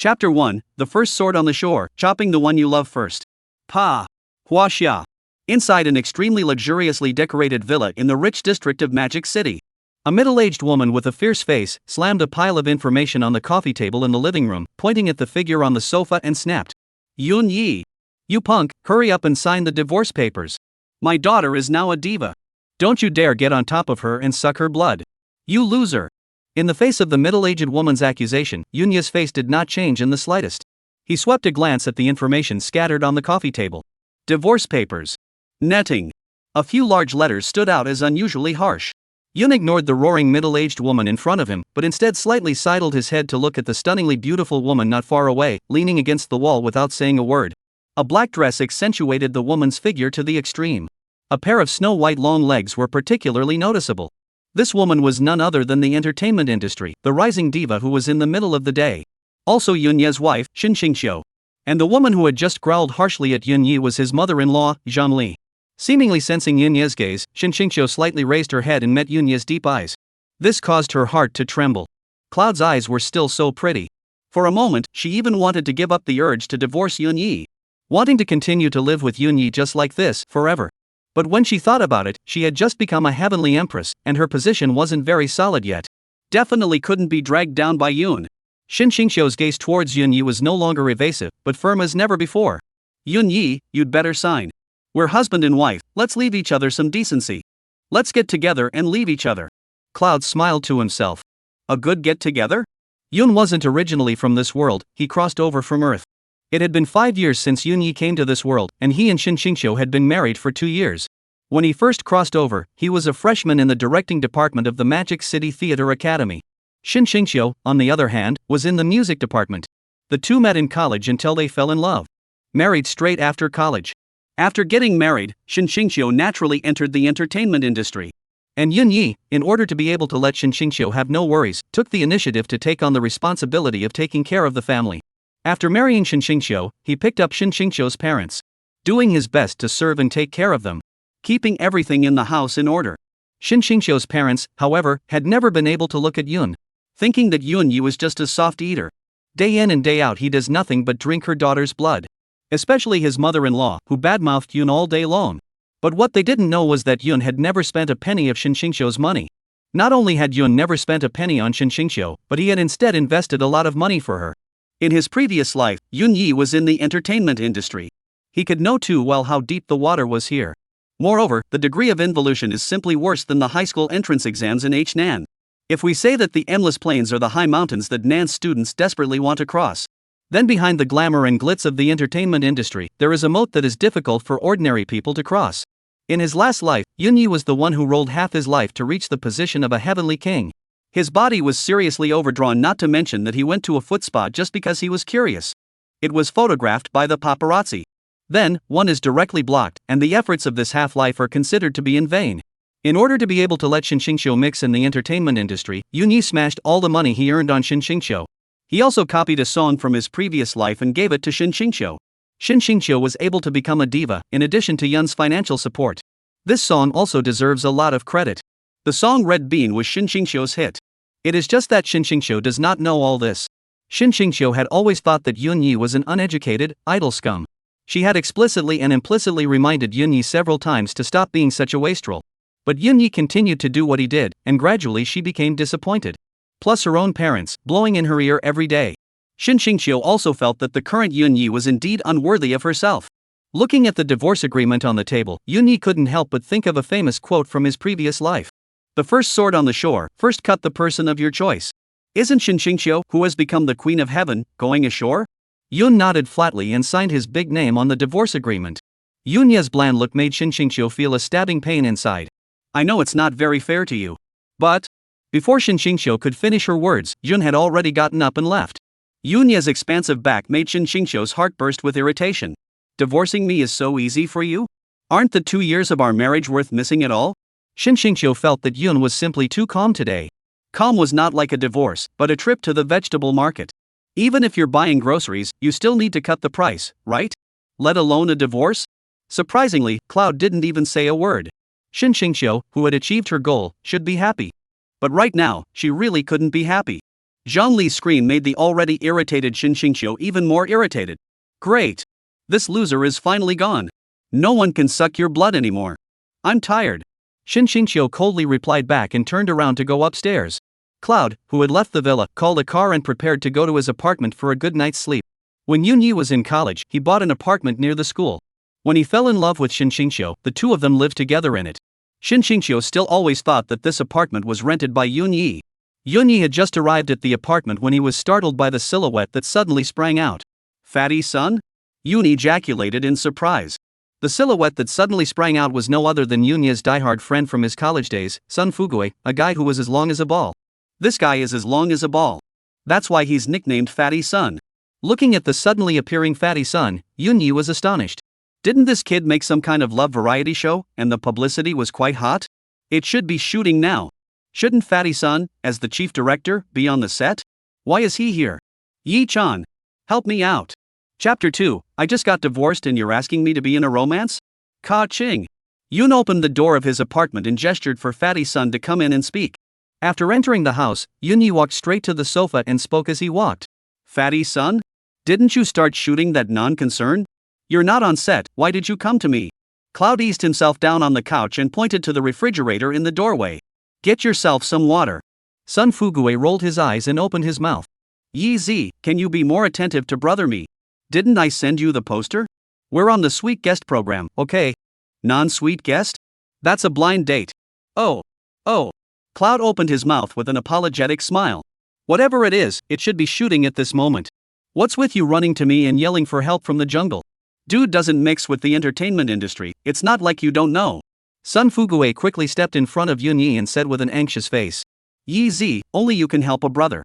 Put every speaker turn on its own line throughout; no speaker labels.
Chapter 1, The First Sword on the Shore, Chopping the One You Love First. Pa. Huaxia. Inside an extremely luxuriously decorated villa in the rich district of Magic City. A middle-aged woman with a fierce face slammed a pile of information on the coffee table in the living room, pointing at the figure on the sofa and snapped. Yunya. You punk, hurry up and sign the divorce papers. My daughter is now a diva. Don't you dare get on top of her and suck her blood. You loser. In the face of the middle-aged woman's accusation, Yunya's face did not change in the slightest. He swept a glance at the information scattered on the coffee table. Divorce papers. Netting. A few large letters stood out as unusually harsh. Yun ignored the roaring middle-aged woman in front of him, but instead slightly sidled his head to look at the stunningly beautiful woman not far away, leaning against the wall without saying a word. A black dress accentuated the woman's figure to the extreme. A pair of snow-white long legs were particularly noticeable. This woman was none other than the entertainment industry, the rising diva who was in the middle of the day. Also Yunya's wife, Xinxingxiu. And the woman who had just growled harshly at Yunya was his mother-in-law, Zhangli. Seemingly sensing Yunya's gaze, Xinxingxiu slightly raised her head and met Yunya's deep eyes. This caused her heart to tremble. Cloud's eyes were still so pretty. For a moment, she even wanted to give up the urge to divorce Yunya. Wanting to continue to live with Yunya just like this, forever. But when she thought about it, she had just become a heavenly empress, and her position wasn't very solid yet. Definitely couldn't be dragged down by Yun. Xinxingxiu's gaze towards Yunya was no longer evasive, but firm as never before. Yunya, you'd better sign. We're husband and wife, let's leave each other some decency. Let's get together and leave each other. Cloud smiled to himself. A good get-together? Yun wasn't originally from this world, he crossed over from Earth. It had been 5 years since Yunya came to this world, and he and Xinxingxiu had been married for 2 years. When he first crossed over, he was a freshman in the directing department of the Magic City Theater Academy. Xinxingxiu, on the other hand, was in the music department. The two met in college until they fell in love. Married straight after college. After getting married, Xinxingxiu naturally entered the entertainment industry. And Yunya, in order to be able to let Xinxingxiu have no worries, took the initiative to take on the responsibility of taking care of the family. After marrying Xinxingxiu, he picked up Xinxingxiu's parents. Doing his best to serve and take care of them. Keeping everything in the house in order. Xinxingxiu's parents, however, had never been able to look at Yun. Thinking that Yunya was just a soft eater. Day in and day out he does nothing but drink her daughter's blood. Especially his mother-in-law, who badmouthed Yun all day long. But what they didn't know was that Yun had never spent a penny of Xinxingxiu's money. Not only had Yun never spent a penny on Xinxingxiu, but he had instead invested a lot of money for her. In his previous life, Yunya was in the entertainment industry. He could know too well how deep the water was here. Moreover, the degree of involution is simply worse than the high school entrance exams in Nan. If we say that the endless plains are the high mountains that Nan's students desperately want to cross, then behind the glamour and glitz of the entertainment industry, there is a moat that is difficult for ordinary people to cross. In his last life, Yunya was the one who rolled half his life to reach the position of a heavenly king. His body was seriously overdrawn, not to mention that he went to a foot spa just because he was curious. It was photographed by the paparazzi. Then, one is directly blocked, and the efforts of this half-life are considered to be in vain. In order to be able to let Xinxingxiu mix in the entertainment industry, Yunya smashed all the money he earned on Xinxingxiu. He also copied a song from his previous life and gave it to Xinxingxiu. Xinxingxiu was able to become a diva, in addition to Yun's financial support. This song also deserves a lot of credit. The song Red Bean was Xinxingxiu's hit. It is just that Xinxingxiu does not know all this. Xinxingxiu had always thought that Yunya was an uneducated, idle scum. She had explicitly and implicitly reminded Yunya several times to stop being such a wastrel. But Yunya continued to do what he did, and gradually she became disappointed. Plus her own parents, blowing in her ear every day. Xinxingxiu also felt that the current Yunya was indeed unworthy of herself. Looking at the divorce agreement on the table, Yunya couldn't help but think of a famous quote from his previous life. The first sword on the shore, first cut the person of your choice. Isn't Xinxingxiu, who has become the queen of heaven, going ashore? Yun nodded flatly and signed his big name on the divorce agreement. Yunya's bland look made Xinxingxiu feel a stabbing pain inside. I know it's not very fair to you. But... Before Xinxingxiu could finish her words, Yun had already gotten up and left. Yunya's expansive back made Xinxingxiu's heart burst with irritation. Divorcing me is so easy for you? Aren't the 2 years of our marriage worth missing at all? Xinxingxiu felt that Yun was simply too calm today. Calm was not like a divorce, but a trip to the vegetable market. Even if you're buying groceries, you still need to cut the price, right? Let alone a divorce? Surprisingly, Cloud didn't even say a word. Xinxingxiu, who had achieved her goal, should be happy. But right now, she really couldn't be happy. Zhang scream made the already irritated Shin Xingqiu even more irritated. Great! This loser is finally gone. No one can suck your blood anymore. I'm tired. Shin Xingqiu coldly replied back and turned around to go upstairs. Cloud, who had left the villa, called a car and prepared to go to his apartment for a good night's sleep. When Yunya was in college, he bought an apartment near the school. When he fell in love with Shin Xingqiu, the two of them lived together in it. Shin Xingqiu still always thought that this apartment was rented by Yunya. Yunya had just arrived at the apartment when he was startled by the silhouette that suddenly sprang out. Fatty son? Yunya ejaculated in surprise. The silhouette that suddenly sprang out was no other than Yunya's diehard friend from his college days, Sun Fuguei, a guy who was as long as a ball. This guy is as long as a ball. That's why he's nicknamed Fatty Sun. Looking at the suddenly appearing Fatty Sun, Yunya was astonished. Didn't this kid make some kind of love variety show, and the publicity was quite hot? It should be shooting now. Shouldn't Fatty Sun, as the chief director, be on the set? Why is he here? Yi-chan. Help me out. Chapter 2, I just got divorced and you're asking me to be in a romance? Ka-ching. Yun opened the door of his apartment and gestured for Fatty Sun to come in and speak. After entering the house, Yunya walked straight to the sofa and spoke as he walked. Fatty Sun? Didn't you start shooting that non-concern? You're not on set, why did you come to me? Cloud eased himself down on the couch and pointed to the refrigerator in the doorway. Get yourself some water. Sun Fuguei rolled his eyes and opened his mouth. Yi-zi, can you be more attentive to brother me? Didn't I send you the poster? We're on the sweet guest program, okay? Non-sweet guest? That's a blind date. Oh. Cloud opened his mouth with an apologetic smile. Whatever it is, it should be shooting at this moment. What's with you running to me and yelling for help from the jungle? Dude doesn't mix with the entertainment industry, it's not like you don't know. Sun Fuguei quickly stepped in front of Yunya and said with an anxious face. Yi-zi, only you can help a brother.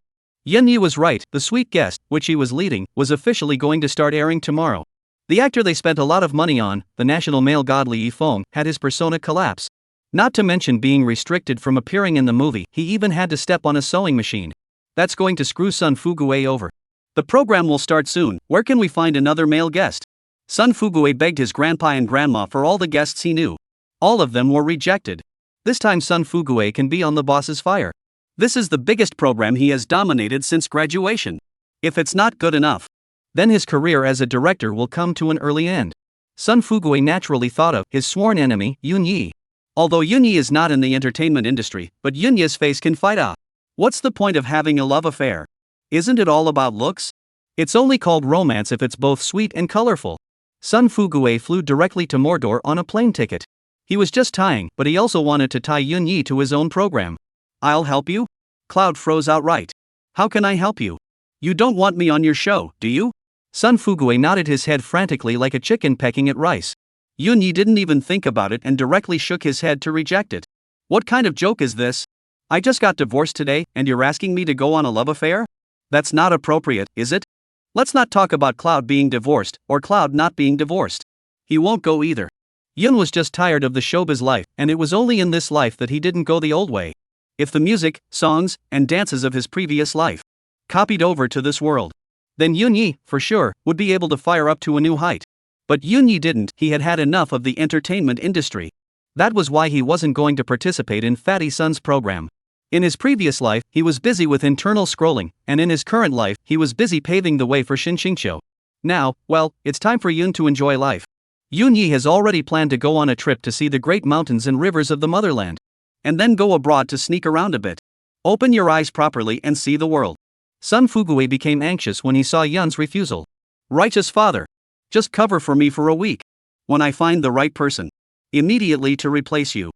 Yunya was right, the sweet guest, which he was leading, was officially going to start airing tomorrow. The actor they spent a lot of money on, the national male god Li Yifeng, had his persona collapse. Not to mention being restricted from appearing in the movie, he even had to step on a sewing machine. That's going to screw Sun Fuguei over. The program will start soon, where can we find another male guest? Sun Fuguei begged his grandpa and grandma for all the guests he knew. All of them were rejected. This time Sun Fuguei can be on the boss's fire. This is the biggest program he has dominated since graduation. If it's not good enough, then his career as a director will come to an early end. Sun Fuguei naturally thought of his sworn enemy, Yunya. Although Yunya is not in the entertainment industry, but Yunya's face can fight off. What's the point of having a love affair? Isn't it all about looks? It's only called romance if it's both sweet and colorful. Sun Fuguei flew directly to Mordor on a plane ticket. He was just tying, but he also wanted to tie Yunya to his own program. I'll help you? Cloud froze outright. How can I help you? You don't want me on your show, do you? Sun Fuguei nodded his head frantically like a chicken pecking at rice. Yunya didn't even think about it and directly shook his head to reject it. What kind of joke is this? I just got divorced today, and you're asking me to go on a love affair? That's not appropriate, is it? Let's not talk about Cloud being divorced, or Cloud not being divorced. He won't go either. Yun was just tired of the showbiz life, and it was only in this life that he didn't go the old way. If the music, songs, and dances of his previous life copied over to this world, then Yunya, for sure, would be able to fire up to a new height. But Yunya didn't, he had had enough of the entertainment industry. That was why he wasn't going to participate in Fatty Sun's program. In his previous life, he was busy with internal scrolling, and in his current life, he was busy paving the way for Shin Xingqiu. Now, well, it's time for Yun to enjoy life. Yunya has already planned to go on a trip to see the great mountains and rivers of the motherland. And then go abroad to sneak around a bit. Open your eyes properly and see the world. Sun Fuguei became anxious when he saw Yun's refusal. Righteous father. Just cover for me for a week. When I find the right person. Immediately to replace you.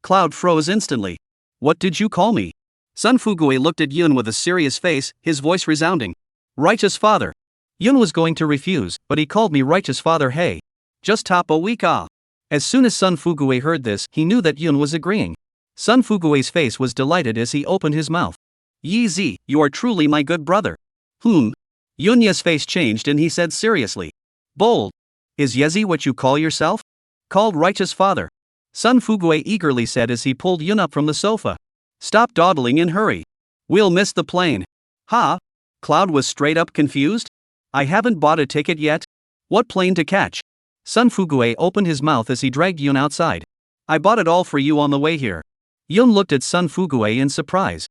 Cloud froze instantly. What did you call me? Sun Fuguei looked at Yun with a serious face, his voice resounding. Righteous father. Yun was going to refuse, but he called me righteous father. Hey. Just top a week off. As soon as Sun Fuguei heard this, he knew that Yun was agreeing. Sun Fuguei's face was delighted as he opened his mouth. Yi-zi, you are truly my good brother. Yunya's face changed and he said seriously. Bold. Is Yezi what you call yourself? Called righteous father. Sun Fuguei eagerly said as he pulled Yun up from the sofa. Stop dawdling and hurry. We'll miss the plane. Ha? Cloud was straight up confused. I haven't bought a ticket yet. What plane to catch? Sun Fuguei opened his mouth as he dragged Yun outside. I bought it all for you on the way here. Yun looked at Sun Fuguei in surprise.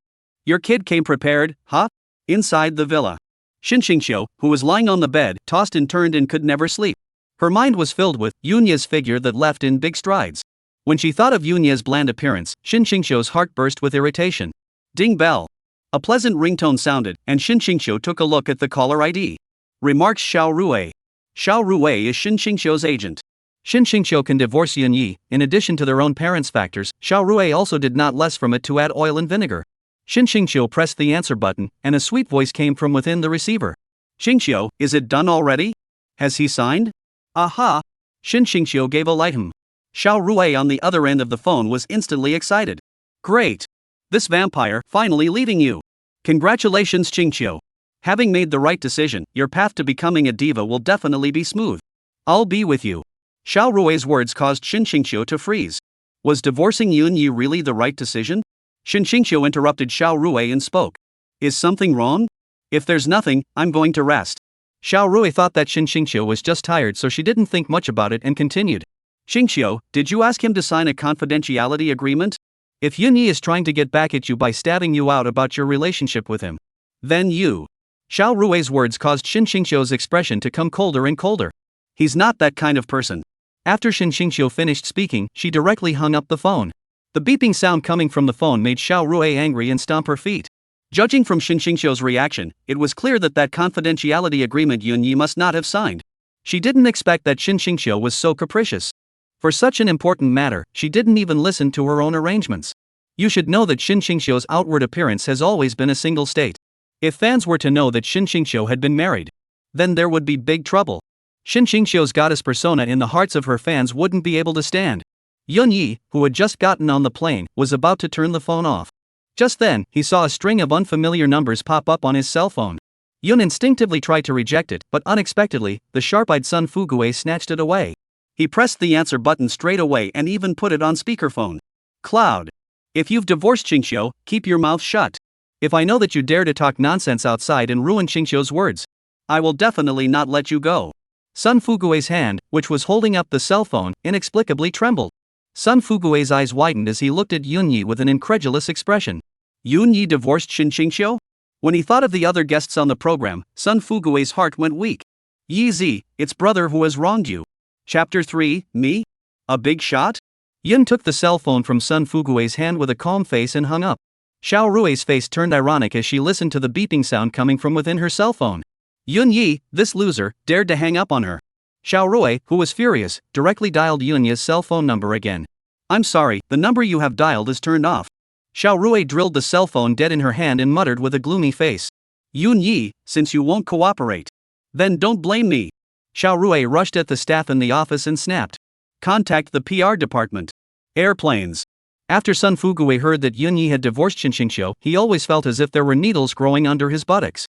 Your kid came prepared, huh? Inside the villa, Shinshingxiu, who was lying on the bed, tossed and turned and could never sleep. Her mind was filled with Yunya's figure that left in big strides. When she thought of Yunya's bland appearance, Shinshingxiu's heart burst with irritation. Ding bell. A pleasant ringtone sounded, and Shinshingxiu took a look at the caller ID. Remarks Xiao Rui. Xiao Rui is Shinshingxiu's agent. Shinshingxiu can divorce Yunyi. In addition to their own parents' factors, Xiao Rui also did not less from it to add oil and vinegar. Shinshingxiu pressed the answer button, and a sweet voice came from within the receiver. Xingxiu, is it done already? Has he signed? Aha! Shinshingxiu gave a light hum. Xiao Rui on the other end of the phone was instantly excited. Great! This vampire finally leaving you. Congratulations, Xingxiu. Having made the right decision, your path to becoming a diva will definitely be smooth. I'll be with you. Xiao Rui's words caused Shinshingxiu to freeze. Was divorcing Yunyi really the right decision? Shinshingxiu interrupted Xiao Rui and spoke. Is something wrong? If there's nothing, I'm going to rest. Xiao Rui thought that Shinshingxiu was just tired, so she didn't think much about it and continued. Xingxiu, did you ask him to sign a confidentiality agreement? If Yunyi is trying to get back at you by stabbing you out about your relationship with him, then you. Xiao Rui's words caused Shinshingxiu's expression to come colder and colder. He's not that kind of person. After Shinshingxiu finished speaking, she directly hung up the phone. The beeping sound coming from the phone made Xiao Rui angry and stomp her feet. Judging from Shinshingxiu's reaction, it was clear that confidentiality agreement Yunyi must not have signed. She didn't expect that Shinshingxiu was so capricious. For such an important matter, she didn't even listen to her own arrangements. You should know that Shinshingxiu's outward appearance has always been a single state. If fans were to know that Shinshingxiu had been married, then there would be big trouble. Shinshingxiu's goddess persona in the hearts of her fans wouldn't be able to stand. Yunyi, who had just gotten on the plane, was about to turn the phone off. Just then, he saw a string of unfamiliar numbers pop up on his cell phone. Yun instinctively tried to reject it, but unexpectedly, the sharp-eyed Sun Fugue snatched it away. He pressed the answer button straight away and even put it on speakerphone. Cloud. If you've divorced Xingxiu, keep your mouth shut. If I know that you dare to talk nonsense outside and ruin Xingxiu's words, I will definitely not let you go. Sun Fugue's hand, which was holding up the cell phone, inexplicably trembled. Sun Fugue's eyes widened as he looked at Yunyi with an incredulous expression. Yunyi divorced Shinshingxiu? When he thought of the other guests on the program, Sun Fugue's heart went weak. Yi Zi, it's brother who has wronged you. Chapter 3, Me? A big shot? Yun took the cell phone from Sun Fugue's hand with a calm face and hung up. Xiao Rui's face turned ironic as she listened to the beeping sound coming from within her cell phone. Yunyi, this loser, dared to hang up on her. Xiao Rui, who was furious, directly dialed Yunya's cell phone number again. I'm sorry, the number you have dialed is turned off. Xiao Rui drilled the cell phone dead in her hand and muttered with a gloomy face. Yunyi, since you won't cooperate, then don't blame me. Xiao Rui rushed at the staff in the office and snapped. Contact the PR department. Airplanes. After Sun Fugue heard that Yunyi had divorced Shinshingxiu, he always felt as if there were needles growing under his buttocks.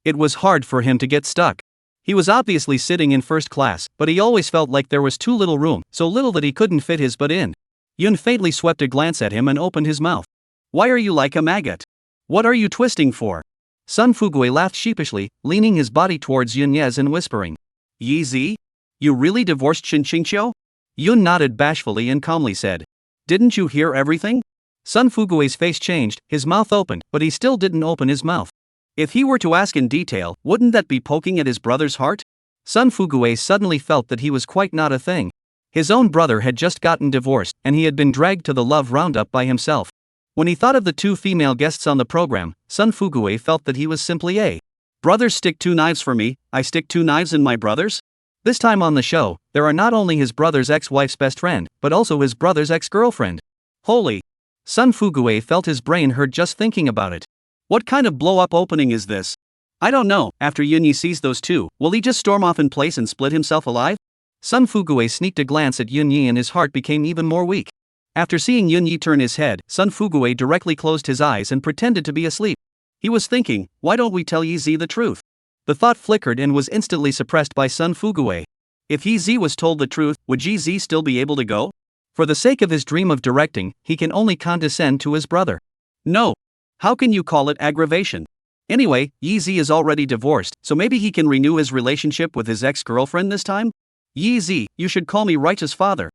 It was hard for him to get stuck. He was obviously sitting in first class, but he always felt like there was too little room, so little that he couldn't fit his butt in. Yun faintly swept a glance at him and opened his mouth. Why are you like a maggot? What are you twisting for? Sun Fugue laughed sheepishly, leaning his body towards Yunya's and whispering. Yi Zi? You really divorced Shinshingxiu? Yun nodded bashfully and calmly said. Didn't you hear everything? Sun Fugue's face changed, his mouth opened, but he still didn't open his mouth. If he were to ask in detail, wouldn't that be poking at his brother's heart? Sun Fugue suddenly felt that he was quite not a thing. His own brother had just gotten divorced, and he had been dragged to the love roundup by himself. When he thought of the two female guests on the program, Sun Fugue felt that he was simply a brothers stick two knives for me, I stick two knives in my brothers? This time on the show, there are not only his brother's ex-wife's best friend, but also his brother's ex-girlfriend. Holy! Sun Fugue felt his brain hurt just thinking about it. What kind of blow-up opening is this? I don't know, after Yunyi sees those two, will he just storm off in place and split himself alive? Sun Fugue sneaked a glance at Yunyi and his heart became even more weak. After seeing Yunyi turn his head, Sun Fugue directly closed his eyes and pretended to be asleep. He was thinking, why don't we tell Yi Zi the truth? The thought flickered and was instantly suppressed by Sun Fugue. If Yi Zi was told the truth, would Yi Zi still be able to go? For the sake of his dream of directing, he can only condescend to his brother. No. How can you call it aggravation? Anyway, Yi Zi is already divorced, so maybe he can renew his relationship with his ex-girlfriend this time? Yi Zi, you should call me righteous father.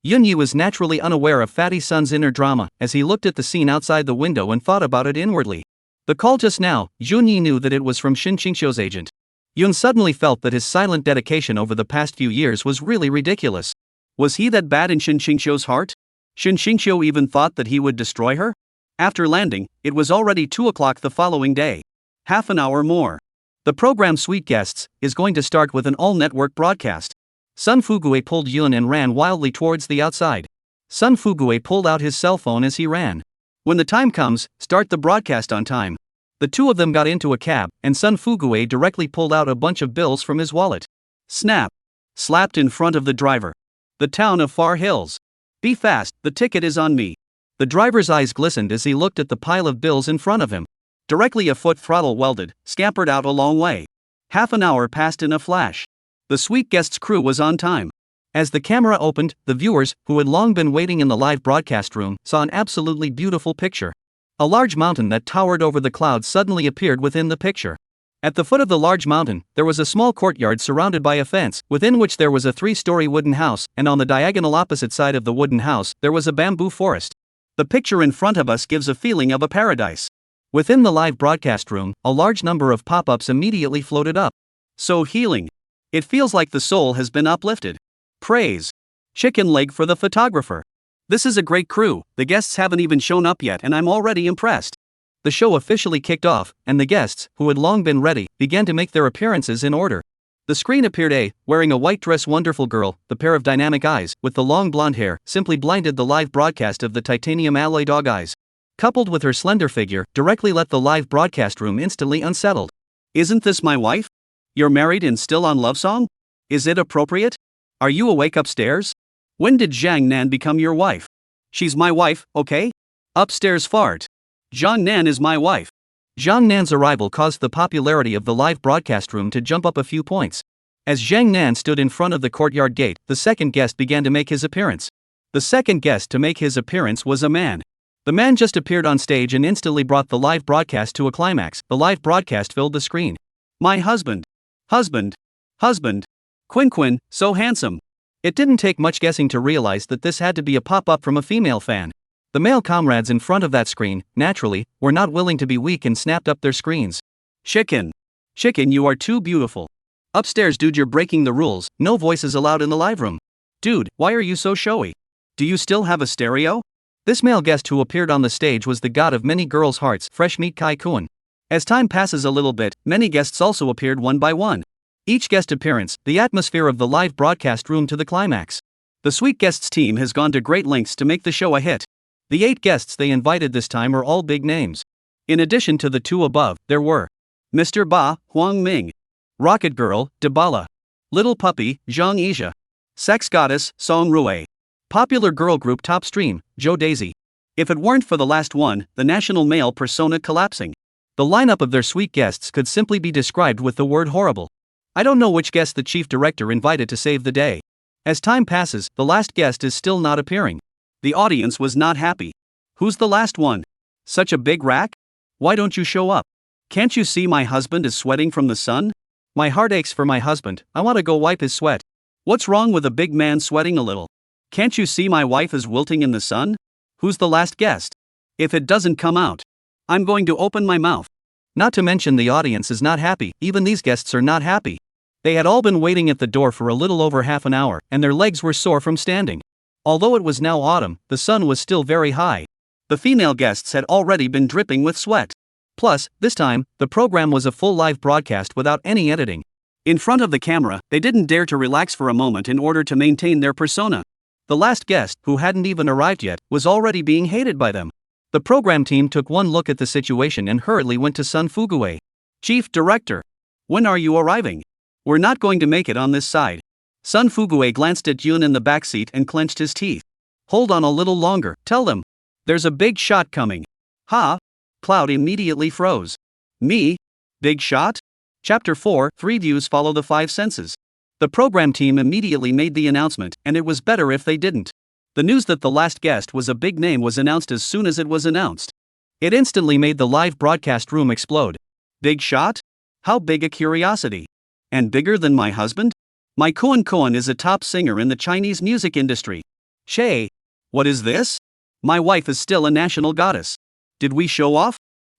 Yunyi was naturally unaware of Fatty Sun's inner drama as he looked at the scene outside the window and thought about it inwardly. The call just now, Yunya knew that it was from Shin Qingxiu's agent. Yun suddenly felt that his silent dedication over the past few years was really ridiculous. Was he that bad in Shin Qingxiu's heart? Shin Qingxiu even thought that he would destroy her? After landing, it was already 2 o'clock the following day. Half an hour more. The program's Sweet Guests is going to start with an all-network broadcast. Sun Fugue pulled Yun and ran wildly towards the outside. Sun Fugue pulled out his cell phone as he ran. When the time comes, start the broadcast on time. The two of them got into a cab, and Sun Fugue directly pulled out a bunch of bills from his wallet. Snap! Slapped in front of the driver. The town of Far Hills. Be fast, the ticket is on me. The driver's eyes glistened as he looked at the pile of bills in front of him. Directly a foot throttle welded, scampered out a long way. Half an hour passed in a flash. The Sweet Guests crew was on time. As the camera opened, the viewers, who had long been waiting in the live broadcast room, saw an absolutely beautiful picture. A large mountain that towered over the clouds suddenly appeared within the picture. At the foot of the large mountain, there was a small courtyard surrounded by a fence, within which there was a 3-story wooden house, and on the diagonal opposite side of the wooden house, there was a bamboo forest. The picture in front of us gives a feeling of a paradise. Within the live broadcast room, a large number of pop-ups immediately floated up. So healing. It feels like the soul has been uplifted. Praise. Chicken leg for the photographer. This is a great crew, the guests haven't even shown up yet and I'm already impressed. The show officially kicked off, and the guests, who had long been ready, began to make their appearances in order. The screen appeared wearing a white dress wonderful girl, the pair of dynamic eyes, with the long blonde hair, simply blinded the live broadcast of the titanium alloy dog eyes. Coupled with her slender figure, directly let the live broadcast room instantly unsettled. Isn't this my wife? You're married and still on Love Song? Is it appropriate? Are you awake upstairs? When did Zhang Nan become your wife? She's my wife, okay? Upstairs fart. Zhang Nan is my wife. Zhang Nan's arrival caused the popularity of the live broadcast room to jump up a few points. As Zhang Nan stood in front of the courtyard gate, the second guest began to make his appearance. The second guest to make his appearance was a man. The man just appeared on stage and instantly brought the live broadcast to a climax. The live broadcast filled the screen. My husband. Husband. Husband. Quin, so handsome. It didn't take much guessing to realize that this had to be a pop-up from a female fan. The male comrades in front of that screen, naturally, were not willing to be weak and snapped up their screens. Chicken, you are too beautiful. Upstairs dude, you're breaking the rules, no voices allowed in the live room. Dude, why are you so showy? Do you still have a stereo? This male guest who appeared on the stage was the god of many girls' hearts, Fresh Meat Kai Kun. As time passes a little bit, many guests also appeared one by one. Each guest appearance, the atmosphere of the live broadcast room to the climax. The Sweet Guests team has gone to great lengths to make the show a hit. The 8 guests they invited this time are all big names. In addition to the 2 above, there were Mr. Ba, Huang Ming, Rocket Girl, Debala, Little Puppy, Zhang Yizha, Sex Goddess, Song Rui, popular girl group Top Stream, Jo Daisy. If it weren't for the last one, the national male persona collapsing. The lineup of their sweet guests could simply be described with the word horrible. I don't know which guest the chief director invited to save the day. As time passes, the last guest is still not appearing. The audience was not happy. Who's the last one? Such a big rack? Why don't you show up? Can't you see my husband is sweating from the sun? My heart aches for my husband, I want to go wipe his sweat. What's wrong with a big man sweating a little? Can't you see my wife is wilting in the sun? Who's the last guest? If it doesn't come out, I'm going to open my mouth. Not to mention the audience is not happy, even these guests are not happy. They had all been waiting at the door for a little over half an hour, and their legs were sore from standing. Although it was now autumn, the sun was still very high. The female guests had already been dripping with sweat. Plus, this time, the program was a full live broadcast without any editing. In front of the camera, they didn't dare to relax for a moment in order to maintain their persona. The last guest, who hadn't even arrived yet, was already being hated by them. The program team took one look at the situation and hurriedly went to Sun Fugue. Chief Director, when are you arriving? We're not going to make it on this side. Sun Fugue glanced at Yun in the backseat and clenched his teeth. Hold on a little longer, tell them. There's a big shot coming. Ha! Cloud immediately froze. Me? Big shot? Chapter 4, 3 views follow the 5 senses. The program team immediately made the announcement, and it was better if they didn't. The news that the last guest was a big name was announced as soon as it was announced. It instantly made the live broadcast room explode. Big shot? How big a curiosity? And bigger than my husband? My Koan is a top singer in the Chinese music industry. Shay. What is this? My wife is still a national goddess. Did we show off?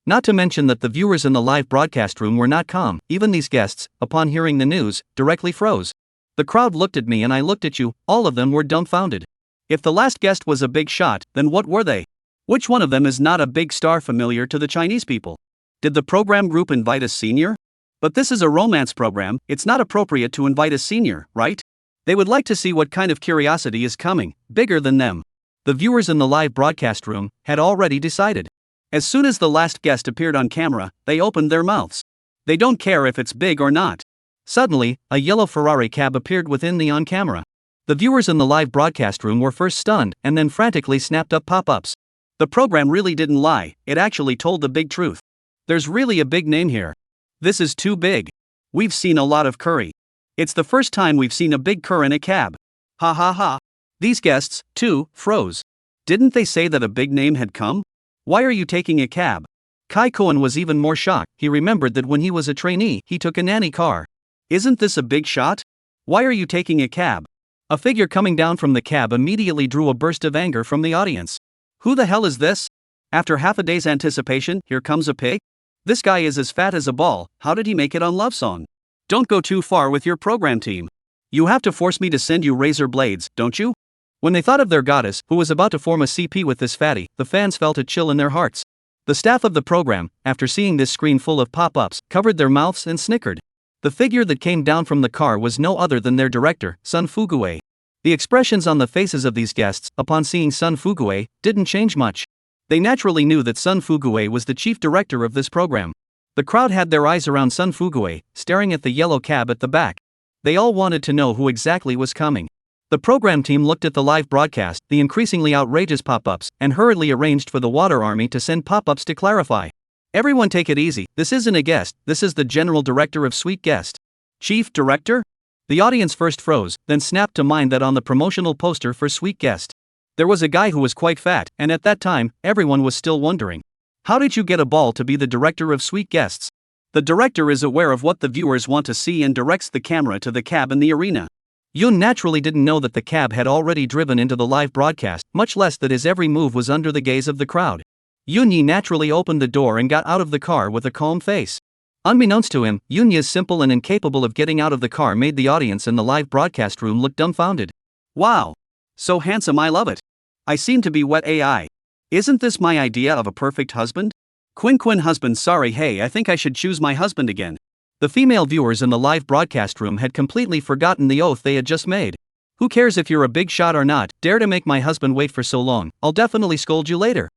Not to mention that the viewers in the live broadcast room were not calm. Even these guests, upon hearing the news, directly froze. The crowd looked at me and I looked at you, all of them were dumbfounded. If the last guest was a big shot, then what were they? Which one of them is not a big star familiar to the Chinese people? Did the program group invite a senior? But this is a romance program, it's not appropriate to invite a senior, right? They would like to see what kind of curiosity is coming, bigger than them. The viewers in the live broadcast room had already decided. As soon as the last guest appeared on camera, they opened their mouths. They don't care if it's big or not. Suddenly, a yellow Ferrari cab appeared within the on-camera. The viewers in the live broadcast room were first stunned and then frantically snapped up pop-ups. The program really didn't lie, it actually told the big truth. There's really a big name here. This is too big. We've seen a lot of curry. It's the first time we've seen a big cur in a cab. Ha ha ha. These guests, too, froze. Didn't they say that a big name had come? Why are you taking a cab? Kai Koen was even more shocked. He remembered that when he was a trainee, he took a nanny car. Isn't this a big shot? Why are you taking a cab? A figure coming down from the cab immediately drew a burst of anger from the audience. Who the hell is this? After half a day's anticipation, here comes a pig? This guy is as fat as a ball, how did he make it on Love Song? Don't go too far with your program team. You have to force me to send you razor blades, don't you? When they thought of their goddess, who was about to form a CP with this fatty, the fans felt a chill in their hearts. The staff of the program, after seeing this screen full of pop-ups, covered their mouths and snickered. The figure that came down from the car was no other than their director, Sun Fuguei. The expressions on the faces of these guests, upon seeing Sun Fuguei, didn't change much. They naturally knew that Sun Fuguei was the chief director of this program. The crowd had their eyes around Sun Fuguei, staring at the yellow cab at the back. They all wanted to know who exactly was coming. The program team looked at the live broadcast, the increasingly outrageous pop-ups, and hurriedly arranged for the water army to send pop-ups to clarify. Everyone take it easy, this isn't a guest, this is the general director of Sweet Guest. Chief director? The audience first froze, then snapped to mind that on the promotional poster for Sweet Guest, there was a guy who was quite fat, and at that time, everyone was still wondering. How did you get a ball to be the director of Sweet Guests? The director is aware of what the viewers want to see and directs the camera to the cab in the arena. Yun naturally didn't know that the cab had already driven into the live broadcast, much less that his every move was under the gaze of the crowd. Yunya naturally opened the door and got out of the car with a calm face. Unbeknownst to him, Yunya's simple and incapable of getting out of the car made the audience in the live broadcast room look dumbfounded. Wow! So handsome, I love it. I seem to be wet AI. Isn't this my idea of a perfect husband? Quinn husband, sorry, hey, I think I should choose my husband again. The female viewers in the live broadcast room had completely forgotten the oath they had just made. Who cares if you're a big shot or not, dare to make my husband wait for so long, I'll definitely scold you later.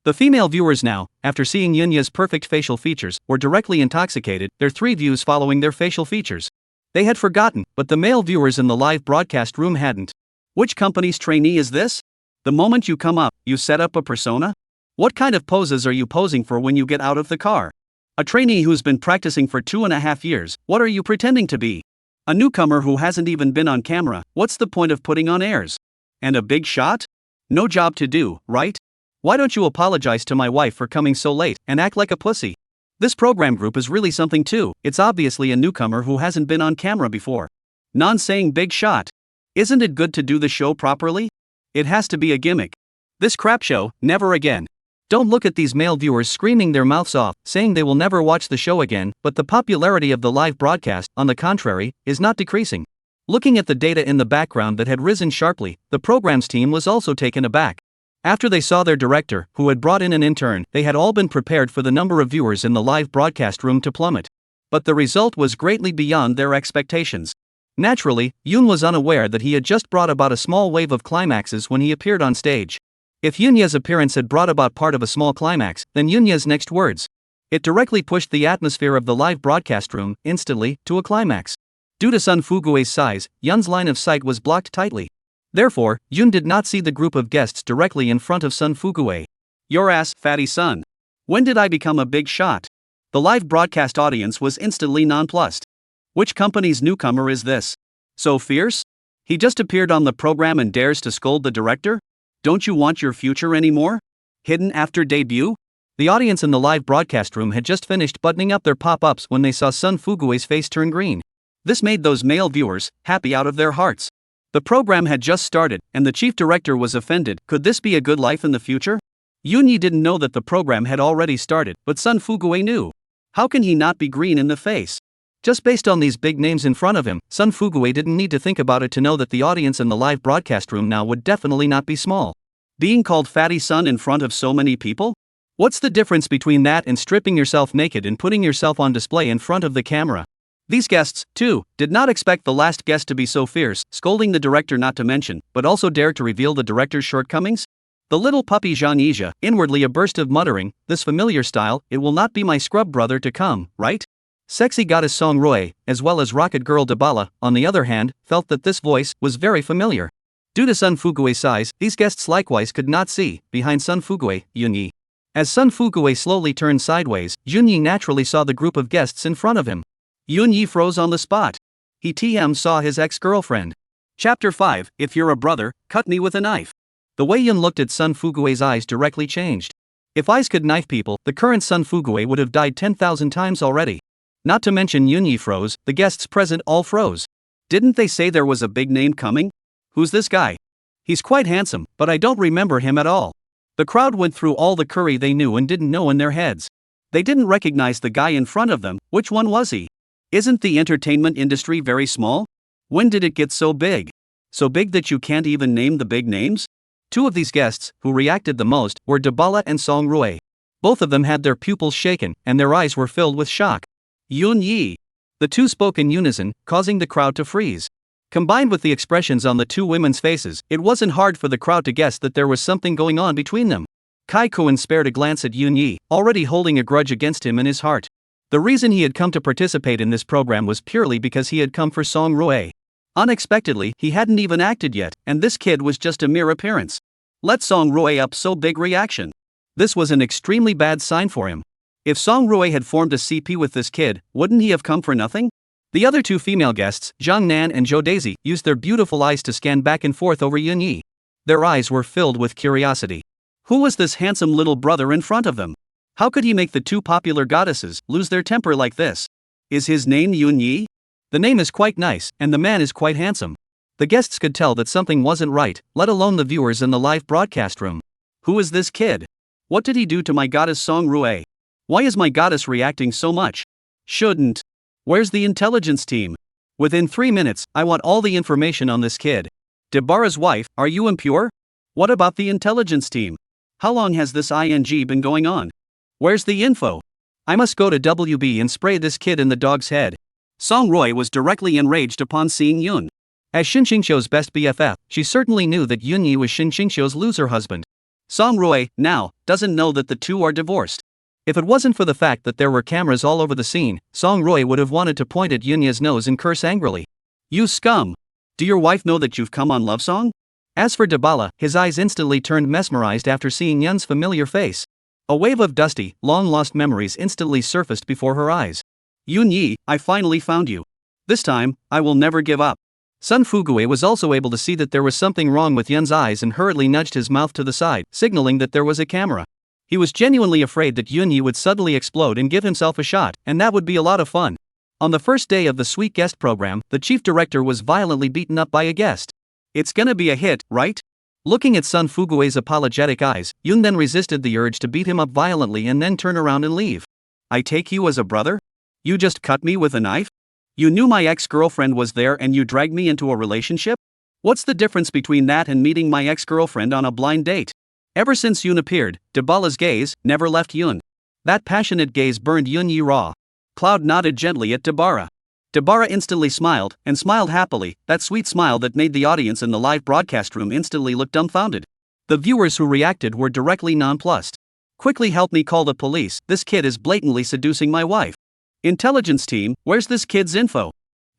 The female viewers now, after seeing Yunya's perfect facial features, were directly intoxicated, their three views following their facial features. They had forgotten, but the male viewers in the live broadcast room hadn't. Which company's trainee is this? The moment you come up, you set up a persona? What kind of poses are you posing for when you get out of the car? A trainee who's been practicing for 2.5 years, what are you pretending to be? A newcomer who hasn't even been on camera, what's the point of putting on airs? And a big shot? No job to do, right? Why don't you apologize to my wife for coming so late and act like a pussy? This program group is really something too, it's obviously a newcomer who hasn't been on camera before. Non saying big shot. Isn't it good to do the show properly? It has to be a gimmick. This crap show, never again. Don't look at these male viewers screaming their mouths off, saying they will never watch the show again, but the popularity of the live broadcast, on the contrary, is not decreasing. Looking at the data in the background that had risen sharply, the program's team was also taken aback. After they saw their director, who had brought in an intern, they had all been prepared for the number of viewers in the live broadcast room to plummet. But the result was greatly beyond their expectations. Naturally, Yoon was unaware that he had just brought about a small wave of climaxes when he appeared on stage. If Yunya's appearance had brought about part of a small climax, then Yunya's next words. It directly pushed the atmosphere of the live broadcast room, instantly, to a climax. Due to Sun Fuguei's size, Yun's line of sight was blocked tightly. Therefore, Yun did not see the group of guests directly in front of Sun Fuguei. Your ass, fatty son. When did I become a big shot? The live broadcast audience was instantly nonplussed. Which company's newcomer is this? So fierce? He just appeared on the program and dares to scold the director? Don't you want your future anymore? Hidden after debut? The audience in the live broadcast room had just finished buttoning up their pop-ups when they saw Sun Fuguei's face turn green. This made those male viewers happy out of their hearts. The program had just started, and the chief director was offended. Could this be a good life in the future? Yunya didn't know that the program had already started, but Sun Fugue knew. How can he not be green in the face? Just based on these big names in front of him, Sun Fugue didn't need to think about it to know that the audience in the live broadcast room now would definitely not be small. Being called Fatty Sun in front of so many people? What's the difference between that and stripping yourself naked and putting yourself on display in front of the camera? These guests, too, did not expect the last guest to be so fierce, scolding the director not to mention, but also dared to reveal the director's shortcomings? The little puppy Zhang Yizha, inwardly a burst of muttering, this familiar style, it will not be my scrub brother to come, right? Sexy goddess Song Roy, as well as rocket girl Dabala, on the other hand, felt that this voice was very familiar. Due to Sun Fugue's size, these guests likewise could not see, behind Sun Fugue, Yunya. As Sun Fugue slowly turned sideways, Yunya naturally saw the group of guests in front of him. Yunya froze on the spot. He saw his ex-girlfriend. Chapter 5, If You're a Brother, Cut Me With a Knife. The way Yun looked at Sun Fugue's eyes directly changed. If eyes could knife people, the current Sun Fugue would have died 10,000 times already. Not to mention Yunya froze, the guests present all froze. Didn't they say there was a big name coming? Who's this guy? He's quite handsome, but I don't remember him at all. The crowd went through all the curry they knew and didn't know in their heads. They didn't recognize the guy in front of them. Which one was he? Isn't the entertainment industry very small? When did it get so big? So big that you can't even name the big names? Two of these guests, who reacted the most, were Dabala and Song Rui. Both of them had their pupils shaken, and their eyes were filled with shock. Yunya. The two spoke in unison, causing the crowd to freeze. Combined with the expressions on the two women's faces, it wasn't hard for the crowd to guess that there was something going on between them. Kai Koen spared a glance at Yunya, already holding a grudge against him in his heart. The reason he had come to participate in this program was purely because he had come for Song Rui. Unexpectedly, he hadn't even acted yet, and this kid was just a mere appearance. Let Song Rui up so big reaction. This was an extremely bad sign for him. If Song Rui had formed a CP with this kid, wouldn't he have come for nothing? The other two female guests, Zhang Nan and Zhou Daisy, used their beautiful eyes to scan back and forth over Yunya. Their eyes were filled with curiosity. Who was this handsome little brother in front of them? How could he make the two popular goddesses lose their temper like this? Is his name Yunya? The name is quite nice, and the man is quite handsome. The guests could tell that something wasn't right, let alone the viewers in the live broadcast room. Who is this kid? What did he do to my goddess Song Rui? Why is my goddess reacting so much? Shouldn't. Where's the intelligence team? Within 3 minutes, I want all the information on this kid. Dabara's wife, are you impure? What about the intelligence team? How long has this ING been going on? Where's the info? I must go to WB and spray this kid in the dog's head. Song Rui was directly enraged upon seeing Yun. As Shin Xingqiu's best BFF, she certainly knew that Yunya was Shin Xingqiu's loser husband. Song Rui, now, doesn't know that the two are divorced. If it wasn't for the fact that there were cameras all over the scene, Song Rui would have wanted to point at Yunya's nose and curse angrily. You scum! Do your wife know that you've come on Love Song? As for Dabala, his eyes instantly turned mesmerized after seeing Yun's familiar face. A wave of dusty, long-lost memories instantly surfaced before her eyes. Yunya, I finally found you. This time, I will never give up. Sun Fugue was also able to see that there was something wrong with Yun's eyes and hurriedly nudged his mouth to the side, signaling that there was a camera. He was genuinely afraid that Yunya would suddenly explode and give himself a shot, and that would be a lot of fun. On the first day of the Sweet Guest program, the chief director was violently beaten up by a guest. It's gonna be a hit, right? Looking at Sun Fugue's apologetic eyes, Yun then resisted the urge to beat him up violently and then turn around and leave. I take you as a brother? You just cut me with a knife? You knew my ex-girlfriend was there and you dragged me into a relationship? What's the difference between that and meeting my ex-girlfriend on a blind date? Ever since Yun appeared, Dabala's gaze never left Yun. That passionate gaze burned Yunya raw. Cloud nodded gently at Dabara. Dabara instantly smiled, and smiled happily, that sweet smile that made the audience in the live broadcast room instantly look dumbfounded. The viewers who reacted were directly nonplussed. Quickly help me call the police, this kid is blatantly seducing my wife. Intelligence team, where's this kid's info?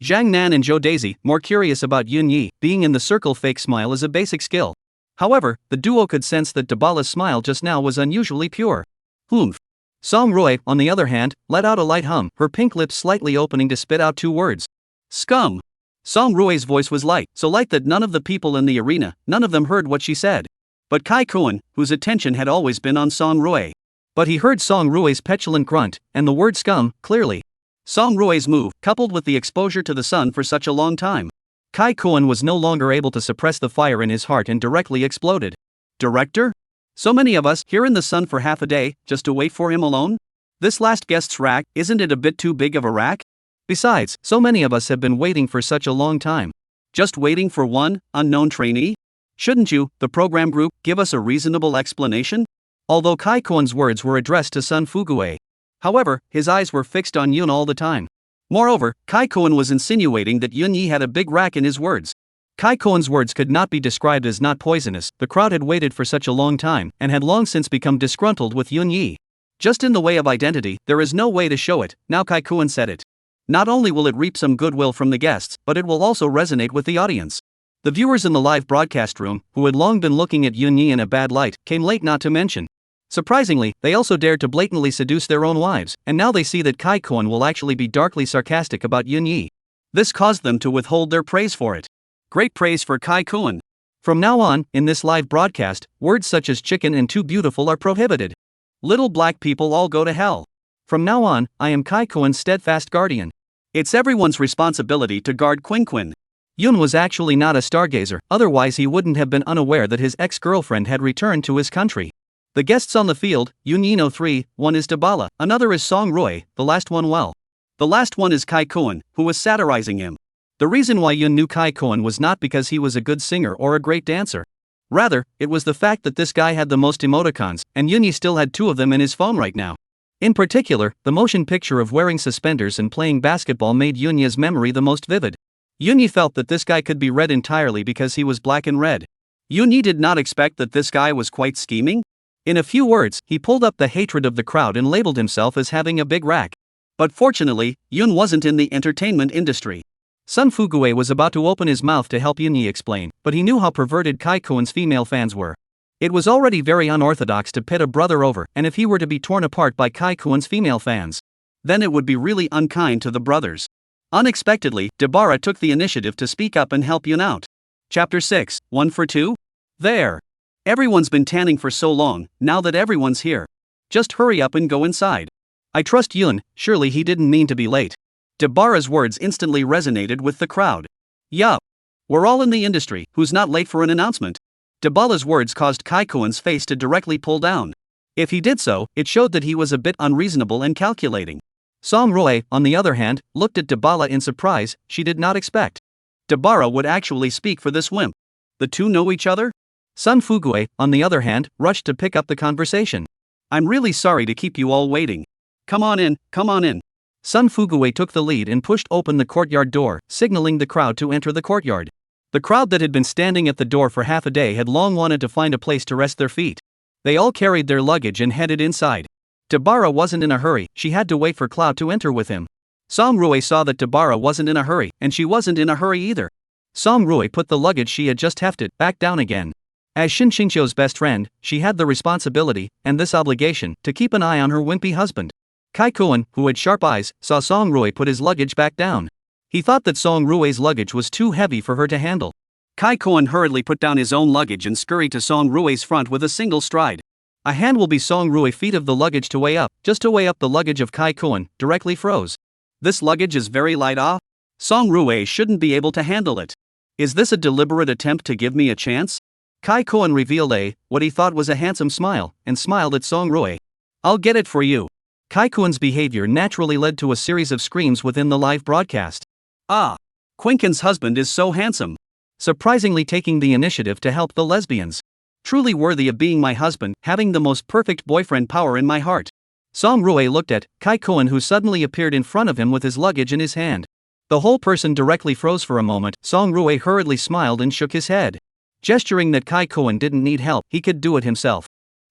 Zhang Nan and Zhou Daisy, more curious about Yunya, being in the circle fake smile is a basic skill. However, the duo could sense that Dabala's smile just now was unusually pure. Humph. Song Rui, on the other hand, let out a light hum, her pink lips slightly opening to spit out two words. Scum. Song Rui's voice was light, so light that none of the people in the arena, none of them heard what she said. But Kai Koen, whose attention had always been on Song Rui. But he heard Song Rui's petulant grunt, and the word scum, clearly. Song Rui's move, coupled with the exposure to the sun for such a long time. Kai Koen was no longer able to suppress the fire in his heart and directly exploded. Director? So many of us here in the sun for half a day, just to wait for him alone? This last guest's rack, isn't it a bit too big of a rack? Besides, so many of us have been waiting for such a long time. Just waiting for one unknown trainee? Shouldn't you, the program group, give us a reasonable explanation? Although Kai Koen's words were addressed to Sun Fugue. However, his eyes were fixed on Yun all the time. Moreover, Kai Koen was insinuating that Yunya had a big rack in his words. Kai Koen's words could not be described as not poisonous. The crowd had waited for such a long time and had long since become disgruntled with Yunya. Just in the way of identity, there is no way to show it. Now Kai Koen said it. Not only will it reap some goodwill from the guests, but it will also resonate with the audience. The viewers in the live broadcast room, who had long been looking at Yunya in a bad light, came late not to mention. Surprisingly, they also dared to blatantly seduce their own wives, and now they see that Kai Koen will actually be darkly sarcastic about Yunya. This caused them to withhold their praise for it. Great praise for Kai Koen. From now on, in this live broadcast, words such as chicken and too beautiful are prohibited. Little black people all go to hell. From now on, I am Kai Koen's steadfast guardian. It's everyone's responsibility to guard Quinquin. Yun was actually not a stargazer, otherwise he wouldn't have been unaware that his ex-girlfriend had returned to his country. The guests on the field, Yunya 3, one is Dabala, another is Song Rui, the last one well. The last one is Kai Koen, who was satirizing him. The reason why Yun knew Kai Koen was not because he was a good singer or a great dancer. Rather, it was the fact that this guy had the most emoticons, and Yunya still had 2 of them in his phone right now. In particular, the motion picture of wearing suspenders and playing basketball made Yunya's memory the most vivid. Yunya felt that this guy could be read entirely because he was black and red. Yunya did not expect that this guy was quite scheming. In a few words, he pulled up the hatred of the crowd and labeled himself as having a big rack. But fortunately, Yun wasn't in the entertainment industry. Sun Fugue was about to open his mouth to help Yunya explain, but he knew how perverted Kai Koen's female fans were. It was already very unorthodox to pit a brother over, and if he were to be torn apart by Kai Koen's female fans, then it would be really unkind to the brothers. Unexpectedly, Dabara took the initiative to speak up and help Yun out. Chapter 6, 1 for 2? There. Everyone's been tanning for so long, now that everyone's here. Just hurry up and go inside. I trust Yun, surely he didn't mean to be late. Dabara's words instantly resonated with the crowd. Yup. We're all in the industry, who's not late for an announcement? Dabala's words caused Kai Koen's face to directly pull down. If he did so, it showed that he was a bit unreasonable and calculating. Song Rui, on the other hand, looked at Dabala in surprise. She did not expect Dabara would actually speak for this wimp. The two know each other? Sun Fugue, on the other hand, rushed to pick up the conversation. I'm really sorry to keep you all waiting. Come on in, come on in. Sun Fugue took the lead and pushed open the courtyard door, signaling the crowd to enter the courtyard. The crowd that had been standing at the door for half a day had long wanted to find a place to rest their feet. They all carried their luggage and headed inside. Dabara wasn't in a hurry, she had to wait for Cloud to enter with him. Song Rui saw that Dabara wasn't in a hurry, and she wasn't in a hurry either. Song Rui put the luggage she had just hefted back down again. As Shin Xingqiu's best friend, she had the responsibility, and this obligation, to keep an eye on her wimpy husband. Kai Koen, who had sharp eyes, saw Song Rui put his luggage back down. He thought that Song Rui's luggage was too heavy for her to handle. Kai Koen hurriedly put down his own luggage and scurried to Song Rui's front with a single stride. A hand will be Song Rui feet of the luggage to weigh up, just to weigh up the luggage of Kai Koen, directly froze. This luggage is very light Song Rui shouldn't be able to handle it. Is this a deliberate attempt to give me a chance? Kai Koen revealed what he thought was a handsome smile, and smiled at Song Rui. I'll get it for you. Kai Koen's behavior naturally led to a series of screams within the live broadcast. Quinquin's husband is so handsome. Surprisingly taking the initiative to help the lesbians. Truly worthy of being my husband, having the most perfect boyfriend power in my heart. Song Rui looked at Kai Koen, who suddenly appeared in front of him with his luggage in his hand. The whole person directly froze for a moment. Song Rui hurriedly smiled and shook his head, gesturing that Kai Koen didn't need help, he could do it himself.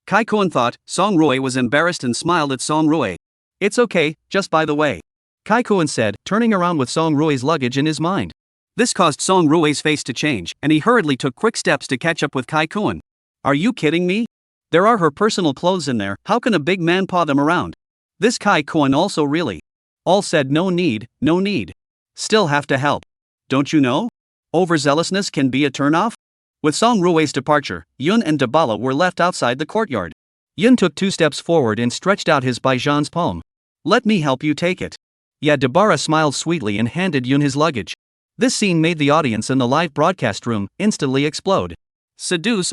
Kai Koen thought Song Rui was embarrassed and smiled at Song Rui. It's okay, just by the way, Kai Koen said, turning around with Song Rui's luggage in his mind. This caused Song Rui's face to change, and he hurriedly took quick steps to catch up with Kai Koen. Are you kidding me? There are her personal clothes in there, how can a big man paw them around? This Kai Koen also really. All said no need. Still have to help. Don't you know? Overzealousness can be a turnoff? With Song Rui's departure, Yun and Dabala were left outside the courtyard. Yun took 2 steps forward and stretched out his Baijan's palm. Let me help you take it. Yeah, Dabara smiled sweetly and handed Yun his luggage. This scene made the audience in the live broadcast room instantly explode. Seduce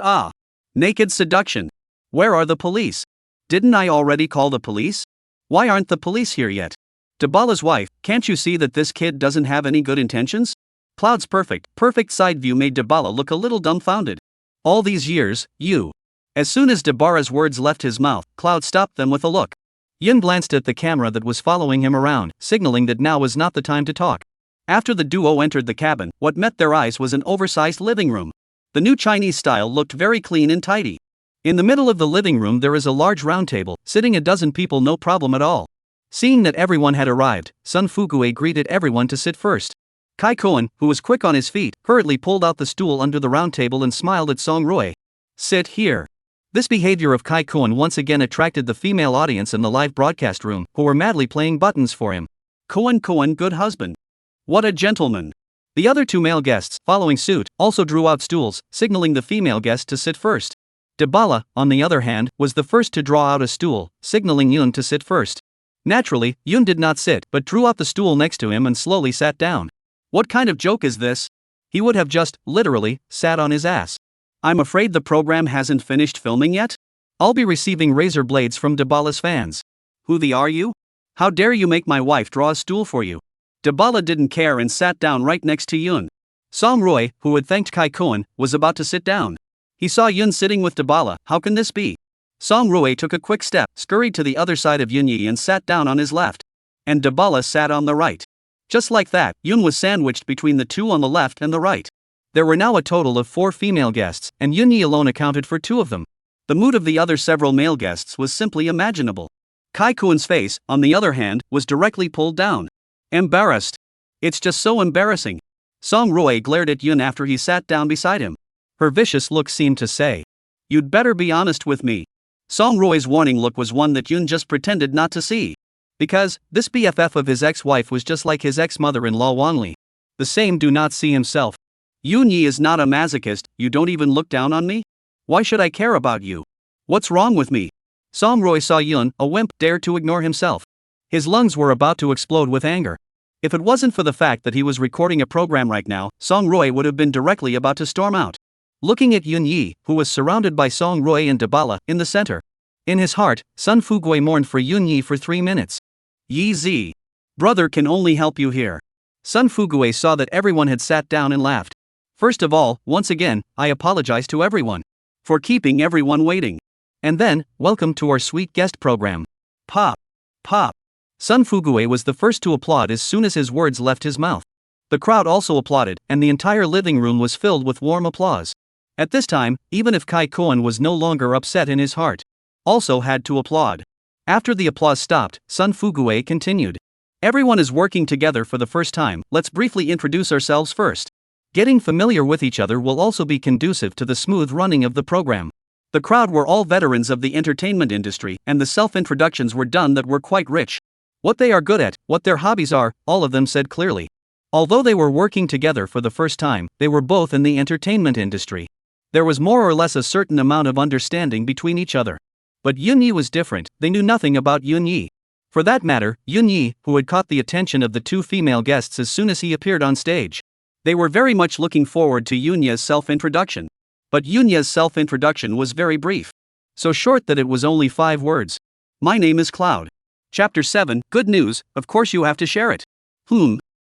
Naked seduction. Where are the police? Didn't I already call the police? Why aren't the police here yet? Dabala's wife, can't you see that this kid doesn't have any good intentions? Cloud's perfect side view made Dabala look a little dumbfounded. All these years, you. As soon as Dabara's words left his mouth, Cloud stopped them with a look. Yun glanced at the camera that was following him around, signaling that now was not the time to talk. After the duo entered the cabin, what met their eyes was an oversized living room. The new Chinese style looked very clean and tidy. In the middle of the living room there is a large round table, sitting a dozen people no problem at all. Seeing that everyone had arrived, Sun Fugue greeted everyone to sit first. Kai Koen, who was quick on his feet, hurriedly pulled out the stool under the round table and smiled at Song Rui. Sit here. This behavior of Kai Koen once again attracted the female audience in the live broadcast room, who were madly playing buttons for him. Koen, good husband. What a gentleman. The other two male guests, following suit, also drew out stools, signaling the female guest to sit first. Dabala, on the other hand, was the first to draw out a stool, signaling Yun to sit first. Naturally, Yun did not sit but drew out the stool next to him and slowly sat down. What kind of joke is this? He would have just, literally, sat on his ass. I'm afraid the program hasn't finished filming yet? I'll be receiving razor blades from Dabala's fans. Who are you? How dare you make my wife draw a stool for you? Dabala didn't care and sat down right next to Yun. Song Rui, who had thanked Kai Koen, was about to sit down. He saw Yun sitting with Dabala. How can this be? Song Rui took a quick step, scurried to the other side of Yunya and sat down on his left. And Dabala sat on the right. Just like that, Yun was sandwiched between the two on the left and the right. There were now a total of 4 female guests, and Yunya alone accounted for 2 of them. The mood of the other several male guests was simply imaginable. Kai Koen's face, on the other hand, was directly pulled down. Embarrassed. It's just so embarrassing. Song Rui glared at Yun after he sat down beside him. Her vicious look seemed to say, "You'd better be honest with me." Song Rui's warning look was one that Yun just pretended not to see. Because, this BFF of his ex-wife was just like his ex-mother-in-law Wanli. The same do not see himself. Yunya is not a masochist, you don't even look down on me? Why should I care about you? What's wrong with me? Song Rui saw Yun, a wimp, dare to ignore himself. His lungs were about to explode with anger. If it wasn't for the fact that he was recording a program right now, Song Rui would have been directly about to storm out. Looking at Yun Yi, who was surrounded by Song Rui and Dabala, in the center. In his heart, Sun Fugue mourned for Yun Yi for 3 minutes. Yi Zi. Brother can only help you here. Sun Fugue saw that everyone had sat down and laughed. First of all, once again, I apologize to everyone. For keeping everyone waiting. And then, welcome to our sweet guest program. Pop. Pop. Sun Fugue was the first to applaud as soon as his words left his mouth. The crowd also applauded, and the entire living room was filled with warm applause. At this time, even if Kai Koen was no longer upset in his heart, also had to applaud. After the applause stopped, Sun Fugue continued. Everyone is working together for the first time, let's briefly introduce ourselves first. Getting familiar with each other will also be conducive to the smooth running of the program. The crowd were all veterans of the entertainment industry, and the self-introductions were done that were quite rich. What they are good at, what their hobbies are, all of them said clearly. Although they were working together for the first time, they were both in the entertainment industry. There was more or less a certain amount of understanding between each other. But Yun Yi was different, they knew nothing about Yun Yi. For that matter, Yun Yi, who had caught the attention of the 2 female guests as soon as he appeared on stage. They were very much looking forward to Yunya's self-introduction. But Yunya's self-introduction was very brief. So short that it was only 5 words. My name is Cloud. Chapter 7, Good News, of course you have to share it.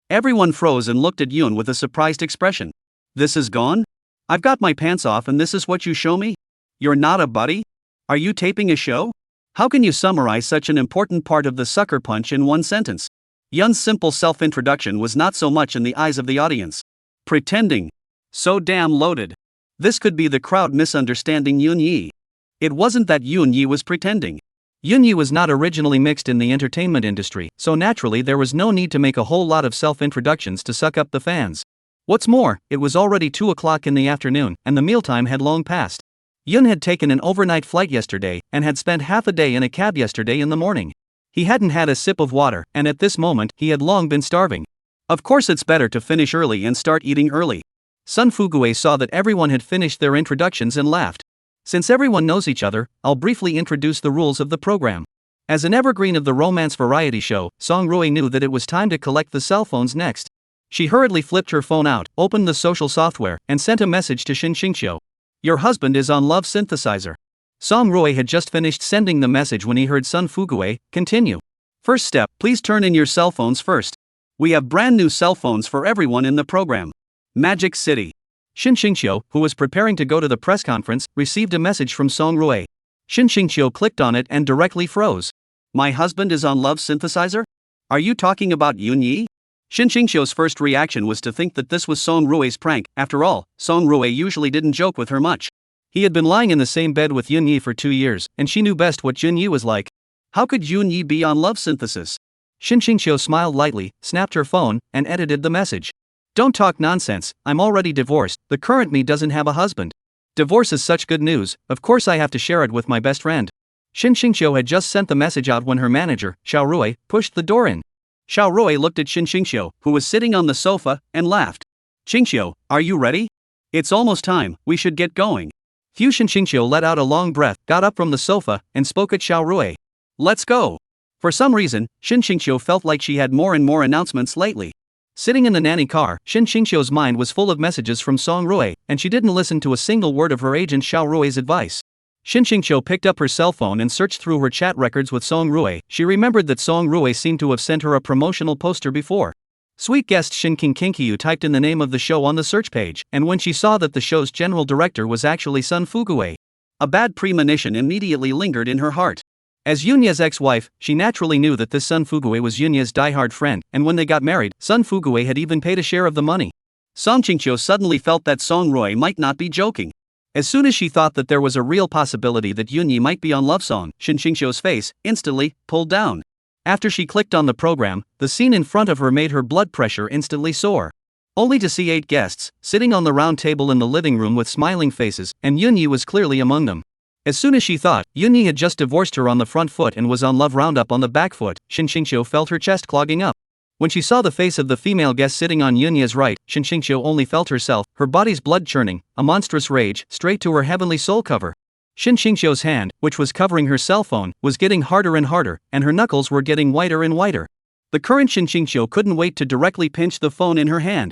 Everyone froze and looked at Yun with a surprised expression. This is gone? I've got my pants off and this is what you show me? You're not a buddy? Are you taping a show? How can you summarize such an important part of the sucker punch in 1 sentence? Yun's simple self-introduction was not so much in the eyes of the audience. Pretending. So damn loaded. This could be the crowd misunderstanding Yun Yi. It wasn't that Yun Yi was pretending. Yun Yi was not originally mixed in the entertainment industry, so naturally there was no need to make a whole lot of self-introductions to suck up the fans. What's more, it was already 2 o'clock in the afternoon, and the mealtime had long passed. Yun had taken an overnight flight yesterday, and had spent half a day in a cab yesterday in the morning. He hadn't had a sip of water, and at this moment, he had long been starving. Of course it's better to finish early and start eating early. Sun Fugue saw that everyone had finished their introductions and laughed. Since everyone knows each other, I'll briefly introduce the rules of the program. As an evergreen of the romance variety show, Song Rui knew that it was time to collect the cell phones next. She hurriedly flipped her phone out, opened the social software, and sent a message to Shin Xingqiu. Your husband is on love synthesizer. Song Rui had just finished sending the message when he heard Sun Fugue continue. First step, please turn in your cell phones first. We have brand new cell phones for everyone in the program. Magic City. Shin Xingqiu, who was preparing to go to the press conference, received a message from Song Rui. Shin Xingqiu clicked on it and directly froze. My husband is on Love Synthesizer? Are you talking about Yunya? Shin Xingqiu's first reaction was to think that this was Song Rui's prank. After all, Song Rui usually didn't joke with her much. He had been lying in the same bed with Yunya for 2 years, and she knew best what Yunya was like. How could Yunya be on Love Synthesis? Shin Xingqiu smiled lightly, snapped her phone, and edited the message. Don't talk nonsense, I'm already divorced, the current me doesn't have a husband. Divorce is such good news, of course I have to share it with my best friend. Shin Xingqiu had just sent the message out when her manager, Xiao Rui, pushed the door in. Xiao Rui looked at Shin Xingqiu, who was sitting on the sofa, and laughed. Xingqiu, are you ready? It's almost time, we should get going. Shin Xingqiu let out a long breath, got up from the sofa, and spoke at Xiao Rui. Let's go. For some reason, Shin Xingqiu felt like she had more and more announcements lately. Sitting in the nanny car, Shin Xingqiu's mind was full of messages from Song Rui, and she didn't listen to a single word of her agent Xiao Rui's advice. Shin Xingqiu picked up her cell phone and searched through her chat records with Song Rui. She remembered that Song Rui seemed to have sent her a promotional poster before. Sweet guest Shin Kinkyu typed in the name of the show on the search page, and when she saw that the show's general director was actually Sun Fugue, a bad premonition immediately lingered in her heart. As Yunya's ex-wife, she naturally knew that this Sun Fugue was Yunya's die-hard friend, and when they got married, Sun Fugue had even paid a share of the money. Song Xingqiu suddenly felt that Song Rui might not be joking. As soon as she thought that there was a real possibility that Yunya might be on Love Song, Shin Xingqiu's face, instantly, pulled down. After she clicked on the program, the scene in front of her made her blood pressure instantly soar. Only to see 8 guests, sitting on the round table in the living room with smiling faces, and Yunya was clearly among them. As soon as she thought Yunya had just divorced her on the front foot and was on Love Roundup on the back foot, Shin Xingqiu felt her chest clogging up. When she saw the face of the female guest sitting on Yunya's right, Shin Xingqiu only felt herself, her body's blood churning, a monstrous rage, straight to her heavenly soul cover. Shin Xingqiu's hand, which was covering her cell phone, was getting harder and harder, and her knuckles were getting whiter and whiter. The current Shin Xingqiu couldn't wait to directly pinch the phone in her hand.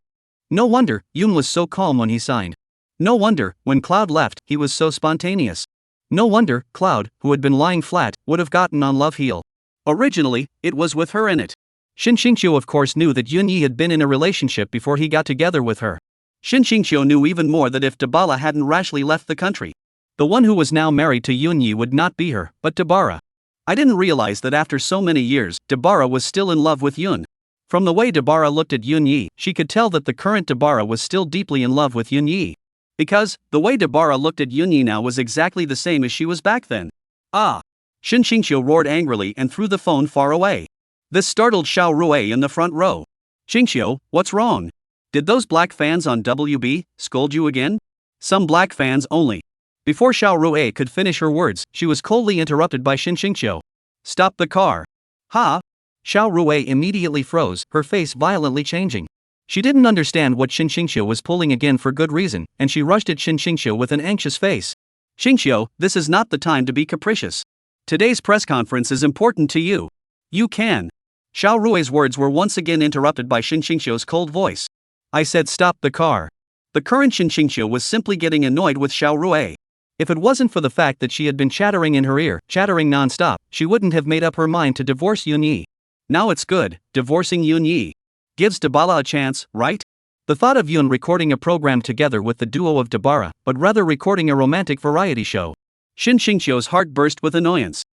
No wonder Yun was so calm when he signed. No wonder, when Cloud left, he was so spontaneous. No wonder Cloud, who had been lying flat, would have gotten on Love Heal. Originally, it was with her in it. Shin Xingqiu of course knew that Yunya had been in a relationship before he got together with her. Shin Xingqiu knew even more that if Dabala hadn't rashly left the country, the one who was now married to Yunya would not be her, but Dabara. I didn't realize that after so many years, Dabara was still in love with Yun. From the way Dabara looked at Yunya, she could tell that the current Dabara was still deeply in love with Yunya. Because, the way Dabara looked at Yunya now was exactly the same as she was back then. Ah! Shin Xingqiu roared angrily and threw the phone far away. This startled Xiao Rui in the front row. Xingqiu, what's wrong? Did those black fans on WB scold you again? Some black fans only. Before Xiao Rui could finish her words, she was coldly interrupted by Shin Xingqiu. Stop the car. Ha! Xiao Rui immediately froze, her face violently changing. She didn't understand what Shin Xingqiu was pulling again for good reason, and she rushed at Shin Xingqiu with an anxious face. Xingqiu, this is not the time to be capricious. Today's press conference is important to you. You can. Xiao Rui's words were once again interrupted by Shin Xingqiu's cold voice. I said stop the car. The current Shin Xingqiu was simply getting annoyed with Xiao Rui. If it wasn't for the fact that she had been chattering in her ear, chattering non-stop, she wouldn't have made up her mind to divorce Yunya. Now it's good, divorcing Yunya gives Dabala a chance, right? The thought of Yun recording a program together with the duo of Dabara, but rather recording a romantic variety show. Shin Xingqiu's heart burst with annoyance.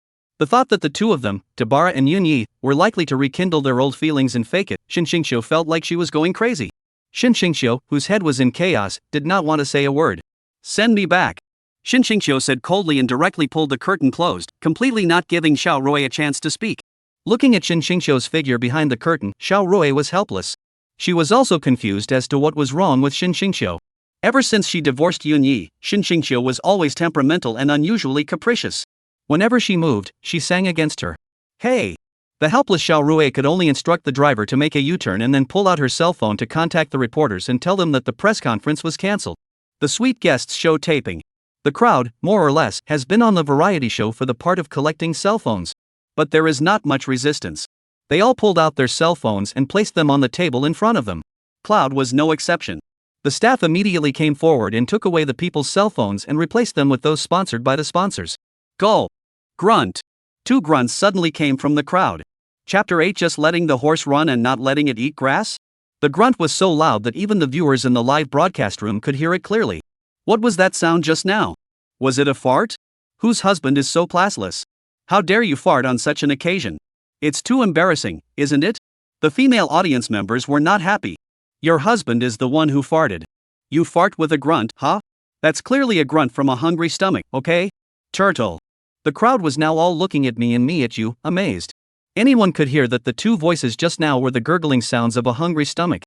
The thought that the two of them, Dabara and Yunya, were likely to rekindle their old feelings and fake it, Shin Xingqiu felt like she was going crazy. Shin Xingqiu, whose head was in chaos, did not want to say a word. Send me back. Shin Xingqiu said coldly and directly pulled the curtain closed, completely not giving Xiao Rui a chance to speak. Looking at Shin Xingqiu's figure behind the curtain, Xiao Rui was helpless. She was also confused as to what was wrong with Shin Xingqiu. Ever since she divorced Yunya, Shin Xingqiu was always temperamental and unusually capricious. Whenever she moved, she sang against her. Hey! The helpless Xiao Rui could only instruct the driver to make a U-turn and then pull out her cell phone to contact the reporters and tell them that the press conference was cancelled. The sweet guests show taping. The crowd, more or less, has been on the variety show for the part of collecting cell phones. But there is not much resistance. They all pulled out their cell phones and placed them on the table in front of them. Cloud was no exception. The staff immediately came forward and took away the people's cell phones and replaced them with those sponsored by the sponsors. Gulp. Grunt. Two grunts suddenly came from the crowd. Chapter 8: Just letting the horse run and not letting it eat grass? The grunt was so loud that even the viewers in the live broadcast room could hear it clearly. What was that sound just now? Was it a fart? Whose husband is so classless? How dare you fart on such an occasion? It's too embarrassing, isn't it? The female audience members were not happy. Your husband is the one who farted. You fart with a grunt, huh? That's clearly a grunt from a hungry stomach, okay? Turtle. The crowd was now all looking at me and me at you, amazed. Anyone could hear that the two voices just now were the gurgling sounds of a hungry stomach.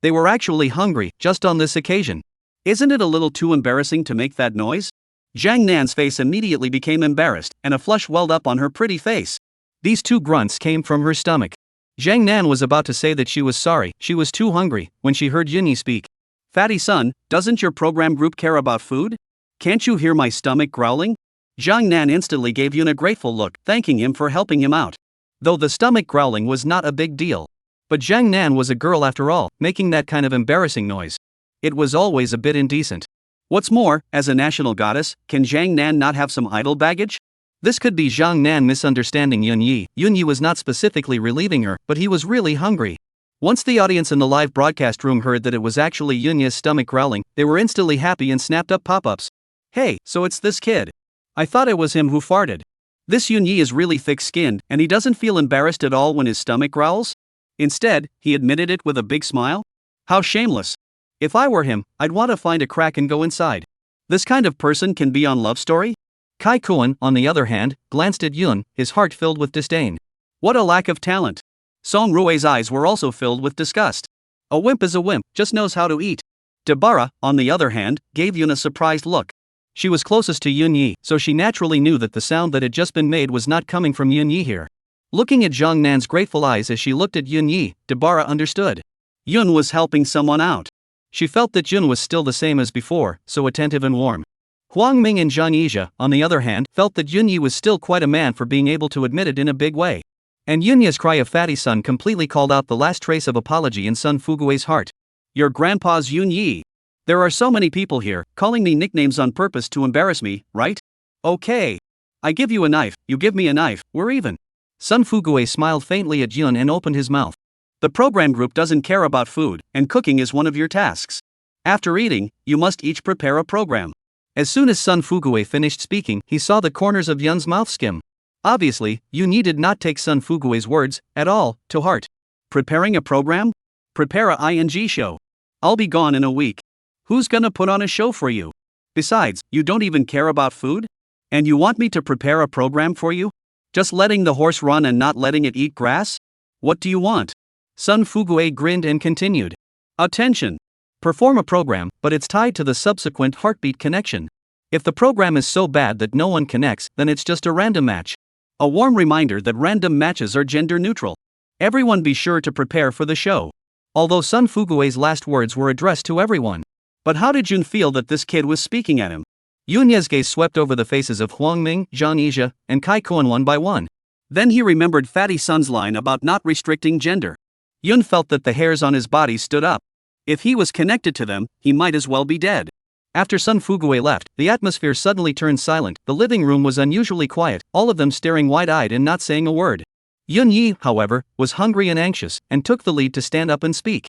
They were actually hungry, just on this occasion. Isn't it a little too embarrassing to make that noise? Jiang Nan's face immediately became embarrassed, and a flush welled up on her pretty face. These two grunts came from her stomach. Jiang Nan was about to say that she was sorry, she was too hungry, when she heard Yunya speak. Fatty son, doesn't your program group care about food? Can't you hear my stomach growling? Jiang Nan instantly gave Yunya a grateful look, thanking him for helping him out. Though the stomach growling was not a big deal. But Jiang Nan was a girl after all, making that kind of embarrassing noise. It was always a bit indecent. What's more, as a national goddess, can Jiang Nan not have some idol baggage? This could be Jiang Nan misunderstanding Yunya. Yunya was not specifically relieving her, but he was really hungry. Once the audience in the live broadcast room heard that it was actually Yunya's stomach growling, they were instantly happy and snapped up pop-ups. Hey, so it's this kid. I thought it was him who farted. This Yunya is really thick-skinned, and he doesn't feel embarrassed at all when his stomach growls? Instead, he admitted it with a big smile? How shameless. If I were him, I'd want to find a crack and go inside. This kind of person can be on Love Story? Kai Kuan, on the other hand, glanced at Yun, his heart filled with disdain. What a lack of talent. Song Rue's eyes were also filled with disgust. A wimp is a wimp, just knows how to eat. Dabara, on the other hand, gave Yun a surprised look. She was closest to Yunya, so she naturally knew that the sound that had just been made was not coming from Yunya here. Looking at Jiang Nan's grateful eyes as she looked at Yunya, Dabara understood. Yun was helping someone out. She felt that Yun was still the same as before, so attentive and warm. Huang Ming and Zhang Yizha, on the other hand, felt that Yunya was still quite a man for being able to admit it in a big way. And Yunya's cry of fatty son completely called out the last trace of apology in Sun Fugue's heart. Your grandpa's Yunya. There are so many people here, calling me nicknames on purpose to embarrass me, right? Okay. I give you a knife, you give me a knife, we're even. Sun Fugue smiled faintly at Yun and opened his mouth. The program group doesn't care about food, and cooking is one of your tasks. After eating, you must each prepare a program. As soon as Sun Fugue finished speaking, he saw the corners of Yun's mouth skim. Obviously, Yunya did not take Sun Fugue's words, at all, to heart. Preparing a program? Prepare a ing show. I'll be gone in a week. Who's gonna put on a show for you? Besides, you don't even care about food? And you want me to prepare a program for you? Just letting the horse run and not letting it eat grass? What do you want? Sun Fugue grinned and continued. Attention! Perform a program, but it's tied to the subsequent heartbeat connection. If the program is so bad that no one connects, then it's just a random match. A warm reminder that random matches are gender neutral. Everyone be sure to prepare for the show. Although Sun Fugue's last words were addressed to everyone. But how did Yun feel that this kid was speaking at him? Yunya's gaze swept over the faces of Huang Ming, Zhang Yizha, and Kai Kuan one by one. Then he remembered Fatty Sun's line about not restricting gender. Yun felt that the hairs on his body stood up. If he was connected to them, he might as well be dead. After Sun Fugue left, the atmosphere suddenly turned silent. The living room was unusually quiet, all of them staring wide-eyed and not saying a word. Yunya, however, was hungry and anxious, and took the lead to stand up and speak.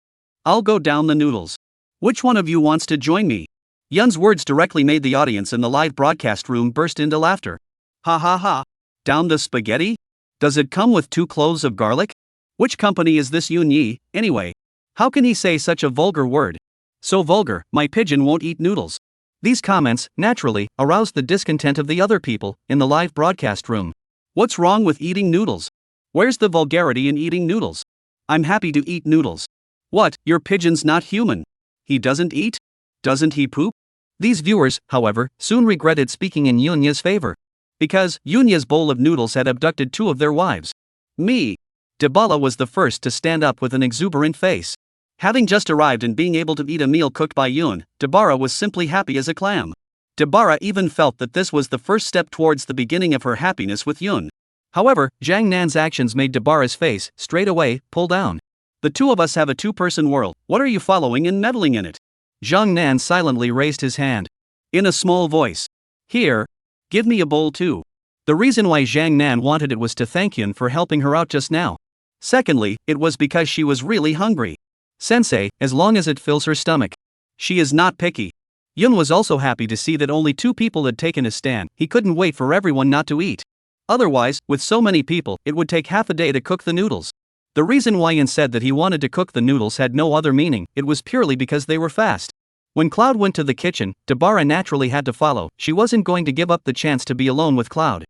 I'll go down the noodles. Which one of you wants to join me? Yun's words directly made the audience in the live broadcast room burst into laughter. Ha ha ha. Down the spaghetti? Does it come with 2 cloves of garlic? Which company is this Yunya, anyway? How can he say such a vulgar word? So vulgar, my pigeon won't eat noodles. These comments, naturally, aroused the discontent of the other people in the live broadcast room. What's wrong with eating noodles? Where's the vulgarity in eating noodles? I'm happy to eat noodles. What, your pigeon's not human? He doesn't eat? Doesn't he poop? These viewers, however, soon regretted speaking in Yunya's favor. Because Yunya's bowl of noodles had abducted 2 of their wives. Me. Dabala was the first to stand up with an exuberant face. Having just arrived and being able to eat a meal cooked by Yun, Dabara was simply happy as a clam. Dabara even felt that this was the first step towards the beginning of her happiness with Yun. However, Jiang Nan's actions made Dabara's face, straight away, pull down. The 2 of us have a 2-person world, what are you following and meddling in it? Jiang Nan silently raised his hand. In a small voice. Here. Give me a bowl too. The reason why Zhang Nan wanted it was to thank Yun for helping her out just now. Secondly, it was because she was really hungry. Sensei, as long as it fills her stomach. She is not picky. Yun was also happy to see that only 2 people had taken a stand. He couldn't wait for everyone not to eat. Otherwise, with so many people, it would take half a day to cook the noodles. The reason why Yun said that he wanted to cook the noodles had no other meaning, it was purely because they were fast. When Cloud went to the kitchen, Dabara naturally had to follow. She wasn't going to give up the chance to be alone with Cloud.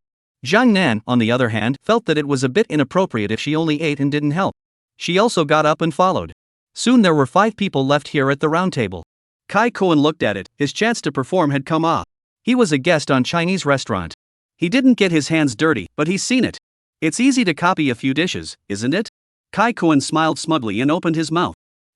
Zhang Nan, on the other hand, felt that it was a bit inappropriate if she only ate and didn't help. She also got up and followed. Soon there were 5 people left here at the round table. Kai Koen looked at it, his chance to perform had come off. He was a guest on Chinese restaurant. He didn't get his hands dirty, but he's seen it. It's easy to copy a few dishes, isn't it? Kai Koen smiled smugly and opened his mouth.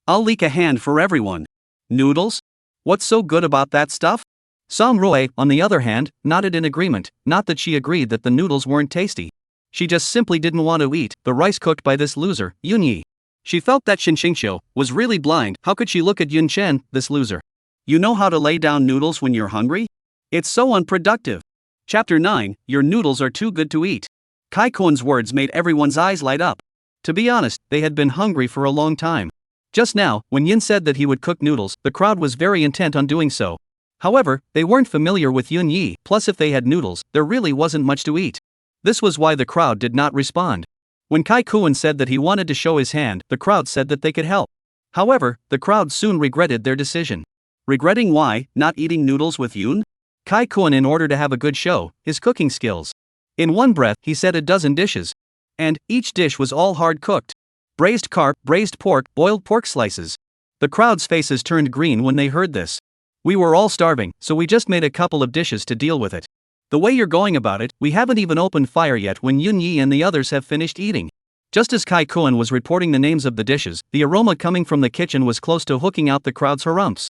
I'll leak a hand for everyone. Noodles? What's so good about that stuff? Song Rui, on the other hand, nodded in agreement, not that she agreed that the noodles weren't tasty. She just simply didn't want to eat the rice cooked by this loser, Yunya. She felt that Shin Xingqiu was really blind. How could she look at Yun Chen, this loser? You know how to lay down noodles when you're hungry? It's so unproductive. Chapter 9, Your noodles are too good to eat. Kai Koen's words made everyone's eyes light up. To be honest, they had been hungry for a long time. Just now, when Yun said that he would cook noodles, the crowd was very intent on doing so. However, they weren't familiar with Yun Yi, plus if they had noodles, there really wasn't much to eat. This was why the crowd did not respond. When Kai Koen said that he wanted to show his hand, the crowd said that they could help. However, the crowd soon regretted their decision. Regretting why, not eating noodles with Yun? Kai Koen, in order to have a good show, his cooking skills. In one breath, he said a dozen dishes. And, each dish was all hard cooked. Braised carp, braised pork, boiled pork slices. The crowd's faces turned green when they heard this. We were all starving, so we just made a couple of dishes to deal with it. The way you're going about it, we haven't even opened fire yet when Yun Yi and the others have finished eating. Just as Kai Koen was reporting the names of the dishes, the aroma coming from the kitchen was close to hooking out the crowd's harumphs.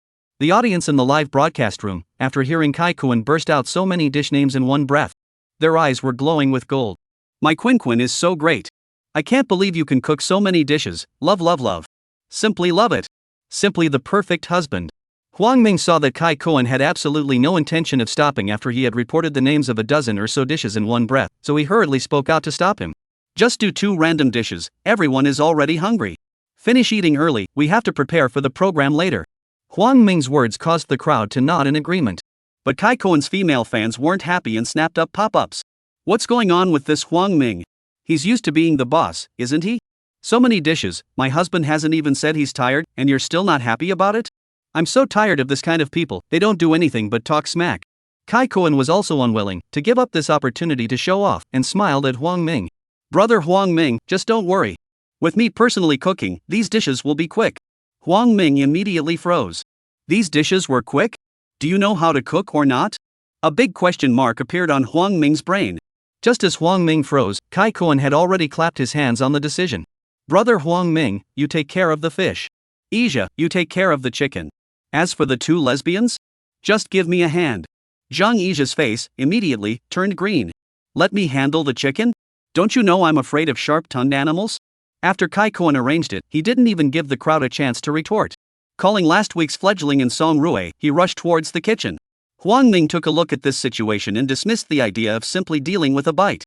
The audience in the live broadcast room, after hearing Kai Koen burst out so many dish names in one breath. Their eyes were glowing with gold. My Quin is so great. I can't believe you can cook so many dishes. Love, love, love. Simply love it. Simply the perfect husband. Huang Ming saw that Kai Koen had absolutely no intention of stopping after he had reported the names of a dozen or so dishes in one breath, so he hurriedly spoke out to stop him. Just do 2 random dishes, everyone is already hungry. Finish eating early, we have to prepare for the program later. Huang Ming's words caused the crowd to nod in agreement. But Kai Koen's female fans weren't happy and snapped up pop-ups. What's going on with this Huang Ming? He's used to being the boss, isn't he? So many dishes, my husband hasn't even said he's tired, and you're still not happy about it? I'm so tired of this kind of people, they don't do anything but talk smack. Kai Koen was also unwilling to give up this opportunity to show off and smiled at Huang Ming. Brother Huang Ming, just don't worry. With me personally cooking, these dishes will be quick. Huang Ming immediately froze. These dishes were quick? Do you know how to cook or not? A big question mark appeared on Huang Ming's brain. Just as Huang Ming froze, Kai Koen had already clapped his hands on the decision. Brother Huang Ming, you take care of the fish. Ija, you take care of the chicken. As for the 2 lesbians? Just give me a hand. Zhang Ija's face, immediately, turned green. Let me handle the chicken? Don't you know I'm afraid of sharp-tongued animals? After Kai Koen arranged it, he didn't even give the crowd a chance to retort. Calling last week's fledgling in Song Rui, he rushed towards the kitchen. Huang Ming took a look at this situation and dismissed the idea of simply dealing with a bite.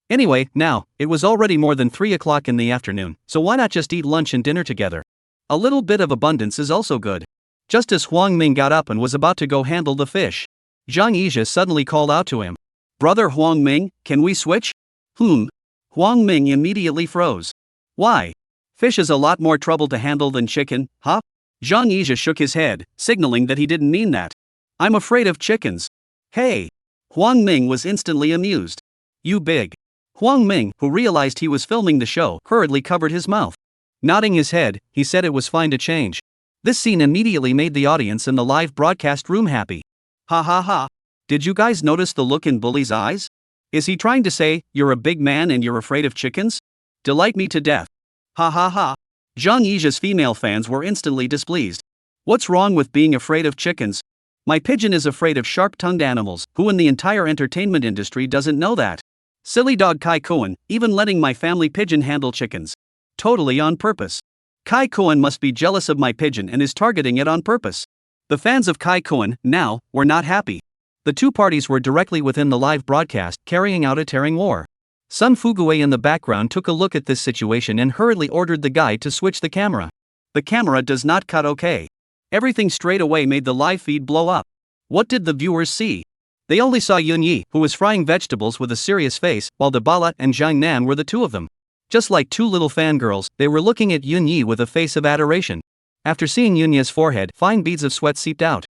Anyway, now, it was already more than 3 o'clock in the afternoon, so why not just eat lunch and dinner together? A little bit of abundance is also good. Just as Huang Ming got up and was about to go handle the fish, Zhang Ija suddenly called out to him. Brother Huang Ming, can we switch? Huang Ming immediately froze. Why? Fish is a lot more trouble to handle than chicken, huh? Zhang Ija shook his head, signaling that he didn't mean that. I'm afraid of chickens. Hey! Huang Ming was instantly amused. You big. Huang Ming, who realized he was filming the show, hurriedly covered his mouth. Nodding his head, he said it was fine to change. This scene immediately made the audience in the live broadcast room happy. Ha ha ha. Did you guys notice the look in Bully's eyes? Is he trying to say, you're a big man and you're afraid of chickens? Delight me to death. Ha ha ha. Zhang Ija's female fans were instantly displeased. What's wrong with being afraid of chickens? My pigeon is afraid of sharp-tongued animals. Who in the entire entertainment industry doesn't know that? Silly dog Kai Koen, even letting my family pigeon handle chickens. Totally on purpose. Kai Koen must be jealous of my pigeon and is targeting it on purpose. The fans of Kai Koen, now, were not happy. The two parties were directly within the live broadcast, carrying out a tearing war. Sun Fuguei in the background took a look at this situation and hurriedly ordered the guy to switch the camera. The camera does not cut okay. Everything straight away made the live feed blow up. What did the viewers see? They only saw Yunya, who was frying vegetables with a serious face, while Dabala and Zhang Nan were the two of them. Just like two little fangirls, they were looking at Yunya with a face of adoration. After seeing Yunya's forehead, fine beads of sweat seeped out.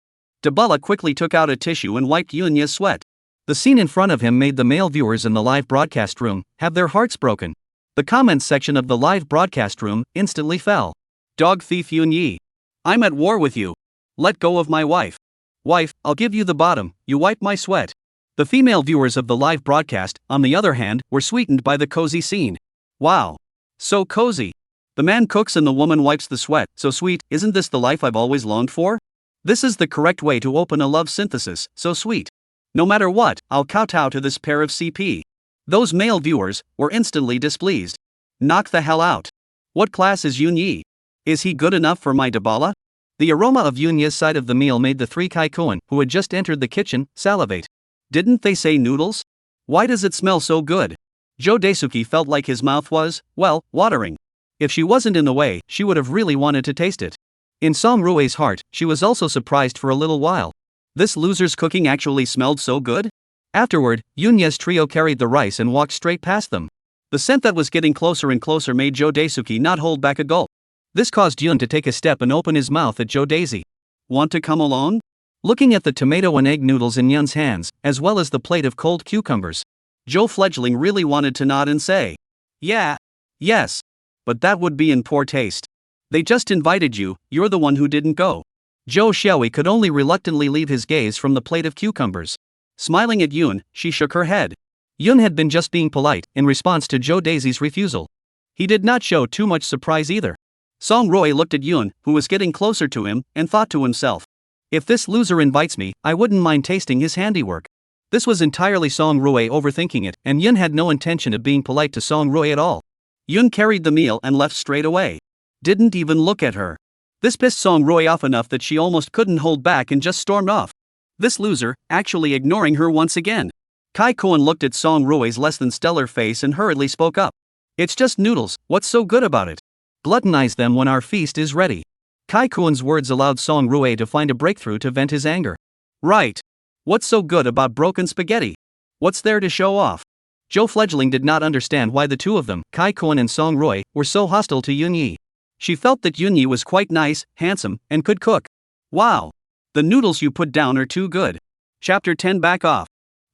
Dabala quickly took out a tissue and wiped Yunya's sweat. The scene in front of him made the male viewers in the live broadcast room have their hearts broken. The comments section of the live broadcast room instantly fell. Dog thief Yunya. I'm at war with you. Let go of my wife. Wife, I'll give you the bottom, you wipe my sweat. The female viewers of the live broadcast, on the other hand, were sweetened by the cozy scene. Wow. So cozy. The man cooks and the woman wipes the sweat, so sweet, isn't this the life I've always longed for? This is the correct way to open a love synthesis, so sweet. No matter what, I'll kowtow to this pair of CP. Those male viewers were instantly displeased. Knock the hell out. What class is Yunya? Is he good enough for my Dabala? The aroma of Yunya's side of the meal made the three Kaikoen, who had just entered the kitchen, salivate. Didn't they say noodles? Why does it smell so good? Joe Daisuke felt like his mouth was, well, watering. If she wasn't in the way, she would have really wanted to taste it. In Song Rue's heart, she was also surprised for a little while. This loser's cooking actually smelled so good? Afterward, Yunya's trio carried the rice and walked straight past them. The scent that was getting closer and closer made Joe Daisuke not hold back a gulp. This caused Yun to take a step and open his mouth at Joe Daisy. Want to come along? Looking at the tomato and egg noodles in Yun's hands, as well as the plate of cold cucumbers, Joe Fledgling really wanted to nod and say, yeah, yes. But that would be in poor taste. They just invited you, you're the one who didn't go. Joe Xiaoi could only reluctantly leave his gaze from the plate of cucumbers. Smiling at Yun, she shook her head. Yun had been just being polite, in response to Joe Daisy's refusal. He did not show too much surprise either. Song Rui looked at Yun, who was getting closer to him, and thought to himself, if this loser invites me, I wouldn't mind tasting his handiwork. This was entirely Song Rui overthinking it, and Yun had no intention of being polite to Song Rui at all. Yun carried the meal and left straight away. Didn't even look at her. This pissed Song Rui off enough that she almost couldn't hold back and just stormed off. This loser, actually ignoring her once again. Kai Koen looked at Song Rui's less than stellar face and hurriedly spoke up. It's just noodles, what's so good about it? Gluttonize them when our feast is ready. Kai Koen's words allowed Song Rui to find a breakthrough to vent his anger. Right. What's so good about broken spaghetti? What's there to show off? Joe Fledgling did not understand why the two of them, Kai Koen and Song Rui, were so hostile to Yunya. She felt that Yunya was quite nice, handsome, and could cook. Wow. The noodles you put down are too good. Chapter 10 Back off.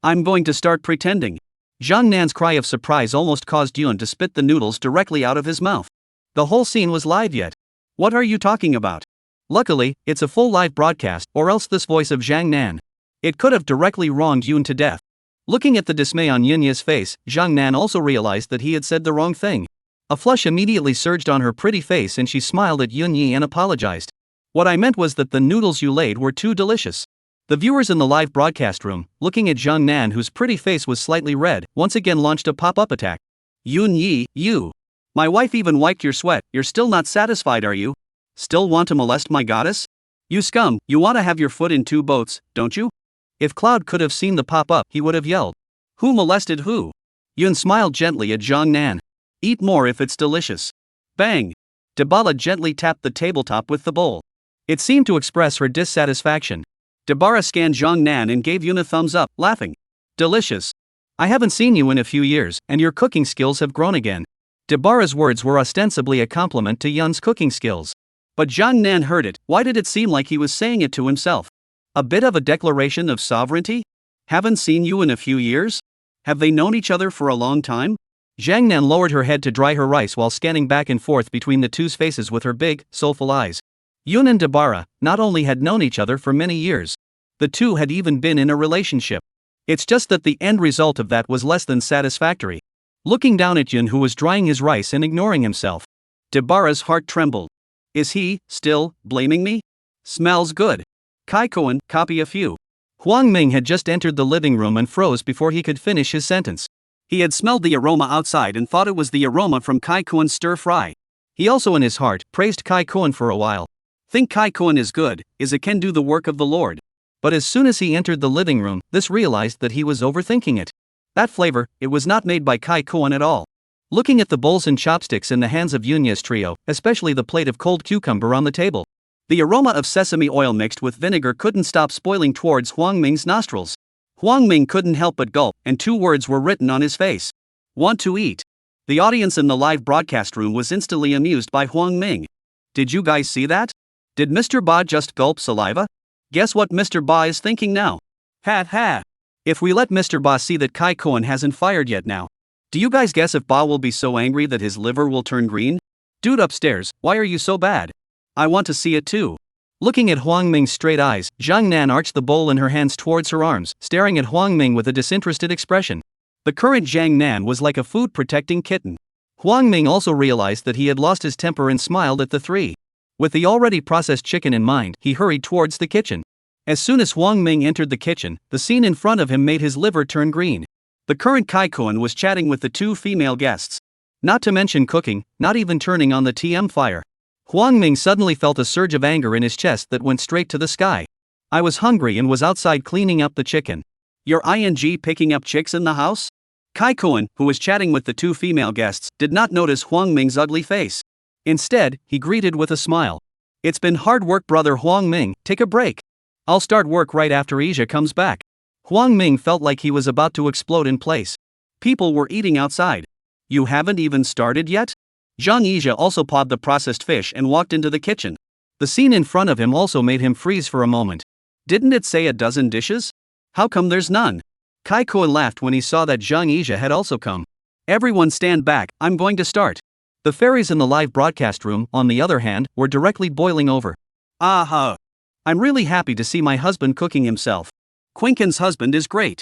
I'm going to start pretending. Zhang Nan's cry of surprise almost caused Yun to spit the noodles directly out of his mouth. The whole scene was live yet. What are you talking about? Luckily, it's a full live broadcast, or else this voice of Zhang Nan. It could have directly wronged Yun to death. Looking at the dismay on Yunya's face, Zhang Nan also realized that he had said the wrong thing. A flush immediately surged on her pretty face and she smiled at Yunya and apologized. What I meant was that the noodles you laid were too delicious. The viewers in the live broadcast room, looking at Zhang Nan, whose pretty face was slightly red, once again launched a pop-up attack. Yunya, you. My wife even wiped your sweat, you're still not satisfied, are you? Still want to molest my goddess? You scum, you want to have your foot in two boats, don't you? If Cloud could have seen the pop-up, he would have yelled. Who molested who? Yun smiled gently at Zhang Nan. Eat more if it's delicious. Bang! Dabala gently tapped the tabletop with the bowl. It seemed to express her dissatisfaction. Dabara scanned Zhang Nan and gave Yun a thumbs up, laughing. Delicious. I haven't seen you in a few years, and your cooking skills have grown again. Dabara's words were ostensibly a compliment to Yun's cooking skills. But Zhang Nan heard it. Why did it seem like he was saying it to himself? A bit of a declaration of sovereignty? Haven't seen you in a few years? Have they known each other for a long time? Zhang Nan lowered her head to dry her rice while scanning back and forth between the two's faces with her big, soulful eyes. Yun and Dabara not only had known each other for many years, the two had even been in a relationship. It's just that the end result of that was less than satisfactory. Looking down at Yun, who was drying his rice and ignoring himself, Dabara's heart trembled. Is he, still, blaming me? Smells good. Kai Koen, copy a few. Huang Ming had just entered the living room and froze before he could finish his sentence. He had smelled the aroma outside and thought it was the aroma from Kai Koen's stir-fry. He also in his heart praised Kai Koen for a while. Think Kai Koen is good, is it can do the work of the Lord. But as soon as he entered the living room, this realized that he was overthinking it. That flavor, it was not made by Kai Koen at all. Looking at the bowls and chopsticks in the hands of Yunya's trio, especially the plate of cold cucumber on the table, the aroma of sesame oil mixed with vinegar couldn't stop spoiling towards Huang Ming's nostrils. Huang Ming couldn't help but gulp, and 2 words were written on his face. Want to eat. The audience in the live broadcast room was instantly amused by Huang Ming. Did you guys see that? Did Mr. Ba just gulp saliva? Guess what Mr. Ba is thinking now? Ha ha. If we let Mr. Ba see that Kai Koen hasn't fired yet now. Do you guys guess if Ba will be so angry that his liver will turn green? Dude upstairs, why are you so bad? I want to see it too. Looking at Huang Ming's straight eyes, Zhang Nan arched the bowl in her hands towards her arms, staring at Huang Ming with a disinterested expression. The current Zhang Nan was like a food-protecting kitten. Huang Ming also realized that he had lost his temper and smiled at the 3. With the already processed chicken in mind, he hurried towards the kitchen. As soon as Huang Ming entered the kitchen, the scene in front of him made his liver turn green. The current Kai Koen was chatting with the 2 female guests. Not to mention cooking, not even turning on the TM fire. Huang Ming suddenly felt a surge of anger in his chest that went straight to the sky. I was hungry and was outside cleaning up the chicken. You're picking up chicks in the house? Kai Koen, who was chatting with the 2 female guests, did not notice Huang Ming's ugly face. Instead, he greeted with a smile. It's been hard work, brother Huang Ming, take a break. I'll start work right after Asia comes back. Huang Ming felt like he was about to explode in place. People were eating outside. You haven't even started yet? Zhang Yizha also pawed the processed fish and walked into the kitchen. The scene in front of him also made him freeze for a moment. Didn't it say a dozen dishes? How come there's none? Kai Koen laughed when he saw that Zhang Yizha had also come. Everyone stand back, I'm going to start. The fairies in the live broadcast room, on the other hand, were directly boiling over. Aha! I'm really happy to see my husband cooking himself. Quinkin's husband is great.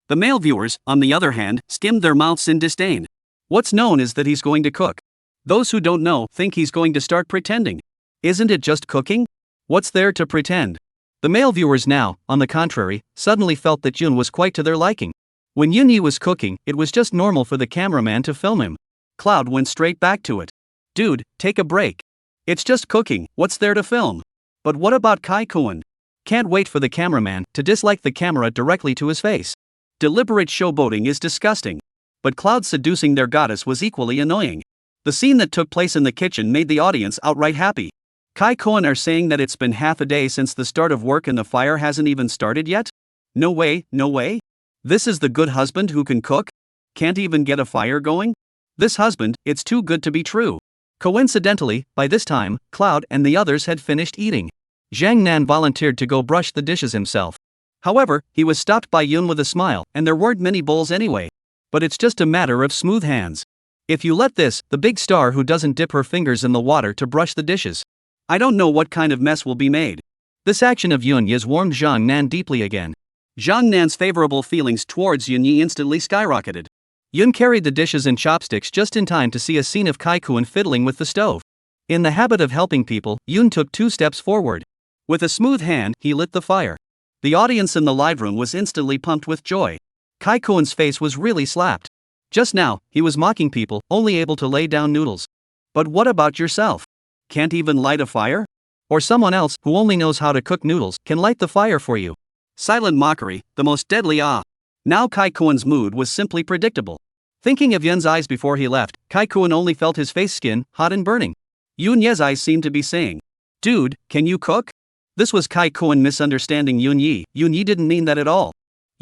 The male viewers, on the other hand, skimmed their mouths in disdain. What's known is that he's going to cook. Those who don't know think he's going to start pretending. Isn't it just cooking? What's there to pretend? The male viewers now, on the contrary, suddenly felt that Yun was quite to their liking. When Yunya was cooking, it was just normal for the cameraman to film him. Cloud went straight back to it. Dude, take a break. It's just cooking, what's there to film? But what about Kai Koen? Can't wait for the cameraman to dislike the camera directly to his face. Deliberate showboating is disgusting. But Cloud seducing their goddess was equally annoying. The scene that took place in the kitchen made the audience outright happy. Kai Koen are saying that it's been half a day since the start of work and the fire hasn't even started yet? No way, no way. This is the good husband who can cook? Can't even get a fire going? This husband, it's too good to be true. Coincidentally, by this time, Cloud and the others had finished eating. Zhang Nan volunteered to go brush the dishes himself. However, he was stopped by Yun with a smile, and there weren't many bowls anyway. But it's just a matter of smooth hands. If you let this, the big star who doesn't dip her fingers in the water to brush the dishes. I don't know what kind of mess will be made. This action of Yunya's warmed Zhang Nan deeply again. Zhang Nan's favorable feelings towards Yunya instantly skyrocketed. Yun carried the dishes and chopsticks just in time to see a scene of Kai Koen fiddling with the stove. In the habit of helping people, Yun took 2 steps forward. With a smooth hand, he lit the fire. The audience in the live room was instantly pumped with joy. Kai Koen's face was really slapped. Just now, he was mocking people, only able to lay down noodles. But what about yourself? Can't even light a fire? Or someone else, who only knows how to cook noodles, can light the fire for you. Silent mockery, the most deadly ah. Now Kai Koen's mood was simply predictable. Thinking of Yun's eyes before he left, Kai Koen only felt his face skin, hot and burning. Yunya's eyes seemed to be saying, "Dude, can you cook?" This was Kai Koen misunderstanding Yunya. Yunya didn't mean that at all.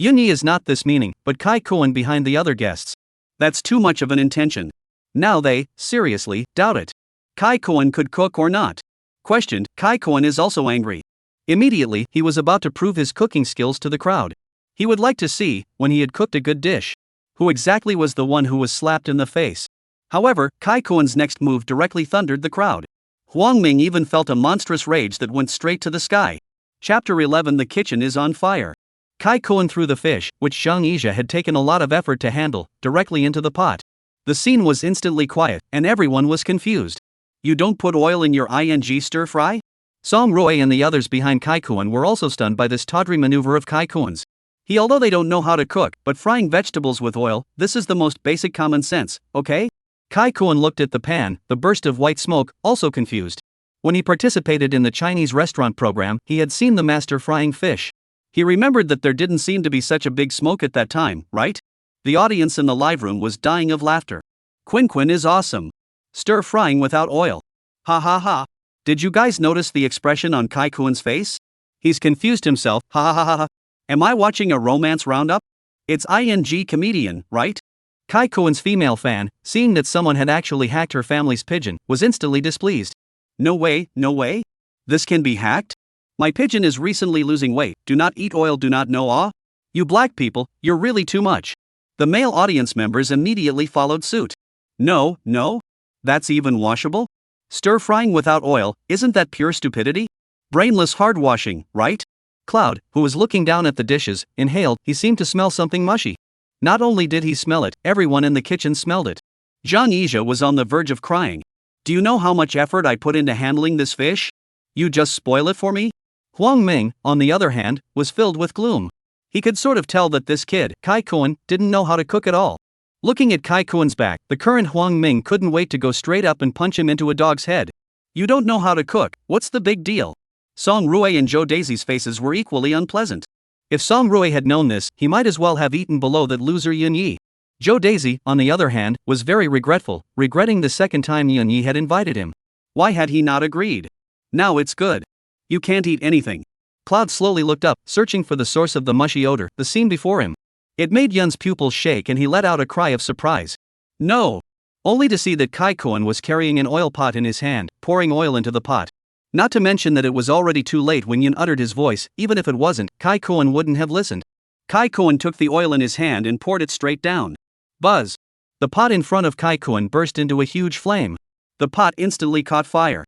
Yunya is not this meaning, but Kai Koen behind the other guests. That's too much of an intention. Now they, seriously, doubt it. Kai Koen could cook or not? Questioned, Kai Koen is also angry. Immediately, he was about to prove his cooking skills to the crowd. He would like to see, when he had cooked a good dish, who exactly was the one who was slapped in the face. However, Kai Koen's next move directly thundered the crowd. Huang Ming even felt a monstrous rage that went straight to the sky. Chapter 11. The kitchen is on fire. Kai Koen threw the fish, which Zhang Yizha had taken a lot of effort to handle, directly into the pot. The scene was instantly quiet, and everyone was confused. You don't put oil in your stir fry? Song Roy and the others behind Kai Koen were also stunned by this tawdry maneuver of Kai Koen's. Although they don't know how to cook, but frying vegetables with oil, this is the most basic common sense, okay? Kai Koen looked at the pan, the burst of white smoke, also confused. When he participated in the Chinese restaurant program, he had seen the master frying fish. He remembered that there didn't seem to be such a big smoke at that time, right? The audience in the live room was dying of laughter. Quinn is awesome. Stir frying without oil. Ha ha ha. Did you guys notice the expression on Kai-kun's face? He's confused himself, ha ha ha ha. Am I watching a romance roundup? It's ing comedian, right? Kai-kun's female fan, seeing that someone had actually hacked her family's pigeon, was instantly displeased. No way, no way? This can be hacked? My pigeon is recently losing weight, do not eat oil, do not know awe? You black people, you're really too much. The male audience members immediately followed suit. No, no? That's even washable? Stir frying without oil, isn't that pure stupidity? Brainless hard washing, right? Cloud, who was looking down at the dishes, inhaled. He seemed to smell something mushy. Not only did he smell it, everyone in the kitchen smelled it. Zhang Yizha was on the verge of crying. Do you know how much effort I put into handling this fish? You just spoil it for me? Huang Ming, on the other hand, was filled with gloom. He could sort of tell that this kid, Kai-kun, didn't know how to cook at all. Looking at Kai-kun's back, the current Huang Ming couldn't wait to go straight up and punch him into a dog's head. You don't know how to cook, what's the big deal? Song Rui and Zhou Daisy's faces were equally unpleasant. If Song Rui had known this, he might as well have eaten below that loser Yunya. Zhou Daisy, on the other hand, was very regretful, regretting the second time Yunya had invited him. Why had he not agreed? Now it's good. You can't eat anything. Cloud slowly looked up, searching for the source of the mushy odor, the scene before him. It made Yun's pupils shake and he let out a cry of surprise. No! Only to see that Kai-kun was carrying an oil pot in his hand, pouring oil into the pot. Not to mention that it was already too late when Yun uttered his voice. Even if it wasn't, Kai-kun wouldn't have listened. Kai-kun took the oil in his hand and poured it straight down. Buzz! The pot in front of Kai-kun burst into a huge flame. The pot instantly caught fire.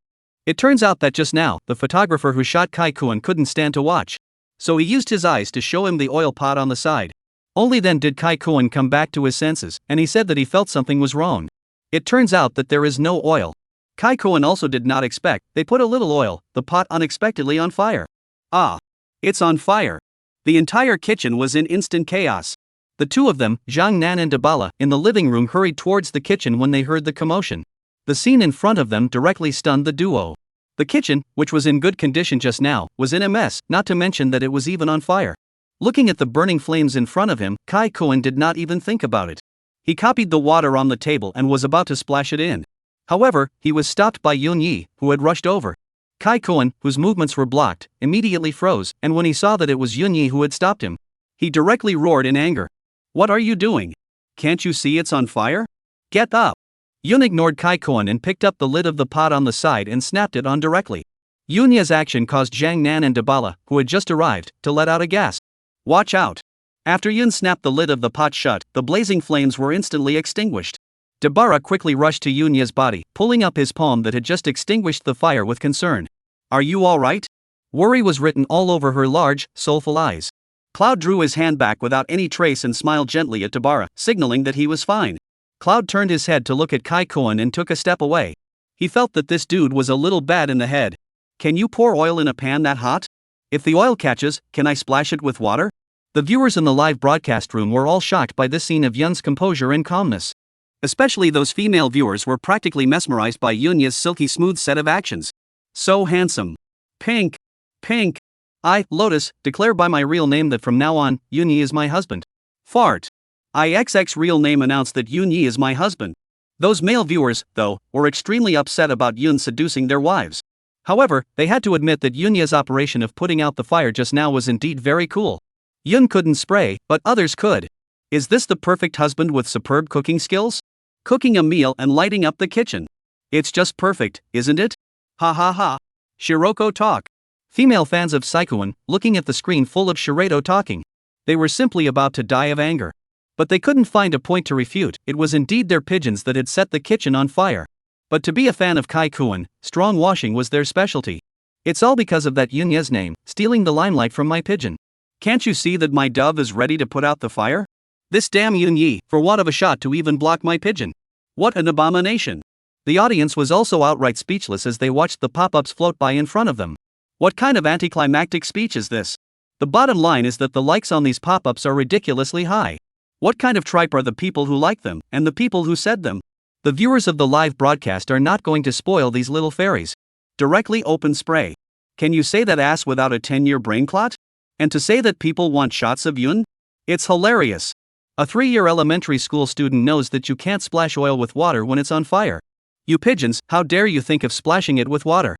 It turns out that just now, the photographer who shot Kai-kun couldn't stand to watch. So he used his eyes to show him the oil pot on the side. Only then did Kai-kun come back to his senses, and he said that he felt something was wrong. It turns out that there is no oil. Kai-kun also did not expect. They put a little oil, the pot unexpectedly on fire. Ah! It's on fire. The entire kitchen was in instant chaos. The two of them, Zhang Nan and Dabala, in the living room hurried towards the kitchen when they heard the commotion. The scene in front of them directly stunned the duo. The kitchen, which was in good condition just now, was in a mess, not to mention that it was even on fire. Looking at the burning flames in front of him, Kai-kun did not even think about it. He copied the water on the table and was about to splash it in. However, he was stopped by Yunya, who had rushed over. Kai-kun, whose movements were blocked, immediately froze, and when he saw that it was Yunya who had stopped him, he directly roared in anger. What are you doing? Can't you see it's on fire? Get up! Yun ignored Kai-kun and picked up the lid of the pot on the side and snapped it on directly. Yunya's action caused Zhang Nan and Dabala, who had just arrived, to let out a gasp. Watch out! After Yun snapped the lid of the pot shut, the blazing flames were instantly extinguished. Dabara quickly rushed to Yunya's body, pulling up his palm that had just extinguished the fire with concern. Are you all right? Worry was written all over her large, soulful eyes. Cloud drew his hand back without any trace and smiled gently at Dabara, signaling that he was fine. Cloud turned his head to look at Kai-kun and took a step away. He felt that this dude was a little bad in the head. Can you pour oil in a pan that hot? If the oil catches, can I splash it with water? The viewers in the live broadcast room were all shocked by this scene of Yun's composure and calmness. Especially those female viewers were practically mesmerized by Yunya's silky smooth set of actions. So handsome. Pink. Pink. I, Lotus, declare by my real name that from now on, Yunya is my husband. Fart. IXX real name announced that Yunya is my husband. Those male viewers, though, were extremely upset about Yun seducing their wives. However, they had to admit that Yunya's operation of putting out the fire just now was indeed very cool. Yun couldn't spray, but others could. Is this the perfect husband with superb cooking skills? Cooking a meal and lighting up the kitchen. It's just perfect, isn't it? Ha ha ha. Shiroko talk. Female fans of Saikuin, looking at the screen full of Shirado talking. They were simply about to die of anger. But they couldn't find a point to refute. It was indeed their pigeons that had set the kitchen on fire. But to be a fan of Kai-kun, strong washing was their specialty. It's all because of that Yunya's name, stealing the limelight from my pigeon. Can't you see that my dove is ready to put out the fire? This damn Yunya, for want of a shot to even block my pigeon. What an abomination. The audience was also outright speechless as they watched the pop-ups float by in front of them. What kind of anticlimactic speech is this? The bottom line is that the likes on these pop-ups are ridiculously high. What kind of tripe are the people who like them, and the people who said them? The viewers of the live broadcast are not going to spoil these little fairies. Directly open spray. Can you say that ass without a 10-year brain clot? And to say that people want shots of Yun? It's hilarious. A 3-year elementary school student knows that you can't splash oil with water when it's on fire. You pigeons, how dare you think of splashing it with water?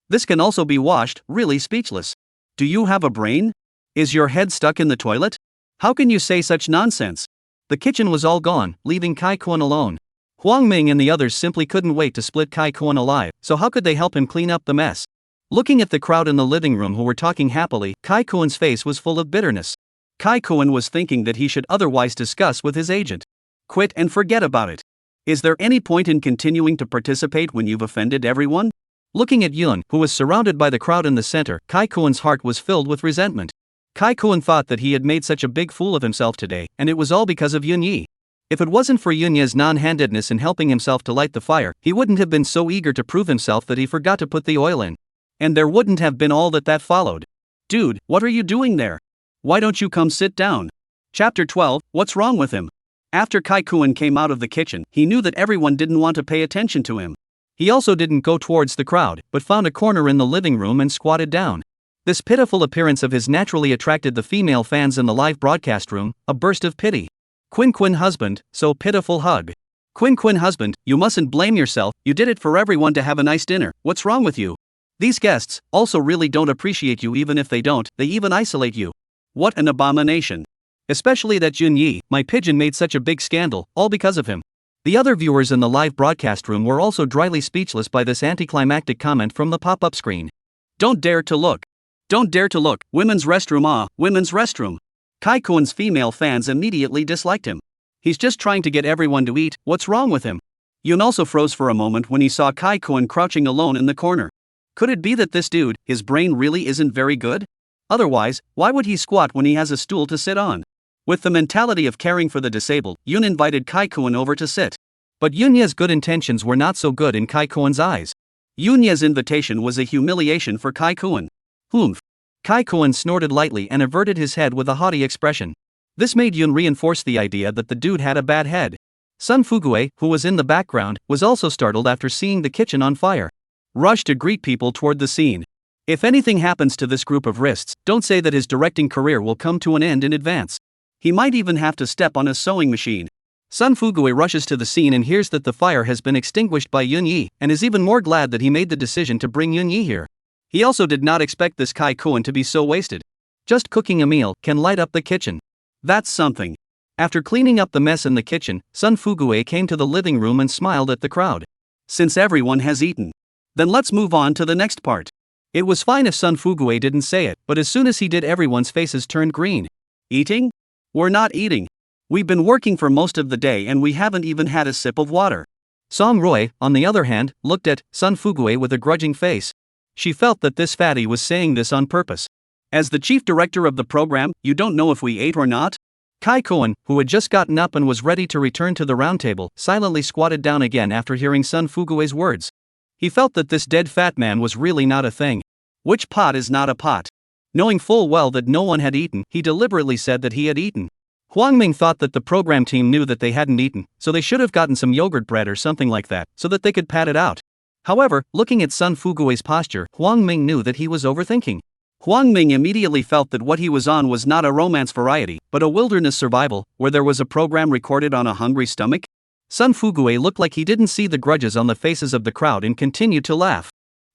This can also be washed, really speechless. Do you have a brain? Is your head stuck in the toilet? How can you say such nonsense? The kitchen was all gone, leaving Kai-kun alone. Huang Ming and the others simply couldn't wait to split Kai-kun alive, so how could they help him clean up the mess? Looking at the crowd in the living room who were talking happily, Kai-kun's face was full of bitterness. Kai-kun was thinking that he should otherwise discuss with his agent. Quit and forget about it. Is there any point in continuing to participate when you've offended everyone? Looking at Yun, who was surrounded by the crowd in the center, Kai-kun's heart was filled with resentment. Kai-kun thought that he had made such a big fool of himself today, and it was all because of Yunya. If it wasn't for Yunya's non-handedness in helping himself to light the fire, he wouldn't have been so eager to prove himself that he forgot to put the oil in. And there wouldn't have been all that followed. Dude, what are you doing there? Why don't you come sit down? Chapter 12, What's Wrong with Him? After Kai-kun came out of the kitchen, he knew that everyone didn't want to pay attention to him. He also didn't go towards the crowd, but found a corner in the living room and squatted down. This pitiful appearance of his naturally attracted the female fans in the live broadcast room, a burst of pity. Quinn husband, so pitiful hug. Quinn husband, you mustn't blame yourself, you did it for everyone to have a nice dinner, what's wrong with you? These guests also really don't appreciate you, even if they don't, they even isolate you. What an abomination. Especially that Yunya, my pigeon, made such a big scandal, all because of him. The other viewers in the live broadcast room were also dryly speechless by this anticlimactic comment from the pop-up screen. Don't dare to look. Don't dare to look, women's restroom, women's restroom. Kai-kun's female fans immediately disliked him. He's just trying to get everyone to eat, what's wrong with him? Yun also froze for a moment when he saw Kai-kun crouching alone in the corner. Could it be that this dude, his brain really isn't very good? Otherwise, why would he squat when he has a stool to sit on? With the mentality of caring for the disabled, Yun invited Kai-kun over to sit. But Yunya's good intentions were not so good in Kai-kun's eyes. Yunya's invitation was a humiliation for Kai-kun. Humph. Kai-kun snorted lightly and averted his head with a haughty expression. This made Yun reinforce the idea that the dude had a bad head. Sun Fugue, who was in the background, was also startled after seeing the kitchen on fire. Rushed to greet people toward the scene. If anything happens to this group of wrists, don't say that his directing career will come to an end in advance. He might even have to step on a sewing machine. Sun Fugue rushes to the scene and hears that the fire has been extinguished by Yunya, and is even more glad that he made the decision to bring Yunya here. He also did not expect this Kai-kun to be so wasted. Just cooking a meal can light up the kitchen. That's something. After cleaning up the mess in the kitchen, Sun Fugue came to the living room and smiled at the crowd. Since everyone has eaten, then let's move on to the next part. It was fine if Sun Fugue didn't say it, but as soon as he did, everyone's faces turned green. Eating? We're not eating. We've been working for most of the day and we haven't even had a sip of water. Song Roy, on the other hand, looked at Sun Fugue with a grudging face. She felt that this fatty was saying this on purpose. As the chief director of the program, you don't know if we ate or not? Kai-kun, who had just gotten up and was ready to return to the round table, silently squatted down again after hearing Sun Fugue's words. He felt that this dead fat man was really not a thing. Which pot is not a pot? Knowing full well that no one had eaten, he deliberately said that he had eaten. Huang Ming thought that the program team knew that they hadn't eaten, so they should have gotten some yogurt bread or something like that, so that they could pad it out. However, looking at Sun Fugue's posture, Huang Ming knew that he was overthinking. Huang Ming immediately felt that what he was on was not a romance variety, but a wilderness survival, where there was a program recorded on a hungry stomach. Sun Fugue looked like he didn't see the grudges on the faces of the crowd and continued to laugh.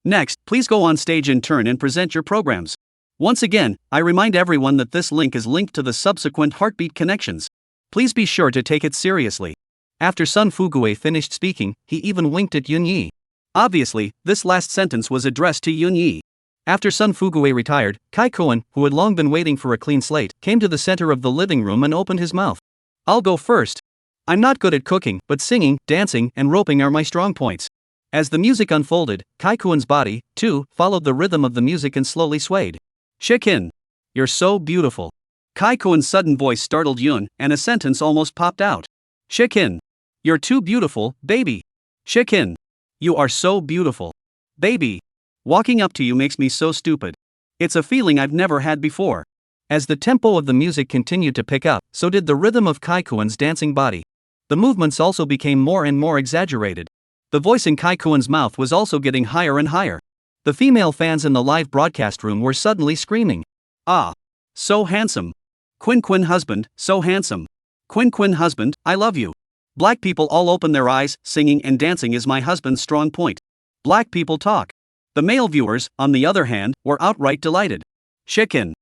Next, please go on stage in turn and present your programs. Once again, I remind everyone that this link is linked to the subsequent heartbeat connections. Please be sure to take it seriously. After Sun Fugue finished speaking, he even winked at Yunya. Obviously, this last sentence was addressed to Yunya. After Sun Fugue retired, Kai-kun, who had long been waiting for a clean slate, came to the center of the living room and opened his mouth. I'll go first. I'm not good at cooking, but singing, dancing, and roping are my strong points. As the music unfolded, Kai-kun's body, too, followed the rhythm of the music and slowly swayed. Shikin. You're so beautiful. Kai-kun's sudden voice startled Yun, and a sentence almost popped out. Shikin. You're too beautiful, baby. Shikin. You are so beautiful. Baby. Walking up to you makes me so stupid. It's a feeling I've never had before. As the tempo of the music continued to pick up, so did the rhythm of Kai-kun's dancing body. The movements also became more and more exaggerated. The voice in Kai-kun's mouth was also getting higher and higher. The female fans in the live broadcast room were suddenly screaming. Ah! So handsome. Quinn husband, so handsome. Quinn husband, I love you. Black people all open their eyes, singing and dancing is my husband's strong point. Black people talk. The male viewers, on the other hand, were outright delighted. Chicken,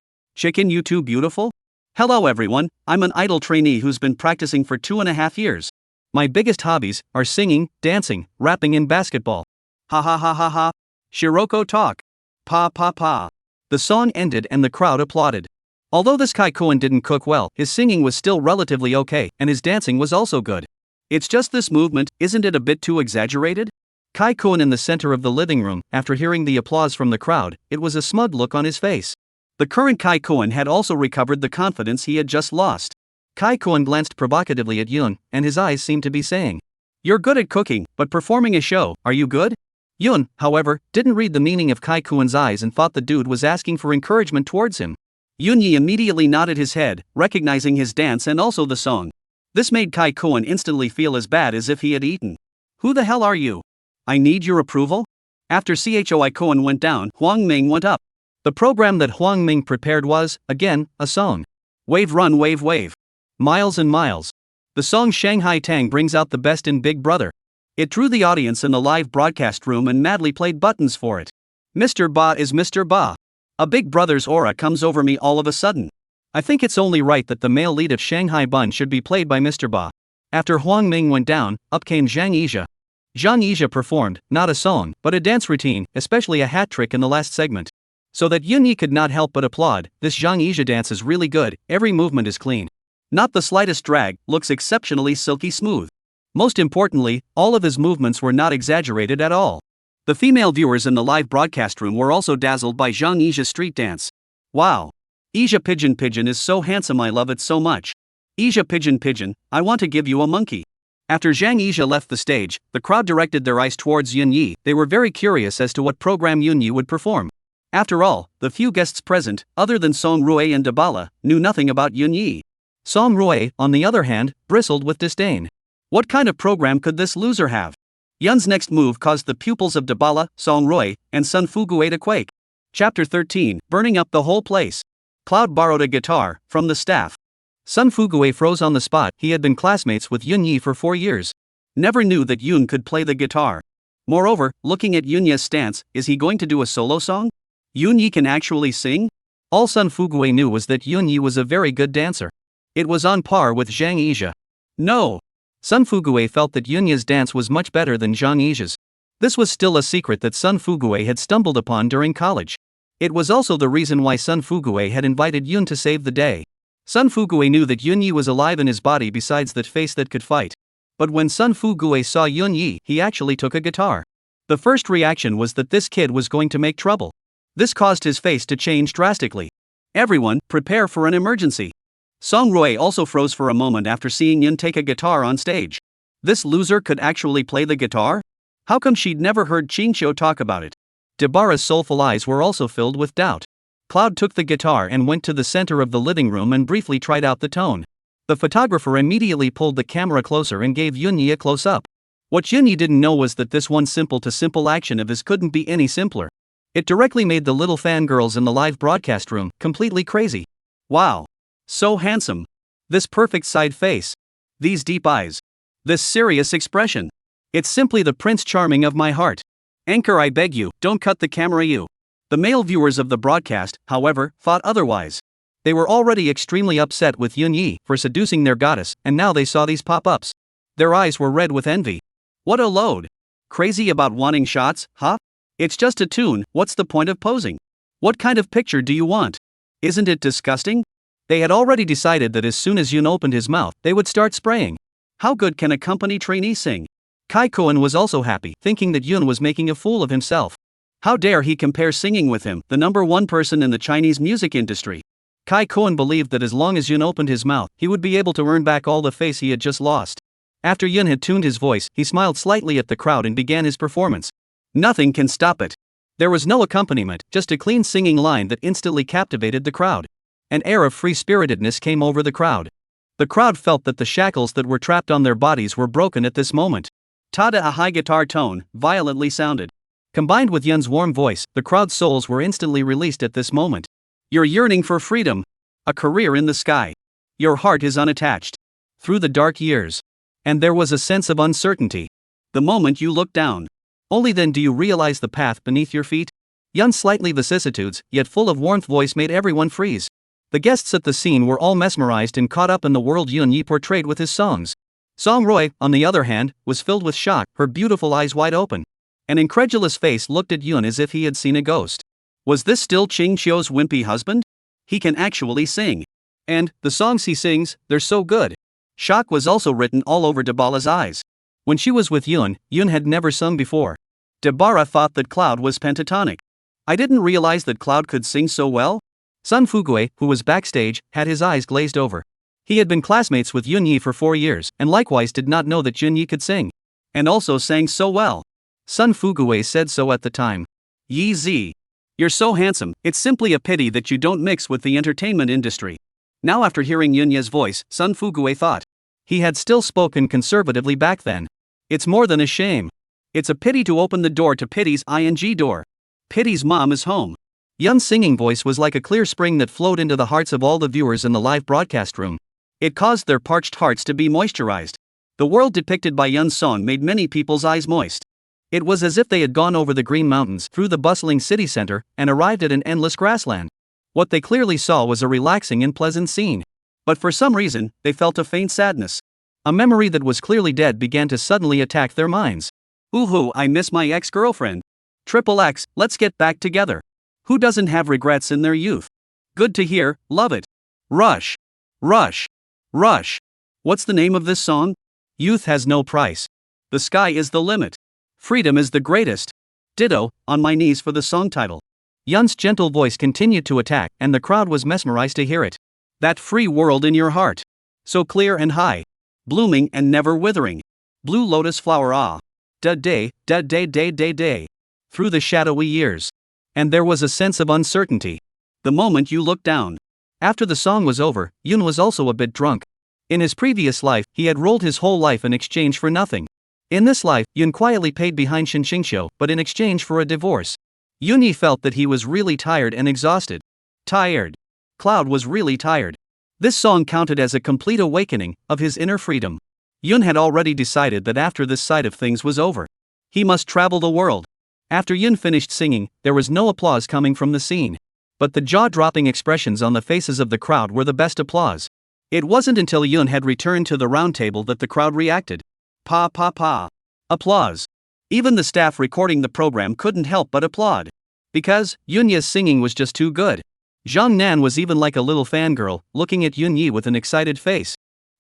you too beautiful? Hello everyone, I'm an idol trainee who's been practicing for 2.5 years. My biggest hobbies are singing, dancing, rapping and basketball. Ha ha ha ha ha. Shiroko talk. Pa pa pa. The song ended and the crowd applauded. Although this Kai-koen didn't cook well, his singing was still relatively okay, and his dancing was also good. It's just this movement, isn't it a bit too exaggerated? Kai-koen in the center of the living room, after hearing the applause from the crowd, it was a smug look on his face. The current Kai-koen had also recovered the confidence he had just lost. Kai-koen glanced provocatively at Yun, and his eyes seemed to be saying, "You're good at cooking, but performing a show, are you good?" Yun, however, didn't read the meaning of Kai-koen's eyes and thought the dude was asking for encouragement towards him. Yunya immediately nodded his head, recognizing his dance and also the song. This made Kai-koen instantly feel as bad as if he had eaten. "Who the hell are you? I need your approval?" After Choi-koen went down, Hwang Ming went up. The program that Hwang Ming prepared was, again, a song. Wave run wave wave. Miles and miles. The song Shanghai Tang brings out the best in Big Brother. It drew the audience in the live broadcast room and madly played buttons for it. Mr. Ba is Mr. Ba. A Big Brother's aura comes over me all of a sudden. I think it's only right that the male lead of Shanghai Bun should be played by Mr. Ba. After Hwang Ming went down, up came Zhang Yizha. Zhang Yizha performed, not a song, but a dance routine, especially a hat trick in the last segment. So that Yunya could not help but applaud. This Zhang Yizha dance is really good, every movement is clean. Not the slightest drag, looks exceptionally silky smooth. Most importantly, all of his movements were not exaggerated at all. The female viewers in the live broadcast room were also dazzled by Zhang Yizha's street dance. Wow! Yizha Pigeon is so handsome, I love it so much. Yizha Pigeon, I want to give you a monkey. After Zhang Yizha left the stage, the crowd directed their eyes towards Yunya. They were very curious as to what program Yunya would perform. After all, the few guests present, other than Song Rui and Dabala, knew nothing about Yunya. Song Rui, on the other hand, bristled with disdain. What kind of program could this loser have? Yun's next move caused the pupils of Dabala, Song Rui, and Sun Fugue to quake. Chapter 13, Burning Up the Whole Place. Cloud borrowed a guitar from the staff. Sun Fugue froze on the spot. He had been classmates with Yunya for 4 years. Never knew that Yun could play the guitar. Moreover, looking at Yunya's stance, is he going to do a solo song? Yunya can actually sing? All Sun Fugue knew was that Yunya was a very good dancer. It was on par with Zhang Yizha. No! Sun Fugue felt that Yunya's dance was much better than Zhang Yizha's. This was still a secret that Sun Fugue had stumbled upon during college. It was also the reason why Sun Fugue had invited Yun to save the day. Sun Fugue knew that Yunya was alive in his body besides that face that could fight. But when Sun Fugue saw Yunya, he actually took a guitar. The first reaction was that this kid was going to make trouble. This caused his face to change drastically. Everyone, prepare for an emergency. Song Rui also froze for a moment after seeing Yun take a guitar on stage. This loser could actually play the guitar? How come she'd never heard Qingqiu talk about it? Dabara's soulful eyes were also filled with doubt. Cloud took the guitar and went to the center of the living room and briefly tried out the tone. The photographer immediately pulled the camera closer and gave Yunya a close-up. What Yunya didn't know was that this one simple action of his couldn't be any simpler. It directly made the little fangirls in the live broadcast room completely crazy. Wow! So handsome. This perfect side face. These deep eyes. This serious expression. It's simply the Prince Charming of my heart. Anchor, I beg you, don't cut the camera you. The male viewers of the broadcast, however, thought otherwise. They were already extremely upset with Yunya for seducing their goddess, and now they saw these pop-ups. Their eyes were red with envy. What a load. Crazy about wanting shots, huh? It's just a tune, what's the point of posing? What kind of picture do you want? Isn't it disgusting? They had already decided that as soon as Yun opened his mouth, they would start spraying. How good can a company trainee sing? Kai-koen was also happy, thinking that Yun was making a fool of himself. How dare he compare singing with him, the #1 person in the Chinese music industry? Kai-koen believed that as long as Yun opened his mouth, he would be able to earn back all the face he had just lost. After Yun had tuned his voice, he smiled slightly at the crowd and began his performance. Nothing can stop it. There was no accompaniment, just a clean singing line that instantly captivated the crowd. An air of free-spiritedness came over the crowd. The crowd felt that the shackles that were trapped on their bodies were broken at this moment. Tada! A high guitar tone, violently sounded. Combined with Yun's warm voice, the crowd's souls were instantly released at this moment. You're yearning for freedom. A career in the sky. Your heart is unattached. Through the dark years. And there was a sense of uncertainty. The moment you look down. Only then do you realize the path beneath your feet. Yun's slightly vicissitudes, yet full of warmth voice made everyone freeze. The guests at the scene were all mesmerized and caught up in the world Yunya portrayed with his songs. Song Roy, on the other hand, was filled with shock, her beautiful eyes wide open. An incredulous face looked at Yun as if he had seen a ghost. Was this still Ching Chio's wimpy husband? He can actually sing. And, the songs he sings, they're so good. Shock was also written all over Dabara's eyes. When she was with Yun had never sung before. Dabara thought that Cloud was pentatonic. I didn't realize that Cloud could sing so well. Sun Fugue, who was backstage, had his eyes glazed over. He had been classmates with Yunyi for 4 years, and likewise did not know that Yunyi could sing. And also sang so well. Sun Fugue said so at the time. Yi Zi. You're so handsome, it's simply a pity that you don't mix with the entertainment industry. Now after hearing Yunya's voice, Sun Fugue thought. He had still spoken conservatively back then. It's more than a shame. It's a pity to open the door to pity's ing door. Pity's mom is home. Yun's singing voice was like a clear spring that flowed into the hearts of all the viewers in the live broadcast room. It caused their parched hearts to be moisturized. The world depicted by Yun's song made many people's eyes moist. It was as if they had gone over the green mountains, through the bustling city center, and arrived at an endless grassland. What they clearly saw was a relaxing and pleasant scene. But for some reason, they felt a faint sadness. A memory that was clearly dead began to suddenly attack their minds. Ooh, I miss my ex-girlfriend. XXX, let's get back together. Who doesn't have regrets in their youth? Good to hear, love it. Rush. Rush. Rush. What's the name of this song? Youth has no price. The sky is the limit. Freedom is the greatest. Ditto, on my knees for the song title. Yun's gentle voice continued to attack, and the crowd was mesmerized to hear it. That free world in your heart. So clear and high. Blooming and never withering. Blue lotus flower day. Through the shadowy years. And there was a sense of uncertainty. The moment you looked down. After the song was over, Yun was also a bit drunk. In his previous life, he had rolled his whole life in exchange for nothing. In this life, Yun quietly paid behind Shinshingshio, but in exchange for a divorce. Yunyi felt that he was really tired and exhausted. Tired. Cloud was really tired. This song counted as a complete awakening of his inner freedom. Yun had already decided that after this side of things was over, he must travel the world. After Yun finished singing, there was no applause coming from the scene. But the jaw-dropping expressions on the faces of the crowd were the best applause. It wasn't until Yun had returned to the round table that the crowd reacted. Pa pa pa. Applause. Even the staff recording the program couldn't help but applaud. Because Yunya's singing was just too good. Zhang Nan was even like a little fangirl, looking at Yunyi with an excited face.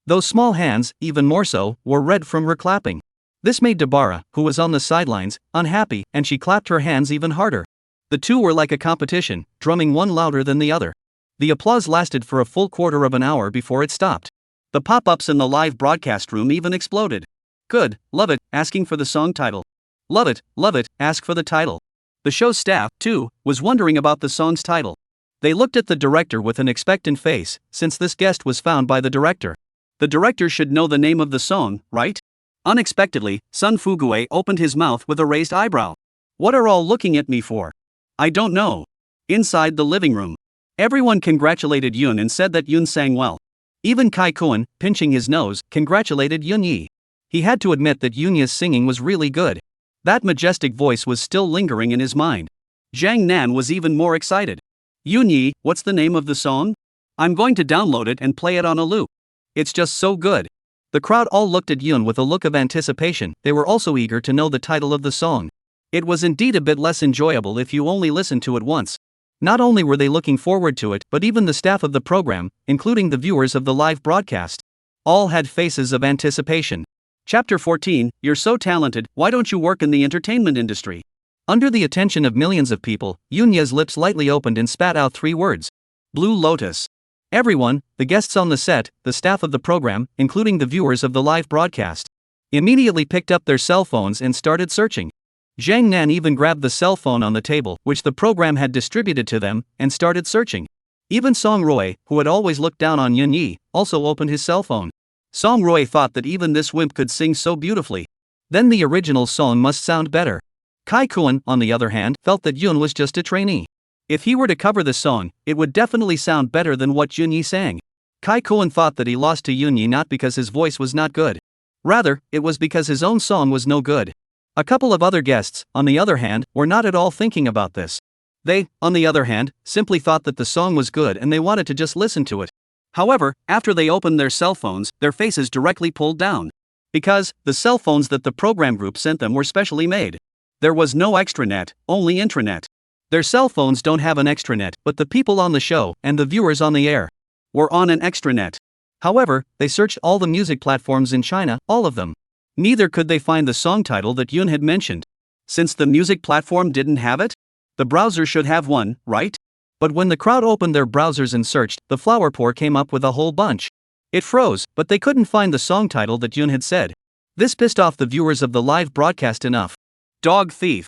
Those small hands, even more so, were red from her clapping. This made Dabara, who was on the sidelines, unhappy, and she clapped her hands even harder. The two were like a competition, drumming one louder than the other. The applause lasted for a full quarter of an hour before it stopped. The pop-ups in the live broadcast room even exploded. Good, love it, asking for the song title. Love it, ask for the title. The show's staff, too, was wondering about the song's title. They looked at the director with an expectant face, since this guest was found by the director. The director should know the name of the song, right? Unexpectedly, Sun Fugue opened his mouth with a raised eyebrow. What are all looking at me for? I don't know. Inside the living room, everyone congratulated Yun and said that Yun sang well. Even Kai Kuan, pinching his nose, congratulated Yunyi. He had to admit that Yunya's singing was really good. That majestic voice was still lingering in his mind. Zhang Nan was even more excited. Yunyi, what's the name of the song? I'm going to download it and play it on a loop. It's just so good. The crowd all looked at Yun with a look of anticipation. They were also eager to know the title of the song. It was indeed a bit less enjoyable if you only listened to it once. Not only were they looking forward to it, but even the staff of the program, including the viewers of the live broadcast, all had faces of anticipation. Chapter 14, You're so talented, why don't you work in the entertainment industry? Under the attention of millions of people, Yunya's lips lightly opened and spat out 3 words. Blue Lotus. Everyone, the guests on the set, the staff of the program, including the viewers of the live broadcast, immediately picked up their cell phones and started searching. Zhang Nan even grabbed the cell phone on the table, which the program had distributed to them, and started searching. Even Song Roy, who had always looked down on Yunyi, also opened his cell phone. Song Roy thought that even this wimp could sing so beautifully. Then the original song must sound better. Kai Kuan, on the other hand, felt that Yun was just a trainee. If he were to cover this song, it would definitely sound better than what Yunya sang. Kai Koen thought that he lost to Yunya not because his voice was not good. Rather, it was because his own song was no good. A couple of other guests, on the other hand, were not at all thinking about this. They, on the other hand, simply thought that the song was good and they wanted to just listen to it. However, after they opened their cell phones, their faces directly pulled down. Because, the cell phones that the program group sent them were specially made. There was no extranet, only intranet. Their cell phones don't have an extranet, but the people on the show, and the viewers on the air, were on an extranet. However, they searched all the music platforms in China, all of them. Neither could they find the song title that Yoon had mentioned. Since the music platform didn't have it, the browser should have one, right? But when the crowd opened their browsers and searched, the flower pour came up with a whole bunch. It froze, but they couldn't find the song title that Yoon had said. This pissed off the viewers of the live broadcast enough. Dog thief.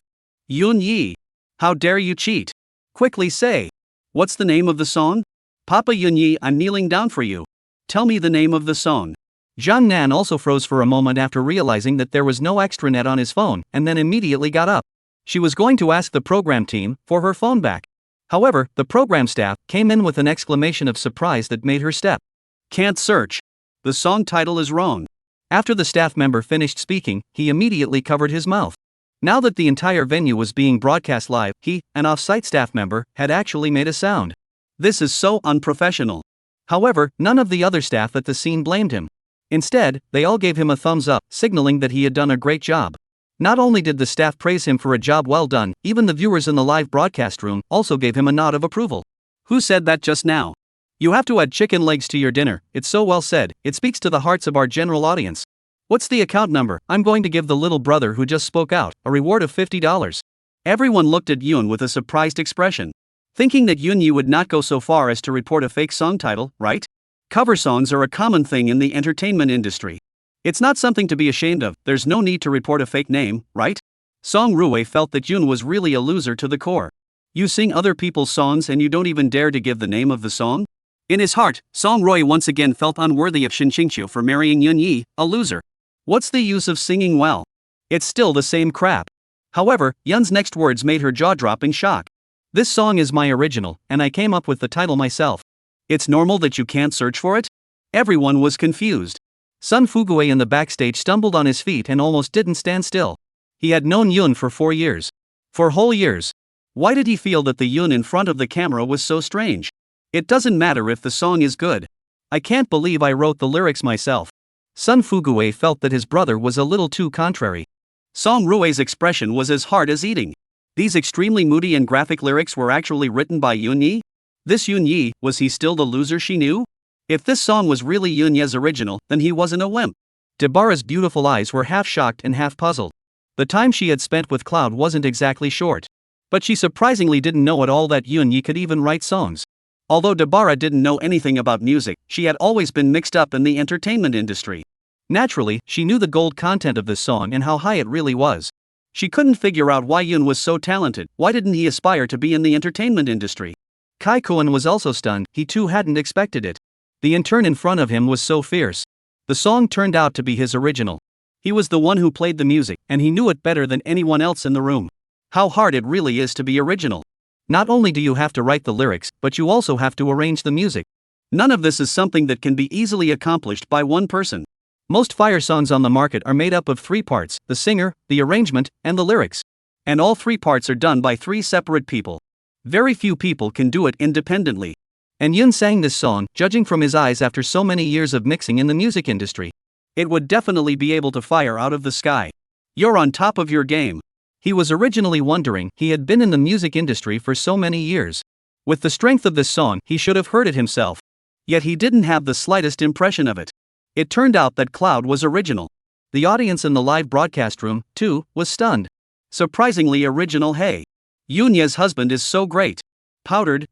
Yoon Yi. How dare you cheat? Quickly say. What's the name of the song? Papa Yoon Yi, I'm kneeling down for you. Tell me the name of the song. Zhang Nan also froze for a moment after realizing that there was no extranet on his phone, and then immediately got up. She was going to ask the program team for her phone back. However, the program staff came in with an exclamation of surprise that made her step. Can't search. The song title is wrong. After the staff member finished speaking, he immediately covered his mouth. Now that the entire venue was being broadcast live, he, an off-site staff member, had actually made a sound. This is so unprofessional. However, none of the other staff at the scene blamed him. Instead, they all gave him a thumbs up, signaling that he had done a great job. Not only did the staff praise him for a job well done, even the viewers in the live broadcast room also gave him a nod of approval. Who said that just now? You have to add chicken legs to your dinner, it's so well said, it speaks to the hearts of our general audience. What's the account number? I'm going to give the little brother who just spoke out a reward of $50. Everyone looked at Yoon with a surprised expression. Thinking that Yunya would not go so far as to report a fake song title, right? Cover songs are a common thing in the entertainment industry. It's not something to be ashamed of, there's no need to report a fake name, right? Song Rui felt that Yoon was really a loser to the core. You sing other people's songs and you don't even dare to give the name of the song? In his heart, Song Rui once again felt unworthy of Shin Qingqiu for marrying Yoon Yi, a loser. What's the use of singing well? It's still the same crap. However, Yoon's next words made her jaw drop in shock. This song is my original, and I came up with the title myself. It's normal that you can't search for it? Everyone was confused. Sun Fuguei in the backstage stumbled on his feet and almost didn't stand still. He had known Yoon for 4 years. 4 whole years. Why did he feel that the Yoon in front of the camera was so strange? It doesn't matter if the song is good. I can't believe I wrote the lyrics myself. Sun Fuguei felt that his brother was a little too contrary. Song Rui's expression was as hard as eating. These extremely moody and graphic lyrics were actually written by Yoon Yi? This Yoon Yi, was he still the loser she knew? If this song was really Yunya's original, then he wasn't a wimp. Deborah's beautiful eyes were half shocked and half puzzled. The time she had spent with Cloud wasn't exactly short. But she surprisingly didn't know at all that Yoon Yi could even write songs. Although Deborah didn't know anything about music, she had always been mixed up in the entertainment industry. Naturally, she knew the gold content of this song and how high it really was. She couldn't figure out why Yoon was so talented, why didn't he aspire to be in the entertainment industry? Kai Koen was also stunned, he too hadn't expected it. The intern in front of him was so fierce. The song turned out to be his original. He was the one who played the music, and he knew it better than anyone else in the room. How hard it really is to be original. Not only do you have to write the lyrics, but you also have to arrange the music. None of this is something that can be easily accomplished by one person. Most fire songs on the market are made up of 3 parts, the singer, the arrangement, and the lyrics. And all 3 parts are done by 3 separate people. Very few people can do it independently. And Yoon sang this song, judging from his eyes after so many years of mixing in the music industry. It would definitely be able to fire out of the sky. You're on top of your game. He was originally wondering, he had been in the music industry for so many years. With the strength of this song, he should have heard it himself. Yet he didn't have the slightest impression of it. It turned out that Cloud was original. The audience in the live broadcast room, too, was stunned. Surprisingly original. Hey. Yunya's husband is so great. Powdered.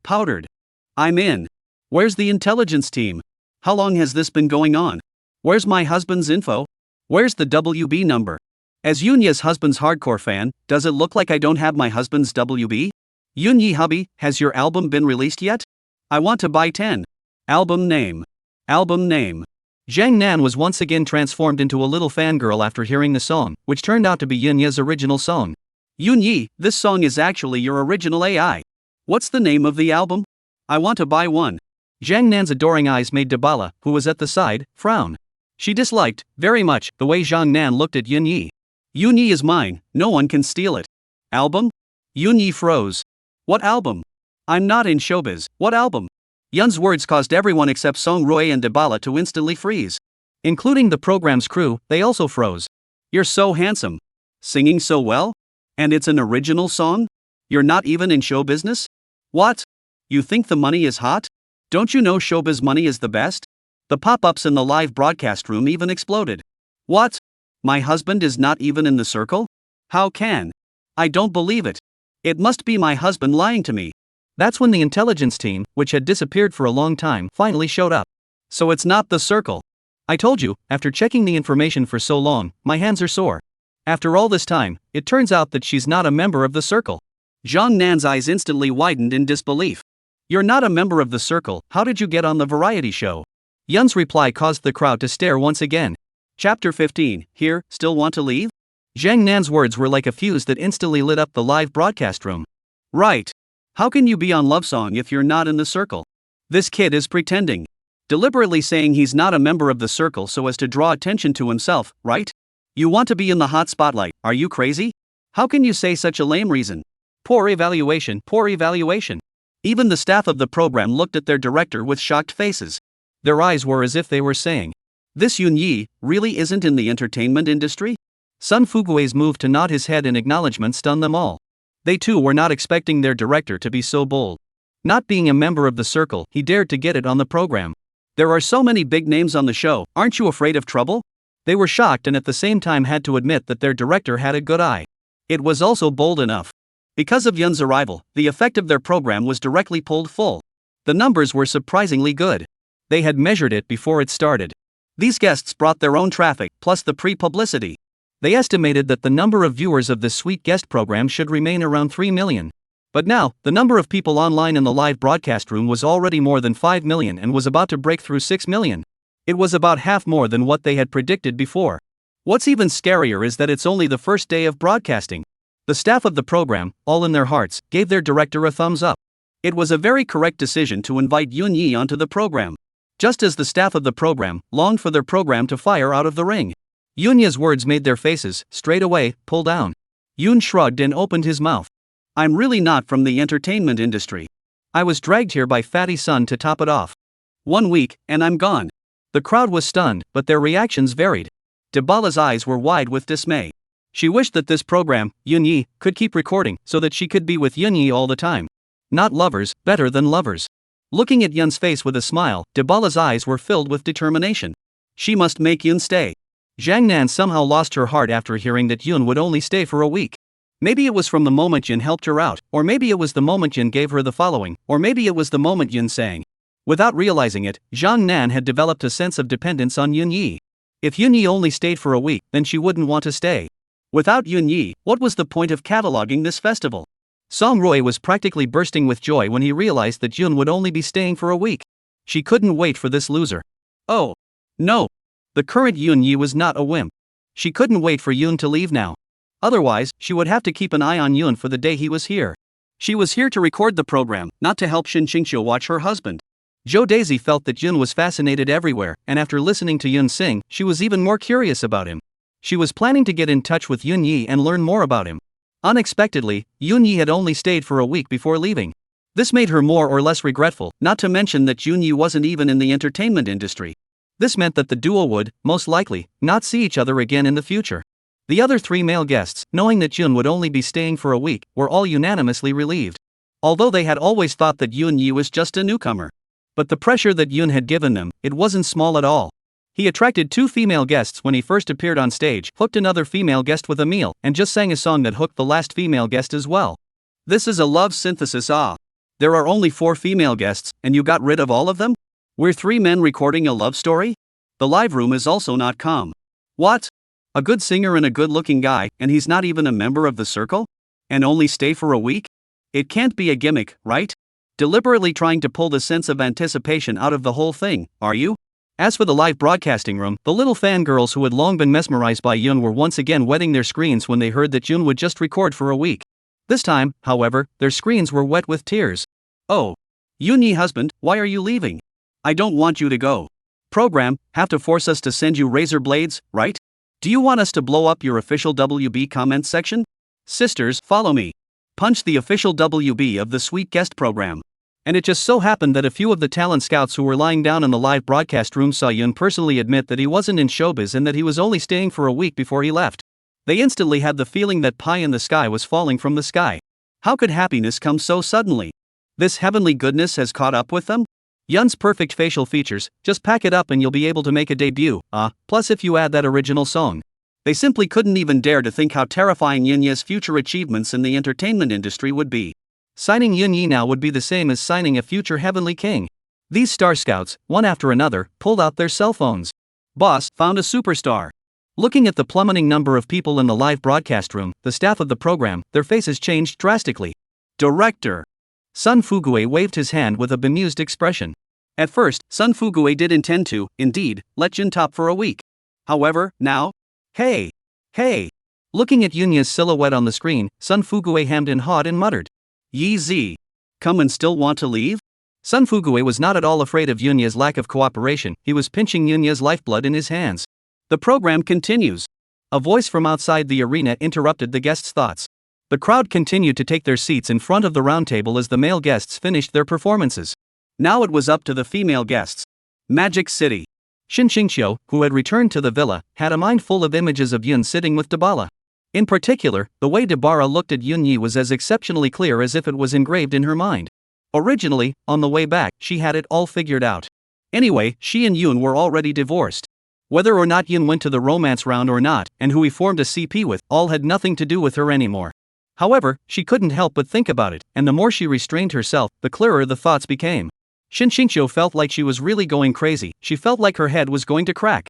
I'm in. Where's the intelligence team? How long has this been going on? Where's my husband's info? Where's the WB number? As Yunya's husband's hardcore fan, does it look like I don't have my husband's WB? Yoon hubby, has your album been released yet? I want to buy 10. Album name. Zhang Nan was once again transformed into a little fangirl after hearing the song, which turned out to be Yunya's original song. Yoon Yi, this song is actually your original AI. What's the name of the album? I want to buy one. Jang Nan's adoring eyes made Dabala, who was at the side, frown. She disliked, very much, the way Zhang Nan looked at Yunyi. Yunyi is mine, no one can steal it. Album? Yunyi froze. What album? I'm not in showbiz, what album? Yun's words caused everyone except Song Roy and Dabala to instantly freeze. Including the program's crew, they also froze. You're so handsome. Singing so well? And it's an original song? You're not even in show business? What? You think the money is hot? Don't you know showbiz money is the best? The pop-ups in the live broadcast room even exploded. What? My husband is not even in the circle? How can? I don't believe it. It must be my husband lying to me. That's when the intelligence team, which had disappeared for a long time, finally showed up. So it's not the circle. I told you, after checking the information for so long, my hands are sore. After all this time, it turns out that she's not a member of the circle. Zhang Nan's eyes instantly widened in disbelief. You're not a member of the circle, how did you get on the variety show? Yun's reply caused the crowd to stare once again. Chapter 15, Here, still want to leave? Zhang Nan's words were like a fuse that instantly lit up the live broadcast room. Right. How can you be on Love Song if you're not in the circle? This kid is pretending. Deliberately saying he's not a member of the circle so as to draw attention to himself, right? You want to be in the hot spotlight, are you crazy? How can you say such a lame reason? Poor evaluation, poor evaluation. Even the staff of the program looked at their director with shocked faces. Their eyes were as if they were saying, this Yunyi really isn't in the entertainment industry? Sun Fugui's move to nod his head in acknowledgement stunned them all. They too were not expecting their director to be so bold. Not being a member of the circle, he dared to get it on the program. There are so many big names on the show, aren't you afraid of trouble? They were shocked and at the same time had to admit that their director had a good eye. It was also bold enough. Because of Yun's arrival, the effect of their program was directly pulled full. The numbers were surprisingly good. They had measured it before it started. These guests brought their own traffic, plus the pre-publicity. They estimated that the number of viewers of this sweet guest program should remain around 3 million. But now, the number of people online in the live broadcast room was already more than 5 million and was about to break through 6 million. It was about half more than what they had predicted before. What's even scarier is that it's only the first day of broadcasting. The staff of the program, all in their hearts, gave their director a thumbs up. It was a very correct decision to invite Yunyi onto the program. Just as the staff of the program longed for their program to fire out of the ring. Yunya's words made their faces, straight away, pull down. Yun shrugged and opened his mouth. I'm really not from the entertainment industry. I was dragged here by Fatty Sun to top it off. 1 week, and I'm gone. The crowd was stunned, but their reactions varied. Dabala's eyes were wide with dismay. She wished that this program, Yunyi, could keep recording so that she could be with Yunyi all the time. Not lovers, better than lovers. Looking at Yun's face with a smile, Dabala's eyes were filled with determination. She must make Yun stay. Zhang Nan somehow lost her heart after hearing that Yun would only stay for a week. Maybe it was from the moment Yun helped her out, or maybe it was the moment Yun gave her the following, or maybe it was the moment Yun sang. Without realizing it, Zhang Nan had developed a sense of dependence on Yunyi. If Yunyi only stayed for a week, then she wouldn't want to stay. Without Yunyi, what was the point of cataloging this festival? Song Roy was practically bursting with joy when he realized that Yun would only be staying for a week. She couldn't wait for this loser. Oh. No. The current Yunyi was not a wimp. She couldn't wait for Yun to leave now. Otherwise, she would have to keep an eye on Yun for the day he was here. She was here to record the program, not to help Shin Qingqiu watch her husband. Jo Daisy felt that Yun was fascinated everywhere, and after listening to Yun sing, she was even more curious about him. She was planning to get in touch with Yunyi and learn more about him. Unexpectedly, Yunyi had only stayed for a week before leaving. This made her more or less regretful, not to mention that Yunyi wasn't even in the entertainment industry. This meant that the duo would, most likely, not see each other again in the future. The other 3 male guests, knowing that Yun would only be staying for a week, were all unanimously relieved. Although they had always thought that Yunyi was just a newcomer. But the pressure that Yun had given them, it wasn't small at all. He attracted 2 female guests when he first appeared on stage, hooked another female guest with a meal, and just sang a song that hooked the last female guest as well. This is a love synthesis. There are only 4 female guests, and you got rid of all of them? We're 3 men recording a love story? The live room is also not calm. What? A good singer and a good-looking guy, and he's not even a member of the circle? And only stay for a week? It can't be a gimmick, right? Deliberately trying to pull the sense of anticipation out of the whole thing, are you? As for the live broadcasting room, the little fangirls who had long been mesmerized by Yun were once again wetting their screens when they heard that Yun would just record for a week. This time, however, their screens were wet with tears. Oh. Yunya husband, why are you leaving? I don't want you to go. Program, have to force us to send you razor blades, right? Do you want us to blow up your official WB comments section? Sisters, follow me. Punch the official WB of the sweet guest program. And it just so happened that a few of the talent scouts who were lying down in the live broadcast room saw Yun personally admit that he wasn't in showbiz and that he was only staying for a week before he left. They instantly had the feeling that pie in the sky was falling from the sky. How could happiness come so suddenly? This heavenly goodness has caught up with them? Yun's perfect facial features, just pack it up and you'll be able to make a debut, plus if you add that original song. They simply couldn't even dare to think how terrifying Yunya's future achievements in the entertainment industry would be. Signing Yunya now would be the same as signing a future heavenly king. These star scouts, one after another, pulled out their cell phones. Boss found a superstar. Looking at the plummeting number of people in the live broadcast room, the staff of the program, their faces changed drastically. Director. Sun Fugue waved his hand with a bemused expression. At first, Sun Fugue did intend to, indeed, let Jin top for a week. However, now? Hey! Looking at Yunya's silhouette on the screen, Sun Fugue hemmed and hawed and muttered. Yi Z. Come and still want to leave? Sun Fugue was not at all afraid of Yunya's lack of cooperation, he was pinching Yunya's lifeblood in his hands. The program continues. A voice from outside the arena interrupted the guests' thoughts. The crowd continued to take their seats in front of the round table as the male guests finished their performances. Now it was up to the female guests. Magic City. Shin Xingqiu, who had returned to the villa, had a mind full of images of Yun sitting with Dabala. In particular, the way Dabara looked at Yunya was as exceptionally clear as if it was engraved in her mind. Originally, on the way back, she had it all figured out. Anyway, she and Yun were already divorced. Whether or not Yun went to the romance round or not, and who he formed a CP with, all had nothing to do with her anymore. However, she couldn't help but think about it, and the more she restrained herself, the clearer the thoughts became. Shin Xingqiu felt like she was really going crazy, she felt like her head was going to crack.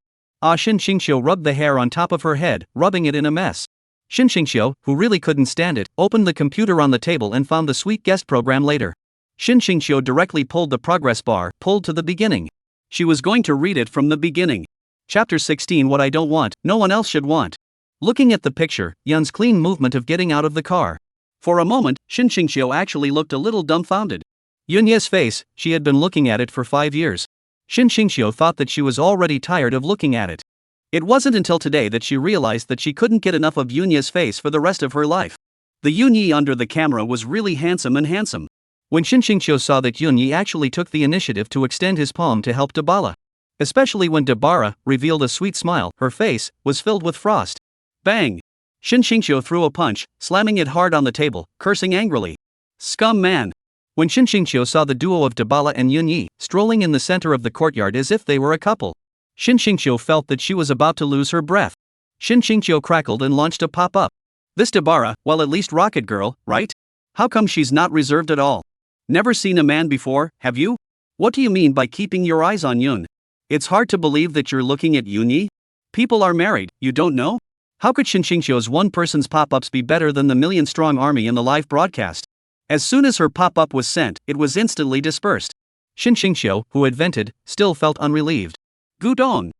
Shin Xingqiu rubbed the hair on top of her head, rubbing it in a mess. Shin Xingqiu, who really couldn't stand it, opened the computer on the table and found the sweet guest program later. Shin Xingqiu directly pulled the progress bar, pulled to the beginning. She was going to read it from the beginning. Chapter 16. What I don't want, no one else should want. Looking at the picture, Yun's clean movement of getting out of the car. For a moment, Shin Xingqiu actually looked a little dumbfounded. Yunya's face, she had been looking at it for 5 years. Shin Xingqiu thought that she was already tired of looking at it. It wasn't until today that she realized that she couldn't get enough of Yunya's face for the rest of her life. The Yunya under the camera was really handsome. When Shin Xingqiu saw that Yunya actually took the initiative to extend his palm to help Dabala. Especially when Dabara revealed a sweet smile, her face was filled with frost. Bang! Shin Xingqiu threw a punch, slamming it hard on the table, cursing angrily. Scum man! When Shin Xingqiu saw the duo of Dabala and Yunya strolling in the center of the courtyard as if they were a couple, Shin Xingqiu felt that she was about to lose her breath. Shin Xingqiu crackled and launched a pop-up. This Dabara, well, at least Rocket Girl, right? How come she's not reserved at all? Never seen a man before, have you? What do you mean by keeping your eyes on Yun? It's hard to believe that you're looking at Yunya? People are married, you don't know? How could Shin Xingqiu's one-person's pop-ups be better than the million-strong army in the live broadcast? As soon as her pop-up was sent, it was instantly dispersed. Shin Xingqiu, who had vented, still felt unrelieved. Gudong!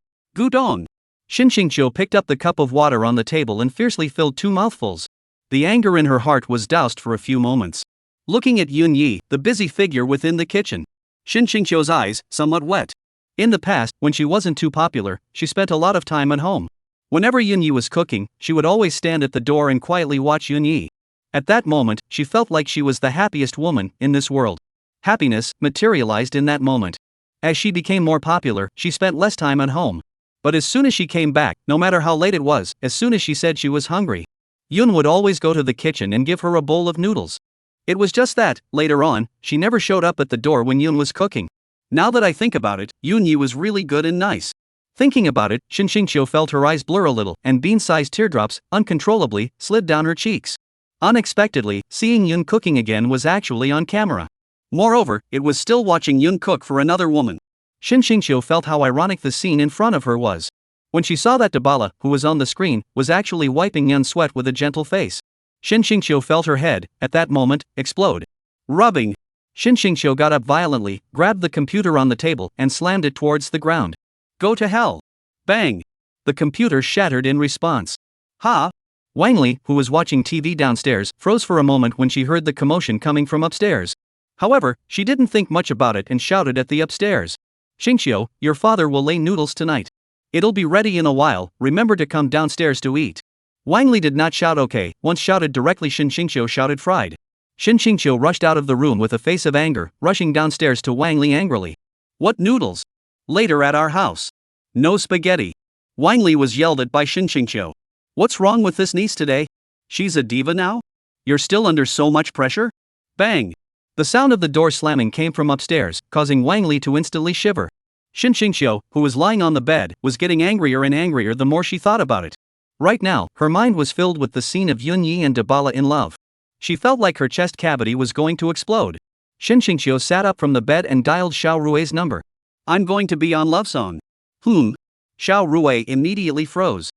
Shin Xingqiu picked up the cup of water on the table and fiercely filled 2 mouthfuls. The anger in her heart was doused for a few moments. Looking at Yunya, the busy figure within the kitchen. Shin Xingqiu's eyes, somewhat wet. In the past, when she wasn't too popular, she spent a lot of time at home. Whenever Yunya was cooking, she would always stand at the door and quietly watch Yunya. At that moment, she felt like she was the happiest woman in this world. Happiness materialized in that moment. As she became more popular, she spent less time at home. But as soon as she came back, no matter how late it was, as soon as she said she was hungry, Yun would always go to the kitchen and give her a bowl of noodles. It was just that, later on, she never showed up at the door when Yun was cooking. Now that I think about it, Yunya was really good and nice. Thinking about it, Shin Xingqiu felt her eyes blur a little, and bean-sized teardrops, uncontrollably, slid down her cheeks. Unexpectedly, seeing Yun cooking again was actually on camera. Moreover, it was still watching Yun cook for another woman. Shin Xingqiu felt how ironic the scene in front of her was. When she saw that Dabala, who was on the screen, was actually wiping Yun's sweat with a gentle face. Shin Xingqiu felt her head, at that moment, explode. Rubbing. Shin Xingqiu got up violently, grabbed the computer on the table, and slammed it towards the ground. Go to hell. Bang. The computer shattered in response. Ha! Wang Li, who was watching TV downstairs, froze for a moment when she heard the commotion coming from upstairs. However, she didn't think much about it and shouted at the upstairs. Xingqiu, your father will lay noodles tonight. It'll be ready in a while, remember to come downstairs to eat. Wang Li did not shout okay, once shouted directly. Xingqiu shouted fried. Xingqiu rushed out of the room with a face of anger, rushing downstairs to Wang Li angrily. What noodles? Later at our house. No spaghetti. Wang Li was yelled at by Xingqiu. What's wrong with this niece today? She's a diva now? You're still under so much pressure? Bang! The sound of the door slamming came from upstairs, causing Wang Li to instantly shiver. Xingqiu, who was lying on the bed, was getting angrier and angrier the more she thought about it. Right now, her mind was filled with the scene of Yunya and Dabala in love. She felt like her chest cavity was going to explode. Xingqiu sat up from the bed and dialed Xiao Rui's number. I'm going to be on Love Song. Xiao Rui immediately froze.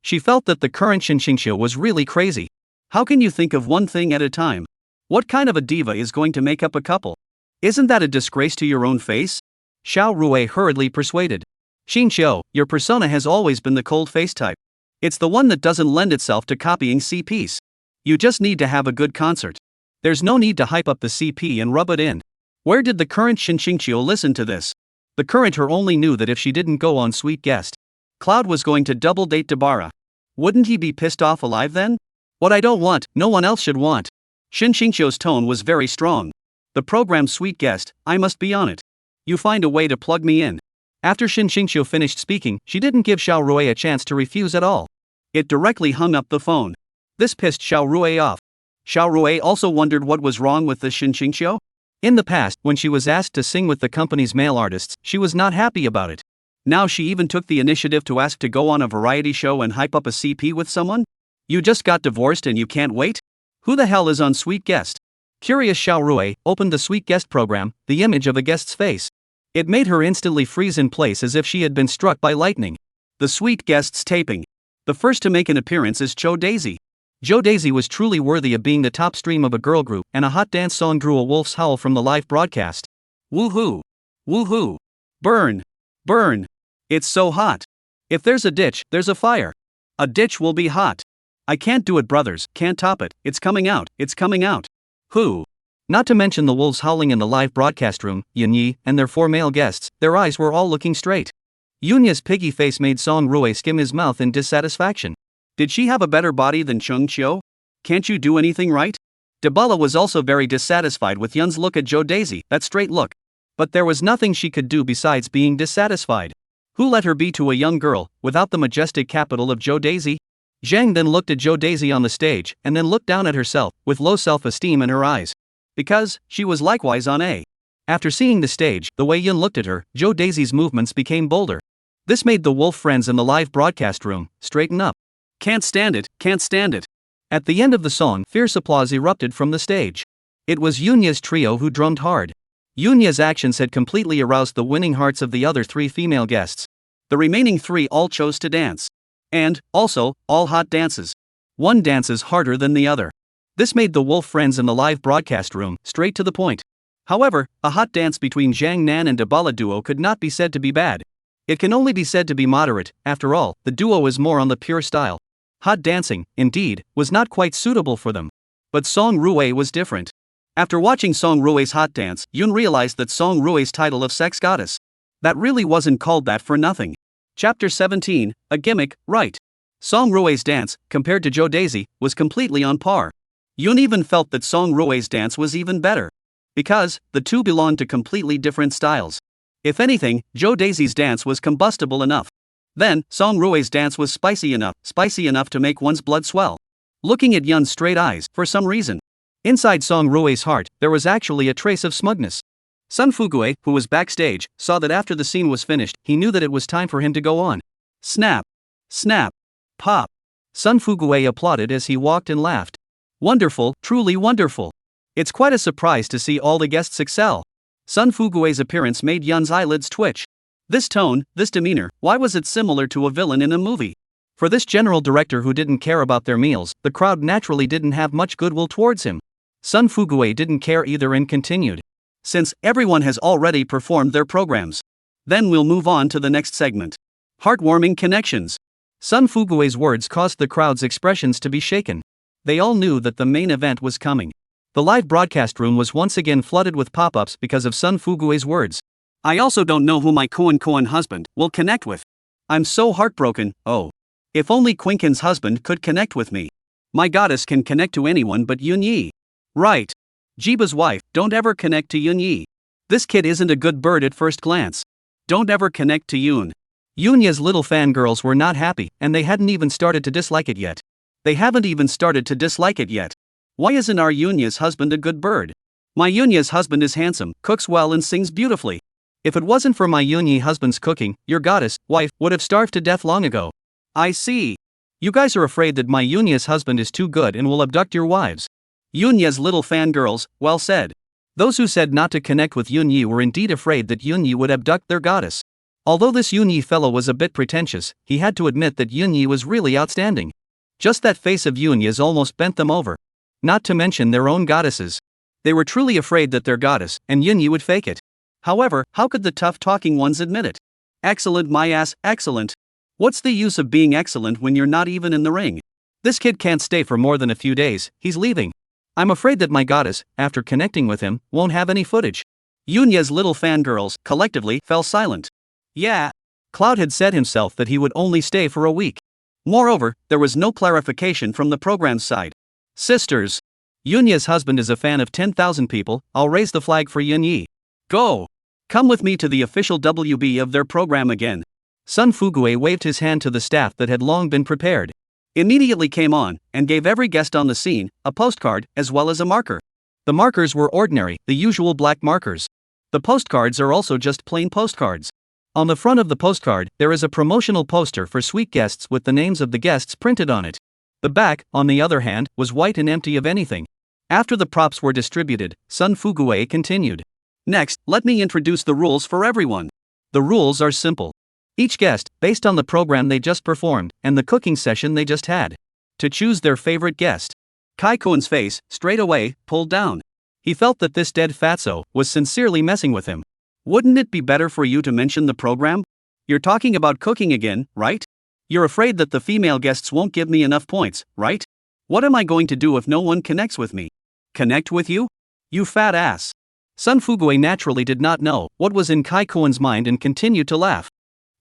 She felt that the current Xingqiu was really crazy. How can you think of one thing at a time? What kind of a diva is going to make up a couple? Isn't that a disgrace to your own face? Xiao Rui hurriedly persuaded. Xingqiu, your persona has always been the cold face type. It's the one that doesn't lend itself to copying CPs. You just need to have a good concert. There's no need to hype up the CP and rub it in. Where did the current Xingqiu listen to this? The current her only knew that if she didn't go on Sweet Guest, Cloud was going to double date Dabara. Wouldn't he be pissed off alive then? What I don't want, no one else should want. Xingqiu's tone was very strong. The program's Sweet Guest, I must be on it. You find a way to plug me in. After Xingqiu finished speaking, she didn't give Xiao Rui a chance to refuse at all. It directly hung up the phone. This pissed Xiao Rui off. Xiao Rui also wondered what was wrong with the Xingqiu. In the past, when she was asked to sing with the company's male artists, she was not happy about it. Now she even took the initiative to ask to go on a variety show and hype up a CP with someone? You just got divorced and you can't wait? Who the hell is on Sweet Guest? Curious, Xiao Rui opened the Sweet Guest program, the image of a guest's face. It made her instantly freeze in place as if she had been struck by lightning. The Sweet Guest's taping. The first to make an appearance is Jo Daisy. Jo Daisy was truly worthy of being the top stream of a girl group, and a hot dance song drew a wolf's howl from the live broadcast. Woohoo! Woohoo! Burn! Burn! It's so hot. If there's a ditch, there's a fire. A ditch will be hot. I can't do it, brothers, can't top it, it's coming out, it's coming out. Who? Not to mention the wolves howling in the live broadcast room, Yunya and their 4 male guests, their eyes were all looking straight. Yunya's piggy face made Song Rui skim his mouth in dissatisfaction. Did she have a better body than Xingqiu? Can't you do anything right? Dabala was also very dissatisfied with Yun's look at Jo Daisy, that straight look. But there was nothing she could do besides being dissatisfied. Who let her be to a young girl, without the majestic capital of Jo Daisy? Zhang then looked at Jo Daisy on the stage, and then looked down at herself, with low self-esteem in her eyes. Because, she was likewise on A. After seeing the stage, the way Yun looked at her, Jo Daisy's movements became bolder. This made the wolf friends in the live broadcast room straighten up. Can't stand it, can't stand it. At the end of the song, fierce applause erupted from the stage. It was Yunya's trio who drummed hard. Yunya's actions had completely aroused the winning hearts of the other 3 female guests. The remaining 3 all chose to dance. And, also, all hot dances. One dances harder than the other. This made the wolf friends in the live broadcast room straight to the point. However, a hot dance between Zhang Nan and Dabala duo could not be said to be bad. It can only be said to be moderate. After all, the duo is more on the pure style. Hot dancing, indeed, was not quite suitable for them. But Song Rui was different. After watching Song Rui's hot dance, Yun realized that Song Rui's title of sex goddess. That really wasn't called that for nothing. Chapter 17, a gimmick, right. Song Rui's dance, compared to Jo Daisy, was completely on par. Yun even felt that Song Rui's dance was even better. Because, the two belonged to completely different styles. If anything, Jo Daisy's dance was combustible enough. Then, Song Rui's dance was spicy enough to make one's blood swell. Looking at Yun's straight eyes, for some reason. Inside Song Rui's heart, there was actually a trace of smugness. Sun Fugue, who was backstage, saw that after the scene was finished, he knew that it was time for him to go on. Snap. Snap. Pop. Sun Fugue applauded as he walked and laughed. Wonderful, truly wonderful. It's quite a surprise to see all the guests excel. Sun Fugue's appearance made Yun's eyelids twitch. This tone, this demeanor, why was it similar to a villain in a movie? For this general director who didn't care about their meals, the crowd naturally didn't have much goodwill towards him. Sun Fugue didn't care either and continued. Since everyone has already performed their programs, then we'll move on to the next segment. Heartwarming connections. Sun Fugue's words caused the crowd's expressions to be shaken. They all knew that the main event was coming. The live broadcast room was once again flooded with pop-ups because of Sun Fugue's words. I also don't know who my Koan husband will connect with. I'm so heartbroken. Oh. If only Quinkin's husband could connect with me. My goddess can connect to anyone but Yunya. Right. Jiba's wife, don't ever connect to Yunya. This kid isn't a good bird at first glance. Don't ever connect to Yoon. Yunya's little fangirls were not happy, and they hadn't even started to dislike it yet. They haven't even started to dislike it yet. Why isn't our Yunya's husband a good bird? My Yunya's husband is handsome, cooks well and sings beautifully. If it wasn't for my Yunya husband's cooking, your goddess, wife, would have starved to death long ago. I see. You guys are afraid that my Yunya's husband is too good and will abduct your wives. Yunya's little fangirls, well said. Those who said not to connect with Yunya were indeed afraid that Yunya would abduct their goddess. Although this Yunya fellow was a bit pretentious, he had to admit that Yunya was really outstanding. Just that face of Yunya's almost bent them over. Not to mention their own goddesses. They were truly afraid that their goddess, and Yunya would fake it. However, how could the tough-talking ones admit it? Excellent, my ass, excellent. What's the use of being excellent when you're not even in the ring? This kid can't stay for more than a few days, he's leaving. I'm afraid that my goddess, after connecting with him, won't have any footage. Yunya's little fangirls, collectively, fell silent. Yeah. Cloud had said himself that he would only stay for a week. Moreover, there was no clarification from the program's side. Sisters. Yunya's husband is a fan of 10,000 people, I'll raise the flag for Yunya. Go. Come with me to the official WB of their program again. Sun Fugue waved his hand to the staff that had long been prepared. Immediately came on, and gave every guest on the scene a postcard, as well as a marker. The markers were ordinary, the usual black markers. The postcards are also just plain postcards. On the front of the postcard, there is a promotional poster for sweet guests with the names of the guests printed on it. The back, on the other hand, was white and empty of anything. After the props were distributed, Sun Fugue continued. Next, let me introduce the rules for everyone. The rules are simple. Each guest, based on the program they just performed, and the cooking session they just had, to choose their favorite guest. Kai-kun's face, straight away, pulled down. He felt that this dead fatso was sincerely messing with him. Wouldn't it be better for you to mention the program? You're talking about cooking again, right? You're afraid that the female guests won't give me enough points, right? What am I going to do if no one connects with me? Connect with you? You fat ass. Sun Fugue naturally did not know what was in Kai-kun's mind and continued to laugh.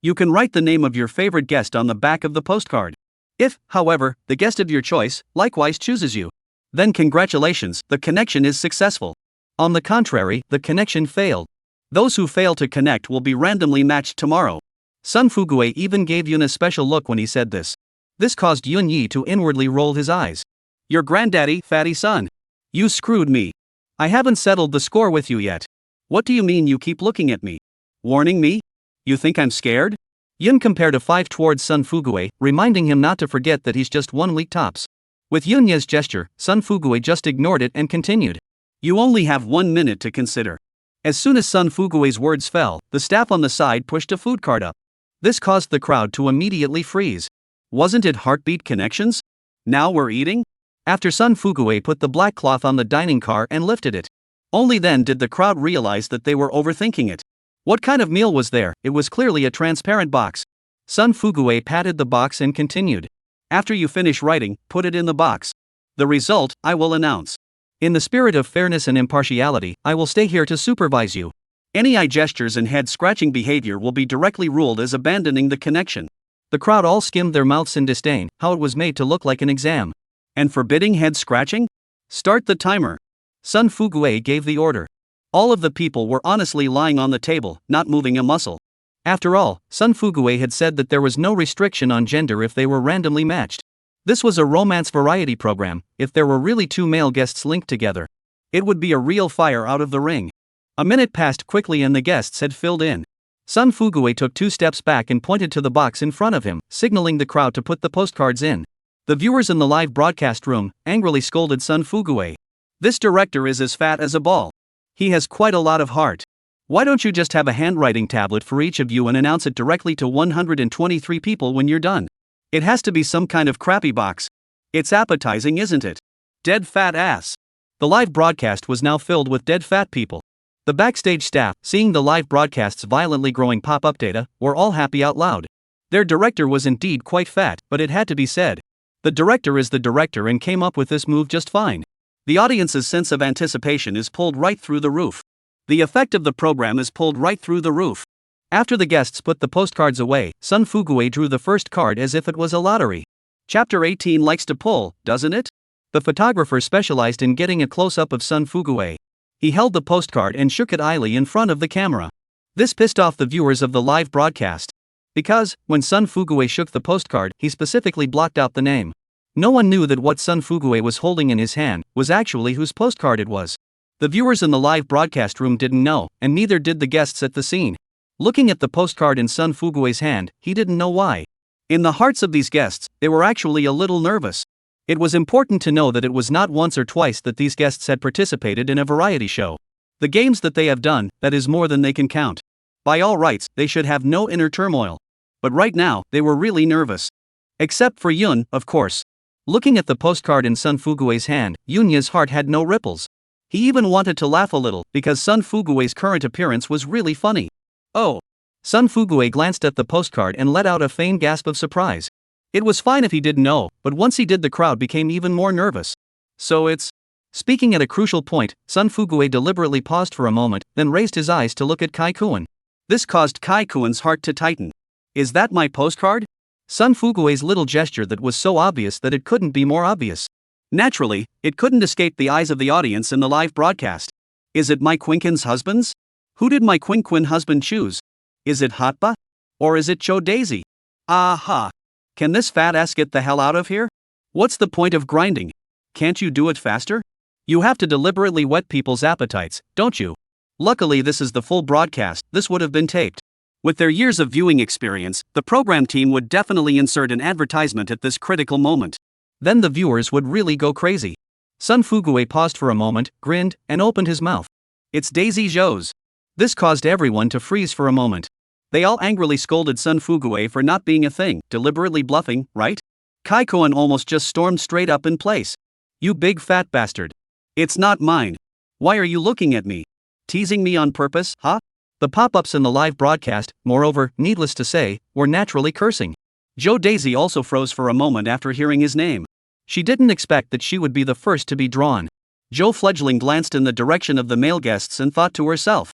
You can write the name of your favorite guest on the back of the postcard. If, however, the guest of your choice likewise chooses you, then congratulations, the connection is successful. On the contrary, the connection failed. Those who fail to connect will be randomly matched tomorrow. Sun Fugue even gave Yun a special look when he said this. This caused Yunya to inwardly roll his eyes. Your granddaddy, fatty son. You screwed me. I haven't settled the score with you yet. What do you mean you keep looking at me? Warning me? You think I'm scared? Yun compared a 5 towards Sun Fugue, reminding him not to forget that he's just 1 week tops. With Yunya's gesture, Sun Fugue just ignored it and continued. You only have 1 minute to consider. As soon as Sun Fugue's words fell, the staff on the side pushed a food cart up. This caused the crowd to immediately freeze. Wasn't it heartbeat connections? Now we're eating? After Sun Fugue put the black cloth on the dining car and lifted it. Only then did the crowd realize that they were overthinking it. What kind of meal was there? It was clearly a transparent box. Sun Fugue patted the box and continued. After you finish writing, put it in the box. The result, I will announce. In the spirit of fairness and impartiality, I will stay here to supervise you. Any eye gestures and head-scratching behavior will be directly ruled as abandoning the connection. The crowd all skimmed their mouths in disdain, how it was made to look like an exam. And forbidding head-scratching? Start the timer. Sun Fugue gave the order. All of the people were honestly lying on the table, not moving a muscle. After all, Sun Fugue had said that there was no restriction on gender if they were randomly matched. This was a romance variety program. If there were really 2 male guests linked together, it would be a real fire out of the ring. A minute passed quickly and the guests had filled in. Sun Fugue took 2 steps back and pointed to the box in front of him, signaling the crowd to put the postcards in. The viewers in the live broadcast room angrily scolded Sun Fugue. This director is as fat as a ball. He has quite a lot of heart. Why don't you just have a handwriting tablet for each of you and announce it directly to 123 people when you're done? It has to be some kind of crappy box. It's appetizing, isn't it? Dead fat ass. The live broadcast was now filled with dead fat people. The backstage staff, seeing the live broadcast's violently growing pop-up data, were all happy out loud. Their director was indeed quite fat, but it had to be said. The director is the director and came up with this move just fine. The audience's sense of anticipation is pulled right through the roof. The effect of the program is pulled right through the roof. After the guests put the postcards away, Sun Fugue drew the first card as if it was a lottery. Chapter 18 likes to pull, doesn't it? The photographer specialized in getting a close-up of Sun Fugue. He held the postcard and shook it idly in front of the camera. This pissed off the viewers of the live broadcast. Because, when Sun Fugue shook the postcard, he specifically blocked out the name. No one knew that what Sun Fugue was holding in his hand was actually whose postcard it was. The viewers in the live broadcast room didn't know, and neither did the guests at the scene. Looking at the postcard in Sun Fugue's hand, he didn't know why. In the hearts of these guests, they were actually a little nervous. It was important to know that it was not once or twice that these guests had participated in a variety show. The games that they have done, that is more than they can count. By all rights, they should have no inner turmoil. But right now, they were really nervous. Except for Yun, of course. Looking at the postcard in Sun Fugue's hand, Yunya's heart had no ripples. He even wanted to laugh a little, because Sun Fugue's current appearance was really funny. Oh! Sun Fugue glanced at the postcard and let out a feigned gasp of surprise. It was fine if he didn't know, but once he did, the crowd became even more nervous. So it's... Speaking at a crucial point, Sun Fugue deliberately paused for a moment, then raised his eyes to look at Kai Kuan. This caused Kai Kuan's heart to tighten. Is that my postcard? Sun Fugue's little gesture that was so obvious that it couldn't be more obvious. Naturally, it couldn't escape the eyes of the audience in the live broadcast. Is it my Quinquin's husband's? Who did my Quinquin husband choose? Is it Hotba? Or is it Cho Daisy? Aha! Can this fat ass get the hell out of here? What's the point of grinding? Can't you do it faster? You have to deliberately whet people's appetites, don't you? Luckily, this is the full broadcast, this would have been taped. With their years of viewing experience, the program team would definitely insert an advertisement at this critical moment. Then the viewers would really go crazy. Sun Fugue paused for a moment, grinned, and opened his mouth. It's Daisy Zhou's. This caused everyone to freeze for a moment. They all angrily scolded Sun Fugue for not being a thing, deliberately bluffing, right? Kai Kuan almost just stormed straight up in place. You big fat bastard. It's not mine. Why are you looking at me? Teasing me on purpose, huh? The pop-ups in the live broadcast, moreover, needless to say, were naturally cursing. Jo Daisy also froze for a moment after hearing his name. She didn't expect that she would be the first to be drawn. Jo Fledgling glanced in the direction of the male guests and thought to herself,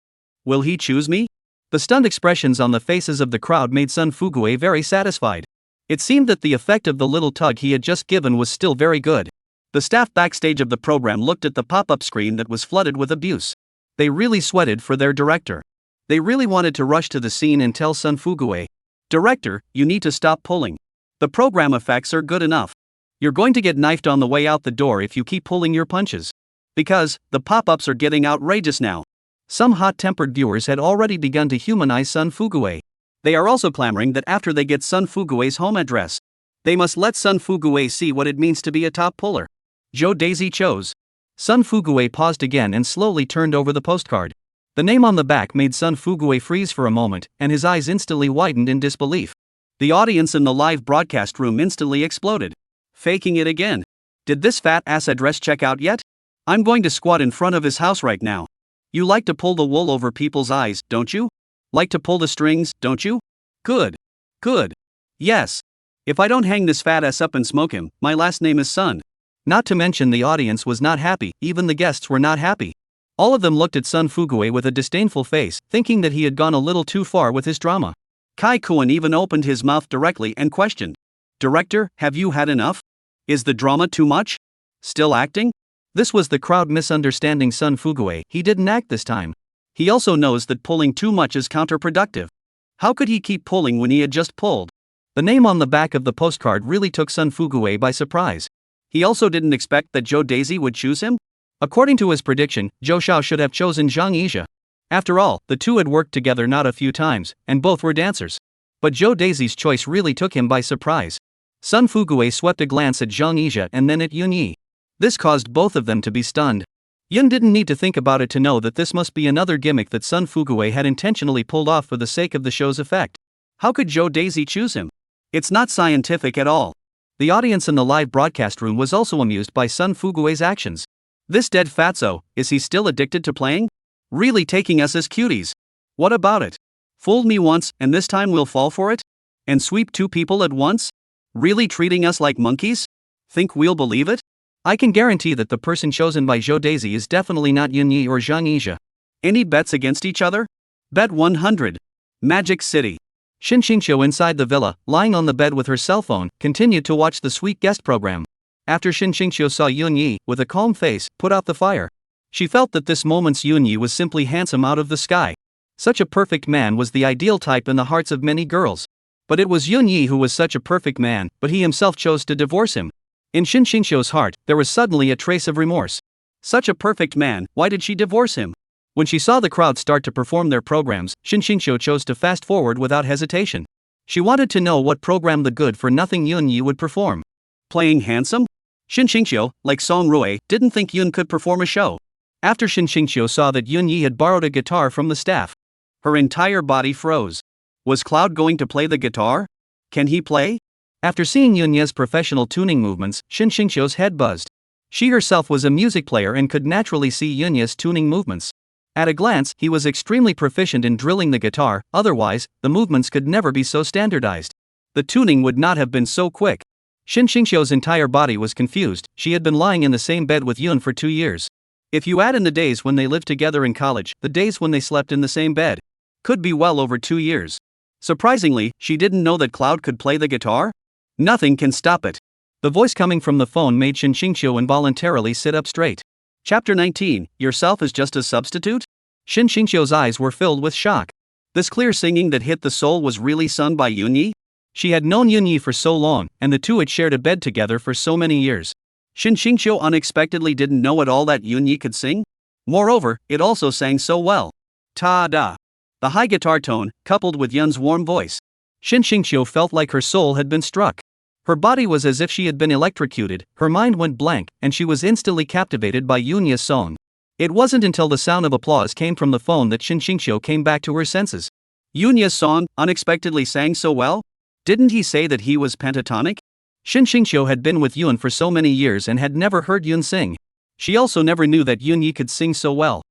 will he choose me? The stunned expressions on the faces of the crowd made Sun Fugue very satisfied. It seemed that the effect of the little tug he had just given was still very good. The staff backstage of the program looked at the pop-up screen that was flooded with abuse. They really sweated for their director. They really wanted to rush to the scene and tell Sun Fugue, director, you need to stop pulling. The program effects are good enough. You're going to get knifed on the way out the door if you keep pulling your punches. Because, the pop-ups are getting outrageous now. Some hot-tempered viewers had already begun to humanize Sun Fugue. They are also clamoring that after they get Sun Fugue's home address, they must let Sun Fugue see what it means to be a top puller. Jo Daisy chose. Sun Fugue paused again and slowly turned over the postcard. The name on the back made Sun Fugue freeze for a moment, and his eyes instantly widened in disbelief. The audience in the live broadcast room instantly exploded. Faking it again. Did this fat ass address check out yet? I'm going to squat in front of his house right now. You like to pull the wool over people's eyes, don't you? Like to pull the strings, don't you? Good. Good. Yes. If I don't hang this fat ass up and smoke him, my last name is Sun. Not to mention the audience was not happy, even the guests were not happy. All of them looked at Sun Fugue with a disdainful face, thinking that he had gone a little too far with his drama. Kai Kuan even opened his mouth directly and questioned. Director, have you had enough? Is the drama too much? Still acting? This was the crowd misunderstanding Sun Fugue. He didn't act this time. He also knows that pulling too much is counterproductive. How could he keep pulling when he had just pulled? The name on the back of the postcard really took Sun Fugue by surprise. He also didn't expect that Jo Daisy would choose him. According to his prediction, Zhou Xiao should have chosen Zhang Yizhe. After all, the two had worked together not a few times, and both were dancers. But Jo Daisy's choice really took him by surprise. Sun Fugue swept a glance at Zhang Yizhe and then at Yunya. This caused both of them to be stunned. Yun didn't need to think about it to know that this must be another gimmick that Sun Fugue had intentionally pulled off for the sake of the show's effect. How could Jo Daisy choose him? It's not scientific at all. The audience in the live broadcast room was also amused by Sun Fugue's actions. This dead fatso, is he still addicted to playing? Really taking us as cuties? What about it? Fooled me once, and this time we'll fall for it? And sweep 2 people at once? Really treating us like monkeys? Think we'll believe it? I can guarantee that the person chosen by Zhou Daisy is definitely not Yunya or Zhang Yizha. Any bets against each other? Bet 100. Magic City. Xin Xingqiu inside the villa, lying on the bed with her cell phone, continued to watch the sweet guest program. After Xin Xingqiu saw Yunya, with a calm face, put out the fire. She felt that this moment's Yunya was simply handsome out of the sky. Such a perfect man was the ideal type in the hearts of many girls. But it was Yunya who was such a perfect man, but he himself chose to divorce him. In Xin Xingqiu's heart, there was suddenly a trace of remorse. Such a perfect man, why did she divorce him? When she saw the crowd start to perform their programs, Xin Xingqiu chose to fast forward without hesitation. She wanted to know what program the good-for-nothing Yunya would perform. Playing handsome? Xin Xingqiu, like Song Rui, didn't think Yun could perform a show. After Xin Xingqiu saw that Yunya had borrowed a guitar from the staff, her entire body froze. Was Cloud going to play the guitar? Can he play? After seeing Yunya's professional tuning movements, Xin Xingqiu's head buzzed. She herself was a music player and could naturally see Yunya's tuning movements. At a glance, he was extremely proficient in drilling the guitar, otherwise, the movements could never be so standardized. The tuning would not have been so quick. Xin Xingqiu's entire body was confused. She had been lying in the same bed with Yun for 2 years. If you add in the days when they lived together in college, the days when they slept in the same bed, could be well over 2 years. Surprisingly, she didn't know that Cloud could play the guitar? Nothing can stop it. The voice coming from the phone made Xin Xingqiu involuntarily sit up straight. Chapter 19, Yourself is just a substitute? Xin Xingqiu's eyes were filled with shock. This clear singing that hit the soul was really sung by Yunya? She had known Yunya for so long, and the two had shared a bed together for so many years. Xin Xingqiu unexpectedly didn't know at all that Yunya could sing. Moreover, it also sang so well. Ta-da! The high guitar tone, coupled with Yun's warm voice. Xin Xingqiu felt like her soul had been struck. Her body was as if she had been electrocuted, her mind went blank, and she was instantly captivated by Yunya's song. It wasn't until the sound of applause came from the phone that Xin Xingqiu came back to her senses. Yunya's song unexpectedly sang so well? Didn't he say that he was pentatonic? Xin Xingqiu had been with Yun for so many years and had never heard Yun sing. She also never knew that Yunya could sing so well.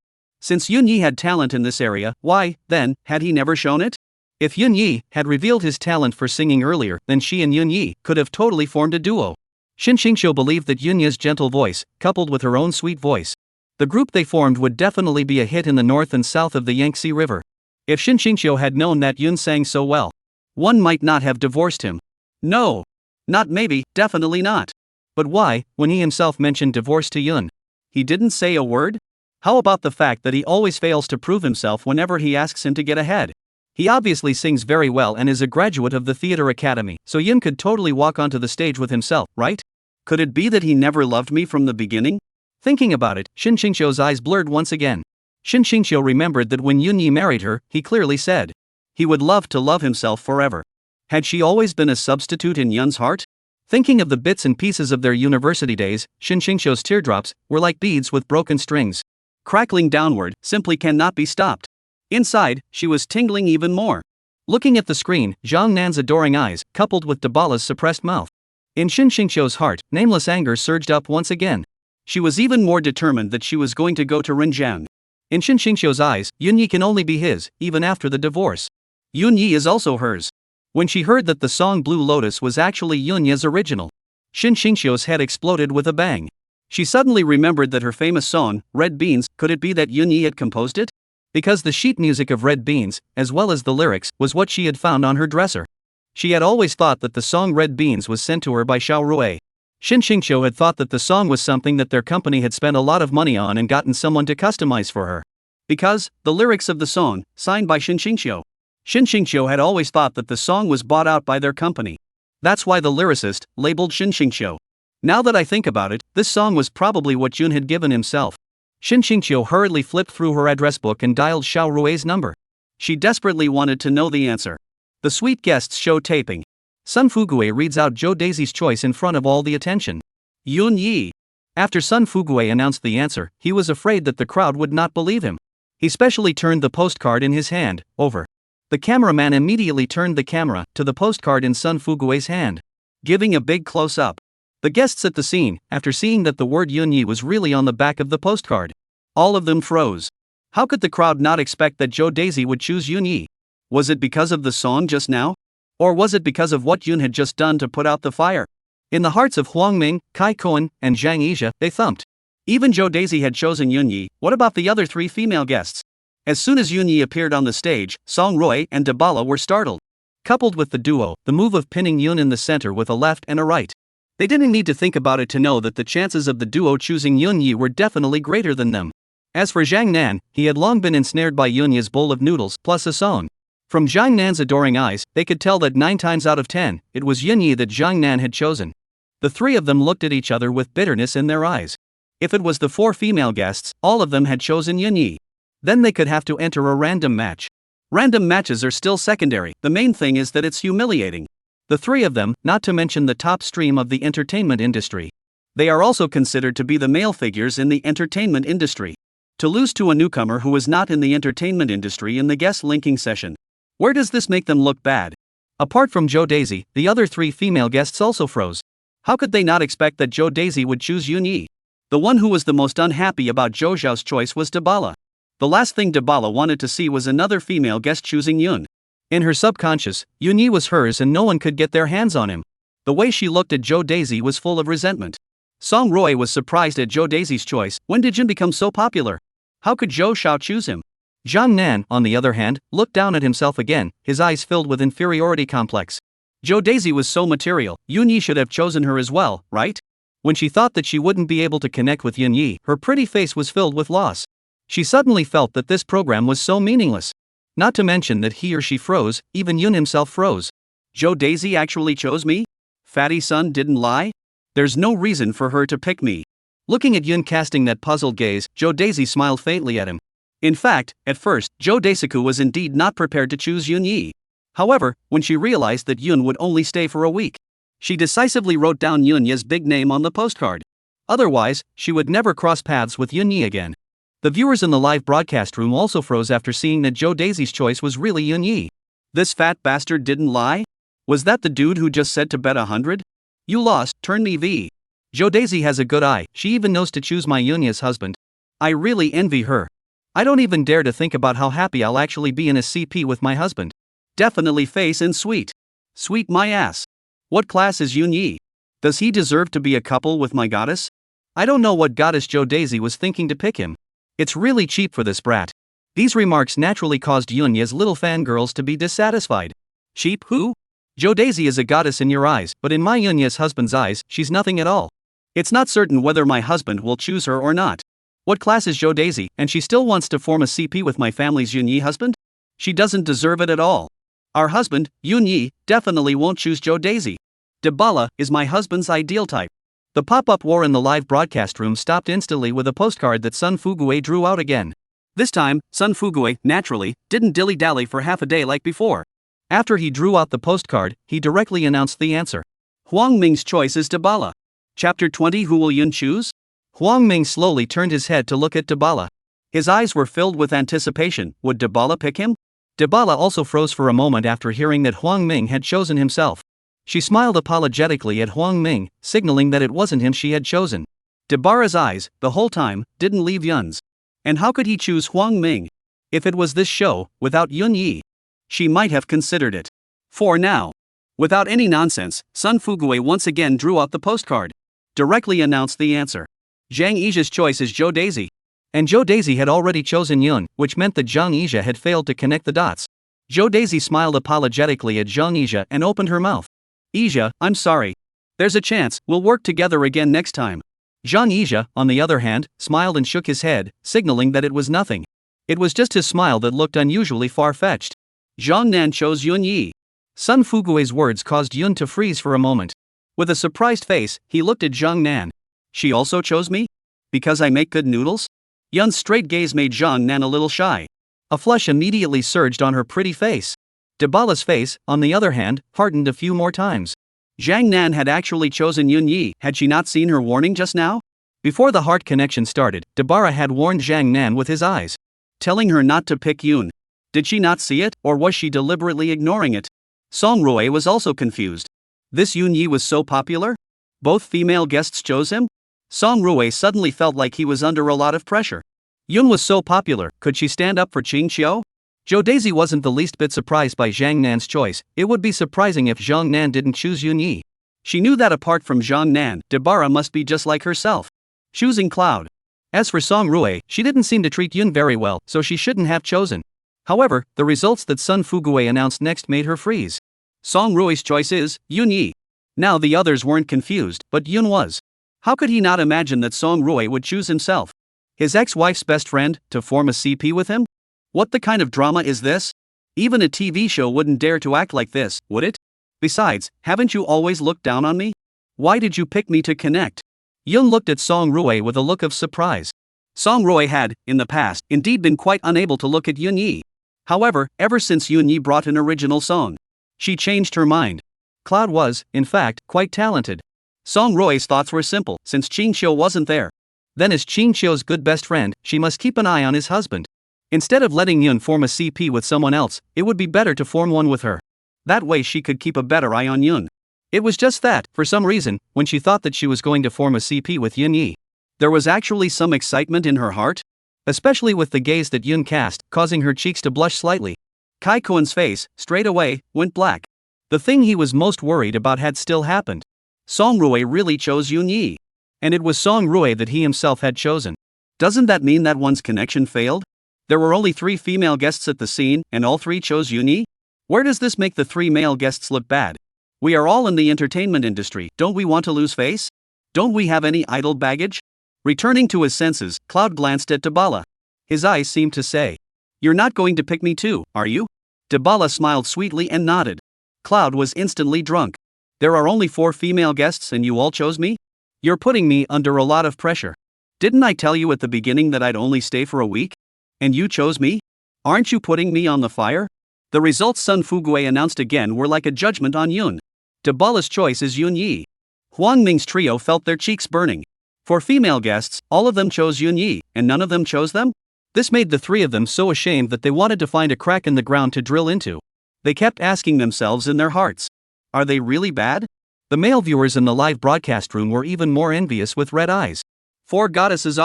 Since Yunya had talent in this area, why, then, had he never shown it? If Yunya had revealed his talent for singing earlier, then she and Yunya could have totally formed a duo. Xin Xingqiu believed that Yunya's gentle voice, coupled with her own sweet voice, the group they formed would definitely be a hit in the north and south of the Yangtze River. If Xin Xingqiu had known that Yun sang so well, one might not have divorced him. No. Not maybe, definitely not. But why, when he himself mentioned divorce to Yun? He didn't say a word? How about the fact that he always fails to prove himself whenever he asks him to get ahead? He obviously sings very well and is a graduate of the theater academy, so Yun could totally walk onto the stage with himself, right? Could it be that he never loved me from the beginning? Thinking about it, Xin Xingqiu's eyes blurred once again. Xin Xingqiu remembered that when Yunya married her, he clearly said he would love to love himself forever. Had she always been a substitute in Yun's heart? Thinking of the bits and pieces of their university days, Xin Xingqiu's teardrops were like beads with broken strings. Crackling downward, simply cannot be stopped. Inside, she was tingling even more. Looking at the screen, Zhang Nan's adoring eyes, coupled with Dabala's suppressed mouth. In Xin Xingqiu's heart, nameless anger surged up once again. She was even more determined that she was going to go to Rinjiang. In Xin Xingqiu's eyes, Yunya can only be his, even after the divorce. Yunya is also hers. When she heard that the song Blue Lotus was actually Yunya's original, Xin Xingqiu's head exploded with a bang. She suddenly remembered that her famous song, Red Beans, could it be that Yunya had composed it? Because the sheet music of Red Beans, as well as the lyrics, was what she had found on her dresser. She had always thought that the song Red Beans was sent to her by Xiao Rui. Xin Xingqiu had thought that the song was something that their company had spent a lot of money on and gotten someone to customize for her. Because, the lyrics of the song, signed by Xin Xingqiu. Xin Xingqiu had always thought that the song was bought out by their company. That's why the lyricist labeled Xin Xingqiu. Now that I think about it, this song was probably what Yun had given himself. Xin Xingqiu hurriedly flipped through her address book and dialed Xiao Rui's number. She desperately wanted to know the answer. The sweet guests show taping. Sun Fugue reads out Zhou Daisy's choice in front of all the attention. Yunya. After Sun Fugue announced the answer, he was afraid that the crowd would not believe him. He specially turned the postcard in his hand over. The cameraman immediately turned the camera to the postcard in Sun Fugue's hand, giving a big close-up. The guests at the scene, after seeing that the word Yunya was really on the back of the postcard, all of them froze. How could the crowd not expect that Zhou Daisy would choose Yunya? Was it because of the song just now? Or was it because of what Yun had just done to put out the fire? In the hearts of Huang Ming, Kai Koen, and Zhang Yizhe, they thumped. Even Zhou Daisy had chosen Yunyi. What about the other 3 female guests? As soon as Yunyi appeared on the stage, Song Rui and Dabala were startled. Coupled with the duo, the move of pinning Yun in the center with a left and a right. They didn't need to think about it to know that the chances of the duo choosing Yunyi were definitely greater than them. As for Zhang Nan, he had long been ensnared by Yunya's bowl of noodles plus a song. From Zhang Nan's adoring eyes, they could tell that 9 times out of 10, it was Yunyi that Zhang Nan had chosen. The 3 of them looked at each other with bitterness in their eyes. If it was the 4 female guests, all of them had chosen Yunyi. Then they could have to enter a random match. Random matches are still secondary, the main thing is that it's humiliating. The 3 of them, not to mention the top stream of the entertainment industry. They are also considered to be the male figures in the entertainment industry. To lose to a newcomer who is not in the entertainment industry in the guest linking session. Where does this make them look bad? Apart from Zhou Daisy, the other 3 female guests also froze. How could they not expect that Zhou Daisy would choose Yunyi? The one who was the most unhappy about Zhou Zhao's choice was Dabala. The last thing Dabala wanted to see was another female guest choosing Yun. In her subconscious, Yunyi was hers and no one could get their hands on him. The way she looked at Zhou Daisy was full of resentment. Song Rui was surprised at Zhou Daisy's choice. When did Yun become so popular? How could Zhou Xiao choose him? Zhang Nan, on the other hand, looked down at himself again, his eyes filled with inferiority complex. Zhou Daisy was so material, Yunyi should have chosen her as well, right? When she thought that she wouldn't be able to connect with Yunyi, her pretty face was filled with loss. She suddenly felt that this program was so meaningless. Not to mention that he or she froze, even Yun himself froze. Zhou Daisy actually chose me? Fatty Sun didn't lie? There's no reason for her to pick me. Looking at Yun casting that puzzled gaze, Zhou Daisy smiled faintly at him. In fact, at first, Zhou Daisuke was indeed not prepared to choose Yunyi. However, when she realized that Yun would only stay for a week, she decisively wrote down Yunya's big name on the postcard. Otherwise, she would never cross paths with Yunyi again. The viewers in the live broadcast room also froze after seeing that Zhou Daisy's choice was really Yunyi. This fat bastard didn't lie? Was that the dude who just said to bet 100? You lost, turn me V. Zhou Daisy has a good eye, she even knows to choose my Yunya's husband. I really envy her. I don't even dare to think about how happy I'll actually be in a CP with my husband. Definitely face and sweet. Sweet my ass. What class is Yunyi? Does he deserve to be a couple with my goddess? I don't know what goddess Zhou Daisy was thinking to pick him. It's really cheap for this brat. These remarks naturally caused Yunya's little fangirls to be dissatisfied. Cheap who? Zhou Daisy is a goddess in your eyes, but in my Yunya's husband's eyes, she's nothing at all. It's not certain whether my husband will choose her or not. What class is Zhou Daisy, and she still wants to form a CP with my family's Yunyi husband? She doesn't deserve it at all. Our husband, Yunyi, definitely won't choose Zhou Daisy. Dabala is my husband's ideal type. The pop-up war in the live broadcast room stopped instantly with a postcard that Sun Fugue drew out again. This time, Sun Fugue, naturally, didn't dilly-dally for half a day like before. After he drew out the postcard, he directly announced the answer. Huang Ming's choice is Dabala. Chapter 20. Who will Yun choose? Huang Ming slowly turned his head to look at Dabala. His eyes were filled with anticipation. Would Dabala pick him? Dabala also froze for a moment after hearing that Huang Ming had chosen himself. She smiled apologetically at Huang Ming, signaling that it wasn't him she had chosen. Dabara's eyes, the whole time, didn't leave Yun's. And how could he choose Huang Ming? If it was this show, without Yunyi, she might have considered it. For now. Without any nonsense, Sun Fugue once again drew out the postcard. Directly announced the answer. Zhang Yizhe's choice is Zhou Daisy. And Zhou Daisy had already chosen Yun, which meant that Zhang Yizhe had failed to connect the dots. Zhou Daisy smiled apologetically at Zhang Yizhe and opened her mouth. Yizhe, I'm sorry. There's a chance, we'll work together again next time. Zhang Yizhe, on the other hand, smiled and shook his head, signaling that it was nothing. It was just his smile that looked unusually far-fetched. Zhang Nan chose Yunyi. Sun Fugue's words caused Yun to freeze for a moment. With a surprised face, he looked at Zhang Nan. She also chose me? Because I make good noodles? Yun's straight gaze made Zhang Nan a little shy. A flush immediately surged on her pretty face. Dabala's face, on the other hand, hardened a few more times. Zhang Nan had actually chosen Yunyi. Had she not seen her warning just now? Before the heart connection started, Dabara had warned Zhang Nan with his eyes, telling her not to pick Yun. Did she not see it, or was she deliberately ignoring it? Song Rui was also confused. This Yunyi was so popular? Both female guests chose him? Song Rui suddenly felt like he was under a lot of pressure. Yun was so popular, could she stand up for Qing Xiao? Zhou Daisy wasn't the least bit surprised by Zhang Nan's choice. It would be surprising if Zhang Nan didn't choose Yunya. She knew that apart from Zhang Nan, Dabara must be just like herself, choosing Cloud. As for Song Rui, she didn't seem to treat Yun very well, so she shouldn't have chosen. However, the results that Sun Fuguei announced next made her freeze. Song Rui's choice is Yunya. Now the others weren't confused, but Yun was. How could he not imagine that Song Rui would choose himself, his ex-wife's best friend, to form a CP with him? What the kind of drama is this? Even a TV show wouldn't dare to act like this, would it? Besides, haven't you always looked down on me? Why did you pick me to connect? Yun looked at Song Rui with a look of surprise. Song Rui had, in the past, indeed been quite unable to look at Yunya. However, ever since Yunya brought an original song, she changed her mind. Cloud was, in fact, quite talented. Song Rui's thoughts were simple, since Qingqiu wasn't there. Then as Qingqiu's good best friend, she must keep an eye on his husband. Instead of letting Yun form a CP with someone else, it would be better to form one with her. That way she could keep a better eye on Yun. It was just that, for some reason, when she thought that she was going to form a CP with Yunya, there was actually some excitement in her heart. Especially with the gaze that Yun cast, causing her cheeks to blush slightly. Kai Kuan's face, straight away, went black. The thing he was most worried about had still happened. Song Rui really chose Yunya. And it was Song Rui that he himself had chosen. Doesn't that mean that one's connection failed? There were only 3 female guests at the scene, and all 3 chose Yunya? Where does this make the 3 male guests look bad? We are all in the entertainment industry, don't we want to lose face? Don't we have any idle baggage? Returning to his senses, Cloud glanced at Dabala. His eyes seemed to say, "You're not going to pick me too, are you?" Dabala smiled sweetly and nodded. Cloud was instantly drunk. There are only 4 female guests and you all chose me? You're putting me under a lot of pressure. Didn't I tell you at the beginning that I'd only stay for a week? And you chose me? Aren't you putting me on the fire? The results Sun Fuguei announced again were like a judgment on Yun. Dabala's choice is Yunya. Huang Ming's trio felt their cheeks burning. For female guests, all of them chose Yunya, and none of them chose them? This made the 3 of them so ashamed that they wanted to find a crack in the ground to drill into. They kept asking themselves in their hearts, are they really bad? The male viewers in the live broadcast room were even more envious with red eyes. 4 goddesses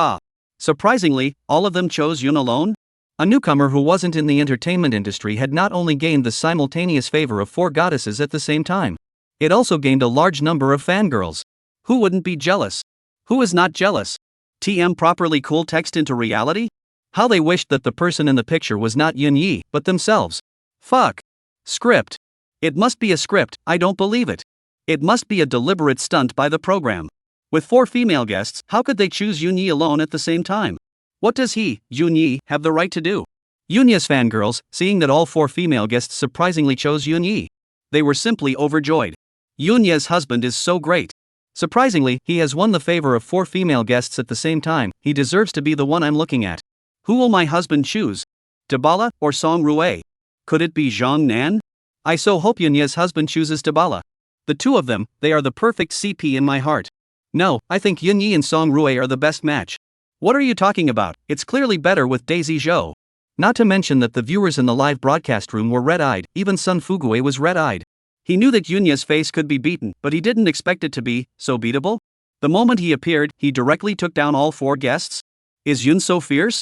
Surprisingly, all of them chose Yun alone? A newcomer who wasn't in the entertainment industry had not only gained the simultaneous favor of 4 goddesses at the same time. It also gained a large number of fangirls. Who wouldn't be jealous? Who is not jealous? TM properly cool text into reality? How they wished that the person in the picture was not Yunya, but themselves. Fuck. Script. It must be a script, I don't believe it. It must be a deliberate stunt by the program. With 4 female guests, how could they choose Yunya alone at the same time? What does he, Yunya, have the right to do? Yunya's fangirls, seeing that all 4 female guests surprisingly chose Yunya. They were simply overjoyed. Yunya's husband is so great. Surprisingly, he has won the favor of 4 female guests at the same time. He deserves to be the one I'm looking at. Who will my husband choose? Dabala or Song Rui? Could it be Zhang Nan? I so hope Yunya's husband chooses Dabala. The 2 of them, they are the perfect CP in my heart. No, I think Yunya and Song Rui are the best match. What are you talking about? It's clearly better with Daisy Zhou. Not to mention that the viewers in the live broadcast room were red-eyed. Even Sun Fuguei was red-eyed. He knew that Yunya's face could be beaten, but he didn't expect it to be so beatable. The moment he appeared, he directly took down all 4 guests. Is Yun so fierce?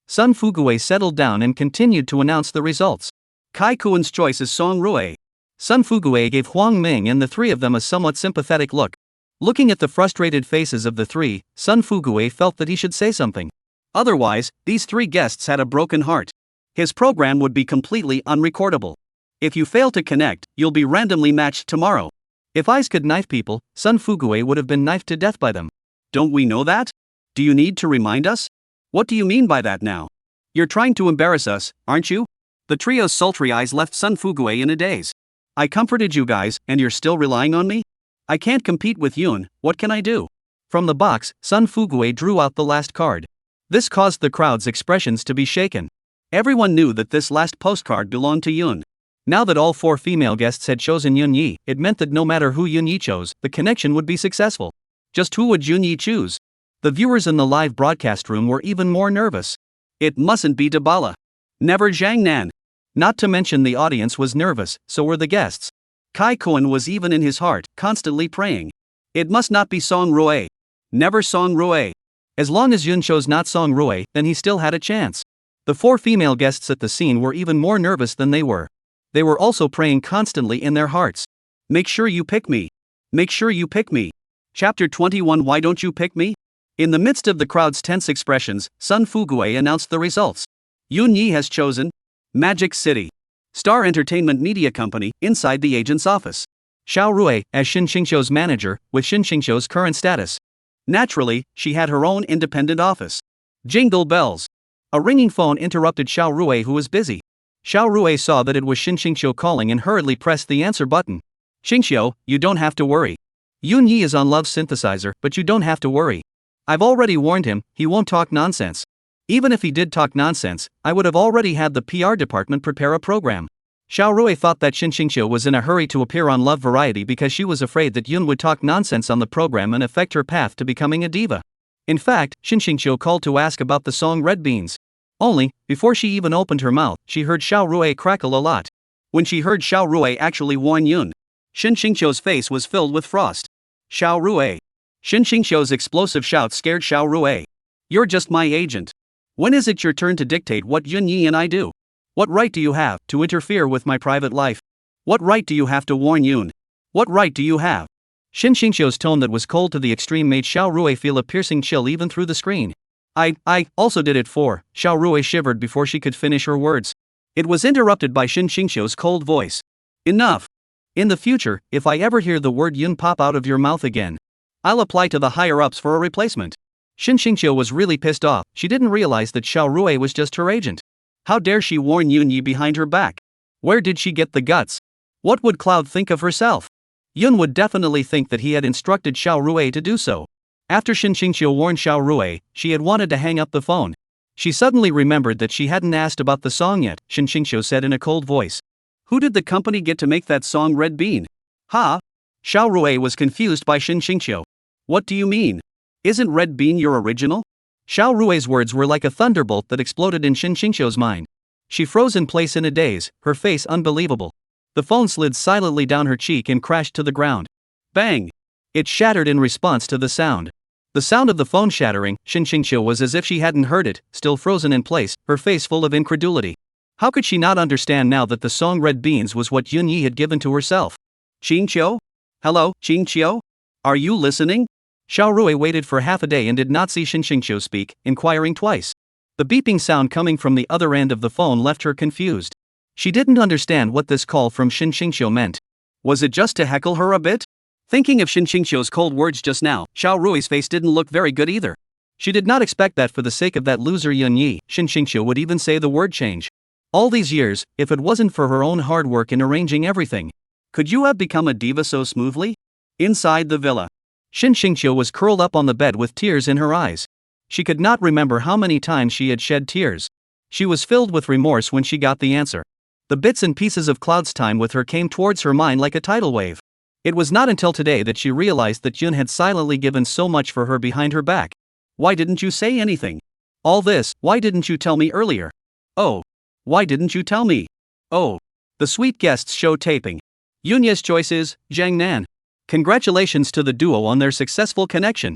Sun Fuguei settled down and continued to announce the results. Kai Kuan's choice is Song Rui. Sun Fuguei gave Huang Ming and the 3 of them a somewhat sympathetic look. Looking at the frustrated faces of the 3, Sun Fuguei felt that he should say something. Otherwise, these 3 guests had a broken heart. His program would be completely unrecordable. If you fail to connect, you'll be randomly matched tomorrow. If eyes could knife people, Sun Fuguei would have been knifed to death by them. Don't we know that? Do you need to remind us? What do you mean by that now? You're trying to embarrass us, aren't you? The trio's sultry eyes left Sun Fuguei in a daze. I comforted you guys, and you're still relying on me? I can't compete with Yun, what can I do? From the box, Sun Fuguei drew out the last card. This caused the crowd's expressions to be shaken. Everyone knew that this last postcard belonged to Yun. Now that all 4 female guests had chosen Yunya, it meant that no matter who Yunya chose, the connection would be successful. Just who would Yunya choose? The viewers in the live broadcast room were even more nervous. It mustn't be Dabala. Never Zhang Nan. Not to mention the audience was nervous, so were the guests. Kai Kuan was even in his heart, constantly praying. It must not be Song Rui. Never Song Rui. As long as Yun chose not Song Rui, then he still had a chance. The 4 female guests at the scene were even more nervous than they were. They were also praying constantly in their hearts. Make sure you pick me. Make sure you pick me. Chapter 21. Why don't you pick me? In the midst of the crowd's tense expressions, Sun Fugue announced the results. Yunya has chosen Magic City. Star Entertainment Media Company, inside the agent's office. Xiao Rui, as Shin Qingqiu's manager, with Shin Qingqiu's current status. Naturally, she had her own independent office. Jingle bells. A ringing phone interrupted Xiao Rui, who was busy. Xiao Rui saw that it was Shin Qingqiu calling and hurriedly pressed the answer button. Qingqiu, you don't have to worry. Yunya is on Love Synthesizer, but you don't have to worry. I've already warned him, he won't talk nonsense. Even if he did talk nonsense, I would have already had the PR department prepare a program. Xiao Rui thought that Shin Qingqiu was in a hurry to appear on Love Variety because she was afraid that Yun would talk nonsense on the program and affect her path to becoming a diva. In fact, Shin Qingqiu called to ask about the song Red Beans. Only, before she even opened her mouth, she heard Xiao Rui crackle a lot. When she heard Xiao Rui actually warn Yun, Shin Qingqiu's face was filled with frost. Xiao Rui. Shin Qingqiu's explosive shout scared Xiao Rui. You're just my agent. When is it your turn to dictate what Yunya and I do? What right do you have to interfere with my private life? What right do you have to warn Yun? What right do you have? Shin Qingqiu's tone that was cold to the extreme made Xiao Rui feel a piercing chill even through the screen. I also did it for, Xiao Rui shivered before she could finish her words. It was interrupted by Shin Qingqiu's cold voice. Enough. In the future, if I ever hear the word Yun pop out of your mouth again, I'll apply to the higher-ups for a replacement. Shin Qingqiu was really pissed off. She didn't realize that Xiao Rui was just her agent. How dare she warn Yunya behind her back? Where did she get the guts? What would Cloud think of herself? Yun would definitely think that he had instructed Xiao Rui to do so. After Shin Qingqiu warned Xiao Rui, she had wanted to hang up the phone. She suddenly remembered that she hadn't asked about the song yet, Shin Qingqiu said in a cold voice. Who did the company get to make that song Red Bean? Ha? Xiao Rui was confused by Shin Qingqiu. What do you mean? Isn't Red Bean your original? Xiao Rui's words were like a thunderbolt that exploded in Shin Qingqiu's mind. She froze in place in a daze, her face unbelievable. The phone slid silently down her cheek and crashed to the ground. Bang! It shattered in response to the sound. The sound of the phone shattering, Shin Qingqiu was as if she hadn't heard it, still frozen in place, her face full of incredulity. How could she not understand now that the song Red Beans was what Yunya had given to herself? Qingqiu? Hello, Qingqiu? Are you listening? Xiao Rui waited for half a day and did not see Shin Qingqiu speak, inquiring twice. The beeping sound coming from the other end of the phone left her confused. She didn't understand what this call from Shin Qingqiu meant. Was it just to heckle her a bit? Thinking of Shin Qingqiu's cold words just now, Xiao Rui's face didn't look very good either. She did not expect that for the sake of that loser Yunya, Shin Qingqiu would even say the word change. All these years, if it wasn't for her own hard work in arranging everything. Could you have become a diva so smoothly? Inside the villa, Shin Qingqiu was curled up on the bed with tears in her eyes. She could not remember how many times she had shed tears. She was filled with remorse when she got the answer. The bits and pieces of Cloud's time with her came towards her mind like a tidal wave. It was not until today that she realized that Yun had silently given so much for her behind her back. Why didn't you say anything? All this, why didn't you tell me earlier? Oh. Why didn't you tell me? Oh. The Sweet Guests show taping. Yunya's choice is Jiang Nan. Congratulations to the duo on their successful connection.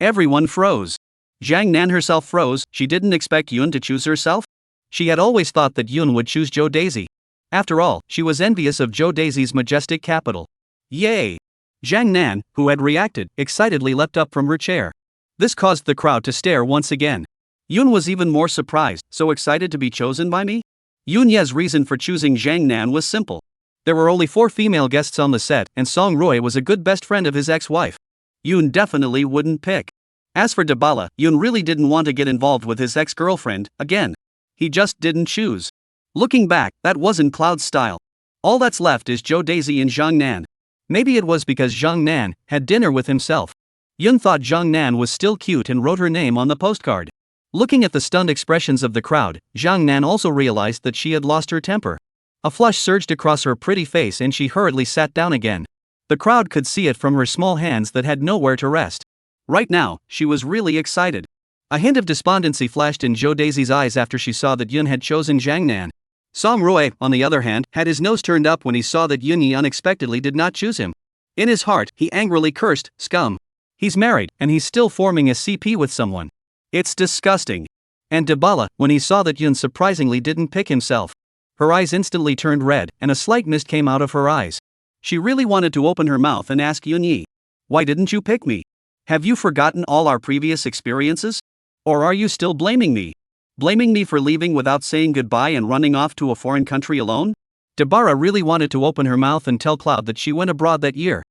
Everyone froze. Jiang Nan herself froze. She didn't expect Yun to choose herself. She had always thought that Yun would choose Joe Daisy. After all, she was envious of Joe Daisy's majestic capital. Yay! Jiang Nan, who had reacted, excitedly leapt up from her chair. This caused the crowd to stare once again. Yun was even more surprised, so excited to be chosen by me? Yunya's reason for choosing Jiang Nan was simple. There were only 4 female guests on the set, and Song Roy was a good best friend of his ex-wife. Yun definitely wouldn't pick. As for Dabala, Yun really didn't want to get involved with his ex-girlfriend, again. He just didn't choose. Looking back, that wasn't Cloud's style. All that's left is Joe Daisy and Jiang Nan. Maybe it was because Jiang Nan had dinner with himself. Yun thought Jiang Nan was still cute and wrote her name on the postcard. Looking at the stunned expressions of the crowd, Jiang Nan also realized that she had lost her temper. A flush surged across her pretty face and she hurriedly sat down again. The crowd could see it from her small hands that had nowhere to rest. Right now, she was really excited. A hint of despondency flashed in Joe Daisy's eyes after she saw that Yun had chosen Jiang Nan. Song Roy, on the other hand, had his nose turned up when he saw that Yunya unexpectedly did not choose him. In his heart, he angrily cursed, "Scum. He's married, and he's still forming a CP with someone. It's disgusting." And Dabala, when he saw that Yun surprisingly didn't pick himself. Her eyes instantly turned red, and a slight mist came out of her eyes. She really wanted to open her mouth and ask Yunya, "Why didn't you pick me? Have you forgotten all our previous experiences? Or are you still blaming me? Blaming me for leaving without saying goodbye and running off to a foreign country alone?" Dabara really wanted to open her mouth and tell Cloud that she went abroad that year.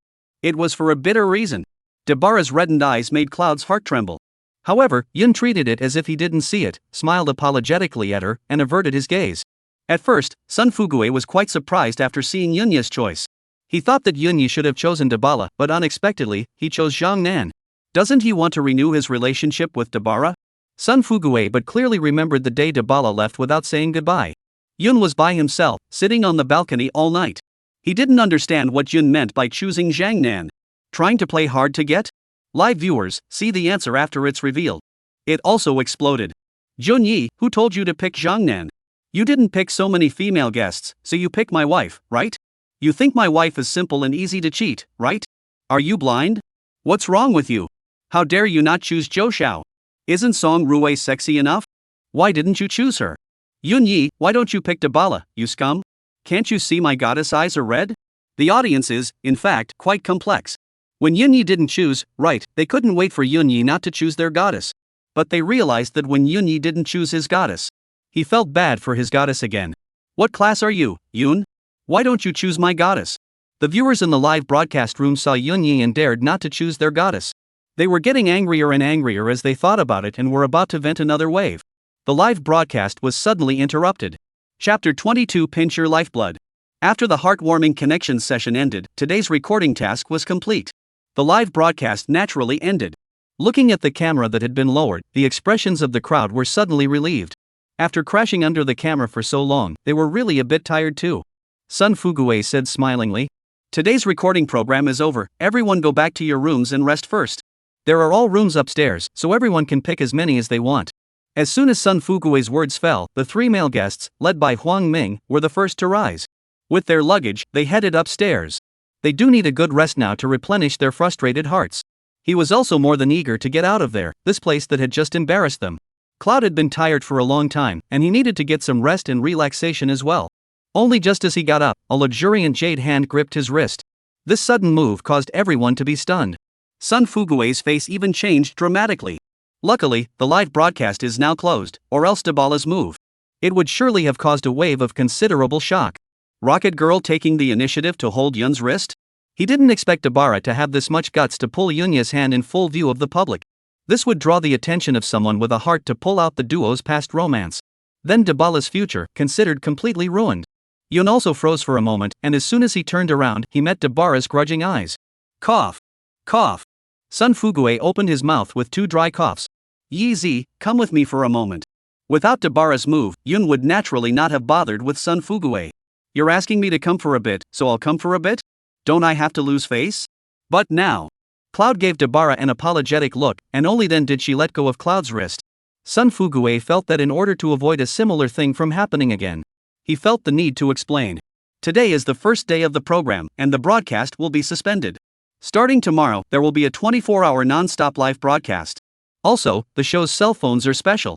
It was for a bitter reason. Dabara's reddened eyes made Cloud's heart tremble. However, Yun treated it as if he didn't see it, smiled apologetically at her, and averted his gaze. At first, Sun Fugue was quite surprised after seeing Yunya's choice. He thought that Yunya should have chosen Dabala, but unexpectedly, he chose Zhang Nan. Doesn't he want to renew his relationship with Dabara? Sun Fugue but clearly remembered the day Dabala left without saying goodbye. Yun was by himself, sitting on the balcony all night. He didn't understand what Yun meant by choosing Zhang Nan. Trying to play hard to get? Live viewers, see the answer after it's revealed. It also exploded. Junyi, who told you to pick Zhang Nan? You didn't pick so many female guests, so you pick my wife, right? You think my wife is simple and easy to cheat, right? Are you blind? What's wrong with you? How dare you not choose Zhou Xiao? Isn't Song Rui sexy enough? Why didn't you choose her? Yunyi, why don't you pick Dabala, you scum? Can't you see my goddess eyes are red? The audience is, in fact, quite complex. When Yunyi didn't choose, right, they couldn't wait for Yunyi not to choose their goddess. But they realized that when Yunyi didn't choose his goddess, he felt bad for his goddess again. What class are you, Yun? Why don't you choose my goddess? The viewers in the live broadcast room saw Yunyi and dared not to choose their goddess. They were getting angrier and angrier as they thought about it and were about to vent another wave. The live broadcast was suddenly interrupted. Chapter 22 Pinch Your Lifeblood. After the heartwarming connections session ended, today's recording task was complete. The live broadcast naturally ended. Looking at the camera that had been lowered, the expressions of the crowd were suddenly relieved. After crashing under the camera for so long, they were really a bit tired too. Sun Fugue said smilingly, "Today's recording program is over, everyone go back to your rooms and rest first. There are all rooms upstairs, so everyone can pick as many as they want." As soon as Sun Fugue's words fell, the three male guests, led by Huang Ming, were the first to rise. With their luggage, they headed upstairs. They do need a good rest now to replenish their frustrated hearts. He was also more than eager to get out of there, this place that had just embarrassed them. Cloud had been tired for a long time, and he needed to get some rest and relaxation as well. Only just as he got up, a luxuriant jade hand gripped his wrist. This sudden move caused everyone to be stunned. Sun Fugue's face even changed dramatically. Luckily, the live broadcast is now closed, or else Dabala's move. It would surely have caused a wave of considerable shock. Rocket Girl taking the initiative to hold Yun's wrist? He didn't expect Dabara to have this much guts to pull Yunya's hand in full view of the public. This would draw the attention of someone with a heart to pull out the duo's past romance. Then Dabala's future, considered completely ruined. Yun also froze for a moment, and as soon as he turned around, he met Dabara's grudging eyes. Cough. Cough. Sun Fugue opened his mouth with two dry coughs. Yi Zi, come with me for a moment. Without Dabara's move, Yun would naturally not have bothered with Sun Fugue. You're asking me to come for a bit, so I'll come for a bit? Don't I have to lose face? But now. Cloud gave Dabara an apologetic look, and only then did she let go of Cloud's wrist. Sun Fugue felt that in order to avoid a similar thing from happening again, he felt the need to explain. Today is the first day of the program, and the broadcast will be suspended. Starting tomorrow, there will be a 24-hour non-stop live broadcast. Also, the show's cell phones are special.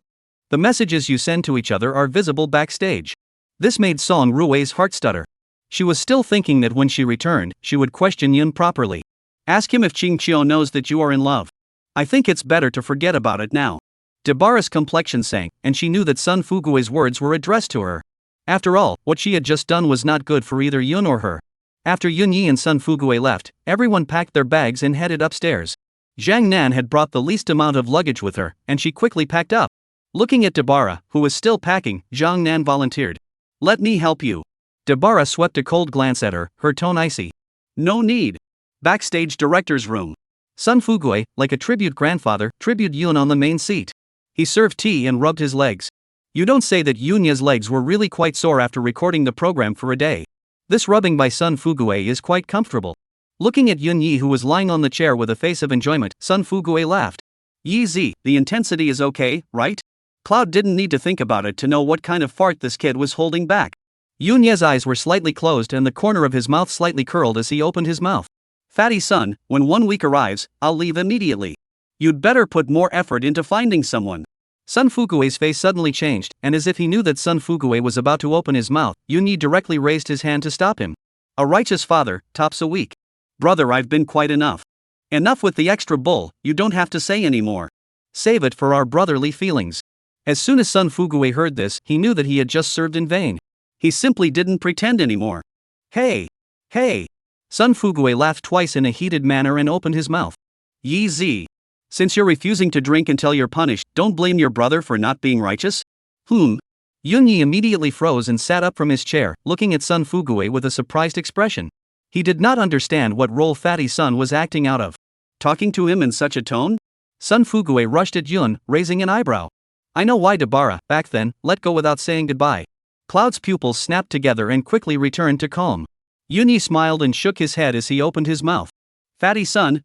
The messages you send to each other are visible backstage. This made Song Rui's heart stutter. She was still thinking that when she returned, she would question Yun properly. Ask him if Ching Chio knows that you are in love. I think it's better to forget about it now. Dabara's complexion sank, and she knew that Sun Fugue's words were addressed to her. After all, what she had just done was not good for either Yun or her. After Yunyi and Sun Fugue left, everyone packed their bags and headed upstairs. Zhang Nan had brought the least amount of luggage with her, and she quickly packed up. Looking at Dabara, who was still packing, Zhang Nan volunteered. Let me help you. Dabara swept a cold glance at her, her tone icy. No need. Backstage director's room. Sun Fugue, like a tribute grandfather, tributed Yun on the main seat. He served tea and rubbed his legs. You don't say that Yunya's legs were really quite sore after recording the program for a day. This rubbing by Sun Fugue is quite comfortable. Looking at Yunyi, who was lying on the chair with a face of enjoyment, Sun Fugue laughed. Yi Zi, the intensity is okay, right? Cloud didn't need to think about it to know what kind of fart this kid was holding back. Yunya's eyes were slightly closed and the corner of his mouth slightly curled as he opened his mouth. Fatty son, when 1 week arrives, I'll leave immediately. You'd better put more effort into finding someone. Sun Fugue's face suddenly changed, and as if he knew that Sun Fugue was about to open his mouth, Yunya directly raised his hand to stop him. A righteous father, tops a weak brother. I've been quite enough. Enough with the extra bull, you don't have to say anymore. Save it for our brotherly feelings. As soon as Sun Fugue heard this, he knew that he had just served in vain. He simply didn't pretend anymore. Hey! Hey! Sun Fugue laughed twice in a heated manner and opened his mouth. Yi zi. Since you're refusing to drink until you're punished, don't blame your brother for not being righteous? Yunya immediately froze and sat up from his chair, looking at Sun Fugue with a surprised expression. He did not understand what role Fatty Sun was acting out of. Talking to him in such a tone? Sun Fugue rushed at Yun, raising an eyebrow. I know why Dabara, back then, let go without saying goodbye. Cloud's pupils snapped together and quickly returned to calm. Yunya smiled and shook his head as he opened his mouth. Fatty Sun,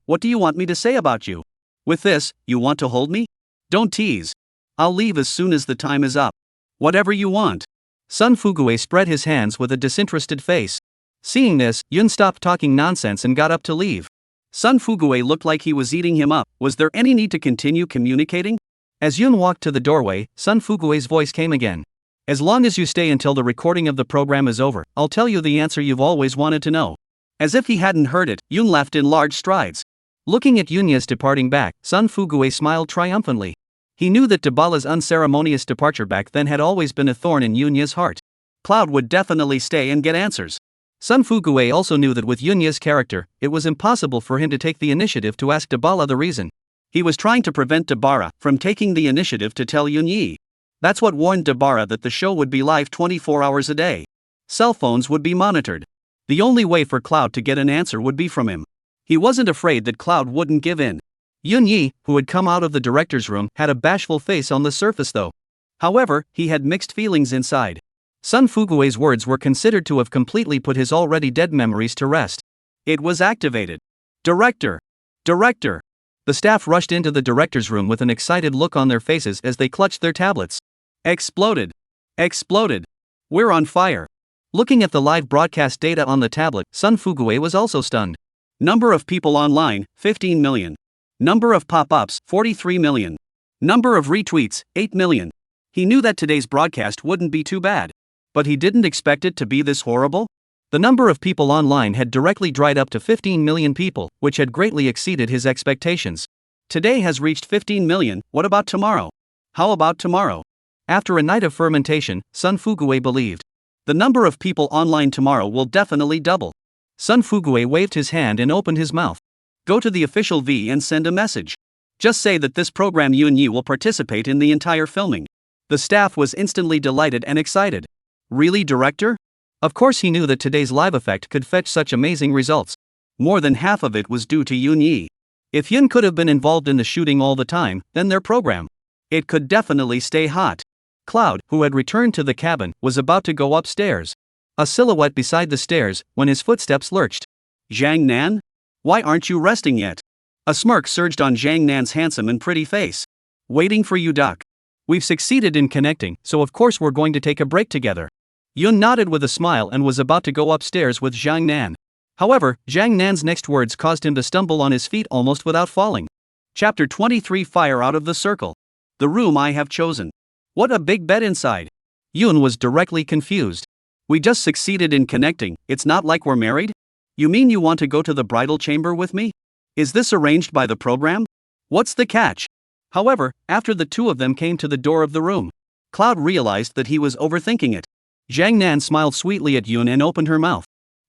what do you want me to say about you? With this, you want to hold me? Don't tease. I'll leave as soon as the time is up. Whatever you want. Sun Fugue spread his hands with a disinterested face. Seeing this, Yun stopped talking nonsense and got up to leave. Sun Fugue looked like he was eating him up. Was there any need to continue communicating? As Yun walked to the doorway, Sun Fugue's voice came again. As long as you stay until the recording of the program is over, I'll tell you the answer you've always wanted to know. As if he hadn't heard it, Yun laughed in large strides. Looking at Yunya's departing back, Sun Fugue smiled triumphantly. He knew that Dabala's unceremonious departure back then had always been a thorn in Yunya's heart. Cloud would definitely stay and get answers. Sun Fugue also knew that with Yunya's character, it was impossible for him to take the initiative to ask Dabala the reason. He was trying to prevent Dabara from taking the initiative to tell Yunya. That's what warned Dabara that the show would be live 24 hours a day. Cell phones would be monitored. The only way for Cloud to get an answer would be from him. He wasn't afraid that Cloud wouldn't give in. Yunya, who had come out of the director's room, had a bashful face on the surface though. However, he had mixed feelings inside. Sun Fugue's words were considered to have completely put his already dead memories to rest. It was activated. Director! Director! The staff rushed into the director's room with an excited look on their faces as they clutched their tablets. Exploded! Exploded! We're on fire! Looking at the live broadcast data on the tablet, Sun Fugue was also stunned. Number of people online, 15 million. Number of pop-ups, 43 million. Number of retweets, 8 million. He knew that today's broadcast wouldn't be too bad. But he didn't expect it to be this horrible? The number of people online had directly dried up to 15 million people, which had greatly exceeded his expectations. Today has reached 15 million, what about tomorrow? How about tomorrow? After a night of fermentation, Sun Fugue believed. The number of people online tomorrow will definitely double. Sun Fugue waved his hand and opened his mouth. Go to the official V and send a message. Just say that this program Yunya will participate in the entire filming. The staff was instantly delighted and excited. Really, director? Of course he knew that today's live effect could fetch such amazing results. More than half of it was due to Yunya. If Yun could have been involved in the shooting all the time, then their program. It could definitely stay hot. Cloud, who had returned to the cabin, was about to go upstairs. A silhouette beside the stairs, when his footsteps lurched. Zhang Nan? Why aren't you resting yet? A smirk surged on Zhang Nan's handsome and pretty face. Waiting for you, Duck. We've succeeded in connecting, so of course we're going to take a break together. Yun nodded with a smile and was about to go upstairs with Zhang Nan. However, Zhang Nan's next words caused him to stumble on his feet almost without falling. Chapter 23 Fire Out of the Circle. The room I have chosen. What a big bed inside. Yun was directly confused. We just succeeded in connecting, it's not like we're married? You mean you want to go to the bridal chamber with me? Is this arranged by the program? What's the catch? However, after the two of them came to the door of the room, Cloud realized that he was overthinking it. Zhang Nan smiled sweetly at Yun and opened her mouth.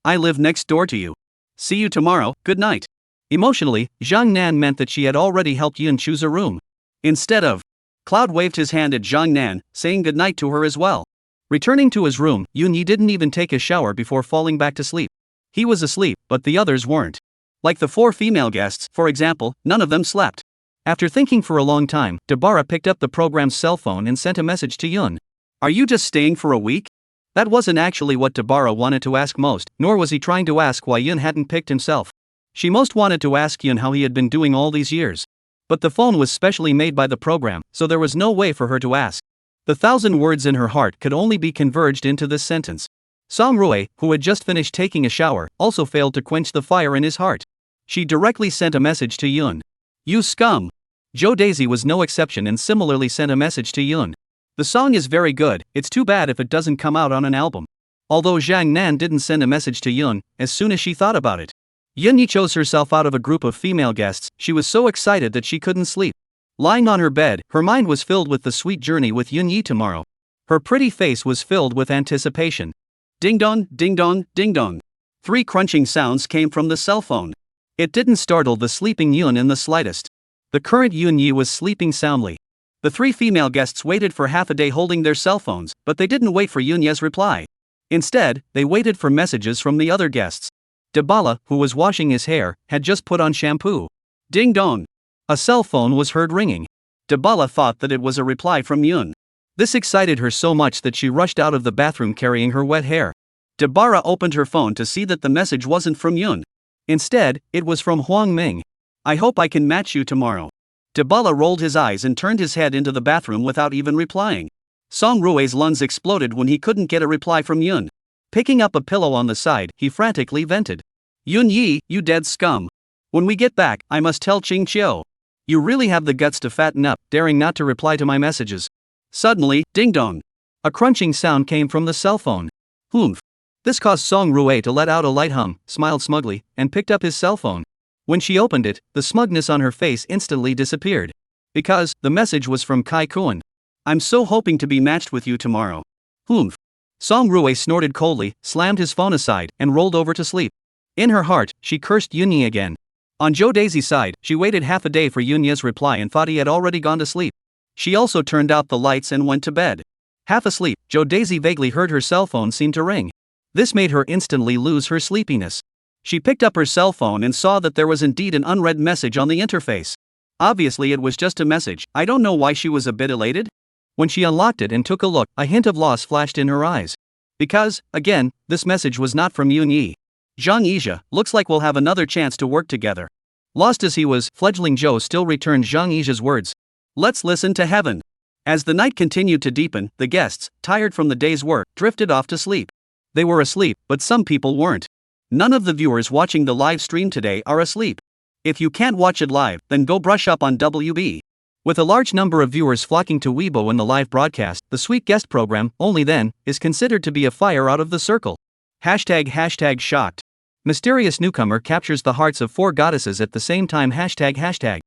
I live next door to you. See you tomorrow, good night. Emotionally, Zhang Nan meant that she had already helped Yun choose a room. Instead of, Cloud waved his hand at Zhang Nan, saying goodnight to her as well. Returning to his room, Yunya didn't even take a shower before falling back to sleep. He was asleep, but the others weren't. Like the 4 female guests, for example, none of them slept. After thinking for a long time, Dabara picked up the program's cell phone and sent a message to Yun. Are you just staying for a week? That wasn't actually what Dabara wanted to ask most, nor was he trying to ask why Yun hadn't picked himself. She most wanted to ask Yun how he had been doing all these years. But the phone was specially made by the program, so there was no way for her to ask. The 1,000 words in her heart could only be converged into this sentence. Song Rui, who had just finished taking a shower, also failed to quench the fire in his heart. She directly sent a message to Yun. You scum! Jo Daisy was no exception and similarly sent a message to Yun. The song is very good, it's too bad if it doesn't come out on an album. Although Zhang Nan didn't send a message to Yun as soon as she thought about it. Yunya chose herself out of a group of female guests, she was so excited that she couldn't sleep. Lying on her bed, her mind was filled with the sweet journey with Yunya tomorrow. Her pretty face was filled with anticipation. Ding dong, ding dong, ding dong. 3 crunching sounds came from the cell phone. It didn't startle the sleeping Yun in the slightest. The current Yunya was sleeping soundly. The 3 female guests waited for half a day holding their cell phones, but they didn't wait for Yunya's reply. Instead, they waited for messages from the other guests. Debala, who was washing his hair, had just put on shampoo. Ding dong. A cell phone was heard ringing. Debala thought that it was a reply from Yun. This excited her so much that she rushed out of the bathroom carrying her wet hair. Debara opened her phone to see that the message wasn't from Yun. Instead, it was from Huang Ming. I hope I can match you tomorrow. Debala rolled his eyes and turned his head into the bathroom without even replying. Song Rue's lungs exploded when he couldn't get a reply from Yun. Picking up a pillow on the side, he frantically vented. Yun Yi, you dead scum. When we get back, I must tell Ching Chiu. You really have the guts to fatten up, daring not to reply to my messages. Suddenly, ding dong. A crunching sound came from the cell phone. Humph. This caused Song Rue to let out a light hum, smiled smugly, and picked up his cell phone. When she opened it, the smugness on her face instantly disappeared. Because, the message was from Kai Kuan. I'm so hoping to be matched with you tomorrow. Humph. Song Rue snorted coldly, slammed his phone aside, and rolled over to sleep. In her heart, she cursed Yunya again. On Jo Daisy's side, she waited half a day for Yunya's reply and thought he had already gone to sleep. She also turned out the lights and went to bed. Half asleep, Jo Daisy vaguely heard her cell phone seem to ring. This made her instantly lose her sleepiness. She picked up her cell phone and saw that there was indeed an unread message on the interface. Obviously it was just a message. I don't know why she was a bit elated. When she unlocked it and took a look, a hint of loss flashed in her eyes. Because, again, this message was not from Yun Yi. Zhang Yizha, looks like we'll have another chance to work together. Lost as he was, fledgling Zhou still returned Zhang Yizha's words. Let's listen to heaven. As the night continued to deepen, the guests, tired from the day's work, drifted off to sleep. They were asleep, but some people weren't. None of the viewers watching the live stream today are asleep. If you can't watch it live, then go brush up on WB. With a large number of viewers flocking to Weibo in the live broadcast, the sweet guest program, Only Then, is considered to be a fire out of the circle. Hashtag shocked. Mysterious newcomer captures the hearts of 4 goddesses at the same time. Hashtag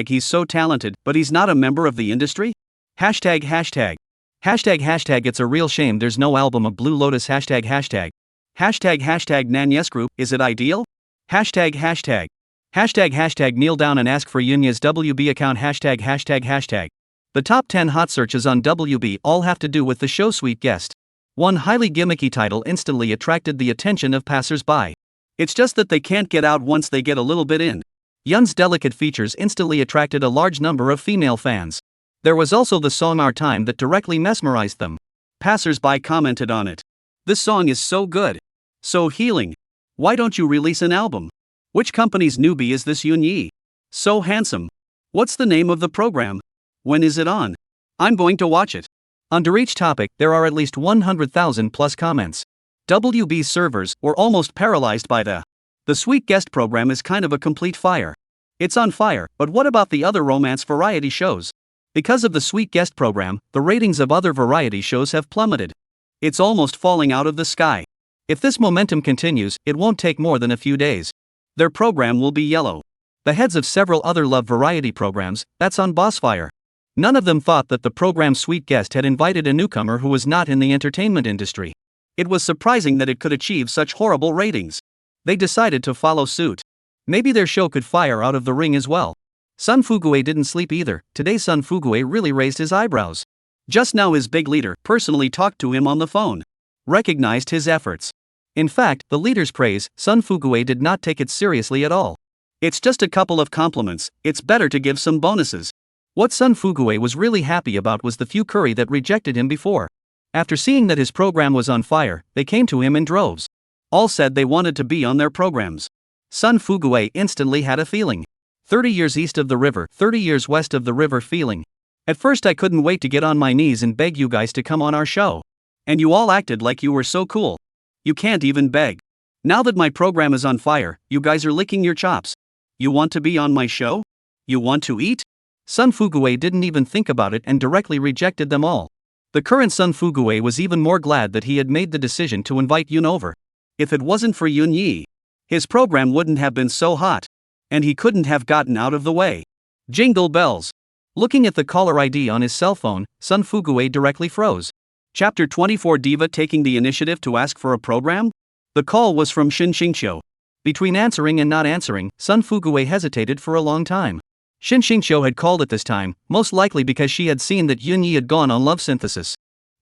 he's so talented, but he's not a member of the industry? Hashtag it's a real shame there's no album of Blue Lotus. Hashtag Nanyes Group, is it ideal? Hashtag kneel down and ask for Yunya's WB account. Hashtag. The top 10 hot searches on WB all have to do with the show Sweet Guest. One highly gimmicky title instantly attracted the attention of passers-by. It's just that they can't get out once they get a little bit in. Yun's delicate features instantly attracted a large number of female fans. There was also the song Our Time that directly mesmerized them. Passers-by commented on it. This song is so good. So healing. Why don't you release an album? Which company's newbie is this Yun Yi? So handsome. What's the name of the program? When is it on? I'm going to watch it. Under each topic, there are at least 100,000 plus comments. WB's servers were almost paralyzed by the Sweet Guest program is kind of a complete fire. It's on fire, but what about the other romance variety shows? Because of the Sweet Guest program, the ratings of other variety shows have plummeted. It's almost falling out of the sky. If this momentum continues, it won't take more than a few days. Their program will be yellow. The heads of several other love variety programs, that's on Bossfire. None of them thought that the program's Sweet Guest had invited a newcomer who was not in the entertainment industry. It was surprising that it could achieve such horrible ratings. They decided to follow suit. Maybe their show could fire out of the ring as well. Sun Fugue didn't sleep either. Today Sun Fugue really raised his eyebrows. Just now his big leader personally talked to him on the phone. Recognized his efforts. In fact, the leader's praise, Sun Fugue did not take it seriously at all. It's just a couple of compliments, it's better to give some bonuses. What Sun Fugue was really happy about was the few curry that rejected him before. After seeing that his program was on fire, they came to him in droves. All said they wanted to be on their programs. Sun Fugue instantly had a feeling. 30 years east of the river, 30 years west of the river feeling. At first I couldn't wait to get on my knees and beg you guys to come on our show. And you all acted like you were so cool. You can't even beg. Now that my program is on fire, you guys are licking your chops. You want to be on my show? You want to eat? Sun Fugue didn't even think about it and directly rejected them all. The current Sun Fugue was even more glad that he had made the decision to invite Yun over. If it wasn't for Yunya, his program wouldn't have been so hot. And he couldn't have gotten out of the way. Jingle bells. Looking at the caller ID on his cell phone, Sun Fugue directly froze. Chapter 24 Diva taking the initiative to ask for a program? The call was from Shin Xingqiu. Between answering and not answering, Sun Fugue hesitated for a long time. Shin Xingqiu had called at this time, most likely because she had seen that Yunya had gone on love synthesis.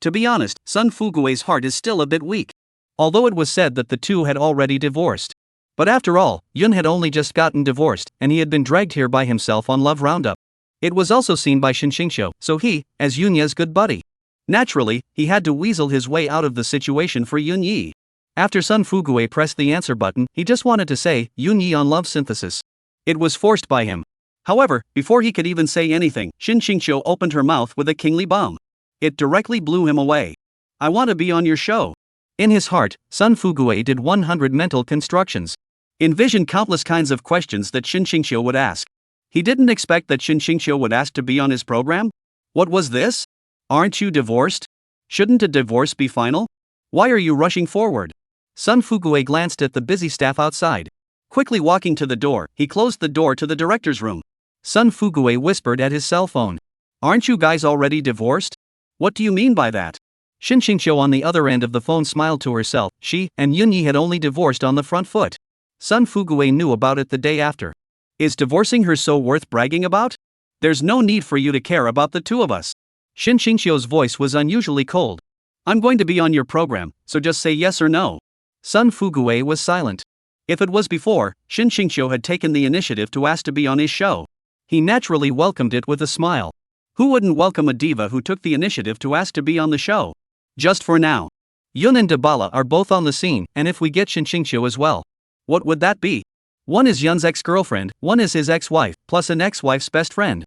To be honest, Sun Fugue's heart is still a bit weak. Although it was said that the two had already divorced. But after all, Yun had only just gotten divorced, and he had been dragged here by himself on Love Roundup. It was also seen by Shin Xingqiu, so he, as Yunya's good buddy. Naturally, he had to weasel his way out of the situation for Yunya. After Sun Fugue pressed the answer button, he just wanted to say, Yunya on love synthesis. It was forced by him. However, before he could even say anything, Shin Xingqiu opened her mouth with a kingly bomb. It directly blew him away. I want to be on your show. In his heart, Sun Fugue did 100 mental constructions. Envisioned countless kinds of questions that Shin Xingqiu would ask. He didn't expect that Shin Xingqiu would ask to be on his program? What was this? Aren't you divorced? Shouldn't a divorce be final? Why are you rushing forward? Sun Fugue glanced at the busy staff outside. Quickly walking to the door, he closed the door to the director's room. Sun Fugue whispered at his cell phone. Aren't you guys already divorced? What do you mean by that? Shin Xingqiu on the other end of the phone smiled to herself. She and Yunya had only divorced on the front foot. Sun Fugue knew about it the day after. Is divorcing her so worth bragging about? There's no need for you to care about the two of us. Shin Xingqiu's voice was unusually cold. I'm going to be on your program, so just say yes or no. Sun Fugue was silent. If it was before, Shin Xingqiu had taken the initiative to ask to be on his show. He naturally welcomed it with a smile. Who wouldn't welcome a diva who took the initiative to ask to be on the show? Just for now. Yun and Dabala are both on the scene, and if we get Shin Xingqiu as well. What would that be? One is Yun's ex-girlfriend, one is his ex-wife, plus an ex-wife's best friend.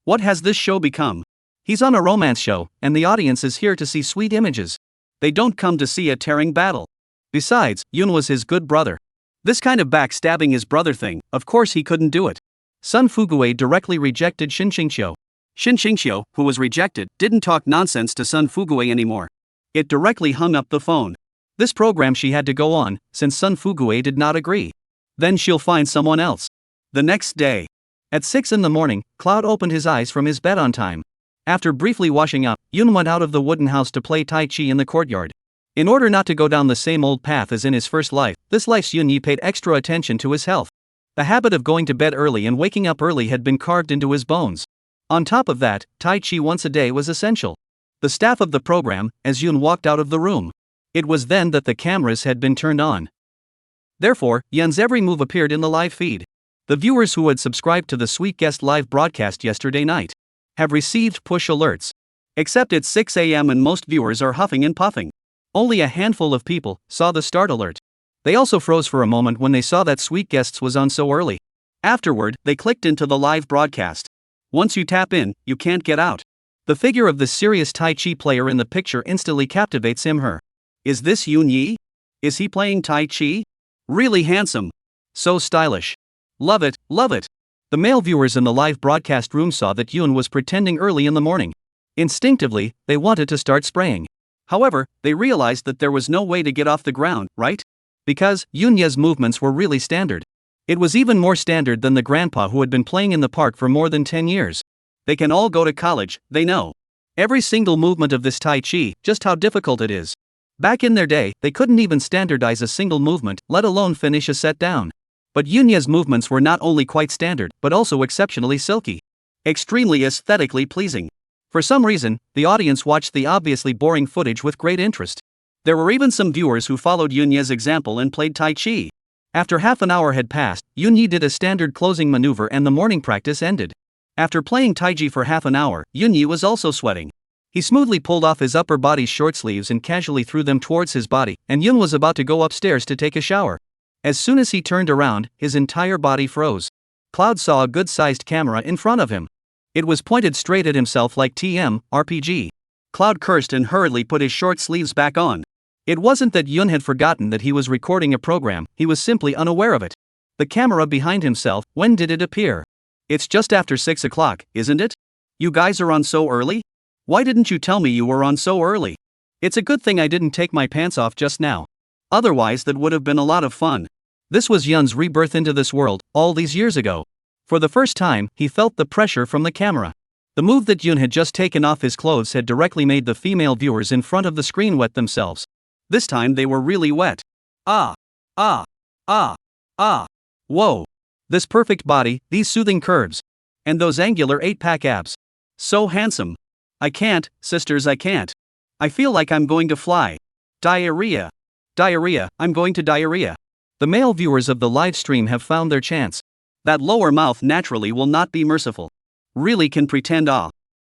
What has this show become? He's on a romance show, and the audience is here to see sweet images. They don't come to see a tearing battle. Besides, Yun was his good brother. This kind of backstabbing his brother thing, of course he couldn't do it. Sun Fugue directly rejected Shin Xingqiu. Shin Xingqiu, who was rejected, didn't talk nonsense to Sun Fugue anymore. It directly hung up the phone. This program she had to go on, since Sun Fugue did not agree. Then she'll find someone else. The next day. At 6 in the morning, Cloud opened his eyes from his bed on time. After briefly washing up, Yun went out of the wooden house to play Tai Chi in the courtyard. In order not to go down the same old path as in his first life, this life's Yunya paid extra attention to his health. The habit of going to bed early and waking up early had been carved into his bones. On top of that, Tai Chi once a day was essential. The staff of the program, as Yun walked out of the room. It was then that the cameras had been turned on. Therefore, Yun's every move appeared in the live feed. The viewers who had subscribed to the Sweet Guest live broadcast yesterday night have received push alerts. Except it's 6 a.m. and most viewers are huffing and puffing. Only a handful of people saw the start alert. They also froze for a moment when they saw that Sweet Guests was on so early. Afterward, they clicked into the live broadcast. Once you tap in, you can't get out. The figure of the serious Tai Chi player in the picture instantly captivates him/her. Is this Yunya? Is he playing Tai Chi? Really handsome. So stylish. Love it, love it. The male viewers in the live broadcast room saw that Yun was pretending early in the morning. Instinctively, they wanted to start spraying. However, they realized that there was no way to get off the ground, right? Because Yunya's movements were really standard. It was even more standard than the grandpa who had been playing in the park for more than 10 years. They can all go to college, they know. Every single movement of this Tai Chi, just how difficult it is. Back in their day, they couldn't even standardize a single movement, let alone finish a set down. But Yunya's movements were not only quite standard, but also exceptionally silky. Extremely aesthetically pleasing. For some reason, the audience watched the obviously boring footage with great interest. There were even some viewers who followed Yunya's example and played Tai Chi. After half an hour had passed, Yunya did a standard closing maneuver and the morning practice ended. After playing Tai Chi for half an hour, Yunya was also sweating. He smoothly pulled off his upper body's short sleeves and casually threw them towards his body, and Yun was about to go upstairs to take a shower. As soon as he turned around, his entire body froze. Cloud saw a good-sized camera in front of him. It was pointed straight at himself like RPG. Cloud cursed and hurriedly put his short sleeves back on. It wasn't that Yun had forgotten that he was recording a program, he was simply unaware of it. The camera behind himself, when did it appear? It's just after 6 o'clock, isn't it? You guys are on so early? Why didn't you tell me you were on so early? It's a good thing I didn't take my pants off just now. Otherwise, that would have been a lot of fun. This was Yun's rebirth into this world, all these years ago. For the first time, he felt the pressure from the camera. The move that Yun had just taken off his clothes had directly made the female viewers in front of the screen wet themselves. This time they were really wet. Ah. Ah. Ah. Ah. Whoa. This perfect body, these soothing curves. And those angular 8-pack abs. So handsome. I can't, sisters, I can't. I feel like I'm going to fly. Diarrhea. Diarrhea, I'm going to diarrhea. The male viewers of the live stream have found their chance. That lower mouth naturally will not be merciful. Really can pretend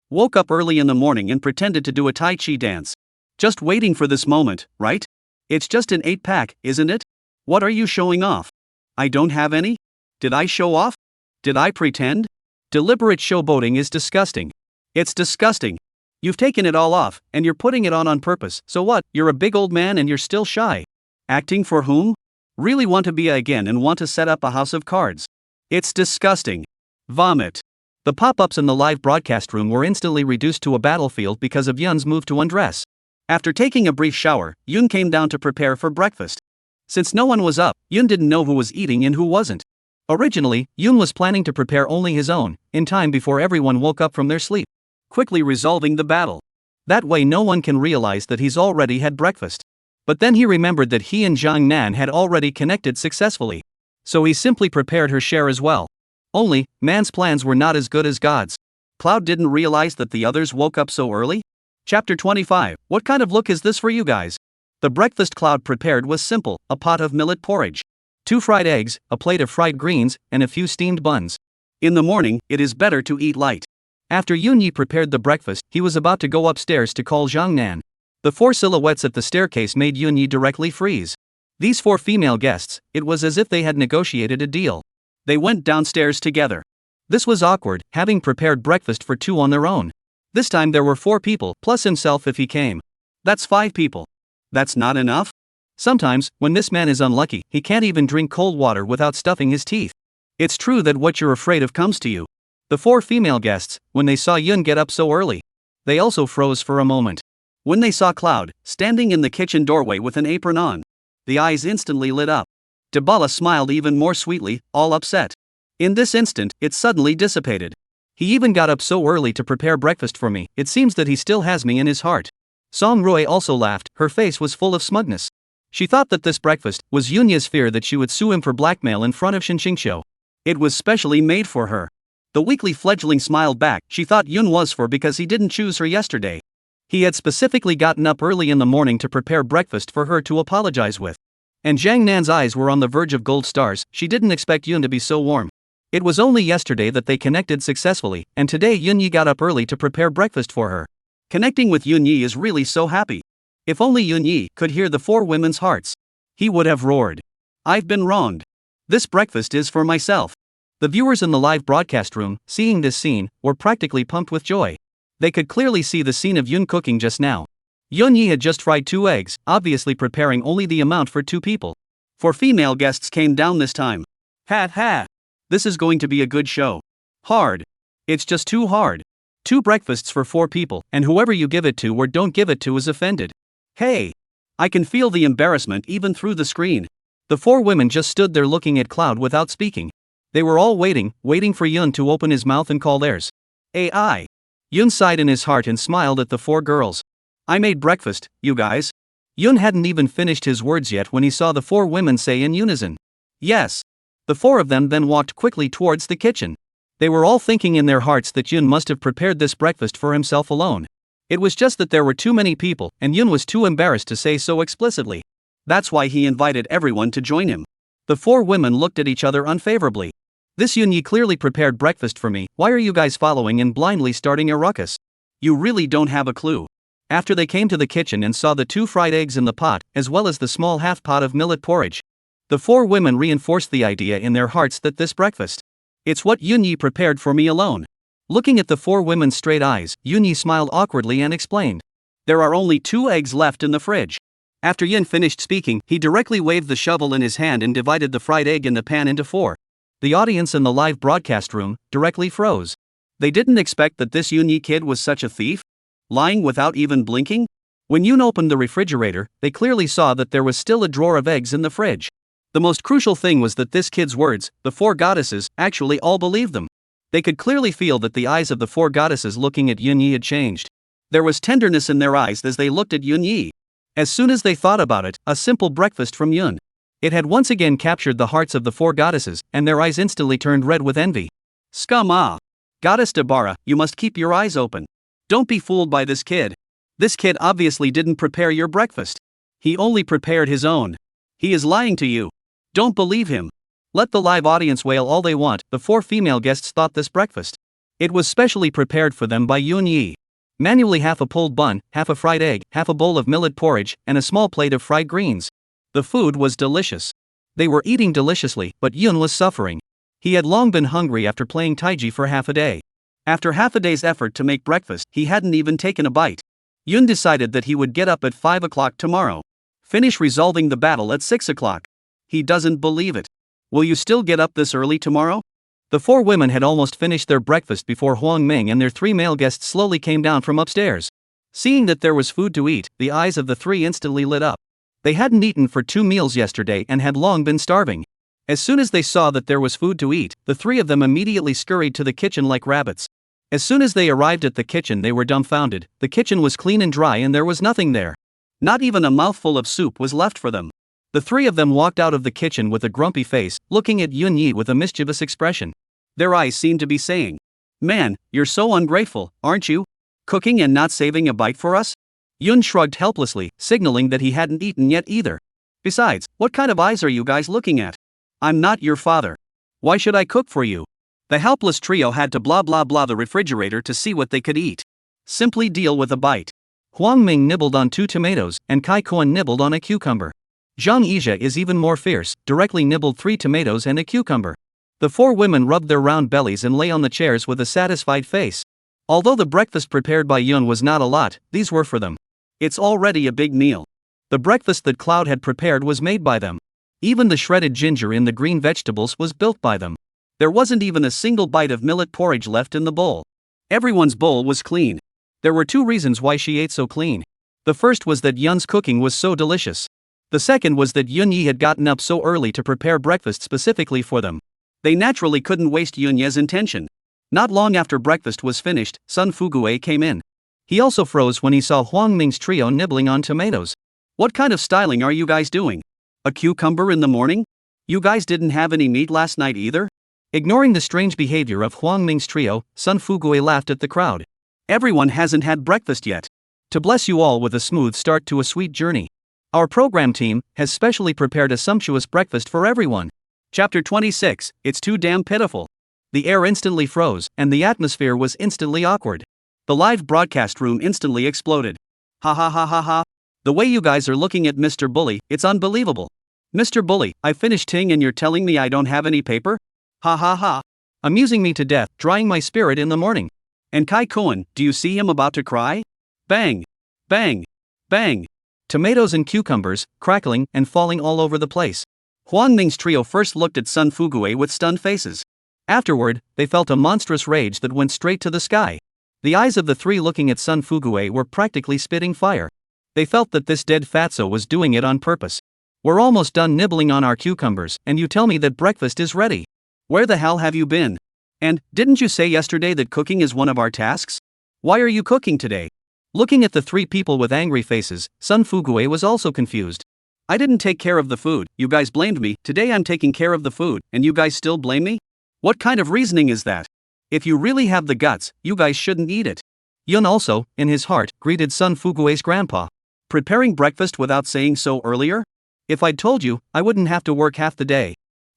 woke up early in the morning and pretended to do a Tai Chi dance. Just waiting for this moment, right? It's just an 8-pack, isn't it? What are you showing off? I don't have any? Did I show off? Did I pretend? Deliberate showboating is disgusting. It's disgusting. You've taken it all off, and you're putting it on purpose, so what, you're a big old man and you're still shy. Acting for whom? Really want to be again and want to set up a house of cards. It's disgusting. Vomit. The pop-ups in the live broadcast room were instantly reduced to a battlefield because of Yun's move to undress. After taking a brief shower, Yun came down to prepare for breakfast. Since no one was up, Yun didn't know who was eating and who wasn't. Originally, Yun was planning to prepare only his own, in time before everyone woke up from their sleep, quickly resolving the battle. That way no one can realize that he's already had breakfast. But then he remembered that he and Jiang Nan had already connected successfully. So he simply prepared her share as well. Only, man's plans were not as good as God's. Cloud didn't realize that the others woke up so early? Chapter 25, what kind of look is this for you guys? The breakfast Cloud prepared was simple, a pot of millet porridge, 2 fried eggs, a plate of fried greens, and a few steamed buns. In the morning, it is better to eat light. After Yunya prepared the breakfast, he was about to go upstairs to call Jiang Nan. The 4 silhouettes at the staircase made Yunya directly freeze. These 4 female guests, it was as if they had negotiated a deal. They went downstairs together. This was awkward, having prepared breakfast for 2 on their own. This time there were 4 people, plus himself if he came. That's 5 people. That's not enough? Sometimes, when this man is unlucky, he can't even drink cold water without stuffing his teeth. It's true that what you're afraid of comes to you. The 4 female guests, when they saw Yun get up so early, they also froze for a moment. When they saw Cloud, standing in the kitchen doorway with an apron on, the eyes instantly lit up. Debala smiled even more sweetly, all upset. In this instant, it suddenly dissipated. He even got up so early to prepare breakfast for me, it seems that he still has me in his heart. Song Rui also laughed, her face was full of smugness. She thought that this breakfast was Yunya's fear that she would sue him for blackmail in front of Shinxingqiu. It was specially made for her. The weakly fledgling smiled back, she thought Yun was for because he didn't choose her yesterday. He had specifically gotten up early in the morning to prepare breakfast for her to apologize with. And Jiang Nan's eyes were on the verge of gold stars, she didn't expect Yun to be so warm. It was only yesterday that they connected successfully, and today Yunya got up early to prepare breakfast for her. Connecting with Yunya is really so happy. If only Yunya could hear the 4 women's hearts. He would have roared. I've been wronged. This breakfast is for myself. The viewers in the live broadcast room, seeing this scene, were practically pumped with joy. They could clearly see the scene of Yun cooking just now. Yunya had just fried 2 eggs, obviously preparing only the amount for 2 people. 4 female guests came down this time. Ha ha! This is going to be a good show. Hard. It's just too hard. 2 breakfasts for 4 people, and whoever you give it to or don't give it to is offended. Hey! I can feel the embarrassment even through the screen. The 4 women just stood there looking at Cloud without speaking. They were all waiting for Yun to open his mouth and call theirs. AI. Yun sighed in his heart and smiled at the 4 girls. I made breakfast, you guys. Yun hadn't even finished his words yet when he saw the 4 women say in unison. Yes. The 4 of them then walked quickly towards the kitchen. They were all thinking in their hearts that Yun must have prepared this breakfast for himself alone. It was just that there were too many people, and Yun was too embarrassed to say so explicitly. That's why he invited everyone to join him. The 4 women looked at each other unfavorably. This Yunya clearly prepared breakfast for me, why are you guys following and blindly starting a ruckus? You really don't have a clue. After they came to the kitchen and saw the 2 fried eggs in the pot, as well as the small half pot of millet porridge, the 4 women reinforced the idea in their hearts that this breakfast, it's what Yunya prepared for me alone. Looking at the 4 women's straight eyes, Yunya smiled awkwardly and explained. There are only 2 eggs left in the fridge. After Yun finished speaking, he directly waved the shovel in his hand and divided the fried egg in the pan into 4. The audience in the live broadcast room directly froze. They didn't expect that this Yunya kid was such a thief? Lying without even blinking? When Yoon opened the refrigerator, they clearly saw that there was still a drawer of eggs in the fridge. The most crucial thing was that this kid's words, the four goddesses, actually all believed them. They could clearly feel that the eyes of the four goddesses looking at Yunya had changed. There was tenderness in their eyes as they looked at Yunya. As soon as they thought about it, a simple breakfast from Yoon. It had once again captured the hearts of the four goddesses, and their eyes instantly turned red with envy. Scum ah! Goddess Dabara, you must keep your eyes open. Don't be fooled by this kid. This kid obviously didn't prepare your breakfast. He only prepared his own. He is lying to you. Don't believe him. Let the live audience wail all they want, the four female guests thought this breakfast. It was specially prepared for them by Yunya. Manually half a pulled bun, half a fried egg, half a bowl of millet porridge, and a small plate of fried greens. The food was delicious. They were eating deliciously, but Yoon was suffering. He had long been hungry after playing taiji for half a day. After half a day's effort to make breakfast, he hadn't even taken a bite. Yoon decided that he would get up at 5 o'clock tomorrow. Finish resolving the battle at 6 o'clock. He doesn't believe it. Will you still get up this early tomorrow? The four women had almost finished their breakfast before Huang Ming and their three male guests slowly came down from upstairs. Seeing that there was food to eat, the eyes of the three instantly lit up. They hadn't eaten for 2 meals yesterday and had long been starving. As soon as they saw that there was food to eat, the three of them immediately scurried to the kitchen like rabbits. As soon as they arrived at the kitchen, they were dumbfounded. The kitchen was clean and dry and there was nothing there. Not even a mouthful of soup was left for them. The three of them walked out of the kitchen with a grumpy face, looking at Yunya with a mischievous expression. Their eyes seemed to be saying, "Man, you're so ungrateful, aren't you? Cooking and not saving a bite for us?" Yoon shrugged helplessly, signaling that he hadn't eaten yet either. "Besides, what kind of eyes are you guys looking at? I'm not your father. Why should I cook for you?" The helpless trio had to blah blah blah the refrigerator to see what they could eat. Simply deal with a bite. Huang Ming nibbled on 2 tomatoes, and Kai Koan nibbled on a cucumber. Zhang Yizha is even more fierce, directly nibbled 3 tomatoes and a cucumber. The four women rubbed their round bellies and lay on the chairs with a satisfied face. Although the breakfast prepared by Yoon was not a lot, these were for them. It's already a big meal. The breakfast that Cloud had prepared was made by them. Even the shredded ginger in the green vegetables was built by them. There wasn't even a single bite of millet porridge left in the bowl. Everyone's bowl was clean. There were 2 reasons why she ate so clean. The first was that Yun's cooking was so delicious. The second was that Yunya had gotten up so early to prepare breakfast specifically for them. They naturally couldn't waste Yunya's intention. Not long after breakfast was finished, Sun Fugue came in. He also froze when he saw Huang Ming's trio nibbling on tomatoes. "What kind of styling are you guys doing? A cucumber in the morning? You guys didn't have any meat last night either?" Ignoring the strange behavior of Huang Ming's trio, Sun Fugue laughed at the crowd. "Everyone hasn't had breakfast yet. To bless you all with a smooth start to a sweet journey, our program team has specially prepared a sumptuous breakfast for everyone." Chapter 26, It's Too Damn Pitiful. The air instantly froze, and the atmosphere was instantly awkward. The live broadcast room instantly exploded. "Ha ha ha ha ha. The way you guys are looking at Mr. Bully, it's unbelievable. Mr. Bully, I finished ting and you're telling me I don't have any paper? Ha ha ha. Amusing me to death, drying my spirit in the morning. And Kai Koan, do you see him about to cry? Bang! Bang! Bang! Tomatoes and cucumbers, crackling and falling all over the place. Huang Ming's trio first looked at Sun Fugue with stunned faces. Afterward, they felt a monstrous rage that went straight to the sky. The eyes of the three looking at Sun Fugue were practically spitting fire. They felt that this dead fatso was doing it on purpose. "We're almost done nibbling on our cucumbers, and you tell me that breakfast is ready. Where the hell have you been? And, didn't you say yesterday that cooking is one of our tasks? Why are you cooking today?" Looking at the 3 people with angry faces, Sun Fugue was also confused. "I didn't take care of the food, you guys blamed me, today I'm taking care of the food, and you guys still blame me? What kind of reasoning is that? If you really have the guts, you guys shouldn't eat it." Yun also, in his heart, greeted Sun Fugue's grandpa. "Preparing breakfast without saying so earlier? If I'd told you, I wouldn't have to work half the day.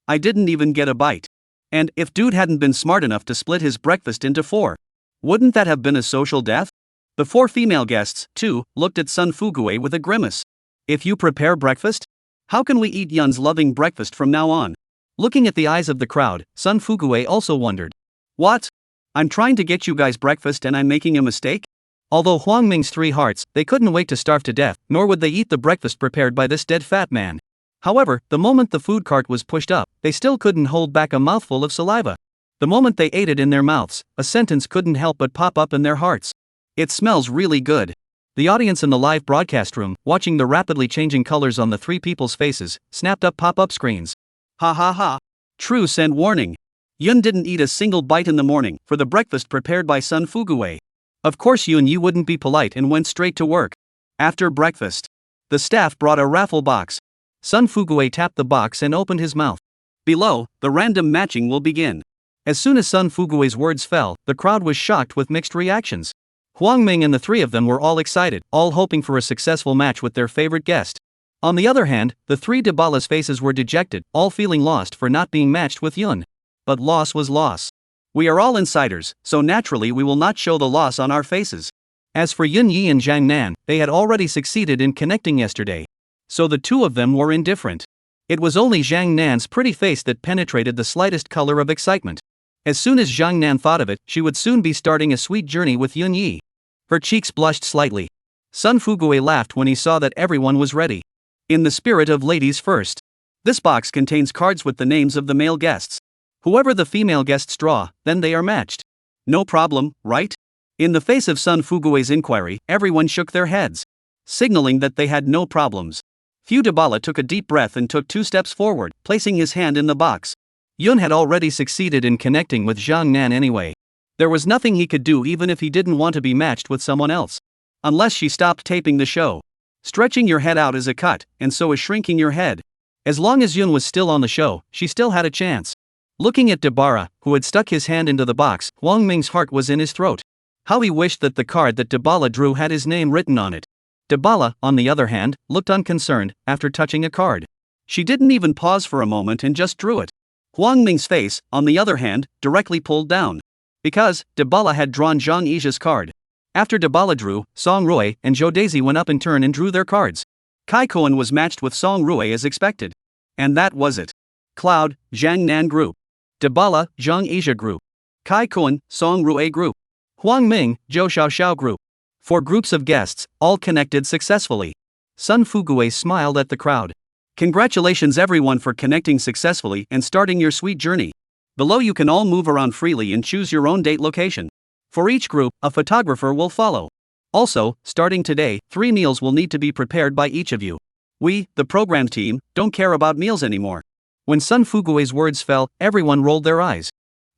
I didn't even get a bite. And if dude hadn't been smart enough to split his breakfast into 4, wouldn't that have been a social death?" The 4 female guests, too, looked at Sun Fugue with a grimace. "If you prepare breakfast? How can we eat Yun's loving breakfast from now on?" Looking at the eyes of the crowd, Sun Fugue also wondered. "What? I'm trying to get you guys breakfast and I'm making a mistake?" Although Huang Ming's 3 hearts, they couldn't wait to starve to death, nor would they eat the breakfast prepared by this dead fat man. However, the moment the food cart was pushed up, they still couldn't hold back a mouthful of saliva. The moment they ate it in their mouths, a sentence couldn't help but pop up in their hearts. It smells really good. The audience in the live broadcast room, watching the rapidly changing colors on the three people's faces, snapped up pop-up screens. Ha ha ha. True send warning. Yun didn't eat a single bite in the morning for the breakfast prepared by Sun Fuguwei. Of course Yunya wouldn't be polite and went straight to work. After breakfast, the staff brought a raffle box. Sun Fuguwei tapped the box and opened his mouth. Below, the random matching will begin. As soon as Sun Fuguwei's words fell, the crowd was shocked with mixed reactions. Huang Ming and the three of them were all excited, all hoping for a successful match with their favorite guest. On the other hand, the three Dabala's faces were dejected, all feeling lost for not being matched with Yun. But loss was loss. We are all insiders, so naturally we will not show the loss on our faces. As for Yun Yi and Zhang Nan, they had already succeeded in connecting yesterday. So the two of them were indifferent. It was only Zhang Nan's pretty face that penetrated the slightest color of excitement. As soon as Zhang Nan thought of it, she would soon be starting a sweet journey with Yun Yi. Her cheeks blushed slightly. Sun Fuguwei laughed when he saw that everyone was ready. In the spirit of ladies first. This box contains cards with the names of the male guests. Whoever the female guests draw, then they are matched. No problem, right? In the face of Sun Fuguwei's inquiry, everyone shook their heads, signaling that they had no problems. Fu Dabala took a deep breath and took 2 steps forward, placing his hand in the box. Yun had already succeeded in connecting with Zhang Nan anyway. There was nothing he could do even if he didn't want to be matched with someone else. Unless she stopped taping the show. Stretching your head out is a cut, and so is shrinking your head. As long as Yun was still on the show, she still had a chance. Looking at Dabara, who had stuck his hand into the box, Huang Ming's heart was in his throat. How he wished that the card that Dabala drew had his name written on it. Dabala, on the other hand, looked unconcerned after touching a card. She didn't even pause for a moment and just drew it. Huang Ming's face, on the other hand, directly pulled down. Because Dabala had drawn Zhang Yi's card. After Dabala drew, Song Rui and Zhou Daisy went up in turn and drew their cards. Kai Koen was matched with Song Rui as expected. And that was it. Cloud, Zhang Nan group. Dabala, Zhang Yizha group. Kai Koen, Song Rui group. Huang Ming, Zhou Xiaoxiao group. 4 groups of guests, all connected successfully. Sun Fuguwei smiled at the crowd. Congratulations everyone for connecting successfully and starting your sweet journey. Below you can all move around freely and choose your own date location. For each group, a photographer will follow. Also, starting today, 3 meals will need to be prepared by each of you. We, the program team, don't care about meals anymore. When Sun Fuguwei's words fell, everyone rolled their eyes.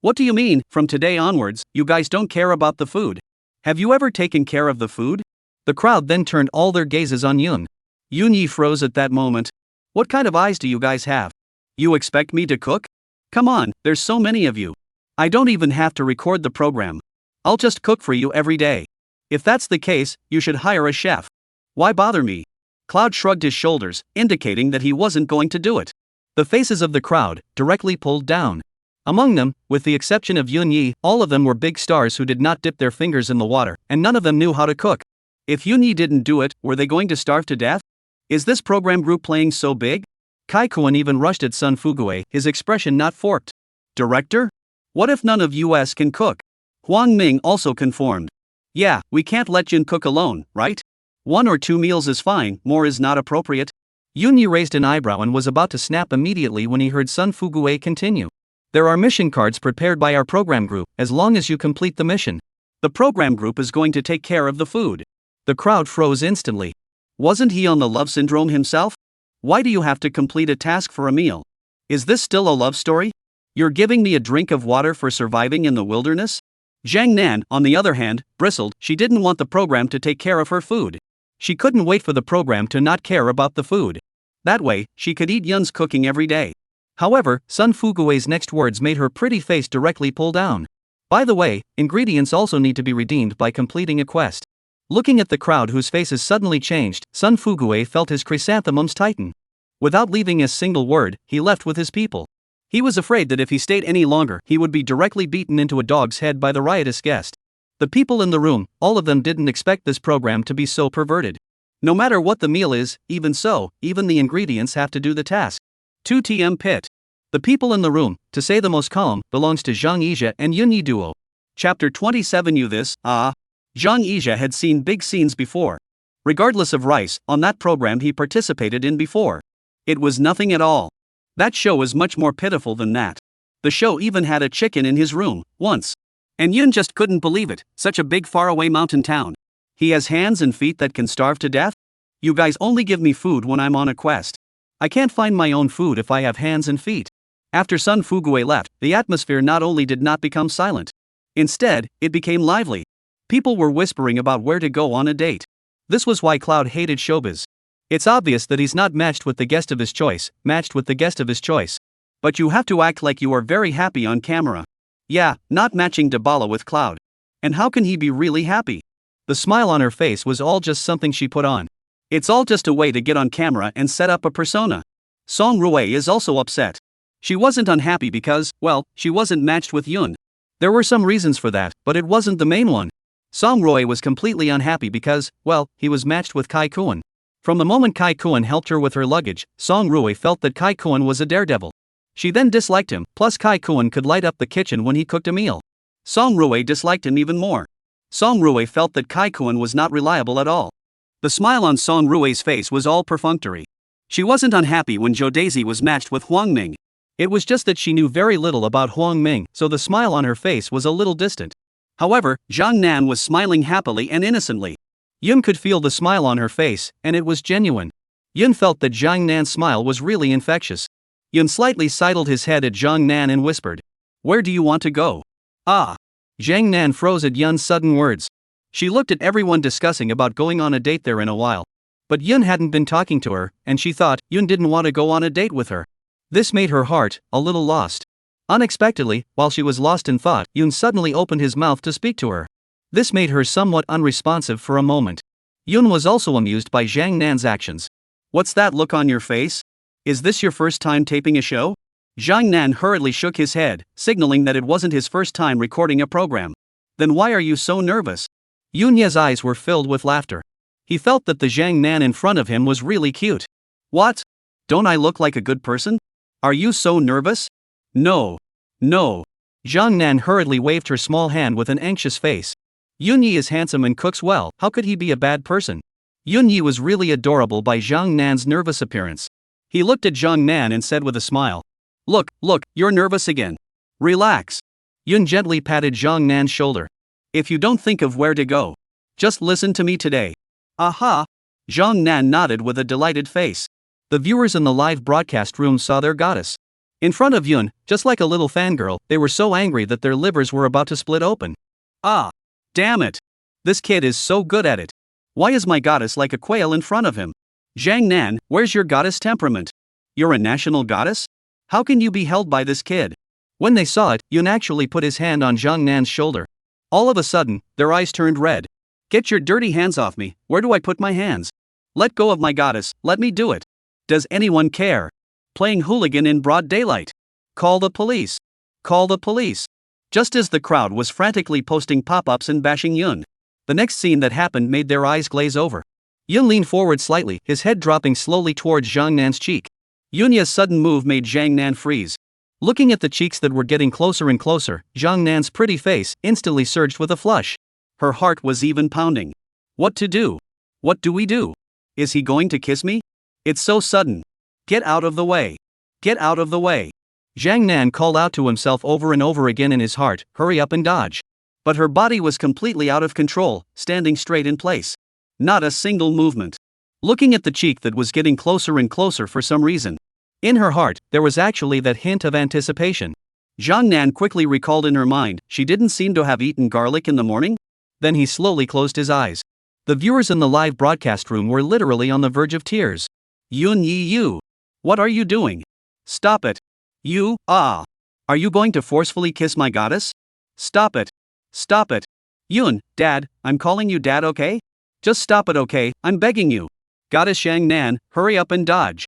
What do you mean, from today onwards, you guys don't care about the food? Have you ever taken care of the food? The crowd then turned all their gazes on Yun. Yun Yi froze at that moment. What kind of eyes do you guys have? You expect me to cook? Come on, there's so many of you. I don't even have to record the program. I'll just cook for you every day. If that's the case, you should hire a chef. Why bother me? Cloud shrugged his shoulders, indicating that he wasn't going to do it. The faces of the crowd directly pulled down. Among them, with the exception of Yun Yi, all of them were big stars who did not dip their fingers in the water, and none of them knew how to cook. If Yun Yi didn't do it, were they going to starve to death? Is this program group playing so big? Kai Koen even rushed at Sun Fuguwei, his expression not forked. Director? What if none of us can cook? Huang Ming also conformed. Yeah, we can't let Yun cook alone, right? 1 or 2 meals is fine, more is not appropriate. Yun Yi raised an eyebrow and was about to snap immediately when he heard Sun Fuguwei continue. There are mission cards prepared by our program group, as long as you complete the mission. The program group is going to take care of the food. The crowd froze instantly. Wasn't he on the love syndrome himself? Why do you have to complete a task for a meal? Is this still a love story? You're giving me a drink of water for surviving in the wilderness? Zhang Nan, on the other hand, bristled. She didn't want the program to take care of her food. She couldn't wait for the program to not care about the food. That way, she could eat Yun's cooking every day. However, Sun Fuguwei's next words made her pretty face directly pull down. By the way, ingredients also need to be redeemed by completing a quest. Looking at the crowd whose faces suddenly changed, Sun Fuguwei felt his chrysanthemums tighten. Without leaving a single word, he left with his people. He was afraid that if he stayed any longer, he would be directly beaten into a dog's head by the riotous guest. The people in the room, all of them didn't expect this program to be so perverted. No matter what the meal is, even the ingredients have to do the task. 2TM Pit. The people in the room, to say the most calm, belongs to Zhang Yizha and Yun Yi duo. Chapter 27. Zhang Yizha had seen big scenes before. Regardless of rice, on that program he participated in before. It was nothing at all. That show was much more pitiful than that. The show even had a chicken in his room, once. And Yun just couldn't believe it, such a big faraway mountain town. He has hands and feet that can starve to death? You guys only give me food when I'm on a quest. I can't find my own food if I have hands and feet. After Sun Fugue left, the atmosphere not only did not become silent. Instead, it became lively. People were whispering about where to go on a date. This was why Cloud hated showbiz. It's obvious that he's not matched with the guest of his choice, But you have to act like you are very happy on camera. Yeah, not matching Dabala with Cloud. And how can he be really happy? The smile on her face was all just something she put on. It's all just a way to get on camera and set up a persona. Song Rue is also upset. She wasn't unhappy because, well, she wasn't matched with Yun. There were some reasons for that, but it wasn't the main one. Song Rue was completely unhappy because, well, he was matched with Kai Kuan. From the moment Kai Kuan helped her with her luggage, Song Rue felt that Kai Kuan was a daredevil. She then disliked him, plus Kai Kuan could light up the kitchen when he cooked a meal. Song Rue disliked him even more. Song Rue felt that Kai Kuan was not reliable at all. The smile on Song Rue's face was all perfunctory. She wasn't unhappy when Jo Daisy was matched with Huang Ming. It was just that she knew very little about Huang Ming, so the smile on her face was a little distant. However, Zhang Nan was smiling happily and innocently. Yun could feel the smile on her face, and it was genuine. Yun felt that Zhang Nan's smile was really infectious. Yun slightly sidled his head at Zhang Nan and whispered, "Where do you want to go?" Ah! Zhang Nan froze at Yun's sudden words. She looked at everyone discussing about going on a date there in a while. But Yun hadn't been talking to her, and she thought Yun didn't want to go on a date with her. This made her heart a little lost. Unexpectedly, while she was lost in thought, Yun suddenly opened his mouth to speak to her. This made her somewhat unresponsive for a moment. Yun was also amused by Zhang Nan's actions. "What's that look on your face? Is this your first time taping a show?" Zhang Nan hurriedly shook his head, signaling that it wasn't his first time recording a program. "Then why are you so nervous?" Yunya's eyes were filled with laughter. He felt that the Zhang Nan in front of him was really cute. "What? Don't I look like a good person? Are you so nervous?" No. Zhang Nan hurriedly waved her small hand with an anxious face. "Yunya is handsome and cooks well, how could he be a bad person?" Yunya was really adorable by Zhang Nan's nervous appearance. He looked at Zhang Nan and said with a smile, Look, you're nervous again. Relax." Yun gently patted Zhang Nan's shoulder. "If you don't think of where to go, just listen to me today." "Aha!" Zhang Nan nodded with a delighted face. The viewers in the live broadcast room saw their goddess. In front of Yun, just like a little fangirl, they were so angry that their livers were about to split open. "Ah! Damn it! This kid is so good at it. Why is my goddess like a quail in front of him? Zhang Nan, where's your goddess temperament? You're a national goddess? How can you be held by this kid?" When they saw it, Yun actually put his hand on Zhang Nan's shoulder. All of a sudden, their eyes turned red. "Get your dirty hands off me, where do I put my hands? Let go of my goddess, let me do it. Does anyone care? Playing hooligan in broad daylight. Call the police. Call the police." Just as the crowd was frantically posting pop-ups and bashing Yun, the next scene that happened made their eyes glaze over. Yun leaned forward slightly, his head dropping slowly towards Zhang Nan's cheek. Yunya's sudden move made Zhang Nan freeze. Looking at the cheeks that were getting closer and closer, Zhang Nan's pretty face instantly surged with a flush. Her heart was even pounding. What to do? What do we do? Is he going to kiss me? It's so sudden. Get out of the way. Get out of the way. Zhang Nan called out to himself over and over again in his heart, "Hurry up and dodge." But her body was completely out of control, standing straight in place. Not a single movement. Looking at the cheek that was getting closer and closer for some reason. In her heart, there was actually that hint of anticipation. Zhang Nan quickly recalled in her mind, she didn't seem to have eaten garlic in the morning? Then he slowly closed his eyes. The viewers in the live broadcast room were literally on the verge of tears. "You. What are you doing? Stop it. Are you going to forcefully kiss my goddess? Stop it. Stop it. Yun, Dad, I'm calling you Dad, okay? Just stop it, okay, I'm begging you. Goddess Zhang Nan, hurry up and dodge."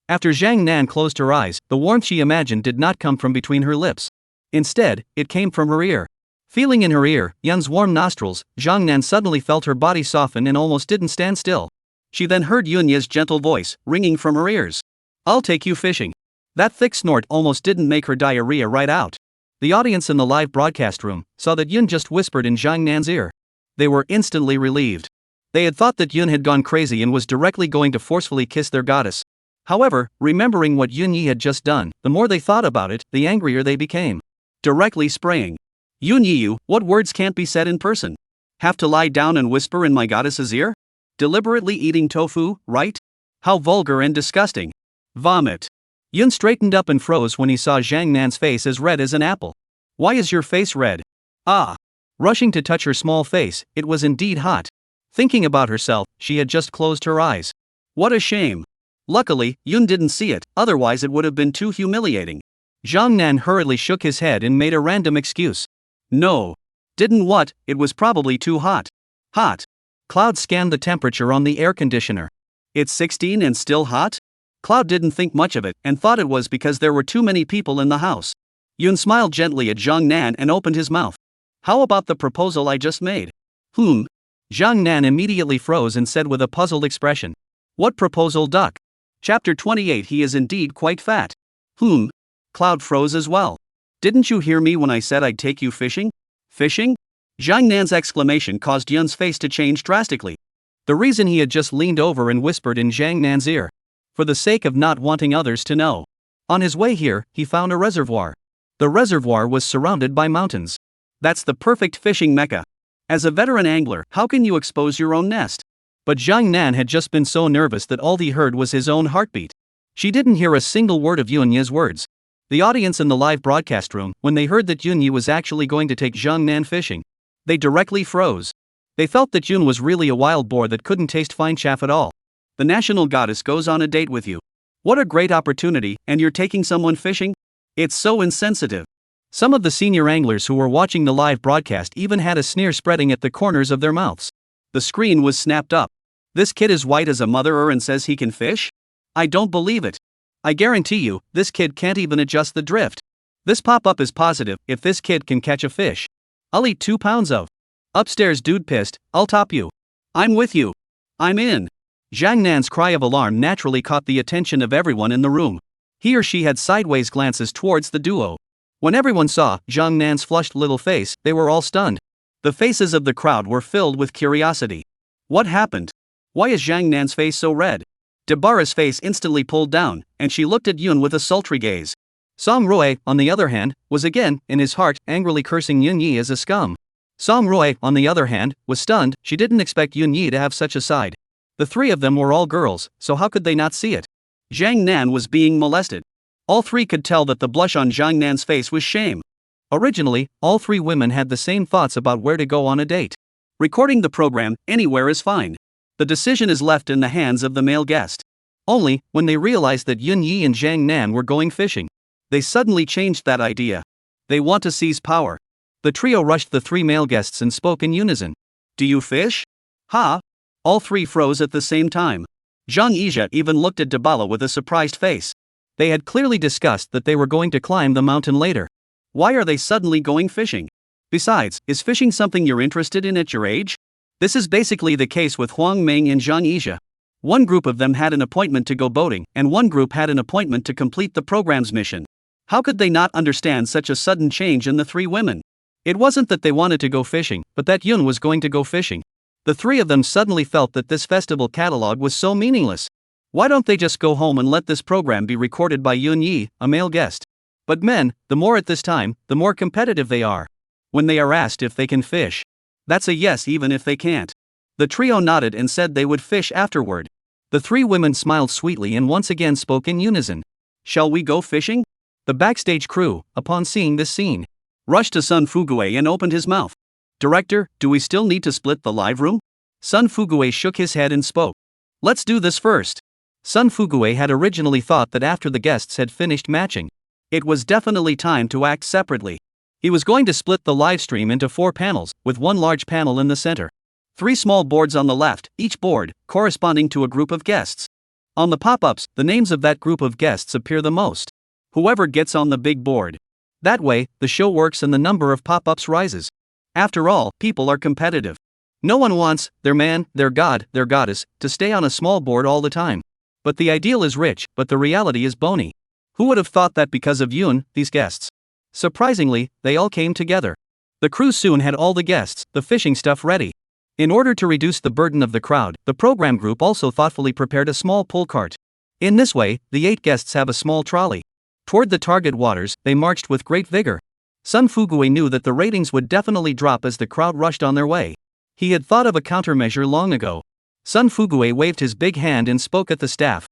After Zhang Nan closed her eyes, the warmth she imagined did not come from between her lips. Instead, it came from her ear. Feeling in her ear, Yun's warm nostrils, Zhang Nan suddenly felt her body soften and almost didn't stand still. She then heard Yunya's gentle voice, ringing from her ears. "I'll take you fishing." That thick snort almost didn't make her diarrhea right out. The audience in the live broadcast room saw that Yun just whispered in Zhang Nan's ear. They were instantly relieved. They had thought that Yun had gone crazy and was directly going to forcefully kiss their goddess. However, remembering what Yunya had just done, the more they thought about it, the angrier they became. Directly spraying. Yunya, what words can't be said in person? Have to lie down and whisper in my goddess's ear? Deliberately eating tofu, right? How vulgar and disgusting. Vomit. Yun straightened up and froze when he saw Zhang Nan's face as red as an apple. Why is your face red? Ah. Rushing to touch her small face, it was indeed hot. Thinking about herself, she had just closed her eyes. What a shame. Luckily, Yun didn't see it, otherwise it would have been too humiliating. Zhang Nan hurriedly shook his head and made a random excuse. No. Didn't what? It was probably too hot. Hot. Cloud scanned the temperature on the air conditioner. It's 16 and still hot? Cloud didn't think much of it and thought it was because there were too many people in the house. Yun smiled gently at Zhang Nan and opened his mouth. How about the proposal I just made? Zhang Nan immediately froze and said with a puzzled expression. What proposal, duck? Chapter 28. He is indeed quite fat. Cloud froze as well. Didn't you hear me when I said I'd take you fishing? Fishing? Zhang Nan's exclamation caused Yun's face to change drastically. The reason he had just leaned over and whispered in Zhang Nan's ear. For the sake of not wanting others to know. On his way here, he found a reservoir. The reservoir was surrounded by mountains. That's the perfect fishing mecca. As a veteran angler, how can you expose your own nest? But Zhang Nan had just been so nervous that all he heard was his own heartbeat. She didn't hear a single word of Yunya's words. The audience in the live broadcast room, when they heard that Yunya was actually going to take Zhang Nan fishing, they directly froze. They felt that Yun was really a wild boar that couldn't taste fine chaff at all. The national goddess goes on a date with you. What a great opportunity, and you're taking someone fishing? It's so insensitive. Some of the senior anglers who were watching the live broadcast even had a sneer spreading at the corners of their mouths. The screen was snapped up. This kid is white as a mother and says he can fish? I don't believe it. I guarantee you, this kid can't even adjust the drift. This pop-up is positive. If this kid can catch a fish, I'll eat 2 pounds of. Upstairs dude pissed, I'll top you. I'm with you. I'm in. Zhang Nan's cry of alarm naturally caught the attention of everyone in the room. He or she had sideways glances towards the duo. When everyone saw Zhang Nan's flushed little face, they were all stunned. The faces of the crowd were filled with curiosity. What happened? Why is Zhang Nan's face so red? Dabara's face instantly pulled down, and she looked at Yun with a sultry gaze. Song Roy, on the other hand, was again, in his heart, angrily cursing Yun Yi as a scum. Song Roy, on the other hand, was stunned. She didn't expect Yun Yi to have such a side. The three of them were all girls, so how could they not see it? Zhang Nan was being molested. All three could tell that the blush on Zhang Nan's face was shame. Originally, all three women had the same thoughts about where to go on a date. Recording the program, anywhere is fine. The decision is left in the hands of the male guest. Only, when they realized that Yun Yi and Zhang Nan were going fishing, they suddenly changed that idea. They want to seize power. The trio rushed the three male guests and spoke in unison. Do you fish? Ha! All three froze at the same time. Zhang Yizha even looked at Dabala with a surprised face. They had clearly discussed that they were going to climb the mountain later. Why are they suddenly going fishing? Besides, is fishing something you're interested in at your age? This is basically the case with Huang Meng and Zhang Yizha. One group of them had an appointment to go boating, and one group had an appointment to complete the program's mission. How could they not understand such a sudden change in the three women? It wasn't that they wanted to go fishing, but that Yun was going to go fishing. The three of them suddenly felt that this festival catalog was so meaningless. Why don't they just go home and let this program be recorded by Yun Yi, a male guest? But men, the more at this time, the more competitive they are. When they are asked if they can fish, that's a yes even if they can't. The trio nodded and said they would fish afterward. The three women smiled sweetly and once again spoke in unison. Shall we go fishing? The backstage crew, upon seeing this scene, rushed to Sun Fugue and opened his mouth. Director, do we still need to split the live room? Sun Fugue shook his head and spoke. Let's do this first. Sun Fugue had originally thought that after the guests had finished matching, it was definitely time to act separately. He was going to split the live stream into 4 panels, with one large panel in the center. 3 small boards on the left, each board corresponding to a group of guests. On the pop-ups, the names of that group of guests appear the most. Whoever gets on the big board. That way, the show works and the number of pop-ups rises. After all, people are competitive. No one wants their man, their god, their goddess to stay on a small board all the time. But the ideal is rich, but the reality is bony. Who would have thought that because of Yun, these guests? Surprisingly, they all came together. The crew soon had all the guests, the fishing stuff ready. In order to reduce the burden of the crowd, the program group also thoughtfully prepared a small pull cart. In this way, the 8 guests have a small trolley. Toward the target waters, they marched with great vigor. Sun Fugue knew that the ratings would definitely drop as the crowd rushed on their way. He had thought of a countermeasure long ago. Sun Fugue waved his big hand and spoke at the staff.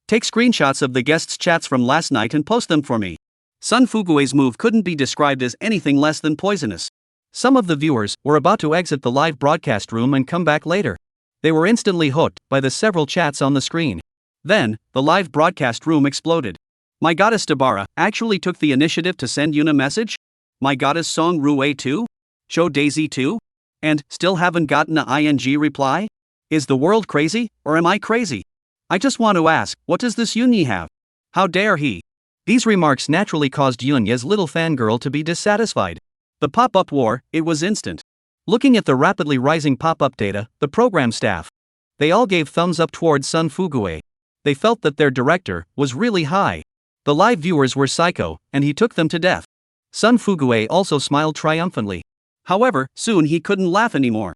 Take screenshots of the guests' chats from last night and post them for me. Sun Fugue's move couldn't be described as anything less than poisonous. Some of the viewers were about to exit the live broadcast room and come back later. They were instantly hooked by the several chats on the screen. Then, the live broadcast room exploded. My goddess Tabara actually took the initiative to send Yuna a message? My goddess Song Rue too? Show Daisy too? And, still haven't gotten a ING reply? Is the world crazy, or am I crazy? I just want to ask, what does this Yunya have? How dare he? These remarks naturally caused Yunya's little fangirl to be dissatisfied. The pop-up war, it was instant. Looking at the rapidly rising pop-up data, the program staff, they all gave thumbs up towards Sun Fugue. They felt that their director was really high. The live viewers were psycho, and he took them to death. Sun Fugue also smiled triumphantly. However, soon he couldn't laugh anymore.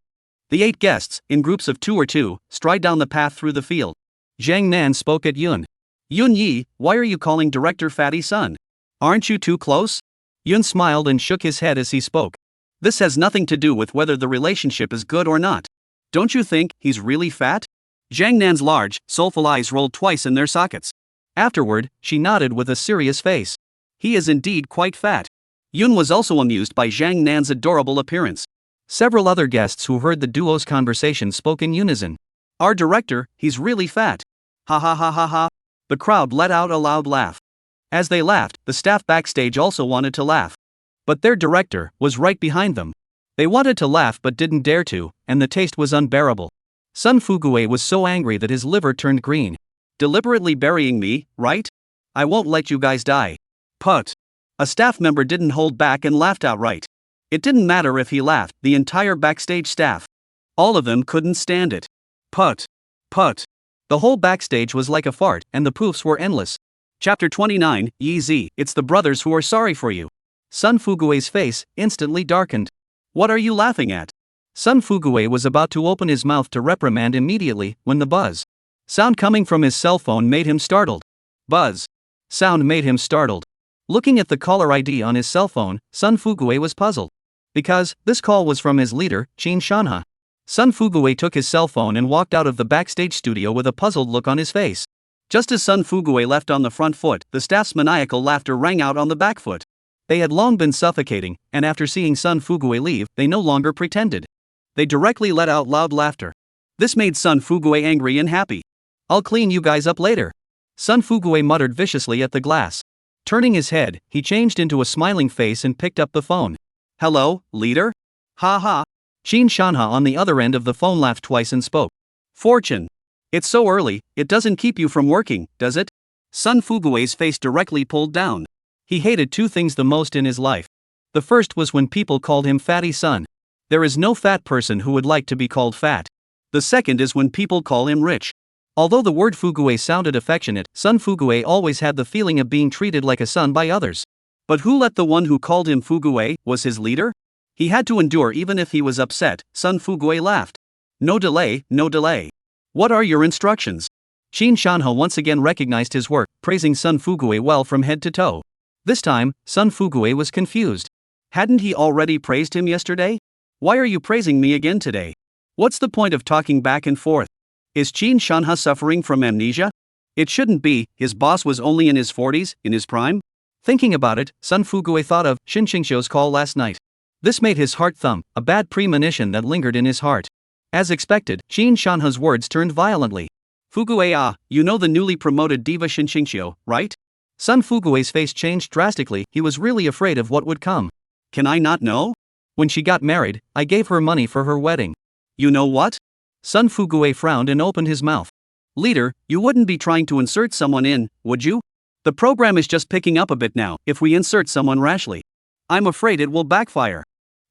The 8 guests, in groups of 2 or 2, stride down the path through the field. Zhang Nan spoke at Yun. Yun Yi, why are you calling director Fatty Sun? Aren't you too close? Yun smiled and shook his head as he spoke. This has nothing to do with whether the relationship is good or not. Don't you think he's really fat? Zhang Nan's large, soulful eyes rolled twice in their sockets. Afterward, she nodded with a serious face. He is indeed quite fat. Yun was also amused by Zhang Nan's adorable appearance. Several other guests who heard the duo's conversation spoke in unison. Our director, he's really fat. Ha ha ha ha ha. The crowd let out a loud laugh. As they laughed, the staff backstage also wanted to laugh. But their director was right behind them. They wanted to laugh but didn't dare to, and the taste was unbearable. Sun Fugue was so angry that his liver turned green. Deliberately burying me, right? I won't let you guys die. Put. A staff member didn't hold back and laughed outright. It didn't matter if he laughed, the entire backstage staff. All of them couldn't stand it. Put. Put. The whole backstage was like a fart, and the poofs were endless. Chapter 29, Yeezy, it's the brothers who are sorry for you. Sun Fugue's face instantly darkened. What are you laughing at? Sun Fugue was about to open his mouth to reprimand immediately when the buzz sound coming from his cell phone made him startled. Buzz sound made him startled. Looking at the caller ID on his cell phone, Sun Fugue was puzzled. Because this call was from his leader, Qin Shanha. Sun Fugue took his cell phone and walked out of the backstage studio with a puzzled look on his face. Just as Sun Fugue left on the front foot, the staff's maniacal laughter rang out on the back foot. They had long been suffocating, and after seeing Sun Fugue leave, they no longer pretended. They directly let out loud laughter. This made Sun Fugue angry and happy. I'll clean you guys up later. Sun Fugue muttered viciously at the glass. Turning his head, he changed into a smiling face and picked up the phone. Hello, leader? Ha ha. Qin Shanha on the other end of the phone laughed twice and spoke. Fortune. It's so early, it doesn't keep you from working, does it? Sun Fugue's face directly pulled down. He hated 2 things the most in his life. The first was when people called him Fatty Sun. There is no fat person who would like to be called fat. The second is when people call him rich. Although the word Fugue sounded affectionate, Sun Fugue always had the feeling of being treated like a son by others. But who let the one who called him Fugue was his leader? He had to endure even if he was upset. Sun Fugue laughed. No delay, no delay. What are your instructions? Qin Shanha once again recognized his work, praising Sun Fugue well from head to toe. This time, Sun Fugue was confused. Hadn't he already praised him yesterday? Why are you praising me again today? What's the point of talking back and forth? Is Qin Shanha suffering from amnesia? It shouldn't be, his boss was only in his 40s, in his prime? Thinking about it, Sun Fugue thought of Shin Qingxiu's call last night. This made his heart thump, a bad premonition that lingered in his heart. As expected, Qin Shanha's words turned violently. Fugue you know the newly promoted diva Shin Qingxiu, right? Sun Fugue's face changed drastically, he was really afraid of what would come. Can I not know? When she got married, I gave her money for her wedding. You know what? Sun Fugue frowned and opened his mouth. Leader, you wouldn't be trying to insert someone in, would you? The program is just picking up a bit now, if we insert someone rashly. I'm afraid it will backfire.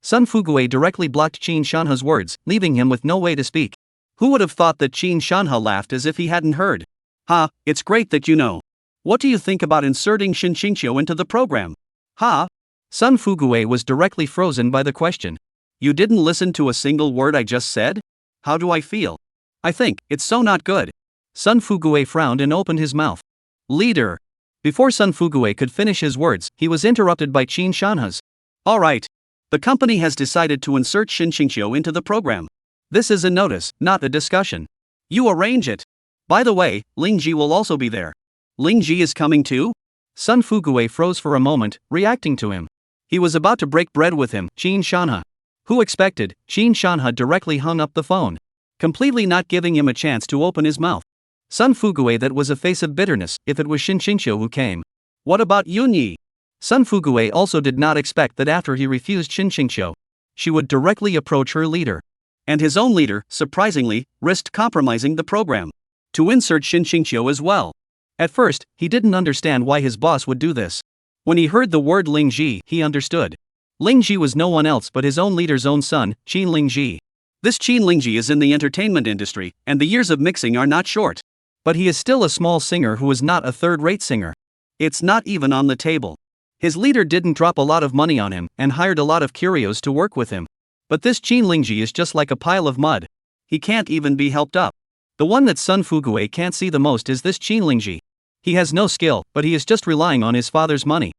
Sun Fugue directly blocked Qin Shanha's words, leaving him with no way to speak. Who would have thought that Qin Shanha laughed as if he hadn't heard? Ha, it's great that you know. What do you think about inserting Shin Qingxiu into the program? Ha? Sun Fugue was directly frozen by the question. You didn't listen to a single word I just said? How do I feel? I think it's so not good. Sun Fugue frowned and opened his mouth. Leader. Before Sun Fugue could finish his words, he was interrupted by Qin Shanha's. Alright. The company has decided to insert Shin Qingqiu into the program. This is a notice, not a discussion. You arrange it. By the way, Ling Ji will also be there. Ling Ji is coming too? Sun Fugue froze for a moment, reacting to him. He was about to break bread with him, Qin Shanha. Who expected? Qin Shanha directly hung up the phone, completely not giving him a chance to open his mouth. Sun Fugue, that was a face of bitterness if it was Shin Qingqiu who came. What about Yunya? Sun Fugue also did not expect that after he refused Shin Qingqiu, she would directly approach her leader. And his own leader, surprisingly, risked compromising the program to insert Shin Qingqiu as well. At first, he didn't understand why his boss would do this. When he heard the word Ling Ji, he understood. Ling Ji was no one else but his own leader's own son, Qin Ling Ji. This Qin Ling Ji is in the entertainment industry, and the years of mixing are not short. But he is still a small singer who is not a third-rate singer. It's not even on the table. His leader didn't drop a lot of money on him and hired a lot of curios to work with him. But this Qin Lingji is just like a pile of mud. He can't even be helped up. The one that Sun Fugue can't see the most is this Qin Lingji. He has no skill, but he is just relying on his father's money.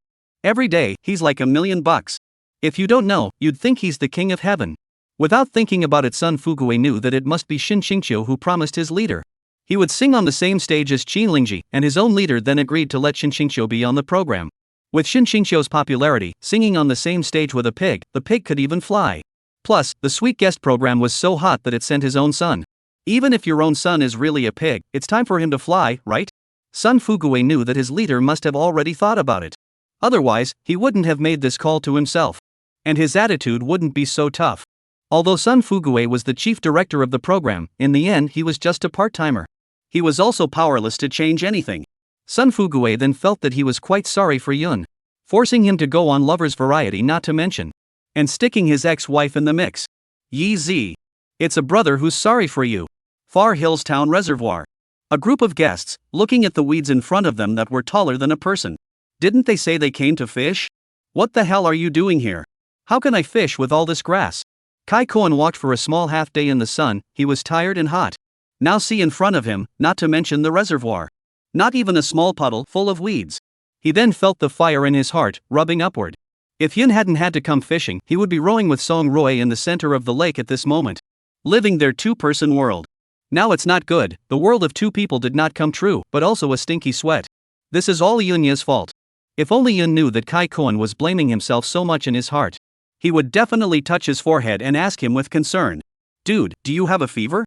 Every day, he's like $1,000,000. If you don't know, you'd think he's the king of heaven. Without thinking about it, Sun Fugue knew that it must be Shin Qingqiu who promised his leader. He would sing on the same stage as Qin Lingji, and his own leader then agreed to let Shin Qingqiu be on the program. With Shin Qingqiu's popularity, singing on the same stage with a pig, the pig could even fly. Plus, the sweet guest program was so hot that it sent his own son. Even if your own son is really a pig, it's time for him to fly, right? Sun Fugue knew that his leader must have already thought about it. Otherwise, he wouldn't have made this call to himself. And his attitude wouldn't be so tough. Although Sun Fugue was the chief director of the program, in the end he was just a part-timer. He was also powerless to change anything. Sun Fugue then felt that he was quite sorry for Yun, forcing him to go on Lover's Variety not to mention, and sticking his ex-wife in the mix. Yi Zi. It's a brother who's sorry for you. Far Hills Town Reservoir. A group of guests, looking at the weeds in front of them that were taller than a person. Didn't they say they came to fish? What the hell are you doing here? How can I fish with all this grass? Kai Koen walked for a small half day in the sun, he was tired and hot. Now see in front of him, not to mention the reservoir. Not even a small puddle full of weeds. He then felt the fire in his heart, rubbing upward. If Yun hadn't had to come fishing, he would be rowing with Song Roy in the center of the lake at this moment. Living their two-person world. Now it's not good, the world of two people did not come true, but also a stinky sweat. This is all Yunya's fault. If only Yun knew that Kai Koen was blaming himself so much in his heart. He would definitely touch his forehead and ask him with concern. Dude, do you have a fever?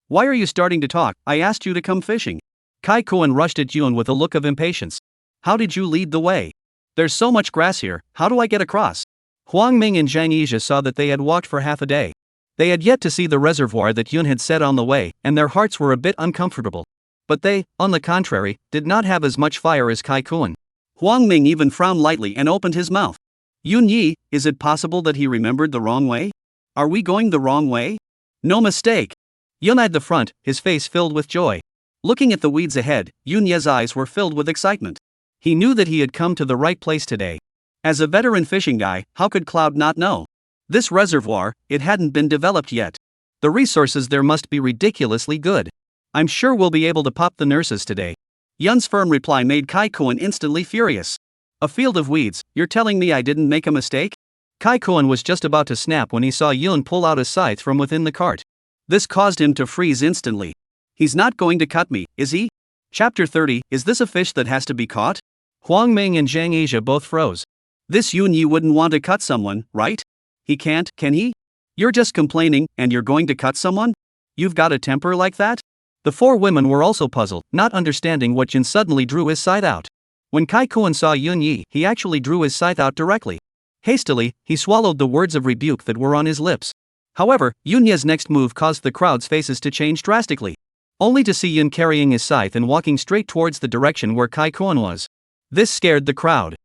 Why are you starting to talk? I asked you to come fishing. Kai Koen rushed at Yun with a look of impatience. How did you lead the way? There's so much grass here, how do I get across? Huang Ming and Zhang Yizha saw that they had walked for half a day. They had yet to see the reservoir that Yun had set on the way, and their hearts were a bit uncomfortable. But they, on the contrary, did not have as much fire as Kai Koen. Huang Ming even frowned lightly and opened his mouth. Yun Yi, is it possible that he remembered the wrong way? Are we going the wrong way? No mistake. Yun eyed the front, his face filled with joy. Looking at the weeds ahead, Yunya's eyes were filled with excitement. He knew that he had come to the right place today. As a veteran fishing guy, how could Cloud not know? This reservoir, it hadn't been developed yet. The resources there must be ridiculously good. I'm sure we'll be able to pop the nurses today. Yun's firm reply made Kai Koen instantly furious. A field of weeds, you're telling me I didn't make a mistake? Kai Koen was just about to snap when he saw Yun pull out a scythe from within the cart. This caused him to freeze instantly. He's not going to cut me, is he? Chapter 30, is this a fish that has to be caught? Huang Ming and Zhang Asia both froze. This Yun Yi wouldn't want to cut someone, right? He can't, can he? You're just complaining, and you're going to cut someone? You've got a temper like that? The four women were also puzzled, not understanding what Yun suddenly drew his scythe out. When Kai Koen saw Yun Yi, he actually drew his scythe out directly. Hastily, he swallowed the words of rebuke that were on his lips. However, Yunya's next move caused the crowd's faces to change drastically. Only to see Yun carrying his scythe and walking straight towards the direction where Kai Koen was. This scared the crowd.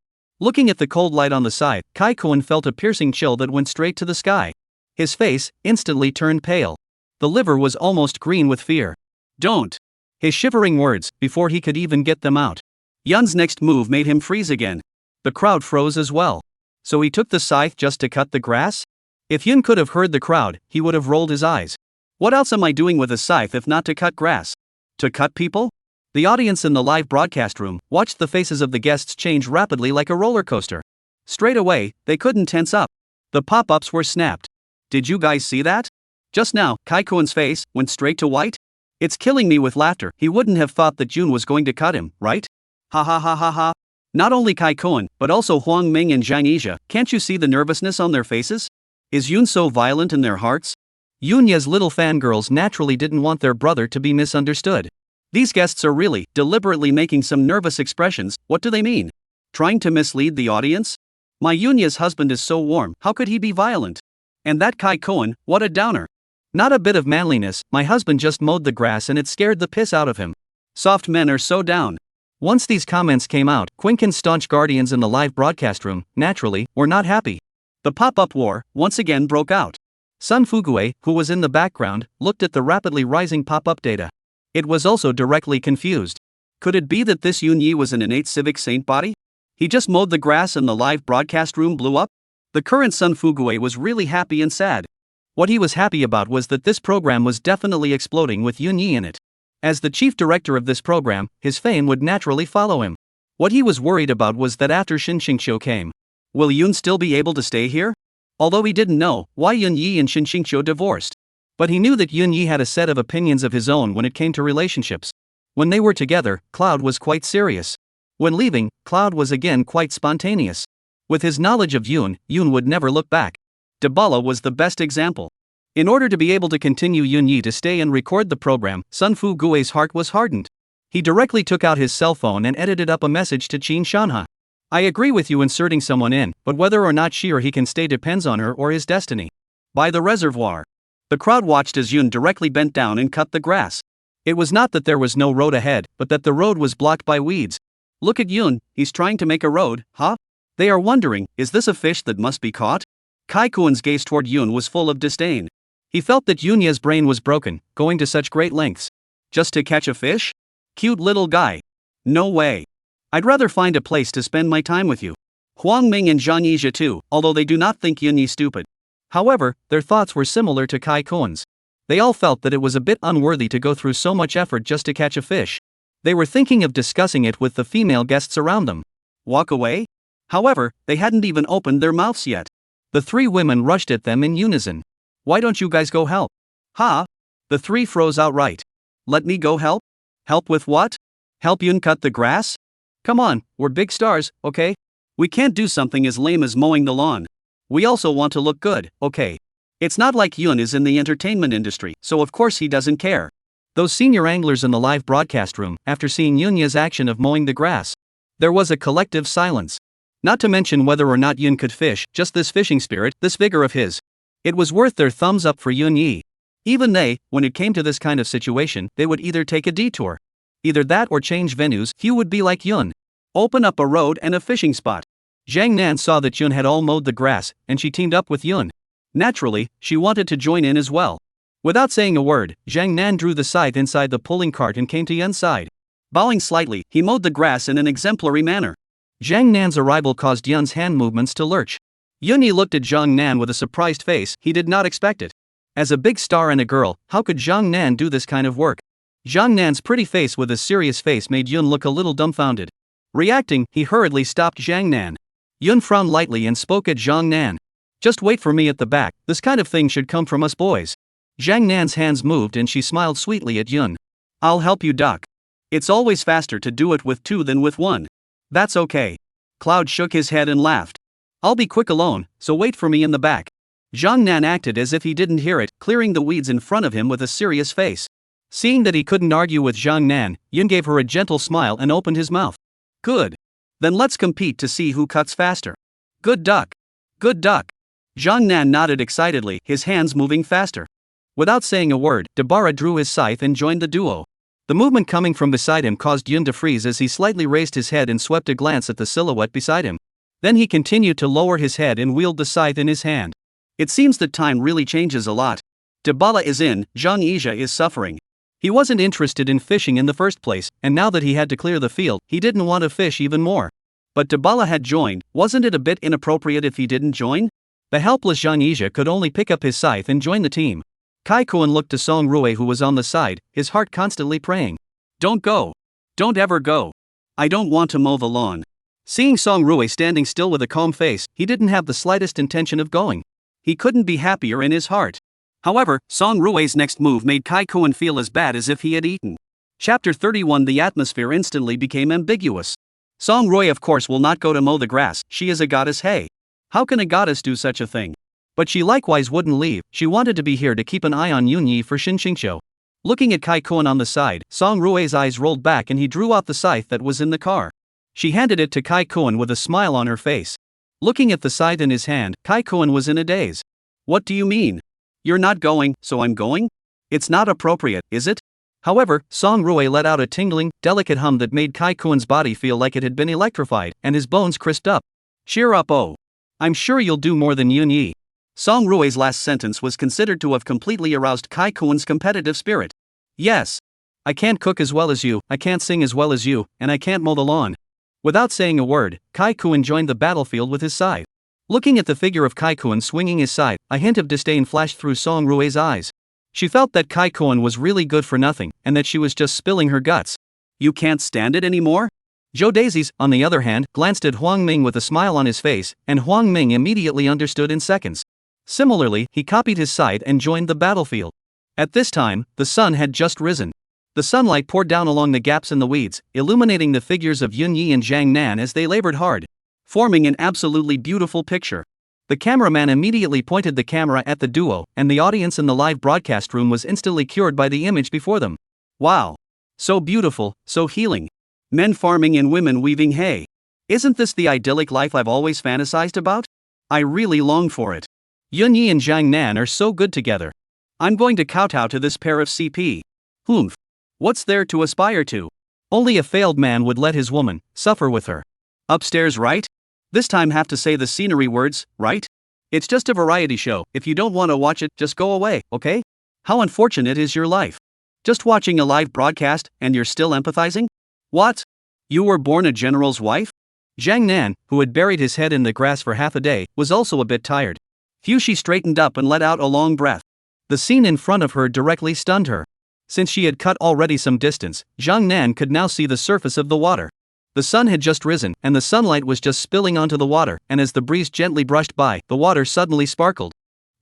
Looking at the cold light on the scythe, Kai Koen felt a piercing chill that went straight to the sky. His face instantly turned pale. The liver was almost green with fear. Don't! His shivering words, before he could even get them out. Yun's next move made him freeze again. The crowd froze as well. So he took the scythe just to cut the grass? If Yun could have heard the crowd, he would have rolled his eyes. What else am I doing with a scythe if not to cut grass? To cut people? The audience in the live broadcast room watched the faces of the guests change rapidly like a roller coaster. Straight away, they couldn't tense up. The pop-ups were snapped. Did you guys see that? Just now, Kaikuen's face went straight to white. It's killing me with laughter. He wouldn't have thought that Jun was going to cut him, right? Ha ha ha ha ha. Not only Kaikuen, but also Huang Ming and Zhang Yizha. Can't you see the nervousness on their faces? Is Yun so violent in their hearts? Yunya's little fangirls naturally didn't want their brother to be misunderstood. These guests are really, deliberately making some nervous expressions. What do they mean? Trying to mislead the audience? My Yunya's husband is so warm, how could he be violent? And that Kaikuen, what a downer. Not a bit of manliness, my husband just mowed the grass and it scared the piss out of him. Soft men are so down. Once these comments came out, Quinken's staunch guardians in the live broadcast room, naturally, were not happy. The pop-up war, once again broke out. Sun Fugue, who was in the background, looked at the rapidly rising pop-up data. It was also directly confused. Could it be that this Yunyi was an innate civic saint body? He just mowed the grass and the live broadcast room blew up? The current Sun Fugue was really happy and sad. What he was happy about was that this program was definitely exploding with Yunyi in it. As the chief director of this program, his fame would naturally follow him. What he was worried about was that after Shinshingqiu came, will Yun still be able to stay here? Although he didn't know why Yunyi and Shinshingqiu divorced. But he knew that Yunyi had a set of opinions of his own when it came to relationships. When they were together, Cloud was quite serious. When leaving, Cloud was again quite spontaneous. With his knowledge of Yun would never look back. Dabala was the best example. In order to be able to continue Yunyi to stay and record the program, Sun Fugue's heart was hardened. He directly took out his cell phone and edited up a message to Qin Shanha. I agree with you inserting someone in, but whether or not she or he can stay depends on her or his destiny. By the reservoir. The crowd watched as Yun directly bent down and cut the grass. It was not that there was no road ahead, but that the road was blocked by weeds. Look at Yun, he's trying to make a road, huh? They are wondering, is this a fish that must be caught? Kaikuen's gaze toward Yun was full of disdain. He felt that Yunya's brain was broken, going to such great lengths. Just to catch a fish? Cute little guy. No way. I'd rather find a place to spend my time with you. Huang Ming and Zhang Yizha too, although they do not think Yunyi stupid. However, their thoughts were similar to Kaikuen's. They all felt that it was a bit unworthy to go through so much effort just to catch a fish. They were thinking of discussing it with the female guests around them. Walk away? However, they hadn't even opened their mouths yet. The three women rushed at them in unison. Why don't you guys go help? Ha! The three froze outright. Let me go help? Help with what? Help Yun cut the grass? Come on, we're big stars, okay? We can't do something as lame as mowing the lawn. We also want to look good, okay? It's not like Yun is in the entertainment industry, so of course he doesn't care. Those senior anglers in the live broadcast room, after seeing Yunya's action of mowing the grass, there was a collective silence. Not to mention whether or not Yun could fish, just this fishing spirit, this vigor of his. It was worth their thumbs up for Yunyi. Even they, when it came to this kind of situation, they would either take a detour. Either that or change venues. Few would be like Yun. Open up a road and a fishing spot. Zhang Nan saw that Yun had all mowed the grass, and she teamed up with Yun. Naturally, she wanted to join in as well. Without saying a word, Zhang Nan drew the scythe inside the pulling cart and came to Yun's side. Bowing slightly, he mowed the grass in an exemplary manner. Zhang Nan's arrival caused Yun's hand movements to lurch. Yunyi looked at Zhang Nan with a surprised face. He did not expect it. As a big star and a girl, how could Zhang Nan do this kind of work? Zhang Nan's pretty face with a serious face made Yun look a little dumbfounded. Reacting, he hurriedly stopped Zhang Nan. Yun frowned lightly and spoke at Zhang Nan. Just wait for me at the back, this kind of thing should come from us boys. Zhang Nan's hands moved and she smiled sweetly at Yun. I'll help you duck. It's always faster to do it with two than with one. That's okay. Cloud shook his head and laughed. I'll be quick alone, so wait for me in the back. Zhang Nan acted as if he didn't hear it, clearing the weeds in front of him with a serious face. Seeing that he couldn't argue with Zhang Nan, Yun gave her a gentle smile and opened his mouth. Good. Then let's compete to see who cuts faster. Good duck. Good duck. Zhang Nan nodded excitedly, his hands moving faster. Without saying a word, Dabara drew his scythe and joined the duo. The movement coming from beside him caused Yun to freeze as he slightly raised his head and swept a glance at the silhouette beside him. Then he continued to lower his head and wielded the scythe in his hand. It seems that time really changes a lot. Dabala is in, Zhang Yizha is suffering. He wasn't interested in fishing in the first place, and now that he had to clear the field, he didn't want to fish even more. But Dabala had joined. Wasn't it a bit inappropriate if he didn't join? The helpless Zhang Yizha could only pick up his scythe and join the team. Kaikuan looked to Song Rui, who was on the side, his heart constantly praying. Don't go. Don't ever go. I don't want to mow the lawn. Seeing Song Rui standing still with a calm face, he didn't have the slightest intention of going. He couldn't be happier in his heart. However, Song Rui's next move made Kai Kuan feel as bad as if he had eaten. Chapter 31. The atmosphere instantly became ambiguous. Song Rui of course will not go to mow the grass, she is a goddess. Hey. How can a goddess do such a thing? But she likewise wouldn't leave, she wanted to be here to keep an eye on Yunya for Shinshingshou. Looking at Kai Kuan on the side, Song Rui's eyes rolled back and he drew out the scythe that was in the car. She handed it to Kai Kuan with a smile on her face. Looking at the scythe in his hand, Kai Kuan was in a daze. What do you mean? You're not going, so I'm going? It's not appropriate, is it? However, Song Rui let out a tingling, delicate hum that made Kai Kuan's body feel like it had been electrified, and his bones crisped up. Cheer up, oh. I'm sure you'll do more than Yunya. Song Rui's last sentence was considered to have completely aroused Kai Kuan's competitive spirit. Yes. I can't cook as well as you, I can't sing as well as you, and I can't mow the lawn. Without saying a word, Kai Kuan joined the battlefield with his scythe. Looking at the figure of Kai Kuan swinging his scythe, a hint of disdain flashed through Song Rui's eyes. She felt that Kai Kuan was really good for nothing, and that she was just spilling her guts. You can't stand it anymore? Zhou Daisies, on the other hand, glanced at Huang Ming with a smile on his face, and Huang Ming immediately understood in seconds. Similarly, he copied his scythe and joined the battlefield. At this time, the sun had just risen. The sunlight poured down along the gaps in the weeds, illuminating the figures of Yunya and Jiang Nan as they labored hard, forming an absolutely beautiful picture. The cameraman immediately pointed the camera at the duo, and the audience in the live broadcast room was instantly cured by the image before them. Wow! So beautiful, so healing. Men farming and women weaving hay. Isn't this the idyllic life I've always fantasized about? I really long for it. Yunya and Jiang Nan are so good together. I'm going to kowtow to this pair of CP. Humph. What's there to aspire to? Only a failed man would let his woman suffer with her. Upstairs, right? This time have to say the scenery words, right? It's just a variety show, if you don't want to watch it, just go away, okay? How unfortunate is your life? Just watching a live broadcast, and you're still empathizing? What? You were born a general's wife? Jiang Nan, who had buried his head in the grass for half a day, was also a bit tired. She straightened up and let out a long breath. The scene in front of her directly stunned her. Since she had cut already some distance, Jiang Nan could now see the surface of the water. The sun had just risen, and the sunlight was just spilling onto the water, and as the breeze gently brushed by, the water suddenly sparkled.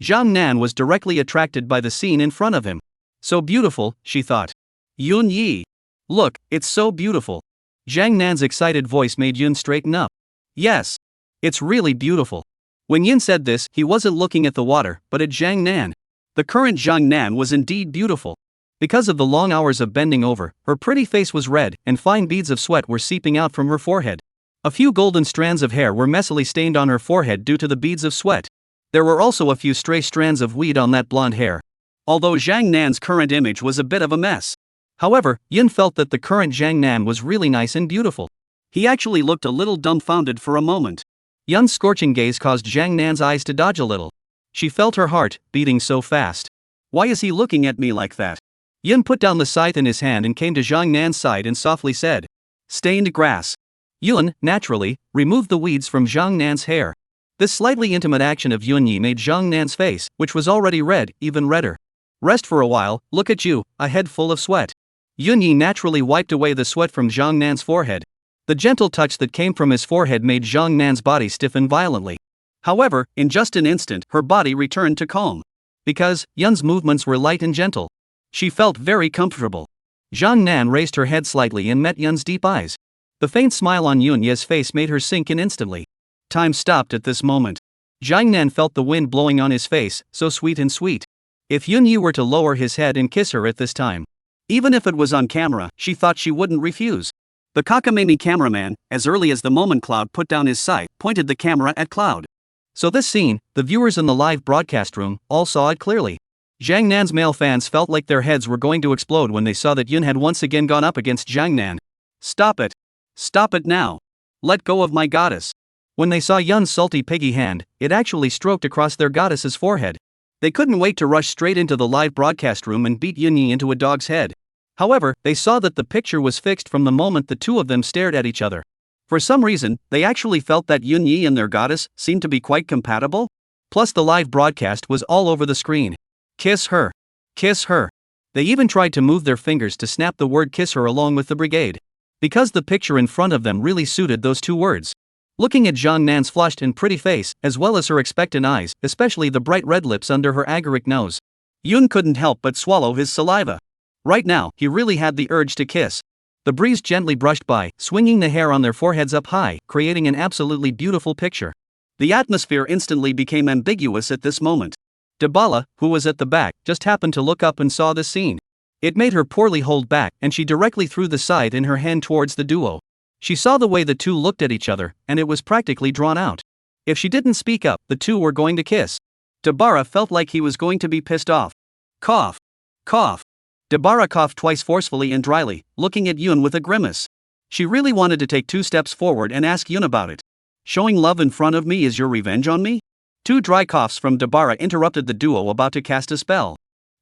Jiang Nan was directly attracted by the scene in front of him. So beautiful, she thought. Yunya. Look, it's so beautiful. Jiang Nan's excited voice made Yun straighten up. Yes. It's really beautiful. When Yin said this, he wasn't looking at the water, but at Jiang Nan. The current Jiang Nan was indeed beautiful. Because of the long hours of bending over, her pretty face was red, and fine beads of sweat were seeping out from her forehead. A few golden strands of hair were messily stained on her forehead due to the beads of sweat. There were also a few stray strands of weed on that blonde hair. Although Jiang Nan's current image was a bit of a mess. However, Yin felt that the current Jiang Nan was really nice and beautiful. He actually looked a little dumbfounded for a moment. Yun's scorching gaze caused Jiang Nan's eyes to dodge a little. She felt her heart beating so fast. Why is he looking at me like that? Yin put down the scythe in his hand and came to Jiang Nan's side and softly said, "Stained grass." Yun, naturally, removed the weeds from Jiang Nan's hair. This slightly intimate action of Yunya made Jiang Nan's face, which was already red, even redder. Rest for a while, look at you, a head full of sweat. Yunya naturally wiped away the sweat from Jiang Nan's forehead. The gentle touch that came from his forehead made Jiang Nan's body stiffen violently. However, in just an instant, her body returned to calm. Because Yun's movements were light and gentle. She felt very comfortable. Jiang Nan raised her head slightly and met Yun's deep eyes. The faint smile on Yunya's face made her sink in instantly. Time stopped at this moment. Jiang Nan felt the wind blowing on his face, so sweet and sweet. If Yunya were to lower his head and kiss her at this time, even if it was on camera, she thought she wouldn't refuse. The cockamamie cameraman, as early as the moment Cloud put down his scythe, pointed the camera at Cloud. So this scene, the viewers in the live broadcast room, all saw it clearly. Jiang Nan's male fans felt like their heads were going to explode when they saw that Yun had once again gone up against Jiang Nan. Stop it. Stop it now. Let go of my goddess. When they saw Yun's salty piggy hand, it actually stroked across their goddess's forehead. They couldn't wait to rush straight into the live broadcast room and beat Yunya into a dog's head. However, they saw that the picture was fixed from the moment the two of them stared at each other. For some reason, they actually felt that Yunya and their goddess seemed to be quite compatible. Plus the live broadcast was all over the screen. Kiss her. Kiss her. They even tried to move their fingers to snap the word kiss her along with the brigade. Because the picture in front of them really suited those two words. Looking at Zhang Nan's flushed and pretty face, as well as her expectant eyes, especially the bright red lips under her agaric nose, Yun couldn't help but swallow his saliva. Right now, he really had the urge to kiss. The breeze gently brushed by, swinging the hair on their foreheads up high, creating an absolutely beautiful picture. The atmosphere instantly became ambiguous at this moment. Dabala, who was at the back, just happened to look up and saw this scene. It made her poorly hold back, and she directly threw the scythe in her hand towards the duo. She saw the way the two looked at each other, and it was practically drawn out. If she didn't speak up, the two were going to kiss. Dabara felt like he was going to be pissed off. Cough. Cough. Dabara coughed twice forcefully and dryly, looking at Yun with a grimace. She really wanted to take 2 steps forward and ask Yun about it. Showing love in front of me is your revenge on me? 2 dry coughs from Dabara interrupted the duo about to cast a spell.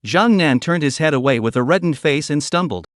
Zhang Nan turned his head away with a reddened face and stumbled.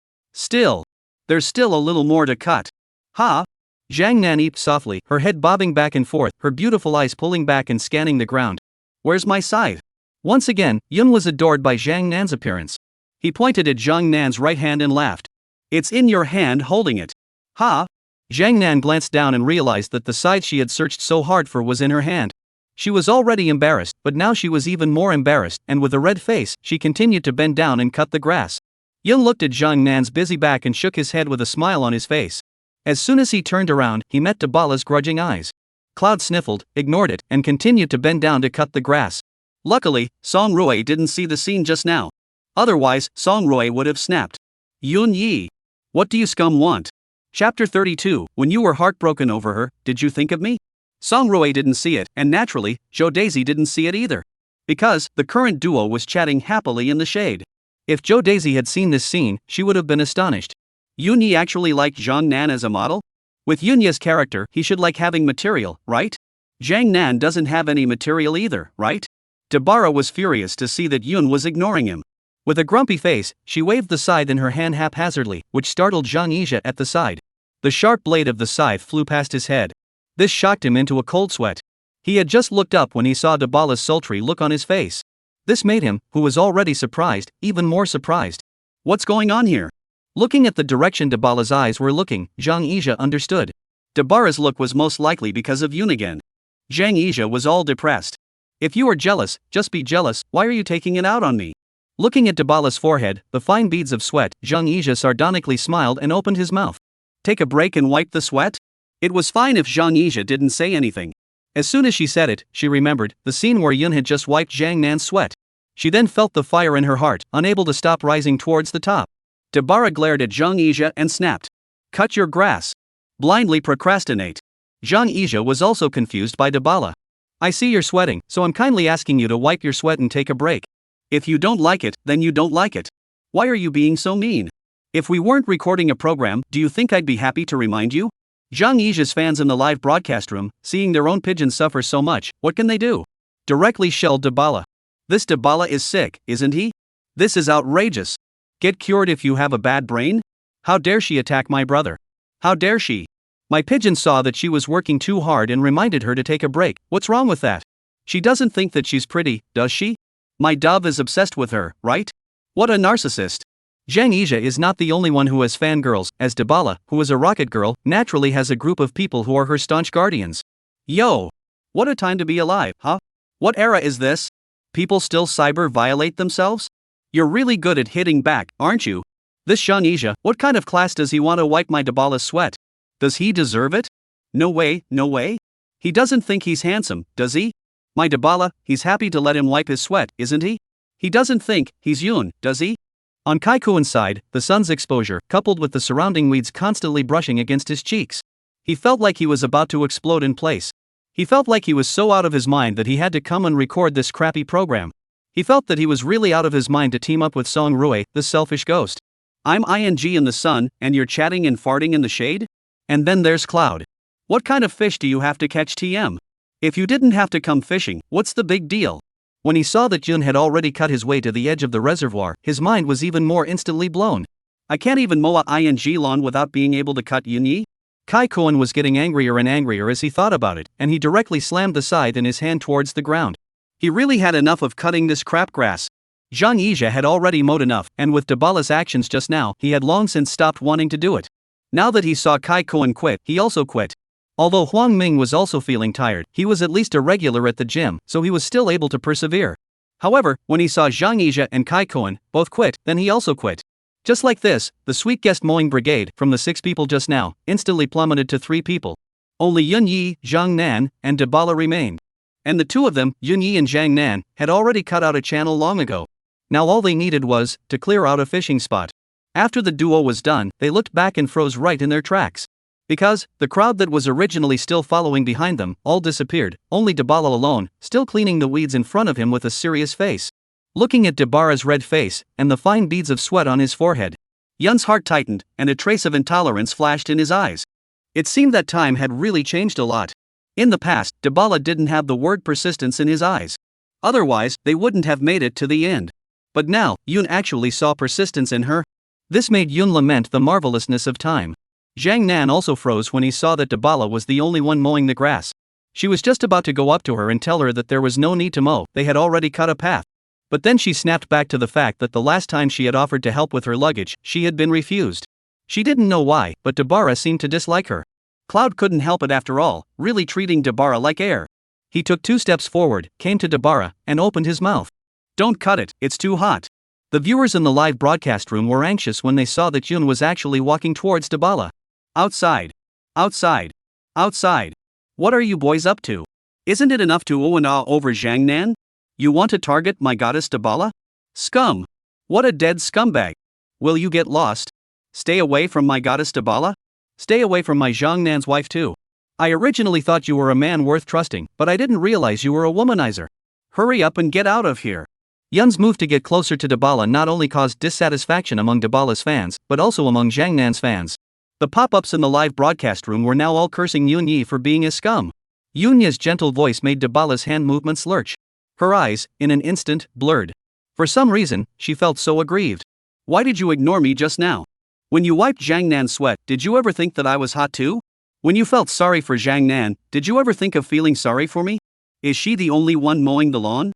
There's still a little more to cut. Ha! Zhang Nan eeped softly, her head bobbing back and forth, her beautiful eyes pulling back and scanning the ground. Where's my scythe? Once again, Yun was adored by Zhang Nan's appearance. He pointed at Zhang Nan's right hand and laughed. It's in your hand holding it. Ha! Zhang Nan glanced down and realized that the scythe she had searched so hard for was in her hand. She was already embarrassed, but now she was even more embarrassed, and with a red face, she continued to bend down and cut the grass. Yun looked at Zhang Nan's busy back and shook his head with a smile on his face. As soon as he turned around, he met Dabala's grudging eyes. Cloud sniffled, ignored it, and continued to bend down to cut the grass. Luckily, Song Rui didn't see the scene just now. Otherwise, Song Rui would have snapped. Yun Yi. What do you scum want? Chapter 32, when you were heartbroken over her, did you think of me? Song Rui didn't see it, and naturally, Jo Daisy didn't see it either. Because, the current duo was chatting happily in the shade. If Jo Daisy had seen this scene, she would have been astonished. Yun Yi actually liked Zhang Nan as a model? With Yunya's character, he should like having material, right? Zhang Nan doesn't have any material either, right? Dabara was furious to see that Yun was ignoring him. With a grumpy face, she waved the scythe in her hand haphazardly, which startled Zhang Yizha at the side. The sharp blade of the scythe flew past his head. This shocked him into a cold sweat. He had just looked up when he saw Dabala's sultry look on his face. This made him, who was already surprised, even more surprised. What's going on here? Looking at the direction Dabala's eyes were looking, Zhang Yizha understood. Dabara's look was most likely because of Yun again. Zhang Yizha was all depressed. If you are jealous, just be jealous, why are you taking it out on me? Looking at Dabala's forehead, the fine beads of sweat, Zhang Yizha sardonically smiled and opened his mouth. Take a break and wipe the sweat? It was fine if Zhang Yizha didn't say anything. As soon as she said it, she remembered the scene where Yun had just wiped Zhang Nan's sweat. She then felt the fire in her heart, unable to stop rising towards the top. Dabara glared at Zhang Yizha and snapped. Cut your grass. Blindly procrastinate. Zhang Yizha was also confused by Dabala. I see you're sweating, so I'm kindly asking you to wipe your sweat and take a break. If you don't like it, then you don't like it. Why are you being so mean? If we weren't recording a program, do you think I'd be happy to remind you? Zhang Yizha's fans in the live broadcast room, seeing their own pigeon suffer so much, what can they do? Directly shelled Dabala. This Dabala is sick, isn't he? This is outrageous. Get cured if you have a bad brain? How dare she attack my brother? How dare she? My pigeon saw that she was working too hard and reminded her to take a break. What's wrong with that? She doesn't think that she's pretty, does she? My dove is obsessed with her, right? What a narcissist. Zhang Yizha is not the only one who has fangirls, as Dabala, who is a rocket girl, naturally has a group of people who are her staunch guardians. Yo! What a time to be alive, huh? What era is this? People still cyber violate themselves? You're really good at hitting back, aren't you? This Zhang Yizha, what kind of class does he want to wipe my Dabala's sweat? Does he deserve it? No way, no way. He doesn't think he's handsome, does he? My Dabala, he's happy to let him wipe his sweat, isn't he? He doesn't think he's Yun, does he? On Kaikuan's side, the sun's exposure, coupled with the surrounding weeds constantly brushing against his cheeks. He felt like he was about to explode in place. He felt like he was so out of his mind that he had to come and record this crappy program. He felt that he was really out of his mind to team up with Song Rui, the selfish ghost. I'm ing in the sun, and you're chatting and farting in the shade? And then there's Cloud. What kind of fish do you have to catch TM? If you didn't have to come fishing, what's the big deal? When he saw that Yun had already cut his way to the edge of the reservoir, his mind was even more instantly blown. I can't even mow a ing lawn without being able to cut Yunyi? Kaikuan was getting angrier and angrier as he thought about it, and he directly slammed the scythe in his hand towards the ground. He really had enough of cutting this crap grass. Zhang Yizha had already mowed enough, and with Dabala's actions just now, he had long since stopped wanting to do it. Now that he saw Kai Koen quit, he also quit. Although Huang Ming was also feeling tired, he was at least a regular at the gym, so he was still able to persevere. However, when he saw Zhang Yizha and Kai Koen both quit, then he also quit. Just like this, the sweet guest mowing brigade, from the 6 people just now, instantly plummeted to 3 people. Only Yunyi, Zhang Nan, and Dabala remained. And the 2 of them, Yunyi and Zhang Nan, had already cut out a channel long ago. Now all they needed was to clear out a fishing spot. After the duo was done, they looked back and froze right in their tracks. Because the crowd that was originally still following behind them all disappeared, only Dabala alone, still cleaning the weeds in front of him with a serious face. Looking at Dabara's red face and the fine beads of sweat on his forehead, Yun's heart tightened and a trace of intolerance flashed in his eyes. It seemed that time had really changed a lot. In the past, Dabala didn't have the word persistence in his eyes. Otherwise, they wouldn't have made it to the end. But now, Yun actually saw persistence in her. This made Yun lament the marvelousness of time. Zhang Nan also froze when he saw that Dabala was the only one mowing the grass. She was just about to go up to her and tell her that there was no need to mow, they had already cut a path. But then she snapped back to the fact that the last time she had offered to help with her luggage, she had been refused. She didn't know why, but Dabara seemed to dislike her. Cloud couldn't help it after all, really treating Dabara like air. He took 2 steps forward, came to Dabara, and opened his mouth. Don't cut it, it's too hot. The viewers in the live broadcast room were anxious when they saw that Yun was actually walking towards Dabala. Outside. Outside. Outside. What are you boys up to? Isn't it enough to and ah over Zhang Nan? You want to target my goddess Dabala? Scum! What a dead scumbag! Will you get lost? Stay away from my goddess Dabala? Stay away from my Zhang Nan's wife too. I originally thought you were a man worth trusting, but I didn't realize you were a womanizer. Hurry up and get out of here. Yun's move to get closer to Dabala not only caused dissatisfaction among Dabala's fans, but also among Zhang Nan's fans. The pop-ups in the live broadcast room were now all cursing Yunyi for being a scum. Yunya's gentle voice made Dabala's hand movements lurch. Her eyes, in an instant, blurred. For some reason, she felt so aggrieved. Why did you ignore me just now? When you wiped Zhang Nan's sweat, did you ever think that I was hot too? When you felt sorry for Zhang Nan, did you ever think of feeling sorry for me? Is she the only one mowing the lawn?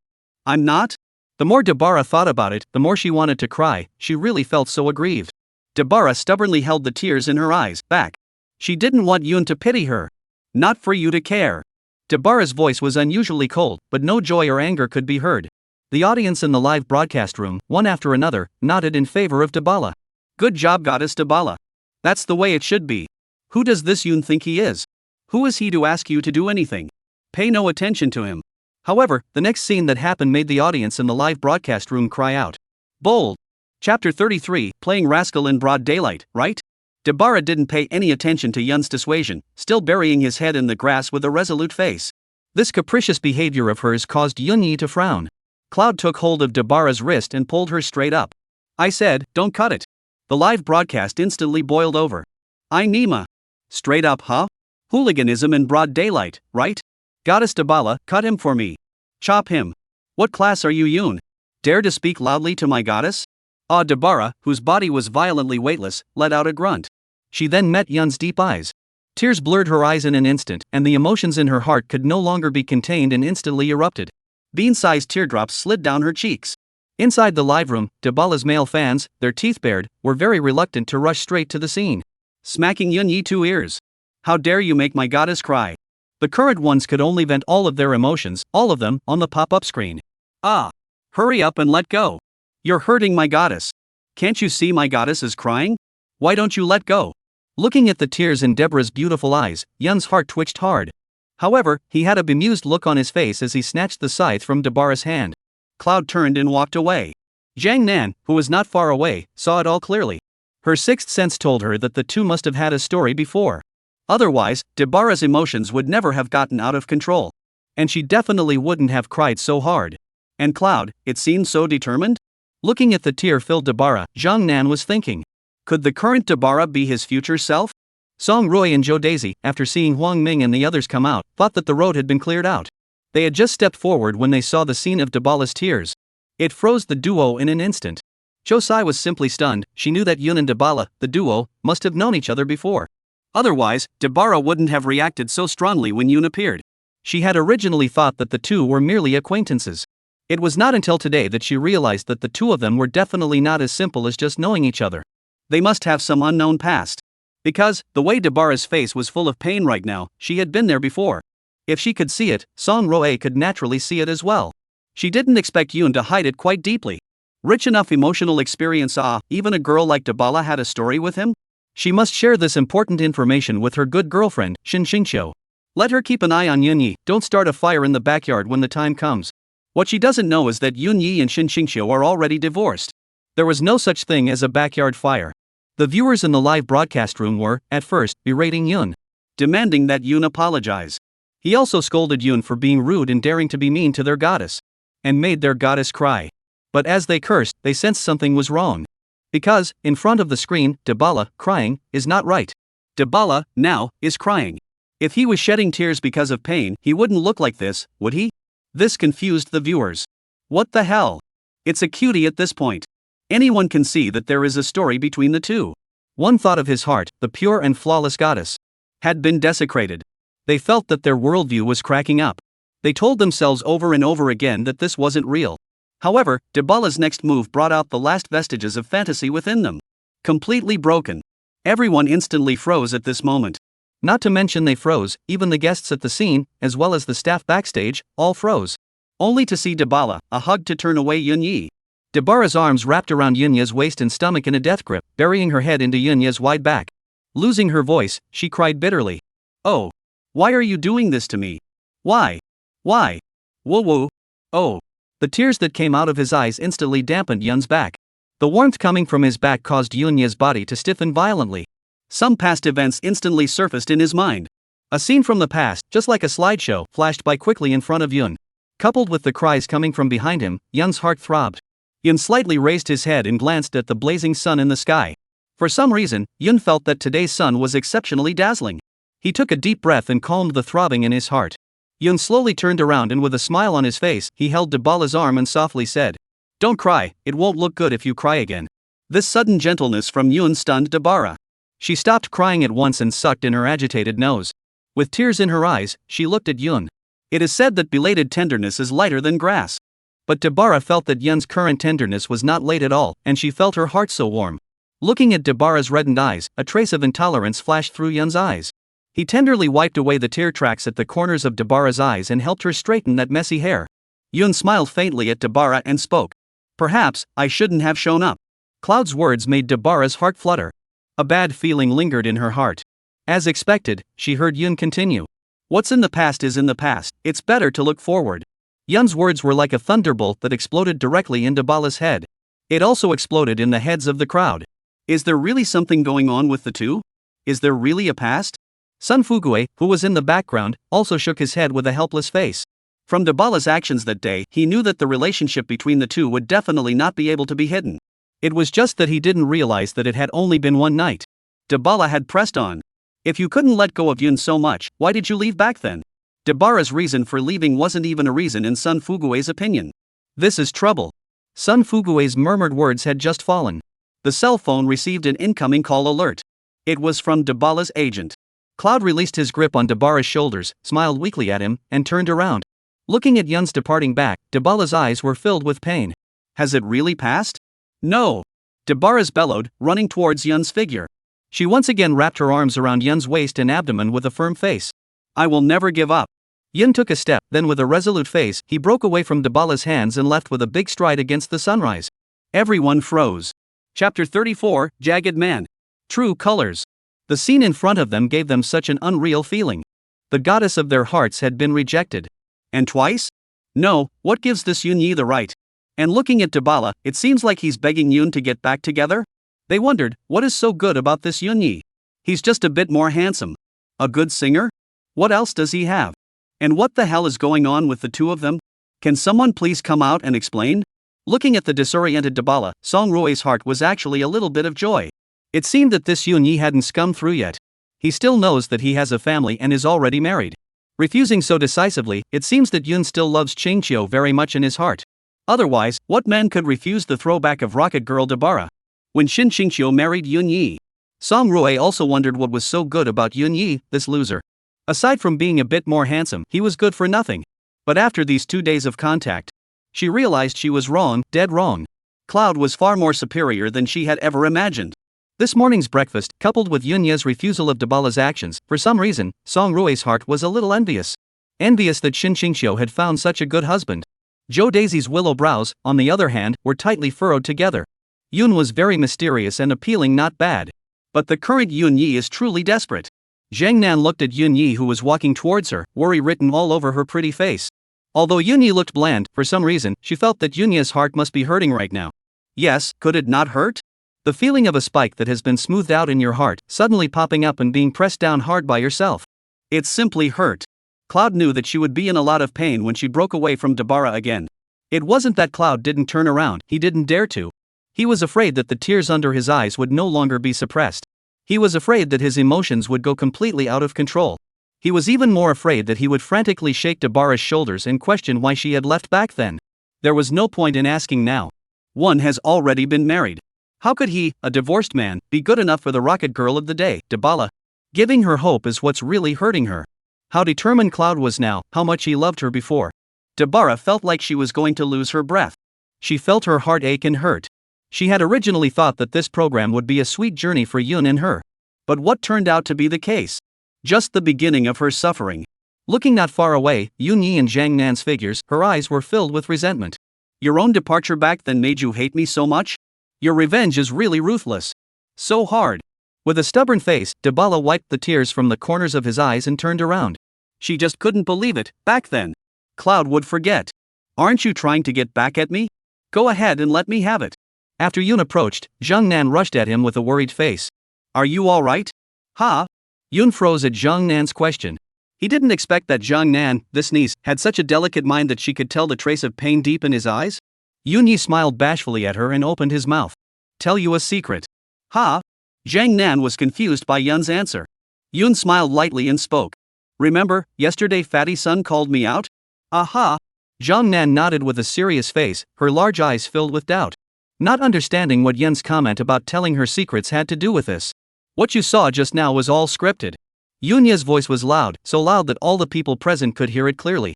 I'm not? The more Dabara thought about it, the more she wanted to cry. She really felt so aggrieved. Dabara stubbornly held the tears in her eyes back. She didn't want Yun to pity her. Not for you to care. Dabara's voice was unusually cold, but no joy or anger could be heard. The audience in the live broadcast room, one after another, nodded in favor of Dabala. Good job, goddess Dabala. That's the way it should be. Who does this Yun think he is? Who is he to ask you to do anything? Pay no attention to him. However, the next scene that happened made the audience in the live broadcast room cry out. Bold. Chapter 33, playing rascal in broad daylight, right? Dabara didn't pay any attention to Yun's dissuasion, still burying his head in the grass with a resolute face. This capricious behavior of hers caused Yunyi to frown. Cloud took hold of Dabara's wrist and pulled her straight up. I said, don't cut it. The live broadcast instantly boiled over. I Nima. Straight up, huh? Hooliganism in broad daylight, right? Goddess Dabala, cut him for me. Chop him. What class are you, Yun? Dare to speak loudly to my goddess? Ah, Dabara, whose body was violently weightless, let out a grunt. She then met Yun's deep eyes. Tears blurred her eyes in an instant, and the emotions in her heart could no longer be contained and instantly erupted. Bean-sized teardrops slid down her cheeks. Inside the live room, Dabala's male fans, their teeth bared, were very reluctant to rush straight to the scene. Smacking Yunyi 2 ears. How dare you make my goddess cry? The current ones could only vent all of their emotions, all of them, on the pop-up screen. Ah! Hurry up and let go. You're hurting my goddess. Can't you see my goddess is crying? Why don't you let go? Looking at the tears in Deborah's beautiful eyes, Yun's heart twitched hard. However, he had a bemused look on his face as he snatched the scythe from Dabara's hand. Cloud turned and walked away. Zhang Nan, who was not far away, saw it all clearly. Her sixth sense told her that the two must have had a story before. Otherwise, Dabara's emotions would never have gotten out of control. And she definitely wouldn't have cried so hard. And Cloud, it seemed so determined? Looking at the tear-filled Dabara, Zhang Nan was thinking. Could the current Dabara be his future self? Song Roy and Joe Daisy, after seeing Huang Ming and the others come out, thought that the road had been cleared out. They had just stepped forward when they saw the scene of Dabala's tears. It froze the duo in an instant. Cho Sai was simply stunned. She knew that Yun and Dabala, the duo, must have known each other before. Otherwise, Dabara wouldn't have reacted so strongly when Yun appeared. She had originally thought that the two were merely acquaintances. It was not until today that she realized that the two of them were definitely not as simple as just knowing each other. They must have some unknown past. Because, the way Dabara's face was full of pain right now, she had been there before. If she could see it, Song Roe could naturally see it as well. She didn't expect Yoon to hide it quite deeply. Rich enough emotional experience, even a girl like Dabala had a story with him? She must share this important information with her good girlfriend, Shin Xingqiu. Let her keep an eye on Yunyi, don't start a fire in the backyard when the time comes. What she doesn't know is that Yunyi and Shin Xingqiu are already divorced. There was no such thing as a backyard fire. The viewers in the live broadcast room were, at first, berating Yoon, demanding that Yoon apologize. He also scolded Yoon for being rude and daring to be mean to their goddess, and made their goddess cry. But as they cursed, they sensed something was wrong. Because, in front of the screen, Dabala, crying, is not right. Dabala, now, is crying. If he was shedding tears because of pain, he wouldn't look like this, would he? This confused the viewers. What the hell? It's a cutie at this point. Anyone can see that there is a story between the two. One thought of his heart, the pure and flawless goddess, had been desecrated. They felt that their worldview was cracking up. They told themselves over and over again that this wasn't real. However, Dabala's next move brought out the last vestiges of fantasy within them. Completely broken. Everyone instantly froze at this moment. Not to mention they froze, even the guests at the scene, as well as the staff backstage, all froze. Only to see Dabala, a hug to turn away Yunyi. Dabara's arms wrapped around Yunya's waist and stomach in a death grip, burying her head into Yunya's wide back. Losing her voice, she cried bitterly. Oh. Why are you doing this to me? Why? Why? Woo-woo. Oh. The tears that came out of his eyes instantly dampened Yun's back. The warmth coming from his back caused Yunya's body to stiffen violently. Some past events instantly surfaced in his mind. A scene from the past, just like a slideshow, flashed by quickly in front of Yun. Coupled with the cries coming from behind him, Yun's heart throbbed. Yun slightly raised his head and glanced at the blazing sun in the sky. For some reason, Yun felt that today's sun was exceptionally dazzling. He took a deep breath and calmed the throbbing in his heart. Yun slowly turned around and with a smile on his face, he held Dabala's arm and softly said, "Don't cry, it won't look good if you cry again." This sudden gentleness from Yun stunned Dabara. She stopped crying at once and sucked in her agitated nose. With tears in her eyes, she looked at Yun. It is said that belated tenderness is lighter than grass. But Dabara felt that Yun's current tenderness was not late at all, and she felt her heart so warm. Looking at Dabara's reddened eyes, a trace of intolerance flashed through Yun's eyes. He tenderly wiped away the tear tracks at the corners of Dabara's eyes and helped her straighten that messy hair. Yun smiled faintly at Dabara and spoke. "Perhaps, I shouldn't have shown up." Cloud's words made Dabara's heart flutter. A bad feeling lingered in her heart. As expected, she heard Yun continue. "What's in the past is in the past, it's better to look forward." Yun's words were like a thunderbolt that exploded directly in Dabala's head. It also exploded in the heads of the crowd. Is there really something going on with the two? Is there really a past? Sun Fugue, who was in the background, also shook his head with a helpless face. From Dabala's actions that day, he knew that the relationship between the two would definitely not be able to be hidden. It was just that he didn't realize that it had only been one night. Dabala had pressed on. "If you couldn't let go of Yun so much, why did you leave back then?" Dabara's reason for leaving wasn't even a reason in Sun Fugue's opinion. "This is trouble." Sun Fugue's murmured words had just fallen. The cell phone received an incoming call alert. It was from Dabala's agent. Cloud released his grip on Dabara's shoulders, smiled weakly at him, and turned around. Looking at Yun's departing back, Dabala's eyes were filled with pain. "Has it really passed?" "No." Dabara's bellowed, running towards Yun's figure. She once again wrapped her arms around Yun's waist and abdomen with a firm face. "I will never give up." Yun took a step, then with a resolute face, he broke away from Dabala's hands and left with a big stride against the sunrise. Everyone froze. Chapter 34, Jagged Man. True colors. The scene in front of them gave them such an unreal feeling. The goddess of their hearts had been rejected. And twice? No, what gives this Yunyi the right? And looking at Dabala, it seems like he's begging Yun to get back together? They wondered, what is so good about this Yunyi? He's just a bit more handsome. A good singer? What else does he have? And what the hell is going on with the two of them? Can someone please come out and explain? Looking at the disoriented Dabala, Song Roe's heart was actually a little bit of joy. It seemed that this Yunyi hadn't scummed through yet. He still knows that he has a family and is already married. Refusing so decisively, it seems that Yun still loves Chingqiu very much in his heart. Otherwise, what man could refuse the throwback of Rocket Girl Dabara? When Shin Chingqiu married Yunyi. Song Roe also wondered what was so good about Yunyi, this loser. Aside from being a bit more handsome, he was good for nothing. But after these 2 days of contact, She realized she was wrong, dead wrong. Cloud was far more superior than she had ever imagined. This morning's breakfast, coupled with Yunya's refusal of Dabala's actions, for some reason, Song Rue's heart was a little envious. Envious that Shin Qingxiu had found such a good husband. Jo Daisy's willow brows, on the other hand, were tightly furrowed together. Yun was very mysterious and appealing, not bad. But the current Yunyi is truly desperate. Zhang Nan looked at Yunyi, who was walking towards her, worry written all over her pretty face. Although Yunyi looked bland, for some reason, she felt that Yunya's heart must be hurting right now. Yes, could it not hurt? The feeling of a spike that has been smoothed out in your heart, suddenly popping up and being pressed down hard by yourself. It simply hurt. Cloud knew that she would be in a lot of pain when she broke away from Dabara again. It wasn't that Cloud didn't turn around, he didn't dare to. He was afraid that the tears under his eyes would no longer be suppressed. He was afraid that his emotions would go completely out of control. He was even more afraid that he would frantically shake Dabara's shoulders and question why she had left back then. There was no point in asking now. One has already been married. How could he, a divorced man, be good enough for the rocket girl of the day, Dabala? Giving her hope is what's really hurting her. How determined Cloud was now, how much he loved her before. Dabara felt like she was going to lose her breath. She felt her heart ache and hurt. She had originally thought that this program would be a sweet journey for Yun and her. But what turned out to be the case? Just the beginning of her suffering. Looking not far away, Yun Yi and Zhang Nan's figures, her eyes were filled with resentment. Your own departure back then made you hate me so much? Your revenge is really ruthless. So hard. With a stubborn face, Dabala wiped the tears from the corners of his eyes and turned around. She just couldn't believe it, back then. Cloud would forget. Aren't you trying to get back at me? Go ahead and let me have it. After Yun approached, Zhang Nan rushed at him with a worried face. Are you alright? Ha? Yun froze at Zhang Nan's question. He didn't expect that Zhang Nan, this niece, had such a delicate mind that she could tell the trace of pain deep in his eyes. Yun Yi smiled bashfully at her and opened his mouth. Tell you a secret. Ha? Zhang Nan was confused by Yun's answer. Yun smiled lightly and spoke. Remember, yesterday Fatty Sun called me out? Aha! Zhang Nan nodded with a serious face, her large eyes filled with doubt. Not understanding what Yun's comment about telling her secrets had to do with this. What you saw just now was all scripted. Yunya's voice was loud, so loud that all the people present could hear it clearly.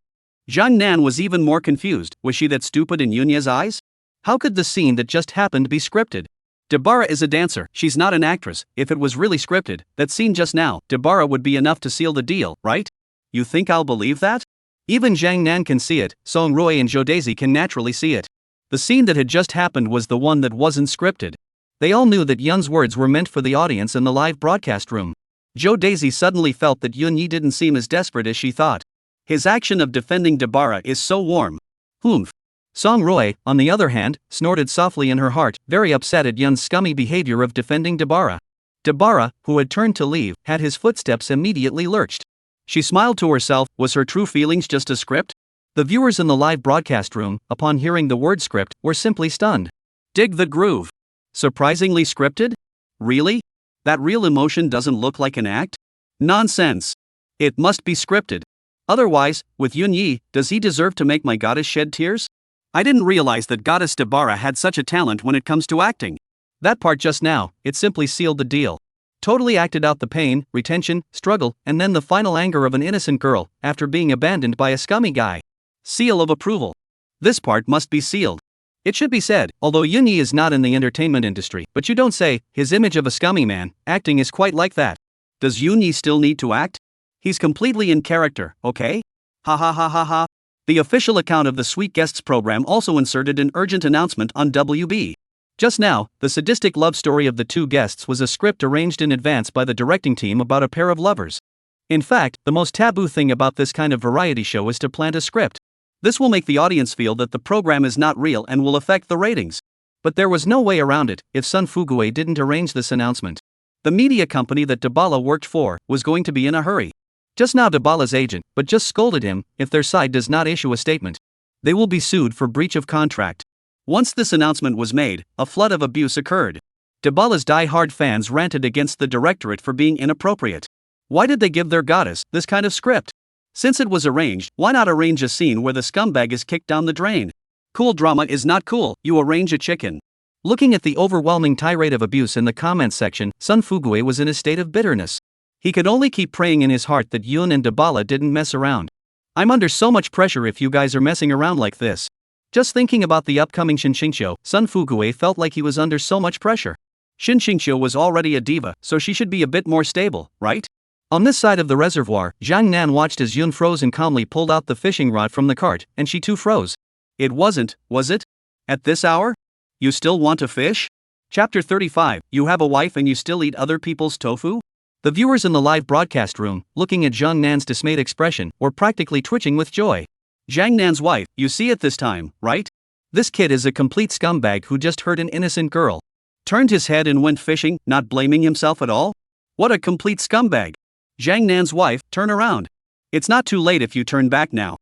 Zhang Nan was even more confused. Was she that stupid in Yunya's eyes? How could the scene that just happened be scripted? Dabara is a dancer, she's not an actress. If it was really scripted, that scene just now, Dabara would be enough to seal the deal, right? You think I'll believe that? Even Zhang Nan can see it, Song Rui and Jo Daisy can naturally see it. The scene that had just happened was the one that wasn't scripted. They all knew that Yun's words were meant for the audience in the live broadcast room. Jo Daisy suddenly felt that Yun Yi didn't seem as desperate as she thought. His action of defending Dabara is so warm. Humph. Song Rui, on the other hand, snorted softly in her heart, very upset at Yun's scummy behavior of defending Dabara. Dabara, who had turned to leave, had his footsteps immediately lurched. She smiled to herself. Was her true feelings just a script? The viewers in the live broadcast room, upon hearing the word script, were simply stunned. Dig the groove. Surprisingly scripted? Really? That real emotion doesn't look like an act? Nonsense. It must be scripted. Otherwise, with Yun Yi, does he deserve to make my goddess shed tears? I didn't realize that Goddess Dabara had such a talent when it comes to acting. That part just now, it simply sealed the deal. Totally acted out the pain, retention, struggle, and then the final anger of an innocent girl, after being abandoned by a scummy guy. Seal of approval. This part must be sealed. It should be said, although Yun Yi is not in the entertainment industry, but you don't say, his image of a scummy man, acting is quite like that. Does Yun Yi still need to act? He's completely in character, okay? Ha ha ha ha ha. The official account of the Sweet Guests program also inserted an urgent announcement on WB. Just now, the sadistic love story of the two guests was a script arranged in advance by the directing team about a pair of lovers. In fact, the most taboo thing about this kind of variety show is to plant a script. This will make the audience feel that the program is not real and will affect the ratings. But there was no way around it if Sun Fugue didn't arrange this announcement. The media company that Dabala worked for was going to be in a hurry. Just now Dabala's agent, but just scolded him, if their side does not issue a statement. They will be sued for breach of contract. Once this announcement was made, a flood of abuse occurred. Dabala's die-hard fans ranted against the directorate for being inappropriate. Why did they give their goddess this kind of script? Since it was arranged, why not arrange a scene where the scumbag is kicked down the drain? Cool drama is not cool, you arrange a chicken. Looking at the overwhelming tirade of abuse in the comments section, Sun Fugue was in a state of bitterness. He could only keep praying in his heart that Yun and Dabala didn't mess around. I'm under so much pressure if you guys are messing around like this. Just thinking about the upcoming Shinshinsho, Sun Fugue felt like he was under so much pressure. Shinshinsho was already a diva, so she should be a bit more stable, right? On this side of the reservoir, Zhang Nan watched as Yun froze and calmly pulled out the fishing rod from the cart, and she too froze. It wasn't, was it? At this hour? You still want to fish? Chapter 35, You have a wife and you still eat other people's tofu? The viewers in the live broadcast room, looking at Zhang Nan's dismayed expression, were practically twitching with joy. Zhang Nan's wife, you see it this time, right? This kid is a complete scumbag who just hurt an innocent girl. Turned his head and went fishing, not blaming himself at all? What a complete scumbag. Zhang Nan's wife, turn around. It's not too late if you turn back now.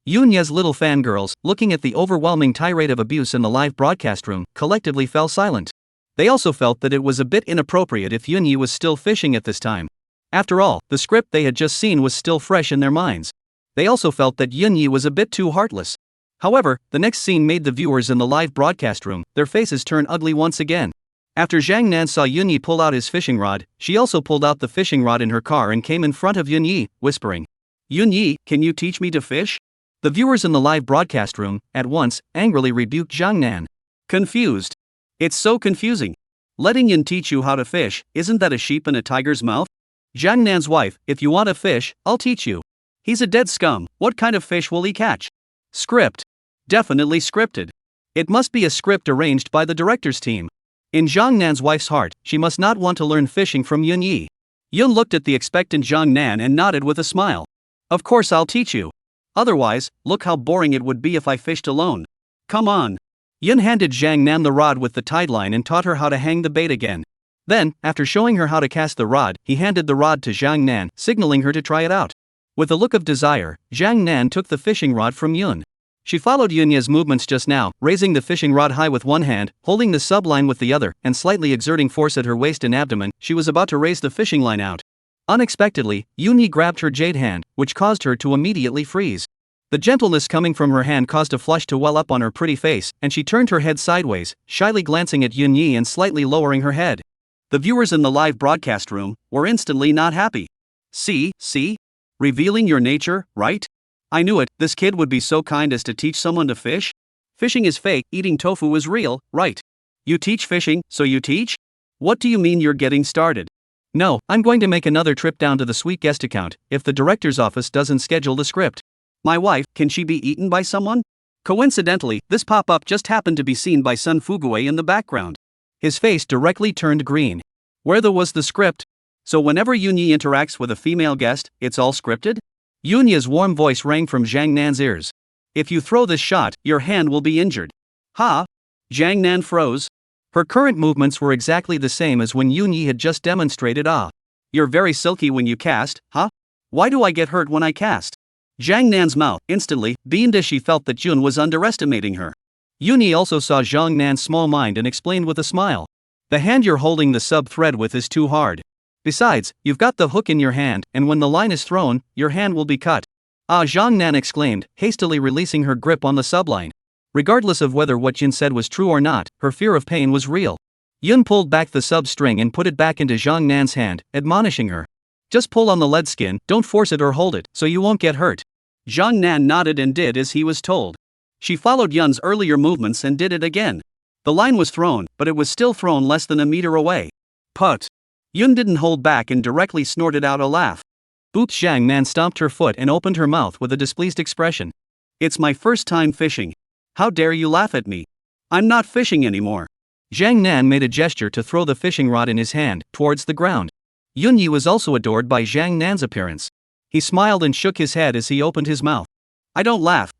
Yunya's little fangirls, looking at the overwhelming tirade of abuse in the live broadcast room, collectively fell silent. They also felt that it was a bit inappropriate if Yunya was still fishing at this time. After all, the script they had just seen was still fresh in their minds. They also felt that Yunya was a bit too heartless. However, the next scene made the viewers in the live broadcast room, their faces turn ugly once again. After Zhang Nan saw Yunya pull out his fishing rod, she also pulled out the fishing rod in her car and came in front of Yunya, whispering, Yunya, can you teach me to fish? The viewers in the live broadcast room, at once, angrily rebuked Zhang Nan. Confused. It's so confusing. Letting Yun teach you how to fish, isn't that a sheep in a tiger's mouth? Zhang Nan's wife, if you want to fish, I'll teach you. He's a dead scum, what kind of fish will he catch? Script. Definitely scripted. It must be a script arranged by the director's team. In Zhang Nan's wife's heart, she must not want to learn fishing from Yun Yi. Yun looked at the expectant Zhang Nan and nodded with a smile. Of course I'll teach you. Otherwise, look how boring it would be if I fished alone. Come on. Yun handed Zhang Nan the rod with the tide line and taught her how to hang the bait again. Then, after showing her how to cast the rod, he handed the rod to Zhang Nan, signaling her to try it out. With a look of desire, Zhang Nan took the fishing rod from Yun. She followed Yunya's movements just now, raising the fishing rod high with one hand, holding the subline with the other, and slightly exerting force at her waist and abdomen. She was about to raise the fishing line out. Unexpectedly, Yunya grabbed her jade hand, which caused her to immediately freeze. The gentleness coming from her hand caused a flush to well up on her pretty face, and she turned her head sideways, shyly glancing at Yunya and slightly lowering her head. The viewers in the live broadcast room were instantly not happy. See? Revealing your nature, right? I knew it, this kid would be so kind as to teach someone to fish? Fishing is fake, eating tofu is real, right? You teach fishing, so you teach? What do you mean you're getting started? No, I'm going to make another trip down to the sweet guest account, if the director's office doesn't schedule the script. My wife, can she be eaten by someone? Coincidentally, this pop-up just happened to be seen by Sun Fugue in the background. His face directly turned green. Where was the script? So whenever Yunya interacts with a female guest, it's all scripted? Yunya's warm voice rang from Zhang Nan's ears. If you throw this shot, your hand will be injured. Ha! Zhang Nan froze. Her current movements were exactly the same as when Yunya had just demonstrated. You're very silky when you cast, huh? Why do I get hurt when I cast? Zhang Nan's mouth instantly beamed as she felt that Yun was underestimating her. Yunya also saw Zhang Nan's small mind and explained with a smile. The hand you're holding the sub-thread with is too hard. Besides, you've got the hook in your hand, and when the line is thrown, your hand will be cut. Zhang Nan exclaimed, hastily releasing her grip on the subline. Regardless of whether what Yun said was true or not, her fear of pain was real. Yun pulled back the sub-string and put it back into Zhang Nan's hand, admonishing her. Just pull on the lead skin, don't force it or hold it, so you won't get hurt. Zhang Nan nodded and did as he was told. She followed Yun's earlier movements and did it again. The line was thrown, but it was still thrown less than a meter away. Put. Yun didn't hold back and directly snorted out a laugh. Zhang Nan stomped her foot and opened her mouth with a displeased expression. It's my first time fishing. How dare you laugh at me? I'm not fishing anymore. Zhang Nan made a gesture to throw the fishing rod in his hand, towards the ground. Yunya was also adored by Zhang Nan's appearance. He smiled and shook his head as he opened his mouth. I don't laugh.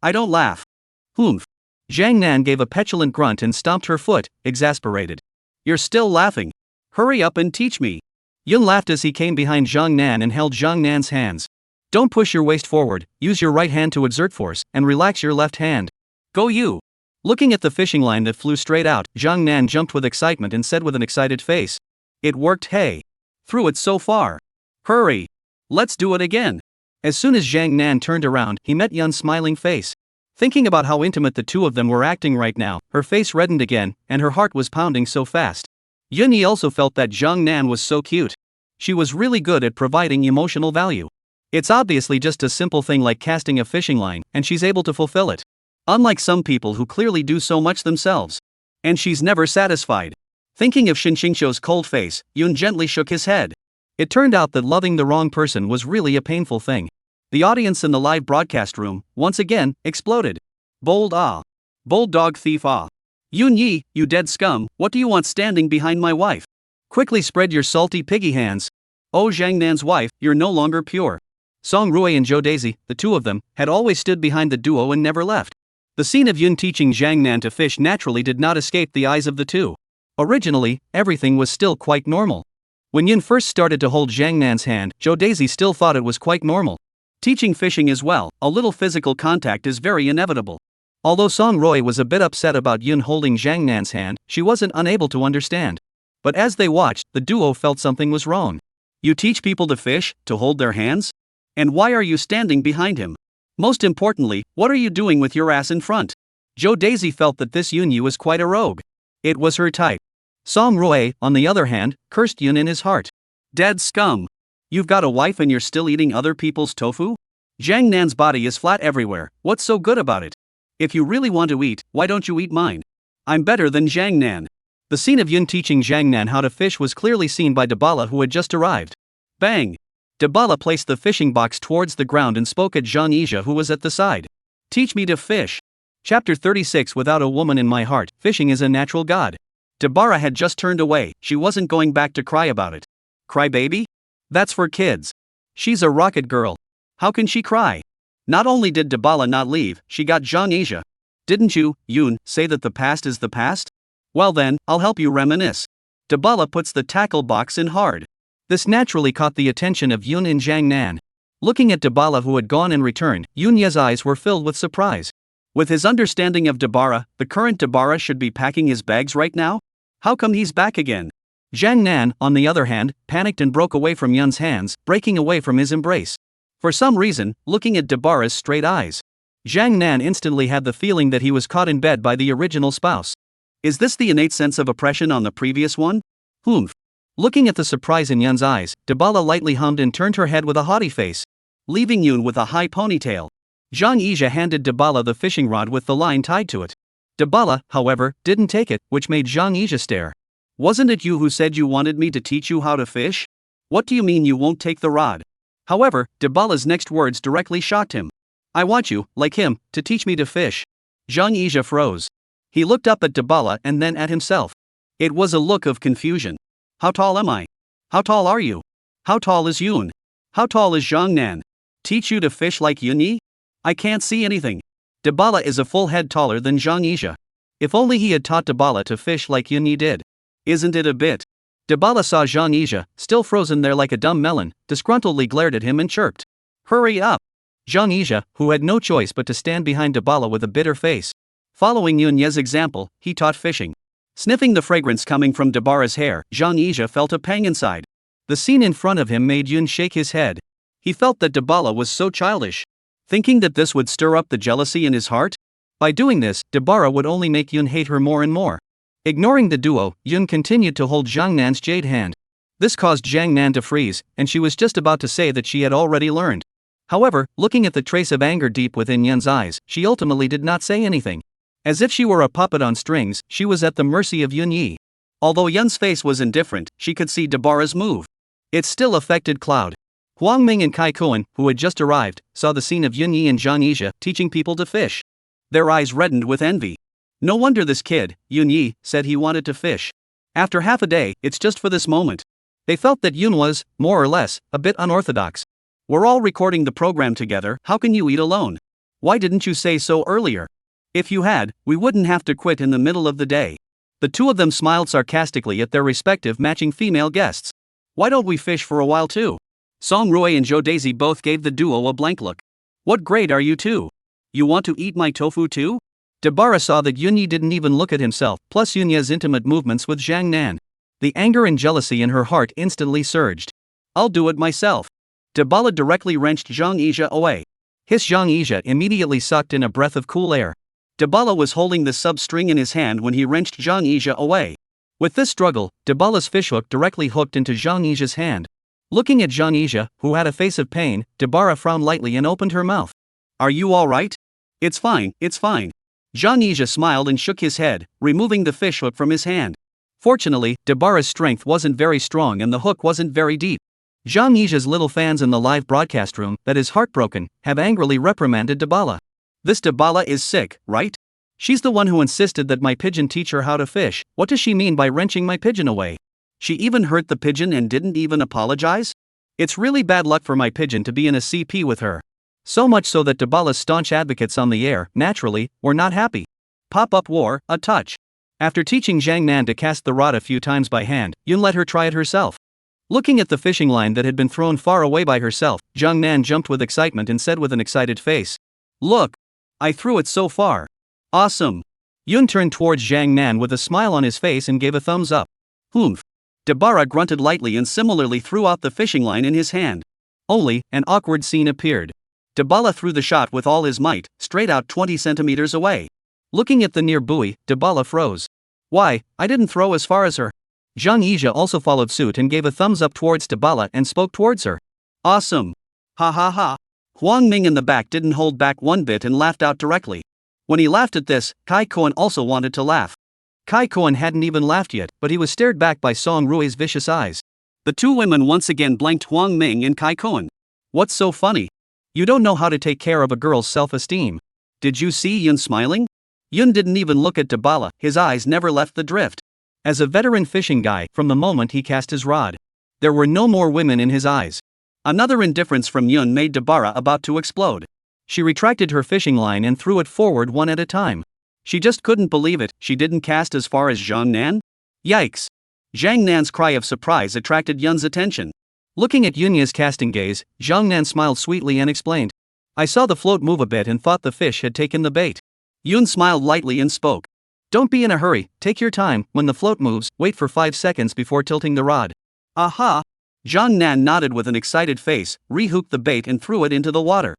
Humph. Zhang Nan gave a petulant grunt and stomped her foot, exasperated. You're still laughing. Hurry up and teach me. Yun laughed as he came behind Zhang Nan and held Zhang Nan's hands. Don't push your waist forward, use your right hand to exert force, and relax your left hand. Go you. Looking at the fishing line that flew straight out, Zhang Nan jumped with excitement and said with an excited face. It worked, hey. Threw it so far. Hurry. Let's do it again. As soon as Zhang Nan turned around, he met Yun's smiling face. Thinking about how intimate the two of them were acting right now, her face reddened again, and her heart was pounding so fast. Yunya also felt that Zhang Nan was so cute. She was really good at providing emotional value. It's obviously just a simple thing like casting a fishing line, and she's able to fulfill it. Unlike some people who clearly do so much themselves. And she's never satisfied. Thinking of Shinshingshou's cold face, Yun gently shook his head. It turned out that loving the wrong person was really a painful thing. The audience in the live broadcast room, once again, exploded. Bold ah. Bold dog thief ah. Yun Yi, you dead scum, what do you want standing behind my wife? Quickly spread your salty piggy hands. Oh Zhang Nan's wife, you're no longer pure. Song Rui and Zhou Daisy, the two of them, had always stood behind the duo and never left. The scene of Yun teaching Zhang Nan to fish naturally did not escape the eyes of the two. Originally, everything was still quite normal. When Yun first started to hold Zhang Nan's hand, Zhou Daisy still thought it was quite normal. Teaching fishing as well, a little physical contact is very inevitable. Although Song Rui was a bit upset about Yun holding Zhang Nan's hand, she wasn't unable to understand. But as they watched, the duo felt something was wrong. You teach people to fish, to hold their hands? And why are you standing behind him? Most importantly, what are you doing with your ass in front? Zhou Daisy felt that this Yunya was quite a rogue. It was her type. Song Rui, on the other hand, cursed Yun in his heart. Dead scum. You've got a wife and you're still eating other people's tofu? Zhang Nan's body is flat everywhere, what's so good about it? If you really want to eat, why don't you eat mine? I'm better than Zhang Nan. The scene of Yun teaching Zhang Nan how to fish was clearly seen by Dabala, who had just arrived. Bang! Dabala placed the fishing box towards the ground and spoke at Zhang Yizha, who was at the side. Teach me to fish. Chapter 36. Without a woman in my heart, fishing is a natural god. Dabara had just turned away, she wasn't going back to cry about it. Cry baby? That's for kids. She's a rocket girl. How can she cry? Not only did Dabala not leave, she got Zhang Yizha. Didn't you, Yun, say that the past is the past? Well then, I'll help you reminisce. Dabala puts the tackle box in hard. This naturally caught the attention of Yun and Zhang Nan. Looking at Dabala, who had gone and returned, Yunya's eyes were filled with surprise. With his understanding of Dabara, the current Dabara should be packing his bags right now? How come he's back again? Zhang Nan, on the other hand, panicked and broke away from Yun's hands, breaking away from his embrace. For some reason, looking at Dabara's straight eyes, Zhang Nan instantly had the feeling that he was caught in bed by the original spouse. Is this the innate sense of oppression on the previous one? Humph. Looking at the surprise in Yun's eyes, Dabala lightly hummed and turned her head with a haughty face, leaving Yun with a high ponytail. Zhang Yizha handed Dabala the fishing rod with the line tied to it. Dabala, however, didn't take it, which made Zhang Yizha stare. Wasn't it you who said you wanted me to teach you how to fish? What do you mean you won't take the rod? However, Dabala's next words directly shocked him. I want you, like him, to teach me to fish. Zhang Yizha froze. He looked up at Dabala and then at himself. It was a look of confusion. How tall am I? How tall are you? How tall is Yun? How tall is Zhang Nan? Teach you to fish like Yunyi? I can't see anything. Dabala is a full head taller than Zhang Yizha. If only he had taught Dabala to fish like Yunyi did. Isn't it a bit? Dabala saw Zhang Yizha, still frozen there like a dumb melon, disgruntledly glared at him and chirped. Hurry up! Zhang Yizha, who had no choice but to stand behind Dabala with a bitter face. Following Yunya's example, he taught fishing. Sniffing the fragrance coming from Dabara's hair, Zhang Yizha felt a pang inside. The scene in front of him made Yun shake his head. He felt that Dabala was so childish. Thinking that this would stir up the jealousy in his heart? By doing this, Dabara would only make Yun hate her more and more. Ignoring the duo, Yun continued to hold Zhang Nan's jade hand. This caused Zhang Nan to freeze, and she was just about to say that she had already learned. However, looking at the trace of anger deep within Yun's eyes, she ultimately did not say anything. As if she were a puppet on strings, she was at the mercy of Yun Yi. Although Yun's face was indifferent, she could see Dabara's move. It still affected Cloud. Huang Ming and Kai Kuan, who had just arrived, saw the scene of Yun Yi and Zhang Yizha teaching people to fish. Their eyes reddened with envy. No wonder this kid, Yun Yi, said he wanted to fish. After half a day, it's just for this moment. They felt that Yun was, more or less, a bit unorthodox. We're all recording the program together, how can you eat alone? Why didn't you say so earlier? If you had, we wouldn't have to quit in the middle of the day. The two of them smiled sarcastically at their respective matching female guests. Why don't we fish for a while too? Song Rui and Zhou Daisy both gave the duo a blank look. What grade are you two? You want to eat my tofu too? Dabara saw that Yunyi didn't even look at himself, plus Yunya's intimate movements with Zhang Nan. The anger and jealousy in her heart instantly surged. I'll do it myself. Dabala directly wrenched Zhang Yizha away. His Zhang Yizha immediately sucked in a breath of cool air. Dabala was holding the sub-string in his hand when he wrenched Zhang Yizha away. With this struggle, Dabala's fishhook directly hooked into Zhang Yizha's hand. Looking at Zhang Yizha, who had a face of pain, Dabara frowned lightly and opened her mouth. Are you alright? It's fine, it's fine. Zhang Yizha smiled and shook his head, removing the fish hook from his hand. Fortunately, Dabara's strength wasn't very strong and the hook wasn't very deep. Zhang Yizha's little fans in the live broadcast room, that is heartbroken, have angrily reprimanded Dabala. This Dabala is sick, right? She's the one who insisted that my pigeon teach her how to fish. What does she mean by wrenching my pigeon away? She even hurt the pigeon and didn't even apologize? It's really bad luck for my pigeon to be in a CP with her. So much so that Dabala's staunch advocates on the air, naturally, were not happy. Pop-up war, a touch. After teaching Zhang Nan to cast the rod a few times by hand, Yun let her try it herself. Looking at the fishing line that had been thrown far away by herself, Zhang Nan jumped with excitement and said with an excited face, "Look! I threw it so far. Awesome!" Yun turned towards Zhang Nan with a smile on his face and gave a thumbs up. Humph! Dabara grunted lightly and similarly threw out the fishing line in his hand. Only, an awkward scene appeared. Dabala threw the shot with all his might, straight out 20 centimeters away. Looking at the near buoy, Dabala froze. Why, I didn't throw as far as her. Zhang Yizha also followed suit and gave a thumbs up towards Dabala and spoke towards her. Awesome! Ha ha ha! Huang Ming in the back didn't hold back one bit and laughed out directly. When he laughed at this, Kai Koan also wanted to laugh. Kai Koan hadn't even laughed yet, but he was stared back by Song Rui's vicious eyes. The two women once again blanked Huang Ming and Kai Koan. What's so funny? You don't know how to take care of a girl's self-esteem. Did you see Yun smiling? Yun didn't even look at Dabala, his eyes never left the drift. As a veteran fishing guy, from the moment he cast his rod, there were no more women in his eyes. Another indifference from Yun made Dabara about to explode. She retracted her fishing line and threw it forward one at a time. She just couldn't believe it, she didn't cast as far as Zhang Nan? Yikes! Zhang Nan's cry of surprise attracted Yun's attention. Looking at Yunya's casting gaze, Zhang Nan smiled sweetly and explained. I saw the float move a bit and thought the fish had taken the bait. Yun smiled lightly and spoke. Don't be in a hurry, take your time, when the float moves, wait for 5 seconds before tilting the rod. Aha! Zhang Nan nodded with an excited face, rehooked the bait and threw it into the water.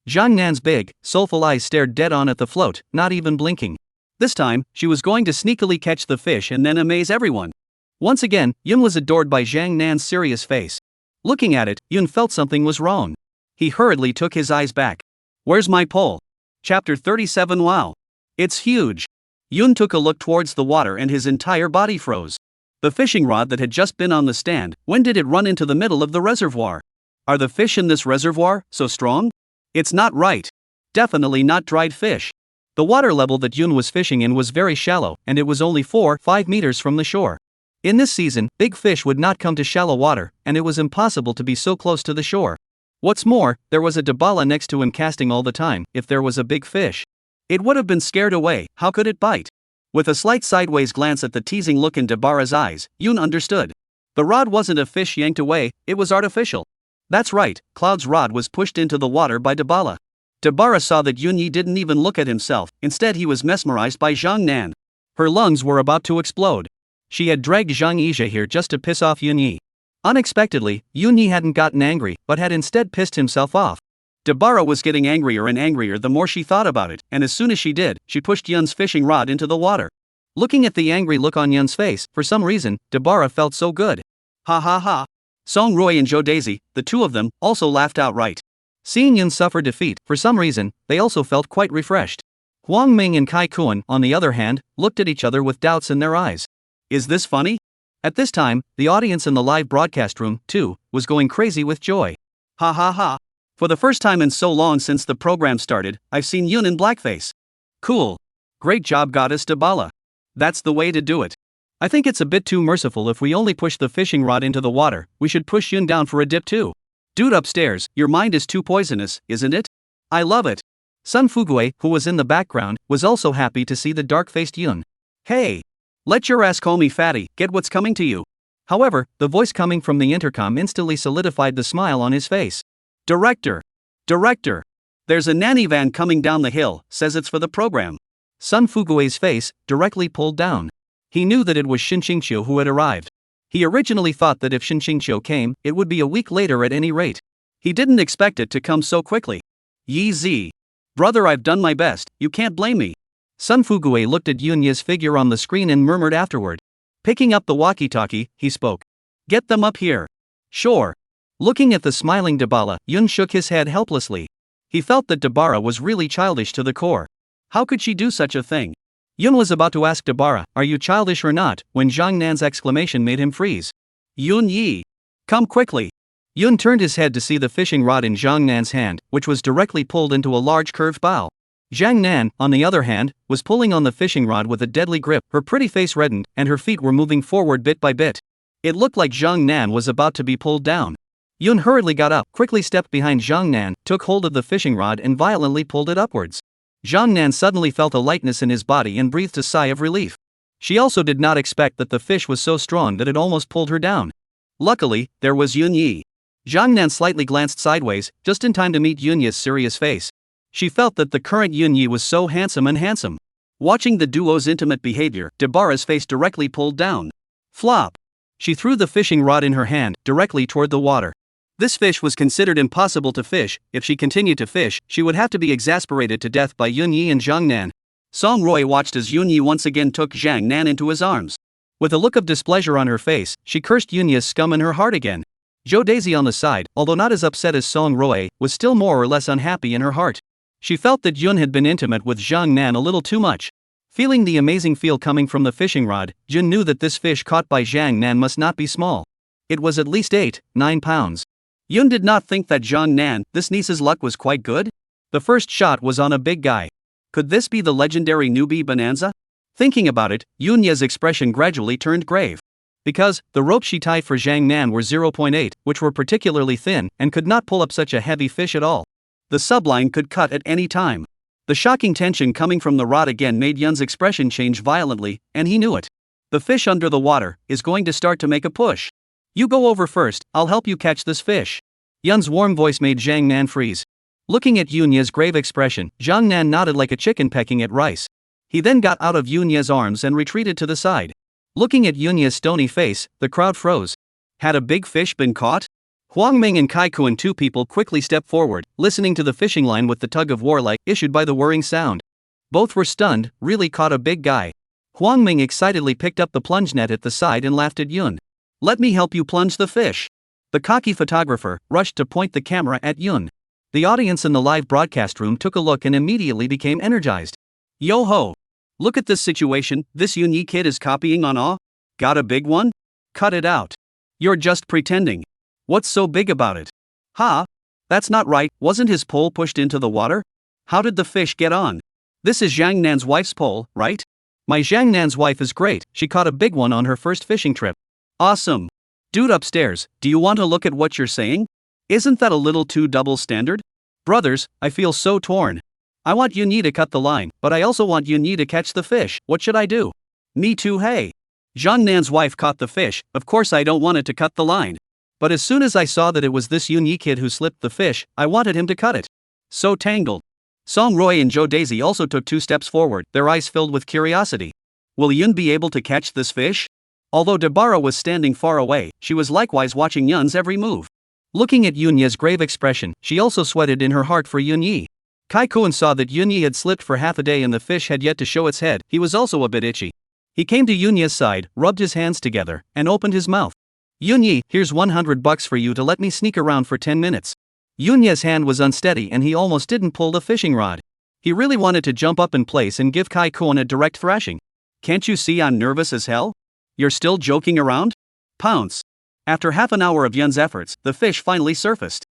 Zhang Nan's big, soulful eyes stared dead on at the float, not even blinking. This time, she was going to sneakily catch the fish and then amaze everyone. Once again, Yun was adored by Zhang Nan's serious face. Looking at it, Yun felt something was wrong. He hurriedly took his eyes back. Where's my pole? Chapter 37. Wow! It's huge! Yun took a look towards the water and his entire body froze. The fishing rod that had just been on the stand, when did it run into the middle of the reservoir? Are the fish in this reservoir so strong? It's not right. Definitely not dried fish. The water level that Yun was fishing in was very shallow, and it was only 4-5 meters from the shore. In this season, big fish would not come to shallow water, and it was impossible to be so close to the shore. What's more, there was a Dabala next to him casting all the time. If there was a big fish, it would have been scared away. How could it bite? With a slight sideways glance at the teasing look in Dabara's eyes, Yun understood. The rod wasn't a fish yanked away, it was artificial. That's right, Cloud's rod was pushed into the water by Dabala. Dabara saw that Yunyi didn't even look at himself, instead he was mesmerized by Zhang Nan. Her lungs were about to explode. She had dragged Zhang Yizha here just to piss off Yunyi. Unexpectedly, Yunyi hadn't gotten angry, but had instead pissed himself off. Dabara was getting angrier and angrier the more she thought about it, and as soon as she did, she pushed Yun's fishing rod into the water. Looking at the angry look on Yun's face, for some reason, Dabara felt so good. Ha ha ha. Song Roy and Jo Daisy, the two of them, also laughed outright. Seeing Yun suffer defeat, for some reason, they also felt quite refreshed. Huang Ming and Kai Kuan, on the other hand, looked at each other with doubts in their eyes. Is this funny? At this time, the audience in the live broadcast room, too, was going crazy with joy. Ha ha ha. For the first time in so long since the program started, I've seen Yun in blackface. Cool. Great job, Goddess Dabala. That's the way to do it. I think it's a bit too merciful if we only push the fishing rod into the water, we should push Yun down for a dip too. Dude upstairs, your mind is too poisonous, isn't it? I love it. Sun Fugui, who was in the background, was also happy to see the dark-faced Yun. Hey! Let your ass call me fatty, get what's coming to you. However, the voice coming from the intercom instantly solidified the smile on his face. Director! Director! There's a nanny van coming down the hill, says it's for the program. Sun Fugui's face, directly pulled down. He knew that it was Shin Qingqiu who had arrived. He originally thought that if Shin Qingqiu came, it would be a week later at any rate. He didn't expect it to come so quickly. Yi Zi. Brother, I've done my best, you can't blame me. Sun Fugui looked at Yunya's figure on the screen and murmured afterward. Picking up the walkie-talkie, he spoke. Get them up here. Sure. Looking at the smiling Dabala, Yun shook his head helplessly. He felt that Dabara was really childish to the core. How could she do such a thing? Yun was about to ask Dabara, "Are you childish or not?" when Zhang Nan's exclamation made him freeze. "Yun Yi! Come quickly!" Yun turned his head to see the fishing rod in Zhang Nan's hand, which was directly pulled into a large curved bow. Zhang Nan, on the other hand, was pulling on the fishing rod with a deadly grip. Her pretty face reddened, and her feet were moving forward bit by bit. It looked like Zhang Nan was about to be pulled down. Yun hurriedly got up, quickly stepped behind Zhang Nan, took hold of the fishing rod and violently pulled it upwards. Zhang Nan suddenly felt a lightness in his body and breathed a sigh of relief. She also did not expect that the fish was so strong that it almost pulled her down. Luckily, there was Yun Yi. Zhang Nan slightly glanced sideways, just in time to meet Yunya's serious face. She felt that the current Yun Yi was so handsome. Watching the duo's intimate behavior, Dabara's face directly pulled down. Flop! She threw the fishing rod in her hand, directly toward the water. This fish was considered impossible to fish. If she continued to fish, she would have to be exasperated to death by Yun Yi and Zhang Nan. Song Roy watched as Yun Yi once again took Zhang Nan into his arms. With a look of displeasure on her face, she cursed Yunya's scum in her heart again. Jo Daisy on the side, although not as upset as Song Roy, was still more or less unhappy in her heart. She felt that Yun had been intimate with Zhang Nan a little too much. Feeling the amazing feel coming from the fishing rod, Jun knew that this fish caught by Zhang Nan must not be small. It was at least 8-9 pounds. Yun did not think that Zhang Nan, this niece's luck was quite good. The first shot was on a big guy. Could this be the legendary newbie bonanza? Thinking about it, Yunya's expression gradually turned grave. Because the ropes she tied for Zhang Nan were 0.8, which were particularly thin, and could not pull up such a heavy fish at all. The subline could cut at any time. The shocking tension coming from the rod again made Yun's expression change violently, and he knew it. The fish under the water is going to start to make a push. "You go over first, I'll help you catch this fish." Yun's warm voice made Zhang Nan freeze. Looking at Yunya's grave expression, Zhang Nan nodded like a chicken pecking at rice. He then got out of Yunya's arms and retreated to the side. Looking at Yunya's stony face, the crowd froze. Had a big fish been caught? Huang Ming and Kai Ku and two people quickly stepped forward, listening to the fishing line with the tug of war like issued by the whirring sound. Both were stunned. Really caught a big guy. Huang Ming excitedly picked up the plunge net at the side and laughed at Yun. "Let me help you plunge the fish." The cocky photographer rushed to point the camera at Yun. The audience in the live broadcast room took a look and immediately became energized. "Yo ho! Look at this situation, this Yun Yi kid is copying on Aw. Got a big one? Cut it out. You're just pretending. What's so big about it? Ha? That's not right, wasn't his pole pushed into the water? How did the fish get on? This is Zhang Nan's wife's pole, right? My Zhang Nan's wife is great, she caught a big one on her first fishing trip. Awesome. Dude upstairs, do you want to look at what you're saying? Isn't that a little too double standard? Brothers, I feel so torn. I want Yun Yi to cut the line, but I also want Yun Yi to catch the fish. What should I do? Me too, hey. Zhang Nan's wife caught the fish, of course I don't want it to cut the line. But as soon as I saw that it was this Yun Yi kid who slipped the fish, I wanted him to cut it. So tangled. Song Roy and Jo Daisy also took 2 steps forward, their eyes filled with curiosity. Will Yun be able to catch this fish? Although Dabara was standing far away, she was likewise watching Yun's every move. Looking at Yunya's grave expression, she also sweated in her heart for Yun Yi. Kai Kuan saw that Yun Yi had slipped for half a day and the fish had yet to show its head. He was also a bit itchy. He came to Yunya's side, rubbed his hands together, and opened his mouth. Yun Yi, here's $100 for you to let me sneak around for 10 minutes. Yunya's hand was unsteady and he almost didn't pull the fishing rod. He really wanted to jump up in place and give Kai Kuan a direct thrashing. Can't you see I'm nervous as hell? You're still joking around? Pounce. After half an hour of Yun's efforts, the fish finally surfaced.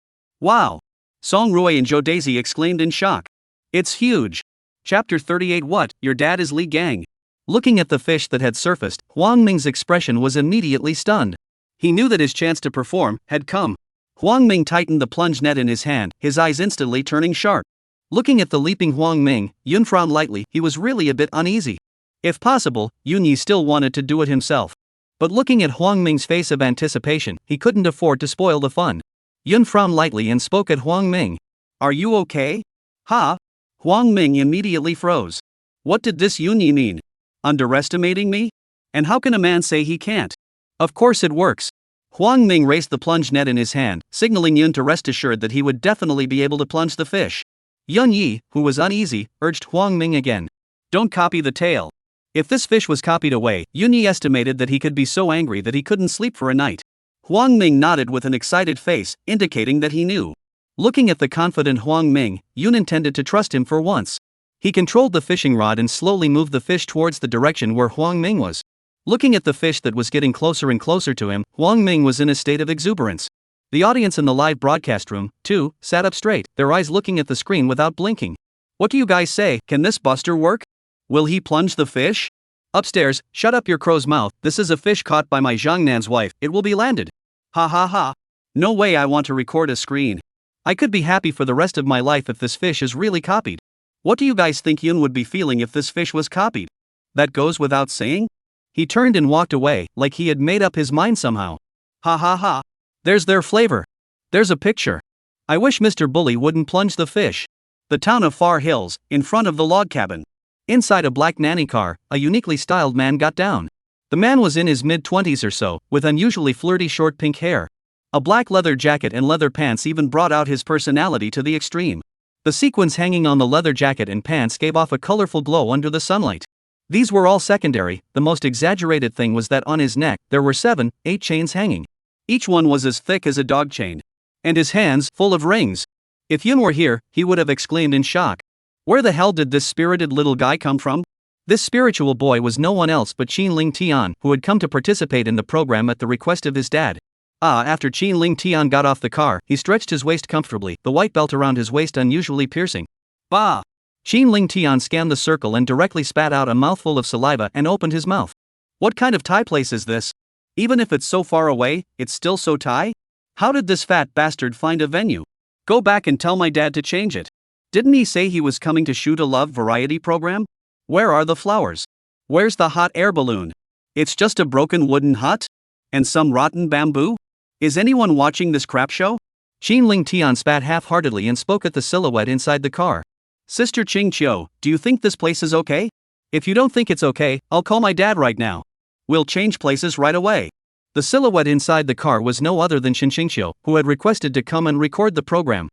Wow! Song Roy and Jo Daisy exclaimed in shock. It's huge. Chapter 38. What, your dad is Li Gang? Looking at the fish that had surfaced, Huang Ming's expression was immediately stunned. He knew that his chance to perform had come. Huang Ming tightened the plunge net in his hand, his eyes instantly turning sharp. Looking at the leaping Huang Ming, Yun frowned lightly. He was really a bit uneasy. If possible, Yun Yi still wanted to do it himself. But looking at Huang Ming's face of anticipation, he couldn't afford to spoil the fun. Yun frowned lightly and spoke at Huang Ming. Are you okay? Ha? Huang Ming immediately froze. What did this Yun Yi mean? Underestimating me? And how can a man say he can't? Of course it works. Huang Ming raised the plunge net in his hand, signaling Yun to rest assured that he would definitely be able to plunge the fish. Yun Yi, who was uneasy, urged Huang Ming again. Don't copy the tale. If this fish was copied away, Yun Yi estimated that he could be so angry that he couldn't sleep for a night. Huang Ming nodded with an excited face, indicating that he knew. Looking at the confident Huang Ming, Yun intended to trust him for once. He controlled the fishing rod and slowly moved the fish towards the direction where Huang Ming was. Looking at the fish that was getting closer and closer to him, Huang Ming was in a state of exuberance. The audience in the live broadcast room, too, sat up straight, their eyes looking at the screen without blinking. What do you guys say? Can this buster work? Will he plunge the fish? Upstairs, shut up your crow's mouth, this is a fish caught by my Zhangnan's wife, it will be landed. Ha ha ha. No way, I want to record a screen. I could be happy for the rest of my life if this fish is really copied. What do you guys think Yun would be feeling if this fish was copied? That goes without saying? He turned and walked away, like he had made up his mind somehow. Ha ha ha. There's their flavor. There's a picture. I wish Mr. Bully wouldn't plunge the fish. The town of Far Hills, in front of the log cabin. Inside a black nanny car, a uniquely styled man got down. The man was in his mid-20s or so, with unusually flirty short pink hair. A black leather jacket and leather pants even brought out his personality to the extreme. The sequins hanging on the leather jacket and pants gave off a colorful glow under the sunlight. These were all secondary, the most exaggerated thing was that on his neck there were 7, 8 chains hanging. Each one was as thick as a dog chain. And his hands full of rings. If Yun were here, he would have exclaimed in shock. Where the hell did this spirited little guy come from? This spiritual boy was no one else but Qin Ling Tian, who had come to participate in the program at the request of his dad. After Qin Ling Tian got off the car, he stretched his waist comfortably, the white belt around his waist unusually piercing. Bah! Qin Ling Tian scanned the circle and directly spat out a mouthful of saliva and opened his mouth. What kind of Thai place is this? Even if it's so far away, it's still so Thai? How did this fat bastard find a venue? Go back and tell my dad to change it. Didn't he say he was coming to shoot a love variety program? Where are the flowers? Where's the hot air balloon? It's just a broken wooden hut? And some rotten bamboo? Is anyone watching this crap show? Qin Ling Tian spat half-heartedly and spoke at the silhouette inside the car. Sister Ching Chiu, do you think this place is okay? If you don't think it's okay, I'll call my dad right now. We'll change places right away. The silhouette inside the car was no other than Shin Xingqiu, who had requested to come and record the program.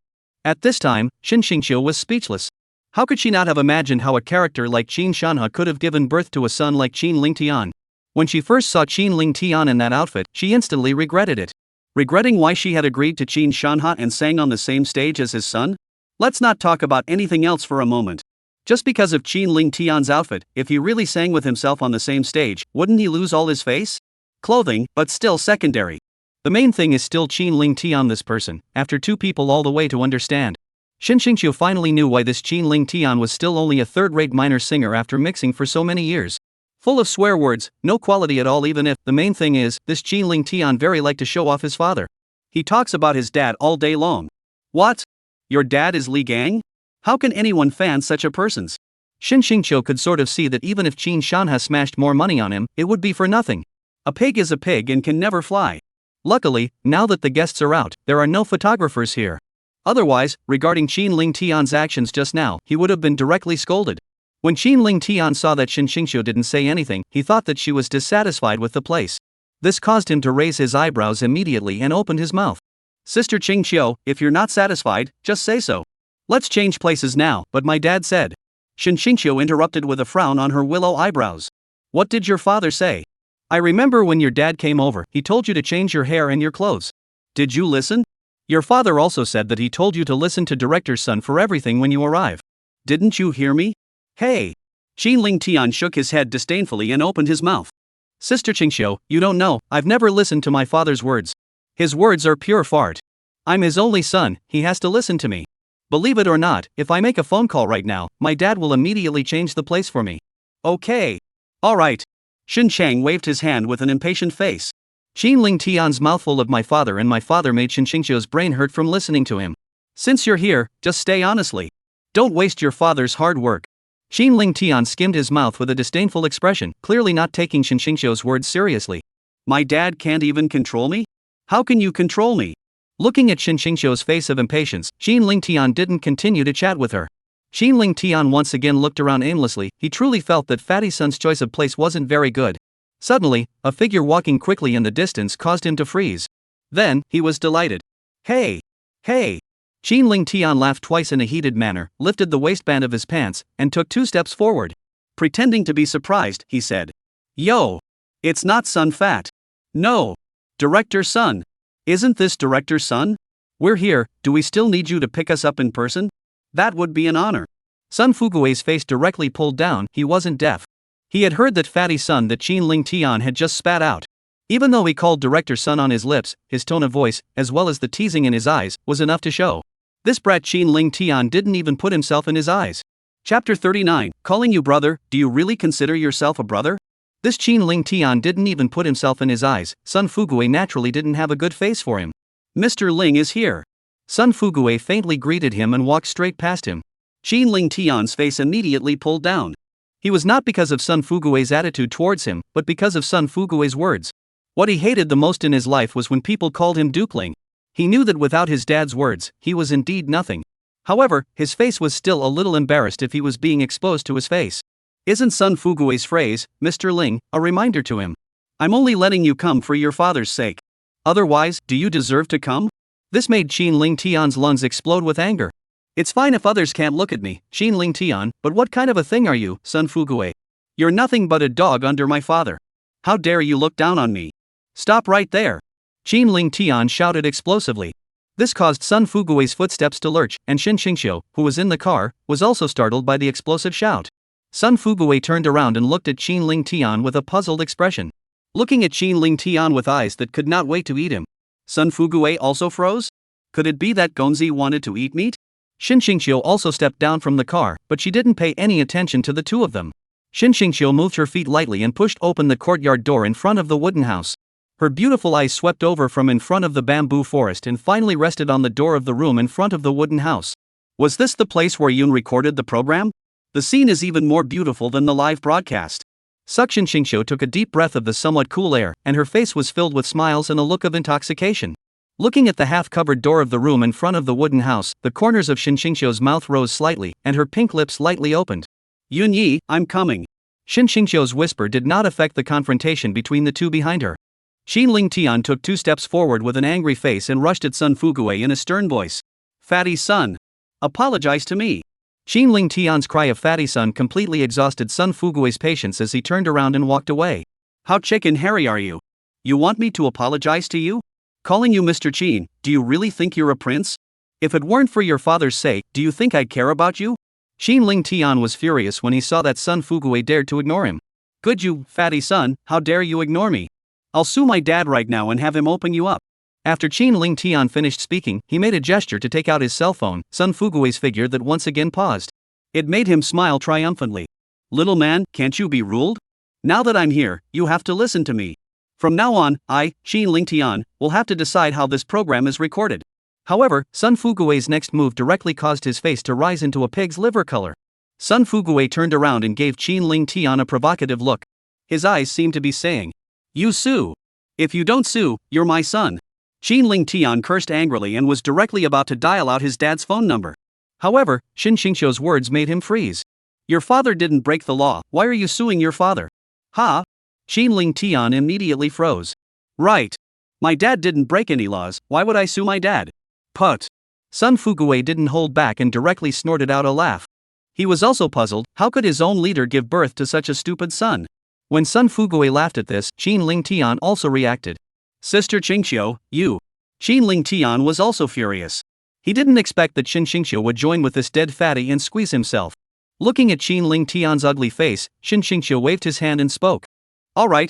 At this time, Shin Xingqiu was speechless. How could she not have imagined how a character like Qin Shanhe could have given birth to a son like Qin Ling Tian? When she first saw Qin Ling Tian in that outfit, she instantly regretted it. Regretting why she had agreed to Qin Shanhe and sang on the same stage as his son? Let's not talk about anything else for a moment. Just because of Qin Ling Tian's outfit, if he really sang with himself on the same stage, wouldn't he lose all his face? Clothing, but still secondary. The main thing is still Qin Ling Tian, this person, after 2 people all the way to understand. Shin Xingqiu finally knew why this Qin Ling Tian was still only a third-rate minor singer after mixing for so many years. Full of swear words, no quality at all, even if, the main thing is, this Qin Ling Tian very liked to show off his father. He talks about his dad all day long. What? Your dad is Li Gang? How can anyone fan such a person's? Shin Xingqiu could sort of see that even if Qin Shanhe smashed more money on him, it would be for nothing. A pig is a pig and can never fly. Luckily, now that the guests are out, there are no photographers here. Otherwise, regarding Qin Ling Tian's actions just now, he would have been directly scolded. When Qin Ling Tian saw that Shin Xingqiu didn't say anything, he thought that she was dissatisfied with the place. This caused him to raise his eyebrows immediately and opened his mouth. Sister Ching Chiu, if you're not satisfied, just say so. Let's change places now, but my dad said. Shin Xingqiu interrupted with a frown on her willow eyebrows. What did your father say? I remember when your dad came over, he told you to change your hair and your clothes. Did you listen? Your father also said that he told you to listen to director's son for everything when you arrive. Didn't you hear me? Hey! Qin Ling Tian shook his head disdainfully and opened his mouth. Sister Qingqiu, you don't know, I've never listened to my father's words. His words are pure fart. I'm his only son, he has to listen to me. Believe it or not, if I make a phone call right now, my dad will immediately change the place for me. Okay. Alright. Shin Chang waved his hand with an impatient face. Qin Ling Tian's mouthful of my father and my father made Shin Xingqiu's brain hurt from listening to him. Since you're here, just stay honestly. Don't waste your father's hard work. Qin Ling Tian skimmed his mouth with a disdainful expression, clearly not taking Shin Xingqiu's words seriously. My dad can't even control me? How can you control me? Looking at Shin Xingqiu's face of impatience, Qin Ling Tian didn't continue to chat with her. Qin Ling Tian once again looked around aimlessly. He truly felt that Fatty Sun's choice of place wasn't very good. Suddenly, a figure walking quickly in the distance caused him to freeze. Then, he was delighted. Hey! Hey! Qin Ling Tian laughed twice in a heated manner, lifted the waistband of his pants, and took 2 steps forward. Pretending to be surprised, he said. Yo! It's not Sun Fat. No! Director Sun. Isn't this Director Sun? We're here, do we still need you to pick us up in person? That would be an honor. Sun Fugue's face directly pulled down, he wasn't deaf. He had heard that fatty son that Qin Ling Tian had just spat out. Even though he called director son on his lips, his tone of voice, as well as the teasing in his eyes, was enough to show. This brat Qin Ling Tian didn't even put himself in his eyes. Chapter 39, Calling you brother, do you really consider yourself a brother? This Qin Ling Tian didn't even put himself in his eyes. Sun Fugue naturally didn't have a good face for him. Mr. Ling is here. Sun Fugue faintly greeted him and walked straight past him. Qin Ling Tian's face immediately pulled down. He was not because of Sun Fugue's attitude towards him, but because of Sun Fugue's words. What he hated the most in his life was when people called him dukeling. He knew that without his dad's words, he was indeed nothing. However, his face was still a little embarrassed if he was being exposed to his face. Isn't Sun Fugue's phrase, Mr. Ling, a reminder to him? I'm only letting you come for your father's sake. Otherwise, do you deserve to come? This made Qin Ling Tian's lungs explode with anger. It's fine if others can't look at me, Qin Ling Tian, but what kind of a thing are you, Sun Fugue? You're nothing but a dog under my father. How dare you look down on me? Stop right there! Qin Ling Tian shouted explosively. This caused Sun Fugue's footsteps to lurch, and Shin Xingxiu, who was in the car, was also startled by the explosive shout. Sun Fugue turned around and looked at Qin Ling Tian with a puzzled expression. Looking at Qin Ling Tian with eyes that could not wait to eat him. Sun Fugue also froze? Could it be that Gonzi wanted to eat meat? Shin Xingxiu also stepped down from the car, but she didn't pay any attention to the two of them. Shin Xingxiu moved her feet lightly and pushed open the courtyard door in front of the wooden house. Her beautiful eyes swept over from in front of the bamboo forest and finally rested on the door of the room in front of the wooden house. Was this the place where Yoon recorded the program? The scene is even more beautiful than the live broadcast. Shin Xingxiu took a deep breath of the somewhat cool air, and her face was filled with smiles and a look of intoxication. Looking at the half-covered door of the room in front of the wooden house, the corners of Shin Xingxiu's mouth rose slightly, and her pink lips lightly opened. Yunyi, I'm coming. Shin Xingxiu's whisper did not affect the confrontation between the two behind her. Qin Ling Tian took 2 steps forward with an angry face and rushed at Sun Fugue in a stern voice. Fatty son. Apologize to me. Qin Ling Tian's cry of fatty son completely exhausted Sun Fugue's patience as he turned around and walked away. How chicken hairy are you? You want me to apologize to you? Calling you Mr. Qin, do you really think you're a prince? If it weren't for your father's sake, do you think I'd care about you? Qin Ling Tian was furious when he saw that Sun Fugue dared to ignore him. Good you, fatty son, how dare you ignore me? I'll sue my dad right now and have him open you up. After Qin Ling Tian finished speaking, he made a gesture to take out his cell phone, Sun Fugue's figure that once again paused. It made him smile triumphantly. Little man, can't you be ruled? Now that I'm here, you have to listen to me. From now on, I, Qin Ling Tian, will have to decide how this program is recorded. However, Sun Fugue's next move directly caused his face to rise into a pig's liver color. Sun Fugue turned around and gave Qin Ling Tian a provocative look. His eyes seemed to be saying, You sue. If you don't sue, you're my son. Qin Ling Tian cursed angrily and was directly about to dial out his dad's phone number. However, Shin Xingxiu's words made him freeze. Your father didn't break the law, why are you suing your father? Ha? Qin Ling Tian immediately froze. Right. My dad didn't break any laws, why would I sue my dad? Put. Sun Fugue didn't hold back and directly snorted out a laugh. He was also puzzled, how could his own leader give birth to such a stupid son? When Sun Fugue laughed at this, Qin Ling Tian also reacted. Sister Xingxiu, you. Qin Ling Tian was also furious. He didn't expect that Shin Xingxiu would join with this dead fatty and squeeze himself. Looking at Qin Ling Tian's ugly face, Shin Xingxiu waved his hand and spoke. Alright.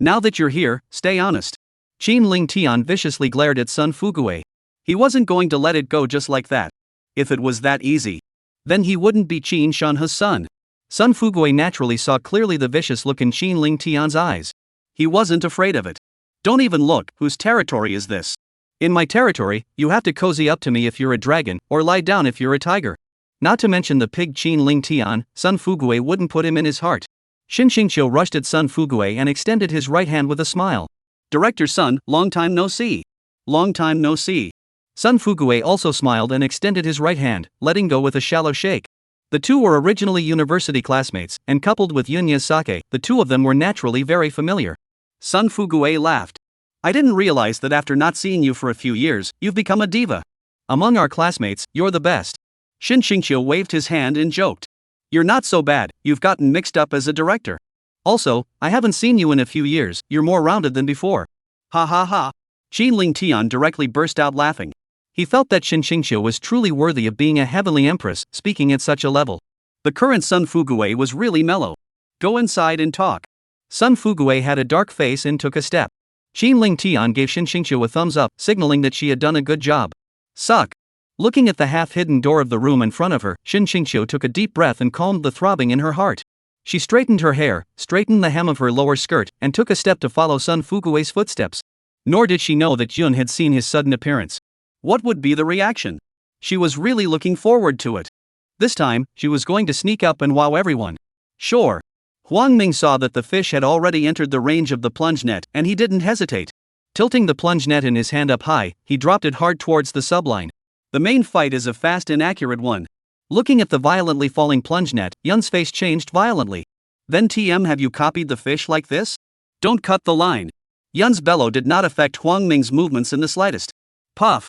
Now that you're here, stay honest. Qin Ling Tian viciously glared at Sun Fugue. He wasn't going to let it go just like that. If it was that easy, then he wouldn't be Qin Shanhe's son. Sun Fugue naturally saw clearly the vicious look in Qin Ling Tian's eyes. He wasn't afraid of it. Don't even look, whose territory is this? In my territory, you have to cozy up to me if you're a dragon, or lie down if you're a tiger. Not to mention the pig Qin Ling Tian, Sun Fugue wouldn't put him in his heart. Shin Xingxiu rushed at Sun Fugue and extended his right hand with a smile. Director's son, long time no see. Long time no see. Sun Fugue also smiled and extended his right hand, letting go with a shallow shake. The two were originally university classmates, and coupled with Yunya's sake, the two of them were naturally very familiar. Sun Fugue laughed. I didn't realize that after not seeing you for a few years, you've become a diva. Among our classmates, you're the best. Shin Xingxiu waved his hand and joked. You're not so bad, you've gotten mixed up as a director. Also, I haven't seen you in a few years, you're more rounded than before. Ha ha ha. Qin Ling Tian directly burst out laughing. He felt that Shinshingxia was truly worthy of being a heavenly empress, speaking at such a level. The current Sun Fuguei was really mellow. Go inside and talk. Sun Fuguei had a dark face and took a step. Qinling Tian gave Shinshingxia a thumbs up, signaling that she had done a good job. Suck. Looking at the half-hidden door of the room in front of her, Shinshingxia took a deep breath and calmed the throbbing in her heart. She straightened her hair, straightened the hem of her lower skirt, and took a step to follow Sun Fuguei's footsteps. Nor did she know that Yun had seen his sudden appearance. What would be the reaction? She was really looking forward to it. This time, she was going to sneak up and wow everyone. Sure. Huang Ming saw that the fish had already entered the range of the plunge net, and he didn't hesitate. Tilting the plunge net in his hand up high, he dropped it hard towards the subline. The main fight is a fast and accurate one. Looking at the violently falling plunge net, Yun's face changed violently. Then TM, have you copied the fish like this? Don't cut the line. Yun's bellow did not affect Huang Ming's movements in the slightest. Puff.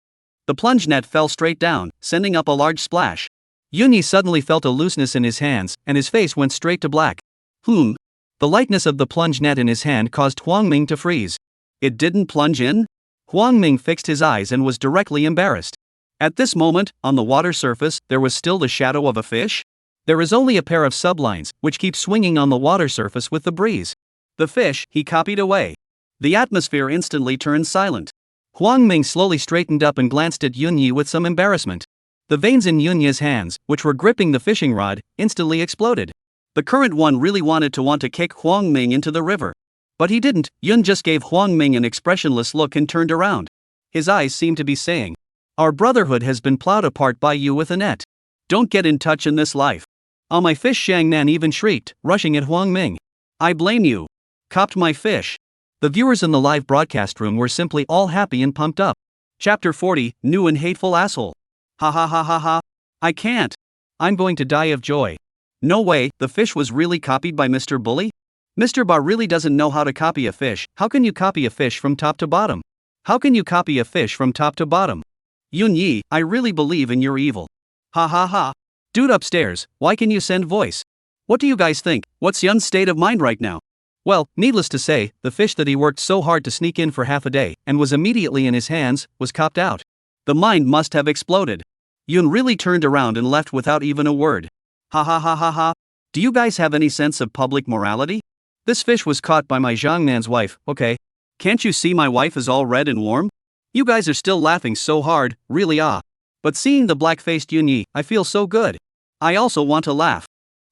The plunge net fell straight down, sending up a large splash. Yunya suddenly felt a looseness in his hands, and his face went straight to black. The lightness of the plunge net in his hand caused Huang Ming to freeze. It didn't plunge in? Huang Ming fixed his eyes and was directly embarrassed. At this moment, on the water surface, there was still the shadow of a fish? There is only a pair of sublines, which keep swinging on the water surface with the breeze. The fish, he copied away. The atmosphere instantly turned silent. Huang Ming slowly straightened up and glanced at Yunya with some embarrassment. The veins in Yunya's hands, which were gripping the fishing rod, instantly exploded. The current one really wanted to kick Huang Ming into the river. But he didn't. Yun just gave Huang Ming an expressionless look and turned around. His eyes seemed to be saying, "Our brotherhood has been plowed apart by you with a net. Don't get in touch in this life." Oh, my fish! Shang Nan even shrieked, rushing at Huang Ming. "I blame you. Copped my fish." The viewers in the live broadcast room were simply all happy and pumped up. Chapter 40, New and Hateful Asshole. Ha ha ha ha ha. I can't. I'm going to die of joy. No way, the fish was really copied by Mr. Bully? Mr. Ba really doesn't know how to copy a fish. How can you copy a fish from top to bottom? How can you copy a fish from top to bottom? Yun Yi, I really believe in your evil. Ha ha ha. Dude upstairs, why can you send voice? What do you guys think? What's Yun's state of mind right now? Well, needless to say, the fish that he worked so hard to sneak in for half a day, and was immediately in his hands, was copped out. The mind must have exploded. Yun really turned around and left without even a word. Ha ha ha ha ha. Do you guys have any sense of public morality? This fish was caught by my Zhangnan's wife, okay? Can't you see my wife is all red and warm? You guys are still laughing so hard, really ah. But seeing the black-faced Yun Yi, I feel so good. I also want to laugh.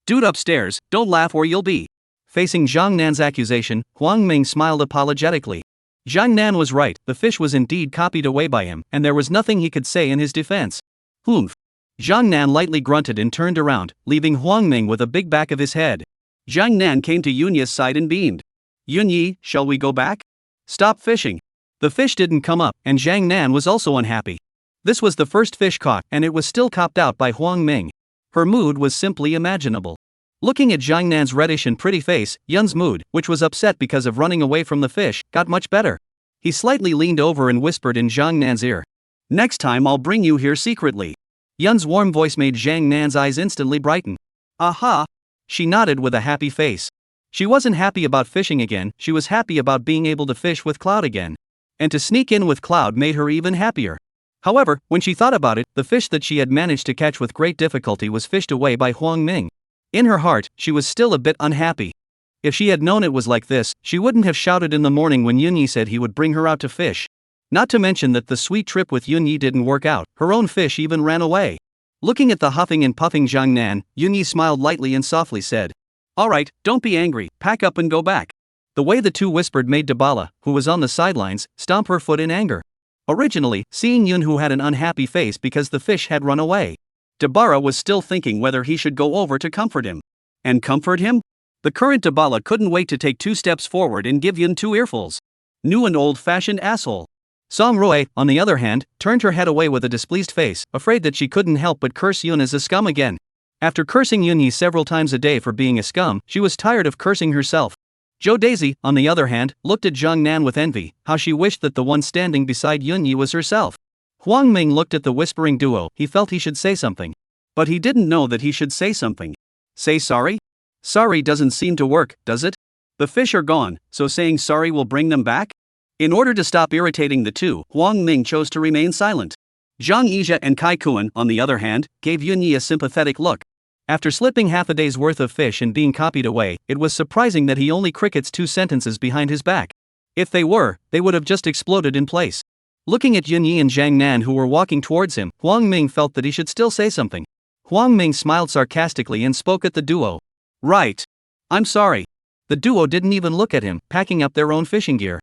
Dude upstairs, don't laugh or you'll be. Facing Zhang Nan's accusation, Huang Ming smiled apologetically. Zhang Nan was right, the fish was indeed copied away by him, and there was nothing he could say in his defense. Zhang Nan lightly grunted and turned around, leaving Huang Ming with a big back of his head. Zhang Nan came to Yunya's side and beamed. Yun Yi, shall we go back? Stop fishing. The fish didn't come up, and Zhang Nan was also unhappy. This was the first fish caught, and it was still copped out by Huang Ming. Her mood was simply imaginable. Looking at Zhang Nan's reddish and pretty face, Yun's mood, which was upset because of running away from the fish, got much better. He slightly leaned over and whispered in Zhang Nan's ear. Next time I'll bring you here secretly. Yun's warm voice made Zhang Nan's eyes instantly brighten. Aha! She nodded with a happy face. She wasn't happy about fishing again, she was happy about being able to fish with Cloud again. And to sneak in with Cloud made her even happier. However, when she thought about it, the fish that she had managed to catch with great difficulty was fished away by Huang Ming. In her heart, she was still a bit unhappy. If she had known it was like this, she wouldn't have shouted in the morning when Yunya said he would bring her out to fish. Not to mention that the sweet trip with Yunya didn't work out, her own fish even ran away. Looking at the huffing and puffing Zhang Nan, Yunya smiled lightly and softly said, "Alright, don't be angry, pack up and go back." The way the two whispered made Dabala, who was on the sidelines, stomp her foot in anger. Originally, seeing Yun who had an unhappy face because the fish had run away. Dabara was still thinking whether he should go over to comfort him. And comfort him? The current Dabala couldn't wait to take 2 steps forward and give Yun 2 earfuls. New and old-fashioned asshole. Song Rui, on the other hand, turned her head away with a displeased face, afraid that she couldn't help but curse Yun as a scum again. After cursing Yunyi several times a day for being a scum, she was tired of cursing herself. Jo Daisy, on the other hand, looked at Zhang Nan with envy, how she wished that the one standing beside Yunyi was herself. Huang Ming looked at the whispering duo, he felt he should say something. But he didn't know that he should say something. Say sorry? Sorry doesn't seem to work, does it? The fish are gone, so saying sorry will bring them back? In order to stop irritating the two, Huang Ming chose to remain silent. Zhang Yizha and Kai Kuan, on the other hand, gave Yunya a sympathetic look. After slipping half a day's worth of fish and being copied away, it was surprising that he only crickets 2 sentences behind his back. If they would have just exploded in place. Looking at Yunya and Zhang Nan who were walking towards him, Huang Ming felt that he should still say something. Huang Ming smiled sarcastically and spoke at the duo. Right. I'm sorry. The duo didn't even look at him, packing up their own fishing gear.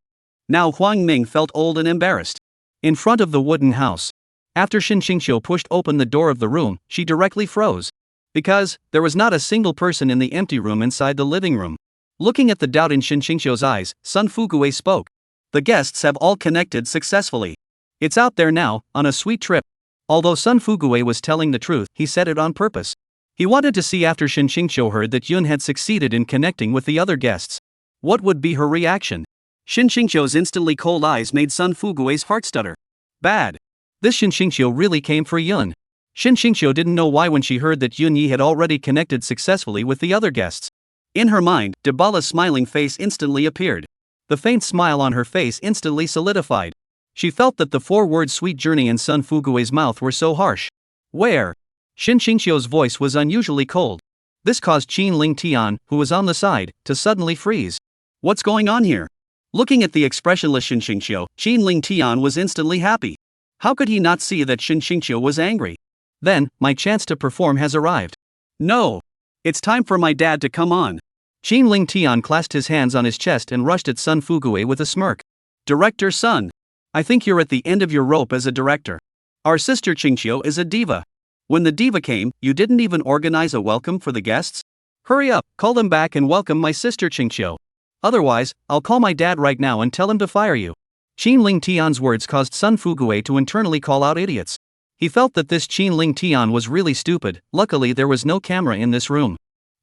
Now Huang Ming felt old and embarrassed. In front of the wooden house. After Shin Xingqiu pushed open the door of the room, she directly froze. Because there was not a single person in the empty room inside the living room. Looking at the doubt in Shin Xingqiu's eyes, Sun Fuguwei spoke. The guests have all connected successfully. It's out there now, on a sweet trip. Although Sun Fuguwei was telling the truth, he said it on purpose. He wanted to see after Shin Xingqiu heard that Yun had succeeded in connecting with the other guests. What would be her reaction? Shin Xingqiu's instantly cold eyes made Sun Fuguwei's heart stutter. Bad. This Shin Xingqiu really came for Yun. Shin Xingqiu didn't know why when she heard that Yun Yi had already connected successfully with the other guests. In her mind, Dabala's smiling face instantly appeared. The faint smile on her face instantly solidified. She felt that the 4-word sweet journey in Sun Fuguwei's mouth were so harsh. Where? Shin Xingqiu's voice was unusually cold. This caused Qin Ling Tian, who was on the side, to suddenly freeze. What's going on here? Looking at the expressionless Shin Xingqiu, Qin Ling Tian was instantly happy. How could he not see that Shin Xingqiu was angry? Then, my chance to perform has arrived. No. It's time for my dad to come on. Qin Ling Tian clasped his hands on his chest and rushed at Sun Fuguwei with a smirk. Director Sun. I think you're at the end of your rope as a director. Our sister Xingqiu is a diva. When the diva came, you didn't even organize a welcome for the guests? Hurry up, call them back and welcome my sister Xingqiu. Otherwise, I'll call my dad right now and tell him to fire you. Qin Ling Tian's words caused Sun Fuguwei to internally call out idiots. He felt that this Qin Ling Tian was really stupid. Luckily there was no camera in this room.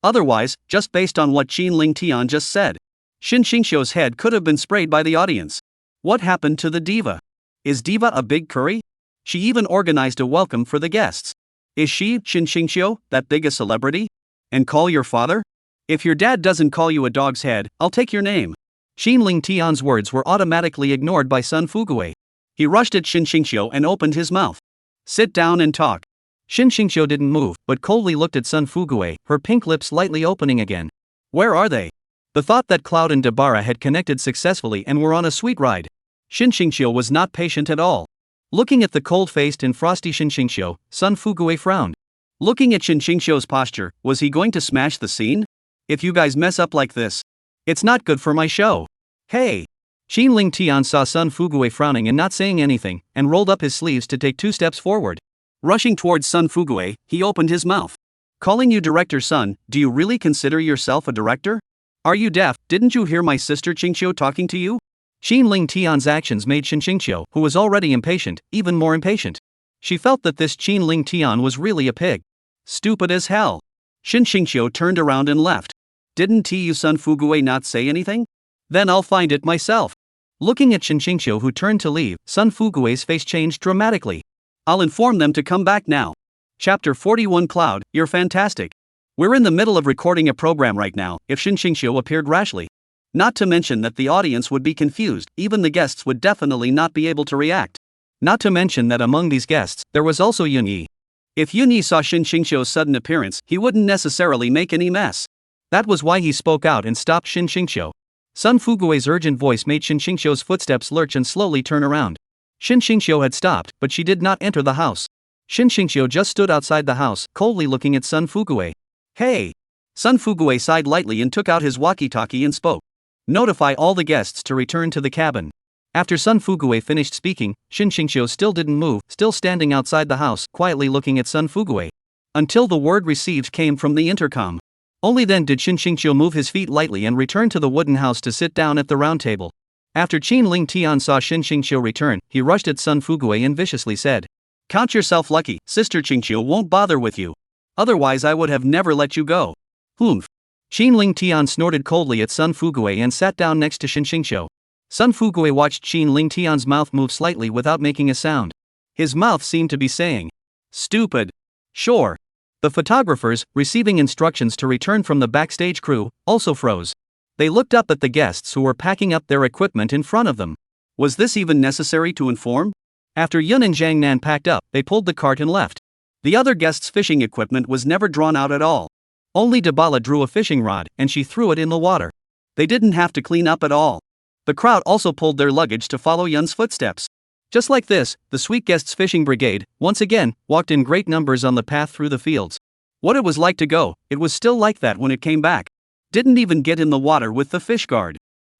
Otherwise, just based on what Qin Ling Tian just said, Shin Xingqiu's head could have been sprayed by the audience. What happened to the diva? Is diva a big curry? She even organized a welcome for the guests. Is she, Shin Xingqiu, that big a celebrity? And call your father? If your dad doesn't call you a dog's head, I'll take your name. Qin Ling Tian's words were automatically ignored by Sun Fuguwei. He rushed at Shin Xingqiu and opened his mouth. Sit down and talk. Shin Xingqiu didn't move, but coldly looked at Sun Fuguwei, her pink lips slightly opening again. Where are they? The thought that Cloud and Dabara had connected successfully and were on a sweet ride. Shin Xingqiu was not patient at all. Looking at the cold-faced and frosty Shin Xingqiu, Sun Fuguwei frowned. Looking at Shin Xingqiu's posture, was he going to smash the scene? If you guys mess up like this, it's not good for my show. Hey! Qin Ling Tian saw Sun Fuguwei frowning and not saying anything, and rolled up his sleeves to take 2 steps forward. Rushing towards Sun Fuguwei, he opened his mouth. Calling you Director Sun, do you really consider yourself a director? Are you deaf? Didn't you hear my sister Xingqiu talking to you? Qin Ling Tian's actions made Shin Xingqiu, who was already impatient, even more impatient. She felt that this Qin Ling Tian was really a pig. Stupid as hell. Shin Xingqiu turned around and left. Didn't you Sun Fuguwei not say anything? Then I'll find it myself. Looking at Shin Xingqiu who turned to leave, Sun Fuguwei's face changed dramatically. I'll inform them to come back now. Chapter 41 Cloud, you're fantastic. We're in the middle of recording a program right now. If Shin Xingqiu appeared rashly. Not to mention that the audience would be confused, even the guests would definitely not be able to react. Not to mention that among these guests, there was also Yun Yi. If Yun Yi saw Shin Xingqiu's sudden appearance, he wouldn't necessarily make any mess. That was why he spoke out and stopped Shin Xingqiu. Sun Fuguwei's urgent voice made Shin Xingqiu's footsteps lurch and slowly turn around. Shin Xingqiu had stopped, but she did not enter the house. Shin Xingqiu just stood outside the house, coldly looking at Sun Fuguwei. Hey! Sun Fuguwei sighed lightly and took out his walkie-talkie and spoke. Notify all the guests to return to the cabin. After Sun Fuguwei finished speaking, Shin Xingqiu still didn't move, still standing outside the house, quietly looking at Sun Fuguwei. Until the word received came from the intercom. Only then did Shin Xingqiu move his feet lightly and return to the wooden house to sit down at the round table. After Qin Ling Tian saw Shin Xingqiu return, he rushed at Sun Fuguwei and viciously said, Count yourself lucky, Sister Xingqiu won't bother with you. Otherwise I would have never let you go. Humph. Qin Ling Tian snorted coldly at Sun Fuguwei and sat down next to Shin Xingqiu. Sun Fuguwei watched Qin Ling Tian's mouth move slightly without making a sound. His mouth seemed to be saying, Stupid. Sure. The photographers, receiving instructions to return from the backstage crew, also froze. They looked up at the guests who were packing up their equipment in front of them. Was this even necessary to inform? After Yun and Jiang Nan packed up, they pulled the cart and left. The other guests' fishing equipment was never drawn out at all. Only Dabala drew a fishing rod, and she threw it in the water. They didn't have to clean up at all. The crowd also pulled their luggage to follow Yun's footsteps. Just like this, the Sweet Guests Fishing Brigade, once again, walked in great numbers on the path through the fields. What it was like to go, it was still like that when it came back. Didn't even get in the water with the fish guard.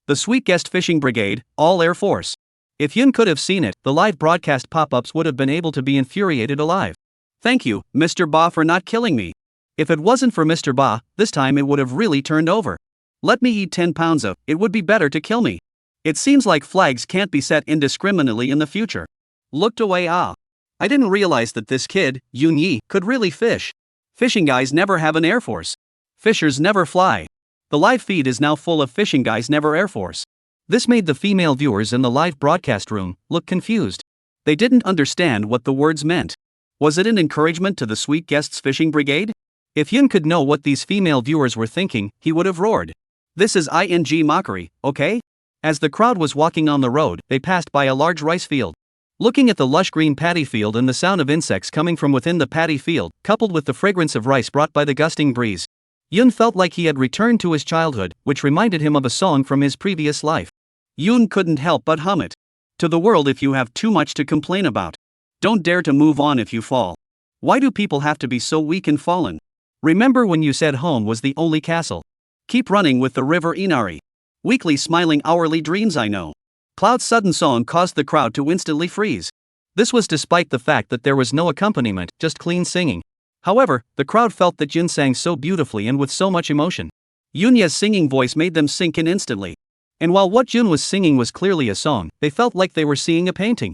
The Sweet Guest Fishing Brigade, all Air Force. If Yun could have seen it, the live broadcast pop-ups would have been able to be infuriated alive. Thank you, Mr. Ba, for not killing me. If it wasn't for Mr. Ba, this time it would have really turned over. Let me eat 10 pounds of, it would be better to kill me. It seems like flags can't be set indiscriminately in the future. Looked away. I didn't realize that this kid, Yunya, could really fish. Fishing guys never have an Air Force. Fishers never fly. The live feed is now full of fishing guys never Air Force. This made the female viewers in the live broadcast room look confused. They didn't understand what the words meant. Was it an encouragement to the Sweet Guests Fishing Brigade? If Yun could know what these female viewers were thinking, he would have roared. This is ing mockery, okay? As the crowd was walking on the road, they passed by a large rice field. Looking at the lush green paddy field and the sound of insects coming from within the paddy field, coupled with the fragrance of rice brought by the gusting breeze, Yun felt like he had returned to his childhood, which reminded him of a song from his previous life. Yun couldn't help but hum it. To the world, if you have too much to complain about, don't dare to move on if you fall. Why do people have to be so weak and fallen? Remember when you said home was the only castle? Keep running with the river Inari. Weekly smiling hourly dreams I know. Cloud's sudden song caused the crowd to instantly freeze. This was despite the fact that there was no accompaniment, just clean singing. However, the crowd felt that Yun sang so beautifully and with so much emotion. Yunya's singing voice made them sink in instantly. And while what Yun was singing was clearly a song, they felt like they were seeing a painting.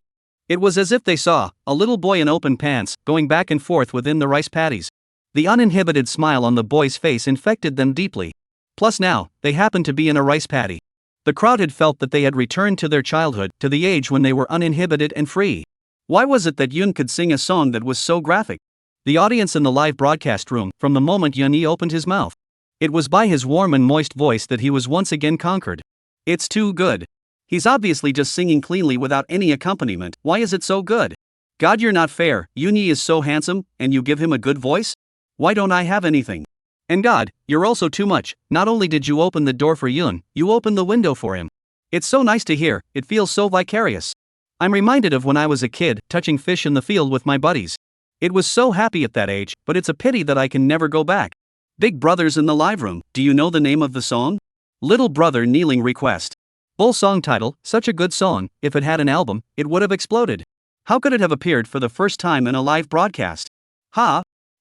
It was as if they saw a little boy in open pants going back and forth within the rice paddies. The uninhibited smile on the boy's face infected them deeply. Plus now, they happened to be in a rice paddy. The crowd had felt that they had returned to their childhood, to the age when they were uninhibited and free. Why was it that Yun could sing a song that was so graphic? The audience in the live broadcast room, from the moment Yunya opened his mouth. It was by his warm and moist voice that he was once again conquered. It's too good. He's obviously just singing cleanly without any accompaniment. Why is it so good? God, you're not fair. Yunya is so handsome, and you give him a good voice? Why don't I have anything? And God, you're also too much. Not only did you open the door for Yun, you opened the window for him. It's so nice to hear, it feels so vicarious. I'm reminded of when I was a kid, touching fish in the field with my buddies. It was so happy at that age, but it's a pity that I can never go back. Big brothers in the live room, do you know the name of the song? Little Brother Kneeling Request. Full song title, such a good song, if it had an album, it would have exploded. How could it have appeared for the first time in a live broadcast?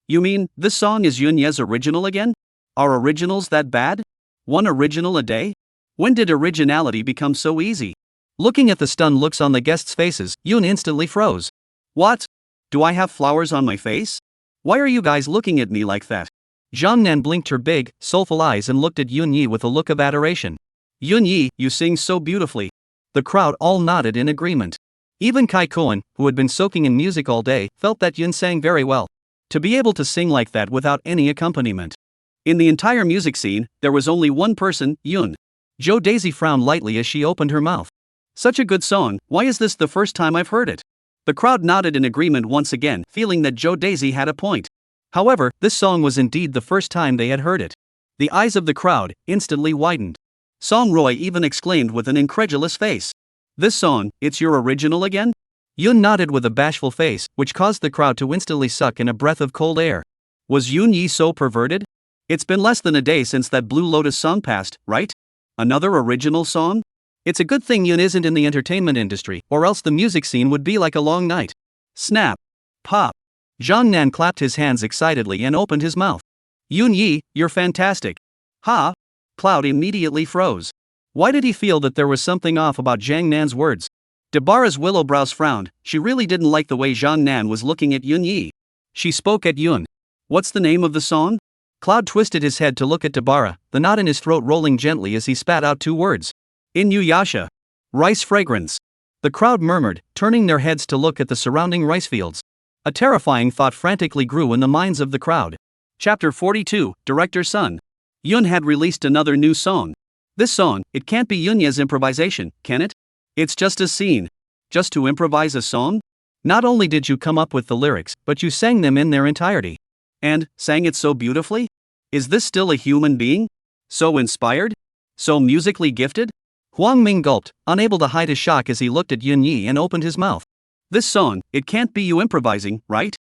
You mean, this song is Yunya's original again? Are originals that bad? One original a day? When did originality become so easy? Looking at the stunned looks on the guests' faces, Yun instantly froze. What? Do I have flowers on my face? Why are you guys looking at me like that? Jiangnan blinked her big, soulful eyes and looked at Yunya with a look of adoration. Yunya, you sing so beautifully. The crowd all nodded in agreement. Even Kai Koen, who had been soaking in music all day, felt that Yun sang very well. To be able to sing like that without any accompaniment. In the entire music scene, there was only one person, Yun. Jo Daisy frowned lightly as she opened her mouth. Such a good song, why is this the first time I've heard it? The crowd nodded in agreement once again, feeling that Jo Daisy had a point. However, this song was indeed the first time they had heard it. The eyes of the crowd instantly widened. Song Roy even exclaimed with an incredulous face. This song, it's your original again? Yun nodded with a bashful face, which caused the crowd to instantly suck in a breath of cold air. Was Yunya so perverted? It's been less than a day since that Blue Lotus song passed, right? Another original song? It's a good thing Yun isn't in the entertainment industry, or else the music scene would be like a long night. Snap. Pop. Jiangnan clapped his hands excitedly and opened his mouth. Yunya, you're fantastic. Cloud immediately froze. Why did he feel that there was something off about Jiangnan's words? Dabara's willow brows frowned. She really didn't like the way Jiangnan was looking at Yunya. She spoke at Yun. What's the name of the song? Cloud twisted his head to look at Dabara, the knot in his throat rolling gently as he spat out two words. Inuyasha. Rice fragrance. The crowd murmured, turning their heads to look at the surrounding rice fields. A terrifying thought frantically grew in the minds of the crowd. Chapter 42, Director's Son. Yun had released another new song. This song, it can't be Yunya's improvisation, can it? It's just a scene. Just to improvise a song? Not only did you come up with the lyrics, but you sang them in their entirety. And, sang it so beautifully? Is this still a human being? So inspired? So musically gifted? Huang Ming gulped, unable to hide his shock as he looked at Yunya and opened his mouth. This song, it can't be you improvising, right?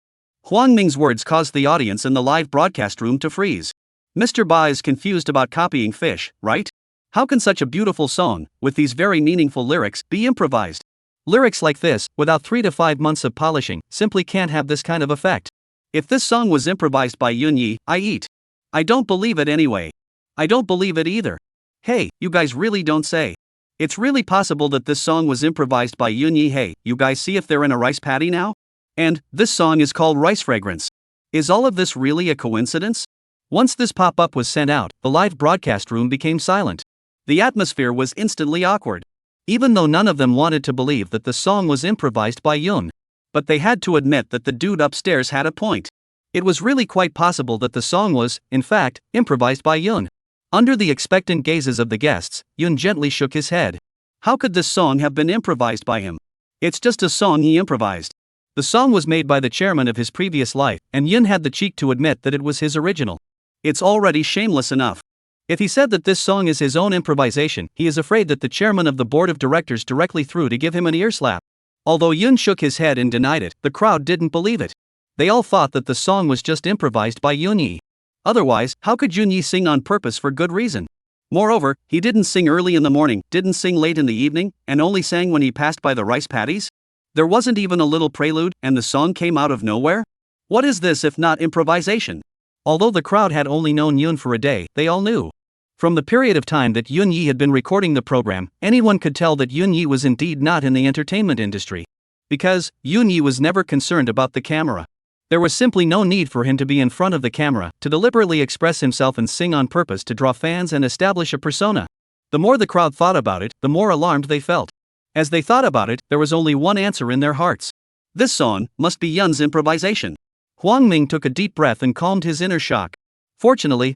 Huang Ming's words caused the audience in the live broadcast room to freeze. Mr. Ba is confused about copying Fish, right? How can such a beautiful song, with these very meaningful lyrics, be improvised? Lyrics like this, without 3 to 5 months of polishing, simply can't have this kind of effect. If this song was improvised by Yunya, I eat. I don't believe it anyway. I don't believe it either. Hey, you guys really don't say. It's really possible that this song was improvised by Yunya. Hey, you guys see if they're in a rice paddy now? And, this song is called Rice Fragrance. Is all of this really a coincidence? Once this pop-up was sent out, the live broadcast room became silent. The atmosphere was instantly awkward. Even though none of them wanted to believe that the song was improvised by Yun. But they had to admit that the dude upstairs had a point. It was really quite possible that the song was, in fact, improvised by Yun. Under the expectant gazes of the guests, Yun gently shook his head. How could this song have been improvised by him? It's just a song he improvised. The song was made by the chairman of his previous life, and Yun had the cheek to admit that it was his original. It's already shameless enough. If he said that this song is his own improvisation, he is afraid that the chairman of the board of directors directly threw to give him an ear slap. Although Yun shook his head and denied it, the crowd didn't believe it. They all thought that the song was just improvised by Yunya. Otherwise, how could Yunya sing on purpose for good reason? Moreover, he didn't sing early in the morning, didn't sing late in the evening, and only sang when he passed by the rice paddies? There wasn't even a little prelude, and the song came out of nowhere? What is this if not improvisation? Although the crowd had only known Yun for a day, they all knew. From the period of time that Yunya had been recording the program, anyone could tell that Yunya was indeed not in the entertainment industry. Because, Yunya was never concerned about the camera. There was simply no need for him to be in front of the camera, to deliberately express himself and sing on purpose to draw fans and establish a persona. The more the crowd thought about it, the more alarmed they felt. As they thought about it, there was only one answer in their hearts. This song must be Yun's improvisation. Huang Ming took a deep breath and calmed his inner shock. Fortunately,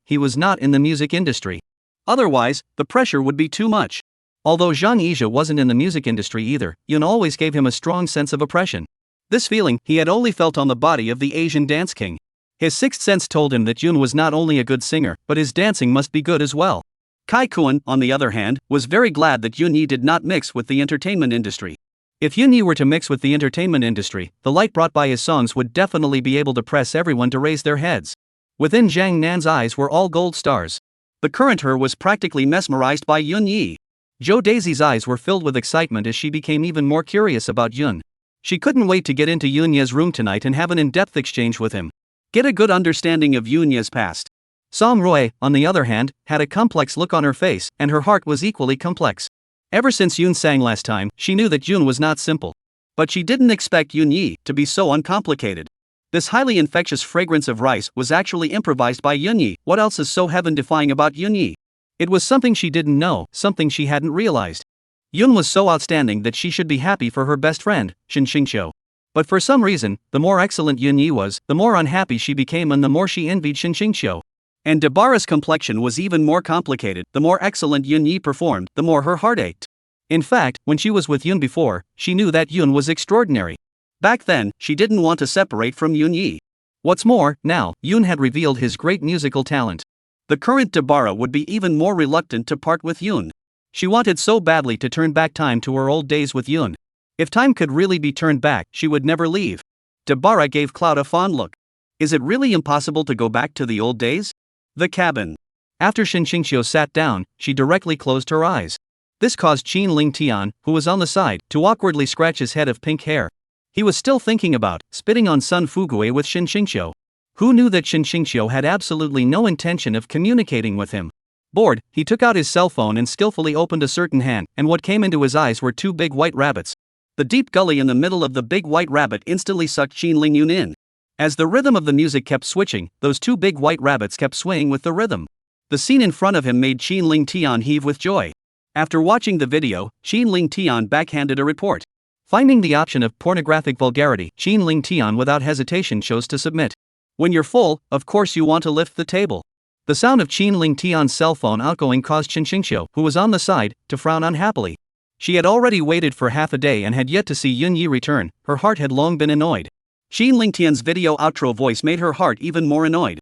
he was not in the music industry. Otherwise, the pressure would be too much. Although Zhang Yizhe wasn't in the music industry either, Yun always gave him a strong sense of oppression. This feeling he had only felt on the body of the Asian dance king. His sixth sense told him that Yun was not only a good singer, but his dancing must be good as well. Kai Kuan, on the other hand, was very glad that Yunya did not mix with the entertainment industry. If Yunya were to mix with the entertainment industry, the light brought by his songs would definitely be able to press everyone to raise their heads. Within Zhang Nan's eyes were all gold stars. The current her was practically mesmerized by Yunya. Zhou Daisy's eyes were filled with excitement as she became even more curious about Yun. She couldn't wait to get into Yunya's room tonight and have an in-depth exchange with him. Get a good understanding of Yunya's past. Song Rui, on the other hand, had a complex look on her face, and her heart was equally complex. Ever since Yun sang last time, she knew that Yun was not simple. But she didn't expect Yunya to be so uncomplicated. This highly infectious fragrance of rice was actually improvised by Yunya. What else is so heaven-defying about Yunya? It was something she didn't know, something she hadn't realized. Yun was so outstanding that she should be happy for her best friend, Shin Xingqiu. But for some reason, the more excellent Yunya was, the more unhappy she became and the more she envied Shin Xingqiu. And Dabara's complexion was even more complicated. The more excellent Yunya performed, the more her heart ached. In fact, when she was with Yun before, she knew that Yun was extraordinary. Back then, she didn't want to separate from Yunya. What's more, now, Yun had revealed his great musical talent. The current Dabara would be even more reluctant to part with Yun. She wanted so badly to turn back time to her old days with Yun. If time could really be turned back, she would never leave. Dabara gave Cloud a fond look. Is it really impossible to go back to the old days? The cabin. After Shin Xingqiu sat down, she directly closed her eyes. This caused Qin Ling Tian, who was on the side, to awkwardly scratch his head of pink hair. He was still thinking about spitting on Sun Fugue with Shin Xingqiu. Who knew that Shin Xingqiu had absolutely no intention of communicating with him? Bored, he took out his cell phone and skillfully opened a certain hand, and what came into his eyes were two big white rabbits. The deep gully in the middle of the big white rabbit instantly sucked Qin Ling Yun in. As the rhythm of the music kept switching, those two big white rabbits kept swaying with the rhythm. The scene in front of him made Qin Ling Tian heave with joy. After watching the video, Qin Ling Tian backhanded a report. Finding the option of pornographic vulgarity, Qin Ling Tian without hesitation chose to submit. When you're full, of course you want to lift the table. The sound of Qin Ling Tian's cell phone outgoing caused Shin Xingqiu, who was on the side, to frown unhappily. She had already waited for half a day and had yet to see Yunya return. Her heart had long been annoyed. Xin Lingtian's video outro voice made her heart even more annoyed.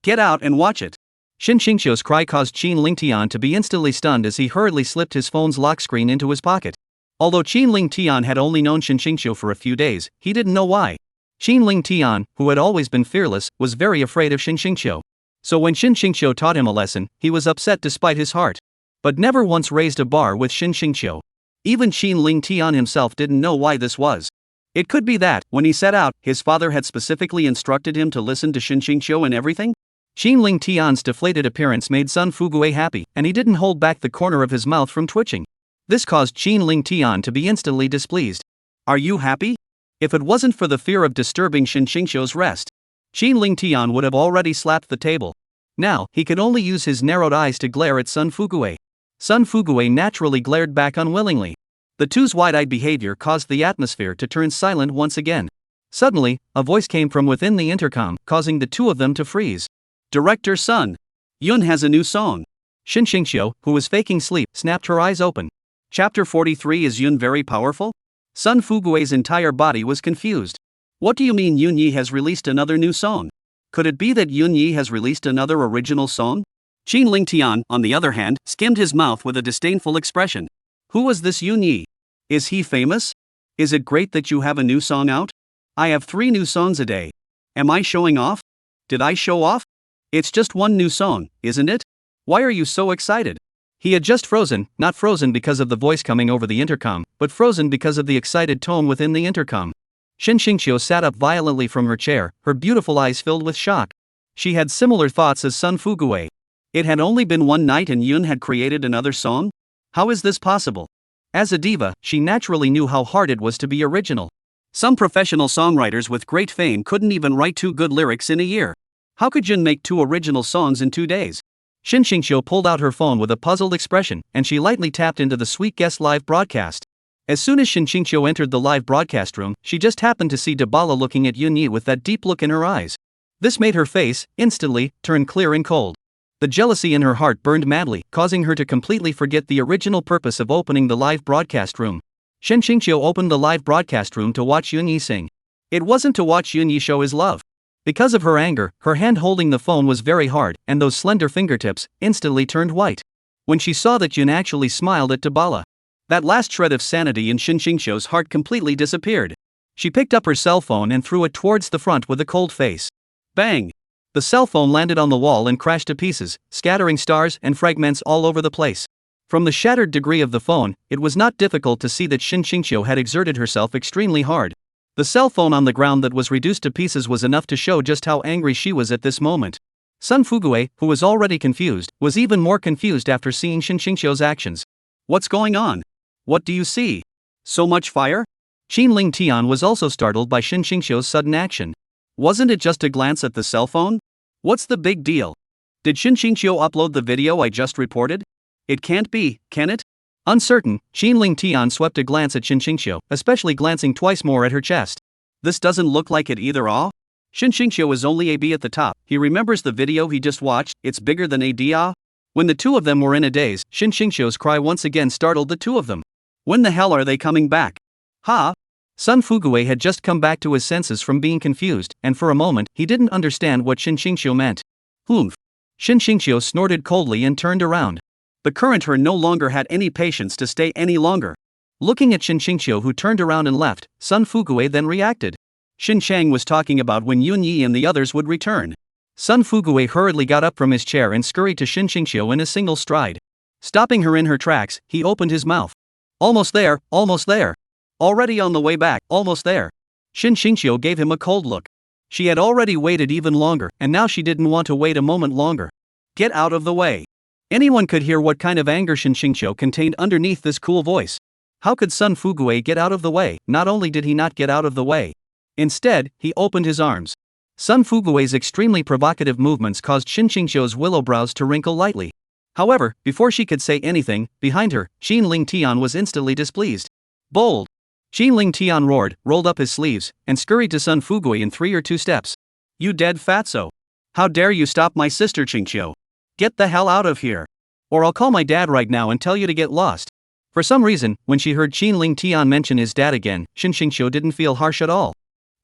Get out and watch it. Xin Xingqiu's cry caused Qin Lingtian to be instantly stunned as he hurriedly slipped his phone's lock screen into his pocket. Although Qin Lingtian had only known Xin Xingqiu for a few days, he didn't know why. Qin Lingtian, who had always been fearless, was very afraid of Xin Xingqiu. So when Xin Xingqiu taught him a lesson, he was upset despite his heart. But never once raised a bar with Xin Xingqiu. Even Qin Lingtian himself didn't know why this was. It could be that, when he set out, his father had specifically instructed him to listen to Xin Xingqiu and everything? Qin Lingtian's deflated appearance made Sun Fuguei happy, and he didn't hold back the corner of his mouth from twitching. This caused Qin Lingtian to be instantly displeased. Are you happy? If it wasn't for the fear of disturbing Xin Xingqiu's rest, Qin Lingtian would have already slapped the table. Now, he could only use his narrowed eyes to glare at Sun Fuguei. Sun Fuguei naturally glared back unwillingly. The two's wide-eyed behavior caused the atmosphere to turn silent once again. Suddenly, a voice came from within the intercom, causing the two of them to freeze. Director Sun. Yun has a new song. Xin Xingqiu, who was faking sleep, snapped her eyes open. Chapter 43. Is Yun very powerful? Sun Fuguei's entire body was confused. What do you mean Yunya has released another new song? Could it be that Yunya has released another original song? Qin Lingtian, on the other hand, skimmed his mouth with a disdainful expression. Who was this Yunya? Is he famous? Is it great that you have a new song out? I have 3 new songs a day. Am I showing off? Did I show off? It's just one new song, isn't it? Why are you so excited? He had just frozen, not frozen because of the voice coming over the intercom, but frozen because of the excited tone within the intercom. Xin Xingqiu sat up violently from her chair, her beautiful eyes filled with shock. She had similar thoughts as Sun Fuguei. It had only been one night and Yun had created another song? How is this possible? As a diva, she naturally knew how hard it was to be original. Some professional songwriters with great fame couldn't even write 2 good lyrics in a year. How could Yun make 2 original songs in 2 days? Xin Xingqiu pulled out her phone with a puzzled expression, and she lightly tapped into the Sweet Guest live broadcast. As soon as Xin Xingqiu entered the live broadcast room, she just happened to see Dabala looking at Yunya with that deep look in her eyes. This made her face, instantly, turn clear and cold. The jealousy in her heart burned madly, causing her to completely forget the original purpose of opening the live broadcast room. Xin Xingqiu opened the live broadcast room to watch Yunya sing. It wasn't to watch Yunya show his love. Because of her anger, her hand holding the phone was very hard, and those slender fingertips instantly turned white. When she saw that Yun actually smiled at Dabala, that last shred of sanity in Xin Xingqiu's heart completely disappeared. She picked up her cell phone and threw it towards the front with a cold face. Bang! The cell phone landed on the wall and crashed to pieces, scattering stars and fragments all over the place. From the shattered degree of the phone, it was not difficult to see that Xin Xingqiu had exerted herself extremely hard. The cell phone on the ground that was reduced to pieces was enough to show just how angry she was at this moment. Sun Fuguei, who was already confused, was even more confused after seeing Xin Xingqiu's actions. What's going on? What do you see? So much fire? Qin Lingtian was also startled by Xin Xingqiu's sudden action. Wasn't it just a glance at the cell phone? What's the big deal? Did Xin Xingqiu upload the video I just reported? It can't be, can it? Uncertain, Qin Lingtian swept a glance at Xin Xingqiu, especially glancing twice more at her chest. This doesn't look like it either. Xin Xingqiu is only a B at the top. He remembers the video he just watched. It's bigger than a D. When the two of them were in a daze, Xin Xingqiu's cry once again startled the two of them. When the hell are they coming back? Ha! Sun Fuguei had just come back to his senses from being confused, and for a moment, he didn't understand what Xin Xingqiu meant. Humph! Xin Xingqiu snorted coldly and turned around. The current her no longer had any patience to stay any longer. Looking at Xin Xingqiu, who turned around and left, Sun Fuguei then reacted. Xin Chang was talking about when Yunya and the others would return. Sun Fuguei hurriedly got up from his chair and scurried to Xin Xingqiu in a single stride. Stopping her in her tracks, he opened his mouth. Almost there, almost there. Already on the way back, almost there. Xin Xingqiu gave him a cold look. She had already waited even longer, and now she didn't want to wait a moment longer. Get out of the way. Anyone could hear what kind of anger Xin Xingqiu contained underneath this cool voice. How could Sun Fuguei get out of the way? Not only did he not get out of the way. Instead, he opened his arms. Sun Fuguei's extremely provocative movements caused Xin Xingqiu's willow brows to wrinkle lightly. However, before she could say anything, behind her, Qin Lingtian was instantly displeased. Bold! Qin Lingtian roared, rolled up his sleeves, and scurried to Sun Fuguei in 3 or 2 steps. You dead fatso! How dare you stop my sister Xingqiu! Get the hell out of here! Or I'll call my dad right now and tell you to get lost. For some reason, when she heard Qin Ling Tian mention his dad again, Shin Xingqiu didn't feel harsh at all.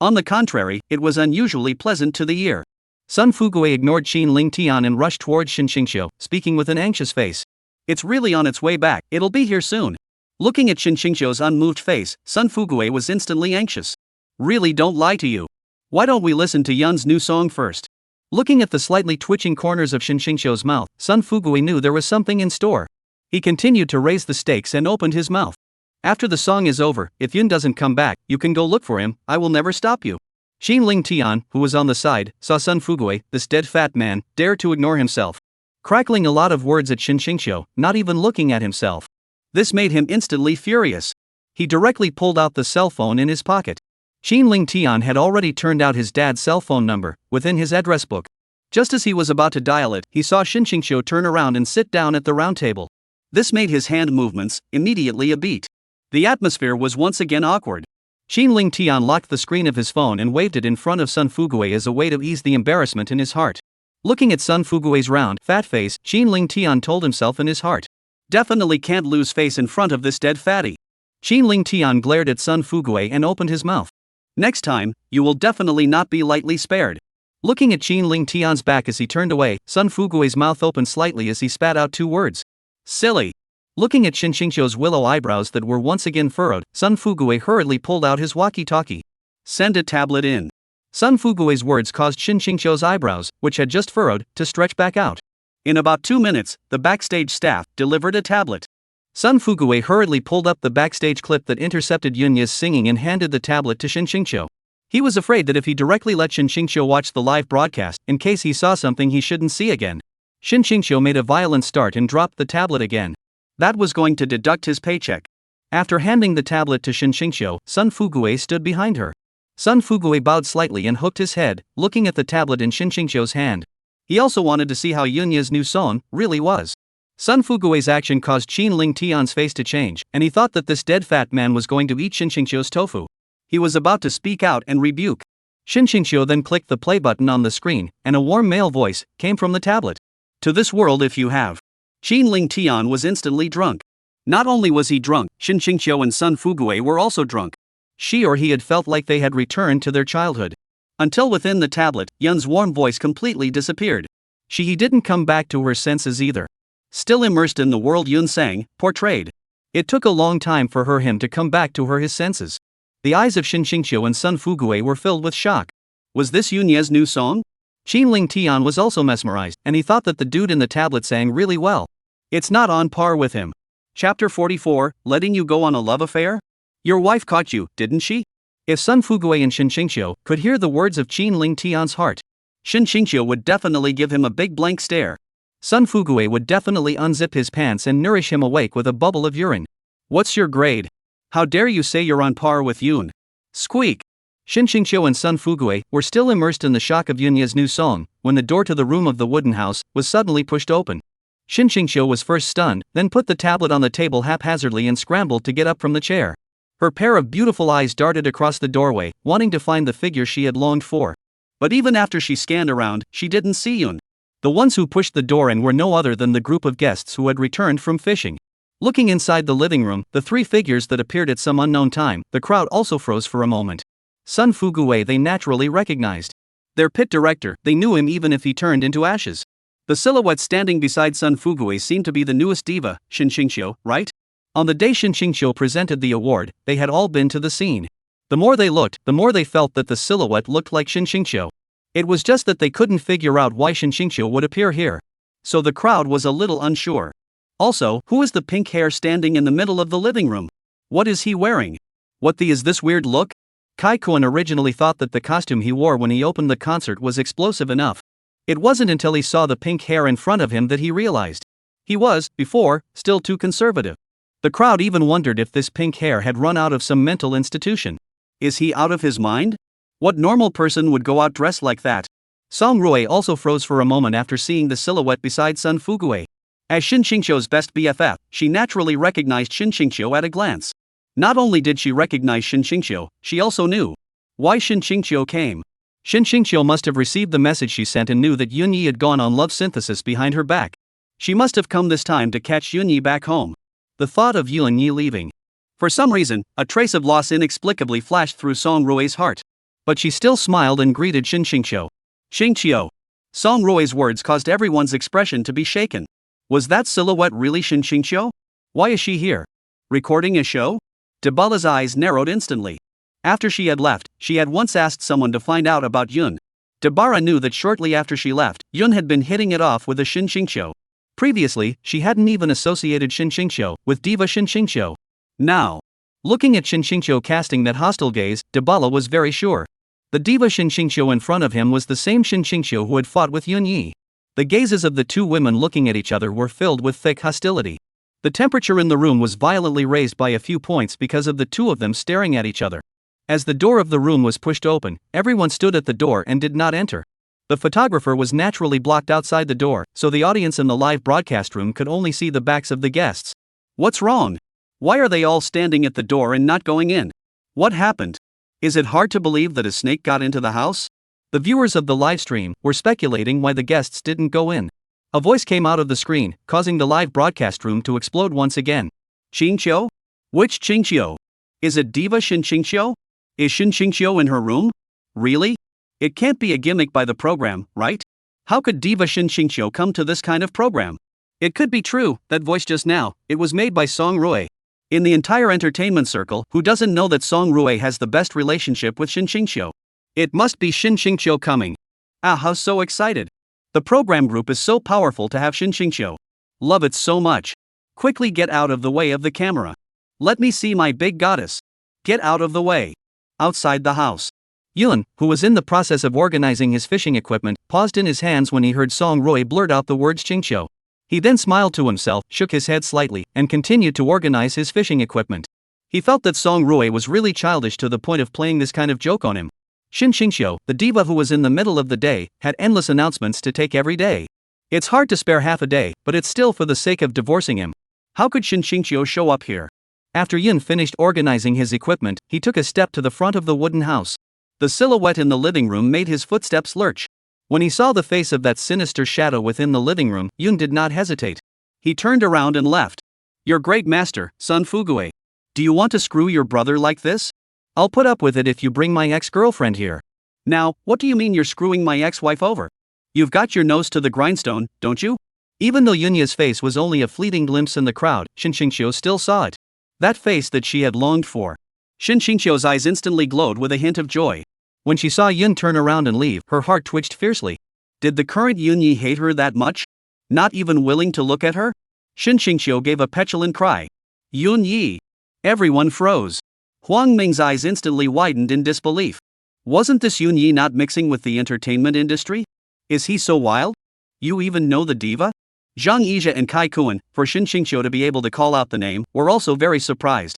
On the contrary, it was unusually pleasant to the ear. Sun Fuguei ignored Qin Ling Tian and rushed towards Shin Xingqiu, speaking with an anxious face. It's really on its way back, it'll be here soon. Looking at Shin Xingqiu's unmoved face, Sun Fuguei was instantly anxious. Really, don't lie to you. Why don't we listen to Yun's new song first? Looking at the slightly twitching corners of Shin Xingqiu's mouth, Sun Fuguei knew there was something in store. He continued to raise the stakes and opened his mouth. After the song is over, if Yun doesn't come back, you can go look for him, I will never stop you. Qin Ling Tian, who was on the side, saw Sun Fuguei, this dead fat man, dare to ignore himself. Crackling a lot of words at Shin Xingqiu, not even looking at himself. This made him instantly furious. He directly pulled out the cell phone in his pocket. Qin Ling Tian had already turned out his dad's cell phone number, within his address book. Just as he was about to dial it, he saw Shin Xingqiu turn around and sit down at the round table. This made his hand movements immediately a beat. The atmosphere was once again awkward. Qin Ling Tian locked the screen of his phone and waved it in front of Sun Fuguei as a way to ease the embarrassment in his heart. Looking at Sun Fuguei's round, fat face, Qin Ling Tian told himself in his heart. Definitely can't lose face in front of this dead fatty. Qin Ling Tian glared at Sun Fuguei and opened his mouth. Next time, you will definitely not be lightly spared. Looking at Qin Ling Tian's back as he turned away, Sun Fuguei's mouth opened slightly as he spat out two words. Silly. Looking at Shin Xingqiu's willow eyebrows that were once again furrowed, Sun Fuguei hurriedly pulled out his walkie-talkie. Send a tablet in. Sun Fuguei's words caused Shin Xingqiu's eyebrows, which had just furrowed, to stretch back out. In about 2 minutes, the backstage staff delivered a tablet. Sun Fuguei hurriedly pulled up the backstage clip that intercepted Yunya's singing and handed the tablet to Shin Xingqiu. He was afraid that if he directly let Shin Xingqiu watch the live broadcast, in case he saw something he shouldn't see again. Shin Xingqiu made a violent start and dropped the tablet again. That was going to deduct his paycheck. After handing the tablet to Shin Xingqiu, Sun Fuguei stood behind her. Sun Fuguei bowed slightly and hooked his head, looking at the tablet in Shin Xingqiu's hand. He also wanted to see how Yunya's new song really was. Sun Fuguei's action caused Qin Ling Tian's face to change, and he thought that this dead fat man was going to eat Shin Xingqiu's tofu. He was about to speak out and rebuke. Shin Xingqiu then clicked the play button on the screen, and a warm male voice came from the tablet. To this world if you have. Qin Ling Tian was instantly drunk. Not only was he drunk, Shin Xingqiu and Sun Fuguei were also drunk. She or he had felt like they had returned to their childhood. Until within the tablet, Yun's warm voice completely disappeared. He didn't come back to her senses either. Still immersed in the world Yun sang, portrayed. It took a long time for him to come back to his senses. The eyes of Shin Xingqiu and Sun Fuguei were filled with shock. Was this Yunya's new song? Qin Ling Tian was also mesmerized, and he thought that the dude in the tablet sang really well. It's not on par with him. Chapter 44, Letting You Go on a Love Affair? Your wife caught you, didn't she? If Sun Fuguei and Shin Xingqiu could hear the words of Qin Ling Tian's heart, Shin Xingqiu would definitely give him a big blank stare. Sun Fuguei would definitely unzip his pants and nourish him awake with a bubble of urine. What's your grade? How dare you say you're on par with Yun? Squeak. Shin Xingqiu and Sun Fuguei were still immersed in the shock of Yunya's new song, when the door to the room of the wooden house was suddenly pushed open. Shin Xingqiu was first stunned, then put the tablet on the table haphazardly and scrambled to get up from the chair. Her pair of beautiful eyes darted across the doorway, wanting to find the figure she had longed for. But even after she scanned around, she didn't see Yun. The ones who pushed the door in were no other than the group of guests who had returned from fishing. Looking inside the living room, the three figures that appeared at some unknown time, the crowd also froze for a moment. Sun Fuguei they naturally recognized. Their pit director, they knew him even if he turned into ashes. The silhouette standing beside Sun Fuguei seemed to be the newest diva, Shin Xingqiu, right? On the day Shin Xingqiu presented the award, they had all been to the scene. The more they looked, the more they felt that the silhouette looked like Shin Xingqiu. It was just that they couldn't figure out why Shin Xingqiu would appear here. So the crowd was a little unsure. Also, who is the pink hair standing in the middle of the living room? What is he wearing? What is this weird look? Kai Kuan originally thought that the costume he wore when he opened the concert was explosive enough. It wasn't until he saw the pink hair in front of him that he realized. He was, before, still too conservative. The crowd even wondered if this pink hair had run out of some mental institution. Is he out of his mind? What normal person would go out dressed like that? Song Rui also froze for a moment after seeing the silhouette beside Sun Fuguei. As Shin Xingqiu's best BFF, she naturally recognized Shin Xingqiu at a glance. Not only did she recognize Shin Xingqiu, she also knew why Shin Xingqiu came. Shin Xingqiu must have received the message she sent and knew that Yunya had gone on love synthesis behind her back. She must have come this time to catch Yunya back home. The thought of Yunya leaving. For some reason, a trace of loss inexplicably flashed through Song Rui's heart. But she still smiled and greeted Shin Xingqiu. Xingqiu. Song Rui's words caused everyone's expression to be shaken. Was that silhouette really Shin Xingqiu? Why is she here? Recording a show? Dabala's eyes narrowed instantly. After she had left, she had once asked someone to find out about Yun. Dabara knew that shortly after she left, Yun had been hitting it off with a Shin Xingqiu. Previously, she hadn't even associated Shin Xingqiu with diva Shin Xingqiu. Now, looking at Shin Xingqiu casting that hostile gaze, Dabala was very sure. The diva Shin Xingqiu in front of him was the same Shin Xingqiu who had fought with Yunya. The gazes of the two women looking at each other were filled with thick hostility. The temperature in the room was violently raised by a few points because of the two of them staring at each other. As the door of the room was pushed open, everyone stood at the door and did not enter. The photographer was naturally blocked outside the door, so the audience in the live broadcast room could only see the backs of the guests. What's wrong? Why are they all standing at the door and not going in? What happened? Is it hard to believe that a snake got into the house? The viewers of the live stream were speculating why the guests didn't go in. A voice came out of the screen, causing the live broadcast room to explode once again. Xingqiu? Which Xingqiu? Is it diva Shin Xingqiu? Is Shin Xingqiu in her room? Really? It can't be a gimmick by the program, right? How could diva Shin Xingqiu come to this kind of program? It could be true, that voice just now, it was made by Song Rui. In the entire entertainment circle, who doesn't know that Song Rui has the best relationship with Shin Xingqiu? It must be Shin Xingqiu coming. Ah, how so excited. The program group is so powerful to have Shin Xingqiu. Love it so much. Quickly get out of the way of the camera. Let me see my big goddess. Get out of the way. Outside the house. Yun, who was in the process of organizing his fishing equipment, paused in his hands when he heard Song Rui blurt out the words Xingqiu. He then smiled to himself, shook his head slightly, and continued to organize his fishing equipment. He felt that Song Rui was really childish to the point of playing this kind of joke on him. Shin Xingqiu, the diva who was in the middle of the day, had endless announcements to take every day. It's hard to spare half a day, but it's still for the sake of divorcing him. How could Shin Xingqiu show up here? After Yun finished organizing his equipment, he took a step to the front of the wooden house. The silhouette in the living room made his footsteps lurch. When he saw the face of that sinister shadow within the living room, Yun did not hesitate. He turned around and left. Your great master, Sun Fugue. Do you want to screw your brother like this? I'll put up with it if you bring my ex-girlfriend here. Now, what do you mean you're screwing my ex-wife over? You've got your nose to the grindstone, don't you? Even though Yunya's face was only a fleeting glimpse in the crowd, Shin Xingqiu still saw it. That face that she had longed for. Shin Xingqiu's eyes instantly glowed with a hint of joy. When she saw Yun turn around and leave, her heart twitched fiercely. Did the current Yunya hate her that much? Not even willing to look at her? Shin Xingqiu gave a petulant cry. Yunya! Everyone froze. Huang Ming's eyes instantly widened in disbelief. Wasn't this Yunya not mixing with the entertainment industry? Is he so wild? You even know the diva? Zhang Yizha and Kai Kuan, for Shin Xingqiu to be able to call out the name, were also very surprised.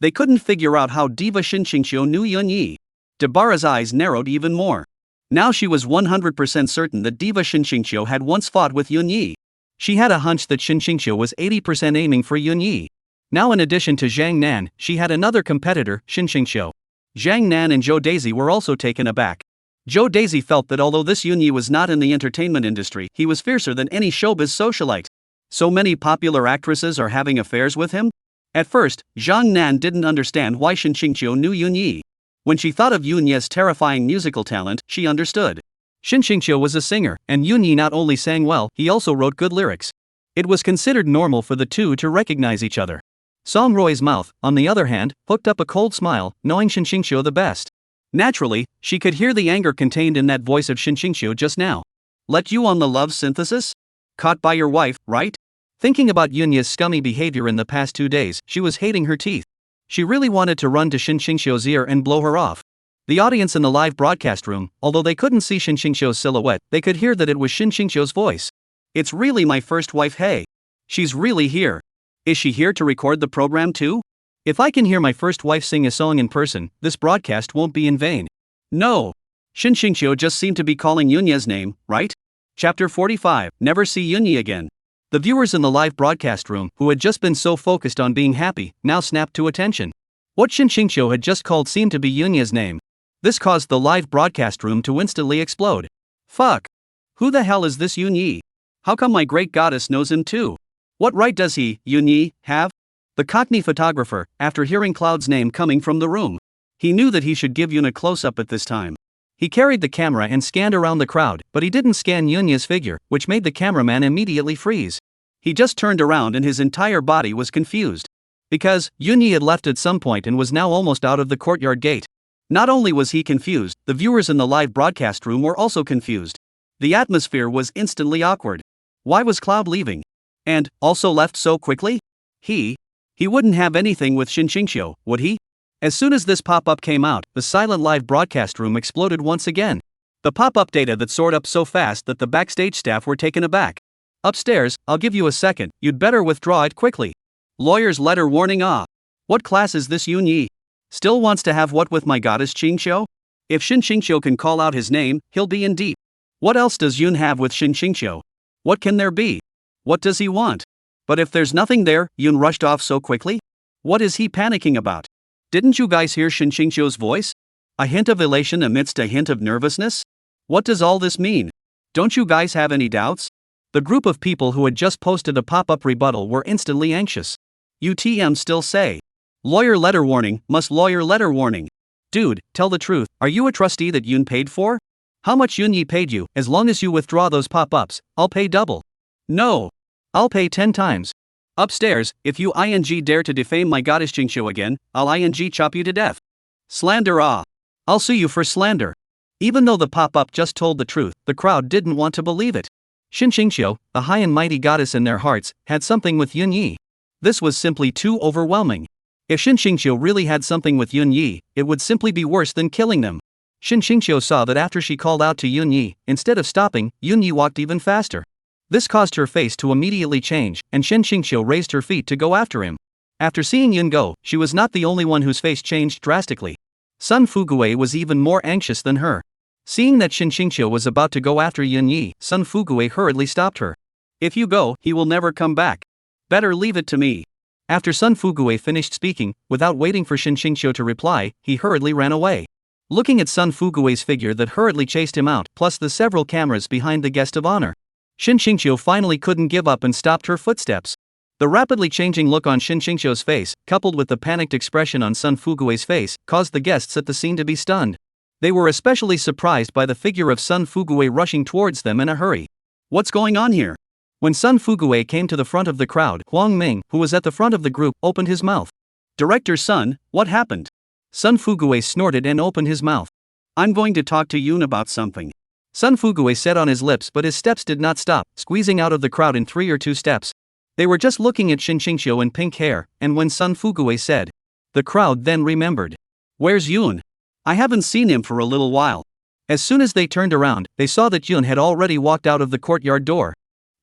They couldn't figure out how diva Shin Xingqiu knew Yunya. Dabara's eyes narrowed even more. Now she was 100% certain that diva Shin Xingqiu had once fought with Yunya. She had a hunch that Shin Xingqiu was 80% aiming for Yunya. Now in addition to Zhang Nan, she had another competitor, Shin Xingqiu. Zhang Nan and Zhou Daisy were also taken aback. Zhou Daisy felt that although this Yunya was not in the entertainment industry, he was fiercer than any showbiz socialite. So many popular actresses are having affairs with him? At first, Zhang Nan didn't understand why Shin Xingqiu knew Yunya. When she thought of Yunya's terrifying musical talent, she understood. Shin Xingqiu was a singer, and Yunya not only sang well, he also wrote good lyrics. It was considered normal for the two to recognize each other. Song Rui's mouth, on the other hand, hooked up a cold smile, knowing Shin Xingqiu the best. Naturally, she could hear the anger contained in that voice of Shin Xingqiu just now. Let you on the love synthesis? Caught by your wife, right? Thinking about Yunya's scummy behavior in the past 2 days, she was hating her teeth. She really wanted to run to Shin Xingqiu's ear and blow her off. The audience in the live broadcast room, although they couldn't see Shin Xingqiu's silhouette, they could hear that it was Shin Xingqiu's voice. It's really my first wife, hey. She's really here. Is she here to record the program too? If I can hear my first wife sing a song in person, this broadcast won't be in vain. No. Shin Xingqiu just seemed to be calling Yunya's name, right? Chapter 45, Never See Yunya Again. The viewers in the live broadcast room, who had just been so focused on being happy, now snapped to attention. What Shin Xingqiu had just called seemed to be Yunya's name. This caused the live broadcast room to instantly explode. Fuck. Who the hell is this Yunya? How come my great goddess knows him too? What right does he, Yunya, have? The Cockney photographer, after hearing Cloud's name coming from the room, he knew that he should give Yun a close-up at this time. He carried the camera and scanned around the crowd, but he didn't scan Yunya's figure, which made the cameraman immediately freeze. He just turned around and his entire body was confused. Because Yunya had left at some point and was now almost out of the courtyard gate. Not only was he confused, the viewers in the live broadcast room were also confused. The atmosphere was instantly awkward. Why was Cloud leaving? And, also left so quickly? He wouldn't have anything with Shinshingshio, would he? As soon as this pop-up came out, the silent live broadcast room exploded once again. The pop-up data that soared up so fast that the backstage staff were taken aback. Upstairs, I'll give you a second, you'd better withdraw it quickly. Lawyer's letter warning. What class is this Yun Yi? Still wants to have what with my goddess Qingxiu? If Shinshingshio can call out his name, he'll be in deep. What else does Yun have with Shinshingshio? What can there be? What does he want? But if there's nothing there, Yun rushed off so quickly? What is he panicking about? Didn't you guys hear Shinshingshio's voice? A hint of elation amidst a hint of nervousness? What does all this mean? Don't you guys have any doubts? The group of people who had just posted a pop-up rebuttal were instantly anxious. UTM still say. Lawyer letter warning, must lawyer letter warning. Dude, tell the truth, are you a trustee that Yun paid for? How much Yun Yi paid you? As long as you withdraw those pop-ups, I'll pay double. No. I'll pay 10 times. Upstairs, if you dare to defame my goddess Qingxiu again, I'll chop you to death. Slander. I'll sue you for slander. Even though the pop-up just told the truth, the crowd didn't want to believe it. Shinshingshio, the high and mighty goddess in their hearts, had something with Yun Yi. This was simply too overwhelming. If Shinshingshio really had something with Yun Yi, it would simply be worse than killing them. Shinshingshio saw that after she called out to Yun Yi, instead of stopping, Yun Yi walked even faster. This caused her face to immediately change, and Shinshingshio raised her feet to go after him. After seeing Yun go, she was not the only one whose face changed drastically. Sun Fuguei was even more anxious than her. Seeing that Shinshingshio was about to go after Yun Yi, Sun Fuguei hurriedly stopped her. If you go, he will never come back. Better leave it to me. After Sun Fuguei finished speaking, without waiting for Shinshingshio to reply, he hurriedly ran away. Looking at Sun Fuguei's figure that hurriedly chased him out, plus the several cameras behind the guest of honor, Shinshingshio finally couldn't give up and stopped her footsteps. The rapidly changing look on Shinshingshio's face, coupled with the panicked expression on Sun Fuguei's face, caused the guests at the scene to be stunned. They were especially surprised by the figure of Sun Fuguei rushing towards them in a hurry. What's going on here? When Sun Fuguei came to the front of the crowd, Huang Ming, who was at the front of the group, opened his mouth. Director Sun, what happened? Sun Fuguei snorted and opened his mouth. I'm going to talk to Yun about something. Sun Fuguei said on his lips, but his steps did not stop, squeezing out of the crowd in 3 or 2 steps. They were just looking at Shinshingshio in pink hair, and when Sun Fuguei said, the crowd then remembered. Where's Yun? I haven't seen him for a little while. As soon as they turned around, they saw that Yun had already walked out of the courtyard door.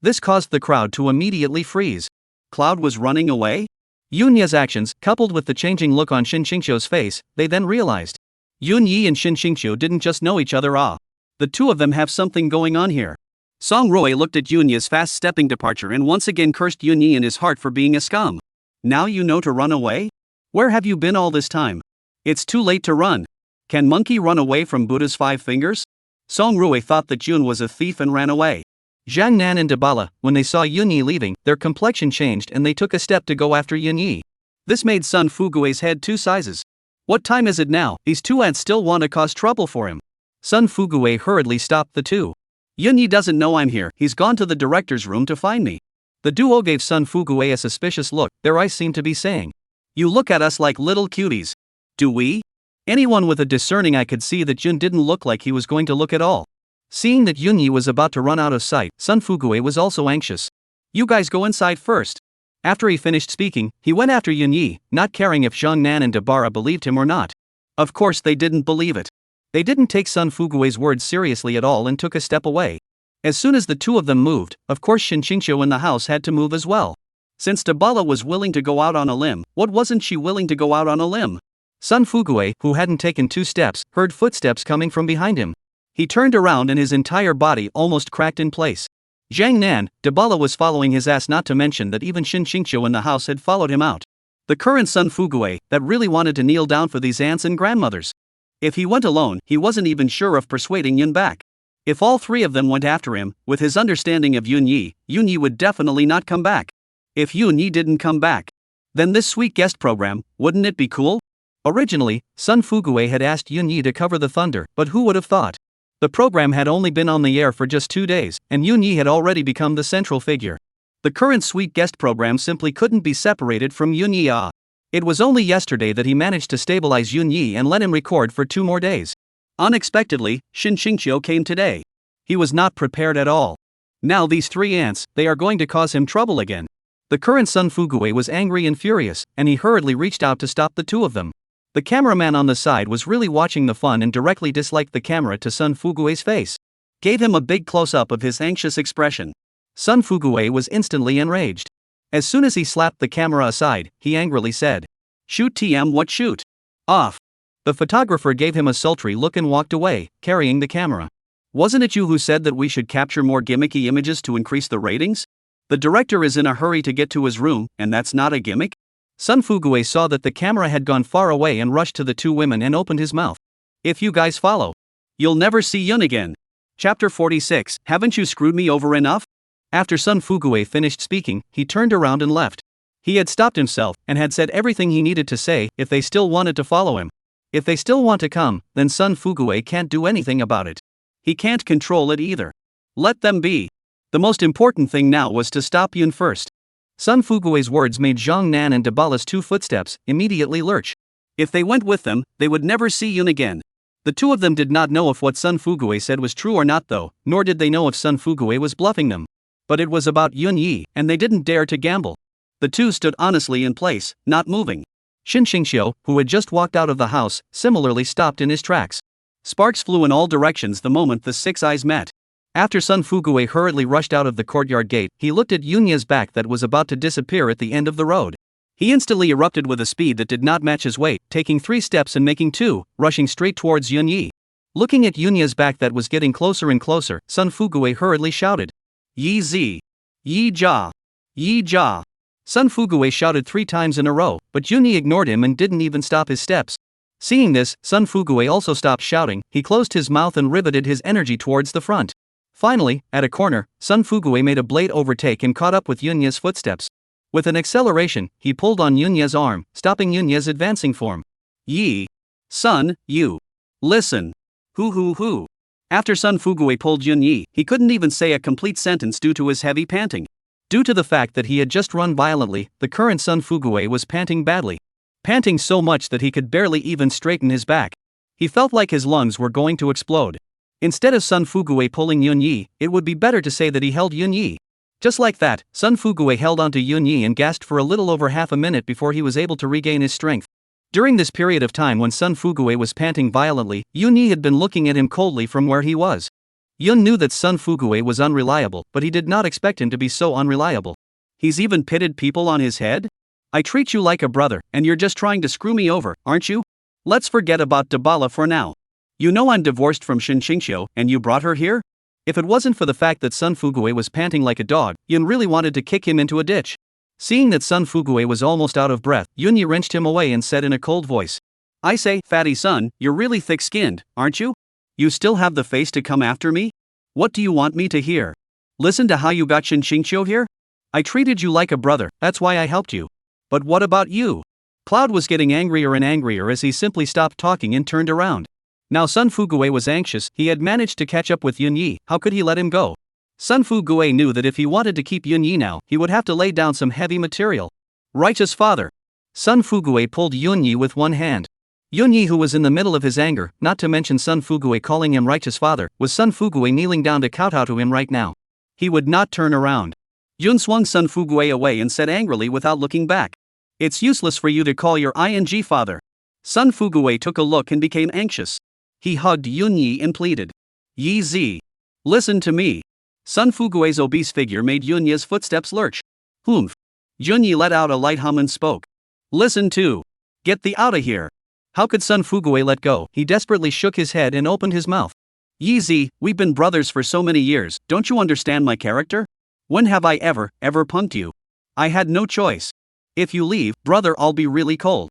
This caused the crowd to immediately freeze. Cloud was running away? Yunya's actions, coupled with the changing look on Shinshingshio's face, they then realized. Yun Yi and Shinshingshio didn't just know each other. The two of them have something going on here. Song Rui looked at Yunya's fast-stepping departure and once again cursed Yun Yi in his heart for being a scum. Now you know to run away? Where have you been all this time? It's too late to run. Can monkey run away from Buddha's 5 fingers? Song Rui thought that Yun was a thief and ran away. Zhang Nan and Dabala, when they saw Yun Yi leaving, their complexion changed and they took a step to go after Yun Yi. This made Sun Fuguei's head 2 sizes. What time is it now? These 2 ants still want to cause trouble for him. Sun Fuguei hurriedly stopped the 2. Yun Yi doesn't know I'm here, he's gone to the director's room to find me. The duo gave Sun Fuguei a suspicious look, their eyes seemed to be saying. You look at us like little cuties. Do we? Anyone with a discerning eye could see that Yun didn't look like he was going to look at all. Seeing that Yun Yi was about to run out of sight, Sun Fuguei was also anxious. You guys go inside first. After he finished speaking, he went after Yun Yi, not caring if Zhang Nan and Dabara believed him or not. Of course they didn't believe it. They didn't take Sun Fuguei's words seriously at all and took a step away. As soon as the 2 of them moved, of course Shinshingshio in the house had to move as well. Since Dabala was willing to go out on a limb, what wasn't she willing to go out on a limb? Sun Fuguei, who hadn't taken 2 steps, heard footsteps coming from behind him. He turned around and his entire body almost cracked in place. Zhang Nan, Dabala was following his ass, not to mention that even Shinshingshio in the house had followed him out. The current Sun Fuguei, that really wanted to kneel down for these aunts and grandmothers. If he went alone, he wasn't even sure of persuading Yun back. If all 3 of them went after him, with his understanding of Yun Yi would definitely not come back. If Yun Yi didn't come back, Then this sweet guest program, wouldn't it be cool? Originally, Sun Fugue had asked Yunya to cover the thunder, but who would have thought? The program had only been on the air for just 2 days, and Yunya had already become the central figure. The current sweet guest program simply couldn't be separated from Yunya. It was only yesterday that he managed to stabilize Yunya and let him record for 2 more days. Unexpectedly, Shin Shingqiu came today. He was not prepared at all. Now these 3 ants, they are going to cause him trouble again. The current Sun Fugue was angry and furious, and he hurriedly reached out to stop the 2 of them. The cameraman on the side was really watching the fun and directly disliked the camera to Sun Fugue's face. Gave him a big close-up of his anxious expression. Sun Fugue was instantly enraged. As soon as he slapped the camera aside, he angrily said, "Shoot TM, what shoot? Off." The photographer gave him a sultry look and walked away, carrying the camera. "Wasn't it you who said that we should capture more gimmicky images to increase the ratings? The director is in a hurry to get to his room, and that's not a gimmick?" Sun Fugue saw that the camera had gone far away and rushed to the 2 women and opened his mouth. "If you guys follow, you'll never see Yun again." Chapter 46, Haven't you screwed me over enough? After Sun Fugue finished speaking, he turned around and left. He had stopped himself and had said everything he needed to say if they still wanted to follow him. If they still want to come, then Sun Fugue can't do anything about it. He can't control it either. Let them be. The most important thing now was to stop Yun first. Sun Fugue's words made Zhang Nan and Dabala's 2 footsteps immediately lurch. If they went with them, they would never see Yun again. The 2 of them did not know if what Sun Fugue said was true or not though, nor did they know if Sun Fugue was bluffing them. But it was about Yun Yi, and they didn't dare to gamble. The 2 stood honestly in place, not moving. Shin Shingqiu, who had just walked out of the house, similarly stopped in his tracks. Sparks flew in all directions the moment the 6 eyes met. After Sun Fugue hurriedly rushed out of the courtyard gate, he looked at Yunya's back that was about to disappear at the end of the road. He instantly erupted with a speed that did not match his weight, taking 3 steps and making 2, rushing straight towards Yun Yi. Looking at Yunya's back that was getting closer and closer, Sun Fugue hurriedly shouted, "Yi Zi! Yi Jia! Yi Jia!" Sun Fugue shouted 3 times in a row, but Yunya ignored him and didn't even stop his steps. Seeing this, Sun Fugue also stopped shouting. He closed his mouth and riveted his energy towards the front. Finally, at a corner, Sun Fugue made a blade overtake and caught up with Yunya's footsteps. With an acceleration, he pulled on Yunya's arm, stopping Yunya's advancing form. "Yi! Sun, you! Listen! Hoo! After Sun Fugue pulled Yun Yi, he couldn't even say a complete sentence due to his heavy panting. Due to the fact that he had just run violently, the current Sun Fugue was panting badly. Panting so much that he could barely even straighten his back. He felt like his lungs were going to explode. Instead of Sun Fugue pulling Yun Yi, it would be better to say that he held Yun Yi. Just like that, Sun Fugue held onto Yun Yi and gasped for a little over half a minute before he was able to regain his strength. During this period of time when Sun Fugue was panting violently, Yun Yi had been looking at him coldly from where he was. Yun knew that Sun Fugue was unreliable, but he did not expect him to be so unreliable. He's even pitted people on his head? I treat you like a brother, and you're just trying to screw me over, aren't you? Let's forget about Dabala for now. You know I'm divorced from Shin Shingqiu, and you brought her here? If it wasn't for the fact that Sun Fugue was panting like a dog, Yun really wanted to kick him into a ditch. Seeing that Sun Fugue was almost out of breath, Yunya wrenched him away and said in a cold voice, "I say, fatty son, you're really thick-skinned, aren't you? You still have the face to come after me? What do you want me to hear? Listen to how you got Shin Shingqiu here? I treated you like a brother, that's why I helped you. But what about you?" Cloud was getting angrier and angrier as he simply stopped talking and turned around. Now Sun Fugue was anxious. He had managed to catch up with Yun Yi. How could he let him go? Sun Fugue knew that if he wanted to keep Yun Yi now, he would have to lay down some heavy material. Righteous father. Sun Fugue pulled Yun Yi with one hand. Yun Yi, who was in the middle of his anger, not to mention Sun Fugue calling him righteous father, was Sun Fugue kneeling down to kowtow to him right now. He would not turn around. Yun swung Sun Fugue away and said angrily without looking back, "It's useless for you to call your ing father." Sun Fugue took a look and became anxious. He hugged Yun Yi and pleaded, "Yi Zi, listen to me." Sun Fugue's obese figure made Yunya's footsteps lurch. "Humph." Yun Yi let out a light hum and spoke. "Listen to. Get the outta here." How could Sun Fugue let go? He desperately shook his head and opened his mouth. "Yi Zi, we've been brothers for so many years, don't you understand my character? When have I ever punked you? I had no choice. If you leave, brother, I'll be really cold.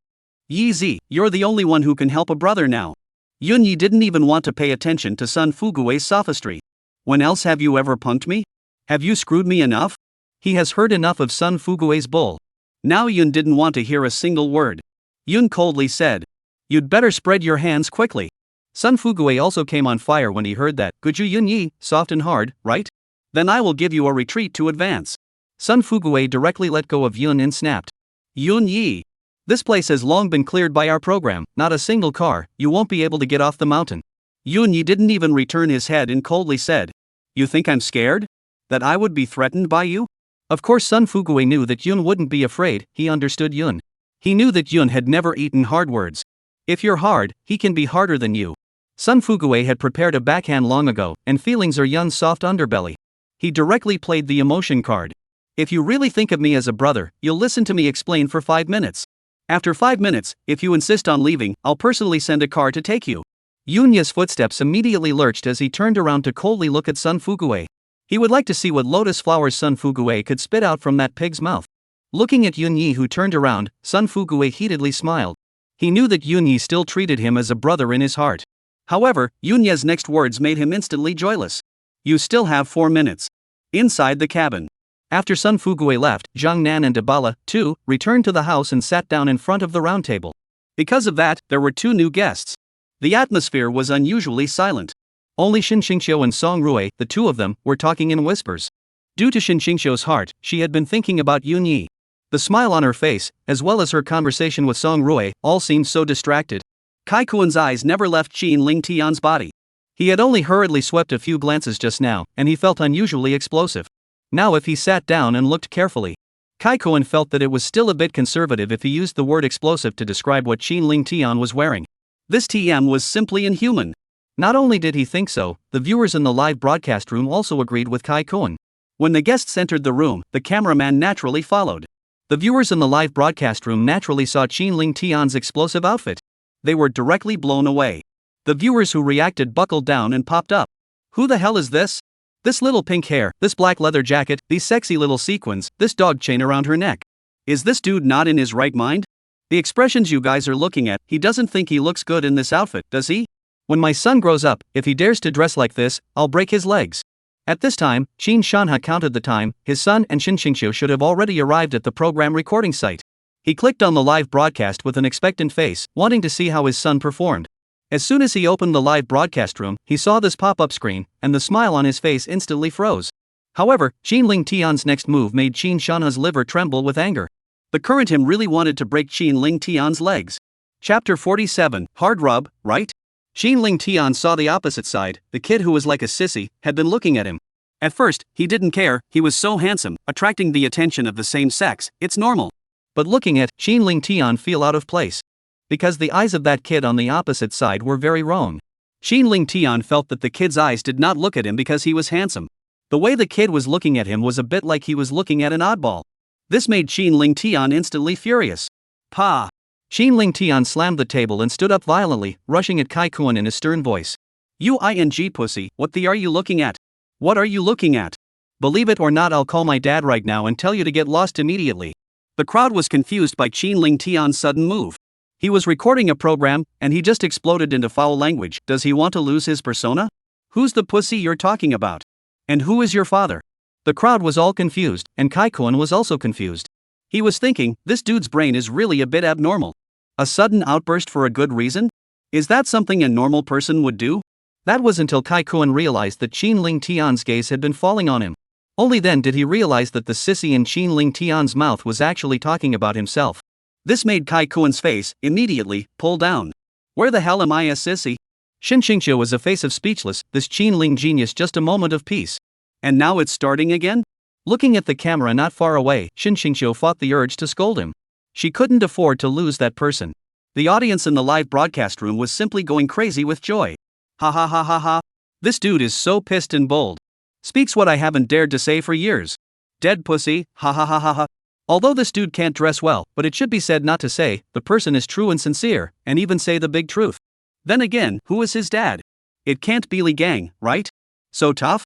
Yi Zi, you're the only one who can help a brother now." Yun Yi didn't even want to pay attention to Sun Fugue's sophistry. "When else have you ever punked me? Have you screwed me enough?" He has heard enough of Sun Fugue's bull. Now Yun didn't want to hear a single word. Yun coldly said, "You'd better spread your hands quickly." Sun Fuguei also came on fire when he heard that. "Could you Yun Yi, soft and hard, right? Then I will give you a retreat to advance." Sun Fuguei directly let go of Yun and snapped. "Yun Yi, this place has long been cleared by our program, not a single car, you won't be able to get off the mountain." Yun Yi didn't even return his head and coldly said, "You think I'm scared? That I would be threatened by you?" Of course Sun Fuguei knew that Yun wouldn't be afraid. He understood Yun. He knew that Yun had never eaten hard words. If you're hard, he can be harder than you. Sun Fuguei had prepared a backhand long ago, and feelings are Yun's soft underbelly. He directly played the emotion card. "If you really think of me as a brother, you'll listen to me explain for 5 minutes. After 5 minutes, if you insist on leaving, I'll personally send a car to take you." Yunya's footsteps immediately lurched as he turned around to coldly look at Sun Fuguei. He would like to see what lotus flowers Sun Fuguei could spit out from that pig's mouth. Looking at Yun Yi, who turned around, Sun Fuguei heatedly smiled. He knew that Yun Yi still treated him as a brother in his heart. However, Yunya's next words made him instantly joyless. "You still have 4 minutes." Inside the cabin. After Sun Fuguei left, Zhang Nan and Dabala, too, returned to the house and sat down in front of the round table. Because of that, there were 2 new guests. The atmosphere was unusually silent. Only Shin Xingqiu and Song Rui, the 2 of them, were talking in whispers. Due to Shin Xingqiu's heart, she had been thinking about Yun Yi. The smile on her face, as well as her conversation with Song Rui, all seemed so distracted. Kai Kuan's eyes never left Qin Ling Tian's body. He had only hurriedly swept a few glances just now, and he felt unusually explosive. Now if he sat down and looked carefully, Kai Kuan felt that it was still a bit conservative if he used the word explosive to describe what Qin Ling Tian was wearing. This TM was simply inhuman. Not only did he think so, the viewers in the live broadcast room also agreed with Kai Kuan. When the guests entered the room, the cameraman naturally followed. The viewers in the live broadcast room naturally saw Qin Ling Tian's explosive outfit. They were directly blown away. The viewers who reacted buckled down and popped up. "Who the hell is this? This little pink hair, this black leather jacket, these sexy little sequins, this dog chain around her neck. Is this dude not in his right mind? The expressions you guys are looking at, he doesn't think he looks good in this outfit, does he? When my son grows up, if he dares to dress like this, I'll break his legs." At this time, Qin Shanha counted the time. His son and Shin Xingqiu should have already arrived at the program recording site. He clicked on the live broadcast with an expectant face, wanting to see how his son performed. As soon as he opened the live broadcast room, he saw this pop-up screen, and the smile on his face instantly froze. However, Qin Ling Tian's next move made Qin Shanha's liver tremble with anger. The current him really wanted to break Qin Ling Tian's legs. Chapter 47, Hard Rub, right? Qin Ling Tian saw the opposite side. The kid who was like a sissy had been looking at him. At first, he didn't care. He was so handsome, attracting the attention of the same sex. It's normal. But looking at Qin Ling Tian feel out of place. Because the eyes of that kid on the opposite side were very wrong. Qin Ling Tian felt that the kid's eyes did not look at him because he was handsome. The way the kid was looking at him was a bit like he was looking at an oddball. This made Qin Ling Tian instantly furious. "Pa!" Qin Ling Tian slammed the table and stood up violently, rushing at Kai Kuan in a stern voice. "You ing pussy, what the are you looking at? What are you looking at? Believe it or not, I'll call my dad right now and tell you to get lost immediately." The crowd was confused by Qin Ling Tian's sudden move. He was recording a program, and he just exploded into foul language. Does he want to lose his persona? "Who's the pussy you're talking about? And who is your father?" The crowd was all confused, and Kai Kuan was also confused. He was thinking, this dude's brain is really a bit abnormal. A sudden outburst for a good reason? Is that something a normal person would do? That was until Kai Kuan realized that Qin Ling Tian's gaze had been falling on him. Only then did he realize that the sissy in Qin Ling Tian's mouth was actually talking about himself. This made Kai Kuan's face, immediately, pull down. Where the hell am I a sissy? Shin Xingqiu was a face of speechless. This Qin Ling genius, just a moment of peace. And now it's starting again? Looking at the camera not far away, Shin Xingqiu fought the urge to scold him. She couldn't afford to lose that person. The audience in the live broadcast room was simply going crazy with joy. Ha ha ha ha ha. This dude is so pissed and bold. Speaks what I haven't dared to say for years. Dead pussy, ha ha ha ha ha. Although this dude can't dress well, but it should be said not to say, the person is true and sincere, and even say the big truth. Then again, who is his dad? It can't be Li Gang, right? So tough?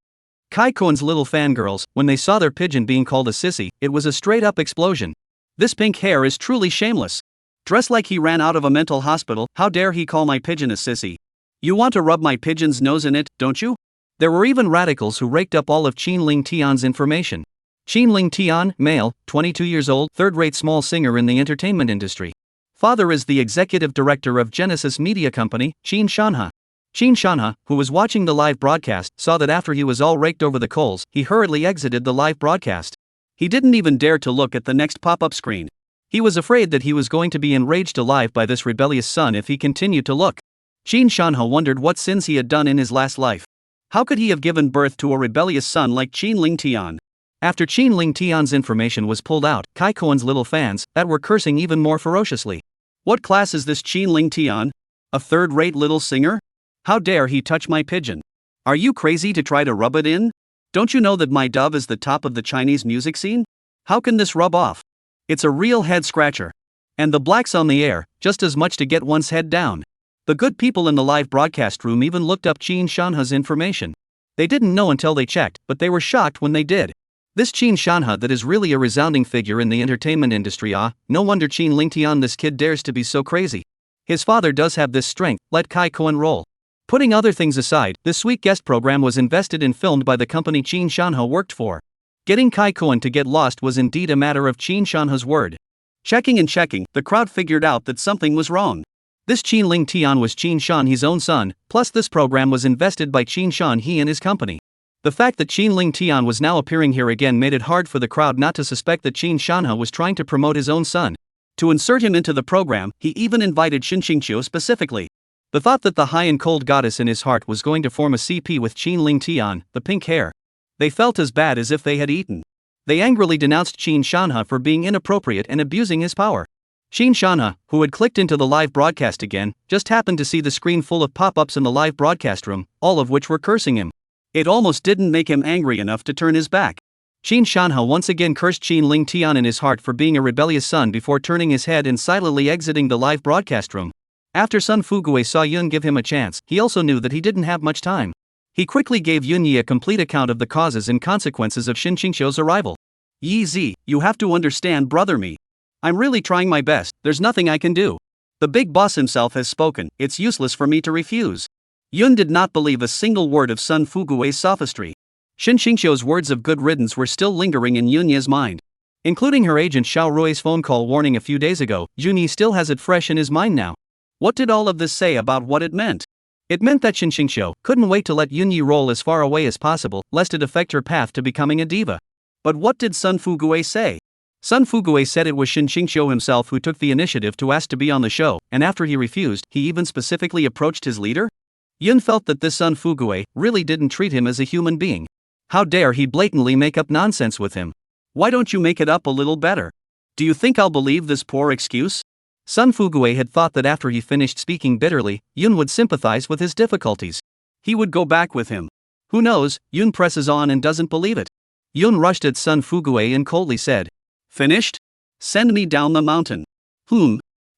Kai Kuan's little fangirls, when they saw their pigeon being called a sissy, it was a straight-up explosion. This pink hair is truly shameless. Dressed like he ran out of a mental hospital, how dare he call my pigeon a sissy? You want to rub my pigeon's nose in it, don't you? There were even radicals who raked up all of Qin Ling Tian's information. Qin Ling Tian, male, 22 years old, third-rate small singer in the entertainment industry. Father is the executive director of Genesis Media Company, Qin Shanha. Qin Shanha, who was watching the live broadcast, saw that after he was all raked over the coals, he hurriedly exited the live broadcast. He didn't even dare to look at the next pop-up screen. He was afraid that he was going to be enraged alive by this rebellious son if he continued to look. Qin Shanha wondered what sins he had done in his last life. How could he have given birth to a rebellious son like Qin Ling Tian? After Qin Ling Tian's information was pulled out, Kai Koen's little fans, that were cursing even more ferociously. What class is this Qin Ling Tian? A third-rate little singer? How dare he touch my pigeon? Are you crazy to try to rub it in? Don't you know that my dove is the top of the Chinese music scene? How can this rub off? It's a real head-scratcher. And the black's on the air, just as much to get one's head down. The good people in the live broadcast room even looked up Qin Shanha's information. They didn't know until they checked, but they were shocked when they did. This Qin Shanha that is really a resounding figure in the entertainment industry. No wonder Qin Ling Tian, this kid dares to be so crazy. His father does have this strength, let Kai Koen roll. Putting other things aside, this sweet guest program was invested and filmed by the company Qin Shanha worked for. Getting Kai Koen to get lost was indeed a matter of Qin Shanha's word. Checking and checking, the crowd figured out that something was wrong. This Qin Ling Tian was Qin Shanhe's own son, plus this program was invested by Qin Shanhe and his company. The fact that Qin Ling Tian was now appearing here again made it hard for the crowd not to suspect that Qin Shanha was trying to promote his own son. To insert him into the program, he even invited Shin Xingqiu specifically. The thought that the high and cold goddess in his heart was going to form a CP with Qin Ling Tian, the pink hair. They felt as bad as if they had eaten. They angrily denounced Qin Shanha for being inappropriate and abusing his power. Qin Shanha, who had clicked into the live broadcast again, just happened to see the screen full of pop-ups in the live broadcast room, all of which were cursing him. It almost didn't make him angry enough to turn his back. Qin Shanha once again cursed Qin Ling Tian in his heart for being a rebellious son before turning his head and silently exiting the live broadcast room. After Sun Fugue saw Yun give him a chance, he also knew that he didn't have much time. He quickly gave Yunya a complete account of the causes and consequences of Shin Xingqiu's arrival. Yi Zi, you have to understand, brother me. I'm really trying my best, there's nothing I can do. The big boss himself has spoken, it's useless for me to refuse. Yun did not believe a single word of Sun Fugue's sophistry. Shin Xingqiu's words of good riddance were still lingering in Yunya's mind. Including her agent Xiao Rui's phone call warning a few days ago, Junyi still has it fresh in his mind now. What did all of this say about what it meant? It meant that Shin Xingqiu couldn't wait to let Yunyi roll as far away as possible, lest it affect her path to becoming a diva. But what did Sun Fugue say? Sun Fugue said it was Shin Xingqiu himself who took the initiative to ask to be on the show, and after he refused, he even specifically approached his leader? Yun felt that this Sun Fugue really didn't treat him as a human being. How dare he blatantly make up nonsense with him? Why don't you make it up a little better? Do you think I'll believe this poor excuse? Sun Fugue had thought that after he finished speaking bitterly, Yun would sympathize with his difficulties. He would go back with him. Who knows? Yun presses on and doesn't believe it. Yun rushed at Sun Fugue and coldly said, "Finished? Send me down the mountain."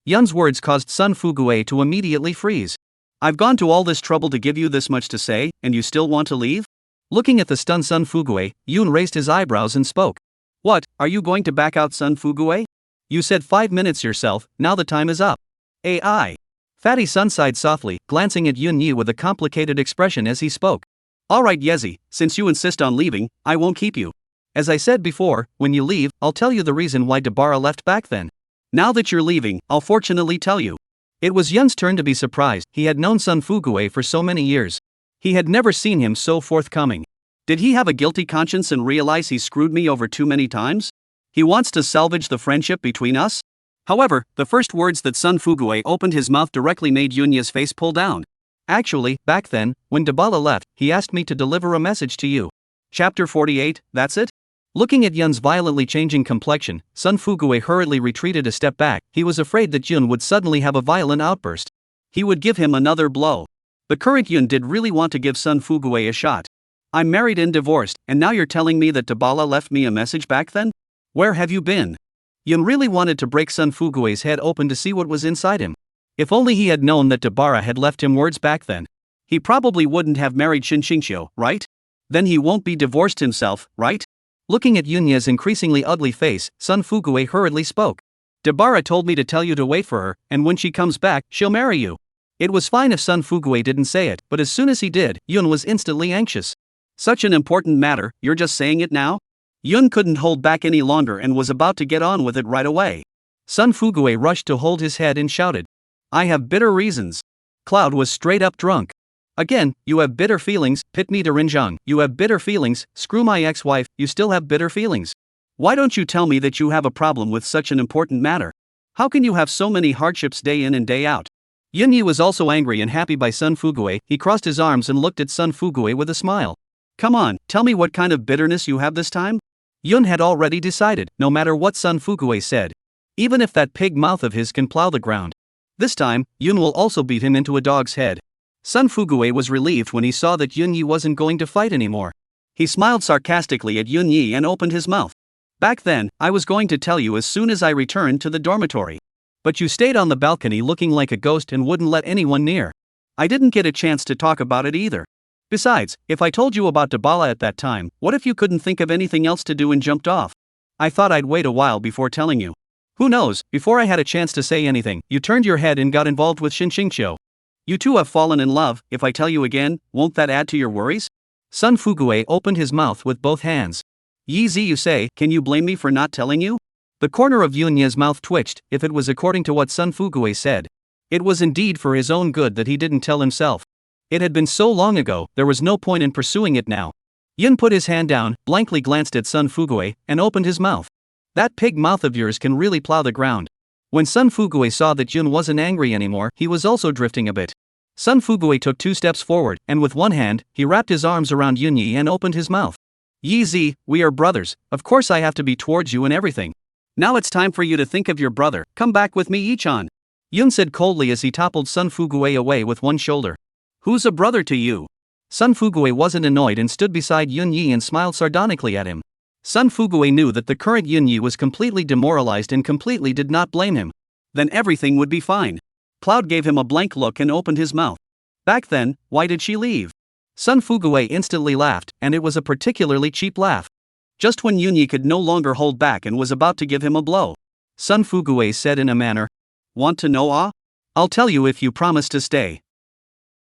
Yun's words caused Sun Fugue to immediately freeze. "I've gone to all this trouble to give you this much to say, and you still want to leave?" Looking at the stunned Sun Fugue, Yun raised his eyebrows and spoke. "What, are you going to back out, Sun Fugue? You said 5 minutes yourself, now the time is up." AI. Fatty Sun sighed softly, glancing at Yun Yi with a complicated expression as he spoke. "Alright Yezi, since you insist on leaving, I won't keep you. As I said before, when you leave, I'll tell you the reason why Dabara left back then. Now that you're leaving, I'll fortunately tell you." It was Yun's turn to be surprised. He had known Sun Fugue for so many years. He had never seen him so forthcoming. Did he have a guilty conscience and realize he screwed me over too many times? He wants to salvage the friendship between us? However, the first words that Sun Fugue opened his mouth directly made Yunya's face pull down. "Actually, back then, when Dabala left, he asked me to deliver a message to you." Chapter 48, that's it? Looking at Yun's violently changing complexion, Sun Fugue hurriedly retreated a step back. He was afraid that Yun would suddenly have a violent outburst. He would give him another blow. The current Yun did really want to give Sun Fugue a shot. "I'm married and divorced, and now you're telling me that Dabala left me a message back then? Where have you been?" Yun really wanted to break Sun Fugue's head open to see what was inside him. If only he had known that Dabara had left him words back then. He probably wouldn't have married Shin Xingqiu, right? Then he won't be divorced himself, right? Looking at Yunya's increasingly ugly face, Sun Fugue hurriedly spoke. "Dabara told me to tell you to wait for her, and when she comes back, she'll marry you." It was fine if Sun Fugue didn't say it, but as soon as he did, Yun was instantly anxious. "Such an important matter, you're just saying it now? Yun couldn't hold back any longer and was about to get on with it right away. Sun Fugue rushed to hold his head and shouted, "I have bitter reasons." Cloud was straight up drunk. "Again, you have bitter feelings, pit me to Rinjang, you have bitter feelings, screw my ex-wife, you still have bitter feelings. Why don't you tell me that you have a problem with such an important matter? How can you have so many hardships day in and day out?" Yunya was also angry and happy by Sun Fugue. He crossed his arms and looked at Sun Fugue with a smile. "Come on, tell me what kind of bitterness you have this time?" Yun had already decided, no matter what Sun Fugue said. Even if that pig mouth of his can plow the ground, this time, Yun will also beat him into a dog's head. Sun Fugue was relieved when he saw that Yunyi wasn't going to fight anymore. He smiled sarcastically at Yunyi and opened his mouth. "Back then, I was going to tell you as soon as I returned to the dormitory. But you stayed on the balcony looking like a ghost and wouldn't let anyone near. I didn't get a chance to talk about it either. Besides, if I told you about Dabala at that time, what if you couldn't think of anything else to do and jumped off? I thought I'd wait a while before telling you. Who knows, before I had a chance to say anything, you turned your head and got involved with Xingqiu. You two have fallen in love. If I tell you again, won't that add to your worries?" Sun Fugue opened his mouth with both hands. "Yi Zi, you say, can you blame me for not telling you?" The corner of Yunya's mouth twitched. If it was according to what Sun Fugue said, it was indeed for his own good that he didn't tell himself. It had been so long ago, there was no point in pursuing it now. Yun put his hand down, blankly glanced at Sun Fugue, and opened his mouth. "That pig mouth of yours can really plow the ground." When Sun Fugue saw that Yun wasn't angry anymore, he was also drifting a bit. Sun Fugue took 2 steps forward, and with one hand, he wrapped his arms around Yunyi and opened his mouth. "Yi Zi, we are brothers, of course I have to be towards you in everything. Now it's time for you to think of your brother. Come back with me, Ichan," Yun said coldly as he toppled Sun Fugue away with one shoulder. "Who's a brother to you?" Sun Fugue wasn't annoyed and stood beside Yunyi and smiled sardonically at him. Sun Fugue knew that the current Yunyi was completely demoralized and completely did not blame him. Then everything would be fine. Cloud gave him a blank look and opened his mouth. "Back then, why did she leave?" Sun Fugue instantly laughed, and it was a particularly cheap laugh. Just when Yunyi could no longer hold back and was about to give him a blow, Sun Fugue said in a manner, "Want to know, ah? I'll tell you if you promise to stay."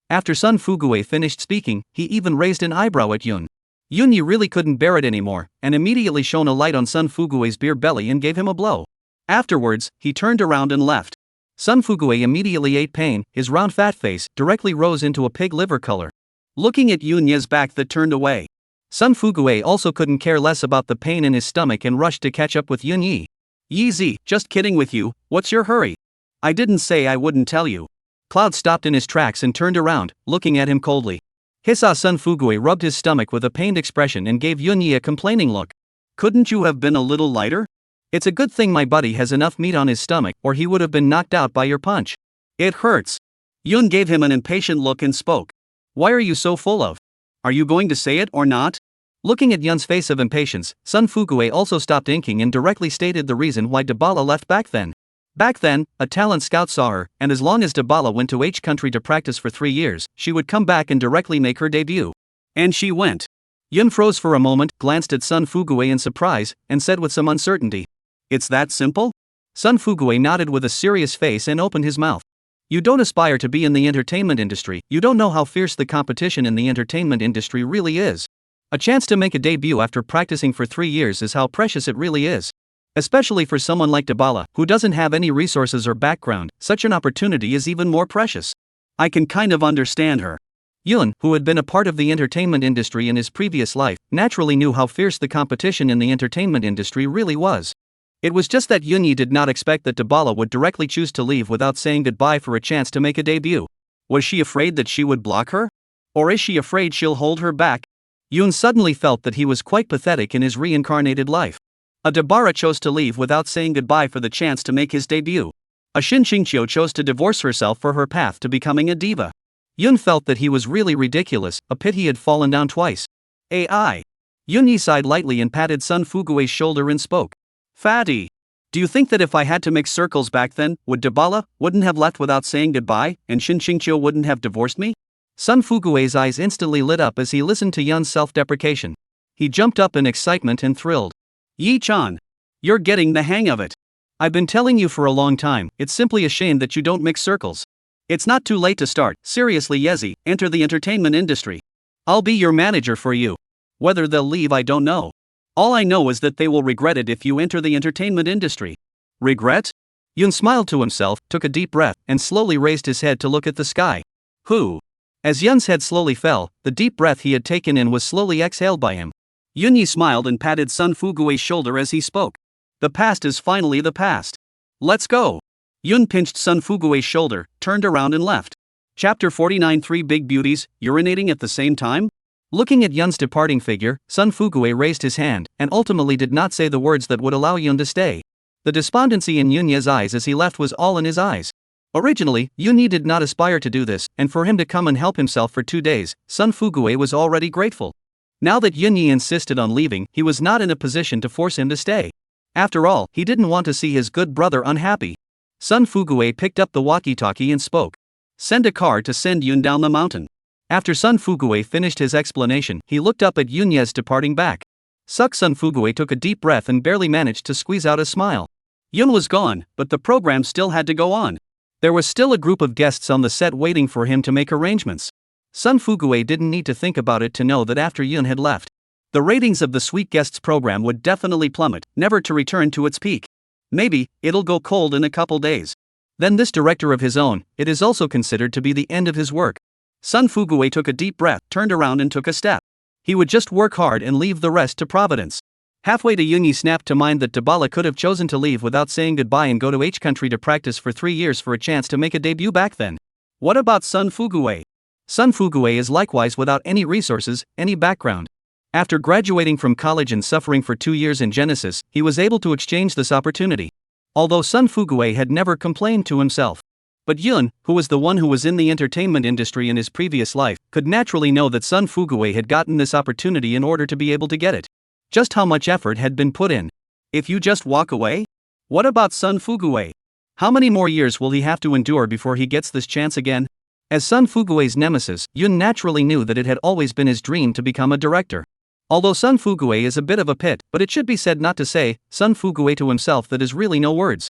After Sun Fugue finished speaking, he even raised an eyebrow at Yun. Yunyi really couldn't bear it anymore, and immediately shone a light on Sun Fugue's beer belly and gave him a blow. Afterwards, he turned around and left. Sun Fugue immediately ate pain. His round fat face directly rose into a pig liver color, looking at Yunya's back that turned away. Sun Fugue also couldn't care less about the pain in his stomach and rushed to catch up with Yunyi. "Yi Zi, just kidding with you, what's your hurry? I didn't say I wouldn't tell you." Cloud stopped in his tracks and turned around, looking at him coldly. He saw Sun Fugue rubbed his stomach with a pained expression and gave Yunyi a complaining look. "Couldn't you have been a little lighter? It's a good thing my buddy has enough meat on his stomach, or he would have been knocked out by your punch. It hurts." Yun gave him an impatient look and spoke. "Why are you so full of? Are you going to say it or not?" Looking at Yun's face of impatience, Sun Fugue also stopped inking and directly stated the reason why Dabala left back then. Back then, a talent scout saw her, and as long as Dabala went to H country to practice for 3 years, she would come back and directly make her debut. And she went. Yun froze for a moment, glanced at Sun Fugue in surprise, and said with some uncertainty, "It's that simple?" Sun Fugue nodded with a serious face and opened his mouth. "You don't aspire to be in the entertainment industry, you don't know how fierce the competition in the entertainment industry really is. A chance to make a debut after practicing for 3 years is how precious it really is. Especially for someone like Dabala, who doesn't have any resources or background, such an opportunity is even more precious. I can kind of understand her." Yun, who had been a part of the entertainment industry in his previous life, naturally knew how fierce the competition in the entertainment industry really was. It was just that Yunyi did not expect that Dabala would directly choose to leave without saying goodbye for a chance to make a debut. Was she afraid that she would block her? Or is she afraid she'll hold her back? Yun suddenly felt that he was quite pathetic in his reincarnated life. A Dabara chose to leave without saying goodbye for the chance to make his debut. A Xingqiu chose to divorce herself for her path to becoming a diva. Yun felt that he was really ridiculous, a pity he had fallen down twice. AI. Yunyi sighed lightly and patted Sun Fugue's shoulder and spoke. "Fatty. Do you think that if I had to mix circles back then, would Dabala wouldn't have left without saying goodbye, and Xingqiu wouldn't have divorced me?" Sun Fugue's eyes instantly lit up as he listened to Yun's self-deprecation. He jumped up in excitement and thrilled. "Yi-chan, you're getting the hang of it. I've been telling you for a long time, it's simply a shame that you don't mix circles. It's not too late to start, seriously Yezi, enter the entertainment industry. I'll be your manager for you. Whether they'll leave I don't know. All I know is that they will regret it if you enter the entertainment industry. Regret? Yun smiled to himself, took a deep breath, and slowly raised his head to look at the sky. Who? As Yun's head slowly fell, the deep breath he had taken in was slowly exhaled by him. Yunya smiled and patted Sun Fugue's shoulder as he spoke. The past is finally the past. Let's go. Yun pinched Sun Fugue's shoulder, turned around and left. Chapter 49. Three big beauties, urinating at the same time? Looking at Yun's departing figure, Sun Fugue raised his hand, and ultimately did not say the words that would allow Yun to stay. The despondency in Yunya's eyes as he left was all in his eyes. Originally, Yunya did not aspire to do this, and for him to come and help himself for 2 days, Sun Fugue was already grateful. Now that Yunya insisted on leaving, he was not in a position to force him to stay. After all, he didn't want to see his good brother unhappy. Sun Fugue picked up the walkie-talkie and spoke. Send a car to send Yun down the mountain. After Sun Fugue finished his explanation, he looked up at Yunya's departing back. Sun Fugue took a deep breath and barely managed to squeeze out a smile. Yun was gone, but the program still had to go on. There was still a group of guests on the set waiting for him to make arrangements. Sun Fugue didn't need to think about it to know that after Yun had left, the ratings of the Sweet Guests program would definitely plummet, never to return to its peak. Maybe, it'll go cold in a couple days. Then this director of his own, it is also considered to be the end of his work. Sun Fugue took a deep breath, turned around and took a step. He would just work hard and leave the rest to Providence. Halfway to Yunya snapped to mind that Dabala could have chosen to leave without saying goodbye and go to H country to practice for 3 years for a chance to make a debut back then. What about Sun Fugue? Sun Fugue is likewise without any resources, any background. After graduating from college and suffering for 2 years in Genesis, he was able to exchange this opportunity. Although Sun Fugue had never complained to himself. But Yun, who was the one who was in the entertainment industry in his previous life, could naturally know that Sun Fugue had gotten this opportunity in order to be able to get it. Just how much effort had been put in. If you just walk away? What about Sun Fugue? How many more years will he have to endure before he gets this chance again? As Sun Fugue's nemesis, Yun naturally knew that it had always been his dream to become a director. Although Sun Fugue is a bit of a pit, but it should be said not to say, Sun Fugue to himself that is really no words.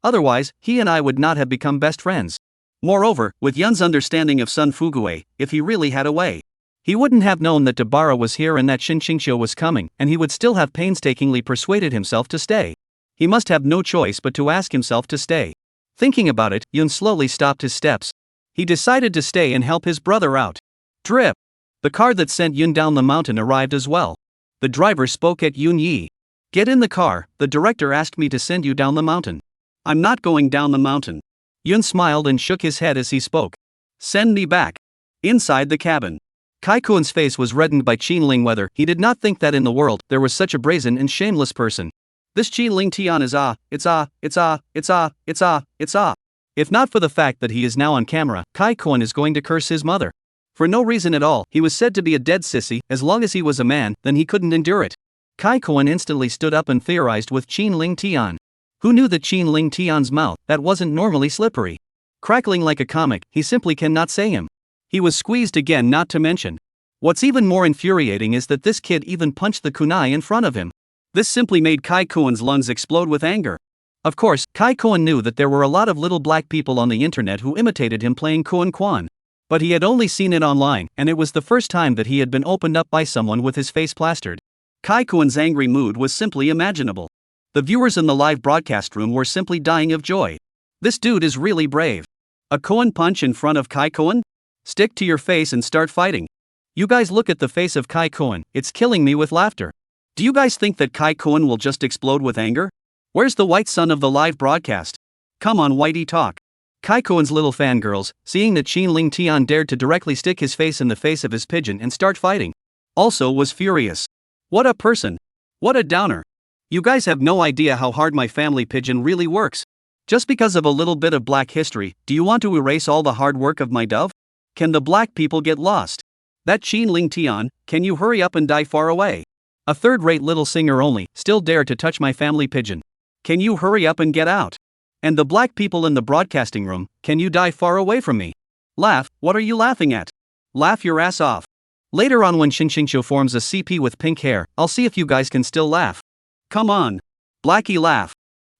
Otherwise, he and I would not have become best friends. Moreover, with Yun's understanding of Sun Fugue, if he really had a way, he wouldn't have known that Dabara was here and that Shinshingshio was coming, and he would still have painstakingly persuaded himself to stay. He must have no choice but to ask himself to stay. Thinking about it, Yun slowly stopped his steps. He decided to stay and help his brother out. Drip! The car that sent Yun down the mountain arrived as well. The driver spoke at Yun Yi. Get in the car, the director asked me to send you down the mountain. I'm not going down the mountain. Yun smiled and shook his head as he spoke. Send me back. Inside the cabin. Kai-kun's face was reddened by Qin-ling weather. He did not think that in the world there was such a brazen and shameless person. This Qin-ling Tian is it's If not for the fact that he is now on camera, Kai-kun is going to curse his mother. For no reason at all, he was said to be a dead sissy. As long as he was a man, then he couldn't endure it. Kai-kun instantly stood up and theorized with Qin-ling Tian. Who knew that Qin-ling Tian's mouth, that wasn't normally slippery? Crackling like a comic, he simply cannot say him. He was squeezed again, not to mention. What's even more infuriating is that this kid even punched the kunai in front of him. This simply made Kai-kun's lungs explode with anger. Of course, Kai-kun knew that there were a lot of little black people on the internet who imitated him playing Kun Kwan. But he had only seen it online, and it was the first time that he had been opened up by someone with his face plastered. Kai-kun's angry mood was simply imaginable. The viewers in the live broadcast room were simply dying of joy. This dude is really brave. A Koan punch in front of Kai-kun? Stick to your face and start fighting. You guys look at the face of Kai-kun, it's killing me with laughter. Do you guys think that Kai-kun will just explode with anger? Where's the white son of the live broadcast? Come on, Whitey, talk. Kai-kun's little fangirls, seeing that Qin-ling Tian dared to directly stick his face in the face of his pigeon and start fighting, also was furious. What a person. What a downer. You guys have no idea how hard my family pigeon really works. Just because of a little bit of black history, do you want to erase all the hard work of my dove? Can the black people get lost? That Qin-ling Tian, can you hurry up and die far away? A third-rate little singer only, still dare to touch my family pigeon. Can you hurry up and get out? And the black people in the broadcasting room, can you die far away from me? Laugh, what are you laughing at? Laugh your ass off. Later on when Shinshingshio forms a CP with pink hair, I'll see if you guys can still laugh. Come on. Blackie, laugh.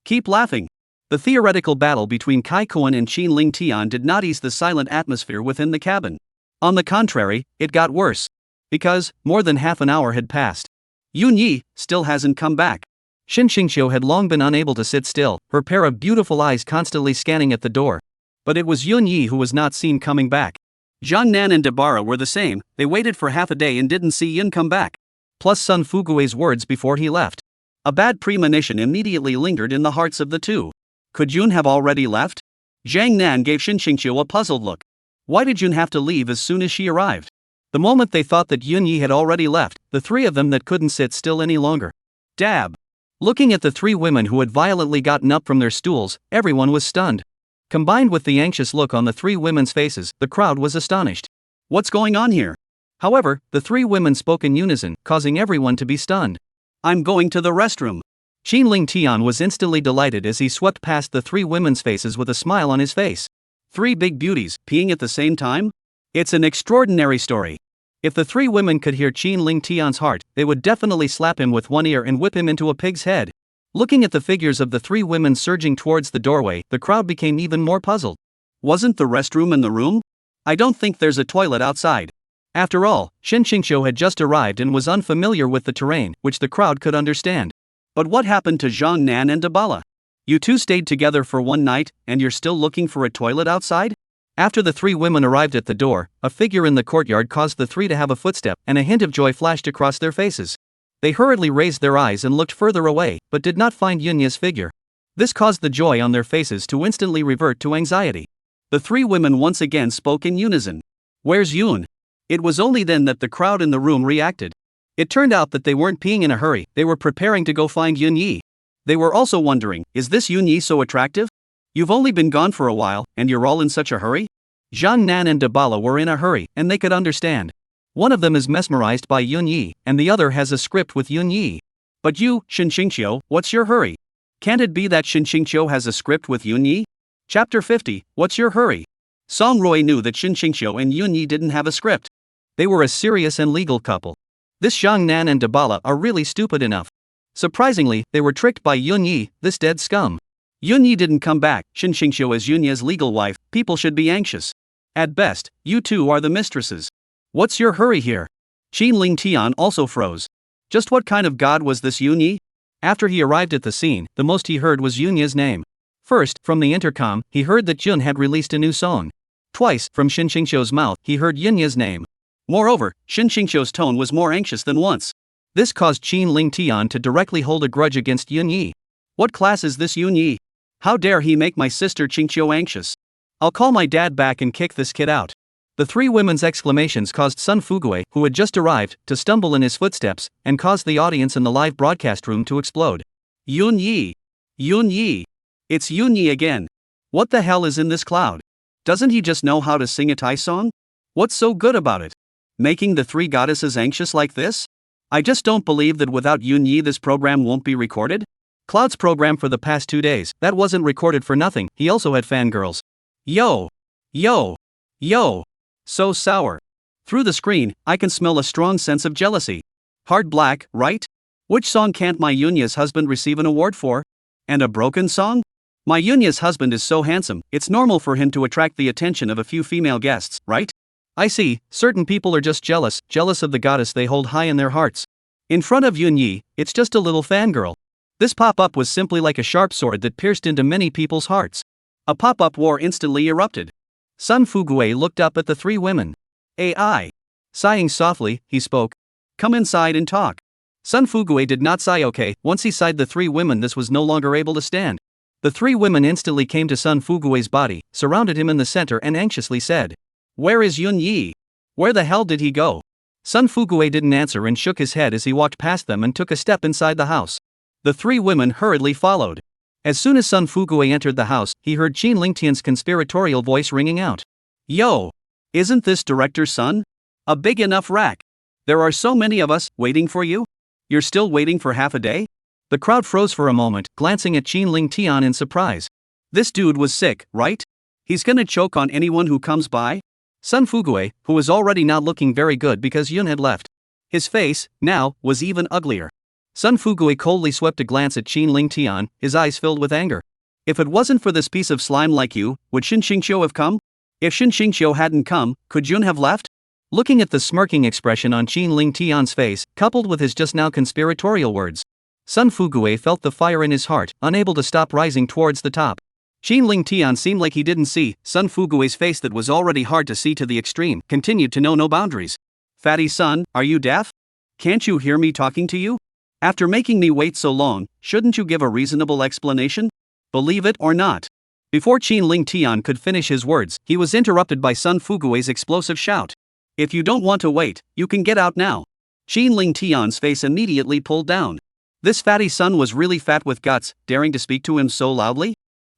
Keep laughing. The theoretical battle between Kai-kun and Qin-ling Tian did not ease the silent atmosphere within the cabin. On the contrary, it got worse. Because, more than half an hour had passed. Yunya still hasn't come back. Shin Xingqiu had long been unable to sit still, her pair of beautiful eyes constantly scanning at the door. But it was Yunya who was not seen coming back. Zhang Nan and Dabara were the same, they waited for half a day and didn't see Yun come back. Plus Sun Fugue's words before he left. A bad premonition immediately lingered in the hearts of the two. Could Yun have already left? Zhang Nan gave Shin Xingqiu a puzzled look. Why did Yun have to leave as soon as she arrived? The moment they thought that Yunya had already left, the three of them that couldn't sit still any longer. Dab. Looking at the three women who had violently gotten up from their stools, everyone was stunned. Combined with the anxious look on the three women's faces, the crowd was astonished. What's going on here? However, the three women spoke in unison, causing everyone to be stunned. I'm going to the restroom. Qinling Tian was instantly delighted as he swept past the three women's faces with a smile on his face. Three big beauties, peeing at the same time? It's an extraordinary story. If the three women could hear Qinling Tian's heart, they would definitely slap him with one ear and whip him into a pig's head. Looking at the figures of the three women surging towards the doorway, the crowd became even more puzzled. Wasn't the restroom in the room? I don't think there's a toilet outside. After all, Shin Xingqiu had just arrived and was unfamiliar with the terrain, which the crowd could understand. But what happened to Zhang Nan and Dabala? You two stayed together for one night, and you're still looking for a toilet outside? After the three women arrived at the door, a figure in the courtyard caused the three to have a footstep, and a hint of joy flashed across their faces. They hurriedly raised their eyes and looked further away, but did not find Yunya's figure. This caused the joy on their faces to instantly revert to anxiety. The three women once again spoke in unison. Where's Yun? It was only then that the crowd in the room reacted. It turned out that they weren't peeing in a hurry, they were preparing to go find Yunya. They were also wondering, is this Yunya so attractive? You've only been gone for a while, and you're all in such a hurry? Zhang Nan and Dabala were in a hurry, and they could understand. One of them is mesmerized by Yunya, and the other has a script with Yunya. But you, Shin Xingqiu, what's your hurry? Can't it be that Shin Xingqiu has a script with Yunya? Chapter 50, What's Your Hurry? Song Roy knew that Shin Xingqiu and Yunya didn't have a script. They were a serious and legal couple. This Zhang Nan and Dabala are really stupid enough. Surprisingly, they were tricked by Yunya, this dead scum. Yunya didn't come back, Shin Xingqiu as Yunya's legal wife, people should be anxious. At best, you two are the mistresses. What's your hurry here? Qinling Tian also froze. Just what kind of god was this Yunya? After he arrived at the scene, the most he heard was Yunya's name. First, from the intercom, he heard that Yun had released a new song. Twice, from Shin Xingqiu's mouth, he heard Yunya's name. Moreover, Shin Xingqiu's tone was more anxious than once. This caused Qinling Tian to directly hold a grudge against Yunya. What class is this Yunya? How dare he make my sister Xingqiu anxious? I'll call my dad back and kick this kid out. The three women's exclamations caused Sun Fugue, who had just arrived, to stumble in his footsteps, and caused the audience in the live broadcast room to explode. Yunya! Yunya! It's Yunya again! What the hell is in this cloud? Doesn't he just know how to sing a Thai song? What's so good about it? Making the three goddesses anxious like this? I just don't believe that without Yunya this program won't be recorded. Cloud's program for the past 2 days, that wasn't recorded for nothing, he also had fangirls. Yo! Yo! Yo! So sour. Through the screen, I can smell a strong sense of jealousy. Hard black, right? Which song can't my Yunya's husband receive an award for? And a broken song? My Yunya's husband is so handsome, it's normal for him to attract the attention of a few female guests, right? I see, certain people are just jealous of the goddess they hold high in their hearts. In front of Yunya, it's just a little fangirl. This pop-up was simply like a sharp sword that pierced into many people's hearts. A pop-up war instantly erupted. Sun Fugue looked up at the three women. AI. Sighing softly, he spoke. Come inside and talk. Sun Fugue did not sigh. Okay, once he sighed the three women this was no longer able to stand. The three women instantly came to Sun Fugue's body, surrounded him in the center and anxiously said. Where is Yunya? Where the hell did he go? Sun Fugue didn't answer and shook his head as he walked past them and took a step inside the house. The three women hurriedly followed. As soon as Sun Fugue entered the house, he heard Qinling Tian's conspiratorial voice ringing out. Yo! Isn't this director's son? A big enough rack. There are so many of us, waiting for you? You're still waiting for half a day? The crowd froze for a moment, glancing at Qinling Tian in surprise. This dude was sick, right? He's gonna choke on anyone who comes by? Sun Fugue, who was already not looking very good because Yun had left. His face, now, was even uglier. Sun Fugue coldly swept a glance at Qinling Tian, his eyes filled with anger. If it wasn't for this piece of slime like you, would Shin Xingqiu have come? If Shin Xingqiu hadn't come, could Yun have left? Looking at the smirking expression on Qin Ling Tian's face, coupled with his just now conspiratorial words, Sun Fuguei felt the fire in his heart, unable to stop rising towards the top. Qin Ling Tian seemed like he didn't see. Sun Fuguei's face, that was already hard to see to the extreme, continued to know no boundaries. Fatty Sun, are you deaf? Can't you hear me talking to you? After making me wait so long, shouldn't you give a reasonable explanation? Believe it or not. Before Qin Ling Tian could finish his words, he was interrupted by Sun Fuguei's explosive shout. If you don't want to wait, you can get out now. Qin Ling Tian's face immediately pulled down. This fatty Sun was really fat with guts, daring to speak to him so loudly?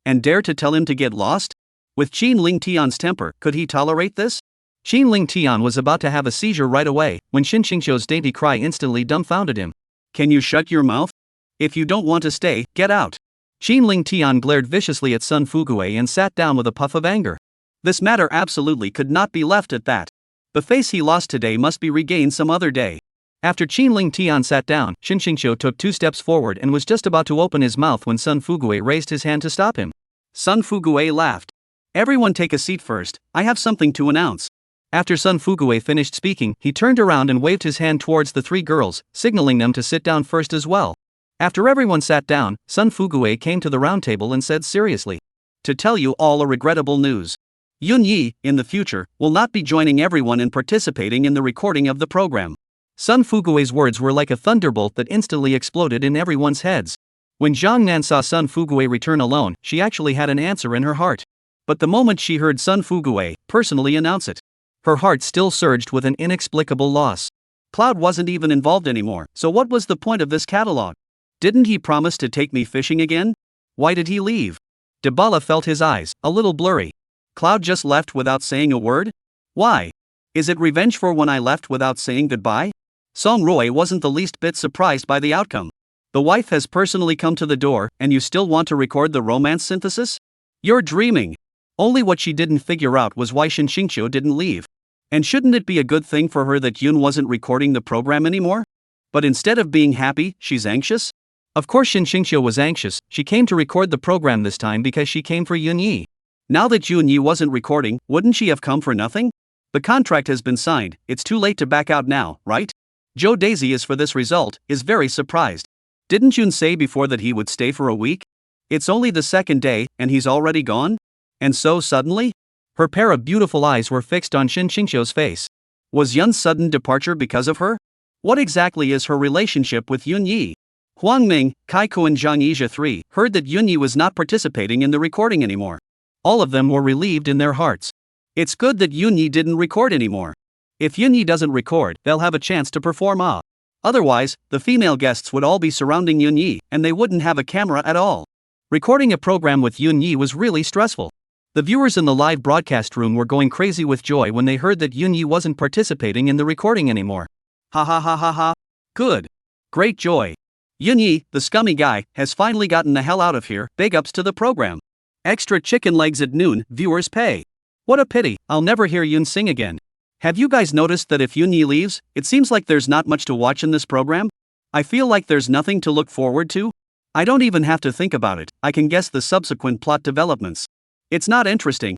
And dare to tell him to get lost? With Qin Ling Tian's temper, could he tolerate this? Qin Ling Tian was about to have a seizure right away, when Xin Xingqiu's dainty cry instantly dumbfounded him. Can you shut your mouth? If you don't want to stay, get out. Qin Ling Tian glared viciously at Sun Fuguei and sat down with a puff of anger. This matter absolutely could not be left at that. The face he lost today must be regained some other day. After Qin Ling Tian sat down, Xin Xingqiu took 2 steps forward and was just about to open his mouth when Sun Fuguei raised his hand to stop him. Sun Fuguei laughed. Everyone take a seat first, I have something to announce. After Sun Fuguei finished speaking, he turned around and waved his hand towards the 3 girls, signaling them to sit down first as well. After everyone sat down, Sun Fuguei came to the round table and said seriously. To tell you all a regrettable news. Yunya, in the future, will not be joining everyone in participating in the recording of the program. Sun Fuguei's words were like a thunderbolt that instantly exploded in everyone's heads. When Zhang Nan saw Sun Fuguei return alone, she actually had an answer in her heart. But the moment she heard Sun Fuguei personally announce it, her heart still surged with an inexplicable loss. Cloud wasn't even involved anymore, so what was the point of this catalog? Didn't he promise to take me fishing again? Why did he leave? Debala felt his eyes, a little blurry. Cloud just left without saying a word? Why? Is it revenge for when I left without saying goodbye? Song Roy wasn't the least bit surprised by the outcome. The wife has personally come to the door, and you still want to record the romance synthesis? You're dreaming. Only what she didn't figure out was why Xin Xingqiu didn't leave. And shouldn't it be a good thing for her that Yun wasn't recording the program anymore? But instead of being happy, she's anxious? Of course Xin Xingqiu was anxious. She came to record the program this time because she came for Yunya. Now that Yunya wasn't recording, wouldn't she have come for nothing? The contract has been signed, it's too late to back out now, right? Joe Daisy is for this result, is very surprised. Didn't Yun say before that he would stay for a week? It's only the 2nd day, and he's already gone? And so suddenly? Her pair of beautiful eyes were fixed on Xin Xingqiu's face. Was Yun's sudden departure because of her? What exactly is her relationship with Yunya? Huang Ming, Kaiko and Zhang Yizha 3 heard that Yunya was not participating in the recording anymore. All of them were relieved in their hearts. It's good that Yunya didn't record anymore. If Yunya doesn't record, they'll have a chance to perform Otherwise, the female guests would all be surrounding Yunya, and they wouldn't have a camera at all. Recording a program with Yunya was really stressful. The viewers in the live broadcast room were going crazy with joy when they heard that Yunya wasn't participating in the recording anymore. Ha ha ha ha ha. Good. Great joy. Yunya, the scummy guy, has finally gotten the hell out of here. Big ups to the program. Extra chicken legs at noon, viewers pay. What a pity, I'll never hear Yun sing again. Have you guys noticed that if Yunya leaves, it seems like there's not much to watch in this program? I feel like there's nothing to look forward to. I don't even have to think about it, I can guess the subsequent plot developments. It's not interesting,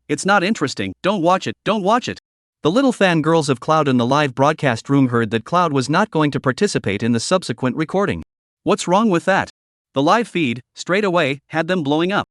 don't watch it. The little fangirls of Cloud in the live broadcast room heard that Cloud was not going to participate in the subsequent recording. What's wrong with that? The live feed, straight away, had them blowing up.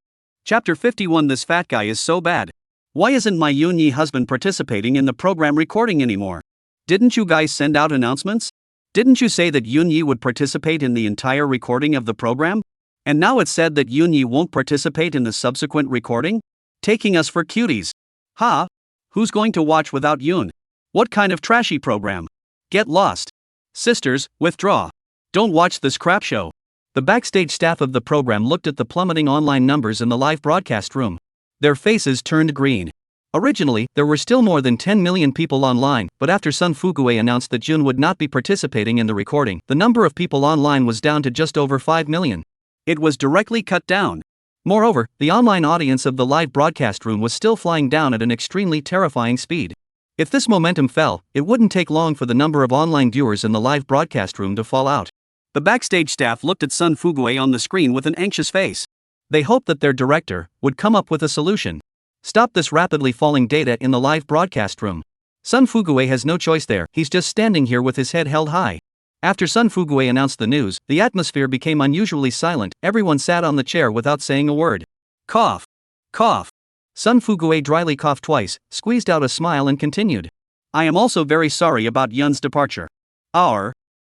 Chapter 51. This fat guy is so bad. Why isn't my Yunya husband participating in the program recording anymore? Didn't you guys send out announcements? Didn't you say that Yunya would participate in the entire recording of the program? And now it's said that Yunya won't participate in the subsequent recording? Taking us for cuties. Ha! Who's going to watch without Yun? What kind of trashy program? Get lost. Sisters, withdraw. Don't watch this crap show. The backstage staff of the program looked at the plummeting online numbers in the live broadcast room. Their faces turned green. Originally, there were still more than 10 million people online, but after Sun Fuguei announced that Jun would not be participating in the recording, the number of people online was down to just over 5 million. It was directly cut down. Moreover, the online audience of the live broadcast room was still flying down at an extremely terrifying speed. If this momentum fell, it wouldn't take long for the number of online viewers in the live broadcast room to fall out. The backstage staff looked at Sun Fuguei on the screen with an anxious face. They hoped that their director would come up with a solution. Stop this rapidly falling data in the live broadcast room. Sun Fugue has no choice there, he's just standing here with his head held high. After Sun Fugue announced the news, the atmosphere became unusually silent, everyone sat on the chair without saying a word. Cough. Cough. Sun Fugue dryly coughed twice, squeezed out a smile and continued. I am also very sorry about Yun's departure.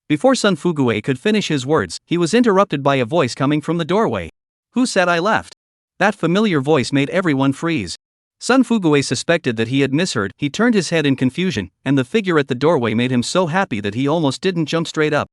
Before Sun Fugue could finish his words, he was interrupted by a voice coming from the doorway. Who said I left? That familiar voice made everyone freeze. Sun Fugue suspected that he had misheard, he turned his head in confusion, and the figure at the doorway made him so happy that he almost didn't jump straight up.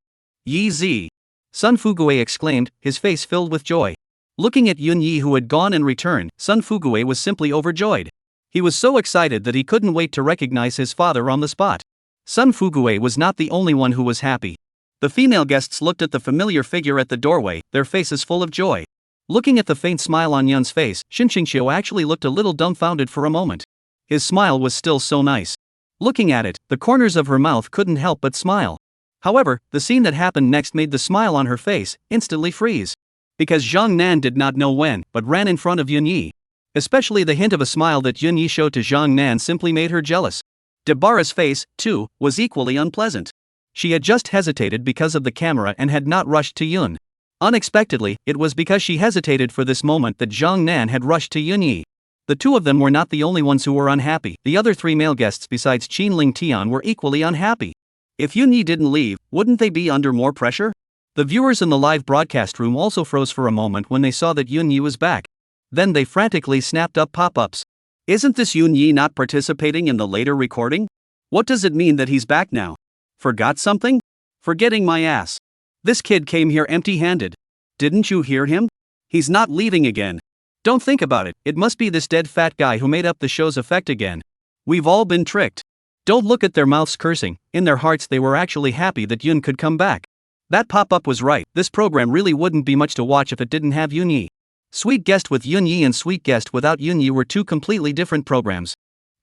Yi Zi! Sun Fugue exclaimed, his face filled with joy. Looking at Yunyi who had gone and returned, Sun Fugue was simply overjoyed. He was so excited that he couldn't wait to recognize his father on the spot. Sun Fugue was not the only one who was happy. The female guests looked at the familiar figure at the doorway, their faces full of joy. Looking at the faint smile on Yun's face, Shinshingxiu actually looked a little dumbfounded for a moment. His smile was still so nice. Looking at it, the corners of her mouth couldn't help but smile. However, the scene that happened next made the smile on her face instantly freeze. Because Zhang Nan did not know when, but ran in front of Yunyi. Especially the hint of a smile that Yunyi showed to Zhang Nan simply made her jealous. Dabara's face, too, was equally unpleasant. She had just hesitated because of the camera and had not rushed to Yun. Unexpectedly, it was because she hesitated for this moment that Zhang Nan had rushed to Yunyi. The two of them were not the only ones who were unhappy, the other three male guests besides Qinling Tian were equally unhappy. If Yunyi didn't leave, wouldn't they be under more pressure? The viewers in the live broadcast room also froze for a moment when they saw that Yunyi was back. Then they frantically snapped up pop-ups. Isn't this Yunyi not participating in the later recording? What does it mean that he's back now? Forgot something? Forgetting my ass. This kid came here empty-handed. Didn't you hear him? He's not leaving again. Don't think about it, it must be this dead fat guy who made up the show's effect again. We've all been tricked. Don't look at their mouths cursing, in their hearts they were actually happy that Yun could come back. That pop-up was right, this program really wouldn't be much to watch if it didn't have Yunyi. Sweet Guest with Yunyi and Sweet Guest without Yunyi were two completely different programs.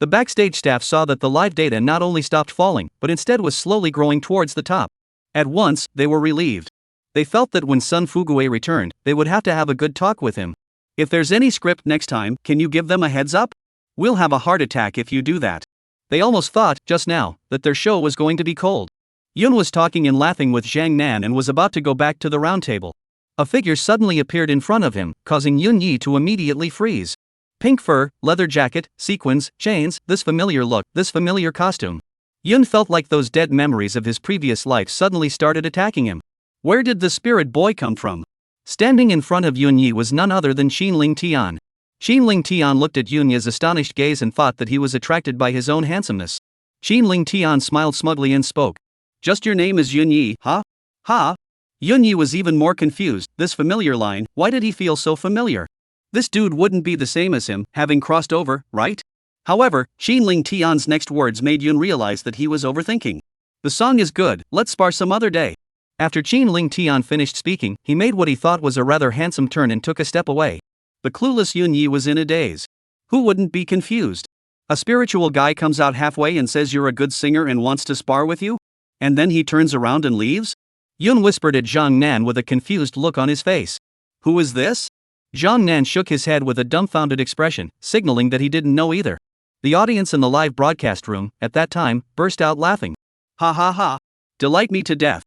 The backstage staff saw that the live data not only stopped falling, but instead was slowly growing towards the top. At once, they were relieved. They felt that when Sun Fugue returned, they would have to have a good talk with him. If there's any script next time, can you give them a heads up? We'll have a heart attack if you do that. They almost thought, just now, that their show was going to be cold. Yun was talking and laughing with Zhang Nan and was about to go back to the round table. A figure suddenly appeared in front of him, causing Yunyi to immediately freeze. Pink fur, leather jacket, sequins, chains, this familiar look, this familiar costume. Yun felt like those dead memories of his previous life suddenly started attacking him. Where did the spirit boy come from? Standing in front of Yunyi was none other than Qinling Tian. Qinling Tian looked at Yunya's astonished gaze and thought that he was attracted by his own handsomeness. Qinling Tian smiled smugly and spoke. Just your name is Yunyi, huh? Ha? Yunyi was even more confused, this familiar line, why did he feel so familiar? This dude wouldn't be the same as him, having crossed over, right? However, Qinling Tian's next words made Yun realize that he was overthinking. The song is good, let's spar some other day. After Qinling Tian finished speaking, he made what he thought was a rather handsome turn and took a step away. The clueless Yunyi was in a daze. Who wouldn't be confused? A spiritual guy comes out halfway and says you're a good singer and wants to spar with you? And then he turns around and leaves? Yun whispered at Zhang Nan with a confused look on his face. Who is this? Zhang Nan shook his head with a dumbfounded expression, signaling that he didn't know either. The audience in the live broadcast room, at that time, burst out laughing. Ha ha ha. Delight me to death.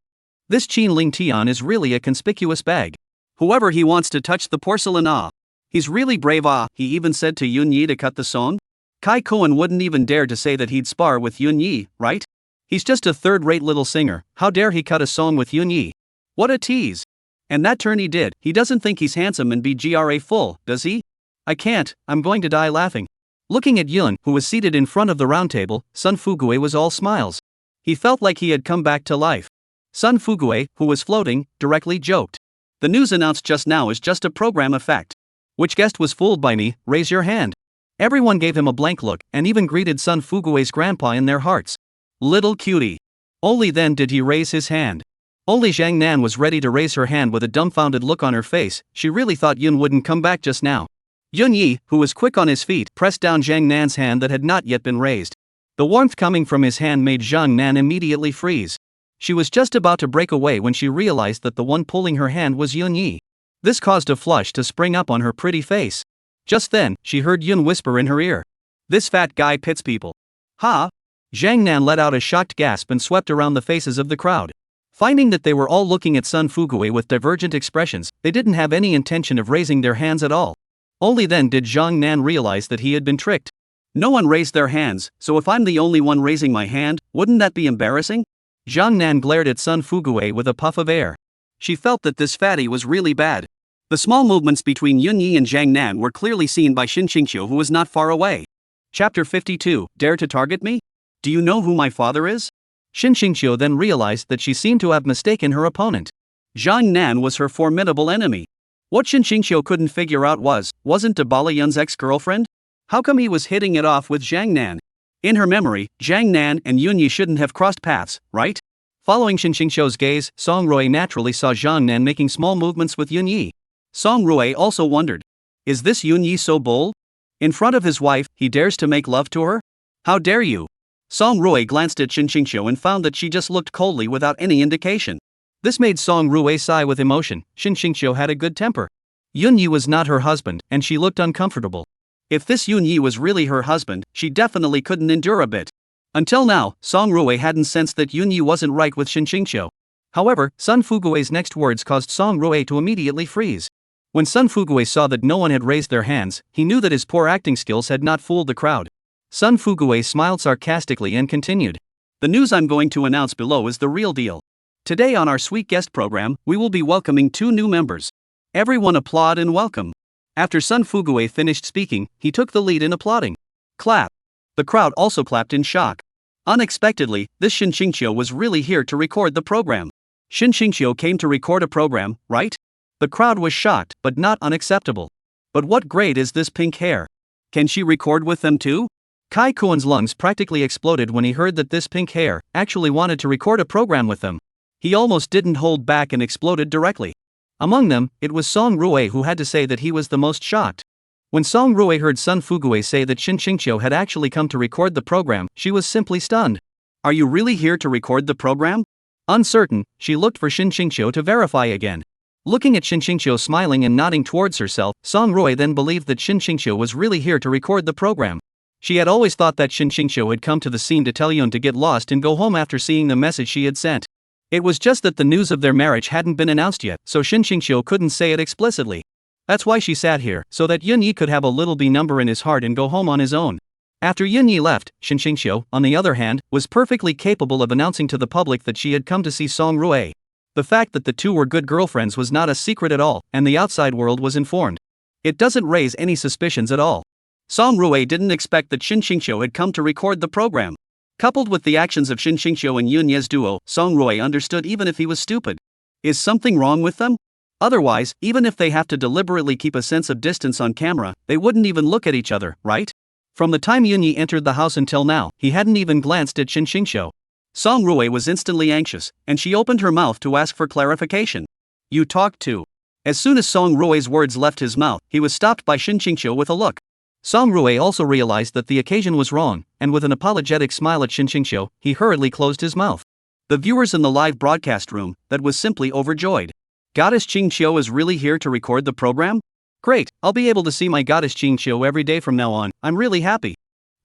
This Qinling Tian is really a conspicuous bag. Whoever he wants to touch the porcelain He's really brave he even said to Yunyi to cut the song? Kai Koen wouldn't even dare to say that he'd spar with Yunyi, right? He's just a third-rate little singer, how dare he cut a song with Yunyi? What a tease! And that turn he did, he doesn't think he's handsome and be gra full, does he? I can't, I'm going to die laughing. Looking at Yun, who was seated in front of the round table, Sun Fugue was all smiles. He felt like he had come back to life. Sun Fugue, who was floating, directly joked. The news announced just now is just a program effect. Which guest was fooled by me, raise your hand. Everyone gave him a blank look, and even greeted Sun Fugue's grandpa in their hearts. Little cutie. Only then did he raise his hand. Only Zhang Nan was ready to raise her hand with a dumbfounded look on her face, she really thought Yun wouldn't come back just now. Yunyi, who was quick on his feet, pressed down Zhang Nan's hand that had not yet been raised. The warmth coming from his hand made Zhang Nan immediately freeze. She was just about to break away when she realized that the one pulling her hand was Yunyi. This caused a flush to spring up on her pretty face. Just then, she heard Yun whisper in her ear. This fat guy pits people. Ha! Zhang Nan let out a shocked gasp and swept around the faces of the crowd. Finding that they were all looking at Sun Fuguei with divergent expressions, they didn't have any intention of raising their hands at all. Only then did Zhang Nan realize that he had been tricked. No one raised their hands, so if I'm the only one raising my hand, wouldn't that be embarrassing? Zhang Nan glared at Sun Fuguei with a puff of air. She felt that this fatty was really bad. The small movements between Yunya and Zhang Nan were clearly seen by Xin Qingqiu, who was not far away. Chapter 52, Dare to target me? Do you know who my father is? Xin Qingqiu then realized that she seemed to have mistaken her opponent. Zhang Nan was her formidable enemy. What Xin Qingqiu couldn't figure out wasn't Dabala Yun's ex-girlfriend? How come he was hitting it off with Zhang Nan? In her memory, Zhang Nan and Yunya shouldn't have crossed paths, right? Following Xin Qingqiu's gaze, Song Rui naturally saw Zhang Nan making small movements with Yunya. Song Rui also wondered, is this Yunya so bold? In front of his wife, he dares to make love to her? How dare you? Song Rui glanced at Xin Qingqiu and found that she just looked coldly without any indication. This made Song Rui sigh with emotion. Xin Qingqiu had a good temper. Yunya was not her husband, and she looked uncomfortable. If this Yunya was really her husband, she definitely couldn't endure a bit. Until now, Song Rui hadn't sensed that Yunya wasn't right with Xin Qingqiu. However, Sun Fuguei's next words caused Song Rui to immediately freeze. When Sun Fuguei saw that no one had raised their hands, he knew that his poor acting skills had not fooled the crowd. Sun Fuguei smiled sarcastically and continued. The news I'm going to announce below is the real deal. Today on our sweet guest program, we will be welcoming 2 new members. Everyone applaud and welcome. After Sun Fuguei finished speaking, he took the lead in applauding. Clap. The crowd also clapped in shock. Unexpectedly, this Xin Qingqiu was really here to record the program. Xin Qingqiu came to record a program, right? The crowd was shocked, but not unacceptable. But what grade is this pink hair? Can she record with them too? Kai Kuan's lungs practically exploded when he heard that this pink hair actually wanted to record a program with them. He almost didn't hold back and exploded directly. Among them, it was Song Rui who had to say that he was the most shocked. When Song Rui heard Sun Fuguei say that Xin Qingqiu had actually come to record the program, she was simply stunned. Are you really here to record the program? Uncertain, she looked for Xin Qingqiu to verify again. Looking at Xin Qingqiu smiling and nodding towards herself, Song Rui then believed that Xin Qingqiu was really here to record the program. She had always thought that Xin Qingqiu had come to the scene to tell Yun to get lost and go home after seeing the message she had sent. It was just that the news of their marriage hadn't been announced yet, so Xin Qingqiu couldn't say it explicitly. That's why she sat here, so that Yunya could have a little B number in his heart and go home on his own. After Yunya left, Xin Qingqiu, on the other hand, was perfectly capable of announcing to the public that she had come to see Song Rui. The fact that the two were good girlfriends was not a secret at all, and the outside world was informed. It doesn't raise any suspicions at all. Song Rui didn't expect that Xin Qingqiu had come to record the program. Coupled with the actions of Xin Qingqiu and Yunya's duo, Song Rui understood even if he was stupid. Is something wrong with them? Otherwise, even if they have to deliberately keep a sense of distance on camera, they wouldn't even look at each other, right? From the time Yunya entered the house until now, he hadn't even glanced at Xin Qingqiu. Song Rui was instantly anxious, and she opened her mouth to ask for clarification. You talked to. As soon as Song Rui's words left his mouth, he was stopped by Xin Qingqiu with a look. Song Rui also realized that the occasion was wrong, and with an apologetic smile at Xin Qingqiu, he hurriedly closed his mouth. The viewers in the live broadcast room, that was simply overjoyed. Goddess Qingqiu is really here to record the program? Great, I'll be able to see my Goddess Qingqiu every day from now on, I'm really happy.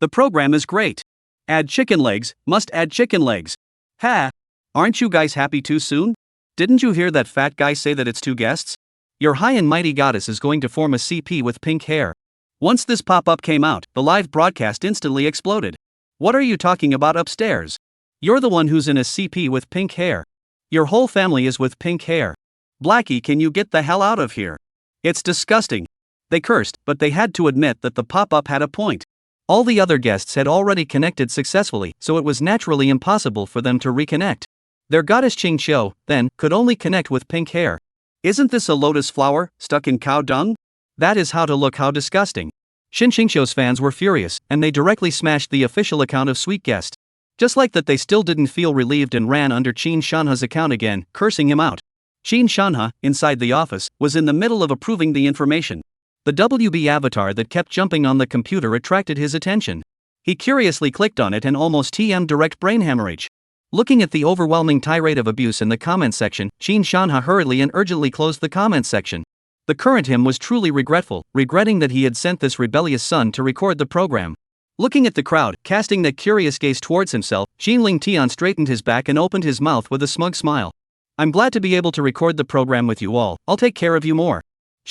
The program is great. Add chicken legs, must add chicken legs. Ha! Aren't you guys happy too soon? Didn't you hear that fat guy say that it's 2 guests? Your high and mighty goddess is going to form a CP with pink hair. Once this pop-up came out, the live broadcast instantly exploded. What are you talking about upstairs? You're the one who's in a CP with pink hair. Your whole family is with pink hair. Blackie, can you get the hell out of here? It's disgusting. They cursed, but they had to admit that the pop-up had a point. All the other guests had already connected successfully, so it was naturally impossible for them to reconnect. Their goddess Qingqiu, then, could only connect with pink hair. Isn't this a lotus flower, stuck in cow dung? That is how to look how disgusting. Xin Qingqiu's fans were furious, and they directly smashed the official account of Sweet Guest. Just like that, they still didn't feel relieved and ran under Qin Shanhe's account again, cursing him out. Qin Shanhe, inside the office, was in the middle of approving the information. The WB avatar that kept jumping on the computer attracted his attention. He curiously clicked on it and almost TM direct brain hemorrhage. Looking at the overwhelming tirade of abuse in the comment section, Qin Shanhe hurriedly and urgently closed the comment section. The current him was truly regretful, regretting that he had sent this rebellious son to record the program. Looking at the crowd, casting that curious gaze towards himself, Ling Tian straightened his back and opened his mouth with a smug smile. I'm glad to be able to record the program with you all, I'll take care of you more.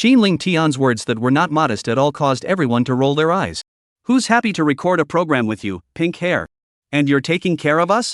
Ling Tian's words that were not modest at all caused everyone to roll their eyes. Who's happy to record a program with you, pink hair? And you're taking care of us?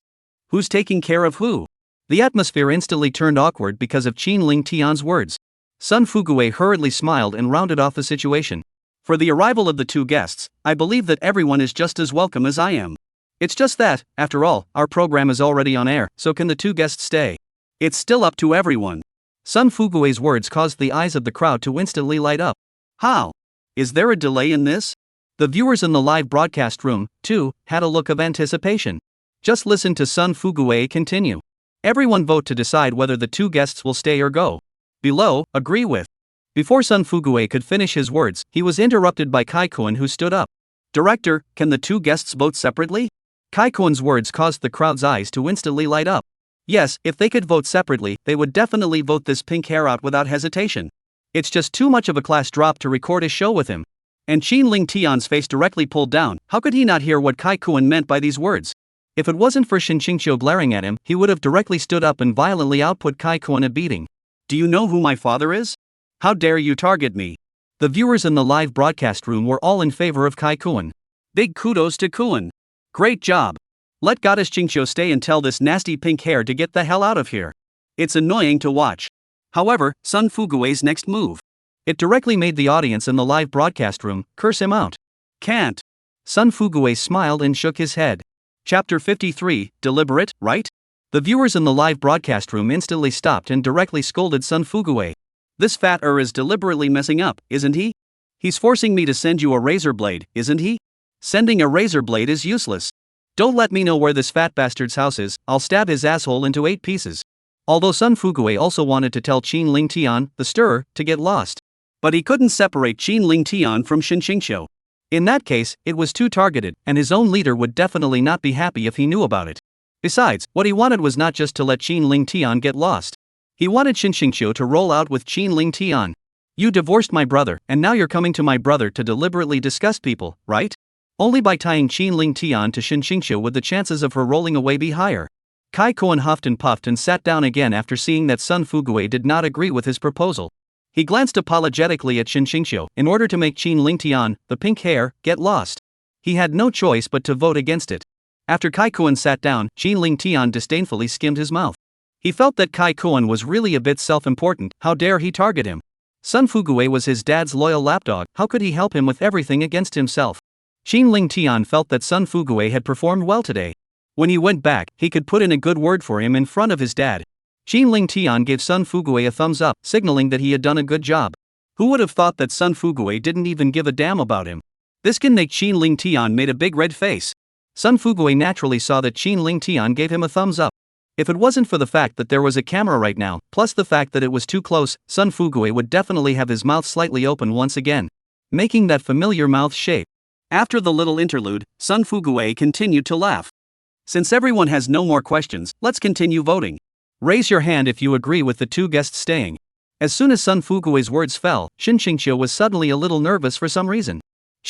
Who's taking care of who? The atmosphere instantly turned awkward because of Ling Tian's words. Sun Fuguei hurriedly smiled and rounded off the situation. For the arrival of the two guests, I believe that everyone is just as welcome as I am. It's just that, after all, our program is already on air, so can the two guests stay? It's still up to everyone. Sun Fuguei's words caused the eyes of the crowd to instantly light up. How? Is there a delay in this? The viewers in the live broadcast room, too, had a look of anticipation. Just listen to Sun Fuguei continue. Everyone vote to decide whether the two guests will stay or go. Below, agree with. Before Sun Fuguei could finish his words, he was interrupted by Kai-kun, who stood up. Director, can the two guests vote separately? Kai-kun's words caused the crowd's eyes to instantly light up. Yes, if they could vote separately, they would definitely vote this pink hair out without hesitation. It's just too much of a class drop to record a show with him. And Ling Tian's face directly pulled down. How could he not hear what Kai-kun meant by these words? If it wasn't for Xinqiu glaring at him, he would have directly stood up and violently output Kai-kun a beating. Do you know who my father is? How dare you target me? The viewers in the live broadcast room were all in favor of Kai-kun. Big kudos to Kun. Great job. Let Goddess Xinqiu stay and tell this nasty pink hair to get the hell out of here. It's annoying to watch. However, Sun Fuguei's next move. It directly made the audience in the live broadcast room curse him out. Can't. Sun Fuguei smiled and shook his head. Chapter 53, Deliberate, right? The viewers in the live broadcast room instantly stopped and directly scolded Sun Fuguei. This fat is deliberately messing up, isn't he? He's forcing me to send you a razor blade, isn't he? Sending a razor blade is useless. Don't let me know where this fat bastard's house is, I'll stab his asshole into 8 pieces. Although Sun Fuguei also wanted to tell Ling Tian, the stirrer, to get lost. But he couldn't separate Ling Tian from Xinqiu. In that case, it was too targeted, and his own leader would definitely not be happy if he knew about it. Besides, what he wanted was not just to let Ling Tian get lost. He wanted Xinqiu to roll out with Ling Tian. You divorced my brother, and now you're coming to my brother to deliberately disgust people, right? Only by tying Ling Tian to Xinqiu would the chances of her rolling away be higher. Kai-kun huffed and puffed and sat down again after seeing that Sun Fuguei did not agree with his proposal. He glanced apologetically at Xinqiu in order to make Ling Tian, the pink hair, get lost. He had no choice but to vote against it. After Kai-kun sat down, Ling Tian disdainfully skimmed his mouth. He felt that Kai-kun was really a bit self-important. How dare he target him? Sun Fuguei was his dad's loyal lapdog. How could he help him with everything against himself? Ling Tian felt that Sun Fuguei had performed well today. When he went back, he could put in a good word for him in front of his dad. Ling Tian gave Sun Fuguei a thumbs up, signaling that he had done a good job. Who would have thought that Sun Fuguei didn't even give a damn about him? This can make Ling Tian made a big red face. Sun Fuguei naturally saw that Ling Tian gave him a thumbs up. If it wasn't for the fact that there was a camera right now, plus the fact that it was too close, Sun Fuguei would definitely have his mouth slightly open once again, making that familiar mouth shape. After the little interlude, Sun Fuguei continued to laugh. Since everyone has no more questions, let's continue voting. Raise your hand if you agree with the two guests staying. As soon as Sun Fuguei's words fell, Xinqiu was suddenly a little nervous for some reason.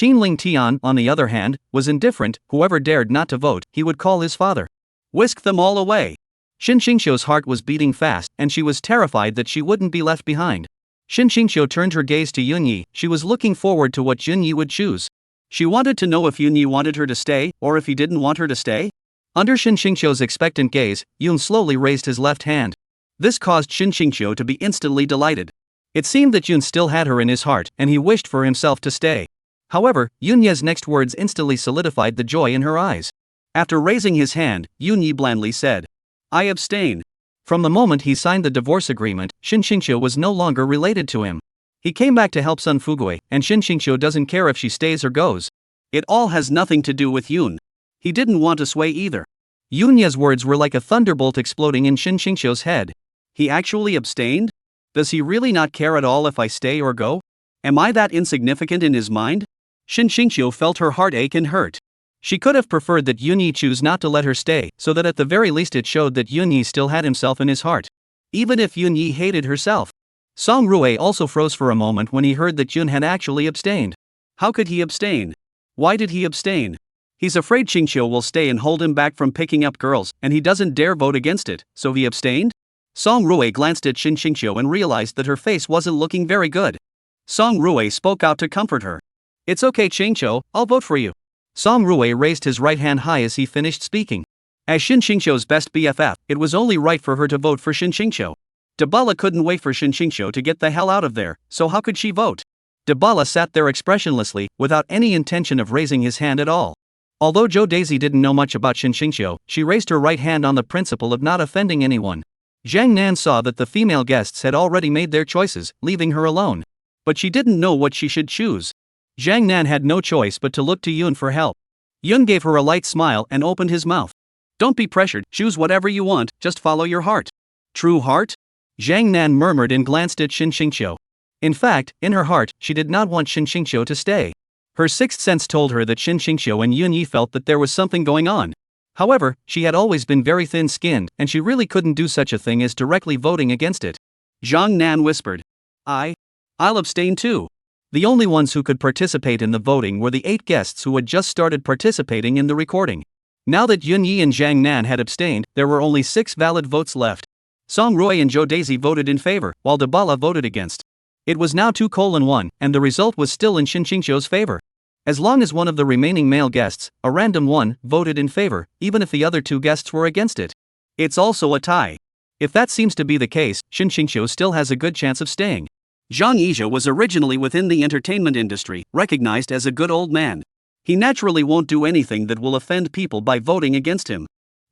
Ling Tian, on the other hand, was indifferent. Whoever dared not to vote, he would call his father. Whisk them all away. Xinqiu's heart was beating fast, and she was terrified that she wouldn't be left behind. Xinqiu turned her gaze to Yunya. She was looking forward to what Yunya would choose. She wanted to know if Yunya wanted her to stay, or if he didn't want her to stay. Under Xinqiu's expectant gaze, Yun slowly raised his left hand. This caused Xinqiu to be instantly delighted. It seemed that Yun still had her in his heart, and he wished for himself to stay. However, Yunya's next words instantly solidified the joy in her eyes. After raising his hand, Yunya blandly said, I abstain. From the moment he signed the divorce agreement, Xinqiu was no longer related to him. He came back to help Sun Fuguei, and Xinqiu doesn't care if she stays or goes. It all has nothing to do with Yun. He didn't want to sway either. Yunya's words were like a thunderbolt exploding in Xinqiu's head. He actually abstained? Does he really not care at all if I stay or go? Am I that insignificant in his mind? Xinqiu felt her heart ache and hurt. She could have preferred that Yunya choose not to let her stay, so that at the very least it showed that Yunya still had himself in his heart. Even if Yunya hated herself. Song Rui also froze for a moment when he heard that Yun had actually abstained. How could he abstain? Why did he abstain? He's afraid Qingqiu will stay and hold him back from picking up girls, and he doesn't dare vote against it, so he abstained? Song Rui glanced at Qingqiu and realized that her face wasn't looking very good. Song Rui spoke out to comfort her. It's okay Qingqiu, I'll vote for you. Song Rui raised his right hand high as he finished speaking. As Qingqiu's best BFF, it was only right for her to vote for Qingqiu. Dabala couldn't wait for Qingqiu to get the hell out of there, so how could she vote? Dabala sat there expressionlessly, without any intention of raising his hand at all. Although Jo Daisy didn't know much about Qingqiu, she raised her right hand on the principle of not offending anyone. Zhang Nan saw that the female guests had already made their choices, leaving her alone. But she didn't know what she should choose. Zhang Nan had no choice but to look to Yun for help. Yun gave her a light smile and opened his mouth. Don't be pressured, choose whatever you want, just follow your heart. True heart? Zhang Nan murmured and glanced at Qingqiu. In fact, in her heart, she did not want Qingqiu to stay. Her sixth sense told her that Qingqiu and Yunya felt that there was something going on. However, she had always been very thin-skinned, and she really couldn't do such a thing as directly voting against it. Zhang Nan whispered. I'll abstain too. The only ones who could participate in the voting were the 8 guests who had just started participating in the recording. Now that Yunya and Zhang Nan had abstained, there were only 6 valid votes left. Song Rui and Jo Daisy voted in favor, while Dabala voted against. It was now 2-1, and the result was still in Qingqiu's favor. As long as one of the remaining male guests, a random one, voted in favor, even if the other 2 guests were against it. It's also a tie. If that seems to be the case, Qingqiu still has a good chance of staying. Zhang Yizhe was originally within the entertainment industry, recognized as a good old man. He naturally won't do anything that will offend people by voting against him.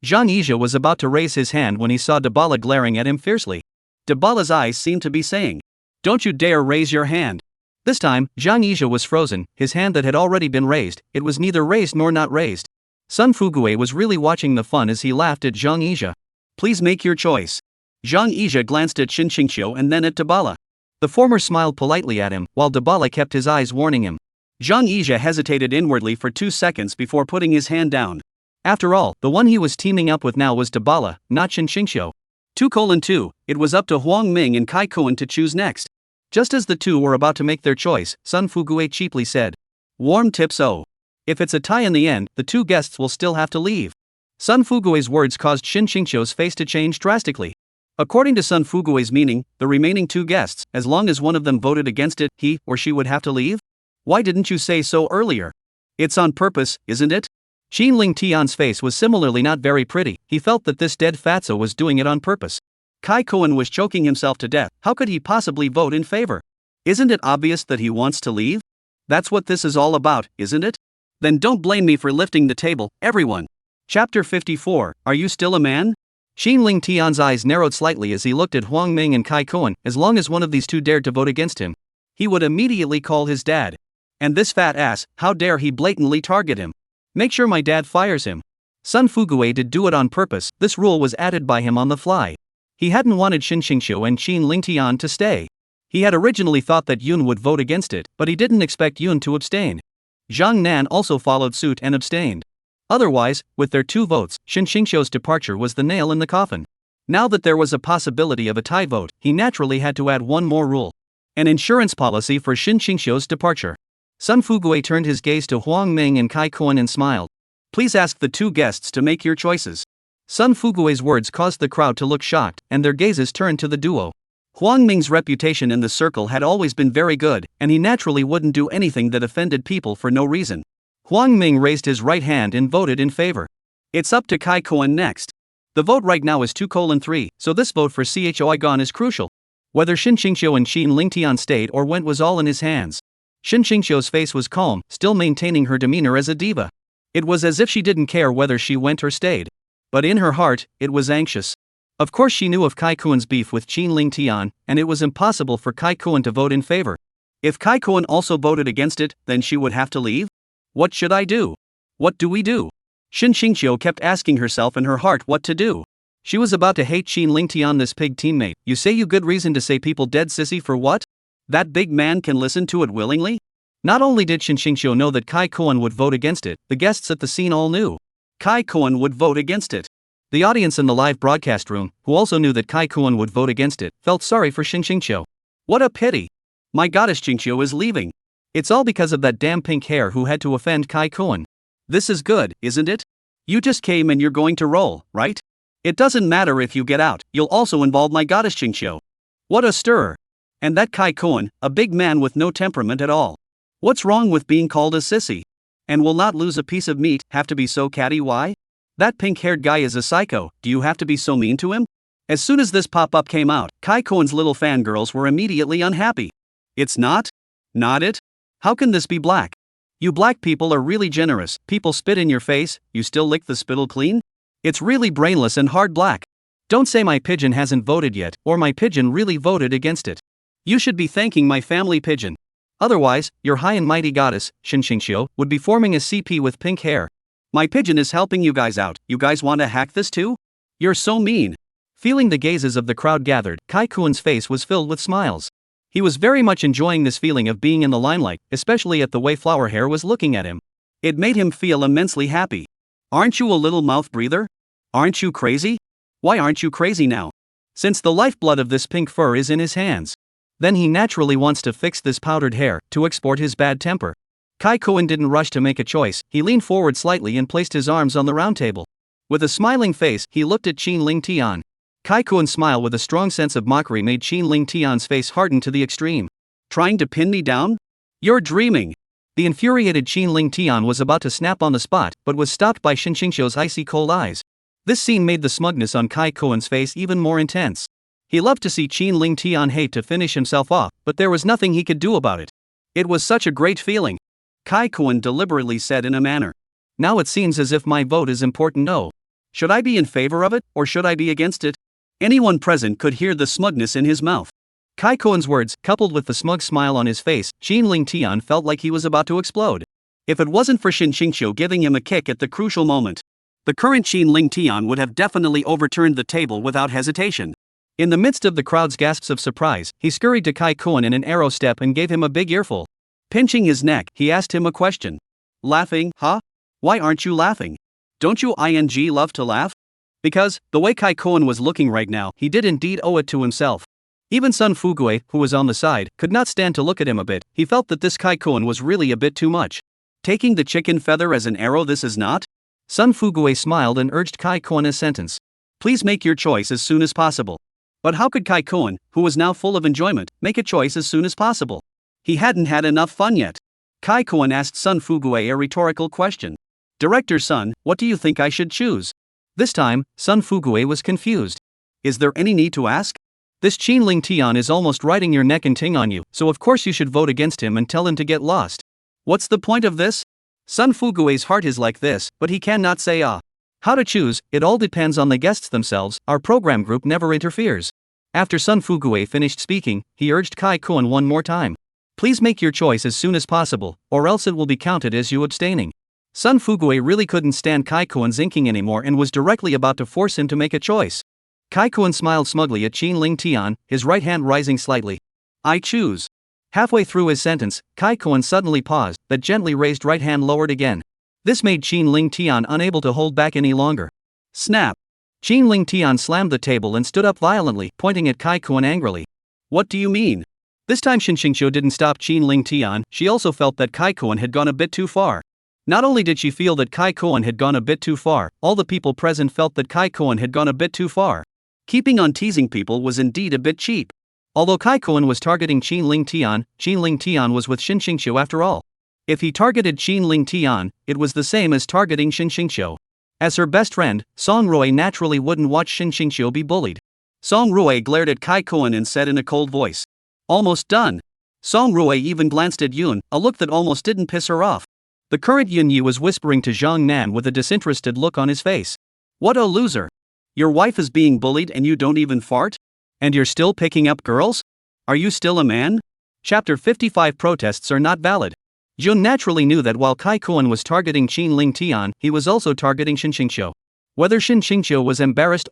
Zhang Yizhe was about to raise his hand when he saw Dabala glaring at him fiercely. Dabala's eyes seemed to be saying, "Don't you dare raise your hand." This time, Zhang Yizhe was frozen, his hand that had already been raised, it was neither raised nor not raised. Sun Fugue was really watching the fun as he laughed at Zhang Yizhe. Please make your choice. Zhang Yizhe glanced at Qingqiu and then at Dabala. The former smiled politely at him, while Dabala kept his eyes warning him. Zhang Yizhe hesitated inwardly for 2 seconds before putting his hand down. After all, the one he was teaming up with now was Dabala, not Qingqiu. 2:2, it was up to Huang Ming and Kai Kuan to choose next. Just as the 2 were about to make their choice, Sun Fugue cheaply said, "Warm tips oh. If it's a tie in the end, the 2 guests will still have to leave." Sun Fugue's words caused Qingqiu's face to change drastically. According to Sun Fugue's meaning, the remaining 2 guests, as long as one of them voted against it, he or she would have to leave? Why didn't you say so earlier? It's on purpose, isn't it? Qin Ling Tian's face was similarly not very pretty, he felt that this dead fatso was doing it on purpose. Kai Kuan was choking himself to death, how could he possibly vote in favor? Isn't it obvious that he wants to leave? That's what this is all about, isn't it? Then don't blame me for lifting the table, everyone. Chapter 54, Are You Still a Man? Qin Ling Tian's eyes narrowed slightly as he looked at Huang Ming and Kai Kuan. As long as one of these 2 dared to vote against him, he would immediately call his dad. And this fat ass, how dare he blatantly target him? Make sure my dad fires him. Sun Fugue did do it on purpose, this rule was added by him on the fly. He hadn't wanted Qingqiu and Qin Ling Tian to stay. He had originally thought that Yun would vote against it, but he didn't expect Yun to abstain. Zhang Nan also followed suit and abstained. Otherwise, with their 2 votes, Qingqiu's departure was the nail in the coffin. Now that there was a possibility of a tie vote, he naturally had to add one more rule. An insurance policy for Qingqiu's departure. Sun Fugue turned his gaze to Huang Ming and Kai Kuan and smiled. Please ask the 2 guests to make your choices. Sun Fugue's words caused the crowd to look shocked, and their gazes turned to the duo. Huang Ming's reputation in the circle had always been very good, and he naturally wouldn't do anything that offended people for no reason. Huang Ming raised his right hand and voted in favor. It's up to Kai Kuan next. The vote right now is 2:3, so this vote for Choi is crucial. Whether Qingqiu and Qin Ling Tian stayed or went was all in his hands. Qingqiu's face was calm, still maintaining her demeanor as a diva. It was as if she didn't care whether she went or stayed. But in her heart, it was anxious. Of course she knew of Kai Kuan's beef with Qin Ling Tian, and it was impossible for Kai Kuan to vote in favor. If Kai Kuan also voted against it, then she would have to leave? What should I do? What do we do? Qingqiu kept asking herself in her heart what to do. She was about to hate Qin Ling Tian, this pig teammate. You say you good reason to say people dead sissy for what? That big man can listen to it willingly? Not only did Qingqiu know that Kai Kuan would vote against it, the guests at the scene all knew. Kai Kuan would vote against it. The audience in the live broadcast room, who also knew that Kai Kuan would vote against it, felt sorry for Qingqiu. What a pity. My goddess, Qingqiu is leaving. It's all because of that damn pink hair who had to offend Kai Kuan. This is good, isn't it? You just came and you're going to roll, right? It doesn't matter if you get out, you'll also involve my goddess Qingqiu. What a stirrer. And that Kai Koen, a big man with no temperament at all. What's wrong with being called a sissy? And will not lose a piece of meat have to be so catty? Why? That pink-haired guy is a psycho, do you have to be so mean to him? As soon as this pop-up came out, Kai Koen's little fangirls were immediately unhappy. It's not? Not it? How can this be black? You black people are really generous, people spit in your face, you still lick the spittle clean? It's really brainless and hard black. Don't say my pigeon hasn't voted yet, or my pigeon really voted against it. You should be thanking my family pigeon. Otherwise, your high and mighty goddess, Qingqiu, would be forming a CP with pink hair. My pigeon is helping you guys out, you guys want to hack this too? You're so mean. Feeling the gazes of the crowd gathered, Kai Koen's face was filled with smiles. He was very much enjoying this feeling of being in the limelight, especially at the way Flower Hair was looking at him. It made him feel immensely happy. Aren't you a little mouth breather? Aren't you crazy? Why aren't you crazy now? Since the lifeblood of this pink fur is in his hands. Then he naturally wants to fix this powdered hair, to export his bad temper. Kai Koen didn't rush to make a choice, he leaned forward slightly and placed his arms on the round table. With a smiling face, he looked at Qin Ling Tian. Kai Koen's smile with a strong sense of mockery made Qin Ling Tian's face harden to the extreme. Trying to pin me down? You're dreaming. The infuriated Qin Ling Tian was about to snap on the spot, but was stopped by Qingqiu's icy cold eyes. This scene made the smugness on Kai Koen's face even more intense. He loved to see Qin Ling Tian hate to finish himself off, but there was nothing he could do about it. It was such a great feeling. Kai Koen deliberately said in a manner. Now it seems as if my vote is important. No. Should I be in favor of it, or should I be against it? Anyone present could hear the smugness in his mouth. Kai Koen's words, coupled with the smug smile on his face, Qin Ling Tian felt like he was about to explode. If it wasn't for Qingqiu giving him a kick at the crucial moment, the current Qin Ling Tian would have definitely overturned the table without hesitation. In the midst of the crowd's gasps of surprise, he scurried to Kai Koen in an arrow step and gave him a big earful. Pinching his neck, he asked him a question. Laughing, huh? Why aren't you laughing? Don't you love to laugh? Because, the way Kai Koen was looking right now, he did indeed owe it to himself. Even Sun Fugue, who was on the side, could not stand to look at him a bit. He felt that this Kai Koen was really a bit too much. Taking the chicken feather as an arrow, this is not? Sun Fugue smiled and urged Kai Koen a sentence. Please make your choice as soon as possible. But how could Kai Koen, who was now full of enjoyment, make a choice as soon as possible? He hadn't had enough fun yet. Kai Koen asked Sun Fugue a rhetorical question. Director Sun, what do you think I should choose? This time, Sun Fugue was confused. Is there any need to ask? This Qin Ling Tian is almost riding your neck and ting on you, so of course you should vote against him and tell him to get lost. What's the point of this? Sun Fugue's heart is like this, but he cannot say ah. How to choose, it all depends on the guests themselves, our program group never interferes. After Sun Fugue finished speaking, he urged Kai Koen one more time. Please make your choice as soon as possible, or else it will be counted as you abstaining. Sun Fugue really couldn't stand Kai Koen's inking anymore and was directly about to force him to make a choice. Kai Koen smiled smugly at Qin Ling Tian, his right hand rising slightly. I choose. Halfway through his sentence, Kai Koen suddenly paused, that gently raised right hand lowered again. This made Qin Ling Tian unable to hold back any longer. Snap! Qin Ling Tian slammed the table and stood up violently, pointing at Kai Koen angrily. What do you mean? This time Qingqiu didn't stop Qin Ling Tian, she also felt that Kai Koen had gone a bit too far. Not only did she feel that Kai Koen had gone a bit too far, all the people present felt that Kai Koen had gone a bit too far. Keeping on teasing people was indeed a bit cheap. Although Kai Koen was targeting Qin Ling Tian was with Qingqiu after all. If he targeted Qin Ling Tian, it was the same as targeting Qingqiu. As her best friend, Song Rui naturally wouldn't watch Qingqiu be bullied. Song Rui glared at Kai Koen and said in a cold voice. Almost done. Song Rui even glanced at Yun, a look that almost didn't piss her off. The current Yunya was whispering to Zhang Nan with a disinterested look on his face. What a loser. Your wife is being bullied and you don't even fart? And you're still picking up girls? Are you still a man? Chapter 55 Protests are not valid. Jun naturally knew that while Kai Koen was targeting Qin Ling Tian, he was also targeting Qingqiu. Whether Qingqiu was embarrassed,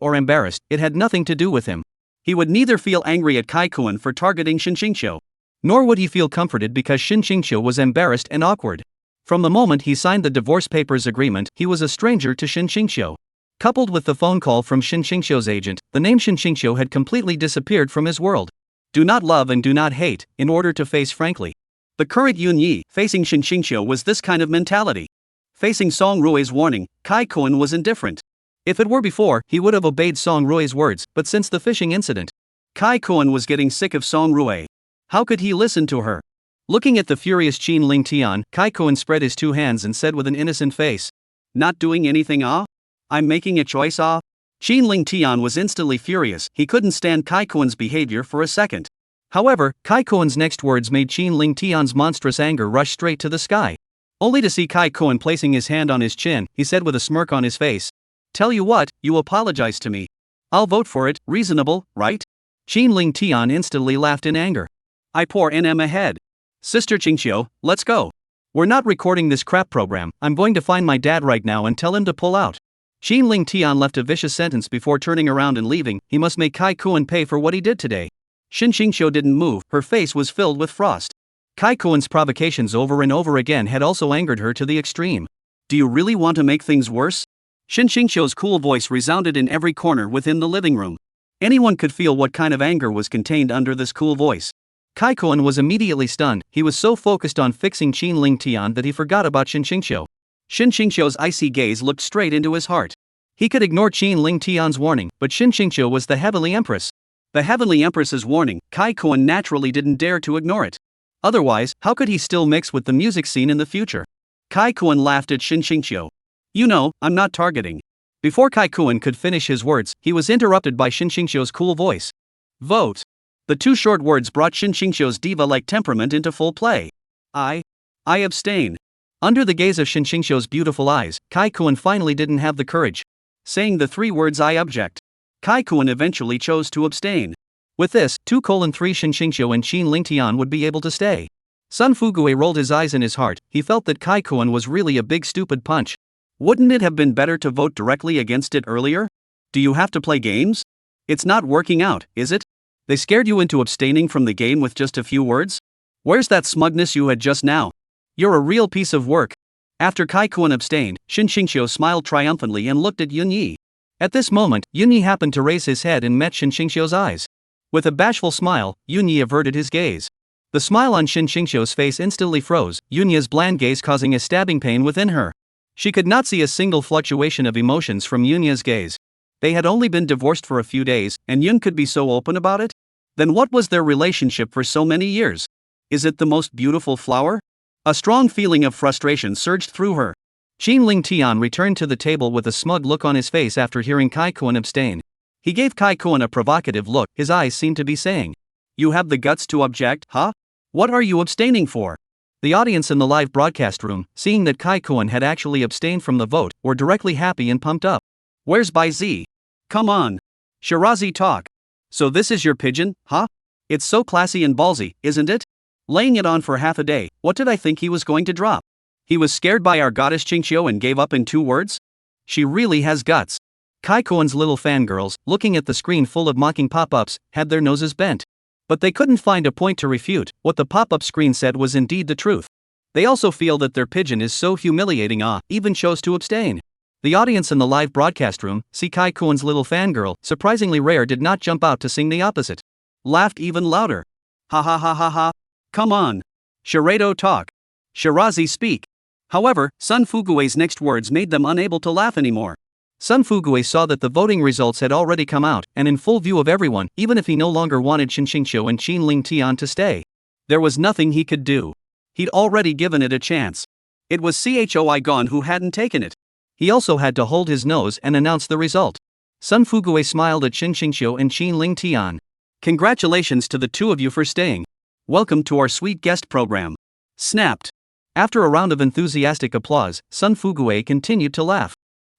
it had nothing to do with him. He would neither feel angry at Kai Koen for targeting Qingqiu, nor would he feel comforted because Qingqiu was embarrassed and awkward. From the moment he signed the divorce papers agreement, he was a stranger to Qingqiu. Coupled with the phone call from Qingqiu's agent, the name Qingqiu had completely disappeared from his world. Do not love and do not hate, in order to face frankly. The current Yun Yi facing Qingqiu was this kind of mentality. Facing Song Rue's warning, Kai Koen was indifferent. If it were before, he would have obeyed Song Rue's words, but since the fishing incident, Kai Koen was getting sick of Song Rue. How could he listen to her? Looking at the furious Chin Ling Tian, Kai Koen spread his two hands and said with an innocent face, "Not doing anything, ah? I'm making a choice, ah?" Chin Ling Tian was instantly furious. He couldn't stand Kai Koen's behavior for a second. However, Kai Koen's next words made Chin Ling Tian's monstrous anger rush straight to the sky. Only to see Kai Koen placing his hand on his chin, he said with a smirk on his face, "Tell you what, you apologize to me. I'll vote for it, reasonable, right?" Chin Ling Tian instantly laughed in anger. "I pour NM ahead. Sister Qingqiu, let's go. We're not recording this crap program. I'm going to find my dad right now and tell him to pull out." Chin Ling Tian left a vicious sentence before turning around and leaving. He must make Kai Koen pay for what he did today. Shin Qingqiu didn't move, her face was filled with frost. Kai Koen's provocations over and over again had also angered her to the extreme. "Do you really want to make things worse?" Shin Qingqiu's cool voice resounded in every corner within the living room. Anyone could feel what kind of anger was contained under this cool voice. Kai Koen was immediately stunned. He was so focused on fixing Chin Ling Tian that he forgot about Shin Qingqiu. Shin Qingqiu's icy gaze looked straight into his heart. He could ignore Chin Ling Tian's warning, but Shin Qingqiu was the Heavenly Empress. The Heavenly Empress's warning, Kai Koen naturally didn't dare to ignore it. Otherwise, how could he still mix with the music scene in the future? Kai Koen laughed at Shin Qingqiu. "You know, I'm not targeting." Before Kai Koen could finish his words, he was interrupted by Shin Qingqiu's cool voice. "Vote." The two short words brought Shin Qingqiu's diva-like temperament into full play. I abstain." Under the gaze of Shin Qingqiu's beautiful eyes, Kai Koen finally didn't have the courage. Saying the three words "I object," Kai Koen eventually chose to abstain. With this, 2:3 Shin Qingqiu and Chin Ling Tian would be able to stay. Sun Fugue rolled his eyes in his heart. He felt that Kai Koen was really a big stupid punch. Wouldn't it have been better to vote directly against it earlier? Do you have to play games? It's not working out, is it? They scared you into abstaining from the game with just a few words? Where's that smugness you had just now? You're a real piece of work. After Kai Koen abstained, Shin Qingqiu smiled triumphantly and looked at Yunya. At this moment, Yunya happened to raise his head and met Shin Qingqiu's eyes. With a bashful smile, Yunya averted his gaze. The smile on Shin Qingqiu's face instantly froze, Yunya's bland gaze causing a stabbing pain within her. She could not see a single fluctuation of emotions from Yunya's gaze. They had only been divorced for a few days, and Yun could be so open about it? Then what was their relationship for so many years? Is it the most beautiful flower? A strong feeling of frustration surged through her. Chin Ling Tian returned to the table with a smug look on his face after hearing Kai Koen abstain. He gave Kai Koen a provocative look. His eyes seemed to be saying, "You have the guts to object, huh? What are you abstaining for?" The audience in the live broadcast room, seeing that Kai Koen had actually abstained from the vote, were directly happy and pumped up. "Where's Bai Zi? Come on. Shirazi talk. So this is your pigeon, huh? It's so classy and ballsy, isn't it? Laying it on for half a day, what did I think he was going to drop? He was scared by our goddess Qingqiu and gave up in 2 words? She really has guts." Kai Koen's little fangirls, looking at the screen full of mocking pop-ups, had their noses bent. But they couldn't find a point to refute. What the pop-up screen said was indeed the truth. They also feel that their pigeon is so humiliating, even chose to abstain. The audience in the live broadcast room, see Kai Koen's little fangirl, surprisingly rare, did not jump out to sing the opposite. Laughed even louder. "Ha ha ha ha ha. Come on. Shirado talk. Shirazi speak." However, Sun Fugue's next words made them unable to laugh anymore. Sun Fugue saw that the voting results had already come out, and in full view of everyone, even if he no longer wanted Shin Qingqiu and Chin Ling Tian to stay, there was nothing he could do. He'd already given it a chance. It was Choi Gon who hadn't taken it. He also had to hold his nose and announce the result. Sun Fugue smiled at Shin Qingqiu and Chin Ling Tian. "Congratulations to the two of you for staying. Welcome to our sweet guest program." Snapped. After a round of enthusiastic applause, Sun Fugue continued to laugh.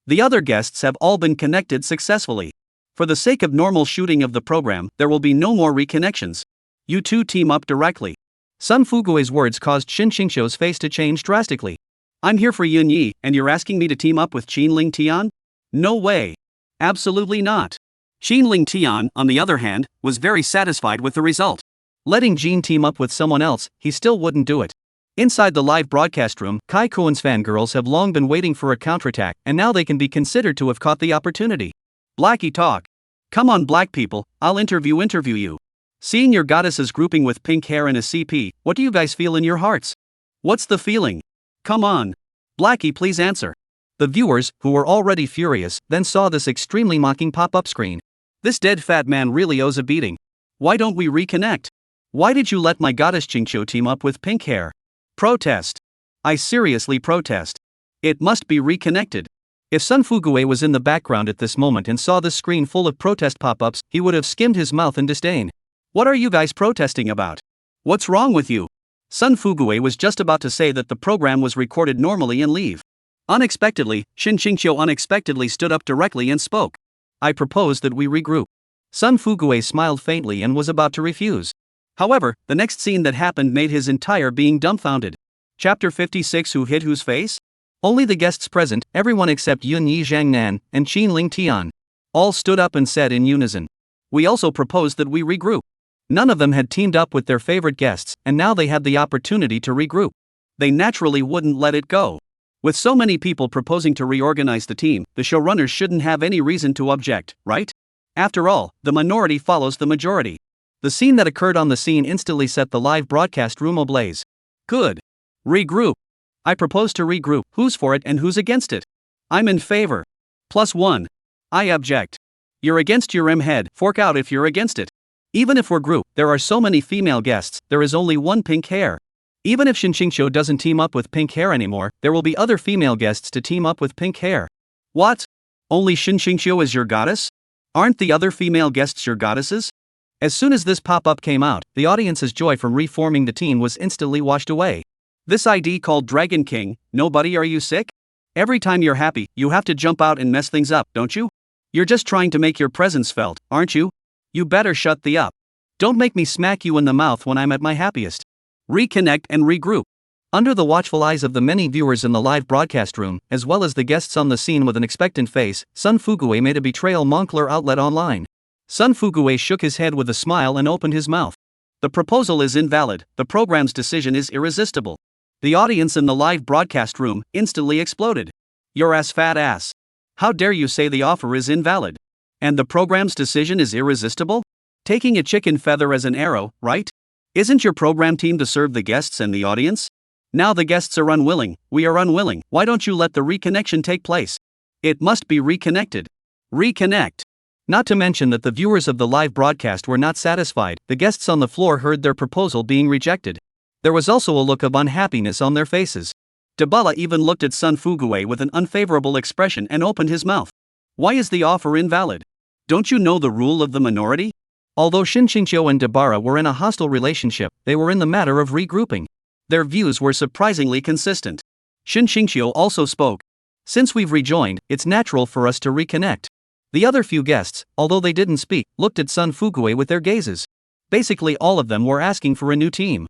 "The other guests have all been connected successfully. For the sake of normal shooting of the program, there will be no more reconnections. You two team up directly." Sun Fugue's words caused Shin Qingqiu's face to change drastically. "I'm here for Yunya, and you're asking me to team up with Chin Ling Tian? No way. Absolutely not." Chin Ling Tian, on the other hand, was very satisfied with the result. Letting Jin team up with someone else, he still wouldn't do it. Inside the live broadcast room, Kai Koen's fangirls have long been waiting for a counterattack, and now they can be considered to have caught the opportunity. "Blackie talk. Come on black people, I'll interview you. Seeing your goddesses grouping with pink hair and a CP, what do you guys feel in your hearts? What's the feeling? Come on. Blackie, please answer. The viewers, who were already furious, then saw this extremely mocking pop-up screen. This dead fat man really owes a beating. Why don't we reconnect? Why did you let my goddess Chingcho team up with pink hair? Protest. I seriously protest. It must be reconnected. If Sun Fugue was in the background at this moment and saw this screen full of protest pop-ups, he would have skimmed his mouth in disdain. What are you guys protesting about? What's wrong with you? Sun Fugue was just about to say that the program was recorded normally and leave. Unexpectedly, Shin Qingqiu unexpectedly stood up directly and spoke. I propose that we regroup. Sun Fugue smiled faintly and was about to refuse. However, the next scene that happened made his entire being dumbfounded. Chapter 56. Who hit whose face? Only the guests present, everyone except Yunya Zhangnan and Qin Ling Tian, all stood up and said in unison. We also proposed that we regroup. None of them had teamed up with their favorite guests, and now they had the opportunity to regroup. They naturally wouldn't let it go. With so many people proposing to reorganize the team, the showrunners shouldn't have any reason to object, right? After all, the minority follows the majority. The scene that occurred on the scene instantly set the live broadcast room ablaze. Good. Regroup. I propose to regroup. Who's for it and who's against it? I'm in favor. +1. I object. You're against your head. Fork out if you're against it. Even if we're group, there are so many female guests, there is only one pink hair. Even if Shin Qingqiu doesn't team up with pink hair anymore, there will be other female guests to team up with pink hair. What? Only Shin Qingqiu is your goddess? Aren't the other female guests your goddesses? As soon as this pop-up came out, the audience's joy from reforming the team was instantly washed away. This ID called Dragon King, nobody, are you sick? Every time you're happy, you have to jump out and mess things up, don't you? You're just trying to make your presence felt, aren't you? You better shut the up. Don't make me smack you in the mouth when I'm at my happiest. Reconnect and regroup. Under the watchful eyes of the many viewers in the live broadcast room, as well as the guests on the scene with an expectant face, Sun Fugue made a betrayal Moncler outlet online. Sun Fugue shook his head with a smile and opened his mouth. The proposal is invalid, the program's decision is irresistible. The audience in the live broadcast room instantly exploded. Your ass fat ass. How dare you say the offer is invalid? And the program's decision is irresistible? Taking a chicken feather as an arrow, right? Isn't your program team to serve the guests and the audience? Now the guests are unwilling, we are unwilling, why don't you let the reconnection take place? It must be reconnected. Reconnect. Not to mention that the viewers of the live broadcast were not satisfied, the guests on the floor heard their proposal being rejected. There was also a look of unhappiness on their faces. Dabala even looked at Sun Fugue with an unfavorable expression and opened his mouth. Why is the offer invalid? Don't you know the rule of the minority? Although Shin Qingqiu and Dabara were in a hostile relationship, they were in the matter of regrouping. Their views were surprisingly consistent. Shin Qingqiu also spoke. Since we've rejoined, it's natural for us to reconnect. The other few guests, although they didn't speak, looked at Sun Fugue with their gazes. Basically all of them were asking for a new team.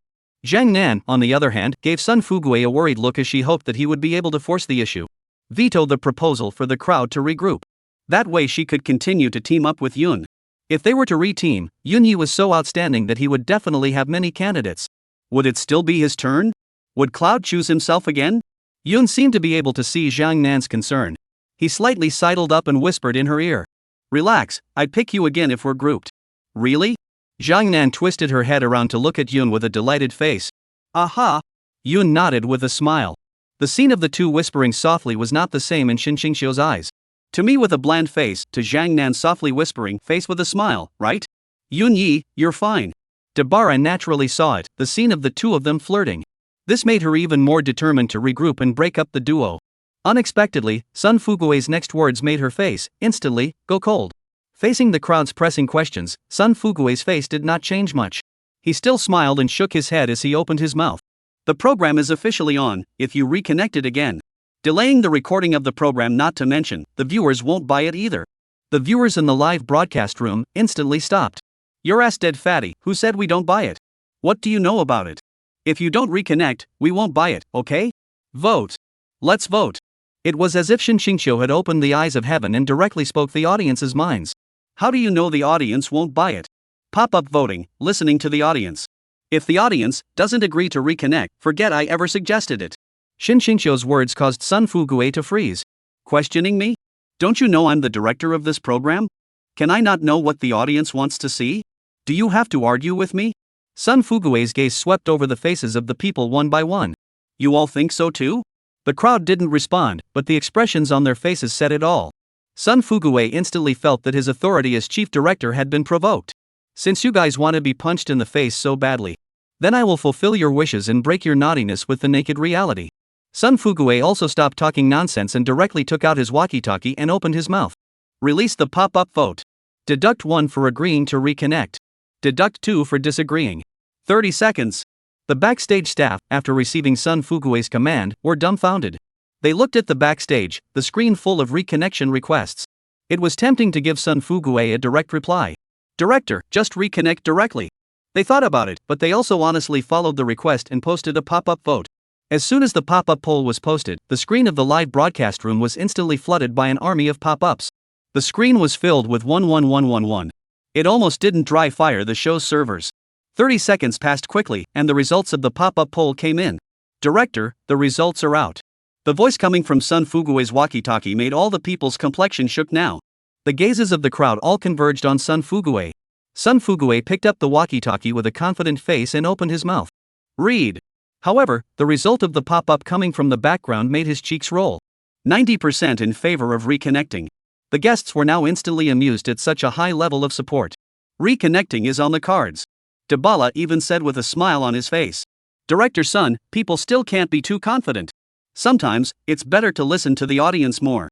Zhang Nan, on the other hand, gave Sun Fugue a worried look as she hoped that he would be able to force the issue. Veto the proposal for the crowd to regroup. That way she could continue to team up with Yun. If they were to re-team, Yunya was so outstanding that he would definitely have many candidates. Would it still be his turn? Would Cloud choose himself again? Yun seemed to be able to see Zhang Nan's concern. He slightly sidled up and whispered in her ear. Relax, I'd pick you again if we're grouped. Really? Zhang Nan twisted her head around to look at Yun with a delighted face. Aha! Yun nodded with a smile. The scene of the two whispering softly was not the same in Shin Qingqiu's eyes. To me with a bland face, to Zhang Nan softly whispering, face with a smile, right? Yun Yi, you're fine. Dabara naturally saw it, the scene of the two of them flirting. This made her even more determined to regroup and break up the duo. Unexpectedly, Sun Fugue's next words made her face, instantly, go cold. Facing the crowd's pressing questions, Sun Fugue's face did not change much. He still smiled and shook his head as he opened his mouth. The program is officially on, if you reconnect it again. Delaying the recording of the program, not to mention, the viewers won't buy it either. The viewers in the live broadcast room instantly stopped. Your ass dead fatty, who said we don't buy it? What do you know about it? If you don't reconnect, we won't buy it, okay? Vote. Let's vote. It was as if Shin Qingqiu had opened the eyes of heaven and directly spoke the audience's minds. How do you know the audience won't buy it? Pop-up voting, listening to the audience. If the audience doesn't agree to reconnect, forget I ever suggested it. Shin Qingqiu's words caused Sun Fugue to freeze. Questioning me? Don't you know I'm the director of this program? Can I not know what the audience wants to see? Do you have to argue with me? Sun Fugue's gaze swept over the faces of the people one by one. You all think so too? The crowd didn't respond, but the expressions on their faces said it all. Sun Fuguwei instantly felt that his authority as chief director had been provoked. Since you guys want to be punched in the face so badly, then I will fulfill your wishes and break your naughtiness with the naked reality. Sun Fuguwei also stopped talking nonsense and directly took out his walkie-talkie and opened his mouth. Release the pop-up vote. Deduct 1 for agreeing to reconnect. Deduct 2 for disagreeing. 30 seconds. The backstage staff, after receiving Sun Fuguwei's command, were dumbfounded. They looked at the backstage, the screen full of reconnection requests. It was tempting to give Sun Fuguwei a direct reply. Director, just reconnect directly. They thought about it, but they also honestly followed the request and posted a pop-up vote. As soon as the pop-up poll was posted, the screen of the live broadcast room was instantly flooded by an army of pop-ups. The screen was filled with 11111. It almost didn't dry fire the show's servers. 30 seconds passed quickly, and the results of the pop-up poll came in. Director, the results are out. The voice coming from Sun Fuguwei's walkie-talkie made all the people's complexion shook now. The gazes of the crowd all converged on Sun Fuguwei. Sun Fuguwei picked up the walkie-talkie with a confident face and opened his mouth. Read. However, the result of the pop-up coming from the background made his cheeks roll. 90% in favor of reconnecting. The guests were now instantly amused at such a high level of support. Reconnecting is on the cards. Dybala even said with a smile on his face. Director Sun, people still can't be too confident. Sometimes, it's better to listen to the audience more.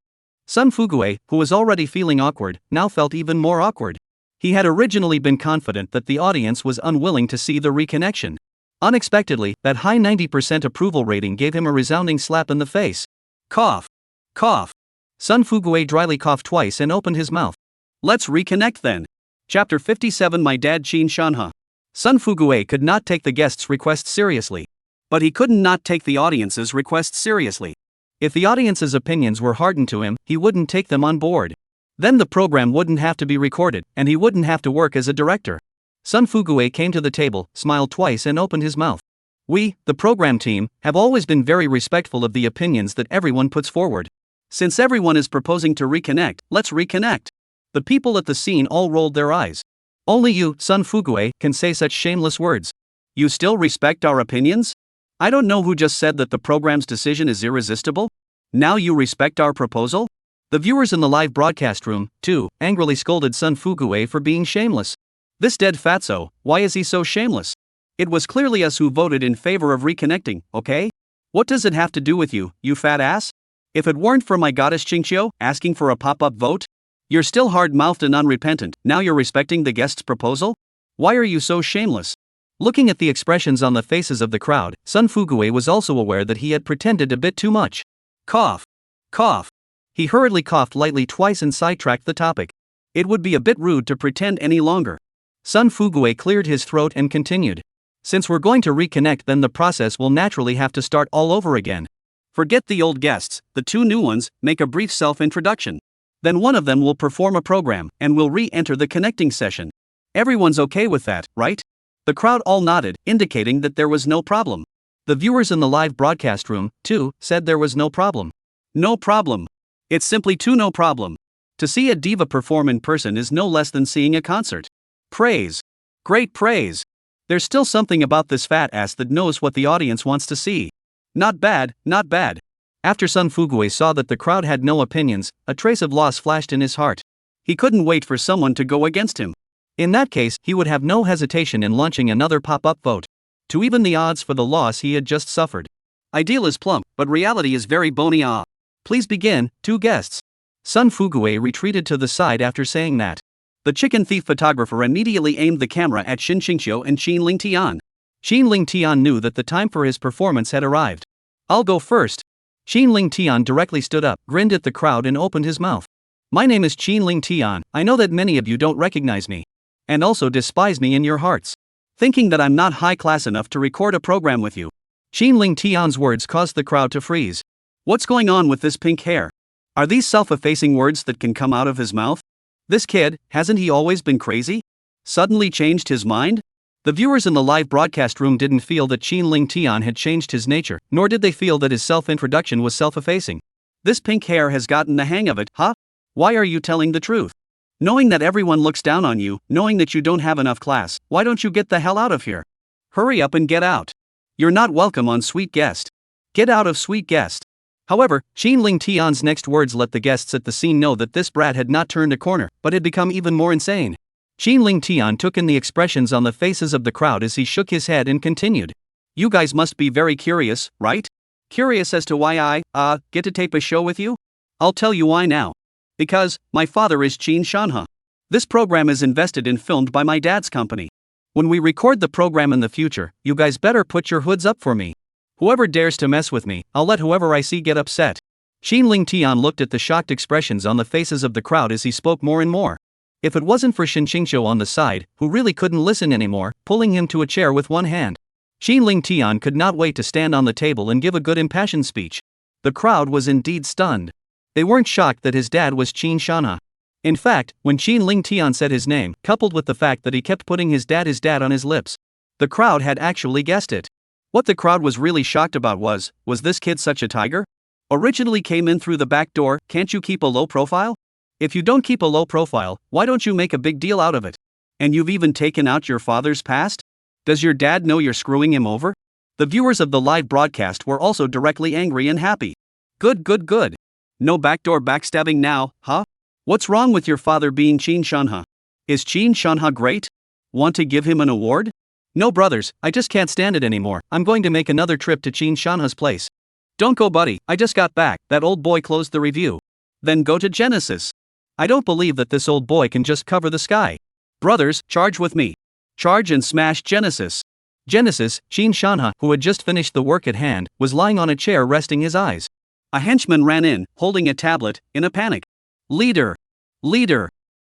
Sun Fuguwei, who was already feeling awkward, now felt even more awkward. He had originally been confident that the audience was unwilling to see the reconnection. Unexpectedly, that high 90% approval rating gave him a resounding slap in the face. Cough. Cough. Sun Fuguwei dryly coughed twice and opened his mouth. Let's reconnect then. Chapter 57 My Dad Chin Shanha. Sun Fuguwei could not take the guests' requests seriously. But he couldn't not take the audience's requests seriously. If the audience's opinions were hardened to him, he wouldn't take them on board. Then the program wouldn't have to be recorded, and he wouldn't have to work as a director. Sun Fuguwei came to the table, smiled twice and opened his mouth. We, the program team, have always been very respectful of the opinions that everyone puts forward. Since everyone is proposing to reconnect, let's reconnect. The people at the scene all rolled their eyes. Only you, Sun Fuguwei, can say such shameless words. You still respect our opinions? I don't know who just said that the program's decision is irresistible. Now you respect our proposal? The viewers in the live broadcast room, too, angrily scolded Sun Fuguwei for being shameless. This dead fatso, why is he so shameless? It was clearly us who voted in favor of reconnecting, okay? What does it have to do with you, you fat ass? If it weren't for my goddess Qingqiu asking for a pop-up vote? You're still hard-mouthed and unrepentant, now you're respecting the guest's proposal? Why are you so shameless? Looking at the expressions on the faces of the crowd, Sun Fuguwei was also aware that he had pretended a bit too much. Cough. Cough. He hurriedly coughed lightly twice and sidetracked the topic. It would be a bit rude to pretend any longer. Sun Fuguwei cleared his throat and continued. Since we're going to reconnect, then the process will naturally have to start all over again. Forget the old guests, the two new ones, make a brief self-introduction. Then one of them will perform a program, and will re-enter the connecting session. Everyone's okay with that, right? The crowd all nodded, indicating that there was no problem. The viewers in the live broadcast room, too, said there was no problem. No problem. It's simply too no problem. To see a diva perform in person is no less than seeing a concert. Praise. Great praise. There's still something about this fat ass that knows what the audience wants to see. Not bad, not bad. After Sun Fuguwei saw that the crowd had no opinions, a trace of loss flashed in his heart. He couldn't wait for someone to go against him. In that case, he would have no hesitation in launching another pop-up vote. To even the odds for the loss he had just suffered. Ideal is plump, but reality is very bony. Please begin, two guests. Sun Fuguwei retreated to the side after saying that. The chicken thief photographer immediately aimed the camera at Shin Qingqiu and Qin Lingtian. Qin Lingtian knew that the time for his performance had arrived. I'll go first. Qin Lingtian directly stood up, grinned at the crowd and opened his mouth. My name is Qin Lingtian. I know that many of you don't recognize me. And also despise me in your hearts. Thinking that I'm not high class enough to record a program with you. Qin Lingtian's words caused the crowd to freeze. What's going on with this pink hair? Are these self-effacing words that can come out of his mouth? This kid, hasn't he always been crazy? Suddenly changed his mind? The viewers in the live broadcast room didn't feel that Qin Lingtian had changed his nature, nor did they feel that his self-introduction was self-effacing. This pink hair has gotten the hang of it, huh? Why are you telling the truth? Knowing that everyone looks down on you, knowing that you don't have enough class, why don't you get the hell out of here? Hurry up and get out. You're not welcome on Sweet Guest. Get out of Sweet Guest. However, Qin Ling Tian's next words let the guests at the scene know that this brat had not turned a corner, but had become even more insane. Qin Ling Tian took in the expressions on the faces of the crowd as he shook his head and continued. You guys must be very curious, right? Curious as to why I get to tape a show with you? I'll tell you why now. Because, my father is Qin Shanha. This program is invested and filmed by my dad's company. When we record the program in the future, you guys better put your hoods up for me. Whoever dares to mess with me, I'll let whoever I see get upset. Qin Ling Tian looked at the shocked expressions on the faces of the crowd as he spoke more and more. If it wasn't for Shin Qingqiu on the side, who really couldn't listen anymore, pulling him to a chair with one hand, Qin Ling Tian could not wait to stand on the table and give a good impassioned speech. The crowd was indeed stunned. They weren't shocked that his dad was Qin Shanha. In fact, when Qin Ling Tian said his name, coupled with the fact that he kept putting his dad on his lips, the crowd had actually guessed it. What the crowd was really shocked about was this kid such a tiger? Originally came in through the back door, can't you keep a low profile? If you don't keep a low profile, why don't you make a big deal out of it? And you've even taken out your father's past? Does your dad know you're screwing him over? The viewers of the live broadcast were also directly angry and happy. Good. No backdoor backstabbing now, huh? What's wrong with your father being Qin Shanha? Is Qin Shanha great? Want to give him an award? No brothers, I just can't stand it anymore, I'm going to make another trip to Qin Shanha's place. Don't go buddy, I just got back, that old boy closed the review. Then go to Genesis. I don't believe that this old boy can just cover the sky. Brothers, charge with me. Charge and smash Genesis. Genesis, Qin Shanha, who had just finished the work at hand, was lying on a chair resting his eyes. A henchman ran in, holding a tablet, in a panic. Leader!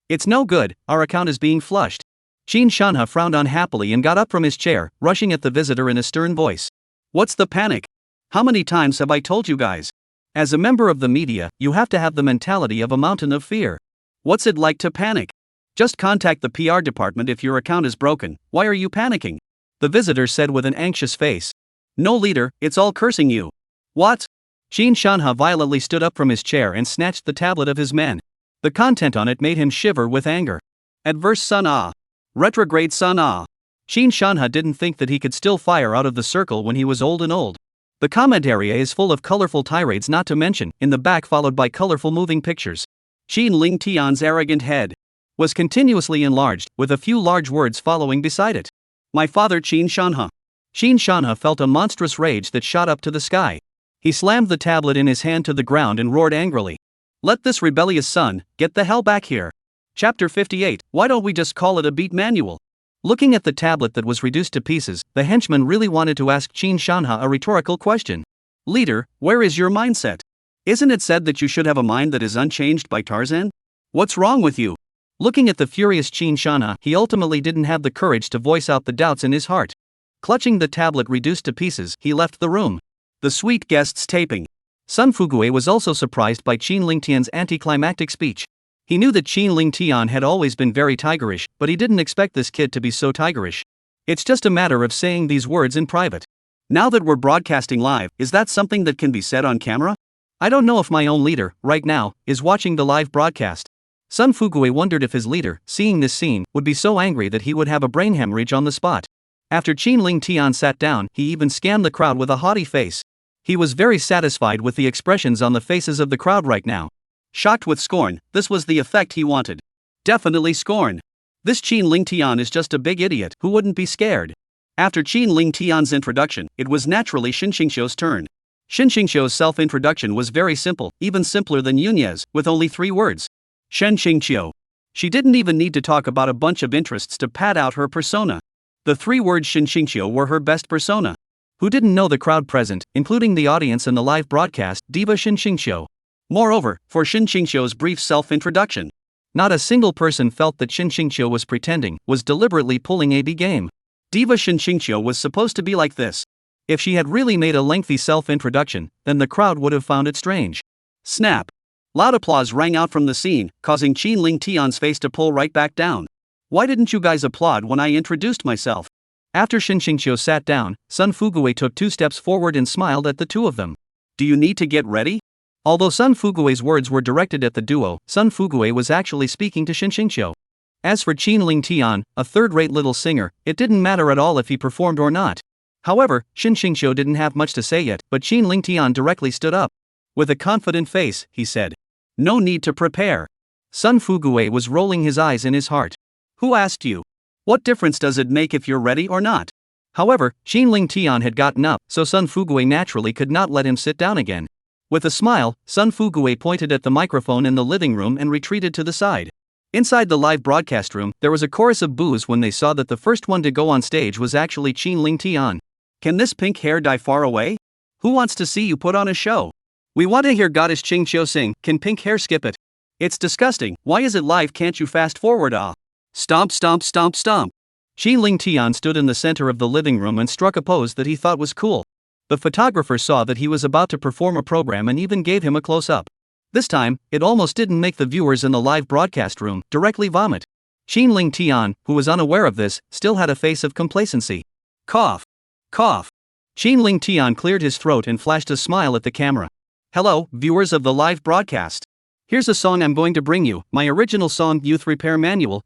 It's no good, our account is being flushed. Qin Shanha frowned unhappily and got up from his chair, rushing at the visitor in a stern voice. What's the panic? How many times have I told you guys? As a member of the media, you have to have the mentality of a mountain of fear. What's it like to panic? Just contact the PR department if your account is broken, why are you panicking? The visitor said with an anxious face. No leader, it's all cursing you. What? Qin Shanha violently stood up from his chair and snatched the tablet of his man. The content on it made him shiver with anger. Adverse Sun Ah. Retrograde Sun Ah. Qin Shanha didn't think that he could still fire out of the circle when he was old and old. The comment area is full of colorful tirades, not to mention, in the back followed by colorful moving pictures. Qin Ling Tian's arrogant head was continuously enlarged, with a few large words following beside it. My father Qin Shanha. Qin Shanha felt a monstrous rage that shot up to the sky. He slammed the tablet in his hand to the ground and roared angrily. Let this rebellious son, get the hell back here. Chapter 58, why don't we just call it a beat manual? Looking at the tablet that was reduced to pieces, the henchman really wanted to ask Qin Shanha a rhetorical question. Leader, where is your mindset? Isn't it said that you should have a mind that is unchanged by Tarzan? What's wrong with you? Looking at the furious Qin Shanha, he ultimately didn't have the courage to voice out the doubts in his heart. Clutching the tablet reduced to pieces, he left the room. The sweet guests taping. Sun Fugue was also surprised by Qin Ling Tian's anticlimactic speech. He knew that Qin Ling Tian had always been very tigerish, but he didn't expect this kid to be so tigerish. It's just a matter of saying these words in private. Now that we're broadcasting live, is that something that can be said on camera? I don't know if my own leader, right now, is watching the live broadcast. Sun Fugue wondered if his leader, seeing this scene, would be so angry that he would have a brain hemorrhage on the spot. After Qin Ling Tian sat down, he even scanned the crowd with a haughty face. He was very satisfied with the expressions on the faces of the crowd right now. Shocked with scorn, this was the effect he wanted. Definitely scorn. This Qin Ling Tian is just a big idiot who wouldn't be scared. After Qin Ling Tian's introduction, it was naturally Shin Qingqiu's turn. Shin Qingqiu's self-introduction was very simple, even simpler than Yunya's, with only 3 words. Shin Qingqiu. She didn't even need to talk about a bunch of interests to pad out her persona. The 3 words Shin Qingqiu were her best persona. Who didn't know the crowd present, including the audience and the live broadcast, Diva Shin Qingqiu? Moreover, for Shin Qingqiu's brief self-introduction, not a single person felt that Shin Qingqiu was pretending, was deliberately pulling a B game. Diva Shin Qingqiu was supposed to be like this. If she had really made a lengthy self-introduction, then the crowd would have found it strange. Snap! Loud applause rang out from the scene, causing Qin Ling Tian's face to pull right back down. Why didn't you guys applaud when I introduced myself? After Shin Qingqiu sat down, Sun Fugue took 2 steps forward and smiled at the two of them. Do you need to get ready? Although Sun Fugue's words were directed at the duo, Sun Fugue was actually speaking to Shin Qingqiu. As for Qin Ling Tian, a third-rate little singer, it didn't matter at all if he performed or not. However, Shin Qingqiu didn't have much to say yet, but Qin Ling Tian directly stood up. With a confident face, he said. No need to prepare. Sun Fugue was rolling his eyes in his heart. Who asked you? What difference does it make if you're ready or not? However, Xinling Tian had gotten up, so Sun Fugue naturally could not let him sit down again. With a smile, Sun Fugue pointed at the microphone in the living room and retreated to the side. Inside the live broadcast room, there was a chorus of boos when they saw that the first one to go on stage was actually Xinling Tian. Can this pink hair die far away? Who wants to see you put on a show? We want to hear Goddess Ching Chiu sing, can pink hair skip it? It's disgusting, why is it live, can't you fast forward ah? Stomp stomp stomp stomp. Xinling Tian stood in the center of the living room and struck a pose that he thought was cool. The photographer saw that he was about to perform a program and even gave him a close-up. This time, it almost didn't make the viewers in the live broadcast room directly vomit. Xinling Tian, who was unaware of this, still had a face of complacency. Cough. Cough. Xinling Tian cleared his throat and flashed a smile at the camera. Hello, viewers of the live broadcast. Here's a song I'm going to bring you, my original song Youth Repair Manual.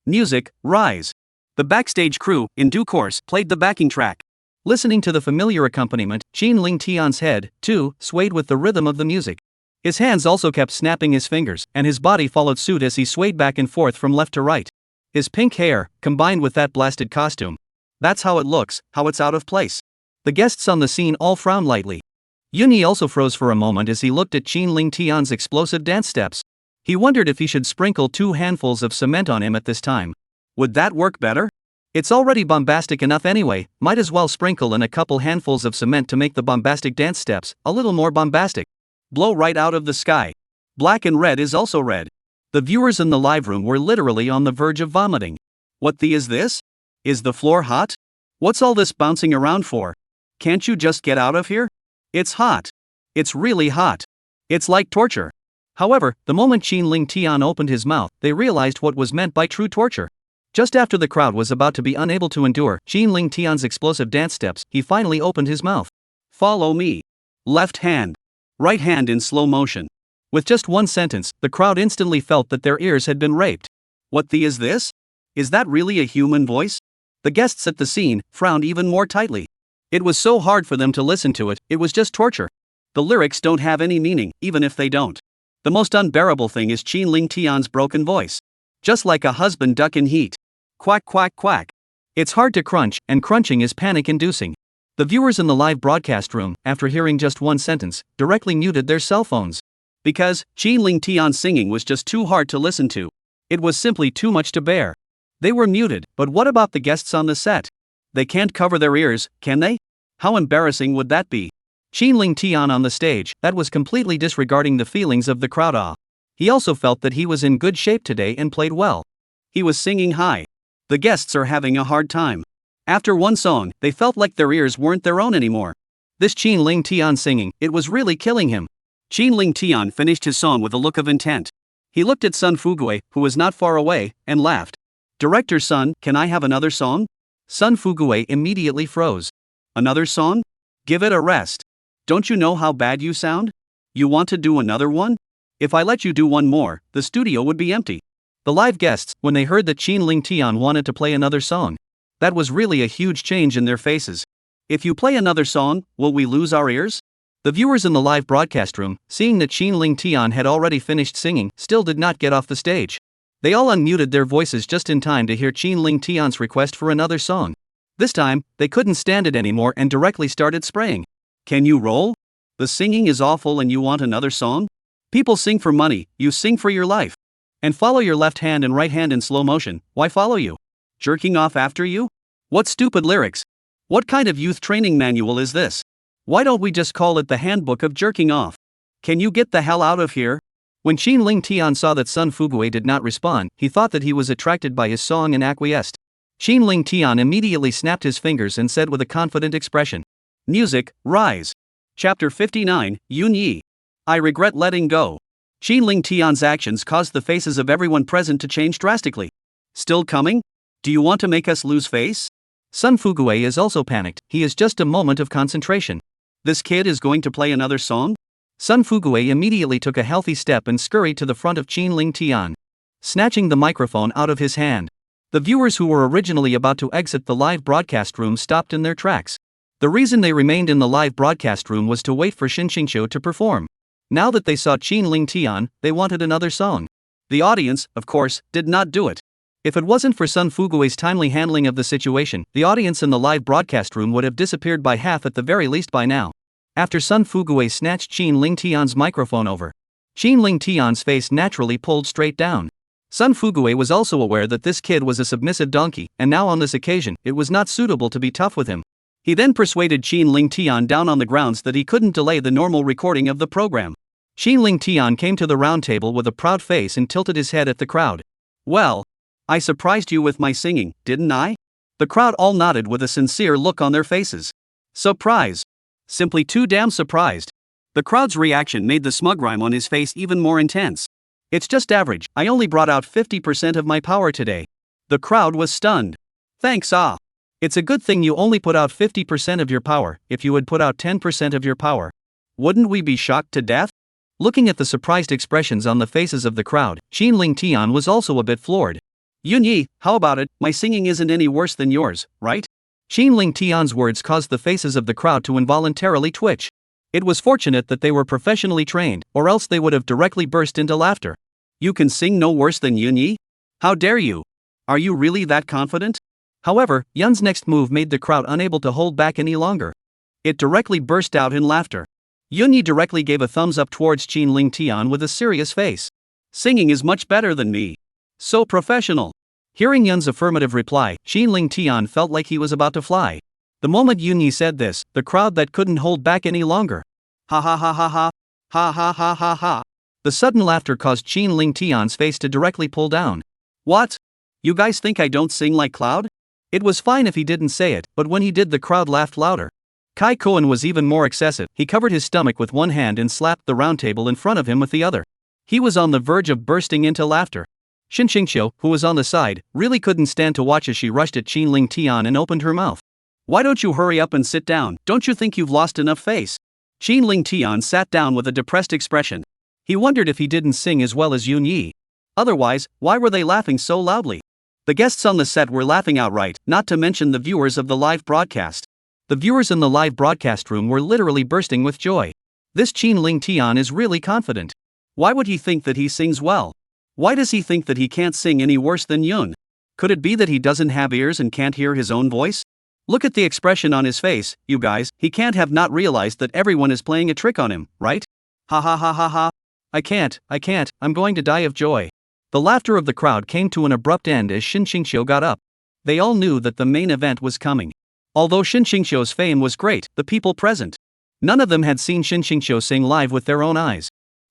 Music, rise. The backstage crew, in due course, played the backing track. Listening to the familiar accompaniment, Xinling Tian's head, too, swayed with the rhythm of the music. His hands also kept snapping his fingers, and his body followed suit as he swayed back and forth from left to right. His pink hair, combined with that blasted costume. That's how it looks, how it's out of place. The guests on the scene all frowned lightly. Yunya also froze for a moment as he looked at Xinling Tian's explosive dance steps. He wondered if he should sprinkle 2 handfuls of cement on him at this time. Would that work better? It's already bombastic enough anyway, might as well sprinkle in a couple handfuls of cement to make the bombastic dance steps a little more bombastic. Blow right out of the sky. Black and red is also red. The viewers in the live room were literally on the verge of vomiting. What the is this? Is the floor hot? What's all this bouncing around for? Can't you just get out of here? It's hot. It's really hot. It's like torture. However, the moment Xinling Tian opened his mouth, they realized what was meant by true torture. Just after the crowd was about to be unable to endure Xinling Tian's explosive dance steps, he finally opened his mouth. Follow me. Left hand. Right hand in slow motion. With just one sentence, the crowd instantly felt that their ears had been raped. What the is this? Is that really a human voice? The guests at the scene frowned even more tightly. It was so hard for them to listen to it, it was just torture. The lyrics don't have any meaning, even if they don't. The most unbearable thing is Xinling Tian's broken voice. Just like a husband duck in heat. Quack quack quack. It's hard to crunch, and crunching is panic-inducing. The viewers in the live broadcast room, after hearing just one sentence, directly muted their cell phones. Because Xinling Tian's singing was just too hard to listen to. It was simply too much to bear. They were muted, but what about the guests on the set? They can't cover their ears, can they? How embarrassing would that be? Xinling Tian on the stage, that was completely disregarding the feelings of the crowd. He also felt that he was in good shape today and played well. He was singing high. The guests are having a hard time. After one song, they felt like their ears weren't their own anymore. This Xinling Tian singing, it was really killing him. Xinling Tian finished his song with a look of intent. He looked at Sun Fugue, who was not far away, and laughed. Director Sun, can I have another song? Sun Fugue immediately froze. Another song? Give it a rest. Don't you know how bad you sound? You want to do another one? If I let you do one more, the studio would be empty. The live guests, when they heard that Xinling Tian wanted to play another song, that was really a huge change in their faces. If you play another song, will we lose our ears? The viewers in the live broadcast room, seeing that Xinling Tian had already finished singing, still did not get off the stage. They all unmuted their voices just in time to hear Xinling Tian's request for another song. This time, they couldn't stand it anymore and directly started spraying. Can you roll? The singing is awful and you want another song? People sing for money, you sing for your life. And follow your left hand and right hand in slow motion, why follow you? Jerking off after you? What stupid lyrics? What kind of youth training manual is this? Why don't we just call it the handbook of jerking off? Can you get the hell out of here? When Xinling Tian saw that Sun Fugue did not respond, he thought that he was attracted by his song and acquiesced. Xinling Tian immediately snapped his fingers and said with a confident expression. Music, rise. Chapter 59, Yunya. I regret letting go. Xinling Tian's actions caused the faces of everyone present to change drastically. Still coming? Do you want to make us lose face? Sun Fugue is also panicked, he is just a moment of concentration. This kid is going to play another song? Sun Fugue immediately took a healthy step and scurried to the front of Xinling Tian, snatching the microphone out of his hand. The viewers who were originally about to exit the live broadcast room stopped in their tracks. The reason they remained in the live broadcast room was to wait for Xinxingqiu to perform. Now that they saw Qin Ling Tian, they wanted another song. The audience, of course, did not do it. If it wasn't for Sun Fugui's timely handling of the situation, the audience in the live broadcast room would have disappeared by half at the very least by now. After Sun Fugui snatched Qin Ling Tian's microphone over, Qin Ling Tian's face naturally pulled straight down. Sun Fugui was also aware that this kid was a submissive donkey, and now on this occasion, it was not suitable to be tough with him. He then persuaded Qin Ling Tian down on the grounds that he couldn't delay the normal recording of the program. Qin Ling Tian came to the round table with a proud face and tilted his head at the crowd. "Well, I surprised you with my singing, didn't I?" The crowd all nodded with a sincere look on their faces. Surprise. Simply too damn surprised. The crowd's reaction made the smug rhyme on his face even more intense. "It's just average, I only brought out 50% of my power today." The crowd was stunned. "Thanks It's a good thing you only put out 50% of your power. If you had put out 10% of your power, wouldn't we be shocked to death?" Looking at the surprised expressions on the faces of the crowd, Qin Ling Tian was also a bit floored. "Yunya, how about it? My singing isn't any worse than yours, right?" Qin Ling Tian's words caused the faces of the crowd to involuntarily twitch. It was fortunate that they were professionally trained, or else they would have directly burst into laughter. "You can sing no worse than Yunya? How dare you? Are you really that confident?" However, Yun's next move made the crowd unable to hold back any longer. It directly burst out in laughter. Yunya directly gave a thumbs up towards Qin Ling Tian with a serious face. "Singing is much better than me. So professional." Hearing Yun's affirmative reply, Qin Ling Tian felt like he was about to fly. The moment Yunya said this, the crowd that couldn't hold back any longer. "Ha ha ha ha ha. Ha ha ha ha ha." The sudden laughter caused Qin Ling Tian's face to directly pull down. "What? You guys think I don't sing like Cloud?" It was fine if he didn't say it, but when he did, the crowd laughed louder. Kai Koen was even more excessive. He covered his stomach with one hand and slapped the round table in front of him with the other. He was on the verge of bursting into laughter. Shin Xingqiu, who was on the side, really couldn't stand to watch as she rushed at Qin Ling Tian and opened her mouth. "Why don't you hurry up and sit down? Don't you think you've lost enough face?" Qin Ling Tian sat down with a depressed expression. He wondered if he didn't sing as well as Yunya. Otherwise, why were they laughing so loudly? The guests on the set were laughing outright, not to mention the viewers of the live broadcast. The viewers in the live broadcast room were literally bursting with joy. This Qin Ling Tian is really confident. Why would he think that he sings well? Why does he think that he can't sing any worse than Yun? Could it be that he doesn't have ears and can't hear his own voice? Look at the expression on his face, you guys. He can't have not realized that everyone is playing a trick on him, right? Ha ha ha ha ha. I can't, I'm going to die of joy." The laughter of the crowd came to an abrupt end as Shin Xingqiu got up. They all knew that the main event was coming. Although Shin Xingqiu's fame was great, the people present, none of them had seen Shin Xingqiu sing live with their own eyes.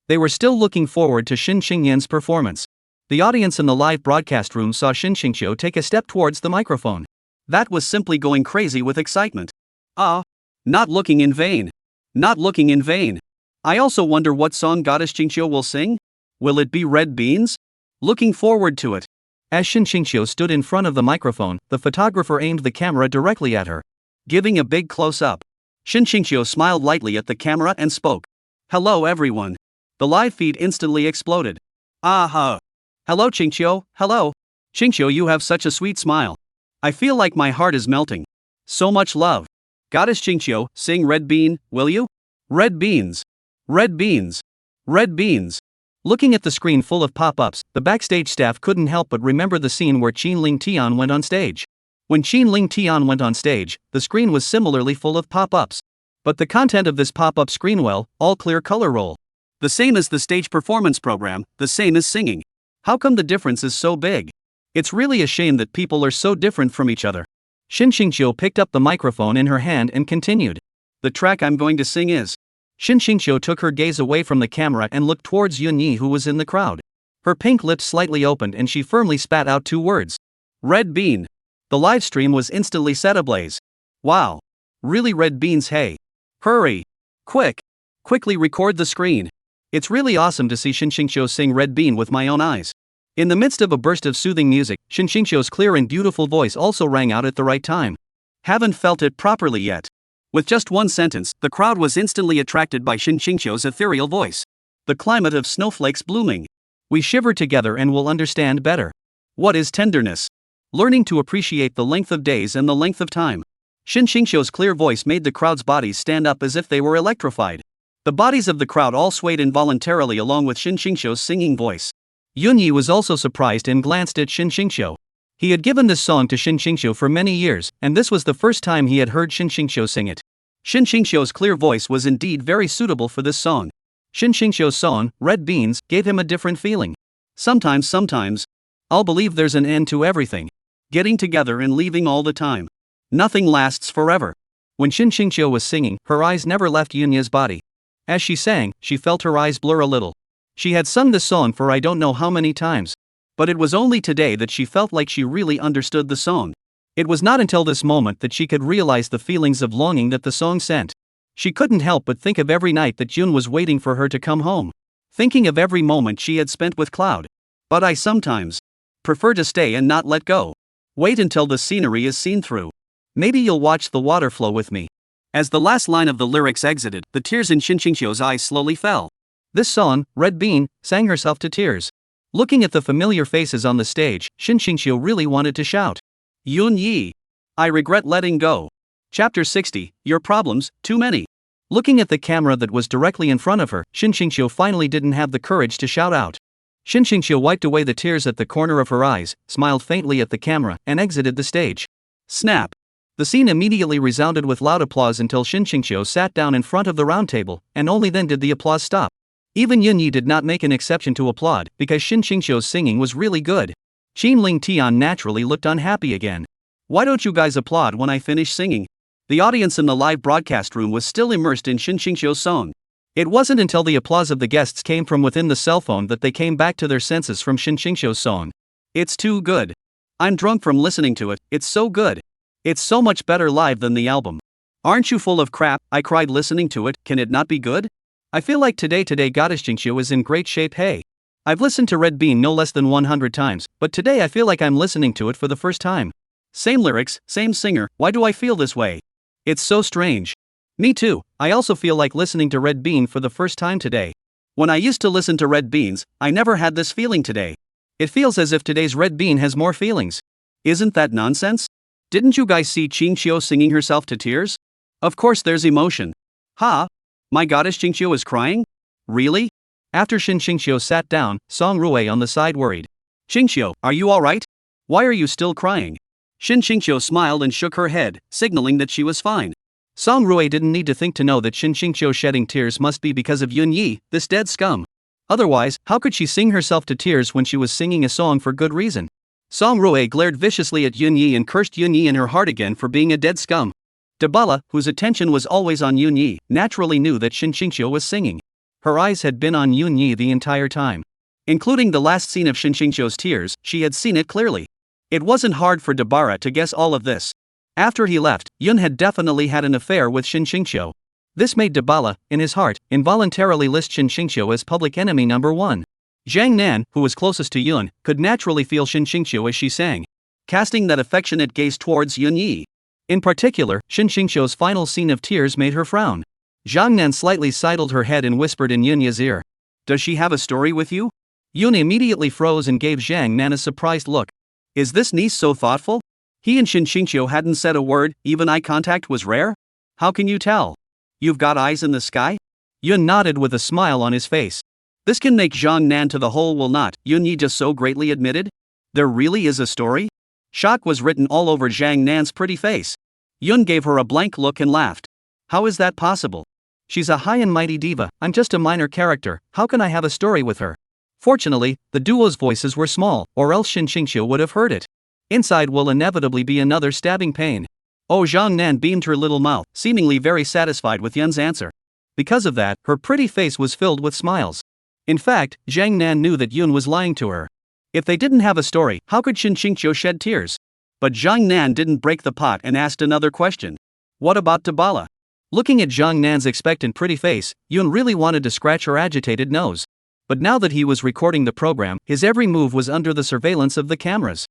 They were still looking forward to Shin Xingyan's performance. The audience in the live broadcast room saw Shin Xingqiu take a step towards the microphone. That was simply going crazy with excitement. Not looking in vain. Not looking in vain. I also wonder what song Goddess Xingqiu will sing? Will it be Red Beans? Looking forward to it. As Shin Xingqiu stood in front of the microphone, the photographer aimed the camera directly at her. Giving a big close-up, Shin Xingqiu smiled lightly at the camera and spoke. "Hello everyone." The live feed instantly exploded. "Hello Xingqiu, hello. Xingqiu, you have such a sweet smile. I feel like my heart is melting. So much love. Goddess Xingqiu, sing Red Bean, will you? Red beans. Red beans. Red beans." Looking at the screen full of pop-ups, the backstage staff couldn't help but remember the scene where Qin Ling Tian went on stage. When Qin Ling Tian went on stage, the screen was similarly full of pop-ups. But the content of this pop-up screen, well, all clear color roll. The same as the stage performance program, the same as singing. How come the difference is so big? It's really a shame that people are so different from each other. Shin Xingqiu picked up the microphone in her hand and continued. "The track I'm going to sing is..." Shin Xingqiu took her gaze away from the camera and looked towards Yunya, who was in the crowd. Her pink lips slightly opened and she firmly spat out two words. "Red bean." The live stream was instantly set ablaze. "Wow. Really red beans, hey. Hurry. Quickly record the screen. It's really awesome to see Shin Xingqiu sing Red Bean with my own eyes." In the midst of a burst of soothing music, Shin Xingqiu's clear and beautiful voice also rang out at the right time. "Haven't felt it properly yet." With just one sentence, the crowd was instantly attracted by Shin Xingqiu's ethereal voice. "The climate of snowflakes blooming. We shiver together and will understand better. What is tenderness? Learning to appreciate the length of days and the length of time." Shin Xingqiu's clear voice made the crowd's bodies stand up as if they were electrified. The bodies of the crowd all swayed involuntarily along with Shin Qingxiu's singing voice. Yunya was also surprised and glanced at Shin Qingxiu. He had given this song to Shin Qingxiu for many years, and this was the first time he had heard Shin Qingxiu sing it. Shin Qingxiu's clear voice was indeed very suitable for this song. Shin Qingxiu's song, Red Beans, gave him a different feeling. Sometimes, I'll believe there's an end to everything. Getting together and leaving all the time. Nothing lasts forever. When Shin Qingxiu was singing, her eyes never left Yunya's body. As she sang, she felt her eyes blur a little. She had sung this song for I don't know how many times. But it was only today that she felt like she really understood the song. It was not until this moment that she could realize the feelings of longing that the song sent. She couldn't help but think of every night that Yun was waiting for her to come home. Thinking of every moment she had spent with Cloud. But I sometimes prefer to stay and not let go. Wait until the scenery is seen through. Maybe you'll watch the water flow with me. As the last line of the lyrics exited, the tears in Shin Qingxiu's eyes slowly fell. This song, Red Bean, sang herself to tears. Looking at the familiar faces on the stage, Shin Qingxiu really wanted to shout. Yun Yi. I regret letting go. Chapter 60, Your Problems, Too Many. Looking at the camera that was directly in front of her, Shin Qingxiu finally didn't have the courage to shout out. Shin Qingxiu wiped away the tears at the corner of her eyes, smiled faintly at the camera, and exited the stage. Snap. The scene immediately resounded with loud applause until Shin Qingxiu sat down in front of the round table, and only then did the applause stop. Even Yunya did not make an exception to applaud, because Shin Qingxiu's singing was really good. Qin Ling Tian naturally looked unhappy again. Why don't you guys applaud when I finish singing? The audience in the live broadcast room was still immersed in Shin Qingxiu's song. It wasn't until the applause of the guests came from within the cell phone that they came back to their senses from Shin Qingxiu's song. It's too good. I'm drunk from listening to it, it's so good. It's so much better live than the album. Aren't you full of crap? I cried listening to it, can it not be good? I feel like today Goddess Qingxiu is in great shape. Hey. I've listened to Red Bean no less than 100 times, but today I feel like I'm listening to it for the first time. Same lyrics, same singer, why do I feel this way? It's so strange. Me too, I also feel like listening to Red Bean for the first time today. When I used to listen to Red Beans, I never had this feeling today. It feels as if today's Red Bean has more feelings. Isn't that nonsense? Didn't you guys see Qingxiu singing herself to tears? Of course there's emotion. Ha? My goddess Qingxiu is crying? Really? After Shin Qingxiu sat down, Song Rui on the side worried. Qingxiu, are you alright? Why are you still crying? Shin Qingxiu smiled and shook her head, signaling that she was fine. Song Rui didn't need to think to know that Shin Qingxiu shedding tears must be because of Yun Yi, this dead scum. Otherwise, how could she sing herself to tears when she was singing a song for good reason? Song Rui glared viciously at Yun Yi and cursed Yun Yi in her heart again for being a dead scum. Dabala, whose attention was always on Yun Yi, naturally knew that Shin Qingxiu was singing. Her eyes had been on Yun Yi the entire time. Including the last scene of Shin Qingxiu's tears, she had seen it clearly. It wasn't hard for Dabara to guess all of this. After he left, Yun had definitely had an affair with Shin Qingxiu. This made Dabala, in his heart, involuntarily list Shin Qingxiu as public enemy number 1. Zhang Nan, who was closest to Yun, could naturally feel Shin Qingxiu as she sang, casting that affectionate gaze towards Yun Yi. In particular, Shin Qingxiu's final scene of tears made her frown. Zhang Nan slightly sidled her head and whispered in Yunya's ear. Does she have a story with you? Yun immediately froze and gave Zhang Nan a surprised look. Is this niece so thoughtful? He and Shin Qingxiu hadn't said a word, even eye contact was rare? How can you tell? You've got eyes in the sky? Yun nodded with a smile on his face. This can make Zhang Nan to the whole will not, Yun Yi just so greatly admitted? There really is a story? Shock was written all over Zhang Nan's pretty face. Yun gave her a blank look and laughed. How is that possible? She's a high and mighty diva, I'm just a minor character, how can I have a story with her? Fortunately, the duo's voices were small, or else Shin Qingxiu would have heard it. Inside will inevitably be another stabbing pain. Oh, Zhang Nan beamed her little mouth, seemingly very satisfied with Yun's answer. Because of that, her pretty face was filled with smiles. In fact, Zhang Nan knew that Yun was lying to her. If they didn't have a story, how could Shin Qingxiu shed tears? But Zhang Nan didn't break the pot and asked another question. What about Dabala? Looking at Zhang Nan's expectant pretty face, Yun really wanted to scratch her agitated nose. But now that he was recording the program, his every move was under the surveillance of the cameras.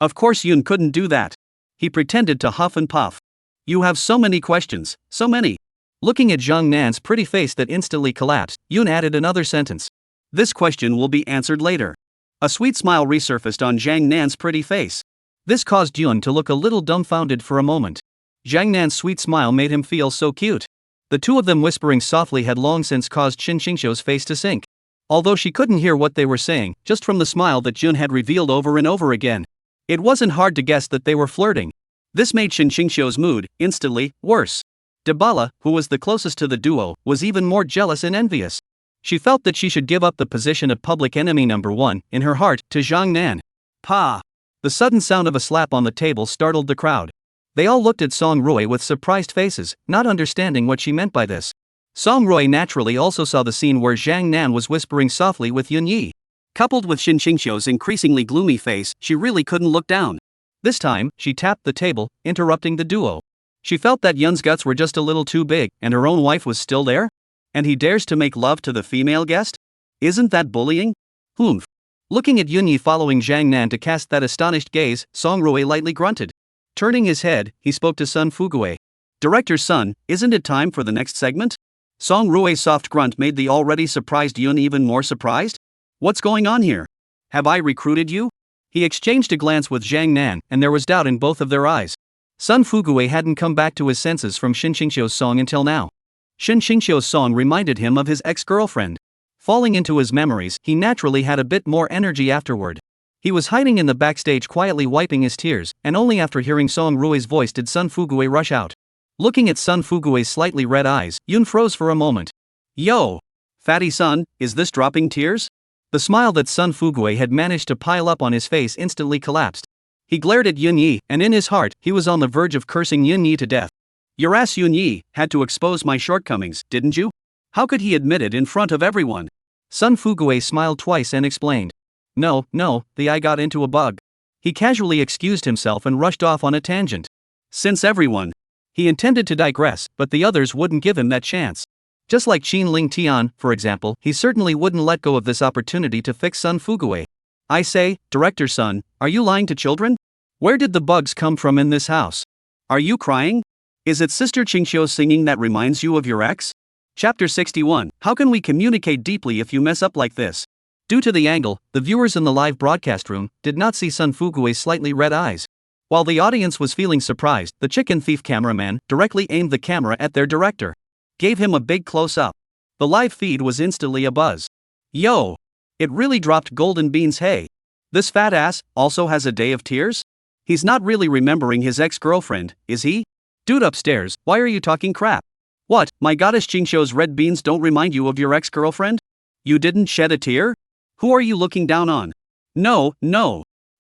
Of course Yun couldn't do that. He pretended to huff and puff. You have so many questions, so many. Looking at Zhang Nan's pretty face that instantly collapsed, Yun added another sentence. This question will be answered later. A sweet smile resurfaced on Zhang Nan's pretty face. This caused Yun to look a little dumbfounded for a moment. Zhang Nan's sweet smile made him feel so cute. The two of them whispering softly had long since caused Shin Qingxiu's face to sink. Although she couldn't hear what they were saying, just from the smile that Jun had revealed over and over again, it wasn't hard to guess that they were flirting. This made Shin Qingxiu's mood, instantly, worse. Dabala, who was the closest to the duo, was even more jealous and envious. She felt that she should give up the position of public enemy number one, in her heart, to Zhang Nan. Pa! The sudden sound of a slap on the table startled the crowd. They all looked at Song Rui with surprised faces, not understanding what she meant by this. Song Rui naturally also saw the scene where Zhang Nan was whispering softly with Yunya. Coupled with Shin Qingxiu's increasingly gloomy face, she really couldn't look down. This time, she tapped the table, interrupting the duo. She felt that Yun's guts were just a little too big, and her own wife was still there? And he dares to make love to the female guest? Isn't that bullying? Humph. Looking at Yunya following Zhang Nan to cast that astonished gaze, Song Rui lightly grunted. Turning his head, he spoke to Sun Fugue. Director's son, isn't it time for the next segment? Song Rui's soft grunt made the already surprised Yun even more surprised. What's going on here? Have I recruited you? He exchanged a glance with Zhang Nan, and there was doubt in both of their eyes. Sun Fugue hadn't come back to his senses from Shin Qingxiu's song until now. Shin Qingxiu's song reminded him of his ex-girlfriend. Falling into his memories, he naturally had a bit more energy afterward. He was hiding in the backstage quietly wiping his tears, and only after hearing Song Rui's voice did Sun Fugue rush out. Looking at Sun Fugue's slightly red eyes, Yun froze for a moment. Yo! Fatty son, is this dropping tears? The smile that Sun Fugue had managed to pile up on his face instantly collapsed. He glared at Yunya, and in his heart, he was on the verge of cursing Yunya to death. Your ass Yunya had to expose my shortcomings, didn't you? How could he admit it in front of everyone? Sun Fugue smiled twice and explained. No, I got into a bug. He casually excused himself and rushed off on a tangent. Since everyone. He intended to digress, but the others wouldn't give him that chance. Just like Qin Ling Tian, for example, he certainly wouldn't let go of this opportunity to fix Sun Fugue. I say, director's son, are you lying to children? Where did the bugs come from in this house? Are you crying? Is it Sister Qingxiu's singing that reminds you of your ex? Chapter 61, How can we communicate deeply if you mess up like this? Due to the angle, the viewers in the live broadcast room did not see Sun Fugue's slightly red eyes. While the audience was feeling surprised, the chicken thief cameraman directly aimed the camera at their director. Gave him a big close-up. The live feed was instantly abuzz. Yo! It really dropped golden beans. Hey! This fat ass also has a day of tears? He's not really remembering his ex-girlfriend, is he? Dude upstairs, why are you talking crap? What, my goddess Qingxiu's red beans don't remind you of your ex-girlfriend? You didn't shed a tear? Who are you looking down on? No.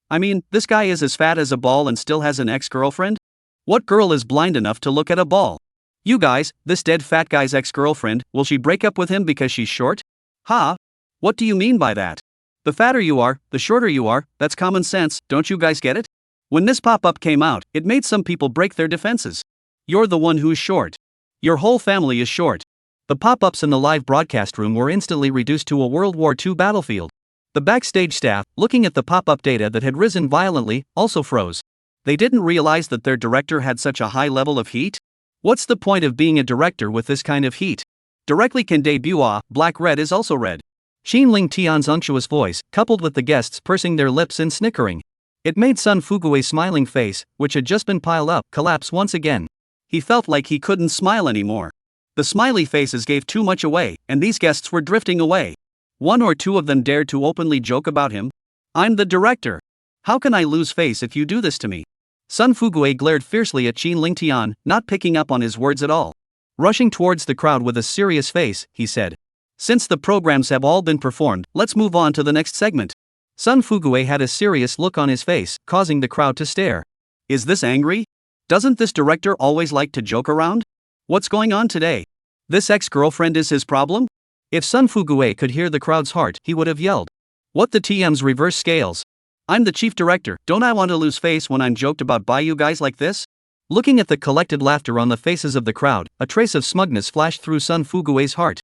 I mean, this guy is as fat as a ball and still has an ex-girlfriend? What girl is blind enough to look at a ball? You guys, this dead fat guy's ex-girlfriend, will she break up with him because she's short? Ha? What do you mean by that? The fatter you are, the shorter you are, that's common sense, don't you guys get it? When this pop-up came out, it made some people break their defenses. You're the one who's short. Your whole family is short. The pop-ups in the live broadcast room were instantly reduced to a World War II battlefield. The backstage staff, looking at the pop-up data that had risen violently, also froze. They didn't realize that their director had such a high level of heat? What's the point of being a director with this kind of heat? Directly can debut black red is also red. Qin Ling Tian's unctuous voice, coupled with the guests pursing their lips and snickering. It made Sun Fugue's smiling face, which had just been piled up, collapse once again. He felt like he couldn't smile anymore. The smiley faces gave too much away, and these guests were drifting away. One or two of them dared to openly joke about him. I'm the director. How can I lose face if you do this to me? Sun Fugue glared fiercely at Qin Ling Tian, not picking up on his words at all. Rushing towards the crowd with a serious face, he said. Since the programs have all been performed, let's move on to the next segment. Sun Fugue had a serious look on his face, causing the crowd to stare. Is this angry? Doesn't this director always like to joke around? What's going on today? This ex-girlfriend is his problem? If Sun Fugue could hear the crowd's heart, he would have yelled. What the TM's reverse scales? I'm the chief director, don't I want to lose face when I'm joked about by you guys like this? Looking at the collected laughter on the faces of the crowd, a trace of smugness flashed through Sun Fugue's heart.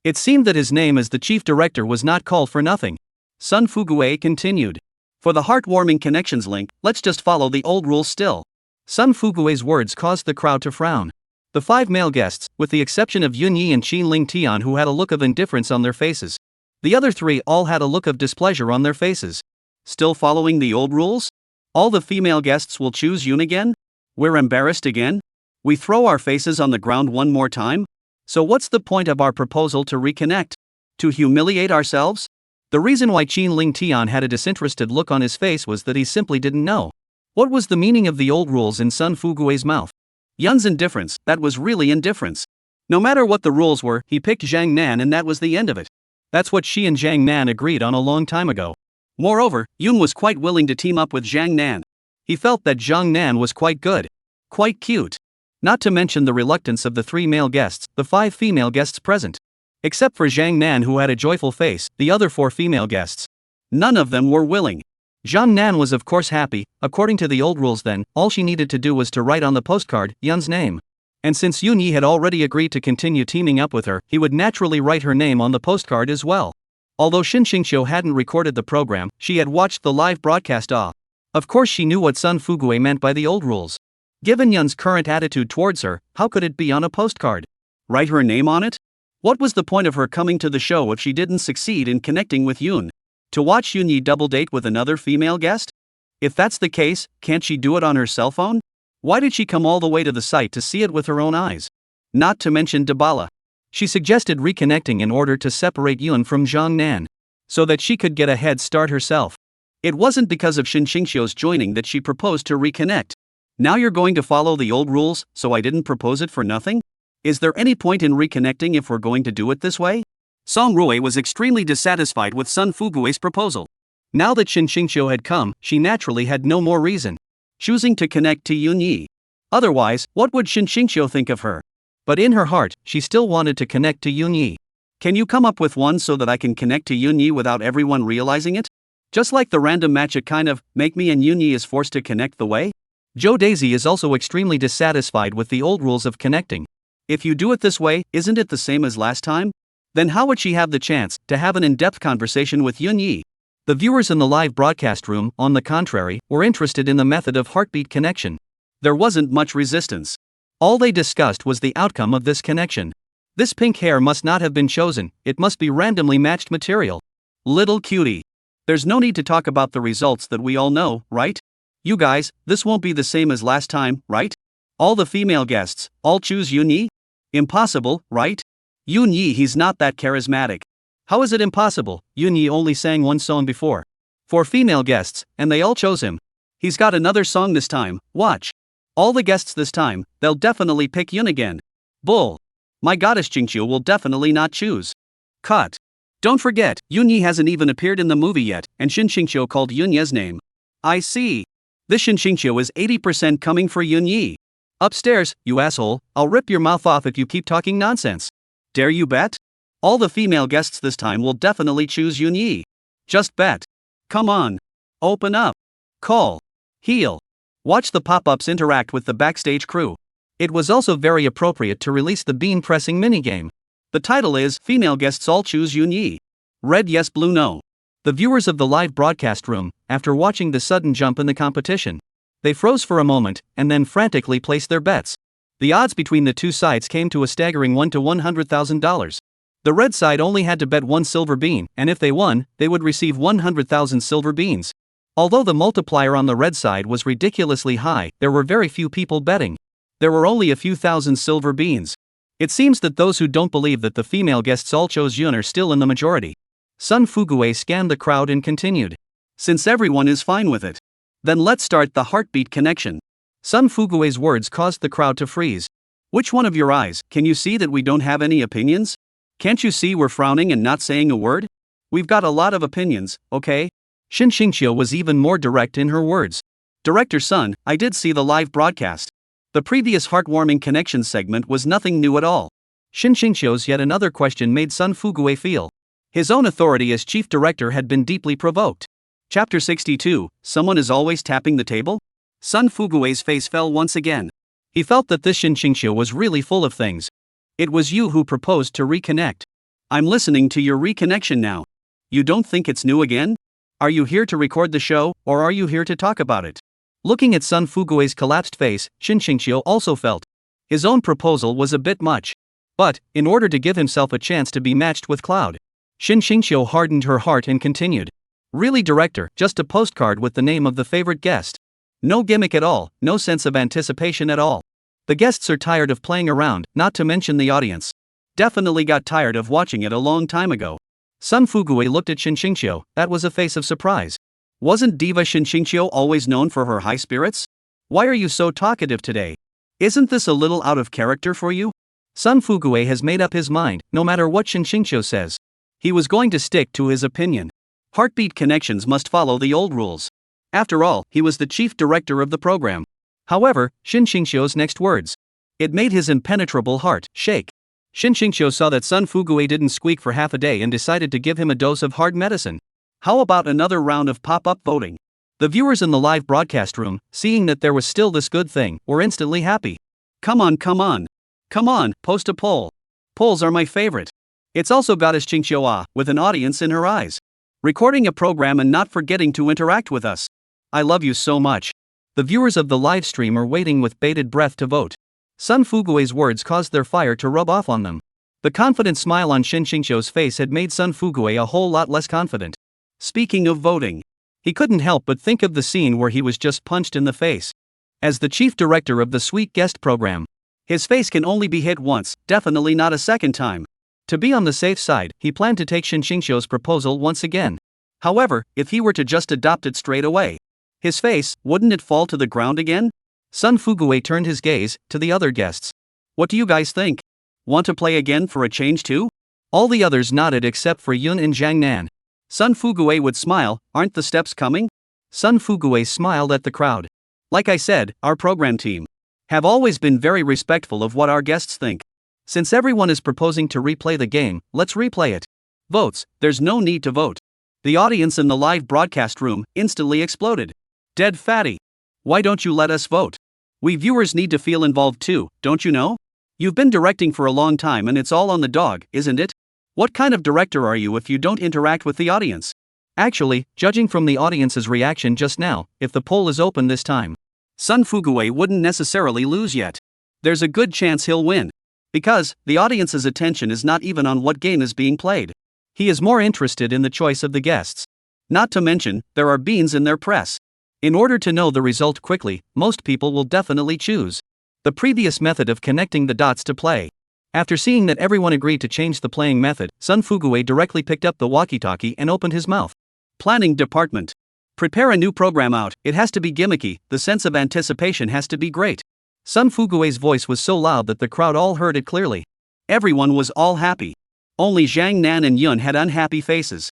It seemed that his name as the chief director was not called for nothing. Sun Fugue continued. For the heartwarming connections link, let's just follow the old rules still. Sun Fugue's words caused the crowd to frown. The 5 male guests, with the exception of Yunya and Qin Ling Tian who had a look of indifference on their faces. The other 3 all had a look of displeasure on their faces. Still following the old rules? All the female guests will choose Yun again? We're embarrassed again? We throw our faces on the ground one more time? So what's the point of our proposal to reconnect? To humiliate ourselves? The reason why Qin Ling Tian had a disinterested look on his face was that he simply didn't know. What was the meaning of the old rules in Sun Fugue's mouth? Yun's indifference, that was really indifference. No matter what the rules were, he picked Zhang Nan and that was the end of it. That's what she and Zhang Nan agreed on a long time ago. Moreover, Yun was quite willing to team up with Zhang Nan. He felt that Zhang Nan was quite good. Quite cute. Not to mention the reluctance of the 3 male guests, the 5 female guests present. Except for Zhang Nan, who had a joyful face, the other 4 female guests. None of them were willing. Zhang Nan was of course happy. According to the old rules then, all she needed to do was to write on the postcard Yun's name. And since Yunya had already agreed to continue teaming up with her, he would naturally write her name on the postcard as well. Although Shin Xingqiu hadn't recorded the program, she had watched the live broadcast off. Of course she knew what Sun Fugue meant by the old rules. Given Yun's current attitude towards her, how could it be on a postcard? Write her name on it? What was the point of her coming to the show if she didn't succeed in connecting with Yun? To watch Yunyi double date with another female guest? If that's the case, can't she do it on her cell phone? Why did she come all the way to the site to see it with her own eyes? Not to mention Dabala. She suggested reconnecting in order to separate Yun from Zhang Nan, so that she could get a head start herself. It wasn't because of Shin Xingqiu's joining that she proposed to reconnect. Now you're going to follow the old rules, so I didn't propose it for nothing? Is there any point in reconnecting if we're going to do it this way? Song Rui was extremely dissatisfied with Sun Fugue's proposal. Now that Shin Xingqiu had come, she naturally had no more reason choosing to connect to Yun Yi. Otherwise, what would Shin Xingqiu think of her? But in her heart, she still wanted to connect to Yun Yi. Can you come up with one so that I can connect to Yun Yi without everyone realizing it? Just like the random match, it kind of make me and Yun Yi is forced to connect the way? Joe Daisy is also extremely dissatisfied with the old rules of connecting. If you do it this way, isn't it the same as last time? Then how would she have the chance to have an in-depth conversation with Yun Yi? The viewers in the live broadcast room, on the contrary, were interested in the method of heartbeat connection. There wasn't much resistance. All they discussed was the outcome of this connection. This pink hair must not have been chosen, it must be randomly matched material. Little cutie. There's no need to talk about the results that we all know, right? You guys, this won't be the same as last time, right? All the female guests, all choose Yun Yi? Impossible, right? Yun Yi, he's not that charismatic. How is it impossible? Yun Yi only sang one song before. 4 female guests, and they all chose him. He's got another song this time, watch. All the guests this time, they'll definitely pick Yun again. Bull. My goddess Jingqiu will definitely not choose. Cut. Don't forget, Yun Yi hasn't even appeared in the movie yet, and Shin Xingqiu called Yunya's name. I see. This Shin Xingqiu is 80% coming for Yun Yi. Upstairs, you asshole, I'll rip your mouth off if you keep talking nonsense. Dare you bet? All the female guests this time will definitely choose Yun Yi. Just bet. Come on. Open up. Call. Heal. Watch the pop-ups interact with the backstage crew. It was also very appropriate to release the bean pressing minigame. The title is Female Guests All Choose Yun Yi. Red yes, blue no. The viewers of the live broadcast room, after watching the sudden jump in the competition, they froze for a moment and then frantically placed their bets. The odds between the two sides came to a staggering $1 to $100,000. The red side only had to bet 1 silver bean, and if they won, they would receive 100,000 silver beans. Although the multiplier on the red side was ridiculously high, there were very few people betting. There were only a few thousand silver beans. It seems that those who don't believe that the female guests all chose Yun are still in the majority. Sun Fugue scanned the crowd and continued. Since everyone is fine with it, then let's start the heartbeat connection. Sun Fugue's words caused the crowd to freeze. Which one of your eyes, can you see that we don't have any opinions? Can't you see we're frowning and not saying a word? We've got a lot of opinions, okay? Shin Xingqiu was even more direct in her words. Director Sun, I did see the live broadcast. The previous heartwarming connection segment was nothing new at all. Shin Xingqiu's yet another question made Sun Fugue feel his own authority as chief director had been deeply provoked. Chapter 62, Someone is always tapping the table? Sun Fugue's face fell once again. He felt that this Shin Xingqiu was really full of things. It was you who proposed to reconnect. I'm listening to your reconnection now. You don't think it's new again? Are you here to record the show, or are you here to talk about it? Looking at Sun Fugue's collapsed face, Shin Xingqiu also felt his own proposal was a bit much. But, in order to give himself a chance to be matched with Cloud, Shin Xingqiu hardened her heart and continued. Really, director, just a postcard with the name of the favorite guest. No gimmick at all, no sense of anticipation at all. The guests are tired of playing around, not to mention the audience. Definitely got tired of watching it a long time ago. Sun Fugue looked at Shinshingshio, that was a face of surprise. Wasn't Diva Shinshingshio always known for her high spirits? Why are you so talkative today? Isn't this a little out of character for you? Sun Fugue has made up his mind, no matter what Shinshingshio says. He was going to stick to his opinion. Heartbeat connections must follow the old rules. After all, he was the chief director of the program. However, Shinshingshio's next words. It made his impenetrable heart shake. Shinshingshio saw that Sun Fugue didn't squeak for half a day and decided to give him a dose of hard medicine. How about another round of pop-up voting? The viewers in the live broadcast room, seeing that there was still this good thing, were instantly happy. Come on. Come on, post a poll. Polls are my favorite. It's also Goddess Qingxiu with an audience in her eyes. Recording a program and not forgetting to interact with us. I love you so much. The viewers of the live stream are waiting with bated breath to vote. Sun Fugue's words caused their fire to rub off on them. The confident smile on Shinshingshio's face had made Sun Fugue a whole lot less confident. Speaking of voting, he couldn't help but think of the scene where he was just punched in the face. As the chief director of the Sweet Guest program, his face can only be hit once, definitely not a second time. To be on the safe side, he planned to take Shinshingshio's proposal once again. However, if he were to just adopt it straight away, his face, wouldn't it fall to the ground again? Sun Fugue turned his gaze to the other guests. What do you guys think? Want to play again for a change too? All the others nodded except for Yun and Jiang Nan. Sun Fugue would smile, aren't the steps coming? Sun Fugue smiled at the crowd. Like I said, our program team have always been very respectful of what our guests think. Since everyone is proposing to replay the game, let's replay it. Votes, there's no need to vote. The audience in the live broadcast room instantly exploded. Dead fatty. Why don't you let us vote? We viewers need to feel involved too, don't you know? You've been directing for a long time and it's all on the dog, isn't it? What kind of director are you if you don't interact with the audience? Actually, judging from the audience's reaction just now, if the poll is open this time, Sun Fugue wouldn't necessarily lose yet. There's a good chance he'll win. Because, the audience's attention is not even on what game is being played. He is more interested in the choice of the guests. Not to mention, there are beans in their press. In order to know the result quickly, most people will definitely choose the previous method of connecting the dots to play. After seeing that everyone agreed to change the playing method, Sun Fugue directly picked up the walkie-talkie and opened his mouth. Planning department. Prepare a new program out, it has to be gimmicky, the sense of anticipation has to be great. Sun Fugue's voice was so loud that the crowd all heard it clearly. Everyone was all happy. Only Jiang Nan and Yun had unhappy faces.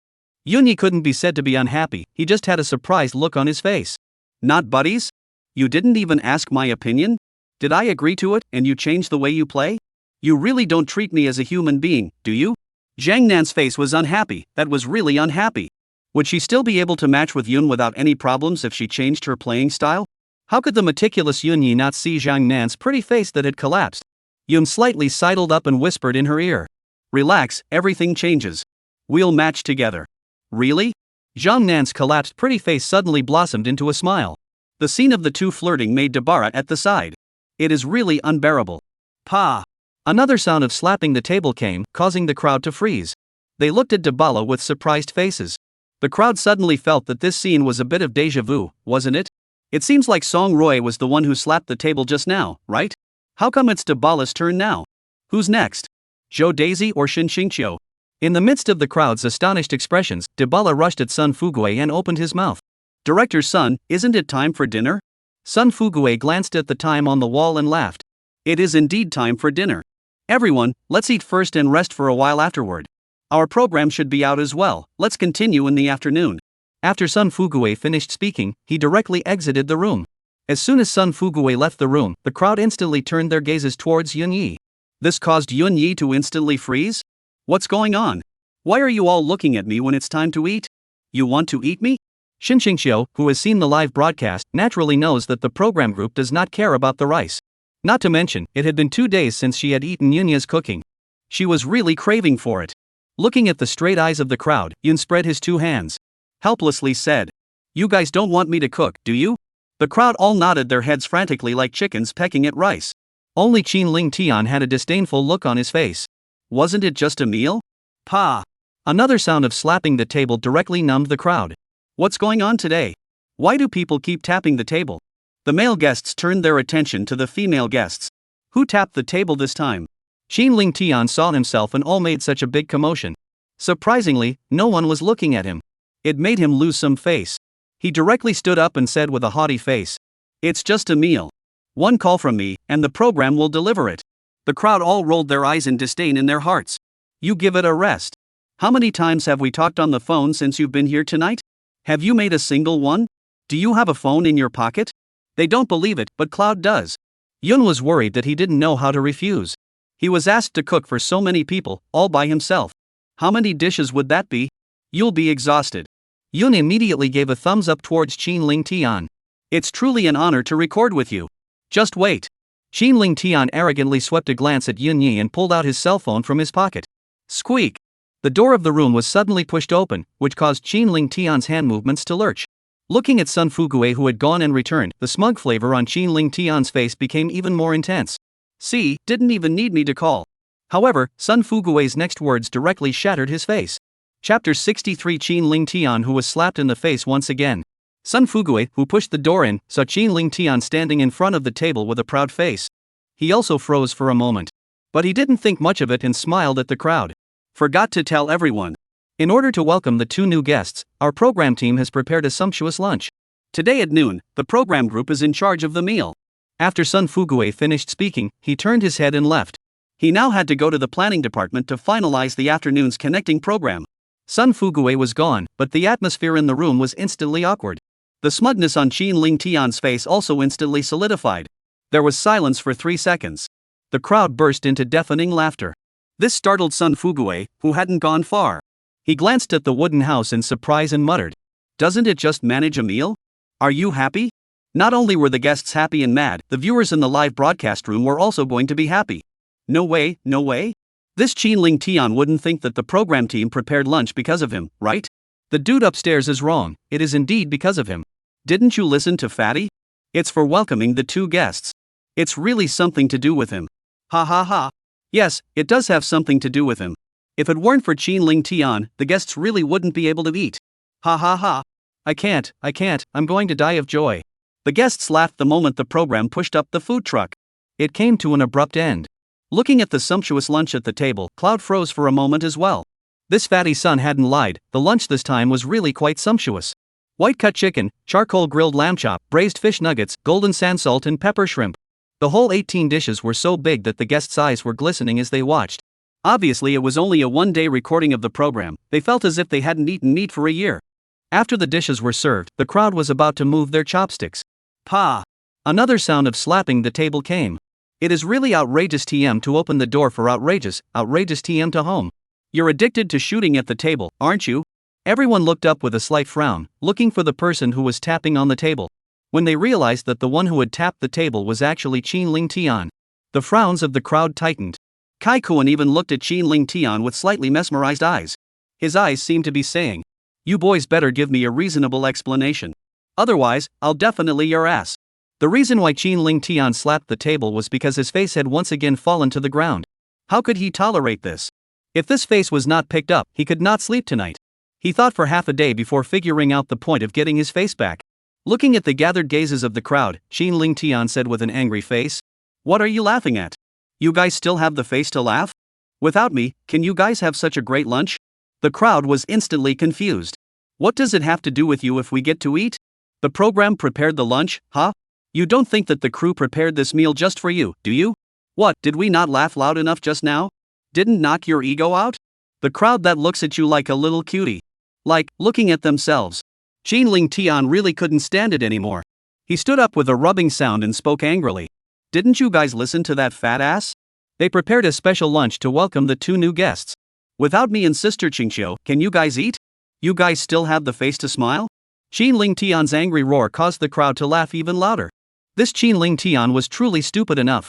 Yunya couldn't be said to be unhappy, he just had a surprised look on his face. Not buddies? You didn't even ask my opinion? Did I agree to it, and you changed the way you play? You really don't treat me as a human being, do you? Jiang Nan's face was unhappy, that was really unhappy. Would she still be able to match with Yun without any problems if she changed her playing style? How could the meticulous Yunya not see Jiang Nan's pretty face that had collapsed? Yun slightly sidled up and whispered in her ear. Relax, everything changes. We'll match together. Really? Jiang Nan's collapsed pretty face suddenly blossomed into a smile. The scene of the two flirting made Dabara at the side. It is really unbearable. Pa! Another sound of slapping the table came, causing the crowd to freeze. They looked at Dabala with surprised faces. The crowd suddenly felt that this scene was a bit of déjà vu, wasn't it? It seems like Song Roy was the one who slapped the table just now, right? How come it's Dabala's turn now? Who's next? Zhou Daisy or Shinshingshio? In the midst of the crowd's astonished expressions, Dabala rushed at Sun Fugue and opened his mouth. Director Sun, isn't it time for dinner? Sun Fugue glanced at the time on the wall and laughed. It is indeed time for dinner. Everyone, let's eat first and rest for a while afterward. Our program should be out as well, let's continue in the afternoon. After Sun Fugue finished speaking, he directly exited the room. As soon as Sun Fugue left the room, the crowd instantly turned their gazes towards Yun Yi. This caused Yun Yi to instantly freeze? What's going on? Why are you all looking at me when it's time to eat? You want to eat me? Shinshingshio, who has seen the live broadcast, naturally knows that the program group does not care about the rice. Not to mention, it had been 2 days since she had eaten Yunya's cooking. She was really craving for it. Looking at the straight eyes of the crowd, Yun spread his 2 hands. Helplessly said. You guys don't want me to cook, do you? The crowd all nodded their heads frantically like chickens pecking at rice. Only Qin Ling Tian had a disdainful look on his face. Wasn't it just a meal? Pa! Another sound of slapping the table directly numbed the crowd. What's going on today? Why do people keep tapping the table? The male guests turned their attention to the female guests. Who tapped the table this time? Qin Ling Tian saw himself and all made such a big commotion. Surprisingly, no one was looking at him. It made him lose some face. He directly stood up and said with a haughty face, "It's just a meal. One call from me, and the program will deliver it." The crowd all rolled their eyes in disdain in their hearts. "You give it a rest. How many times have we talked on the phone since you've been here tonight? Have you made a single one? Do you have a phone in your pocket?" They don't believe it, but Cloud does. Yun was worried that he didn't know how to refuse. He was asked to cook for so many people, all by himself. How many dishes would that be? You'll be exhausted. Yun immediately gave a thumbs up towards Qin Ling Tian. "It's truly an honor to record with you. Just wait." Qin Ling Tian arrogantly swept a glance at Yunya and pulled out his cell phone from his pocket. Squeak! The door of the room was suddenly pushed open, which caused Qin Ling Tian's hand movements to lurch. Looking at Sun Fugue, who had gone and returned, the smug flavor on Qin Ling Tian's face became even more intense. "See, didn't even need me to call." However, Sun Fugue's next words directly shattered his face. Chapter 63. Qin Ling Tian, who was slapped in the face once again. Sun Fugue, who pushed the door in, saw Qin Ling Tian standing in front of the table with a proud face. He also froze for a moment. But he didn't think much of it and smiled at the crowd. "Forgot to tell everyone. In order to welcome the 2 new guests, our program team has prepared a sumptuous lunch. Today at noon, the program group is in charge of the meal." After Sun Fugue finished speaking, he turned his head and left. He now had to go to the planning department to finalize the afternoon's connecting program. Sun Fugue was gone, but the atmosphere in the room was instantly awkward. The smugness on Qin Ling Tian's face also instantly solidified. There was silence for 3 seconds. The crowd burst into deafening laughter. This startled Sun Fugue, who hadn't gone far. He glanced at the wooden house in surprise and muttered, "Doesn't it just manage a meal? Are you happy?" Not only were the guests happy and mad, the viewers in the live broadcast room were also going to be happy. No way, no way. This Qin Ling Tian wouldn't think that the program team prepared lunch because of him, right? The dude upstairs is wrong, it is indeed because of him. Didn't you listen to Fatty? It's for welcoming the 2 guests. It's really something to do with him. Ha ha ha. Yes, it does have something to do with him. If it weren't for Qin Ling Tian, the guests really wouldn't be able to eat. Ha ha ha. I can't, I'm going to die of joy. The guests laughed the moment the program pushed up the food truck. It came to an abrupt end. Looking at the sumptuous lunch at the table, Cloud froze for a moment as well. This fatty son hadn't lied, the lunch this time was really quite sumptuous. White-cut chicken, charcoal grilled lamb chop, braised fish nuggets, golden sand salt and pepper shrimp. The whole 18 dishes were so big that the guests' eyes were glistening as they watched. Obviously it was only a one-day recording of the program, they felt as if they hadn't eaten meat for a year. After the dishes were served, the crowd was about to move their chopsticks. Pa! Another sound of slapping the table came. It is really outrageous TM to open the door for outrageous TM to home. You're addicted to shooting at the table, aren't you? Everyone looked up with a slight frown, looking for the person who was tapping on the table. When they realized that the one who had tapped the table was actually Qin Ling Tian, the frowns of the crowd tightened. Kai Kuan even looked at Qin Ling Tian with slightly mesmerized eyes. His eyes seemed to be saying, "You boys better give me a reasonable explanation. Otherwise, I'll definitely your ass." The reason why Qin Ling Tian slapped the table was because his face had once again fallen to the ground. How could he tolerate this? If this face was not picked up, he could not sleep tonight. He thought for half a day before figuring out the point of getting his face back. Looking at the gathered gazes of the crowd, Qin Ling Tian said with an angry face, "What are you laughing at? You guys still have the face to laugh? Without me, can you guys have such a great lunch?" The crowd was instantly confused. "What does it have to do with you if we get to eat? The program prepared the lunch, huh? You don't think that the crew prepared this meal just for you, do you? What, did we not laugh loud enough just now? Didn't knock your ego out? The crowd that looks at you like a little cutie. Like, looking at themselves." Qin Ling Tian really couldn't stand it anymore. He stood up with a rubbing sound and spoke angrily. "Didn't you guys listen to that fat ass? They prepared a special lunch to welcome the 2 new guests. Without me and Sister Qingxiu, can you guys eat? You guys still have the face to smile?" Qin Ling Tian's angry roar caused the crowd to laugh even louder. This Qin Ling Tian was truly stupid enough.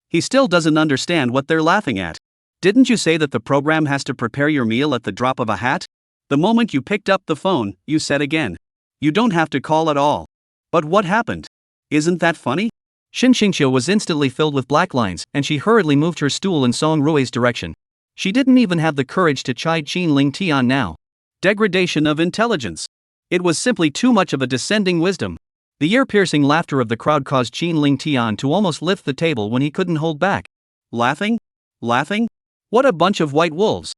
He still doesn't understand what they're laughing at. Didn't you say that the program has to prepare your meal at the drop of a hat? The moment you picked up the phone, you said again. You don't have to call at all. But what happened? Isn't that funny? Xin Xingqiu was instantly filled with black lines, and she hurriedly moved her stool in Song Rui's direction. She didn't even have the courage to chide Qin Ling Tian now. Degradation of intelligence. It was simply too much of a descending wisdom. The ear-piercing laughter of the crowd caused Qin Ling Tian to almost lift the table when he couldn't hold back. Laughing? Laughing? What a bunch of white wolves.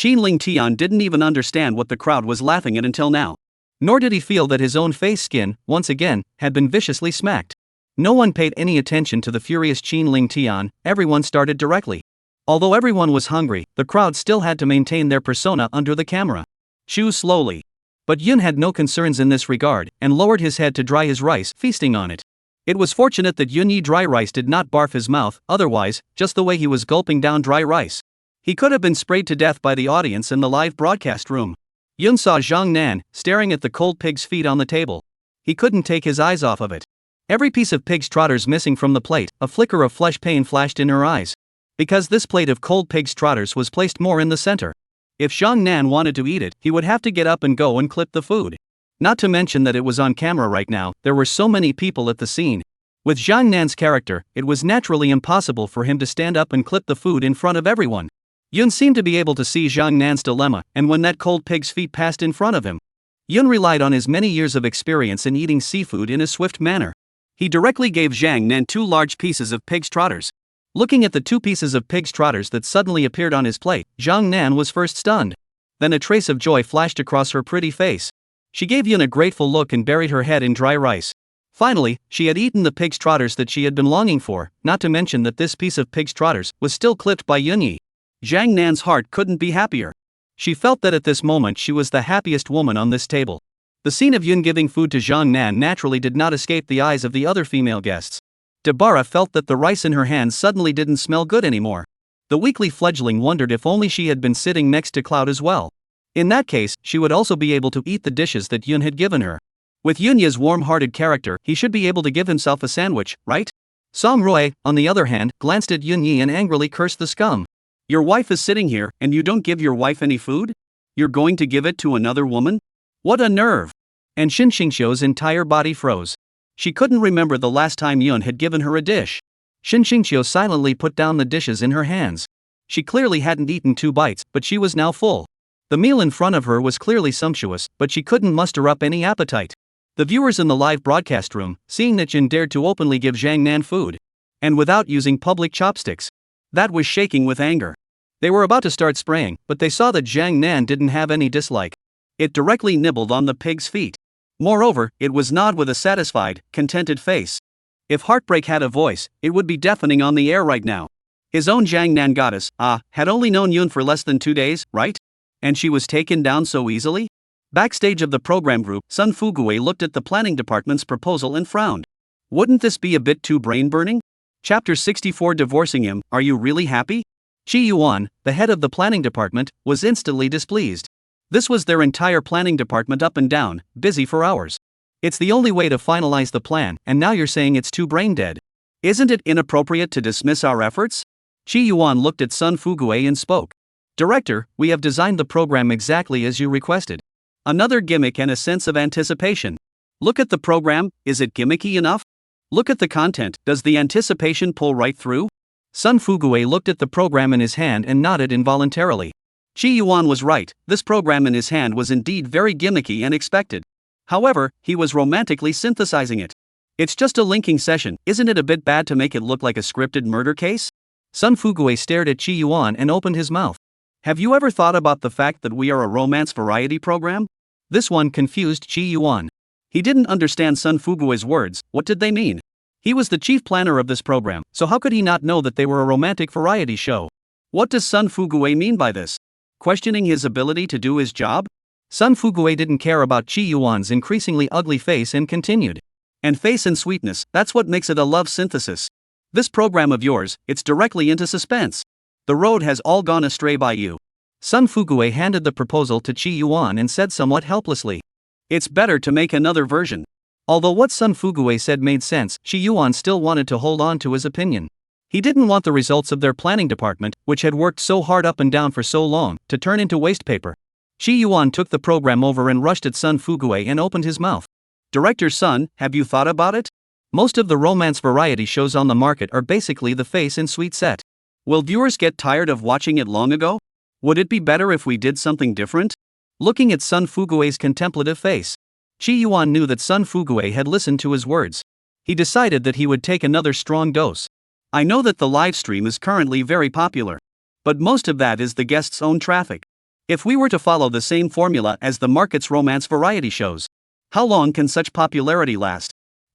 Ling Tian didn't even understand what the crowd was laughing at until now. Nor did he feel that his own face skin, once again, had been viciously smacked. No one paid any attention to the furious Ling Tian, everyone started directly. Although everyone was hungry, the crowd still had to maintain their persona under the camera. Chew slowly. But Yun had no concerns in this regard, and lowered his head to dry his rice, feasting on it. It was fortunate that Yunyi dry rice did not barf his mouth, otherwise, just the way he was gulping down dry rice, he could have been sprayed to death by the audience in the live broadcast room. Yun saw Zhang Nan, staring at the cold pig's feet on the table. He couldn't take his eyes off of it. Every piece of pig's trotters missing from the plate, a flicker of flesh pain flashed in her eyes. Because this plate of cold pig's trotters was placed more in the center. If Zhang Nan wanted to eat it, he would have to get up and go and clip the food. Not to mention that it was on camera right now, there were so many people at the scene. With Zhang Nan's character, it was naturally impossible for him to stand up and clip the food in front of everyone. Yun seemed to be able to see Zhang Nan's dilemma, and when that cold pig's feet passed in front of him, Yun relied on his many years of experience in eating seafood in a swift manner. He directly gave Zhang Nan 2 large pieces of pig's trotters. Looking at the 2 pieces of pig's trotters that suddenly appeared on his plate, Zhang Nan was first stunned. Then a trace of joy flashed across her pretty face. She gave Yun a grateful look and buried her head in dry rice. Finally, she had eaten the pig's trotters that she had been longing for, not to mention that this piece of pig's trotters was still clipped by Yunyi. Zhang Nan's heart couldn't be happier. She felt that at this moment she was the happiest woman on this table. The scene of Yun giving food to Zhang Nan naturally did not escape the eyes of the other female guests. Deborah felt that the rice in her hands suddenly didn't smell good anymore. The weakly fledgling wondered if only she had been sitting next to Cloud as well. In that case, she would also be able to eat the dishes that Yun had given her. With Yunya's warm-hearted character, he should be able to give himself a sandwich, right? Song Rui, on the other hand, glanced at Yunyi and angrily cursed the scum. Your wife is sitting here, and you don't give your wife any food? You're going to give it to another woman? What a nerve! And Shin Xingqiu's entire body froze. She couldn't remember the last time Yun had given her a dish. Shin Xingqiu silently put down the dishes in her hands. She clearly hadn't eaten 2 bites, but she was now full. The meal in front of her was clearly sumptuous, but she couldn't muster up any appetite. The viewers in the live broadcast room, seeing that Jin dared to openly give Zhang Nan food, and without using public chopsticks, that was shaking with anger. They were about to start spraying, but they saw that Zhang Nan didn't have any dislike. It directly nibbled on the pig's feet. Moreover, it was gnawed with a satisfied, contented face. If heartbreak had a voice, it would be deafening on the air right now. His own Zhang Nan goddess, had only known Yun for less than 2 days, right? And she was taken down so easily? Backstage of the program group, Sun Fuguei looked at the planning department's proposal and frowned. Wouldn't this be a bit too brain-burning? Chapter 64 Divorcing him, are you really happy? Chi Yuan, the head of the planning department, was instantly displeased. This was their entire planning department up and down, busy for hours. It's the only way to finalize the plan, and now you're saying it's too brain-dead. Isn't it inappropriate to dismiss our efforts? Chi Yuan looked at Sun Fuguei and spoke. Director, we have designed the program exactly as you requested. Another gimmick and a sense of anticipation. Look at the program, is it gimmicky enough? Look at the content, does the anticipation pull right through? Sun Fuguei looked at the program in his hand and nodded involuntarily. Chi Yuan was right, this program in his hand was indeed very gimmicky and expected. However, he was romantically synthesizing it. It's just a linking session, isn't it a bit bad to make it look like a scripted murder case? Sun Fuguei stared at Chi Yuan and opened his mouth. Have you ever thought about the fact that we are a romance variety program? This one confused Chi Yuan. He didn't understand Sun Fuguei's words, what did they mean? He was the chief planner of this program, so how could he not know that they were a romantic variety show? What does Sun Fuguei mean by this? Questioning his ability to do his job? Sun Fuguei didn't care about Chi Yuan's increasingly ugly face and continued. And face and sweetness, that's what makes it a love synthesis. This program of yours, it's directly into suspense. The road has all gone astray by you. Sun Fuguei handed the proposal to Chi Yuan and said somewhat helplessly. It's better to make another version. Although what Sun Fuguei said made sense, Chi Yuan still wanted to hold on to his opinion. He didn't want the results of their planning department, which had worked so hard up and down for so long, to turn into waste paper. Chi Yuan took the program over and rushed at Sun Fuguei and opened his mouth. Director Sun, have you thought about it? Most of the romance variety shows on the market are basically the face and sweet set. Will viewers get tired of watching it long ago? Would it be better if we did something different? Looking at Sun Fuguei's contemplative face, Chi Yuan knew that Sun Fuguei had listened to his words. He decided that he would take another strong dose. I know that the live stream is currently very popular. But most of that is the guest's own traffic. If we were to follow the same formula as the market's romance variety shows, how long can such popularity last?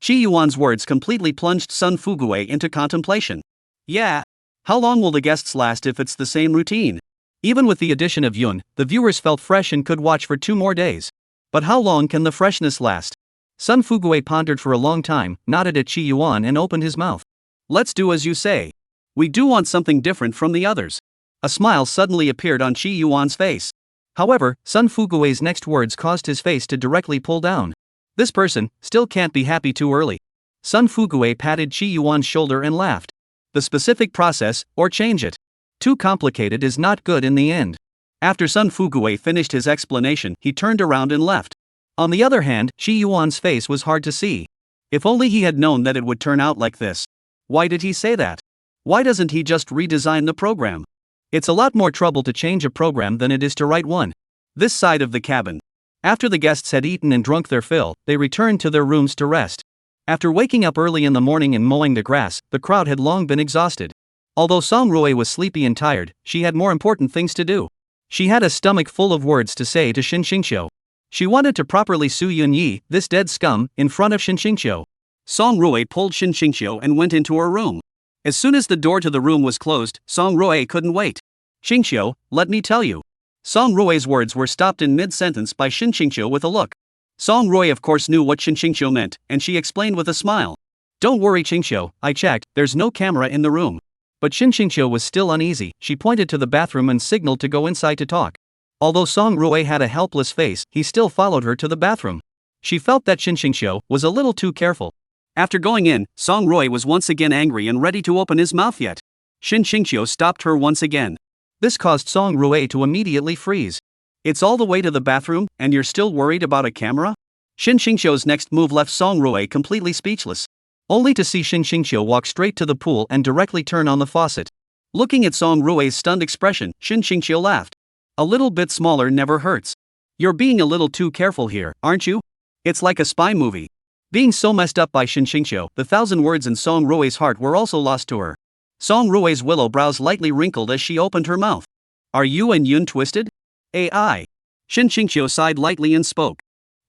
Chi Yuan's words completely plunged Sun Fugue into contemplation. Yeah. How long will the guests last if it's the same routine? Even with the addition of Yun, the viewers felt fresh and could watch for 2 more days. But how long can the freshness last? Sun Fugue pondered for a long time, nodded at Chi Yuan and opened his mouth. Let's do as you say. We do want something different from the others. A smile suddenly appeared on Chi Yuan's face. However, Sun Fugue's next words caused his face to directly pull down. This person still can't be happy too early. Sun Fugue patted Chi Yuan's shoulder and laughed. The specific process, or change it. Too complicated is not good in the end. After Sun Fugue finished his explanation, he turned around and left. On the other hand, Chi Yuan's face was hard to see. If only he had known that it would turn out like this. Why did he say that? Why doesn't he just redesign the program? It's a lot more trouble to change a program than it is to write one. This side of the cabin. After the guests had eaten and drunk their fill, they returned to their rooms to rest. After waking up early in the morning and mowing the grass, the crowd had long been exhausted. Although Song Rui was sleepy and tired, she had more important things to do. She had a stomach full of words to say to Shin Xingqiu. She wanted to properly sue Yunya, this dead scum, in front of Shin Xingqiu. Song Rui pulled Shin Xingqiu and went into her room. As soon as the door to the room was closed, Song Rui couldn't wait. Xingqiu, let me tell you. Song Rui's words were stopped in mid-sentence by Shin Xingqiu with a look. Song Rui of course knew what Shin Xingqiu meant, and she explained with a smile. Don't worry Xingqiu, I checked, there's no camera in the room. But Shin Xingqiu was still uneasy. She pointed to the bathroom and signaled to go inside to talk. Although Song Rui had a helpless face, he still followed her to the bathroom. She felt that Shin Xingqiu was a little too careful. After going in, Song Rui was once again angry and ready to open his mouth yet. Shin Xingqiu stopped her once again. This caused Song Rui to immediately freeze. It's all the way to the bathroom, and you're still worried about a camera? Shin Xingqiu's next move left Song Rui completely speechless. Only to see Shin Xingqiu walk straight to the pool and directly turn on the faucet. Looking at Song Rui's stunned expression, Shin Xingqiu laughed. A little bit smaller never hurts. You're being a little too careful here, aren't you? It's like a spy movie. Being so messed up by Shin Xingqiu, the 1,000 words in Song Rui's heart were also lost to her. Song Rui's willow brows lightly wrinkled as she opened her mouth. Are you and Yun twisted? AI. Shin Xingqiu sighed lightly and spoke.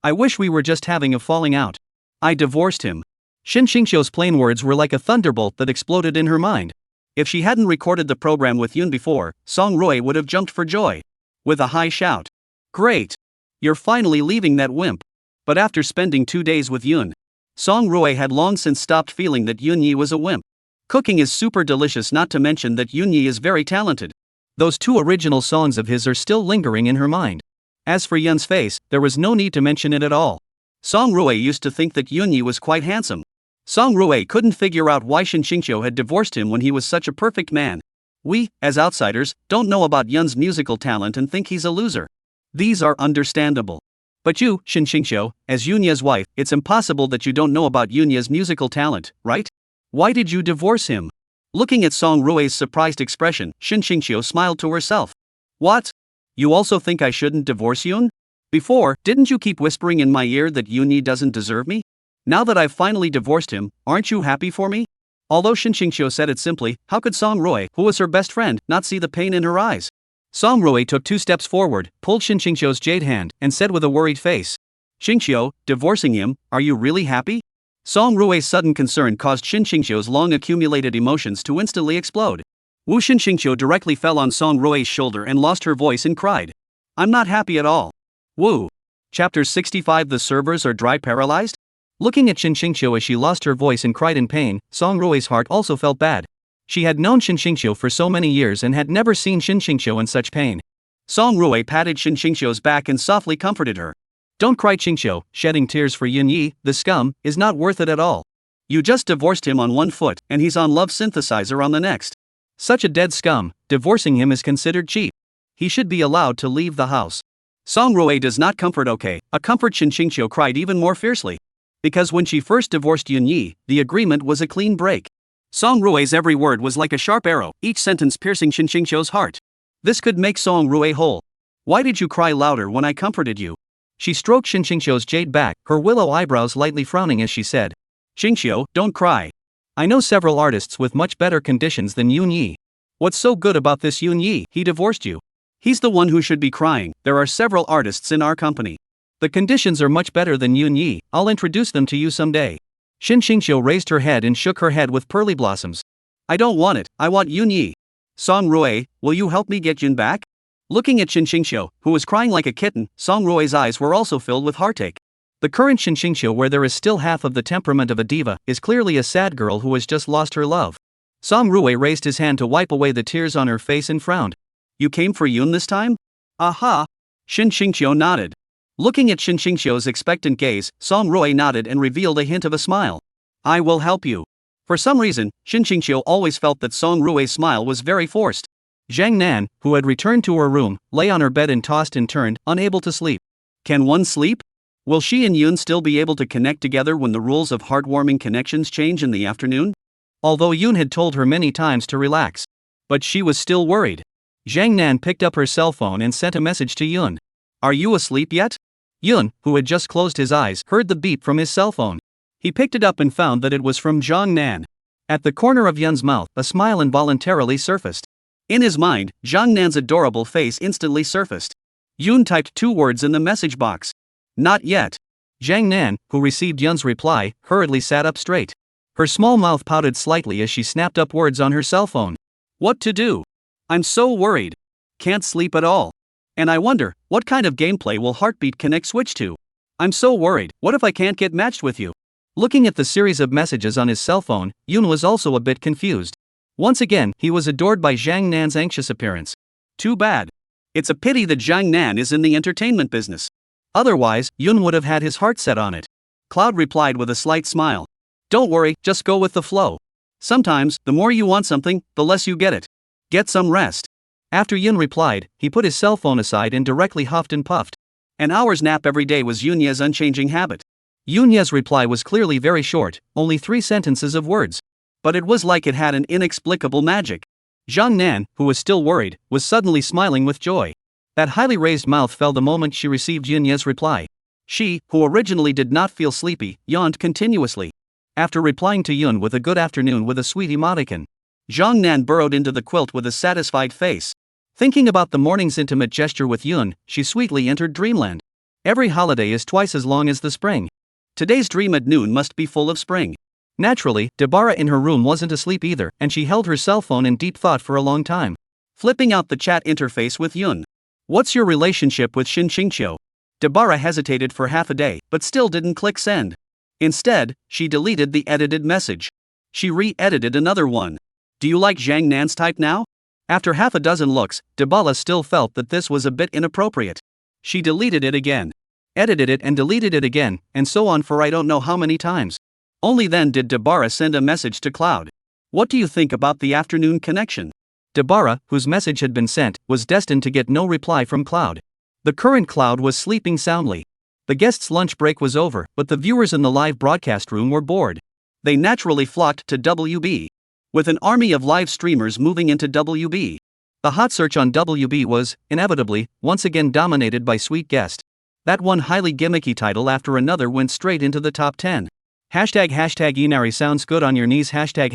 I wish we were just having a falling out. I divorced him. Shin Xingqiu's plain words were like a thunderbolt that exploded in her mind. If she hadn't recorded the program with Yun before, Song Rui would have jumped for joy. With a high shout. Great! You're finally leaving that wimp. But after spending 2 days with Yun, Song Rui had long since stopped feeling that Yunya was a wimp. Cooking is super delicious, not to mention that Yunya is very talented. Those 2 original songs of his are still lingering in her mind. As for Yun's face, there was no need to mention it at all. Song Rui used to think that Yunya was quite handsome. Song Rui couldn't figure out why Shin Xingqiu had divorced him when he was such a perfect man. We, as outsiders, don't know about Yun's musical talent and think he's a loser. These are understandable. But you, Shin Xingqiu, as Yunya's wife, it's impossible that you don't know about Yunya's musical talent, right? Why did you divorce him? Looking at Song Rui's surprised expression, Shin Xingqiu smiled to herself. What? You also think I shouldn't divorce Yun? Before, didn't you keep whispering in my ear that Yunya doesn't deserve me? Now that I've finally divorced him, aren't you happy for me? Although Shin Xingqiu said it simply, how could Song Rui, who was her best friend, not see the pain in her eyes? Song Rui took 2 steps forward, pulled Shin Xingqiu's jade hand, and said with a worried face. Xingqiu, divorcing him, are you really happy? Song Rui's sudden concern caused Shin Xingqiu's long accumulated emotions to instantly explode. Wu Shin Xingqiu directly fell on Song Rui's shoulder and lost her voice and cried. I'm not happy at all. Wu. Chapter 65. The servers are dry paralyzed? Looking at Shin Xingqiu as she lost her voice and cried in pain, Song Rui's heart also felt bad. She had known Shin Xingqiu for so many years and had never seen Shin Xingqiu in such pain. Song Rui patted Shin Xingqiu's back and softly comforted her. Don't cry Xingqiu, shedding tears for Yunya, the scum, is not worth it at all. You just divorced him on one foot and he's on love synthesizer on the next. Such a dead scum, divorcing him is considered cheap. He should be allowed to leave the house. Song Rui does not comfort okay, a comfort Shin Xingqiu cried even more fiercely. Because when she first divorced Yunya, the agreement was a clean break. Song Rui's every word was like a sharp arrow, each sentence piercing Shin Xingqiu's heart. This could make Song Rui whole. Why did you cry louder when I comforted you? She stroked Shin Xingqiu's jade back, her willow eyebrows lightly frowning as she said. Xingqiu, don't cry. I know several artists with much better conditions than Yunya. What's so good about this Yunya? He divorced you. He's the one who should be crying. There are several artists in our company. The conditions are much better than Yunya. I'll introduce them to you someday. Shin Xingqiu raised her head and shook her head with pearly blossoms. I don't want it, I want Yunya. Song Rui, will you help me get Yun back? Looking at Shin Xingqiu, who was crying like a kitten, Song Rui's eyes were also filled with heartache. The current Shin Xingqiu, where there is still half of the temperament of a diva, is clearly a sad girl who has just lost her love. Song Rui raised his hand to wipe away the tears on her face and frowned. You came for Yun this time? Aha! Shin Xingqiu nodded. Looking at Shin Xingqiu's expectant gaze, Song Rui nodded and revealed a hint of a smile. I will help you. For some reason, Shin Xingqiu always felt that Song Rui's smile was very forced. Zhang Nan, who had returned to her room, lay on her bed and tossed and turned, unable to sleep. Can one sleep? Will she and Yun still be able to connect together when the rules of heartwarming connections change in the afternoon? Although Yun had told her many times to relax. But she was still worried. Zhang Nan picked up her cell phone and sent a message to Yun. Are you asleep yet? Yun, who had just closed his eyes, heard the beep from his cell phone. He picked it up and found that it was from Zhang Nan. At the corner of Yun's mouth, a smile involuntarily surfaced. In his mind, Zhang Nan's adorable face instantly surfaced. Yun typed 2 words in the message box. Not yet. Zhang Nan, who received Yun's reply, hurriedly sat up straight. Her small mouth pouted slightly as she snapped up words on her cell phone. What to do? I'm so worried. Can't sleep at all. And I wonder, what kind of gameplay will Heartbeat Connect switch to? I'm so worried, what if I can't get matched with you? Looking at the series of messages on his cell phone, Yun was also a bit confused. Once again, he was adored by Zhang Nan's anxious appearance. Too bad. It's a pity that Zhang Nan is in the entertainment business. Otherwise, Yun would have had his heart set on it. Cloud replied with a slight smile. Don't worry, just go with the flow. Sometimes, the more you want something, the less you get it. Get some rest. After Yun replied, he put his cell phone aside and directly huffed and puffed. An hour's nap every day was Yunya's unchanging habit. Yunya's reply was clearly very short, only 3 sentences of words. But it was like it had an inexplicable magic. Zhang Nan, who was still worried, was suddenly smiling with joy. That highly raised mouth fell the moment she received Yunya's reply. She, who originally did not feel sleepy, yawned continuously. After replying to Yun with a good afternoon with a sweet emoticon, Zhang Nan burrowed into the quilt with a satisfied face. Thinking about the morning's intimate gesture with Yun, she sweetly entered dreamland. Every holiday is twice as long as the spring. Today's dream at noon must be full of spring. Naturally, Deborah in her room wasn't asleep either, and she held her cell phone in deep thought for a long time. Flipping out the chat interface with Yun. What's your relationship with Shin Xingqiu? Deborah hesitated for half a day, but still didn't click send. Instead, she deleted the edited message. She re-edited another one. Do you like Zhang Nan's type now? After half a dozen looks, Deborah still felt that this was a bit inappropriate. She deleted it again. Edited it and deleted it again, and so on for I don't know how many times. Only then did Deborah send a message to Cloud. What do you think about the afternoon connection? Deborah, whose message had been sent, was destined to get no reply from Cloud. The current Cloud was sleeping soundly. The guests' lunch break was over, but the viewers in the live broadcast room were bored. They naturally flocked to WB. With an army of live streamers moving into WB, the hot search on WB was, inevitably, once again dominated by Sweet Guest. That one highly gimmicky title after another went straight into the top 10. Hashtag Inari sounds good on your knees hashtag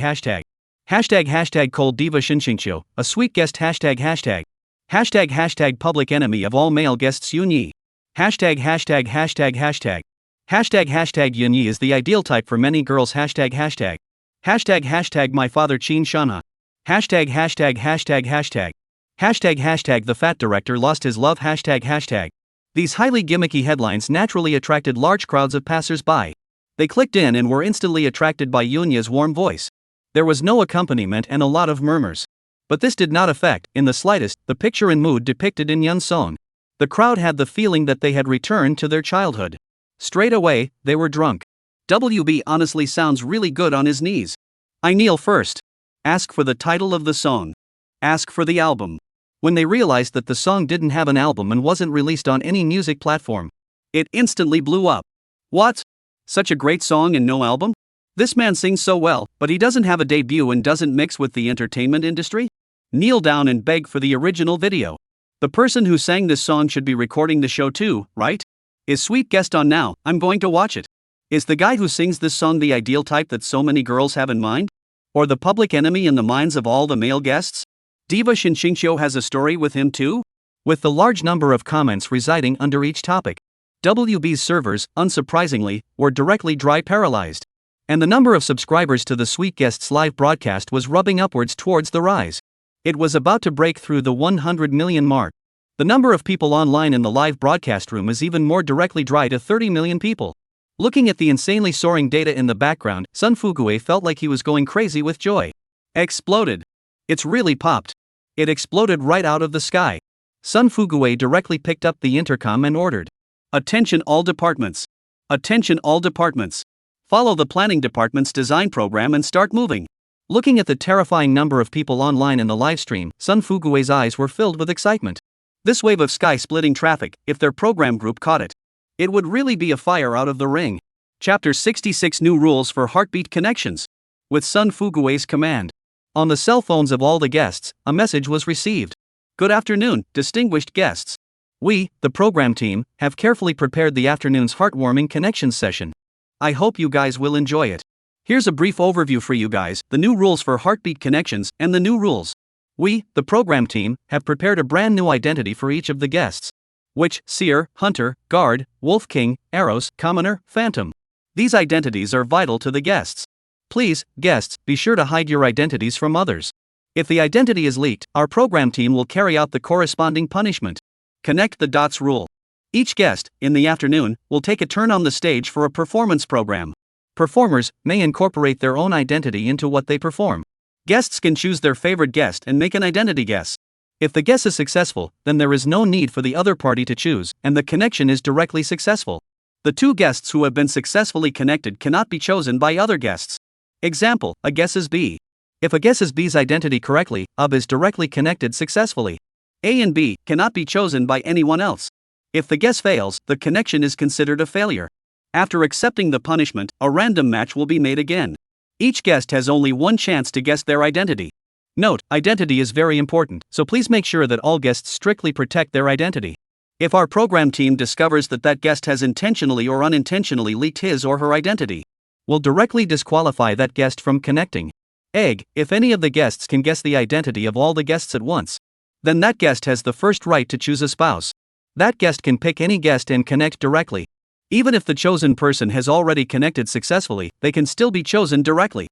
cold diva Shin Xingqiu, a sweet guest hashtag public enemy of all male guests Yunya. Hashtag Yunya is the ideal type for many girls hashtag my father Chin Shana. Hashtag the fat director lost his love hashtag. These highly gimmicky headlines naturally attracted large crowds of passers-by. They clicked in and were instantly attracted by Yunya's warm voice. There was no accompaniment and a lot of murmurs. But this did not affect, in the slightest, the picture and mood depicted in Yun's song. The crowd had the feeling that they had returned to their childhood. Straight away, they were drunk. WB honestly sounds really good on his knees. I kneel first. Ask for the title of the song. Ask for the album. When they realized that the song didn't have an album and wasn't released on any music platform, it instantly blew up. What? Such a great song and no album? This man sings so well, but he doesn't have a debut and doesn't mix with the entertainment industry? Kneel down and beg for the original video. The person who sang this song should be recording the show too, right? Is Sweet Guest on now? I'm going to watch it. Is the guy who sings this song the ideal type that so many girls have in mind? Or the public enemy in the minds of all the male guests? Diva Shinshingshio has a story with him too? With the large number of comments residing under each topic, WB's servers, unsurprisingly, were directly dry paralyzed. And the number of subscribers to the Sweet Guests live broadcast was rubbing upwards towards the rise. It was about to break through the 100 million mark. The number of people online in the live broadcast room is even more directly dry to 30 million people. Looking at the insanely soaring data in the background, Sun Fugue felt like he was going crazy with joy. Exploded. It's really popped. It exploded right out of the sky. Sun Fugue directly picked up the intercom and ordered, "Attention all departments. Attention all departments. Follow the planning department's design program and start moving." Looking at the terrifying number of people online in the livestream, Sun Fugue's eyes were filled with excitement. This wave of sky-splitting traffic, if their program group caught it, it would really be a fire out of the ring. Chapter 66 New Rules for Heartbeat Connections. With Sun Fugue's command. On the cell phones of all the guests, a message was received. "Good afternoon, distinguished guests. We, the program team, have carefully prepared the afternoon's heartwarming connections session. I hope you guys will enjoy it. Here's a brief overview for you guys, the new rules for heartbeat connections and the new rules. We, the program team, have prepared a brand new identity for each of the guests. Witch, Seer, Hunter, Guard, Wolf King, Eros, Commoner, Phantom. These identities are vital to the guests. Please, guests, be sure to hide your identities from others. If the identity is leaked, our program team will carry out the corresponding punishment. Connect the dots rule. Each guest, in the afternoon, will take a turn on the stage for a performance program. Performers may incorporate their own identity into what they perform. Guests can choose their favorite guest and make an identity guess. If the guess is successful, then there is no need for the other party to choose, and the connection is directly successful. The two guests who have been successfully connected cannot be chosen by other guests. Example, a guess is B. If a guesses B's identity correctly, AB is directly connected successfully. A and B cannot be chosen by anyone else. If the guess fails, the connection is considered a failure. After accepting the punishment, a random match will be made again. Each guest has only one chance to guess their identity. Note, identity is very important, so please make sure that all guests strictly protect their identity. If our program team discovers that that guest has intentionally or unintentionally leaked his or her identity, we'll directly disqualify that guest from connecting. Egg, if any of the guests can guess the identity of all the guests at once, then that guest has the first right to choose a spouse. That guest can pick any guest and connect directly. Even if the chosen person has already connected successfully, they can still be chosen directly.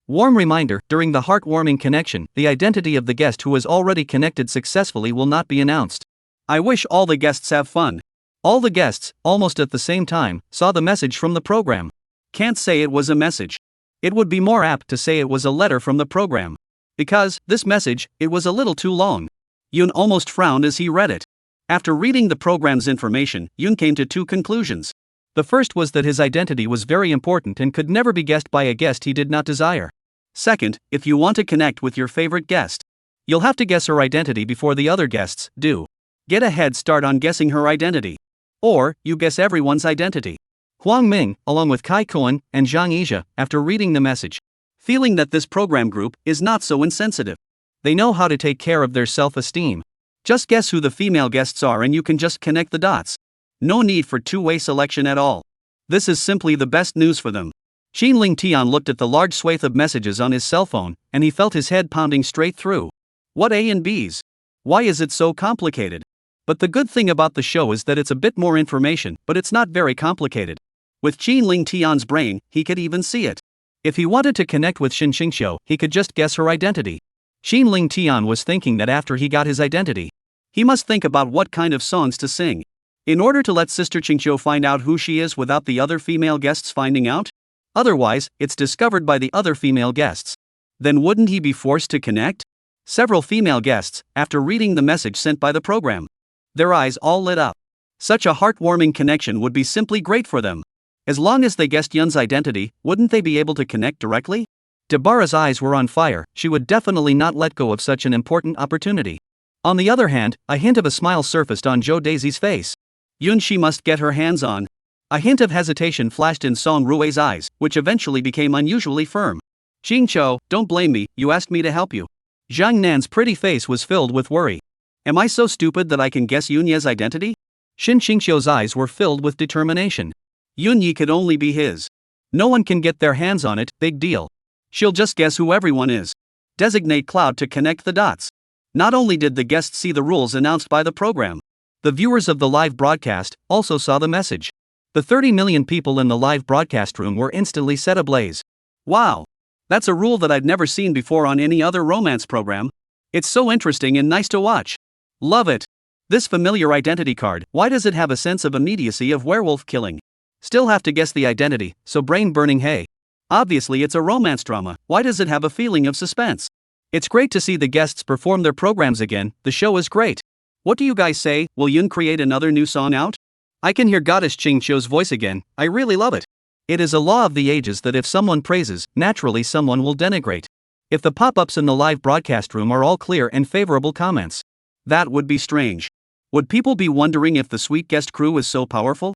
Warm reminder, during the heartwarming connection, the identity of the guest who has already connected successfully will not be announced. I wish all the guests have fun. All the guests, almost at the same time, saw the message from the program. Can't say it was a message. It would be more apt to say it was a letter from the program. Because, this message, it was a little too long. Yun almost frowned as he read it. After reading the program's information, Yun came to two conclusions. The first was that his identity was very important and could never be guessed by a guest he did not desire. Second, if you want to connect with your favorite guest, you'll have to guess her identity before the other guests do. Get a head start on guessing her identity. Or, you guess everyone's identity. Huang Ming, along with Kai Koen and Zhang Yizha, after reading the message, feeling that this program group is not so insensitive. They know how to take care of their self-esteem. Just guess who the female guests are and you can just connect the dots. No need for two-way selection at all. This is simply the best news for them. Xinling Tian looked at the large swathe of messages on his cell phone, and he felt his head pounding straight through. What A and B's? Why is it so complicated? But the good thing about the show is that it's a bit more information, but it's not very complicated. With Xinling Tian's brain, he could even see it. If he wanted to connect with Xin Xingxiu, he could just guess her identity. Xinling Tian was thinking that after he got his identity, he must think about what kind of songs to sing. In order to let Sister Qingqiu find out who she is without the other female guests finding out? Otherwise, it's discovered by the other female guests. Then wouldn't he be forced to connect? Several female guests, after reading the message sent by the program, their eyes all lit up. Such a heartwarming connection would be simply great for them. As long as they guessed Yun's identity, wouldn't they be able to connect directly? Dabara's eyes were on fire. She would definitely not let go of such an important opportunity. On the other hand, a hint of a smile surfaced on Zhou Daisy's face. Yun she must get her hands on. A hint of hesitation flashed in Song Rui's eyes, which eventually became unusually firm. Xingqiu, don't blame me, you asked me to help you. Zhang Nan's pretty face was filled with worry. Am I so stupid that I can guess Yunya's identity? Xin Xingqiu's eyes were filled with determination. Yunyi could only be his. No one can get their hands on it, big deal. She'll just guess who everyone is. Designate Cloud to connect the dots. Not only did the guests see the rules announced by the program, the viewers of the live broadcast also saw the message. The 30 million people in the live broadcast room were instantly set ablaze. Wow! That's a rule that I've never seen before on any other romance program. It's so interesting and nice to watch. Love it! This familiar identity card, why does it have a sense of immediacy of werewolf killing? Still have to guess the identity, so brain burning hey. Obviously it's a romance drama, why does it have a feeling of suspense? It's great to see the guests perform their programs again, the show is great. What do you guys say, will Yun create another new song out? I can hear Goddess Ching-cho's voice again, I really love it. It is a law of the ages that if someone praises, naturally someone will denigrate. If the pop-ups in the live broadcast room are all clear and favorable comments, that would be strange. Would people be wondering if the sweet guest crew is so powerful?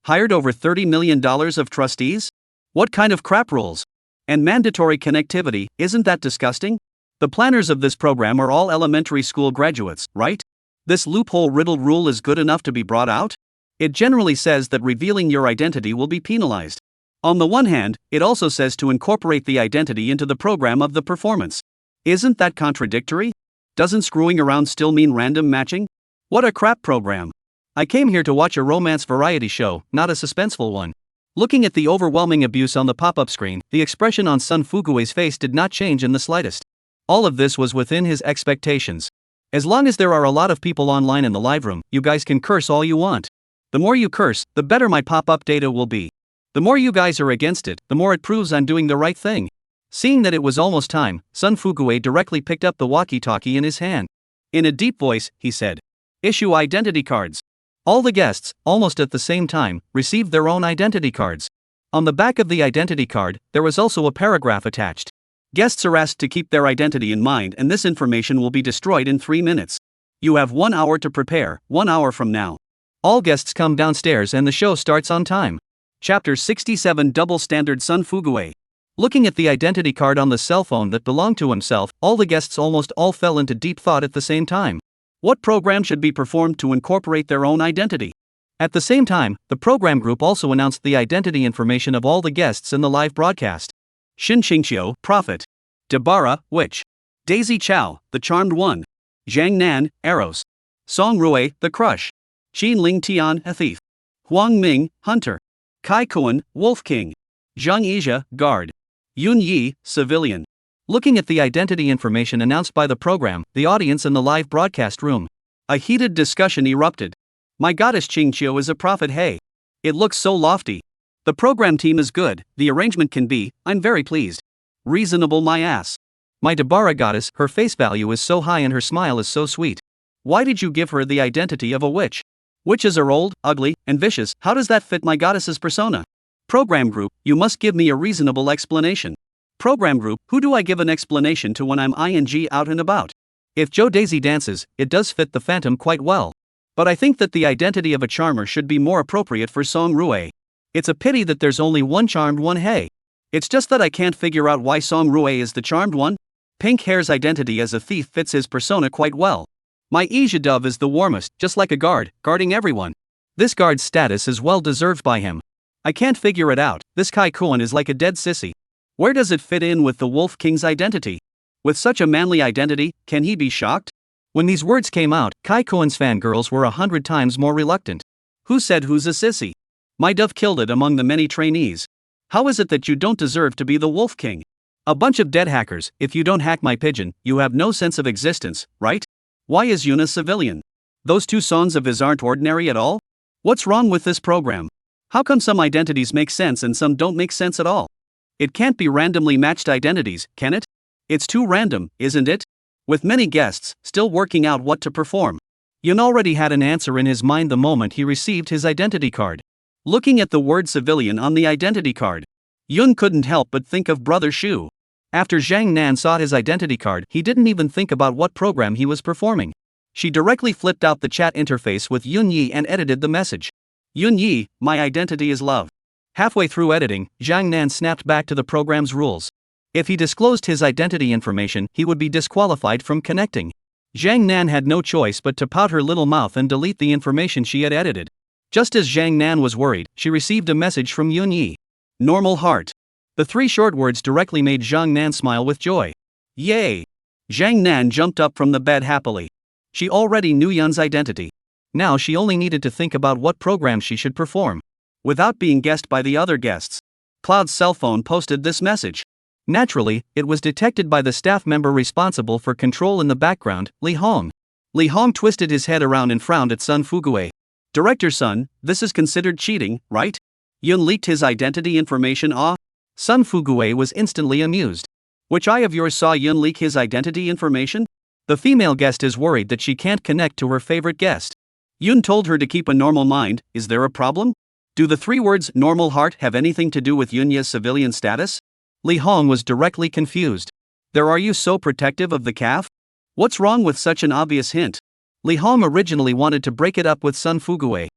Hired over $30 million of trustees? What kind of crap rules? And mandatory connectivity, isn't that disgusting? The planners of this program are all elementary school graduates, right? This loophole-riddled rule is good enough to be brought out? It generally says that revealing your identity will be penalized. On the one hand, it also says to incorporate the identity into the program of the performance. Isn't that contradictory? Doesn't screwing around still mean random matching? What a crap program. I came here to watch a romance variety show, not a suspenseful one. Looking at the overwhelming abuse on the pop-up screen, the expression on Sun Fugue's face did not change in the slightest. All of this was within his expectations. As long as there are a lot of people online in the live room, you guys can curse all you want. The more you curse, the better my pop-up data will be. The more you guys are against it, the more it proves I'm doing the right thing. Seeing that it was almost time, Sun Fugue directly picked up the walkie-talkie in his hand. In a deep voice, he said, "Issue identity cards." All the guests, almost at the same time, received their own identity cards. On the back of the identity card, there was also a paragraph attached. Guests are asked to keep their identity in mind and this information will be destroyed in 3 minutes. You have 1 hour to prepare, 1 hour from now. All guests come downstairs and the show starts on time. Chapter 67 Double Standard Sun Fugue. Looking at the identity card on the cell phone that belonged to himself, all the guests almost all fell into deep thought at the same time. What program should be performed to incorporate their own identity? At the same time, the program group also announced the identity information of all the guests in the live broadcast. Shin Qingxiu, Prophet. Dabara, Witch. Daisy Chow, the Charmed One. Zhang Nan, Eros. Song Rui, the Crush. Qin Ling Tian, a Thief. Huang Ming, Hunter. Kai Kuan, Wolf King. Zhang Yizha, Guard. Yun Yi, Civilian. Looking at the identity information announced by the program, the audience in the live broadcast room, a heated discussion erupted. My goddess Qingqiu is a prophet, hey. It looks so lofty. The program team is good, the arrangement can be, I'm very pleased. Reasonable my ass. My Dabara goddess, her face value is so high and her smile is so sweet. Why did you give her the identity of a witch? Witches are old, ugly, and vicious, how does that fit my goddess's persona? Program group, you must give me a reasonable explanation. Program group, who do I give an explanation to when I'm ing out and about? If Joe Daisy dances, it does fit the phantom quite well. But I think that the identity of a charmer should be more appropriate for Song Rui. It's a pity that there's only one charmed one, hey. It's just that I can't figure out why Song Rui is the charmed one. Pink Hair's identity as a thief fits his persona quite well. My Ija Dove is the warmest, just like a guard, guarding everyone. This guard's status is well deserved by him. I can't figure it out, this Kai Kuan is like a dead sissy. Where does it fit in with the Wolf King's identity? With such a manly identity, can he be shocked? When these words came out, Kai Kuan's fangirls were 100 times more reluctant. Who said who's a sissy? My dove killed it among the many trainees. How is it that you don't deserve to be the Wolf King? A bunch of dead hackers, if you don't hack my pigeon, you have no sense of existence, right? Why is Yuna civilian? Those two sons of his aren't ordinary at all? What's wrong with this program? How come some identities make sense and some don't make sense at all? It can't be randomly matched identities, can it? It's too random, isn't it? With many guests, still working out what to perform. Yun already had an answer in his mind the moment he received his identity card. Looking at the word civilian on the identity card, Yun couldn't help but think of Brother Shu. After Zhang Nan saw his identity card, he didn't even think about what program he was performing. She directly flipped out the chat interface with Yun Yi and edited the message. Yun Yi, my identity is love. Halfway through editing, Zhang Nan snapped back to the program's rules. If he disclosed his identity information, he would be disqualified from connecting. Zhang Nan had no choice but to pout her little mouth and delete the information she had edited. Just as Zhang Nan was worried, she received a message from Yun Yi. Normal heart. The 3 short words directly made Zhang Nan smile with joy. Yay! Zhang Nan jumped up from the bed happily. She already knew Yun's identity. Now she only needed to think about what program she should perform. Without being guessed by the other guests, Cloud's cell phone posted this message. Naturally, it was detected by the staff member responsible for control in the background, Li Hong. Li Hong twisted his head around and frowned at Sun Fuguei. Director Sun, this is considered cheating, right? Yun leaked his identity information. Sun Fuguei was instantly amused. Which eye of yours saw Yun leak his identity information? The female guest is worried that she can't connect to her favorite guest. Yun told her to keep a normal mind. Is there a problem? Do the 3 words normal heart have anything to do with Yunya's civilian status? Li Hong was directly confused. Are you so protective of the calf? What's wrong with such an obvious hint? Li Hong originally wanted to break it up with Sun Fuguei.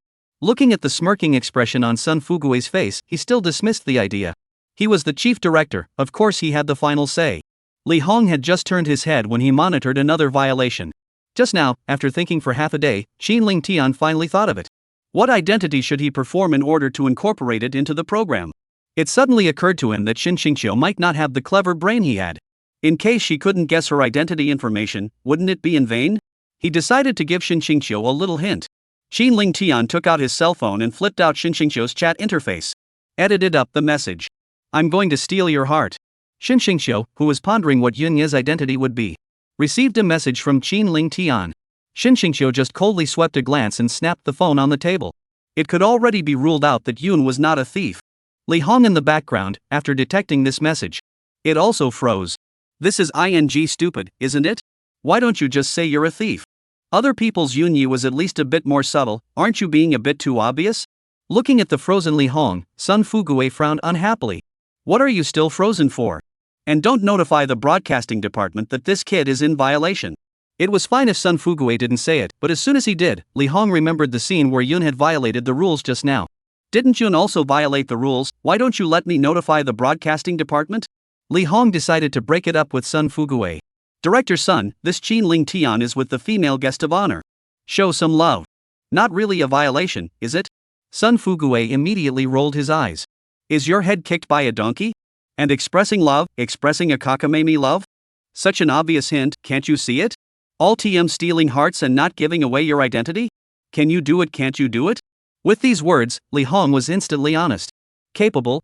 Looking at the smirking expression on Sun Fuguei's face, he still dismissed the idea. He was the chief director, of course he had the final say. Li Hong had just turned his head when he monitored another violation. Just now, after thinking for half a day, Qin Ling Tian finally thought of it. What identity should he perform in order to incorporate it into the program? It suddenly occurred to him that Xin Xingqiu might not have the clever brain he had. In case she couldn't guess her identity information, wouldn't it be in vain? He decided to give Xin Xingqiu a little hint. Qin Ling Tian took out his cell phone and flipped out Xin Xingqiu's chat interface. Edited up the message. I'm going to steal your heart. Xin Xingqiu, who was pondering what Yunya's identity would be, received a message from Qin Ling Tian. Xin Xingqiu just coldly swept a glance and snapped the phone on the table. It could already be ruled out that Yun was not a thief. Li Hong in the background, after detecting this message, it also froze. This is ing stupid, isn't it? Why don't you just say you're a thief? Other people's Yunya was at least a bit more subtle. Aren't you being a bit too obvious? Looking at the frozen Li Hong, Sun Fuguei frowned unhappily. What are you still frozen for? And don't notify the broadcasting department that this kid is in violation. It was fine if Sun Fuguei didn't say it, but as soon as he did, Li Hong remembered the scene where Yun had violated the rules just now. Didn't Yun also violate the rules? Why don't you let me notify the broadcasting department? Li Hong decided to break it up with Sun Fuguei. Director Sun, this Qin Ling Tian is with the female guest of honor. Show some love. Not really a violation, is it? Sun Fuguei immediately rolled his eyes. Is your head kicked by a donkey? And expressing love, expressing a cockamamie love? Such an obvious hint, can't you see it? All TM stealing hearts and not giving away your identity? Can you do it, can't you do it? With these words, Li Hong was instantly honest. Capable.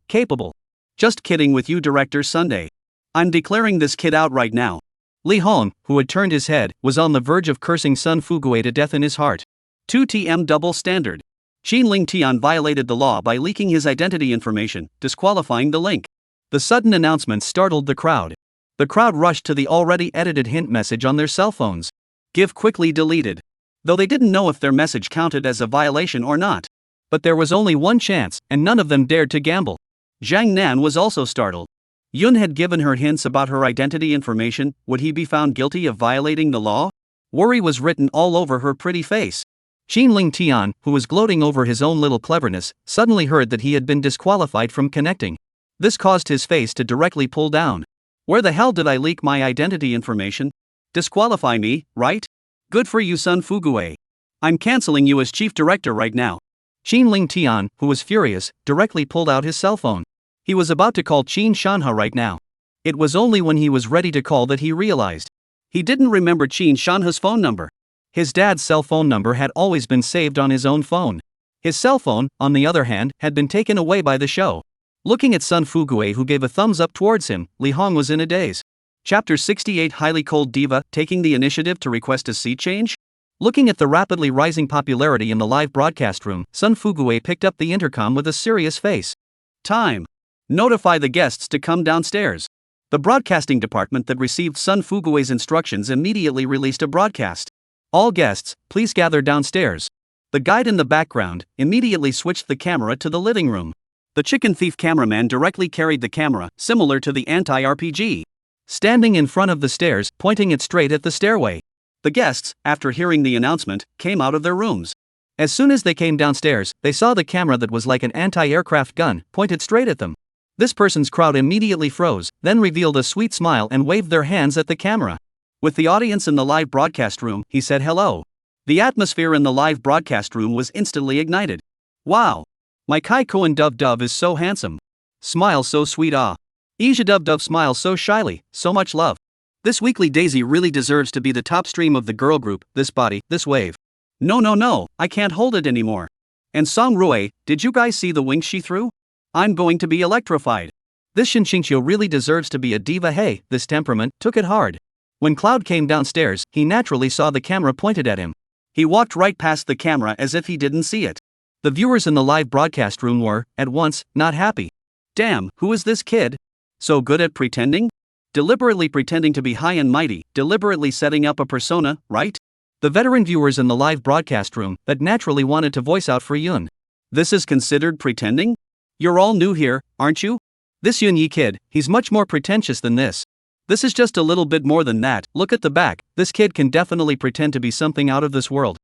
Just kidding with you, Director Sunday. I'm declaring this kid out right now. Li Hong, who had turned his head, was on the verge of cursing Sun Fuguei to death in his heart. 2TM double standard. Qin Ling Tian violated the law by leaking his identity information, disqualifying the link. The sudden announcement startled the crowd. The crowd rushed to the already edited hint message on their cell phones. Give quickly deleted. Though they didn't know if their message counted as a violation or not. But there was only one chance, and none of them dared to gamble. Zhang Nan was also startled. Yun had given her hints about her identity information. Would he be found guilty of violating the law? Worry was written all over her pretty face. Qin Ling Tian, who was gloating over his own little cleverness, suddenly heard that he had been disqualified from connecting. This caused his face to directly pull down. Where the hell did I leak my identity information? Disqualify me, right? Good for you, Sun Fuguei. I'm canceling you as chief director right now. Qin Ling Tian, who was furious, directly pulled out his cell phone. He was about to call Qin Shanha right now. It was only when he was ready to call that he realized. He didn't remember Qin Shanha's phone number. His dad's cell phone number had always been saved on his own phone. His cell phone, on the other hand, had been taken away by the show. Looking at Sun Fuguei, who gave a thumbs up towards him, Li Hong was in a daze. Chapter 68 Highly Cold Diva, taking the initiative to request a seat change? Looking at the rapidly rising popularity in the live broadcast room, Sun Fuguei picked up the intercom with a serious face. Time. Notify the guests to come downstairs. The broadcasting department that received Sun Fuguei's instructions immediately released a broadcast. All guests, please gather downstairs. The guide in the background immediately switched the camera to the living room. The chicken thief cameraman directly carried the camera, similar to the anti-RPG. Standing in front of the stairs, pointing it straight at the stairway. The guests, after hearing the announcement, came out of their rooms. As soon as they came downstairs, they saw the camera that was like an anti-aircraft gun, pointed straight at them. This person's crowd immediately froze, then revealed a sweet smile and waved their hands at the camera. With the audience in the live broadcast room, he said hello. The atmosphere in the live broadcast room was instantly ignited. Wow! My Kai Koen Dove Dove is so handsome. Smile so sweet. Ija Dove Dove smiles so shyly, so much love. This weekly daisy really deserves to be the top stream of the girl group, this body, this wave. No, I can't hold it anymore. And Song Rui, did you guys see the winks she threw? I'm going to be electrified. This Shinshingshio really deserves to be a diva. Hey, this temperament took it hard. When Cloud came downstairs, he naturally saw the camera pointed at him. He walked right past the camera as if he didn't see it. The viewers in the live broadcast room were, at once, not happy. Damn, who is this kid? So good at pretending? Deliberately pretending to be high and mighty, deliberately setting up a persona, right? The veteran viewers in the live broadcast room that naturally wanted to voice out for Yun. This is considered pretending? You're all new here, aren't you? This Yunya kid, he's much more pretentious than this. This is just a little bit more than that. Look at the back, this kid can definitely pretend to be something out of this world.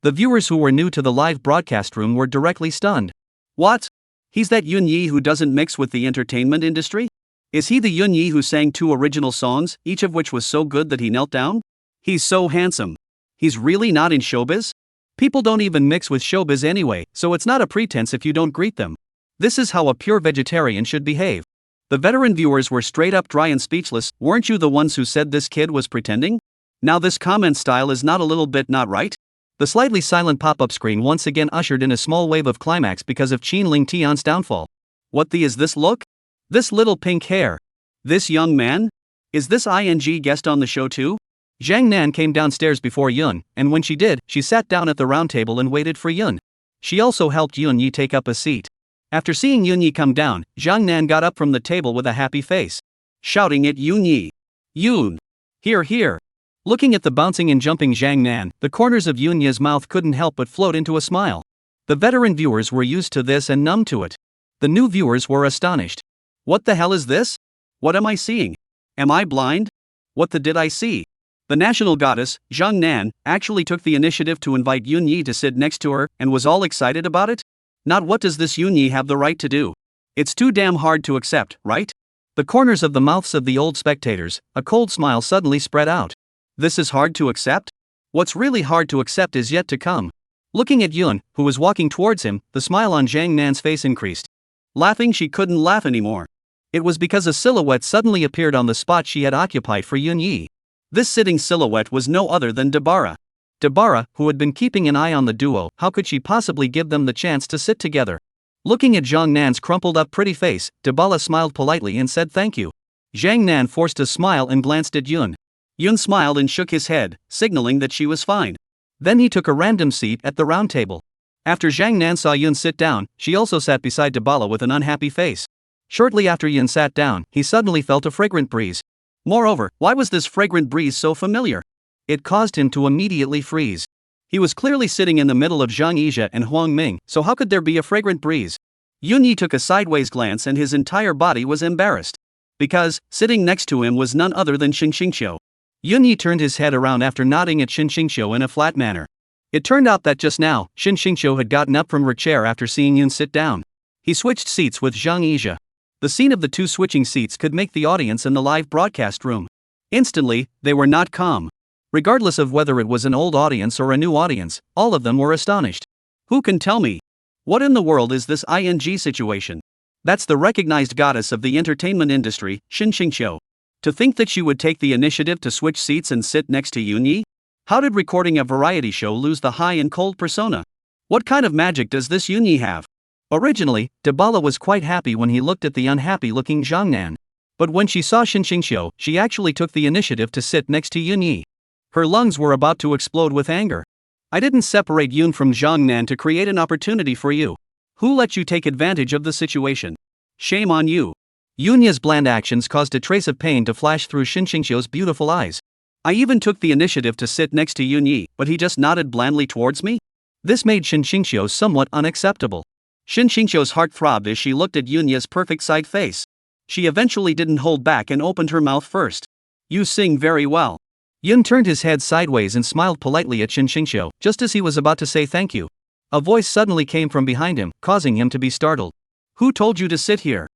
The viewers who were new to the live broadcast room were directly stunned. What? He's that Yunya who doesn't mix with the entertainment industry? Is he the Yunya who sang 2 original songs, each of which was so good that he knelt down? He's so handsome. He's really not in showbiz? People don't even mix with showbiz anyway, so it's not a pretense if you don't greet them. This is how a pure vegetarian should behave. The veteran viewers were straight up dry and speechless. Weren't you the ones who said this kid was pretending? Now this comment style is not a little bit not right? The slightly silent pop-up screen once again ushered in a small wave of climax because of Ling Tian's downfall. What the is this look? This little pink hair? This young man? Is this ing guest on the show too? Zhang Nan came downstairs before Yun, and when she did, she sat down at the round table and waited for Yun. She also helped Yun Yi take up a seat. After seeing Yun Yi come down, Zhang Nan got up from the table with a happy face, shouting at Yun Yi. Yun! Here! Looking at the bouncing and jumping Zhang Nan, the corners of Yunya's mouth couldn't help but float into a smile. The veteran viewers were used to this and numb to it. The new viewers were astonished. What the hell is this? What am I seeing? Am I blind? What the did I see? The national goddess, Zhang Nan, actually took the initiative to invite Yun Yi to sit next to her and was all excited about it? Not what does this Yun Yi have the right to do? It's too damn hard to accept, right? The corners of the mouths of the old spectators, a cold smile suddenly spread out. This is hard to accept? What's really hard to accept is yet to come. Looking at Yun, who was walking towards him, the smile on Zhang Nan's face increased. Laughing, she couldn't laugh anymore. It was because a silhouette suddenly appeared on the spot she had occupied for Yun Yi. This sitting silhouette was no other than Dabara. Dabara, who had been keeping an eye on the duo, how could she possibly give them the chance to sit together? Looking at Zhang Nan's crumpled up pretty face, Dabara smiled politely and said thank you. Zhang Nan forced a smile and glanced at Yun. Yun smiled and shook his head, signaling that she was fine. Then he took a random seat at the round table. After Zhang Nan saw Yun sit down, she also sat beside Dabara with an unhappy face. Shortly after Yun sat down, he suddenly felt a fragrant breeze. Moreover, why was this fragrant breeze so familiar? It caused him to immediately freeze. He was clearly sitting in the middle of Zhang Yizhe and Huang Ming, so how could there be a fragrant breeze? Yun Yi took a sideways glance and his entire body was embarrassed. Because, sitting next to him was none other than Shinshingshio. Yun Yi turned his head around after nodding at Shinshingshio in a flat manner. It turned out that just now, Shinshingshio had gotten up from her chair after seeing Yun sit down. He switched seats with Zhang Yizhe. The scene of the two switching seats could make the audience in the live broadcast room. Instantly, they were not calm. Regardless of whether it was an old audience or a new audience, all of them were astonished. Who can tell me? What in the world is this ing situation? That's the recognized goddess of the entertainment industry, Shinshingshio. To think that she would take the initiative to switch seats and sit next to Yun Yi? How did recording a variety show lose the high and cold persona? What kind of magic does this Yun Yi have? Originally, Dabala was quite happy when he looked at the unhappy-looking Zhang Nan. But when she saw Shinshingshio, she actually took the initiative to sit next to Yun Yi. Her lungs were about to explode with anger. I didn't separate Yun from Zhang Nan to create an opportunity for you. Who let you take advantage of the situation? Shame on you. Yunya's bland actions caused a trace of pain to flash through Shinshingshio's beautiful eyes. I even took the initiative to sit next to Yun Yi, but he just nodded blandly towards me? This made Shinshingshio somewhat unacceptable. Shinshingshio's heart throbbed as she looked at Yunya's perfect side face. She eventually didn't hold back and opened her mouth first. You sing very well. Yun turned his head sideways and smiled politely at Shinshingshio, just as he was about to say thank you. A voice suddenly came from behind him, causing him to be startled. Who told you to sit here?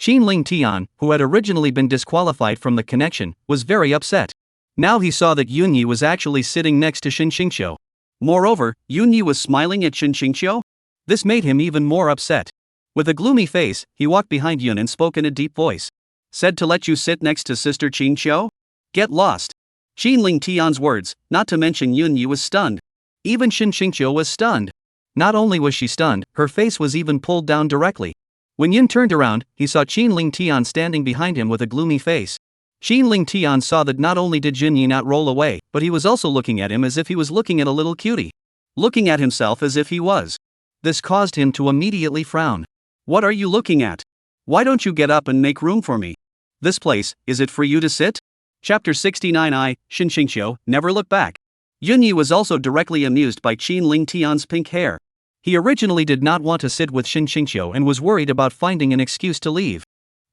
Ling Tian, who had originally been disqualified from the connection, was very upset. Now he saw that Yun Yi was actually sitting next to Shinshingshio. Moreover, Yun Yi was smiling at Shinshingshio? This made him even more upset. With a gloomy face, he walked behind Yun and spoke in a deep voice. Said to let you sit next to Sister Qingxiu? Get lost. Shin Ling Tian's words, not to mention Yunya, was stunned. Even Shin Qingqiu was stunned. Not only was she stunned, her face was even pulled down directly. When Yun turned around, he saw Shin Ling Tian standing behind him with a gloomy face. Shin Ling Tian saw that not only did Yunya not roll away, but he was also looking at him as if he was looking at a little cutie. Looking at himself as if he was. This caused him to immediately frown. What are you looking at? Why don't you get up and make room for me? This place, is it for you to sit? Chapter 69 Shin Qingqiu, never look back. Yunya was also directly amused by Shin Ling Tian's pink hair. He originally did not want to sit with Shin Qingqiu and was worried about finding an excuse to leave.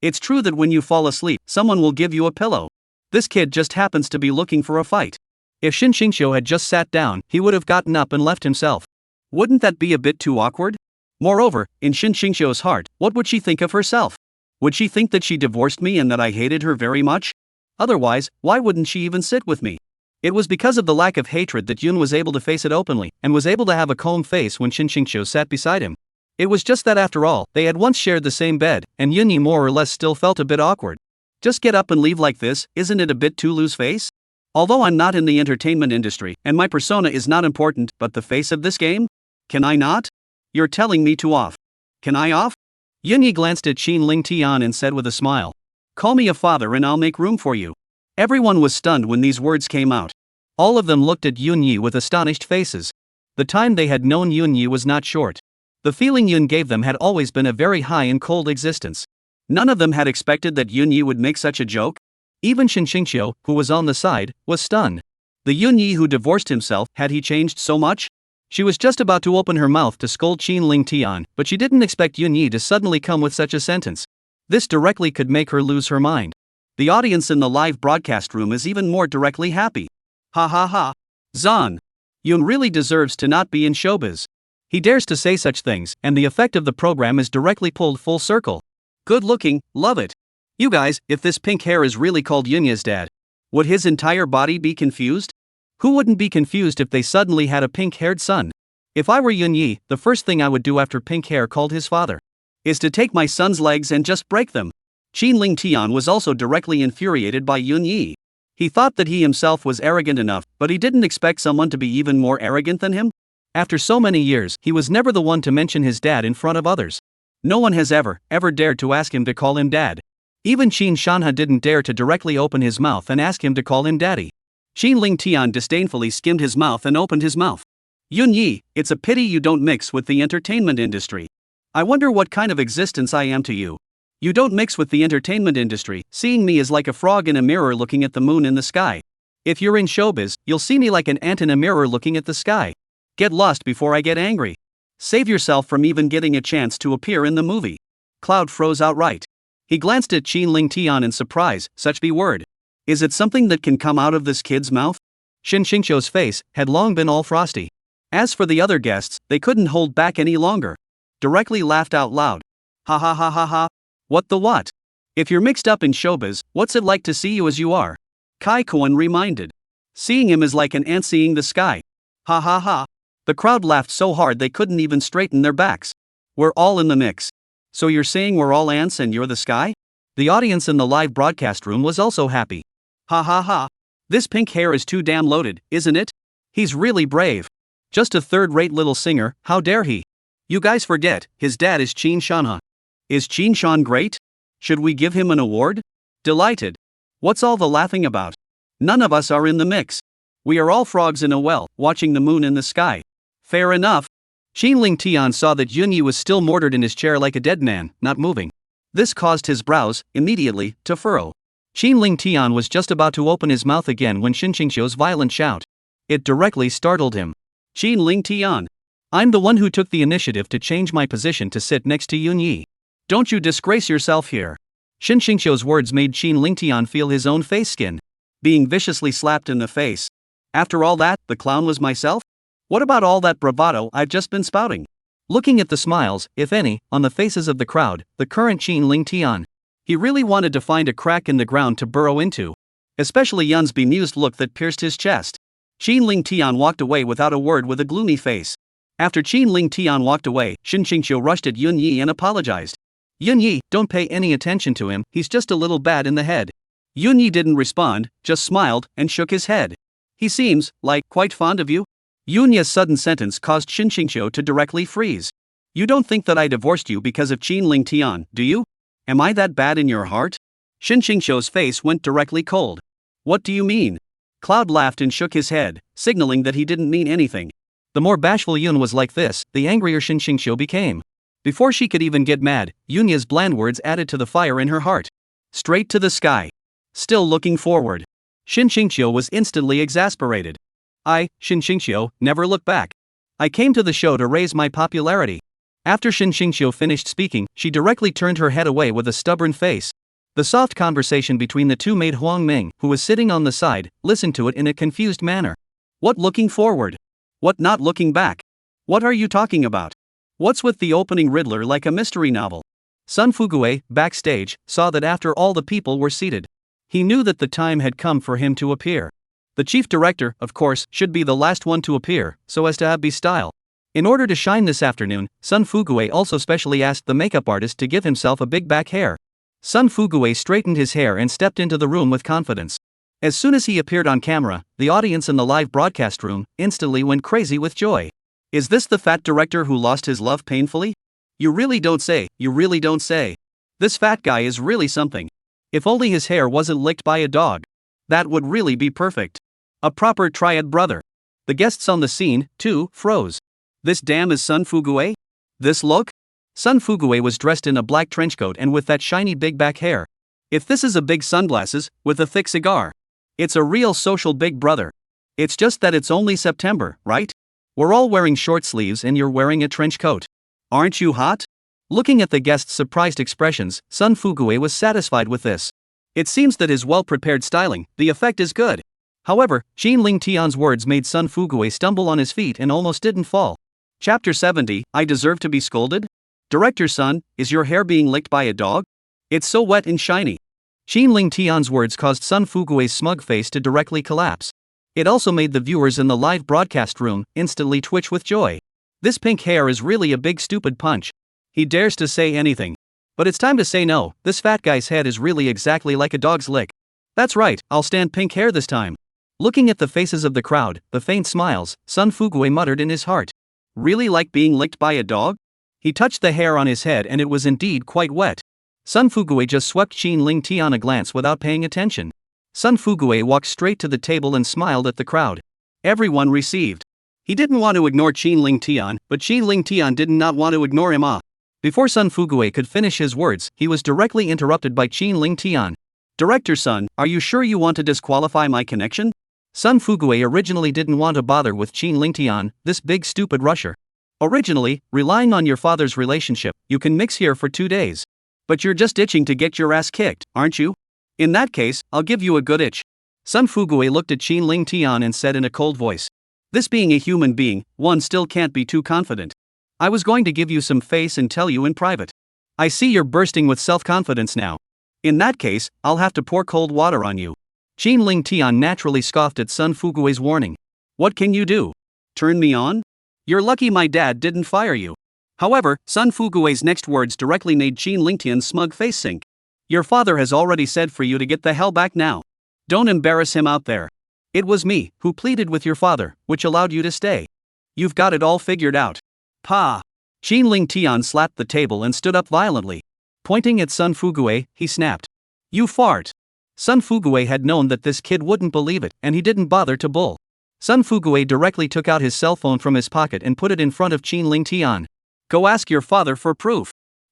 It's true that when you fall asleep, someone will give you a pillow. This kid just happens to be looking for a fight. If Shin Qingqiu had just sat down, he would have gotten up and left himself. Wouldn't that be a bit too awkward? Moreover, in Shin Qingqiu's heart, what would she think of herself? Would she think that she divorced me and that I hated her very much? Otherwise, why wouldn't she even sit with me? It was because of the lack of hatred that Yun was able to face it openly, and was able to have a calm face when Shin Qingqiu sat beside him. It was just that after all, they had once shared the same bed, and Yunya more or less still felt a bit awkward. Just get up and leave like this, isn't it a bit too loose face? Although I'm not in the entertainment industry, and my persona is not important, but the face of this game? Can I not? You're telling me to off. Can I off? Yunya glanced at Shin Ling Tian and said with a smile. Call me a father and I'll make room for you. Everyone was stunned when these words came out. All of them looked at Yunya with astonished faces. The time they had known Yunya was not short. The feeling Yun gave them had always been a very high and cold existence. None of them had expected that Yunya would make such a joke. Even Shin Qingqiu, who was on the side, was stunned. The Yunya who divorced himself, had he changed so much? She was just about to open her mouth to scold Shin Ling Tian, but she didn't expect Yunya to suddenly come with such a sentence. This directly could make her lose her mind. The audience in the live broadcast room is even more directly happy. Ha ha ha. Zan. Yun really deserves to not be in showbiz. He dares to say such things, and the effect of the program is directly pulled full circle. Good looking, love it. You guys, if this pink hair is really called Yunya's dad, would his entire body be confused? Who wouldn't be confused if they suddenly had a pink-haired son? If I were Yunya, the first thing I would do after pink hair called his father is to take my son's legs and just break them. Shin Ling Tian was also directly infuriated by Yunya. He thought that he himself was arrogant enough, but he didn't expect someone to be even more arrogant than him. After so many years, he was never the one to mention his dad in front of others. No one has ever dared to ask him to call him dad. Even Qin Shanha didn't dare to directly open his mouth and ask him to call him daddy. Shin Ling Tian disdainfully skimmed his mouth and opened his mouth. Yunya, it's a pity you don't mix with the entertainment industry. I wonder what kind of existence I am to you. You don't mix with the entertainment industry, seeing me is like a frog in a mirror looking at the moon in the sky. If you're in showbiz, you'll see me like an ant in a mirror looking at the sky. Get lost before I get angry. Save yourself from even getting a chance to appear in the movie. Cloud froze outright. He glanced at Shin Ling Tian in surprise, such be word. Is it something that can come out of this kid's mouth? Shin Qingqiu's face had long been all frosty. As for the other guests, they couldn't hold back any longer. Directly laughed out loud. Ha ha ha ha ha. What the what? If you're mixed up in showbiz, what's it like to see you as you are? Kai Kuan reminded. Seeing him is like an ant seeing the sky. Ha ha ha. The crowd laughed so hard they couldn't even straighten their backs. We're all in the mix. So you're saying we're all ants and you're the sky? The audience in the live broadcast room was also happy. Ha ha ha. This pink hair is too damn loaded, isn't it? He's really brave. Just a third-rate little singer, how dare he? You guys forget, his dad is Qin Shanha. Is Qin Shan great? Should we give him an award? Delighted. What's all the laughing about? None of us are in the mix. We are all frogs in a well, watching the moon in the sky. Fair enough. Shin Ling Tian saw that Yunya was still mortared in his chair like a dead man, not moving. This caused his brows, immediately, to furrow. Shin Ling Tian was just about to open his mouth again when Shin Qingqiu's violent shout. It directly startled him. Shin Ling Tian. I'm the one who took the initiative to change my position to sit next to Yunya. Don't you disgrace yourself here. Shin Qingqiu's words made Shin Ling Tian feel his own face skin. Being viciously slapped in the face. After all that, the clown was myself? What about all that bravado I've just been spouting? Looking at the smiles, if any, on the faces of the crowd, the current Shin Ling Tian. He really wanted to find a crack in the ground to burrow into. Especially Yun's bemused look that pierced his chest. Shin Ling Tian walked away without a word with a gloomy face. After Shin Ling Tian walked away, Shin Qingqiu rushed at Yunya and apologized. Yunya, don't pay any attention to him, he's just a little bad in the head. Yunya didn't respond, just smiled and shook his head. He seems, like, quite fond of you? Yunya's sudden sentence caused Shinshingqiu to directly freeze. You don't think that I divorced you because of Qinling Tian, do you? Am I that bad in your heart? Shinshingqiu's face went directly cold. What do you mean? Cloud laughed and shook his head, signaling that he didn't mean anything. The more bashful Yun was like this, the angrier Shinshingqiu became. Before she could even get mad, Yunya's bland words added to the fire in her heart. Straight to the sky. Still looking forward. Shinshingqiu was instantly exasperated. Shinshingqiu, never look back. I came to the show to raise my popularity. After Shinshingqiu finished speaking, she directly turned her head away with a stubborn face. The soft conversation between the two made Huang Ming, who was sitting on the side, listen to it in a confused manner. What looking forward? What not looking back? What are you talking about? What's with the opening riddler like a mystery novel? Sun Fugue, backstage, saw that after all the people were seated. He knew that the time had come for him to appear. The chief director, of course, should be the last one to appear, so as to have style. In order to shine this afternoon, Sun Fugue also specially asked the makeup artist to give himself a big back hair. Sun Fugue straightened his hair and stepped into the room with confidence. As soon as he appeared on camera, the audience in the live broadcast room instantly went crazy with joy. Is this the fat director who lost his love painfully? You really don't say, you really don't say. This fat guy is really something. If only his hair wasn't licked by a dog. That would really be perfect. A proper triad brother. The guests on the scene, too, froze. This damn is Sun Fugue? This look? Sun Fugue was dressed in a black trenchcoat and with that shiny big back hair. If this is a big sunglasses, with a thick cigar. It's a real social big brother. It's just that it's only September, right? We're all wearing short sleeves and you're wearing a trench coat. Aren't you hot? Looking at the guests' surprised expressions, Sun Fugue was satisfied with this. It seems that his well-prepared styling, the effect is good. However, Qinling Tian's words made Sun Fugue stumble on his feet and almost didn't fall. Chapter 70, I deserve to be scolded? Director Sun, is your hair being licked by a dog? It's so wet and shiny. Qinling Tian's words caused Sun Fugue's smug face to directly collapse. It also made the viewers in the live broadcast room instantly twitch with joy. This pink hair is really a big stupid punch. He dares to say anything. But it's time to say no, this fat guy's head is really exactly like a dog's lick. That's right, I'll stand pink hair this time. Looking at the faces of the crowd, the faint smiles, Sun Fugue muttered in his heart. Really like being licked by a dog? He touched the hair on his head and it was indeed quite wet. Sun Fugue just swept Qinling Tian a glance without paying attention. Sun Fugue walked straight to the table and smiled at the crowd. Everyone received. He didn't want to ignore Qinling Tian, but Qinling Tian did not want to ignore him. Before Sun Fugue could finish his words, he was directly interrupted by Qinling Tian. Director Sun, are you sure you want to disqualify my connection? Sun Fugue originally didn't want to bother with Qinling Tian, this big stupid rusher. Originally, relying on your father's relationship, you can mix here for 2 days. But you're just itching to get your ass kicked, aren't you? In that case, I'll give you a good itch. Sun Fugue looked at Qinling Tian and said in a cold voice. This being a human being, one still can't be too confident. I was going to give you some face and tell you in private. I see you're bursting with self-confidence now. In that case, I'll have to pour cold water on you. Qinling Tian naturally scoffed at Sun Fugue's warning. What can you do? Turn me on? You're lucky my dad didn't fire you. However, Sun Fugue's next words directly made Qinling Tian's smug face sink. Your father has already said for you to get the hell back now. Don't embarrass him out there. It was me who pleaded with your father, which allowed you to stay. You've got it all figured out. Pa! Qinling Tian slapped the table and stood up violently. Pointing at Sun Fugue, he snapped. You fart! Sun Fugue had known that this kid wouldn't believe it, and he didn't bother to bull. Sun Fugue directly took out his cell phone from his pocket and put it in front of Qinling Tian. Go ask your father for proof.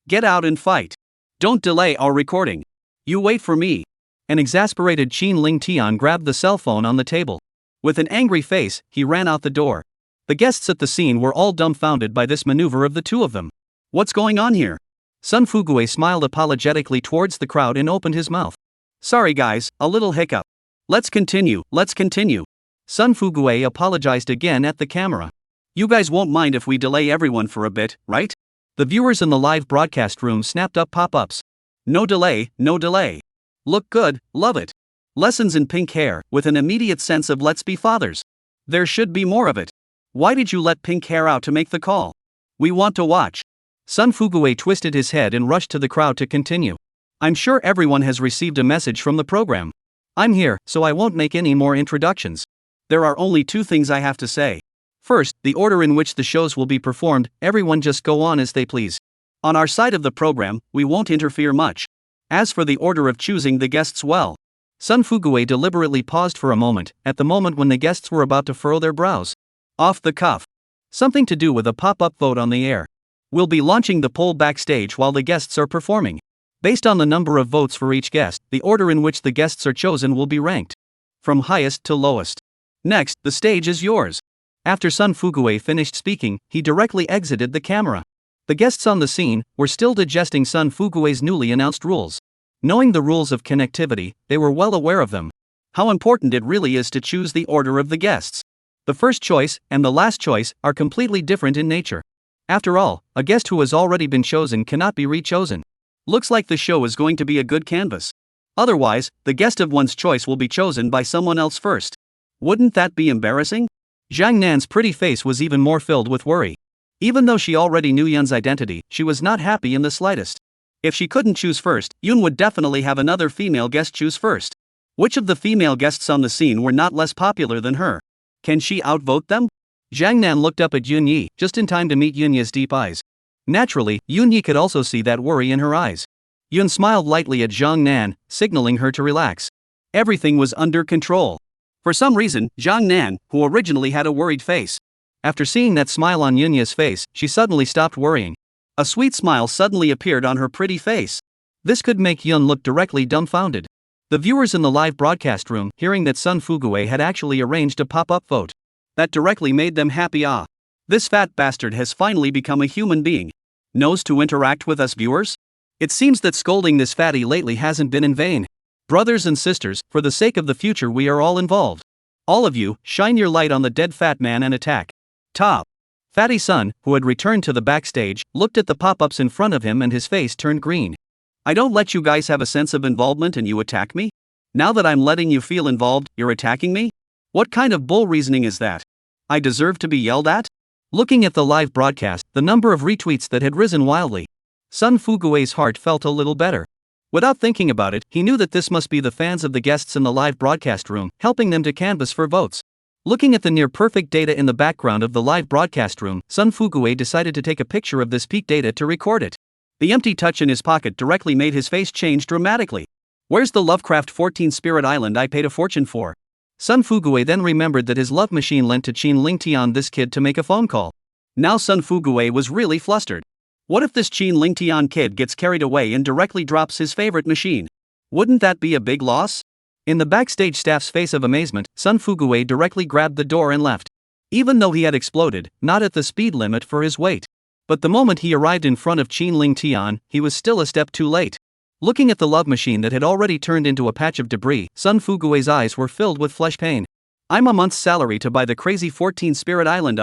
Get out and fight. Don't delay our recording. You wait for me. An exasperated Qinling Tian grabbed the cell phone on the table. With an angry face, he ran out the door. The guests at the scene were all dumbfounded by this maneuver of the two of them. What's going on here? Sun Fugue smiled apologetically towards the crowd and opened his mouth. Sorry guys, a little hiccup. Let's continue. Sun Fugue apologized again at the camera. You guys won't mind if we delay everyone for a bit, right? The viewers in the live broadcast room snapped up pop-ups. No delay, no delay. Look good, love it. Lessons in pink hair, with an immediate sense of let's be fathers. There should be more of it. Why did you let pink hair out to make the call? We want to watch. Sun Fugue twisted his head and rushed to the crowd to continue. I'm sure everyone has received a message from the program. I'm here, so I won't make any more introductions. There are only two things I have to say. First, the order in which the shows will be performed, everyone just go on as they please. On our side of the program, we won't interfere much. As for the order of choosing the guests, well, Sun Fugue deliberately paused for a moment, at the moment when the guests were about to furrow their brows. Off the cuff. Something to do with a pop-up vote on the air. We'll be launching the poll backstage while the guests are performing. Based on the number of votes for each guest, the order in which the guests are chosen will be ranked from highest to lowest. Next, the stage is yours. After Sun Fugue finished speaking, he directly exited the camera. The guests on the scene were still digesting Sun Fugue's newly announced rules. Knowing the rules of connectivity, they were well aware of them. How important it really is to choose the order of the guests. The first choice and the last choice are completely different in nature. After all, a guest who has already been chosen cannot be re-chosen. Looks like the show is going to be a good canvas. Otherwise, the guest of one's choice will be chosen by someone else first. Wouldn't that be embarrassing? Zhang Nan's pretty face was even more filled with worry. Even though she already knew Yun's identity, she was not happy in the slightest. If she couldn't choose first, Yun would definitely have another female guest choose first. Which of the female guests on the scene were not less popular than her? Can she outvote them? Zhang Nan looked up at Yunya, just in time to meet Yunya's deep eyes. Naturally, Yunya could also see that worry in her eyes. Yun smiled lightly at Zhang Nan, signaling her to relax. Everything was under control. For some reason, Zhang Nan, who originally had a worried face, after seeing that smile on Yunya's face, she suddenly stopped worrying. A sweet smile suddenly appeared on her pretty face. This could make Yun look directly dumbfounded. The viewers in the live broadcast room, hearing that Sun Fugue had actually arranged a pop-up vote, that directly made them happy. This fat bastard has finally become a human being. Knows to interact with us viewers? It seems that scolding this fatty lately hasn't been in vain. Brothers and sisters, for the sake of the future we are all involved. All of you, shine your light on the dead fat man and attack. Top. Fatty Sun, who had returned to the backstage, looked at the pop-ups in front of him and his face turned green. I don't let you guys have a sense of involvement and you attack me? Now that I'm letting you feel involved, you're attacking me? What kind of bull reasoning is that? I deserve to be yelled at? Looking at the live broadcast, the number of retweets that had risen wildly, Sun Fugue's heart felt a little better. Without thinking about it, he knew that this must be the fans of the guests in the live broadcast room, helping them to canvass for votes. Looking at the near-perfect data in the background of the live broadcast room, Sun Fugue decided to take a picture of this peak data to record it. The empty touch in his pocket directly made his face change dramatically. Where's the Lovecraft 14 Spirit Island I paid a fortune for? Sun Fugue then remembered that his love machine lent to Qin Lingtian this kid to make a phone call. Now Sun Fugue was really flustered. What if this Qin Lingtian kid gets carried away and directly drops his favorite machine? Wouldn't that be a big loss? In the backstage staff's face of amazement, Sun Fugue directly grabbed the door and left. Even though he had exploded, not at the speed limit for his weight. But the moment he arrived in front of Qin Lingtian, he was still a step too late. Looking at the love machine that had already turned into a patch of debris, Sun Fugue's eyes were filled with flesh pain. I'm a month's salary to buy the crazy 14 Spirit Island.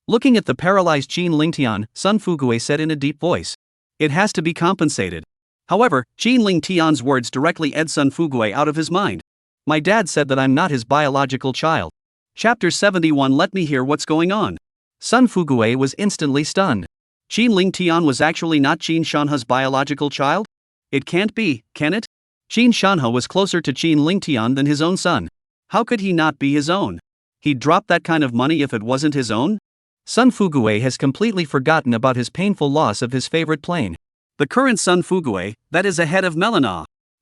Looking at the paralyzed Qin Lingtian, Sun Fugue said in a deep voice. It has to be compensated. However, Qin Lingtian's words directly ed Sun Fugue out of his mind. My dad said that I'm not his biological child. Chapter 71. Let me hear what's going on. Sun Fugue was instantly stunned. Qin Lingtian was actually not Qin Shanha's biological child? It can't be, can it? Qin Shanha was closer to Qin Lingtian than his own son. How could he not be his own? He'd drop that kind of money if it wasn't his own? Sun Fugue has completely forgotten about his painful loss of his favorite plane. The current Sun Fugue, that is a head of melon.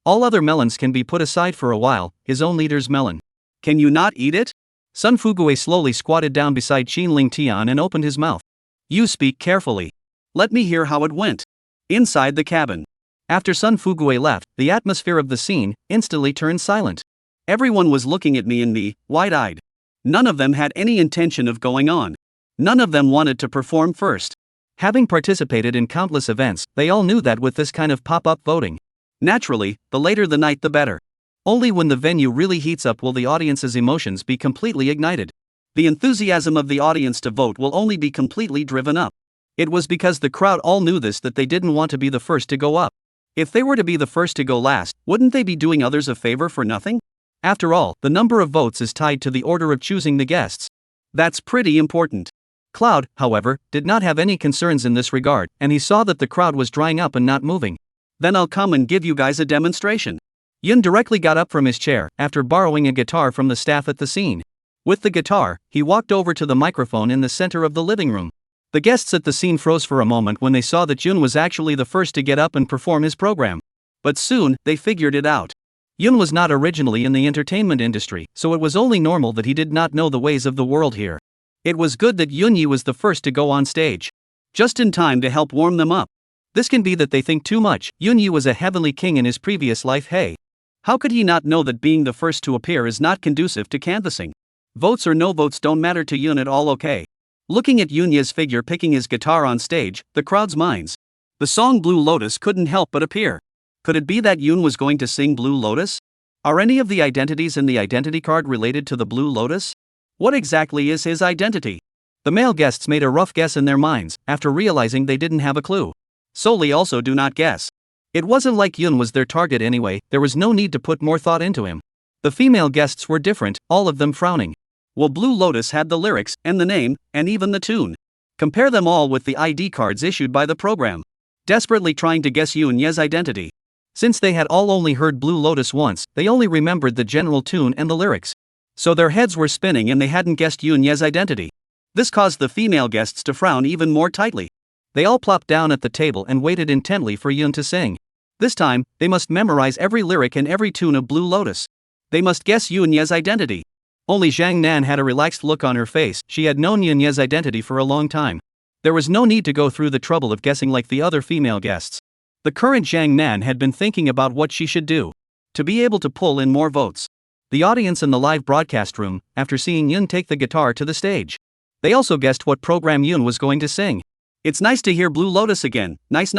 All other melons can be put aside for a while, his own leader's melon. Can you not eat it? Sun Fugue slowly squatted down beside Qin Lingtian and opened his mouth. You speak carefully. Let me hear how it went. Inside the cabin. After Sun Fugue left, the atmosphere of the scene instantly turned silent. Everyone was looking at me, wide-eyed. None of them had any intention of going on. None of them wanted to perform first. Having participated in countless events, they all knew that with this kind of pop-up voting, naturally, the later the night the better. Only when the venue really heats up will the audience's emotions be completely ignited. The enthusiasm of the audience to vote will only be completely driven up. It was because the crowd all knew this that they didn't want to be the first to go up. If they were to be the first to go last, wouldn't they be doing others a favor for nothing? After all, the number of votes is tied to the order of choosing the guests. That's pretty important. Cloud, however, did not have any concerns in this regard, and he saw that the crowd was drying up and not moving. Then I'll come and give you guys a demonstration. Yun directly got up from his chair, after borrowing a guitar from the staff at the scene. With the guitar, he walked over to the microphone in the center of the living room. The guests at the scene froze for a moment when they saw that Yun was actually the first to get up and perform his program. But soon, they figured it out. Yun was not originally in the entertainment industry, so it was only normal that he did not know the ways of the world here. It was good that Yunya was the first to go on stage. Just in time to help warm them up. This can be that they think too much. Yunya was a heavenly king in his previous life, hey. How could he not know that being the first to appear is not conducive to canvassing? Votes or no votes don't matter to Yun at all, okay. Looking at Yunya's figure picking his guitar on stage, the crowd's minds. The song Blue Lotus couldn't help but appear. Could it be that Yun was going to sing Blue Lotus? Are any of the identities in the identity card related to the Blue Lotus? What exactly is his identity? The male guests made a rough guess in their minds, after realizing they didn't have a clue. Solely also do not guess. It wasn't like Yun was their target anyway, there was no need to put more thought into him. The female guests were different, all of them frowning. Well, Blue Lotus had the lyrics, and the name, and even the tune. Compare them all with the ID cards issued by the program. Desperately trying to guess Yunya's identity. Since they had all only heard Blue Lotus once, they only remembered the general tune and the lyrics. So their heads were spinning and they hadn't guessed Yunya's identity. This caused the female guests to frown even more tightly. They all plopped down at the table and waited intently for Yun to sing. This time, they must memorize every lyric and every tune of Blue Lotus. They must guess Yunya's identity. Only Zhang Nan had a relaxed look on her face, she had known Yunya's identity for a long time. There was no need to go through the trouble of guessing like the other female guests. The current Zhang Nan had been thinking about what she should do to be able to pull in more votes. The audience in the live broadcast room, after seeing Yun take the guitar to the stage. They also guessed what program Yun was going to sing. It's nice to hear Blue Lotus again, nice.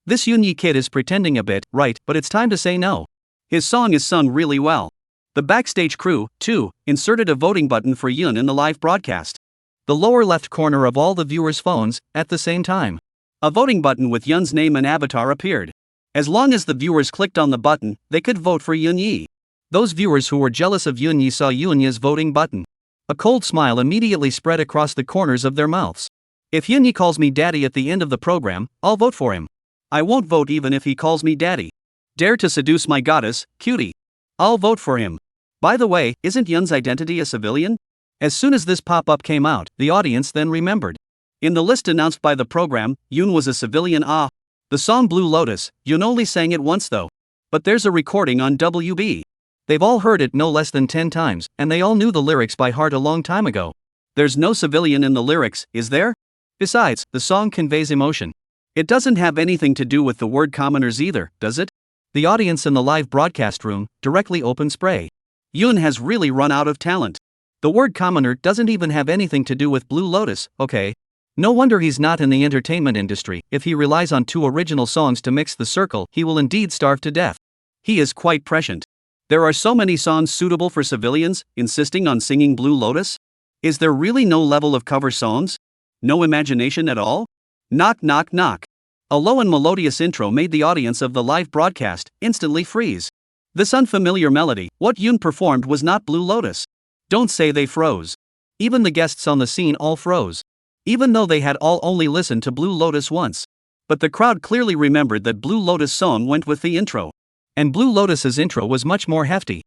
This Yunya kid is pretending a bit, right, but it's time to say no. His song is sung really well. The backstage crew, too, inserted a voting button for Yun in the live broadcast. The lower left corner of all the viewers' phones, at the same time. A voting button with Yun's name and avatar appeared. As long as the viewers clicked on the button, they could vote for Yunya. Those viewers who were jealous of Yunya saw Yunya's voting button. A cold smile immediately spread across the corners of their mouths. If Yunya calls me daddy at the end of the program, I'll vote for him. I won't vote even if he calls me daddy. Dare to seduce my goddess, cutie. I'll vote for him. By the way, isn't Yun's identity a civilian? As soon as this pop-up came out, the audience then remembered. In the list announced by the program, Yun was a civilian. The song Blue Lotus, Yun only sang it once though. But there's a recording on WB. They've all heard it no less than 10 times, and they all knew the lyrics by heart a long time ago. There's no civilian in the lyrics, is there? Besides, the song conveys emotion. It doesn't have anything to do with the word commoners either, does it? The audience in the live broadcast room directly opened spray. Yun has really run out of talent. The word commoner doesn't even have anything to do with Blue Lotus, okay? No wonder he's not in the entertainment industry. If he relies on 2 original songs to mix the circle, he will indeed starve to death. He is quite prescient. There are so many songs suitable for civilians, insisting on singing Blue Lotus? Is there really no level of cover songs? No imagination at all? Knock knock knock. A low and melodious intro made the audience of the live broadcast instantly freeze. This unfamiliar melody, what Yun performed was not Blue Lotus. Don't say they froze. Even the guests on the scene all froze. Even though they had all only listened to Blue Lotus once. But the crowd clearly remembered that Blue Lotus song went with the intro. And Blue Lotus's intro was much more hefty.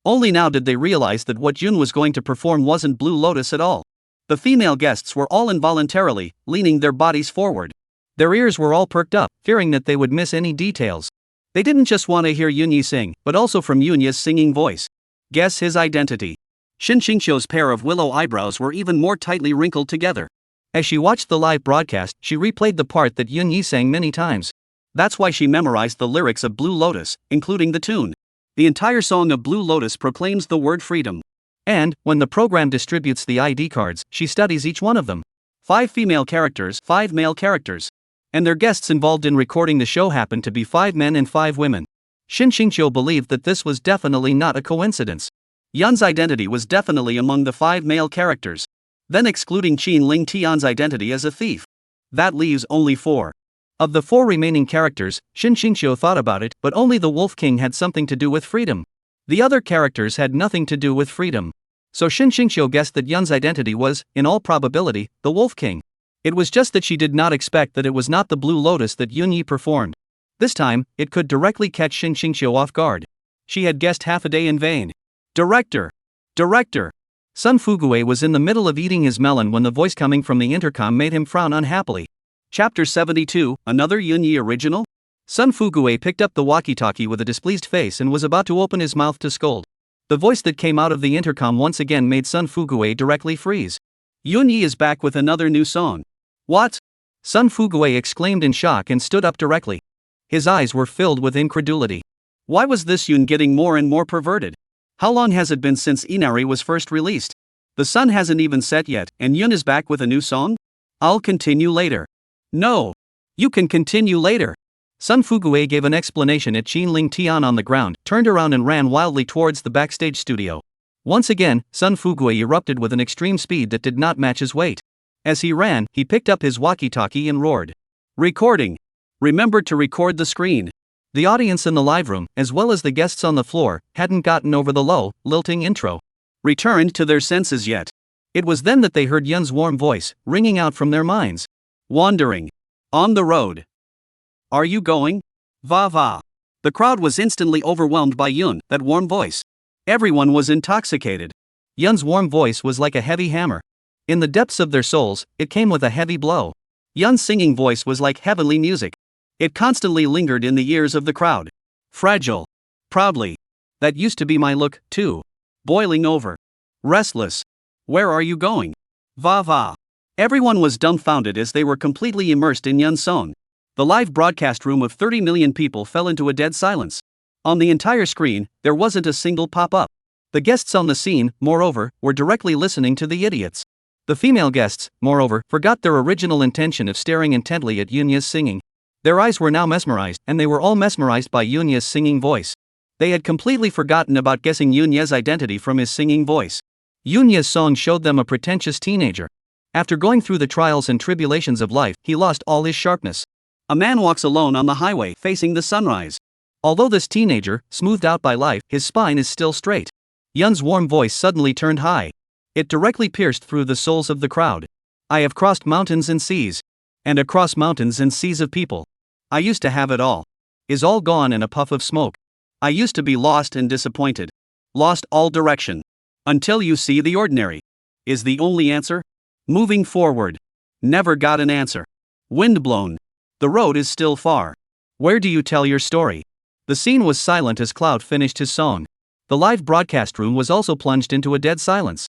Only now did they realize that what Yun was going to perform wasn't Blue Lotus at all. The female guests were all involuntarily leaning their bodies forward. Their ears were all perked up, fearing that they would miss any details. They didn't just want to hear Yunya sing, but also from Yunya's singing voice. Guess his identity. Shin Xingqiu's pair of willow eyebrows were even more tightly wrinkled together. As she watched the live broadcast, she replayed the part that Yunya sang many times. That's why she memorized the lyrics of Blue Lotus, including the tune. The entire song of Blue Lotus proclaims the word freedom. And, when the program distributes the ID cards, she studies each one of them. 5 female characters, 5 male characters. And their guests involved in recording the show happened to be 5 men and 5 women. Shin Xingqiu believed that this was definitely not a coincidence. Yun's identity was definitely among the 5 male characters. Then excluding Qin Ling Tian's identity as a thief. That leaves only 4. Of the 4 remaining characters, Shin Xingqiu thought about it, but only the Wolf King had something to do with freedom. The other characters had nothing to do with freedom. So Shin Xingqiu guessed that Yun's identity was, in all probability, the Wolf King. It was just that she did not expect that it was not the Blue Lotus that Yunya performed. This time, it could directly catch Shin Xingqiu off guard. She had guessed half a day in vain. Director! Director! Sun Fugue was in the middle of eating his melon when the voice coming from the intercom made him frown unhappily. Chapter 72, another Yunya original? Sun Fugue picked up the walkie-talkie with a displeased face and was about to open his mouth to scold. The voice that came out of the intercom once again made Sun Fugue directly freeze. Yunya is back with another new song. What? Sun Fugue exclaimed in shock and stood up directly. His eyes were filled with incredulity. Why was this Yun getting more and more perverted? How long has it been since Inari was first released? The sun hasn't even set yet, and Yun is back with a new song? I'll continue later. No. You can continue later. Sun Fugue gave an explanation at Qinling Tian on the ground, turned around and ran wildly towards the backstage studio. Once again, Sun Fugue erupted with an extreme speed that did not match his weight. As he ran, he picked up his walkie-talkie and roared. Recording! Remember to record the screen. The audience in the live room, as well as the guests on the floor, hadn't gotten over the low, lilting intro. Returned to their senses yet. It was then that they heard Yun's warm voice, ringing out from their minds. Wandering. On the road. Are you going? Va va. The crowd was instantly overwhelmed by Yun, that warm voice. Everyone was intoxicated. Yun's warm voice was like a heavy hammer. In the depths of their souls, it came with a heavy blow. Yun's singing voice was like heavenly music. It constantly lingered in the ears of the crowd. Fragile. Proudly. That used to be my look, too. Boiling over. Restless. Where are you going? Va va. Everyone was dumbfounded as they were completely immersed in Yun's song. The live broadcast room of 30 million people fell into a dead silence. On the entire screen, there wasn't a single pop-up. The guests on the scene, moreover, were directly listening to the idiots. The female guests, moreover, forgot their original intention of staring intently at Yunya's singing. Their eyes were now mesmerized, and they were all mesmerized by Yunya's singing voice. They had completely forgotten about guessing Yunya's identity from his singing voice. Yunya's song showed them a pretentious teenager. After going through the trials and tribulations of life, he lost all his sharpness. A man walks alone on the highway, facing the sunrise. Although this teenager, smoothed out by life, his spine is still straight. Yun's warm voice suddenly turned high. It directly pierced through the souls of the crowd. I have crossed mountains and seas. And across mountains and seas of people. I used to have it all. Is all gone in a puff of smoke. I used to be lost and disappointed. Lost all direction. Until you see the ordinary. Is the only answer? Moving forward. Never got an answer. Windblown. The road is still far. Where do you tell your story? The scene was silent as Cloud finished his song. The live broadcast room was also plunged into a dead silence.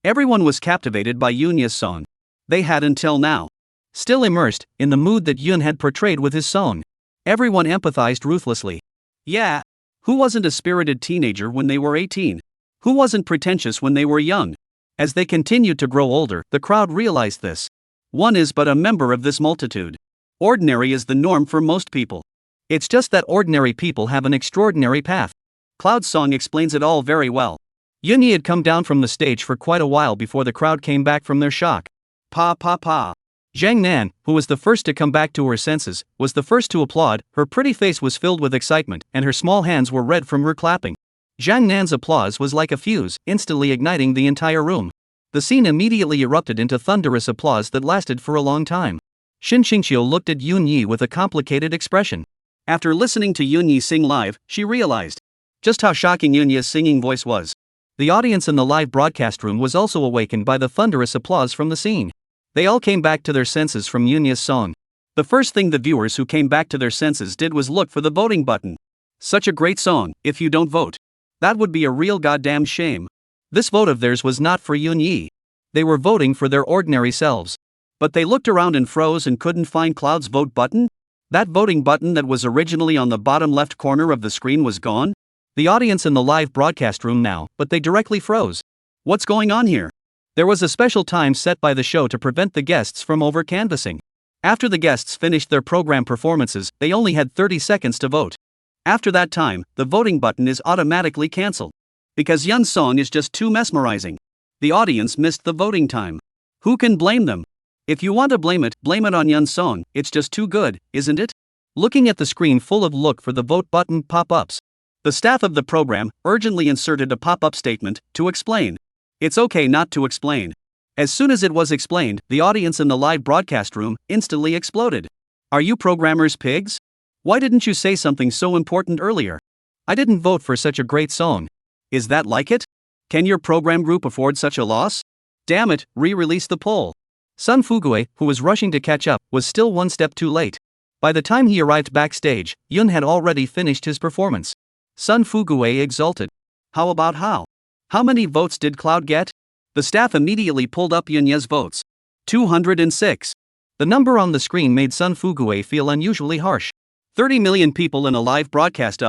Everyone was captivated by Yunya's song. They had until now. Still immersed in the mood that Yun had portrayed with his song. Everyone empathized ruthlessly. Yeah. Who wasn't a spirited teenager when they were 18? Who wasn't pretentious when they were young? As they continued to grow older, the crowd realized this. One is but a member of this multitude. Ordinary is the norm for most people. It's just that ordinary people have an extraordinary path. Cloud's song explains it all very well. Yunya had come down from the stage for quite a while before the crowd came back from their shock. Pa pa pa. Zhang Nan, who was the first to come back to her senses, was the first to applaud. Her pretty face was filled with excitement, and her small hands were red from her clapping. Zhang Nan's applause was like a fuse, instantly igniting the entire room. The scene immediately erupted into thunderous applause that lasted for a long time. Shin Xingqiu looked at Yunyi with a complicated expression. After listening to Yunyi sing live, she realized just how shocking Yunya's singing voice was. The audience in the live broadcast room was also awakened by the thunderous applause from the scene. They all came back to their senses from Yunya's song. The first thing the viewers who came back to their senses did was look for the voting button. Such a great song, if you don't vote. That would be a real goddamn shame. This vote of theirs was not for Yunyi. They were voting for their ordinary selves. But they looked around and froze and couldn't find Cloud's vote button? That voting button that was originally on the bottom left corner of the screen was gone? The audience in the live broadcast room now, but they directly froze. What's going on here? There was a special time set by the show to prevent the guests from over-canvassing. After the guests finished their program performances, they only had 30 seconds to vote. After that time, the voting button is automatically cancelled. Because Yun's song is just too mesmerizing. The audience missed the voting time. Who can blame them? If you want to blame it on Yun's song, it's just too good, isn't it? Looking at the screen full of look for the vote button pop-ups. The staff of the program urgently inserted a pop-up statement to explain. It's okay not to explain. As soon as it was explained, the audience in the live broadcast room instantly exploded. Are you programmers pigs? Why didn't you say something so important earlier? I didn't vote for such a great song. Is that like it? Can your program group afford such a loss? Damn it, re-release the poll. Sun Fugue, who was rushing to catch up, was still one step too late. By the time he arrived backstage, Yun had already finished his performance. Sun Fugue exulted. How about how? How many votes did Cloud get? The staff immediately pulled up Yunya's votes. 206. The number on the screen made Sun Fugue feel unusually harsh. 30 million people in a live broadcast.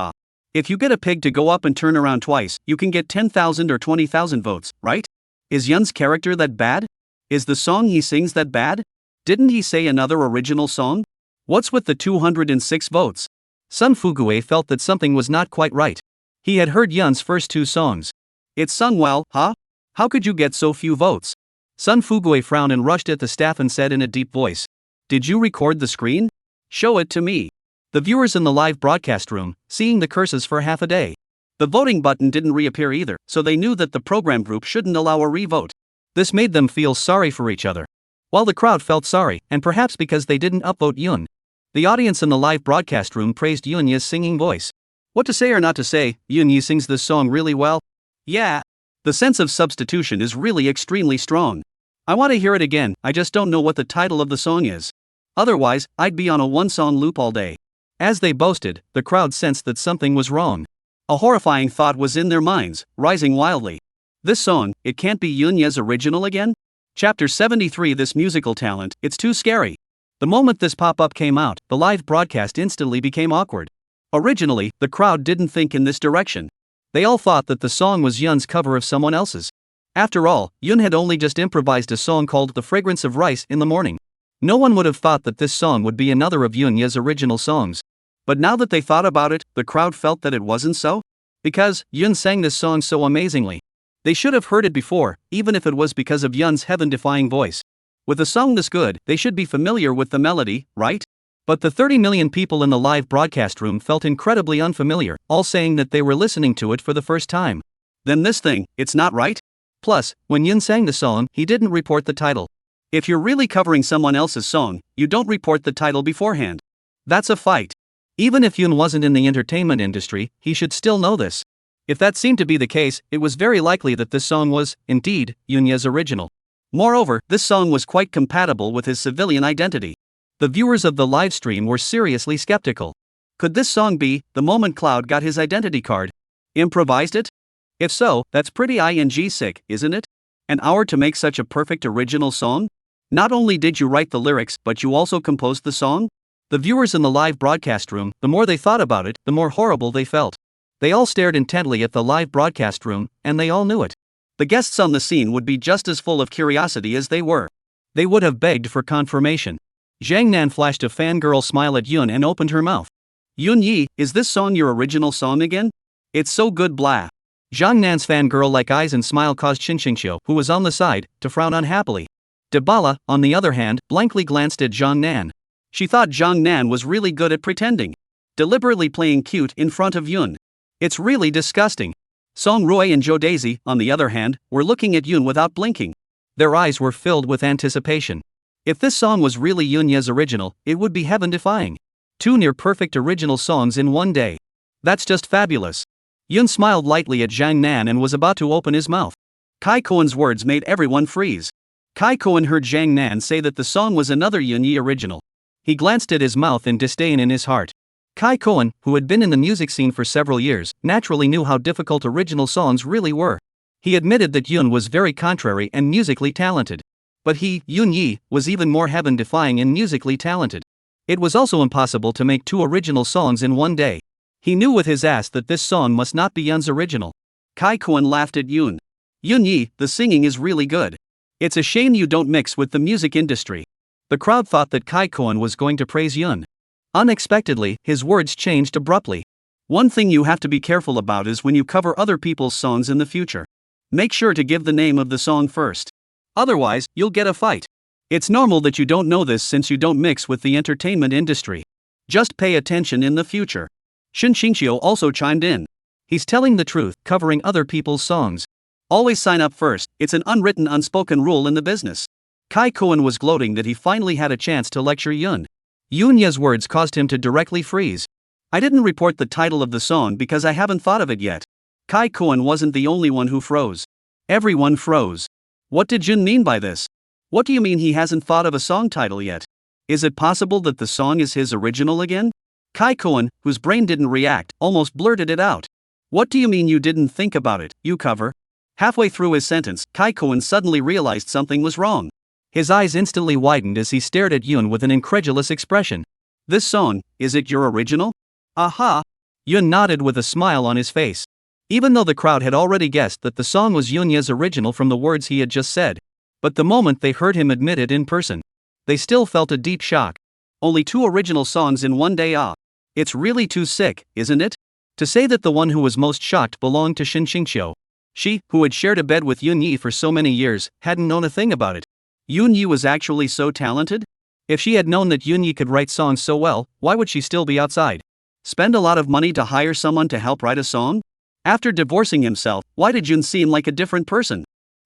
If you get a pig to go up and turn around twice, you can get 10,000 or 20,000 votes, right? Is Yun's character that bad? Is the song he sings that bad? Didn't he say another original song? What's with the 206 votes? Sun Fugue felt that something was not quite right. He had heard Yun's first two songs. It's sung well, huh? How could you get so few votes? Sun Fugue frowned and rushed at the staff and said in a deep voice, "Did you record the screen? Show it to me." The viewers in the live broadcast room, seeing the curses for half a day. The voting button didn't reappear either, so they knew that the program group shouldn't allow a re-vote. This made them feel sorry for each other. While the crowd felt sorry, and perhaps because they didn't upvote Yun, the audience in the live broadcast room praised Yunya's singing voice. What to say or not to say, Yunya sings this song really well. Yeah. The sense of substitution is really extremely strong. I want to hear it again, I just don't know what the title of the song is. Otherwise, I'd be on a one-song loop all day. As they boasted, the crowd sensed that something was wrong. A horrifying thought was in their minds, rising wildly. This song, it can't be Yunya's original again? Chapter 73. This musical talent, it's too scary. The moment this pop-up came out, the live broadcast instantly became awkward. Originally, the crowd didn't think in this direction. They all thought that the song was Yun's cover of someone else's. After all, Yun had only just improvised a song called The Fragrance of Rice in the Morning. No one would have thought that this song would be another of Yunya's original songs. But now that they thought about it, the crowd felt that it wasn't so. Because Yun sang this song so amazingly. They should have heard it before, even if it was because of Yun's heaven-defying voice. With a song this good, they should be familiar with the melody, right? But the 30 million people in the live broadcast room felt incredibly unfamiliar, all saying that they were listening to it for the first time. Then this thing, it's not right? Plus, when Yun sang the song, he didn't report the title. If you're really covering someone else's song, you don't report the title beforehand. That's a fight. Even if Yun wasn't in the entertainment industry, he should still know this. If that seemed to be the case, it was very likely that this song was, indeed, Yunya's original. Moreover, this song was quite compatible with his civilian identity. The viewers of the live stream were seriously skeptical. Could this song be the moment Cloud got his identity card? Improvised it? If so, that's pretty sick, isn't it? An hour to make such a perfect original song? Not only did you write the lyrics, but you also composed the song? The viewers in the live broadcast room, the more they thought about it, the more horrible they felt. They all stared intently at the live broadcast room, and they all knew it. The guests on the scene would be just as full of curiosity as they were. They would have begged for confirmation. Zhang Nan flashed a fangirl smile at Yun and opened her mouth. Yun Yi, is this song your original song again? It's so good blah. Zhang Nan's fangirl-like eyes and smile caused Xinxingxiu, who was on the side, to frown unhappily. Dabala, on the other hand, blankly glanced at Zhang Nan. She thought Zhang Nan was really good at pretending. Deliberately playing cute in front of Yun. It's really disgusting. Song Roy and Zhou Daisy, on the other hand, were looking at Yun without blinking. Their eyes were filled with anticipation. If this song was really Yunya's original, it would be heaven-defying. 2 near-perfect original songs in one day. That's just fabulous. Yun smiled lightly at Zhang Nan and was about to open his mouth. Kai Koen's words made everyone freeze. Kai Koen heard Zhang Nan say that the song was another Yunyi original. He glanced at his mouth in disdain in his heart. Kai Koen, who had been in the music scene for several years, naturally knew how difficult original songs really were. He admitted that Yun was very contrary and musically talented. But he, Yun Yi, was even more heaven-defying and musically talented. It was also impossible to make 2 original songs in one day. He knew with his ass that this song must not be Yun's original. Kai Koen laughed at Yun. Yun Yi, the singing is really good. It's a shame you don't mix with the music industry. The crowd thought that Kai Koen was going to praise Yun. Unexpectedly, his words changed abruptly. One thing you have to be careful about is when you cover other people's songs in the future. Make sure to give the name of the song first. Otherwise, you'll get a fight. It's normal that you don't know this since you don't mix with the entertainment industry. Just pay attention in the future. Xun Xingxiu also chimed in. He's telling the truth, covering other people's songs. Always sign up first, it's an unwritten unspoken rule in the business. Kai Koen was gloating that he finally had a chance to lecture Yun. Yunya's words caused him to directly freeze. I didn't report the title of the song because I haven't thought of it yet. Kai Koen wasn't the only one who froze. Everyone froze. What did Jun mean by this? What do you mean he hasn't thought of a song title yet? Is it possible that the song is his original again? Kai Koen, whose brain didn't react, almost blurted it out. What do you mean you didn't think about it, you cover? Halfway through his sentence, Kai Koen suddenly realized something was wrong. His eyes instantly widened as he stared at Yun with an incredulous expression. This song, is it your original? Aha! Yun nodded with a smile on his face. Even though the crowd had already guessed that the song was Yunya's original from the words he had just said. But the moment they heard him admit it in person, they still felt a deep shock. Only 2 original songs in one day, ah. It's really too sick, isn't it? To say that the one who was most shocked belonged to Shin Qingqiu. She, who had shared a bed with Yunyi for so many years, hadn't known a thing about it. Yunyi was actually so talented? If she had known that Yunyi could write songs so well, why would she still be outside? Spend a lot of money to hire someone to help write a song? After divorcing himself, why did Yun seem like a different person?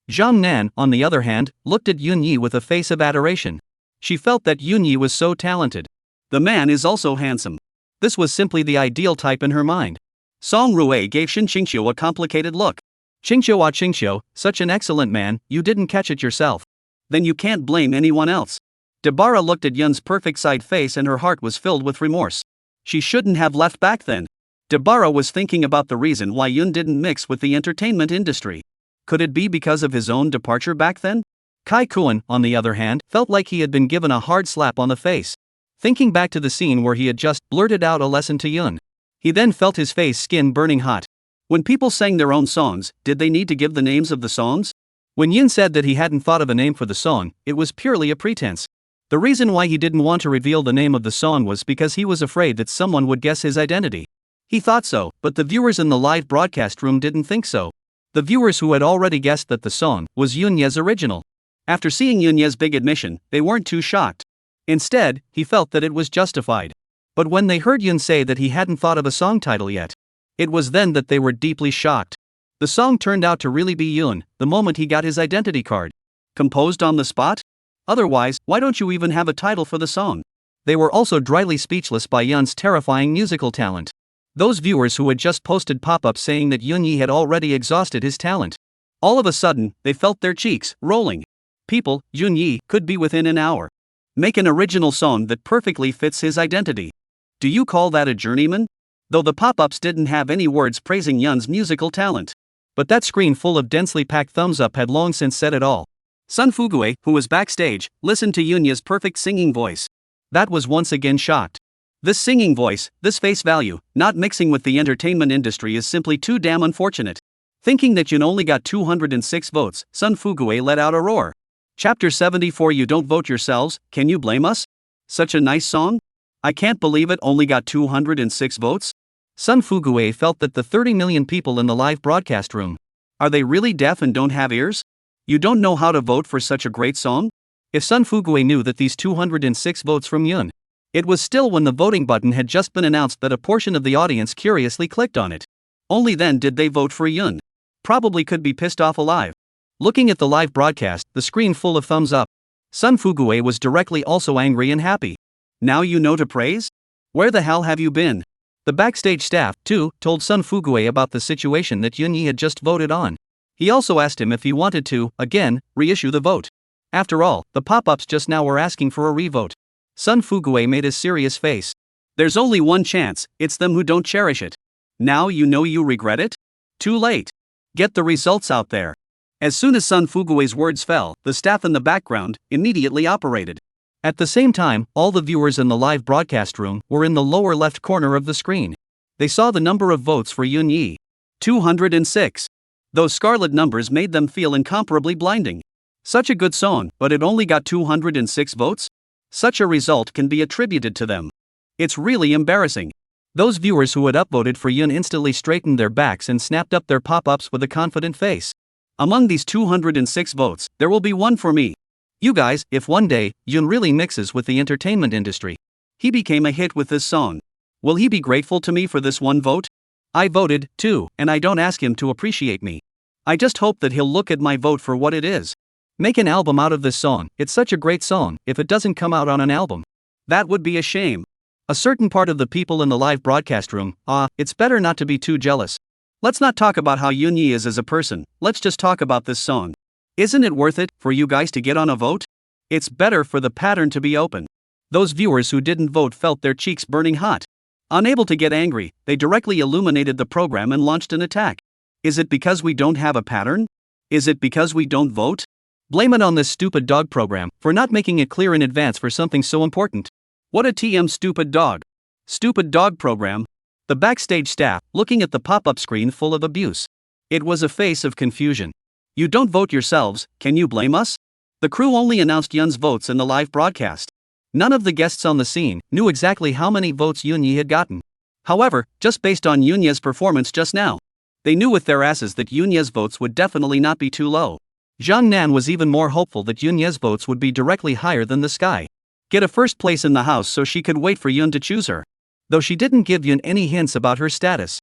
Zhang Nan, on the other hand, looked at Yunyi with a face of adoration. She felt that Yunyi was so talented. The man is also handsome. This was simply the ideal type in her mind. Song Rui gave Shin Qingqiu a complicated look. Qingqiu, Qingqiu, such an excellent man, you didn't catch it yourself. Then you can't blame anyone else. Dabara looked at Yun's perfect side face and her heart was filled with remorse. She shouldn't have left back then. Dabara was thinking about the reason why Yun didn't mix with the entertainment industry. Could it be because of his own departure back then? Kai Koen, on the other hand, felt like he had been given a hard slap on the face. Thinking back to the scene where he had just blurted out a lesson to Yun, he then felt his face skin burning hot. When people sang their own songs, did they need to give the names of the songs? When Yun said that he hadn't thought of a name for the song, it was purely a pretense. The reason why he didn't want to reveal the name of the song was because he was afraid that someone would guess his identity. He thought so, but the viewers in the live broadcast room didn't think so. The viewers who had already guessed that the song was Yunya's original. After seeing Yunya's big admission, they weren't too shocked. Instead, he felt that it was justified. But when they heard Yun say that he hadn't thought of a song title yet, it was then that they were deeply shocked. The song turned out to really be Yun, the moment he got his identity card. Composed on the spot? Otherwise, why don't you even have a title for the song? They were also dryly speechless by Yun's terrifying musical talent. Those viewers who had just posted pop-ups saying that Yunyi had already exhausted his talent. All of a sudden, they felt their cheeks rolling. People, Yunyi, could be within an hour. Make an original song that perfectly fits his identity. Do you call that a journeyman? Though the pop-ups didn't have any words praising Yun's musical talent. But that screen full of densely packed thumbs up had long since said it all. Sun Fugue, who was backstage, listened to Yunya's perfect singing voice. That was once again shocked. This singing voice, this face value, not mixing with the entertainment industry is simply too damn unfortunate. Thinking that Yun only got 206 votes, Sun Fugue let out a roar. Chapter 74. You don't vote yourselves, can you blame us? Such a nice song? I can't believe it only got 206 votes. Sun Fugue felt that the 30 million people in the live broadcast room. Are they really deaf and don't have ears? You don't know how to vote for such a great song? If Sun Fugue knew that these 206 votes from Yun, it was still when the voting button had just been announced that a portion of the audience curiously clicked on it. Only then did they vote for Yun. Probably could be pissed off alive. Looking at the live broadcast, the screen full of thumbs up, Sun Fugue was directly also angry and happy. Now you know to praise? Where the hell have you been? The backstage staff, too, told Sun Fugue about the situation that Yunyi had just voted on. He also asked him if he wanted to, again, reissue the vote. After all, the pop-ups just now were asking for a revote. Sun Fugue made a serious face. There's only one chance, it's them who don't cherish it. Now you know you regret it? Too late. Get the results out there. As soon as Sun Fugue's words fell, the staff in the background immediately operated. At the same time, all the viewers in the live broadcast room were in the lower left corner of the screen. They saw the number of votes for Yunyi. 206. Those scarlet numbers made them feel incomparably blinding. Such a good song, but it only got 206 votes? Such a result can be attributed to them. It's really embarrassing. Those viewers who had upvoted for Yun instantly straightened their backs and snapped up their pop-ups with a confident face. Among these 206 votes, there will be one for me. You guys, if one day, Yun really mixes with the entertainment industry, he became a hit with this song, will he be grateful to me for this one vote? I voted, too, and I don't ask him to appreciate me. I just hope that he'll look at my vote for what it is. Make an album out of this song, it's such a great song, if it doesn't come out on an album. That would be a shame. A certain part of the people in the live broadcast room, it's better not to be too jealous. Let's not talk about how Yunya is as a person, let's just talk about this song. Isn't it worth it for you guys to get on a vote? It's better for the pattern to be open. Those viewers who didn't vote felt their cheeks burning hot. Unable to get angry, they directly illuminated the program and launched an attack. Is it because we don't have a pattern? Is it because we don't vote? Blame it on this stupid dog program for not making it clear in advance for something so important. What a TM stupid dog. Stupid dog program. The backstage staff, looking at the pop-up screen full of abuse. It was a face of confusion. You don't vote yourselves, can you blame us? The crew only announced Yun's votes in the live broadcast. None of the guests on the scene knew exactly how many votes Yunya had gotten. However, just based on Yunya's performance just now, they knew with their asses that Yunya's votes would definitely not be too low. Zhang Nan was even more hopeful that Yunya's votes would be directly higher than the sky. Get a first place in the house so she could wait for Yun to choose her. Though she didn't give Yun any hints about her status.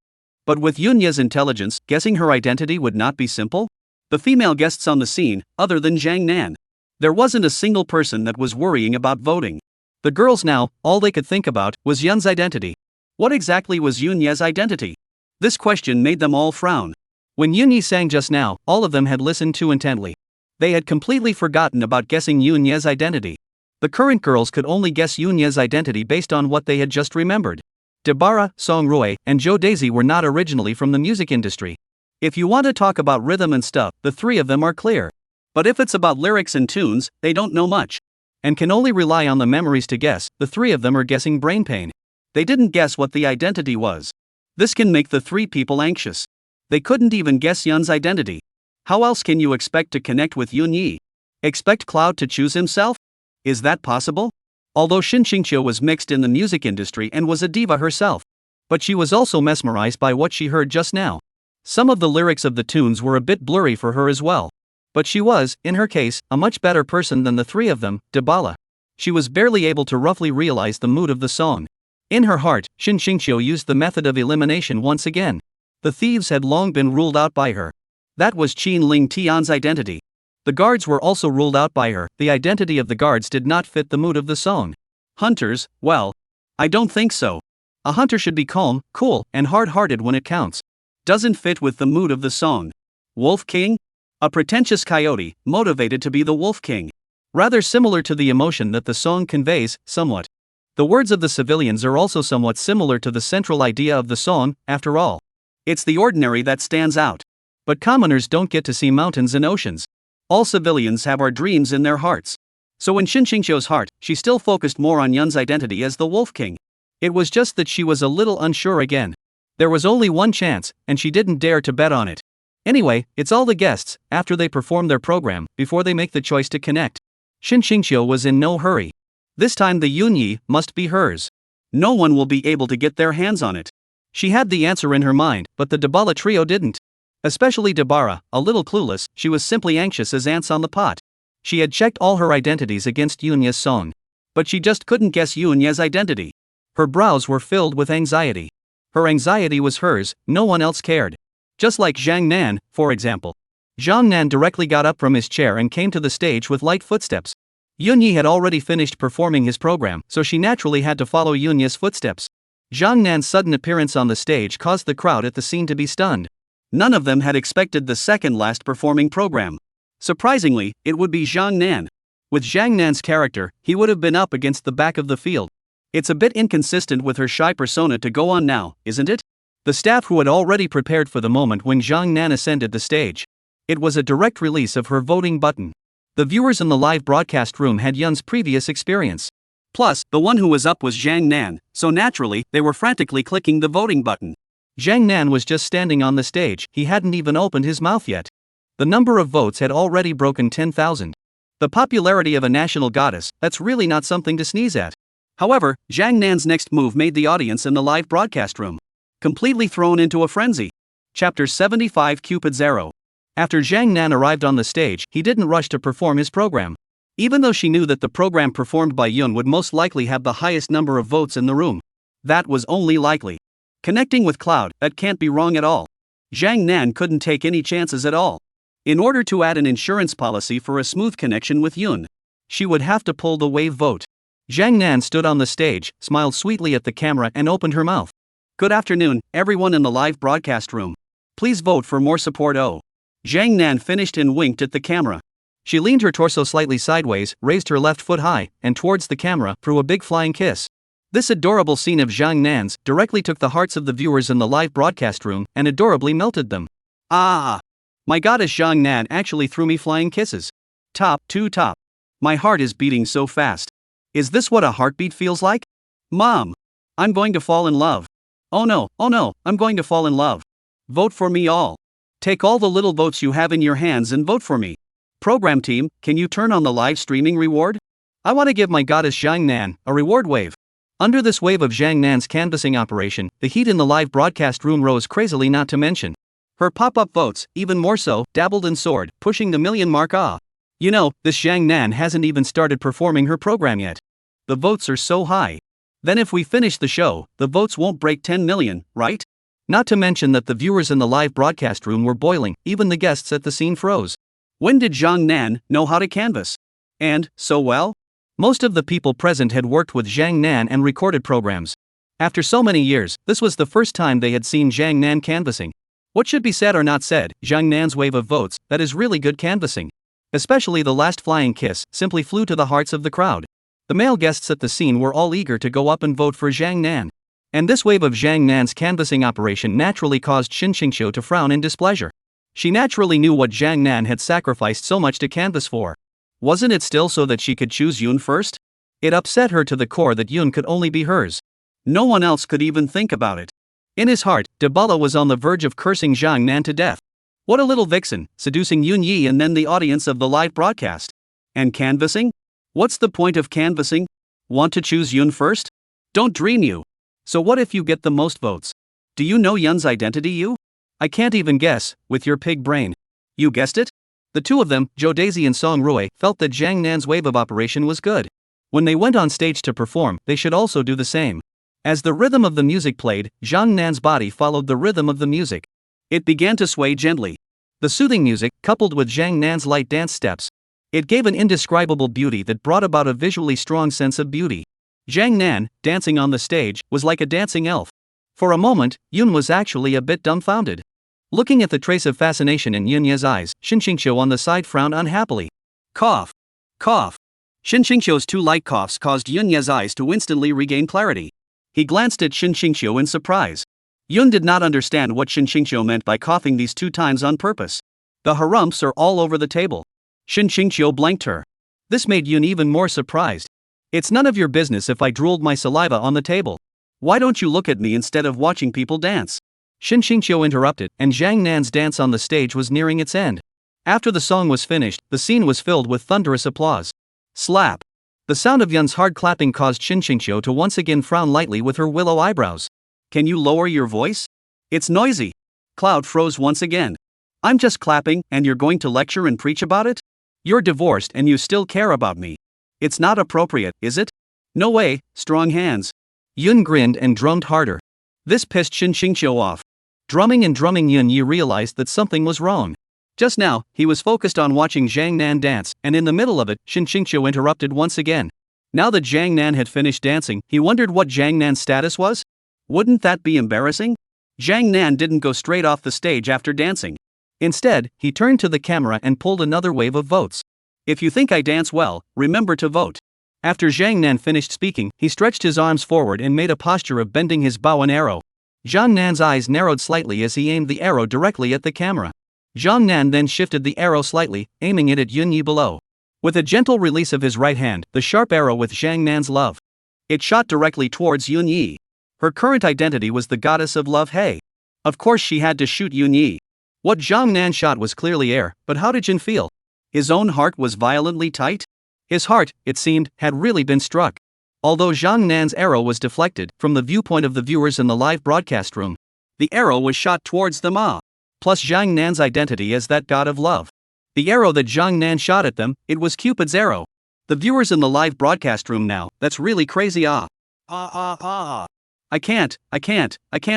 But with Yunya's intelligence, guessing her identity would not be simple? The female guests on the scene, other than Zhang Nan, there wasn't a single person that was worrying about voting. The girls now, all they could think about was Yun's identity. What exactly was Yunya's identity? This question made them all frown. When Yunya sang just now, all of them had listened too intently. They had completely forgotten about guessing Yunya's identity. The current girls could only guess Yunya's identity based on what they had just remembered. Dabara, Song Roy, and Jo Daisy were not originally from the music industry. If you want to talk about rhythm and stuff, the three of them are clear. But if it's about lyrics and tunes, they don't know much. And can only rely on the memories to guess. The three of them are guessing brain pain. They didn't guess what the identity was. This can make the three people anxious. They couldn't even guess Yun's identity. How else can you expect to connect with Yunya? Expect Cloud to choose himself? Is that possible? Although Shin Xingqiu was mixed in the music industry and was a diva herself. But she was also mesmerized by what she heard just now. Some of the lyrics of the tunes were a bit blurry for her as well. But she was, in her case, a much better person than the three of them, Dabala. She was barely able to roughly realize the mood of the song. In her heart, Shin Xingqiu used the method of elimination once again. The thieves had long been ruled out by her. That was Qin Ling Tian's identity. The guards were also ruled out by her. The identity of the guards did not fit the mood of the song. Hunters, well, I don't think so. A hunter should be calm, cool, and hard-hearted when it counts. Doesn't fit with the mood of the song. Wolf King? A pretentious coyote, motivated to be the Wolf King. Rather similar to the emotion that the song conveys, somewhat. The words of the civilians are also somewhat similar to the central idea of the song, after all. It's the ordinary that stands out. But commoners don't get to see mountains and oceans. All civilians have our dreams in their hearts. So in Shin Xingqiu's heart, she still focused more on Yun's identity as the Wolf King. It was just that she was a little unsure again. There was only one chance, and she didn't dare to bet on it. Anyway, it's all the guests, after they perform their program, before they make the choice to connect. Shin Xingqiu was in no hurry. This time the Yunya must be hers. No one will be able to get their hands on it. She had the answer in her mind, but the Dabala trio didn't. Especially Dabara, a little clueless, she was simply anxious as ants on the pot. She had checked all her identities against Yunya's song. But she just couldn't guess Yunya's identity. Her brows were filled with anxiety. Her anxiety was hers, no one else cared. Just like Zhang Nan, for example. Zhang Nan directly got up from his chair and came to the stage with light footsteps. Yunya had already finished performing his program, so she naturally had to follow Yunya's footsteps. Zhang Nan's sudden appearance on the stage caused the crowd at the scene to be stunned. None of them had expected the second last performing program. Surprisingly, it would be Zhang Nan. With Zhang Nan's character, he would have been up against the back of the field. It's a bit inconsistent with her shy persona to go on now, isn't it? The staff who had already prepared for the moment when Zhang Nan ascended the stage. It was a direct release of her voting button. The viewers in the live broadcast room had Yun's previous experience. Plus, the one who was up was Zhang Nan, so naturally, they were frantically clicking the voting button. Zhang Nan was just standing on the stage, he hadn't even opened his mouth yet. The number of votes had already broken 10,000. The popularity of a national goddess, that's really not something to sneeze at. However, Zhang Nan's next move made the audience in the live broadcast room completely thrown into a frenzy. Chapter 75 Cupid's Arrow. After Zhang Nan arrived on the stage, he didn't rush to perform his program. Even though she knew that the program performed by Yun would most likely have the highest number of votes in the room. That was only likely. Connecting with Cloud, that can't be wrong at all. Zhang Nan couldn't take any chances at all. In order to add an insurance policy for a smooth connection with Yun, she would have to pull the wave vote. Zhang Nan stood on the stage, smiled sweetly at the camera and opened her mouth. Good afternoon, everyone in the live broadcast room. Please vote for more support. Oh. Zhang Nan finished and winked at the camera. She leaned her torso slightly sideways, raised her left foot high, and towards the camera, threw a big flying kiss. This adorable scene of Zhang Nan's directly took the hearts of the viewers in the live broadcast room and adorably melted them. Ah! My goddess Zhang Nan actually threw me flying kisses. Top. My heart is beating so fast. Is this what a heartbeat feels like? Mom! I'm going to fall in love. Oh no, I'm going to fall in love. Vote for me all. Take all the little votes you have in your hands and vote for me. Program team, can you turn on the live streaming reward? I want to give my goddess Zhang Nan a reward wave. Under this wave of Zhang Nan's canvassing operation, the heat in the live broadcast room rose crazily, not to mention her pop-up votes, even more so, dabbled and soared, pushing the million mark. You know, this Zhang Nan hasn't even started performing her program yet. The votes are so high. Then if we finish the show, the votes won't break 10 million, right? Not to mention that the viewers in the live broadcast room were boiling, even the guests at the scene froze. When did Zhang Nan know how to canvass? And, so well? Most of the people present had worked with Zhang Nan and recorded programs. After so many years, this was the first time they had seen Zhang Nan canvassing. What should be said or not said, Zhang Nan's wave of votes, that is really good canvassing. Especially the last flying kiss, simply flew to the hearts of the crowd. The male guests at the scene were all eager to go up and vote for Zhang Nan. And this wave of Zhang Nan's canvassing operation naturally caused Xin Xingqiu to frown in displeasure. She naturally knew what Zhang Nan had sacrificed so much to canvass for. Wasn't it still so that she could choose Yun first? It upset her to the core that Yun could only be hers. No one else could even think about it. In his heart, Dabala was on the verge of cursing Zhang Nan to death. What a little vixen, seducing Yun Yi and then the audience of the live broadcast. And canvassing? What's the point of canvassing? Want to choose Yun first? Don't dream you. So what if you get the most votes? Do you know Yun's identity, you? I can't even guess, with your pig brain. You guessed it? The two of them, Zhou Daisy and Song Rui, felt that Zhang Nan's wave of operation was good. When they went on stage to perform, they should also do the same. As the rhythm of the music played, Zhang Nan's body followed the rhythm of the music. It began to sway gently. The soothing music, coupled with Zhang Nan's light dance steps, it gave an indescribable beauty that brought about a visually strong sense of beauty. Zhang Nan, dancing on the stage, was like a dancing elf. For a moment, Yun was actually a bit dumbfounded. Looking at the trace of fascination in Yunya's eyes, Xin Xingqiu on the side frowned unhappily. Cough. Cough. Xin Xingqiu's two light coughs caused Yunya's eyes to instantly regain clarity. He glanced at Xin Xingqiu in surprise. Yun did not understand what Xin Xingqiu meant by coughing these 2 times on purpose. The harumphs are all over the table. Xin Xingqiu blanked her. This made Yun even more surprised. It's none of your business if I drooled my saliva on the table. Why don't you look at me instead of watching people dance? Xin Xingqiu interrupted, and Zhang Nan's dance on the stage was nearing its end. After the song was finished, the scene was filled with thunderous applause. Slap. The sound of Yun's hard clapping caused Xin Xingqiu to once again frown lightly with her willow eyebrows. Can you lower your voice? It's noisy. Cloud froze once again. I'm just clapping, and you're going to lecture and preach about it? You're divorced and you still care about me. It's not appropriate, is it? No way, strong hands. Yun grinned and drummed harder. This pissed Xin Xingqiu off. Drumming and drumming, Yun Yi realized that something was wrong. Just now, he was focused on watching Zhang Nan dance, and in the middle of it, Xin Xingqiu interrupted once again. Now that Zhang Nan had finished dancing, he wondered what Zhang Nan's status was? Wouldn't that be embarrassing? Zhang Nan didn't go straight off the stage after dancing. Instead, he turned to the camera and pulled another wave of votes. If you think I dance well, remember to vote. After Zhang Nan finished speaking, he stretched his arms forward and made a posture of bending his bow and arrow. Zhang Nan's eyes narrowed slightly as he aimed the arrow directly at the camera. Zhang Nan then shifted the arrow slightly, aiming it at Yun Yi below. With a gentle release of his right hand, the sharp arrow with Zhang Nan's love. It shot directly towards Yun Yi. Her current identity was the goddess of love. Hey. Of course she had to shoot Yun Yi. What Zhang Nan shot was clearly air, but how did Jin feel? His own heart was violently tight? His heart, it seemed, had really been struck. Although Zhang Nan's arrow was deflected, from the viewpoint of the viewers in the live broadcast room, the arrow was shot towards them. Plus Zhang Nan's identity as that god of love. The arrow that Zhang Nan shot at them, it was Cupid's arrow. The viewers in the live broadcast room now, that's really crazy. I can't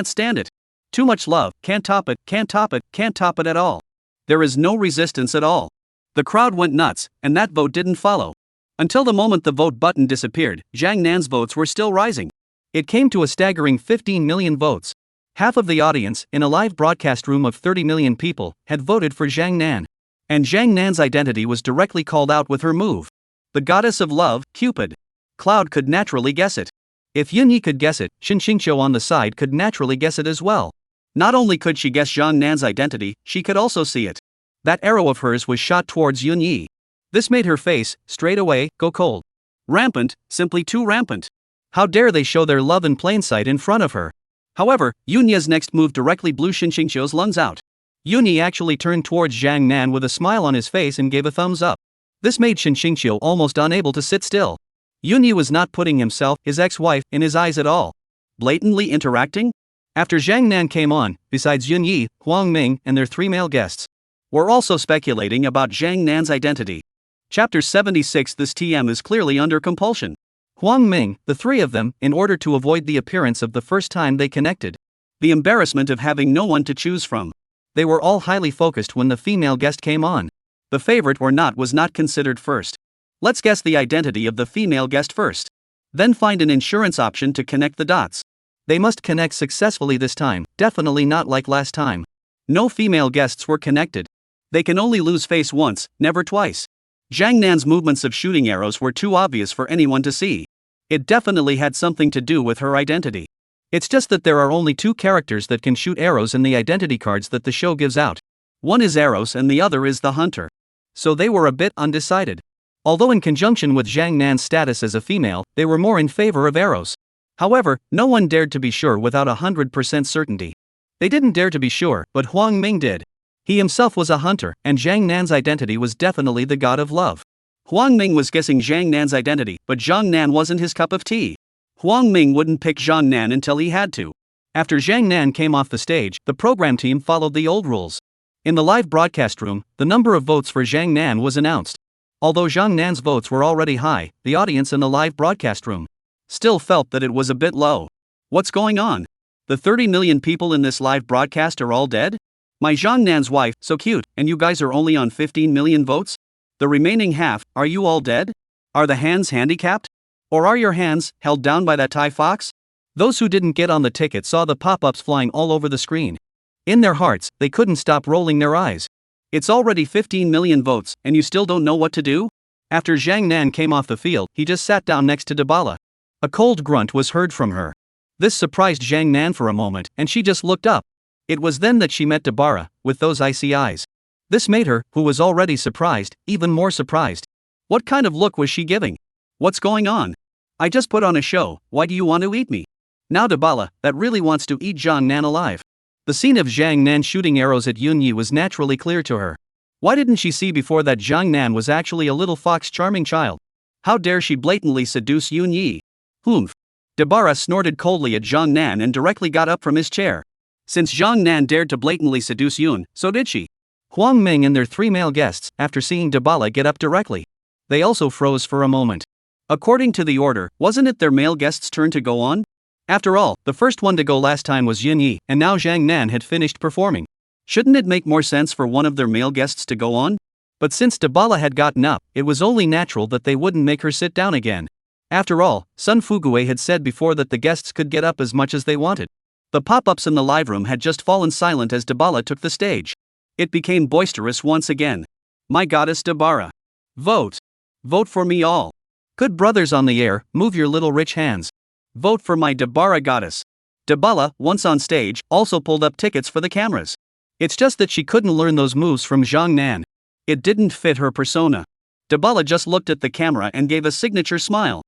stand it. Too much love, can't top it at all. There is no resistance at all. The crowd went nuts, and that vote didn't follow. Until the moment the vote button disappeared, Zhang Nan's votes were still rising. It came to a staggering 15 million votes. Half of the audience, in a live broadcast room of 30 million people, had voted for Zhang Nan. And Zhang Nan's identity was directly called out with her move. The goddess of love, Cupid. Cloud could naturally guess it. If Yunya could guess it, Xingqiu on the side could naturally guess it as well. Not only could she guess Zhang Nan's identity, she could also see it. That arrow of hers was shot towards Yunya. This made her face, straight away, go cold. Rampant, simply too rampant. How dare they show their love in plain sight in front of her? However, Yunya's next move directly blew Xingqiu's lungs out. Yunya actually turned towards Zhang Nan with a smile on his face and gave a thumbs up. This made Xingqiu almost unable to sit still. Yunya was not putting himself, his ex-wife, in his eyes at all. Blatantly interacting? After Zhang Nan came on, besides Yunya, Huang Ming, and their 3 male guests, were also speculating about Zhang Nan's identity. Chapter 76. This TM is clearly under compulsion. Huang Ming, the 3 of them, in order to avoid the appearance of the first time they connected. The embarrassment of having no one to choose from. They were all highly focused when the female guest came on. The favorite or not was not considered first. Let's guess the identity of the female guest first. Then find an insurance option to connect the dots. They must connect successfully this time, definitely not like last time. No female guests were connected. They can only lose face once, never twice. Zhang Nan's movements of shooting arrows were too obvious for anyone to see. It definitely had something to do with her identity. It's just that there are only 2 characters that can shoot arrows in the identity cards that the show gives out. One is Arrows and the other is the Hunter. So they were a bit undecided. Although in conjunction with Zhang Nan's status as a female, they were more in favor of Arrows. However, no one dared to be sure without 100% certainty. They didn't dare to be sure, but Huang Ming did. He himself was a hunter, and Zhang Nan's identity was definitely the god of love. Huang Ming was guessing Zhang Nan's identity, but Zhang Nan wasn't his cup of tea. Huang Ming wouldn't pick Zhang Nan until he had to. After Zhang Nan came off the stage, the program team followed the old rules. In the live broadcast room, the number of votes for Zhang Nan was announced. Although Zhang Nan's votes were already high, the audience in the live broadcast room still felt that it was a bit low. What's going on? The 30 million people in this live broadcast are all dead? My Zhang Nan's wife, so cute, and you guys are only on 15 million votes? The remaining half, are you all dead? Are the hands handicapped? Or are your hands held down by that Thai fox? Those who didn't get on the ticket saw the pop-ups flying all over the screen. In their hearts, they couldn't stop rolling their eyes. It's already 15 million votes, and you still don't know what to do? After Zhang Nan came off the field, he just sat down next to Dabala. A cold grunt was heard from her. This surprised Zhang Nan for a moment, and she just looked up. It was then that she met Dabara, with those icy eyes. This made her, who was already surprised, even more surprised. What kind of look was she giving? What's going on? I just put on a show, why do you want to eat me? Now Dabala, that really wants to eat Zhang Nan alive. The scene of Zhang Nan shooting arrows at Yunya was naturally clear to her. Why didn't she see before that Zhang Nan was actually a little fox charming child? How dare she blatantly seduce Yunya? Humph. Dabara snorted coldly at Zhang Nan and directly got up from his chair. Since Zhang Nan dared to blatantly seduce Yun, so did she. Huang Ming and their 3 male guests, after seeing Dabala get up directly, they also froze for a moment. According to the order, wasn't it their male guests' turn to go on? After all, the first one to go last time was Yunya, and now Zhang Nan had finished performing. Shouldn't it make more sense for one of their male guests to go on? But since Dabala had gotten up, it was only natural that they wouldn't make her sit down again. After all, Sun Fugue had said before that the guests could get up as much as they wanted. The pop-ups in the live room had just fallen silent as Dabala took the stage. It became boisterous once again. My goddess Dabara. Vote. Vote for me all. Good brothers on the air, move your little rich hands. Vote for my Dabara goddess. Dabala, once on stage, also pulled up tickets for the cameras. It's just that she couldn't learn those moves from Zhang Nan. It didn't fit her persona. Dabala just looked at the camera and gave a signature smile.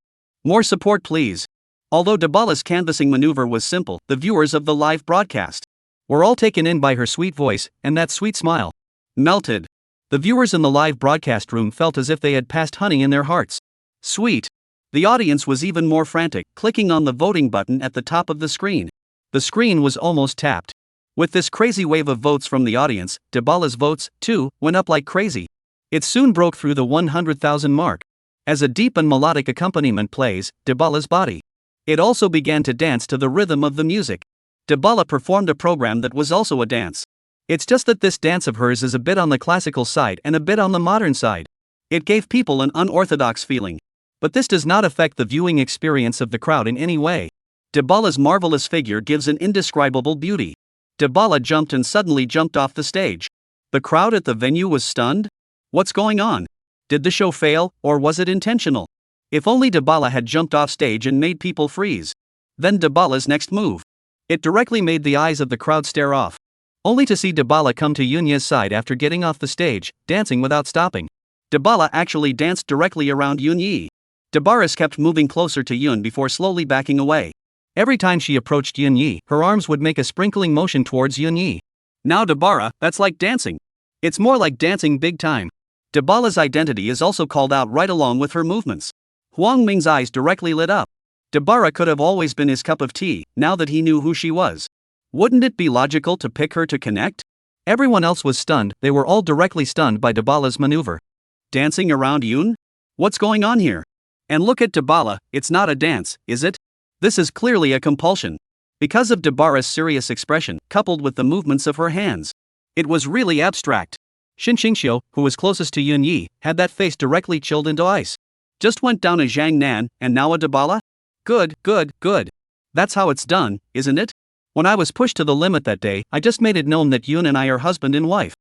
More support please. Although Dabala's canvassing maneuver was simple, the viewers of the live broadcast were all taken in by her sweet voice, and that sweet smile. Melted. The viewers in the live broadcast room felt as if they had passed honey in their hearts. Sweet. The audience was even more frantic, clicking on the voting button at the top of the screen. The screen was almost tapped. With this crazy wave of votes from the audience, Dabala's votes, too, went up like crazy. It soon broke through the 100,000 mark. As a deep and melodic accompaniment plays, Dabala's body. It also began to dance to the rhythm of the music. Dabala performed a program that was also a dance. It's just that this dance of hers is a bit on the classical side and a bit on the modern side. It gave people an unorthodox feeling. But this does not affect the viewing experience of the crowd in any way. Dybala's marvelous figure gives an indescribable beauty. Dybala jumped and suddenly jumped off the stage. The crowd at the venue was stunned? What's going on? Did the show fail, or was it intentional? If only Dybala had jumped off stage and made people freeze. Then Dybala's next move. It directly made the eyes of the crowd stare off. Only to see Dybala come to Yunya's side after getting off the stage, dancing without stopping. Dybala actually danced directly around Yunya. Dybala kept moving closer to Yun before slowly backing away. Every time she approached Yunya, her arms would make a sprinkling motion towards Yunya. Now Dybala, that's like dancing. It's more like dancing big time. Dybala's identity is also called out right along with her movements. Huang Ming's eyes directly lit up. Dybala could have always been his cup of tea, now that he knew who she was. Wouldn't it be logical to pick her to connect? Everyone else was stunned, they were all directly stunned by Dybala's maneuver. Dancing around Yun? What's going on here? And look at Dybala, it's not a dance, is it? This is clearly a compulsion. Because of Dybala's serious expression, coupled with the movements of her hands. It was really abstract. Xinxingxiu, who was closest to Yunya, had that face directly chilled into ice. Just went down a Zhang Nan, and now a Dybala? Good. That's how it's done, isn't it? When I was pushed to the limit that day, I just made it known that Yun and I are husband and wife.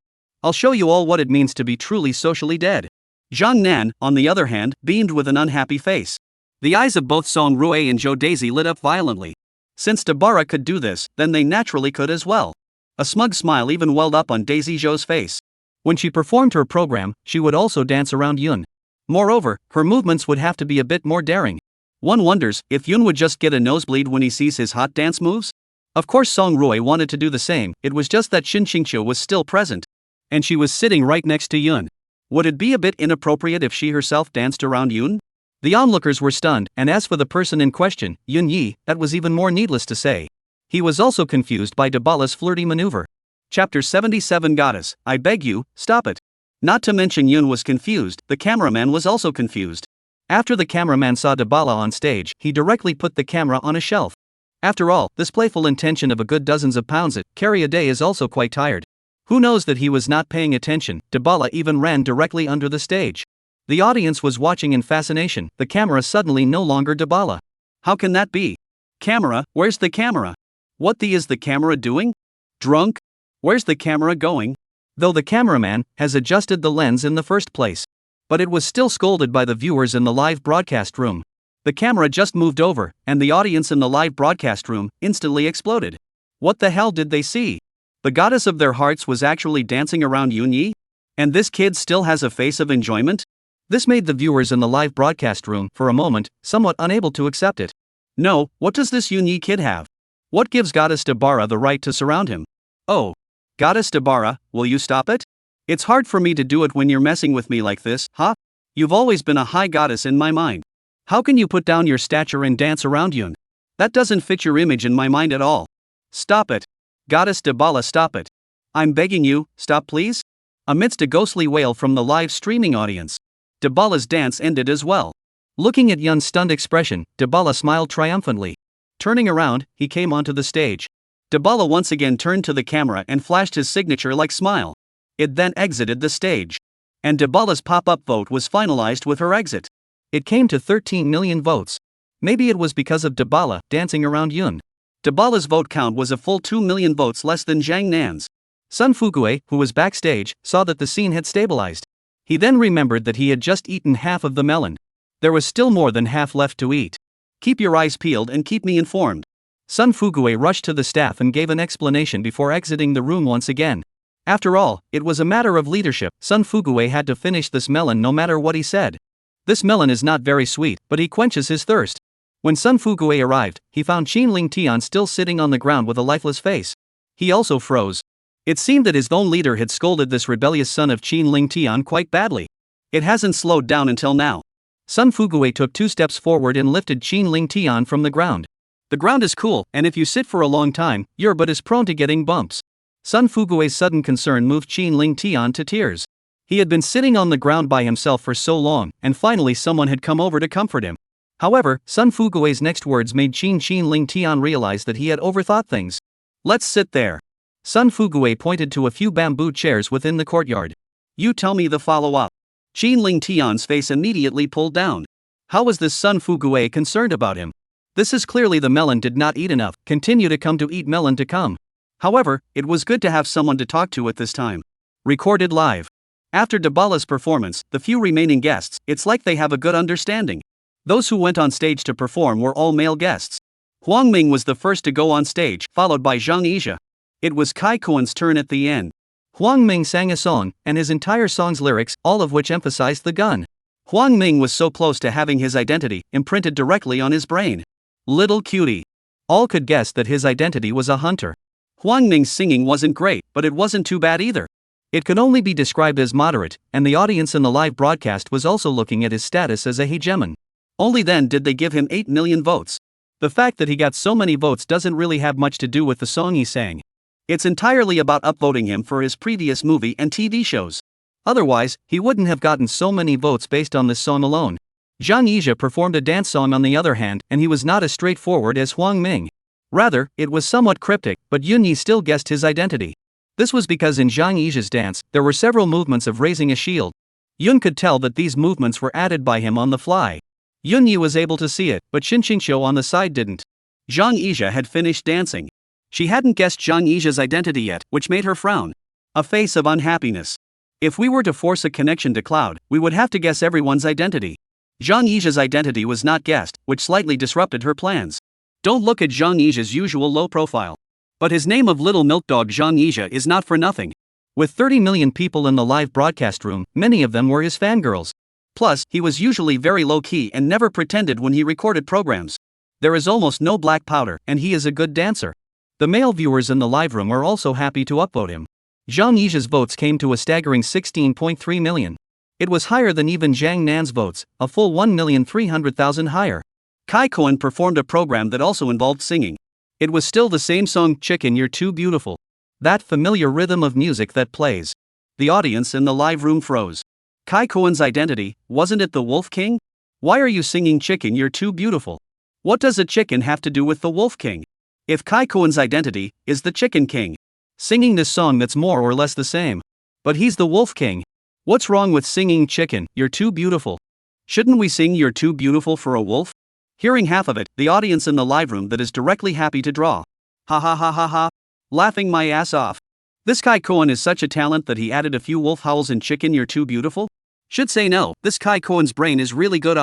I'll show you all what it means to be truly socially dead. Zhang Nan, on the other hand, beamed with an unhappy face. The eyes of both Song Rui and Zhou Daisy lit up violently. Since Dybala could do this, then they naturally could as well. A smug smile even welled up on Daisy Zhou's face. When she performed her program, she would also dance around Yun. Moreover, her movements would have to be a bit more daring. One wonders if Yun would just get a nosebleed when he sees his hot dance moves? Of course Song Rui wanted to do the same, it was just that Xinxingxiu was still present. And she was sitting right next to Yun. Would it be a bit inappropriate if she herself danced around Yun? The onlookers were stunned, and as for the person in question, Yunya, that was even more needless to say. He was also confused by Dybala's flirty maneuver. Chapter 77 Goddess, I beg you, stop it. Not to mention Yun was confused, the cameraman was also confused. After the cameraman saw Dybala on stage, he directly put the camera on a shelf. After all, this playful intention of a good dozens of pounds it carry a day is also quite tired. Who knows that he was not paying attention? Dybala even ran directly under the stage. The audience was watching in fascination, the camera suddenly no longer Dybala. How can that be? Camera, where's the camera? What is the camera doing? Drunk? Where's the camera going? Though the cameraman has adjusted the lens in the first place. But it was still scolded by the viewers in the live broadcast room. The camera just moved over, and the audience in the live broadcast room instantly exploded. What the hell did they see? The goddess of their hearts was actually dancing around Yunya? And this kid still has a face of enjoyment? This made the viewers in the live broadcast room, for a moment, somewhat unable to accept it. No, what does this Yunya kid have? What gives Goddess Dybala the right to surround him? Oh. Goddess Dybala, will you stop it? It's hard for me to do it when you're messing with me like this, huh? You've always been a high goddess in my mind. How can you put down your stature and dance around Yun? That doesn't fit your image in my mind at all. Stop it. Goddess Dybala, stop it. I'm begging you, stop please? Amidst a ghostly wail from the live streaming audience. Dybala's dance ended as well. Looking at Yun's stunned expression, Dybala smiled triumphantly. Turning around, he came onto the stage. Dybala once again turned to the camera and flashed his signature-like smile. It then exited the stage. And Dybala's pop-up vote was finalized with her exit. It came to 13 million votes. Maybe it was because of Dybala dancing around Yun. Dybala's vote count was a full 2 million votes less than Zhang Nan's. Sun Fugue, who was backstage, saw that the scene had stabilized. He then remembered that he had just eaten half of the melon. There was still more than half left to eat. Keep your eyes peeled and keep me informed. Sun Fugue rushed to the staff and gave an explanation before exiting the room once again. After all, it was a matter of leadership. Sun Fugue had to finish this melon no matter what he said. This melon is not very sweet, but he quenches his thirst. When Sun Fugue arrived, he found Qin Ling Tian still sitting on the ground with a lifeless face. He also froze. It seemed that his own leader had scolded this rebellious son of Qin Ling Tian quite badly. It hasn't slowed down until now. Sun Fugue took 2 steps forward and lifted Qin Ling Tian from the ground. The ground is cool, and if you sit for a long time, your butt is prone to getting bumps. Sun Fugue's sudden concern moved Qin Ling Tian to tears. He had been sitting on the ground by himself for so long, and finally someone had come over to comfort him. However, Sun Fugue's next words made Qin Ling Tian realize that he had overthought things. Let's sit there. Sun Fugue pointed to a few bamboo chairs within the courtyard. You tell me the follow-up. Qin Ling Tian's face immediately pulled down. How was this Sun Fugue concerned about him? This is clearly the melon did not eat enough, continue to come to eat melon to come. However, it was good to have someone to talk to at this time. Recorded live. After Dabala's performance, the few remaining guests, it's like they have a good understanding. Those who went on stage to perform were all male guests. Huang Ming was the first to go on stage, followed by Zhang Yizhe. It was Kai Kuan's turn at the end. Huang Ming sang a song, and his entire song's lyrics, all of which emphasized the gun. Huang Ming was so close to having his identity imprinted directly on his brain. Little cutie. All could guess that his identity was a hunter. Huang Ming's singing wasn't great, but it wasn't too bad either. It could only be described as moderate, and the audience in the live broadcast was also looking at his status as a hegemon. Only then did they give him 8 million votes. The fact that he got so many votes doesn't really have much to do with the song he sang. It's entirely about upvoting him for his previous movie and TV shows. Otherwise, he wouldn't have gotten so many votes based on this song alone. Zhang Yizhe performed a dance song on the other hand, and he was not as straightforward as Huang Ming. Rather, it was somewhat cryptic, but Yunya still guessed his identity. This was because in Zhang Yizhe's dance, there were several movements of raising a shield. Yun could tell that these movements were added by him on the fly. Yunya was able to see it, but Xinqingqiu on the side didn't. Zhang Yizhe had finished dancing. She hadn't guessed Zhang Yizhe's identity yet, which made her frown. A face of unhappiness. If we were to force a connection to Cloud, we would have to guess everyone's identity. Zhang Yizhe's identity was not guessed, which slightly disrupted her plans. Don't look at Zhang Yizhe's usual low profile. But his name of Little Milk Dog Zhang Yizhe is not for nothing. With 30 million people in the live broadcast room, many of them were his fangirls. Plus, he was usually very low-key and never pretended when he recorded programs. There is almost no black powder, and he is a good dancer. The male viewers in the live room were also happy to upvote him. Zhang Yizhe's votes came to a staggering 16.3 million. It was higher than even Zhang Nan's votes, a full 1,300,000 higher. Kai Kuan performed a program that also involved singing. It was still the same song, Chicken You're Too Beautiful. That familiar rhythm of music that plays. The audience in the live room froze. Kai Kuan's identity, wasn't it the Wolf King? Why are you singing Chicken You're Too Beautiful? What does a chicken have to do with the Wolf King? If Kai Kuan's identity is the Chicken King, singing this song that's more or less the same. But he's the Wolf King. What's wrong with singing Chicken You're Too Beautiful? Shouldn't we sing You're Too Beautiful for a wolf? Hearing half of it, the audience in the live room that is directly happy to draw. Ha ha ha ha ha. Laughing my ass off. This Kai Kuan is such a talent that he added a few wolf howls in Chicken You're Too Beautiful? Should say no, this Kai Kuan's brain is really good.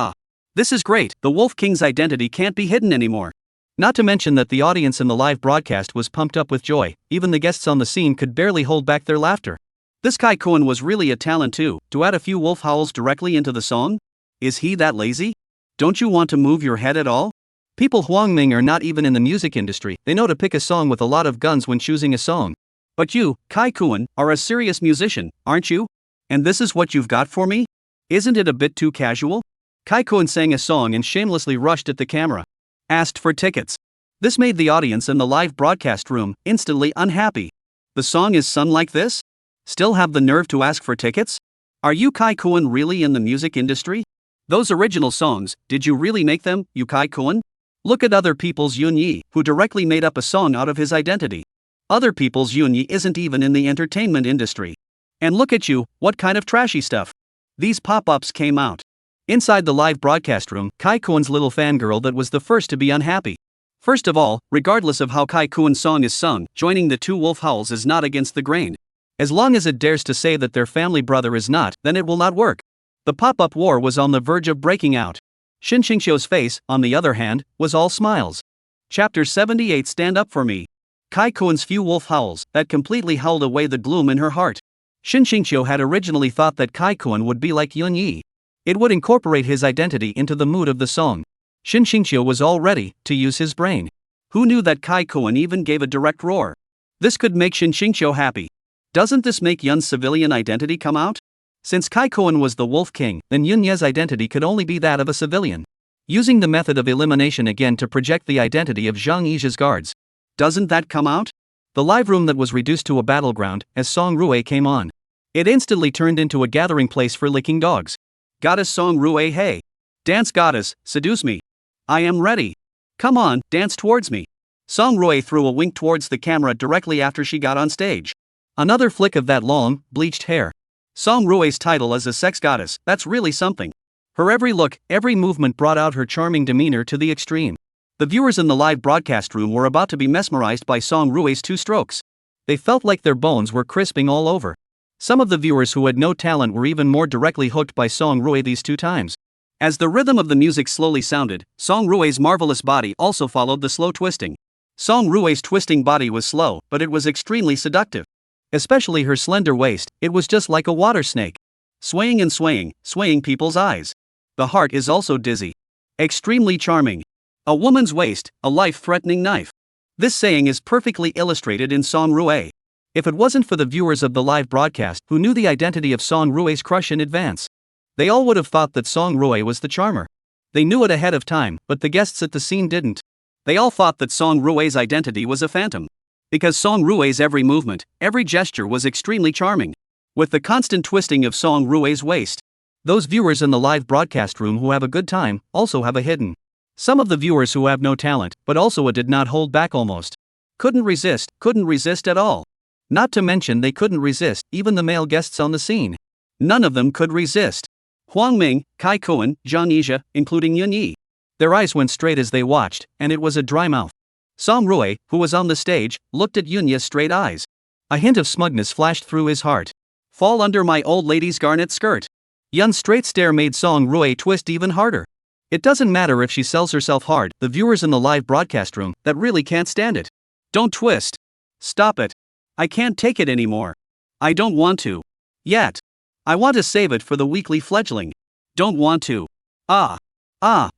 This is great, the Wolf King's identity can't be hidden anymore. Not to mention that the audience in the live broadcast was pumped up with joy, even the guests on the scene could barely hold back their laughter. This Kai Kuan was really a talent too, to add a few wolf howls directly into the song? Is he that lazy? Don't you want to move your head at all? People Huang Ming are not even in the music industry, they know to pick a song with a lot of guns when choosing a song. But you, Kai Kuan, are a serious musician, aren't you? And this is what you've got for me? Isn't it a bit too casual? Kai Kuan sang a song and shamelessly rushed at the camera. Asked for tickets. This made the audience in the live broadcast room instantly unhappy. The song is sung like this? Still have the nerve to ask for tickets? Are you Kai Kuan really in the music industry? Those original songs, did you really make them, you Kai Kuan? Look at other people's Yunya, who directly made up a song out of his identity. Other people's Yunya isn't even in the entertainment industry. And look at you, what kind of trashy stuff. These pop-ups came out. Inside the live broadcast room, Kai Kuan's little fangirl that was the first to be unhappy. First of all, regardless of how Kai Kuan's song is sung, joining the two wolf howls is not against the grain. As long as it dares to say that their family brother is not, then it will not work. The pop-up war was on the verge of breaking out. Xinqingqiu's face, on the other hand, was all smiles. Chapter 78 Stand Up For Me. Kai Kuan's few wolf howls, that completely howled away the gloom in her heart. Xinqingqiu had originally thought that Kai Kuan would be like Yunya. It would incorporate his identity into the mood of the song. Xinqingqiu was all ready to use his brain. Who knew that Kai Kuan even gave a direct roar? This could make Xinqingqiu happy. Doesn't this make Yun's civilian identity come out? Since Kai Kuan was the Wolf King, then Yunya's identity could only be that of a civilian. Using the method of elimination again to project the identity of Zhang Yizhe's guards. Doesn't that come out? The live room that was reduced to a battleground, as Song Rue came on. It instantly turned into a gathering place for licking dogs. Goddess Song Rue, hey. Dance goddess, seduce me. I am ready. Come on, dance towards me. Song Rue threw a wink towards the camera directly after she got on stage. Another flick of that long, bleached hair. Song Rue's title as a sex goddess, that's really something. Her every look, every movement brought out her charming demeanor to the extreme. The viewers in the live broadcast room were about to be mesmerized by Song Rue's two strokes. They felt like their bones were crisping all over. Some of the viewers who had no talent were even more directly hooked by Song Rue these two times. As the rhythm of the music slowly sounded, Song Rue's marvelous body also followed the slow twisting. Song Rue's twisting body was slow, but it was extremely seductive. Especially her slender waist, it was just like a water snake. Swaying and swaying, swaying people's eyes. The heart is also dizzy. Extremely charming. A woman's waist, a life-threatening knife. This saying is perfectly illustrated in Song Rue. If it wasn't for the viewers of the live broadcast who knew the identity of Song Rue's crush in advance, they all would have thought that Song Rue was the charmer. They knew it ahead of time, but the guests at the scene didn't. They all thought that Song Rue's identity was a phantom. Because Song Rue's every movement, every gesture was extremely charming. With the constant twisting of Song Rue's waist. Those viewers in the live broadcast room who have a good time, also have a hidden. Some of the viewers who have no talent, but also did not hold back almost. Couldn't resist at all. Not to mention they couldn't resist, even the male guests on the scene. None of them could resist. Huang Ming, Kai Kuan, Zhang Yizhe, including Yunya. Their eyes went straight as they watched, and it was a dry mouth. Song Rue, who was on the stage, looked at Yunya's straight eyes. A hint of smugness flashed through his heart. Fall under my old lady's garnet skirt. Yun's straight stare made Song Rue twist even harder. It doesn't matter if she sells herself hard, the viewers in the live broadcast room, that really can't stand it. Don't twist. Stop it. I can't take it anymore. I don't want to. Yet. I want to save it for the weekly fledgling. Don't want to.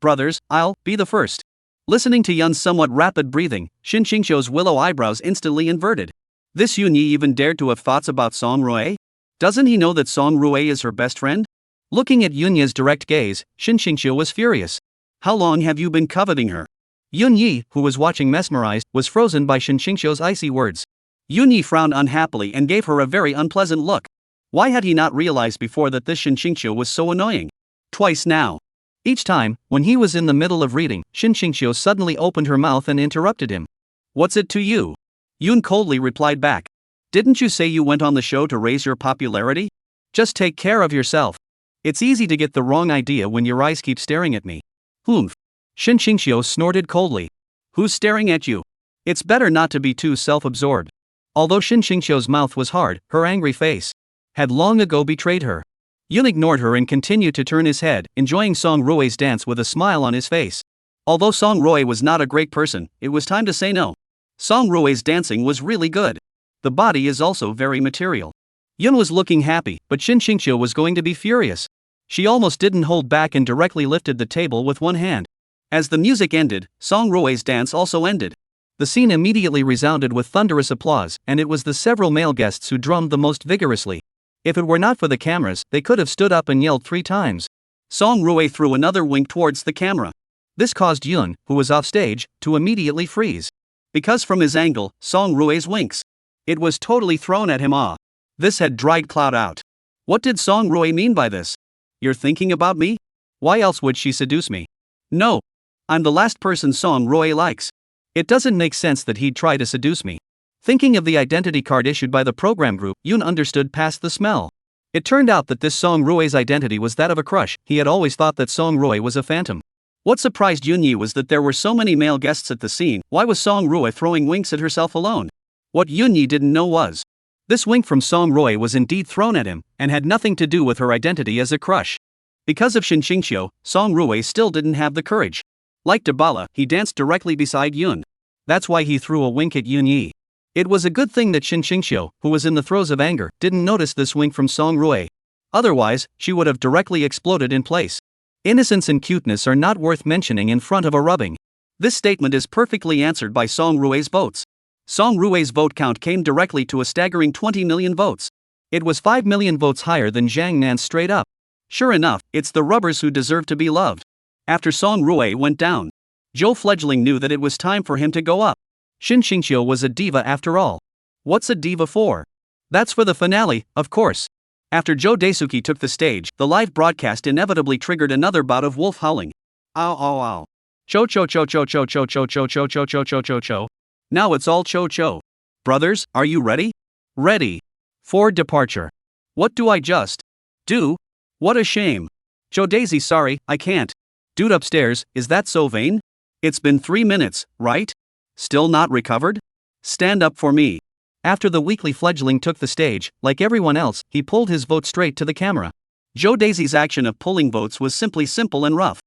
Brothers, I'll be the first. Listening to Yun's somewhat rapid breathing, Shin Xingqiu's willow eyebrows instantly inverted. This Yunya even dared to have thoughts about Song Rue? Doesn't he know that Song Rue is her best friend? Looking at Yunya's direct gaze, Shin Xingqiu was furious. How long have you been coveting her? Yunya, who was watching mesmerized, was frozen by Shin Xingqiu's icy words. Yunya frowned unhappily and gave her a very unpleasant look. Why had he not realized before that this Shin Xingqiu was so annoying? Twice now. Each time, when he was in the middle of reading, Shin Xingqiu suddenly opened her mouth and interrupted him. What's it to you? Yun coldly replied back. Didn't you say you went on the show to raise your popularity? Just take care of yourself. It's easy to get the wrong idea when your eyes keep staring at me. Humph. Shin Xingqiu snorted coldly. Who's staring at you? It's better not to be too self-absorbed. Although Shin Xingqiu's mouth was hard, her angry face had long ago betrayed her. Yun ignored her and continued to turn his head, enjoying Song Rue's dance with a smile on his face. Although Song Rue was not a great person, it was time to say no. Song Rue's dancing was really good. The body is also very material. Yun was looking happy, but Shin Xingqiu was going to be furious. She almost didn't hold back and directly lifted the table with one hand. As the music ended, Song Rue's dance also ended. The scene immediately resounded with thunderous applause, and it was the several male guests who drummed the most vigorously. If it were not for the cameras, they could have stood up and yelled 3 times. Song Rue threw another wink towards the camera. This caused Yun, who was off stage, to immediately freeze. Because from his angle, Song Rue's winks. It was totally thrown at him. This had dried Cloud out. What did Song Rue mean by this? You're thinking about me? Why else would she seduce me? No. I'm the last person Song Rue likes. It doesn't make sense that he'd try to seduce me. Thinking of the identity card issued by the program group, Yun understood past the smell. It turned out that this Song Rue's identity was that of a crush. He had always thought that Song Rue was a phantom. What surprised Yunya was that there were so many male guests at the scene. Why was Song Rue throwing winks at herself alone? What Yunya didn't know was, this wink from Song Rue was indeed thrown at him, and had nothing to do with her identity as a crush. Because of Shin Xingqiu, Song Rue still didn't have the courage. Like Dabala, he danced directly beside Yun. That's why he threw a wink at Yunya. It was a good thing that Shin Xingqiu, who was in the throes of anger, didn't notice this wink from Song Rue. Otherwise, she would have directly exploded in place. Innocence and cuteness are not worth mentioning in front of a rubbing. This statement is perfectly answered by Song Rue's votes. Song Rue's vote count came directly to a staggering 20 million votes. It was 5 million votes higher than Zhang Nan's straight up. Sure enough, it's the rubbers who deserve to be loved. After Song Rue went down, Zhou Fledgling knew that it was time for him to go up. Shin Xingqiu was a diva after all. What's a diva for? That's for the finale, of course. After Zhou Daisuke took the stage, the live broadcast inevitably triggered another bout of wolf howling. Ow ow ow. Cho cho cho cho cho cho cho cho cho cho cho cho cho cho. Now it's all cho cho. Brothers, are you ready? Ready. For departure. What do I just do? What a shame. Joe Daisy, sorry, I can't. Dude upstairs, is that so vain? It's been 3 minutes, right? Still not recovered? Stand up for me. After the weakly fledgling took the stage, like everyone else, he pulled his vote straight to the camera. Joe Daisy's action of pulling votes was simply simple and rough.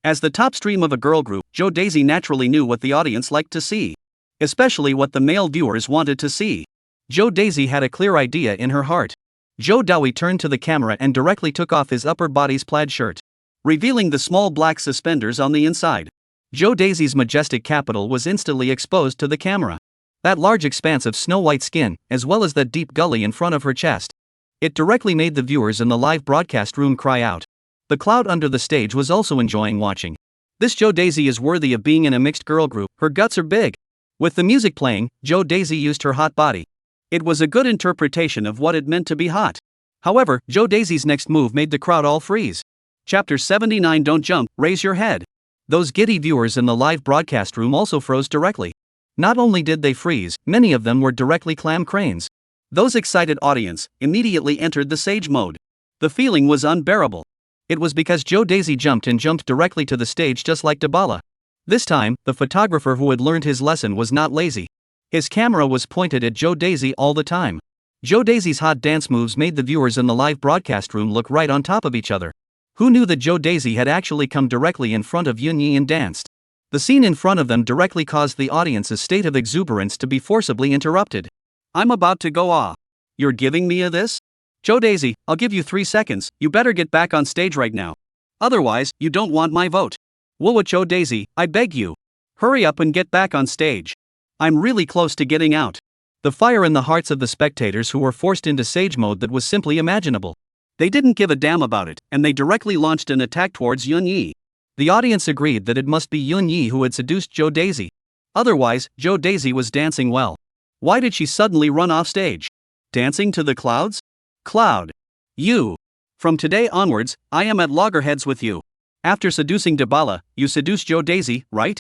As the top stream of a girl group, Joe Daisy naturally knew what the audience liked to see. Especially what the male viewers wanted to see. Joe Daisy had a clear idea in her heart. Joe Dowie turned to the camera and directly took off his upper body's plaid shirt, revealing the small black suspenders on the inside. Joe Daisy's majestic capital was instantly exposed to the camera. That large expanse of snow-white skin, as well as that deep gully in front of her chest. It directly made the viewers in the live broadcast room cry out. The crowd under the stage was also enjoying watching. This Joe Daisy is worthy of being in a mixed girl group, her guts are big. With the music playing, Joe Daisy used her hot body. It was a good interpretation of what it meant to be hot. However, Joe Daisy's next move made the crowd all freeze. Chapter 79 Don't jump, raise your head. Those giddy viewers in the live broadcast room also froze directly. Not only did they freeze, many of them were directly clam cranes. Those excited audience immediately entered the sage mode. The feeling was unbearable. It was because Joe Daisy jumped directly to the stage just like Dabala. This time, the photographer who had learned his lesson was not lazy. His camera was pointed at Joe Daisy all the time. Joe Daisy's hot dance moves made the viewers in the live broadcast room look right on top of each other. Who knew that Joe Daisy had actually come directly in front of Yunya and danced? The scene in front of them directly caused the audience's state of exuberance to be forcibly interrupted. I'm about to go off. You're giving me a this? Joe Daisy, I'll give you 3 seconds, you better get back on stage right now. Otherwise, you don't want my vote. Whoa, Joe Daisy, I beg you. Hurry up and get back on stage. I'm really close to getting out. The fire in the hearts of the spectators who were forced into sage mode that was simply imaginable. They didn't give a damn about it, and they directly launched an attack towards Yunya. The audience agreed that it must be Yunya who had seduced Joe Daisy. Otherwise, Joe Daisy was dancing well. Why did she suddenly run off stage? Dancing to the clouds? Cloud. You. From today onwards, I am at loggerheads with you. After seducing Dabala, you seduced Joe Daisy, right?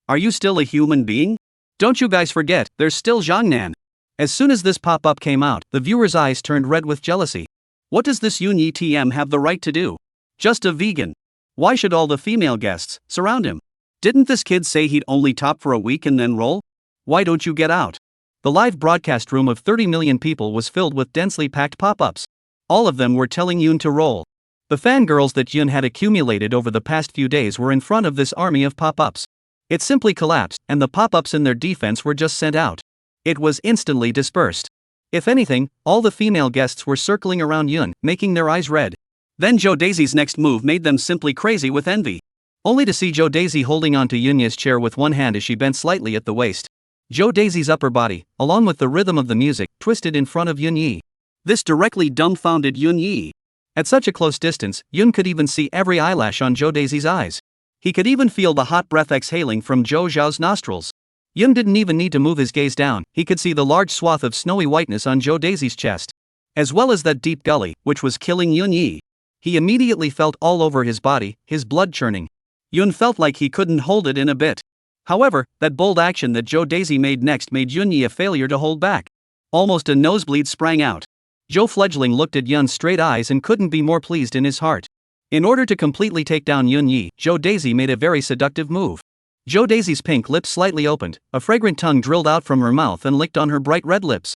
Are you still a human being? Don't you guys forget, there's still Zhangnan. As soon as this pop-up came out, the viewers' eyes turned red with jealousy. What does this Yunya TM have the right to do? Just a vegan. Why should all the female guests surround him? Didn't this kid say he'd only top for a week and then roll? Why don't you get out? The live broadcast room of 30 million people was filled with densely packed pop-ups. All of them were telling Yoon to roll. The fangirls that Yoon had accumulated over the past few days were in front of this army of pop-ups. It simply collapsed, and the pop-ups in their defense were just sent out. It was instantly dispersed. If anything, all the female guests were circling around Yoon, making their eyes red. Then Joe Daisy's next move made them simply crazy with envy. Only to see Joe Daisy holding onto Yunya's chair with one hand as she bent slightly at the waist. Joe Daisy's upper body, along with the rhythm of the music, twisted in front of Yunya. This directly dumbfounded Yunya. At such a close distance, Yoon could even see every eyelash on Joe Daisy's eyes. He could even feel the hot breath exhaling from Zhou Zhao's nostrils. Yoon didn't even need to move his gaze down, he could see the large swath of snowy whiteness on Joe Daisy's chest. As well as that deep gully, which was killing Yunya. He immediately felt all over his body, his blood churning. Yoon felt like he couldn't hold it in a bit. However, that bold action that Joe Daisy made next made Yunya a failure to hold back. Almost a nosebleed sprang out. Joe Fledgling looked at Yoon's straight eyes and couldn't be more pleased in his heart. In order to completely take down Yunya, Joe Daisy made a very seductive move. Joe Daisy's pink lips slightly opened, a fragrant tongue drilled out from her mouth and licked on her bright red lips.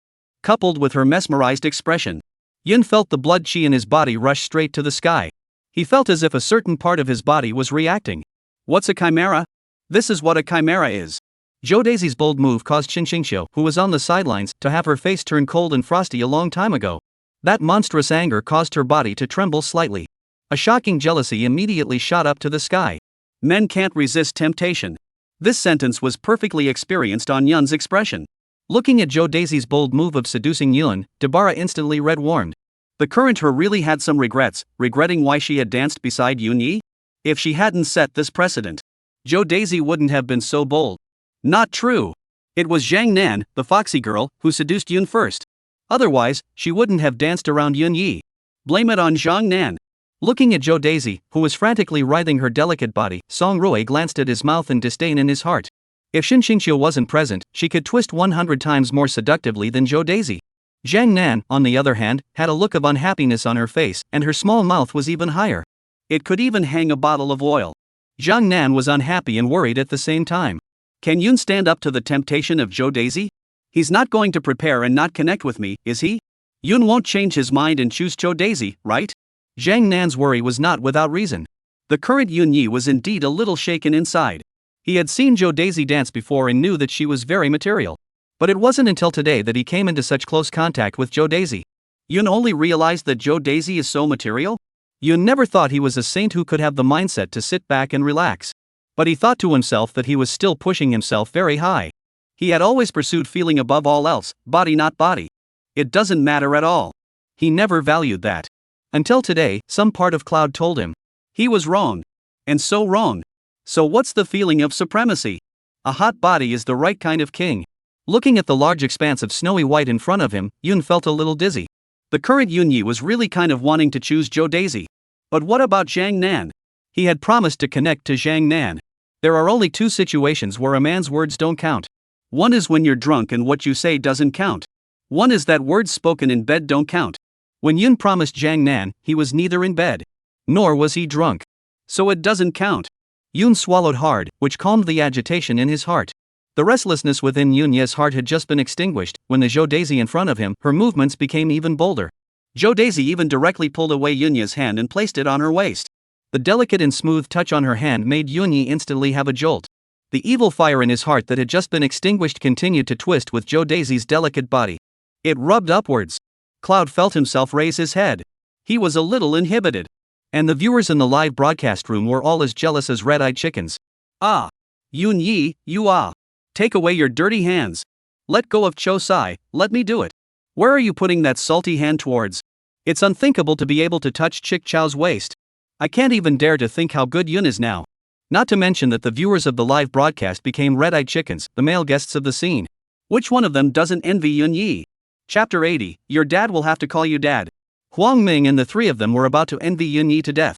Coupled with her mesmerized expression, Yoon felt the blood chi in his body rush straight to the sky. He felt as if a certain part of his body was reacting. What's a chimera? This is what a chimera is. Joe Daisy's bold move caused Xinxingxiu, who was on the sidelines, to have her face turn cold and frosty a long time ago. That monstrous anger caused her body to tremble slightly. A shocking jealousy immediately shot up to the sky. Men can't resist temptation. This sentence was perfectly experienced on Yun's expression. Looking at Joe Daisy's bold move of seducing Yun, Dabara instantly red warmed. The current her really had some regrets, regretting why she had danced beside Yunya. If she hadn't set this precedent, Joe Daisy wouldn't have been so bold. Not true. It was Zhang Nan, the foxy girl, who seduced Yun first. Otherwise, she wouldn't have danced around Yunya. Blame it on Zhang Nan. Looking at Joe Daisy, who was frantically writhing her delicate body, Song Rui glanced at his mouth in disdain in his heart. If Xinxingxiu wasn't present, she could twist 100 times more seductively than Joe Daisy. Zhang Nan, on the other hand, had a look of unhappiness on her face, and her small mouth was even higher. It could even hang a bottle of oil. Zhang Nan was unhappy and worried at the same time. Can Yun stand up to the temptation of Joe Daisy? He's not going to prepare and not connect with me, is he? Yun won't change his mind and choose Joe Daisy, right? Zhang Nan's worry was not without reason. The current Yunyi was indeed a little shaken inside. He had seen Joe Daisy dance before and knew that she was very material. But it wasn't until today that he came into such close contact with Joe Daisy. Yun only realized that Joe Daisy is so material? Yun never thought he was a saint who could have the mindset to sit back and relax. But he thought to himself that he was still pushing himself very high. He had always pursued feeling above all else, body not body. It doesn't matter at all. He never valued that. Until today, some part of Cloud told him. He was wrong. And so wrong. So what's the feeling of supremacy? A hot body is the right kind of king. Looking at the large expanse of snowy white in front of him, Yun felt a little dizzy. The current Yunyi was really kind of wanting to choose Joe Daisy. But what about Zhang Nan? He had promised to connect to Zhang Nan. There are only two situations where a man's words don't count. One is when you're drunk and what you say doesn't count. One is that words spoken in bed don't count. When Yun promised Zhang Nan, he was neither in bed. Nor was he drunk. So it doesn't count. Yun swallowed hard, which calmed the agitation in his heart. The restlessness within Yunya's heart had just been extinguished. When the Joe Daisy in front of him, her movements became even bolder. Joe Daisy even directly pulled away Yunya's hand and placed it on her waist. The delicate and smooth touch on her hand made Yunyi instantly have a jolt. The evil fire in his heart that had just been extinguished continued to twist with Joe Daisy's delicate body. It rubbed upwards. Cloud felt himself raise his head. He was a little inhibited. And the viewers in the live broadcast room were all as jealous as red-eyed chickens. Ah! Yunyi, you ah! Take away your dirty hands. Let go of Cho Sai, let me do it. Where are you putting that salty hand towards? It's unthinkable to be able to touch Chick Chow's waist. I can't even dare to think how good Yun is now. Not to mention that the viewers of the live broadcast became red-eyed chickens, the male guests of the scene. Which one of them doesn't envy Yun Yi? Chapter 80, Your Dad Will Have to Call You Dad. Huang Ming and the three of them were about to envy Yun Yi to death.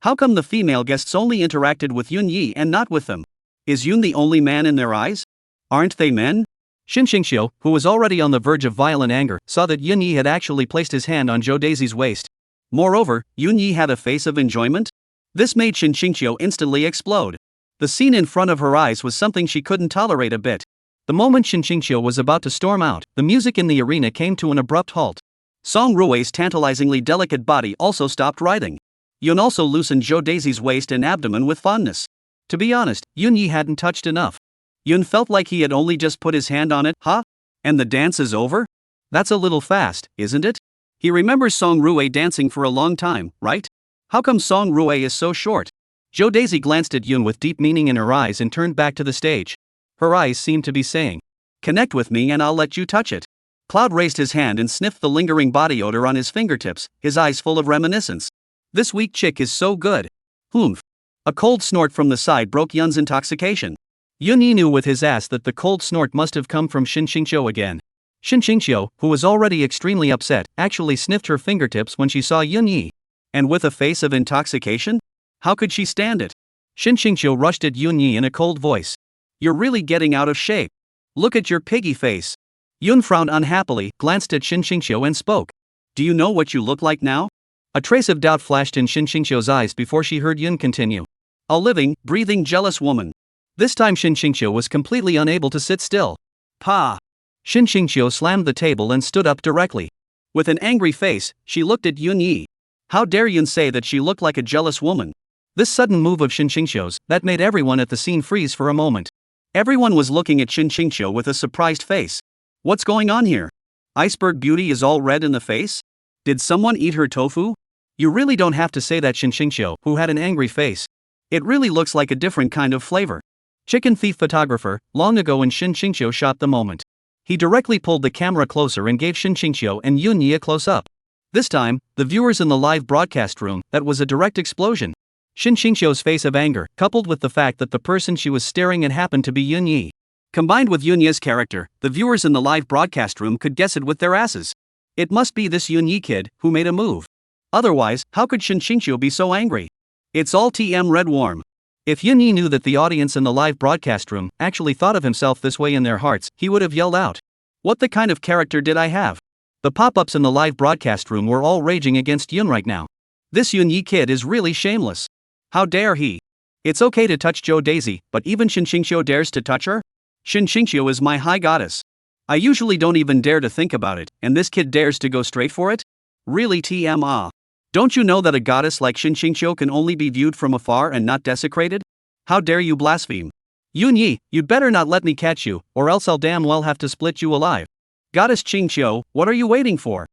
How come the female guests only interacted with Yun Yi and not with them? Is Yun the only man in their eyes? Aren't they men? Xin Xingxiu, who was already on the verge of violent anger, saw that Yun Yi had actually placed his hand on Joe Daisy's waist. Moreover, Yun Yi had a face of enjoyment? This made Xin Xingxiu instantly explode. The scene in front of her eyes was something she couldn't tolerate a bit. The moment Xin Xingxiu was about to storm out, the music in the arena came to an abrupt halt. Song Rui's tantalizingly delicate body also stopped writhing. Yun also loosened Joe Daisy's waist and abdomen with fondness. To be honest, Yun Yi hadn't touched enough. Yun felt like he had only just put his hand on it, huh? And the dance is over? That's a little fast, isn't it? He remembers Song Rui dancing for a long time, right? How come Song Rui is so short? Joe Daisy glanced at Yun with deep meaning in her eyes and turned back to the stage. Her eyes seemed to be saying, "Connect with me and I'll let you touch it." Cloud raised his hand and sniffed the lingering body odor on his fingertips, his eyes full of reminiscence. This weak chick is so good. Humph. A cold snort from the side broke Yun's intoxication. Yun Yi knew with his ass that the cold snort must have come from Xin Xingxiu again. Xin Xingxiu, who was already extremely upset, actually sniffed her fingertips when she saw Yun Yi. And with a face of intoxication? How could she stand it? Xin Xingxiu rushed at Yun Yi in a cold voice. You're really getting out of shape. Look at your piggy face. Yun frowned unhappily, glanced at Xin Xingxiu and spoke. Do you know what you look like now? A trace of doubt flashed in Xin Xingxiu's eyes before she heard Yun continue. A living, breathing jealous woman. This time Xin Xingxiu was completely unable to sit still. Pa! Xin Xingxiu slammed the table and stood up directly. With an angry face, she looked at Yun Yi. How dare Yun say that she looked like a jealous woman? This sudden move of Xin Xingxiu's, that made everyone at the scene freeze for a moment. Everyone was looking at Xin Xingxiu with a surprised face. What's going on here? Iceberg Beauty is all red in the face? Did someone eat her tofu? You really don't have to say that, Xin Xingxiu, who had an angry face. It really looks like a different kind of flavor. Chicken thief photographer, long ago when Xin Xingxiu shot the moment. He directly pulled the camera closer and gave Xin Xingxiu and Yun Yi a close-up. This time, the viewers in the live broadcast room, that was a direct explosion. Xin Xingxiu's face of anger, coupled with the fact that the person she was staring at happened to be Yun Yi. Combined with Yun Yi's character, the viewers in the live broadcast room could guess it with their asses. It must be this Yun Yi kid, who made a move. Otherwise, how could Xin Xingxiu be so angry? It's all TM red warm. If Yun Yi knew that the audience in the live broadcast room actually thought of himself this way in their hearts, he would have yelled out. What the kind of character did I have? The pop-ups in the live broadcast room were all raging against Yun right now. This Yunya kid is really shameless. How dare he? It's okay to touch Jo Daisy, but even Shinshingshio dares to touch her? Shinshingshio is my high goddess. I usually don't even dare to think about it, and this kid dares to go straight for it? Really TMA. Don't you know that a goddess like Shinshingshio can only be viewed from afar and not desecrated? How dare you blaspheme? Yunyi, you'd better not let me catch you, or else I'll damn well have to split you alive. Goddess Qingqiu, what are you waiting for?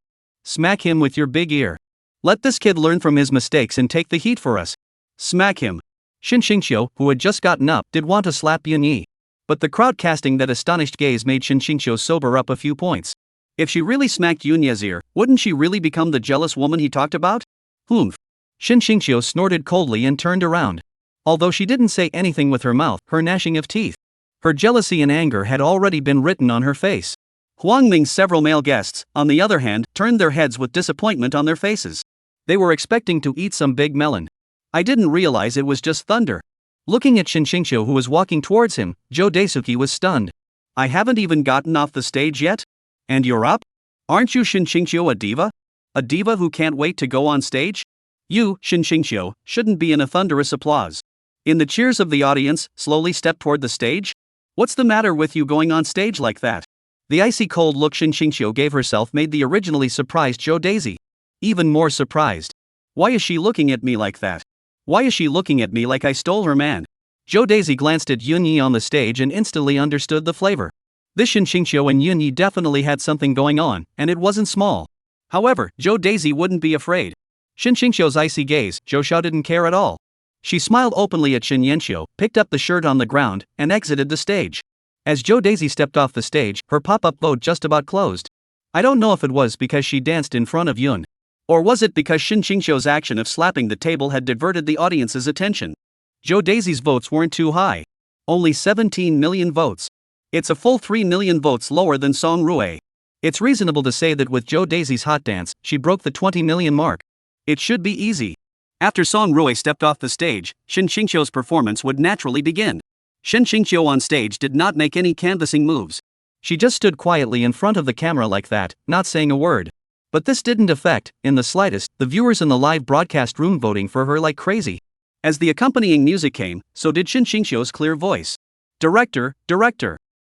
Smack him with your big ear. Let this kid learn from his mistakes and take the heat for us. Smack him. Shinshingshio, who had just gotten up, did want to slap Yunyi. But the crowd casting that astonished gaze made Shinshingshio sober up a few points. If she really smacked Yunya's ear, wouldn't she really become the jealous woman he talked about? Humph. Shinshingshio snorted coldly and turned around. Although she didn't say anything with her mouth, her gnashing of teeth. Her jealousy and anger had already been written on her face. Huangming's several male guests, on the other hand, turned their heads with disappointment on their faces. They were expecting to eat some big melon. I didn't realize it was just thunder. Looking at Shinshingshio who was walking towards him, Jo Daisuke was stunned. I haven't even gotten off the stage yet? And you're up? Aren't you Shinshingshio a diva? A diva who can't wait to go on stage? You, Shinshingshio, shouldn't be in a thunderous applause. In the cheers of the audience, slowly step toward the stage? What's the matter with you going on stage like that? The icy cold look Shinshingshio gave herself made the originally surprised Jo Daisy even more surprised. Why is she looking at me like that? Why is she looking at me like I stole her man? Jo Daisy glanced at Yunyi on the stage and instantly understood the flavor. This Shinshingshio and Yunyi definitely had something going on, and it wasn't small. However, Jo Daisy wouldn't be afraid. Shinshingshio's icy gaze, Joshua didn't care at all. She smiled openly at Shinyenshio, picked up the shirt on the ground, and exited the stage. As Jo Daisy stepped off the stage, her pop-up boat just about closed. I don't know if it was because she danced in front of Yun. Or was it because Shinshingshio's action of slapping the table had diverted the audience's attention? Jo Daisy's votes weren't too high. Only 17 million votes. It's a full 3 million votes lower than Song Rue. It's reasonable to say that with Jo Daisy's hot dance, she broke the 20 million mark. It should be easy. After Song Rue stepped off the stage, Shinshingshio's performance would naturally begin. Shinshingshio on stage did not make any canvassing moves. She just stood quietly in front of the camera like that, not saying a word. But this didn't affect, in the slightest, the viewers in the live broadcast room voting for her like crazy. As the accompanying music came, so did Shinshingshio's clear voice. Director,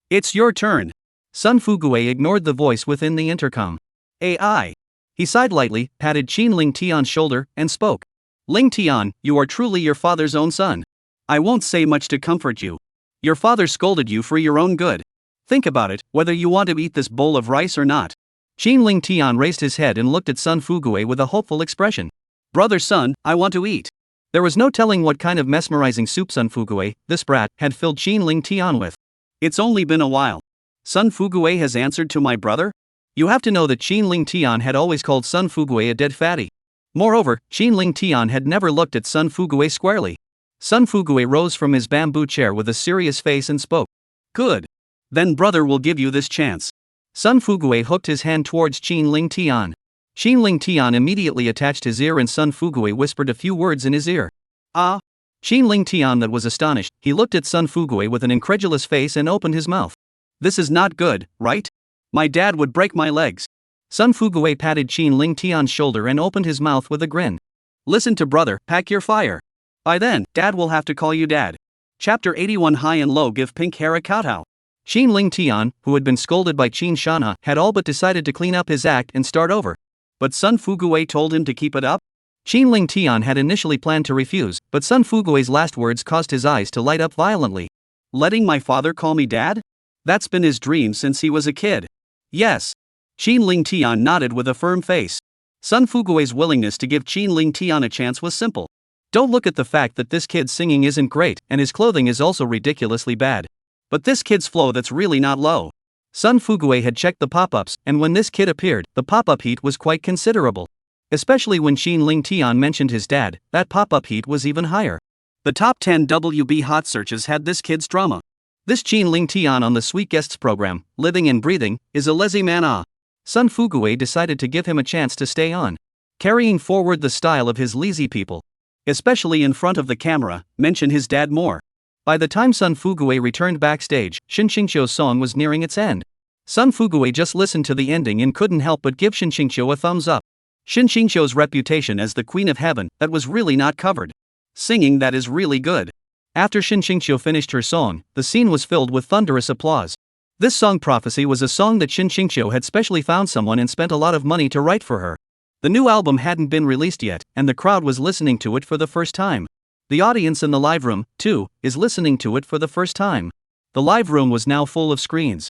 it's your turn. Sun Fugue ignored the voice within the intercom. AI. He sighed lightly, patted Qin Ling Tian's shoulder, and spoke. Ling Tian, you are truly your father's own son. I won't say much to comfort you. Your father scolded you for your own good. Think about it, whether you want to eat this bowl of rice or not. Qin Ling Tian raised his head and looked at Sun Fugue with a hopeful expression. Brother son, I want to eat. There was no telling what kind of mesmerizing soup Sun Fugue, this brat, had filled Qin Ling Tian with. It's only been a while. Sun Fugue has answered to my brother? You have to know that Qin Ling Tian had always called Sun Fugue a dead fatty. Moreover, Qin Ling Tian had never looked at Sun Fugue squarely. Sun Fugue rose from his bamboo chair with a serious face and spoke. Good. Then brother will give you this chance. Sun Fugue hooked his hand towards Qin Ling Tian. Qin Ling Tian immediately attached his ear and Sun Fugue whispered a few words in his ear. Ah. Qin Ling Tian that was astonished, he looked at Sun Fugue with an incredulous face and opened his mouth. This is not good, right? My dad would break my legs. Sun Fugue patted Qin Ling Tian's shoulder and opened his mouth with a grin. Listen to brother, pack your fire. By then, dad will have to call you dad. Chapter 81 High and Low give pink hair a kowtow. Qin Ling Tian, who had been scolded by Qin Shana, had all but decided to clean up his act and start over. But Sun Fugue told him to keep it up? Qin Ling Tian had initially planned to refuse, but Sun Fugue's last words caused his eyes to light up violently. Letting my father call me dad? That's been his dream since he was a kid. Yes. Qin Ling Tian nodded with a firm face. Sun Fugue's willingness to give Qin Ling Tian a chance was simple. Don't look at the fact that this kid's singing isn't great, and his clothing is also ridiculously bad. But this kid's flow that's really not low. Sun Fugue had checked the pop-ups, and when this kid appeared, the pop-up heat was quite considerable. Especially when Qin Ling Tian mentioned his dad, that pop-up heat was even higher. The top 10 WB hot searches had this kid's drama. This Qin Ling Tian on the Sweet Guests program, Living and Breathing, is a lazy man ah. Sun Fugue decided to give him a chance to stay on. Carrying forward the style of his lazy people. Especially in front of the camera, mention his dad more. By the time Sun Fugue returned backstage, Shinshingshio's song was nearing its end. Sun Fuguei just listened to the ending and couldn't help but give Shin Qingqiu a thumbs up. Shin Qingqiu's reputation as the Queen of Heaven, that was really not covered. Singing that is really good. After Shin Qingqiu finished her song, the scene was filled with thunderous applause. This song Prophecy was a song that Shin Qingqiu had specially found someone and spent a lot of money to write for her. The new album hadn't been released yet, and the crowd was listening to it for the first time. The audience in the live room, too, is listening to it for the first time. The live room was now full of screens.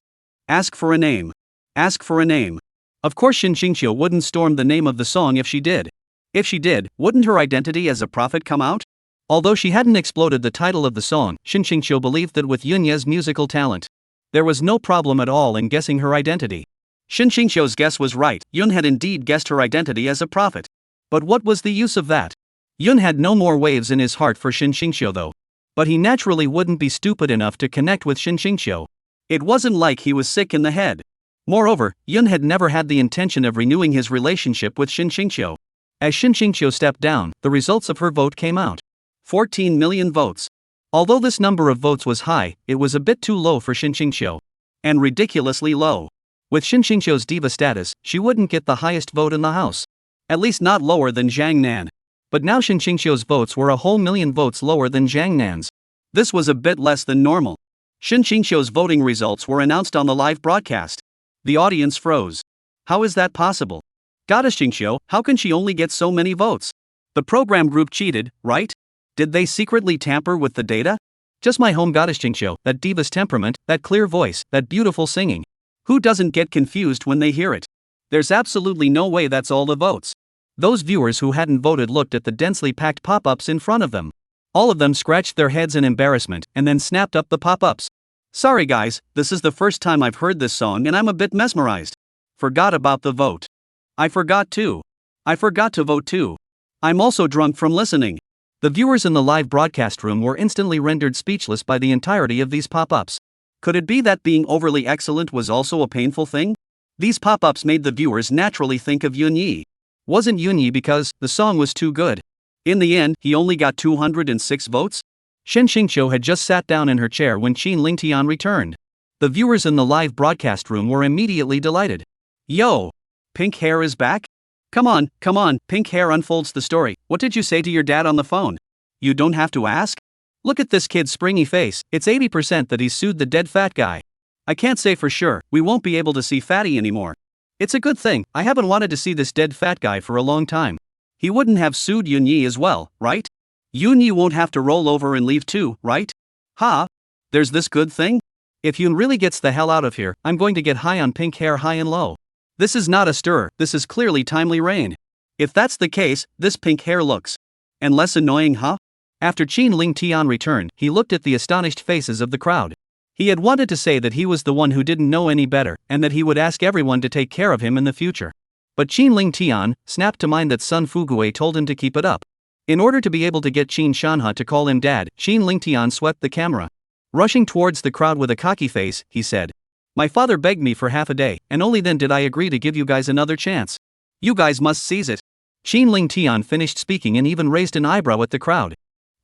Ask for a name. Ask for a name. Of course Shin Qingqiu wouldn't storm the name of the song if she did. If she did, wouldn't her identity as a prophet come out? Although she hadn't exploded the title of the song, Shin Qingqiu believed that with Yunya's musical talent, there was no problem at all in guessing her identity. Shin Qingqiu's guess was right, Yun had indeed guessed her identity as a prophet. But what was the use of that? Yun had no more waves in his heart for Shin Qingqiu though. But he naturally wouldn't be stupid enough to connect with Shin Qingqiu. It wasn't like he was sick in the head. Moreover, Yun had never had the intention of renewing his relationship with Shin Qingqiu. As Shin Qingqiu stepped down, the results of her vote came out. 14 million votes. Although this number of votes was high, it was a bit too low for Shin Qingqiu. And ridiculously low. With Shin Qingqiu's diva status, she wouldn't get the highest vote in the house. At least not lower than Zhang Nan. But now Shin Qingqiu's votes were a whole million votes lower than Zhang Nan's. This was a bit less than normal. Shin Qingqiu's voting results were announced on the live broadcast. The audience froze. How is that possible? Goddess Qingqiu, how can she only get so many votes? The program group cheated, right? Did they secretly tamper with the data? Just my home Goddess Qingqiu, that diva's temperament, that clear voice, that beautiful singing. Who doesn't get confused when they hear it? There's absolutely no way that's all the votes. Those viewers who hadn't voted looked at the densely packed pop-ups in front of them. All of them scratched their heads in embarrassment and then snapped up the pop-ups. Sorry guys, this is the first time I've heard this song and I'm a bit mesmerized. Forgot about the vote. I forgot too. I forgot to vote too. I'm also drunk from listening. The viewers in the live broadcast room were instantly rendered speechless by the entirety of these pop-ups. Could it be that being overly excellent was also a painful thing? These pop-ups made the viewers naturally think of Yunya. Wasn't Yunya because the song was too good. In the end, he only got 206 votes? Shin Qingqiu had just sat down in her chair when Qin Lingtian returned. The viewers in the live broadcast room were immediately delighted. Yo! Pink hair is back? Come on, Pink hair unfolds the story. What did you say to your dad on the phone? You don't have to ask? Look at this kid's springy face, it's 80% that he's sued the dead fat guy. I can't say for sure, we won't be able to see Fatty anymore. It's a good thing, I haven't wanted to see this dead fat guy for a long time. He wouldn't have sued Yunya as well, right? Yunya won't have to roll over and leave too, right? Ha! There's this good thing? If Yun really gets the hell out of here, I'm going to get high on pink hair high and low. This is not a stir, this is clearly timely rain. If that's the case, this pink hair looks. And less annoying, huh? After Qin Lingtian returned, he looked at the astonished faces of the crowd. He had wanted to say that he was the one who didn't know any better, and that he would ask everyone to take care of him in the future. But Qin Lingtian snapped to mind that Sun Fuguei told him to keep it up. In order to be able to get Qin Shanha to call him dad, Qin Lingtian swept the camera. Rushing towards the crowd with a cocky face, he said, "My father begged me for half a day, and only then did I agree to give you guys another chance. You guys must seize it." Qin Lingtian finished speaking and even raised an eyebrow at the crowd.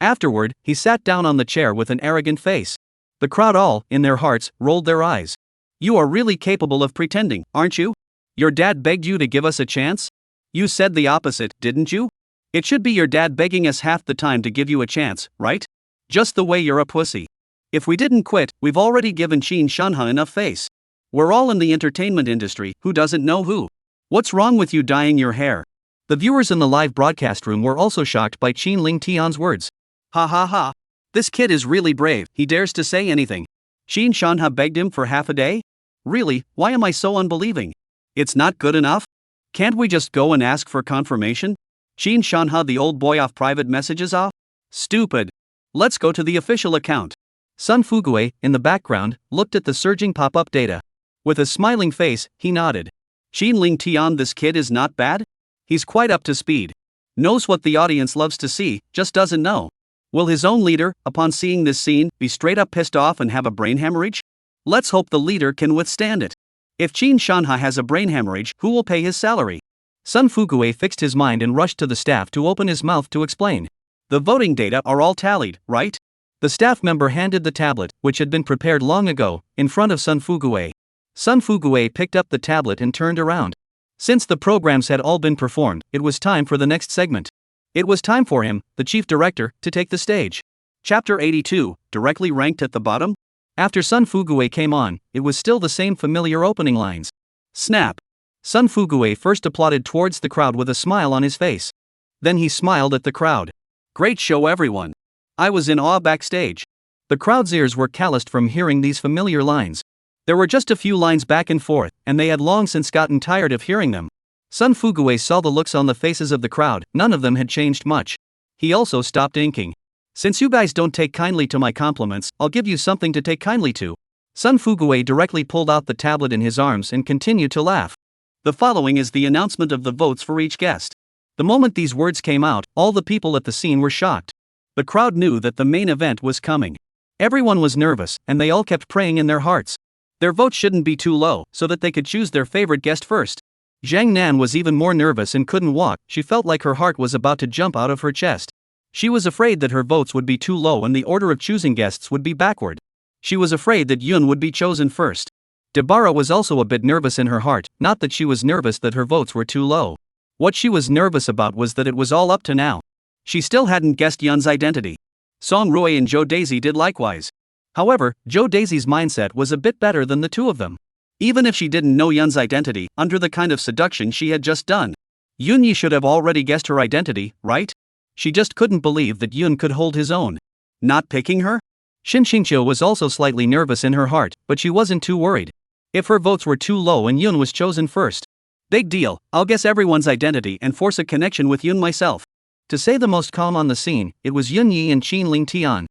Afterward, he sat down on the chair with an arrogant face. The crowd all, in their hearts, rolled their eyes. You are really capable of pretending, aren't you? Your dad begged you to give us a chance? You said the opposite, didn't you? It should be your dad begging us half the time to give you a chance, right? Just the way you're a pussy. If we didn't quit, we've already given Qin Shanha enough face. We're all in the entertainment industry, who doesn't know who? What's wrong with you dyeing your hair? The viewers in the live broadcast room were also shocked by Qin Lingtian's words. Ha ha ha. This kid is really brave, he dares to say anything. Qin Shanha begged him for half a day? Really, why am I so unbelieving? It's not good enough? Can't we just go and ask for confirmation? Qin Shanha the old boy off private messages off? Stupid. Let's go to the official account. Sun Fuguei, in the background, looked at the surging pop-up data. With a smiling face, he nodded. Qin Lingtian, this kid is not bad? He's quite up to speed. Knows what the audience loves to see, just doesn't know. Will his own leader, upon seeing this scene, be straight up pissed off and have a brain hemorrhage? Let's hope the leader can withstand it. If Qin Shanha has a brain hemorrhage, who will pay his salary? Sun Fuguei fixed his mind and rushed to the staff to open his mouth to explain. The voting data are all tallied, right? The staff member handed the tablet, which had been prepared long ago, in front of Sun Fuguei. Sun Fuguei picked up the tablet and turned around. Since the programs had all been performed, it was time for the next segment. It was time for him, the chief director, to take the stage. Chapter 82, directly ranked at the bottom? After Sun Fuguei came on, it was still the same familiar opening lines. Snap! Sun Fuguei first applauded towards the crowd with a smile on his face. Then he smiled at the crowd. Great show, everyone. I was in awe backstage. The crowd's ears were calloused from hearing these familiar lines. There were just a few lines back and forth, and they had long since gotten tired of hearing them. Sun Fuguei saw the looks on the faces of the crowd, none of them had changed much. He also stopped inking. Since you guys don't take kindly to my compliments, I'll give you something to take kindly to. Sun Fuguei directly pulled out the tablet in his arms and continued to laugh. The following is the announcement of the votes for each guest. The moment these words came out, all the people at the scene were shocked. The crowd knew that the main event was coming. Everyone was nervous, and they all kept praying in their hearts. Their vote shouldn't be too low, so that they could choose their favorite guest first. Zhang Nan was even more nervous and couldn't walk. She felt like her heart was about to jump out of her chest. She was afraid that her votes would be too low and the order of choosing guests would be backward. She was afraid that Yun would be chosen first. Dabara was also a bit nervous in her heart, not that she was nervous that her votes were too low. What she was nervous about was that it was all up to now. She still hadn't guessed Yun's identity. Song Rui and Joe Daisy did likewise. However, Joe Daisy's mindset was a bit better than the two of them. Even if she didn't know Yun's identity, under the kind of seduction she had just done, Yunya should have already guessed her identity, right? She just couldn't believe that Yun could hold his own. Not picking her? Shin Xingqiu was also slightly nervous in her heart, but she wasn't too worried. If her votes were too low and Yun was chosen first, big deal, I'll guess everyone's identity and force a connection with Yun myself. To say the most calm on the scene, it was Yunyi and Qin Ling Tian.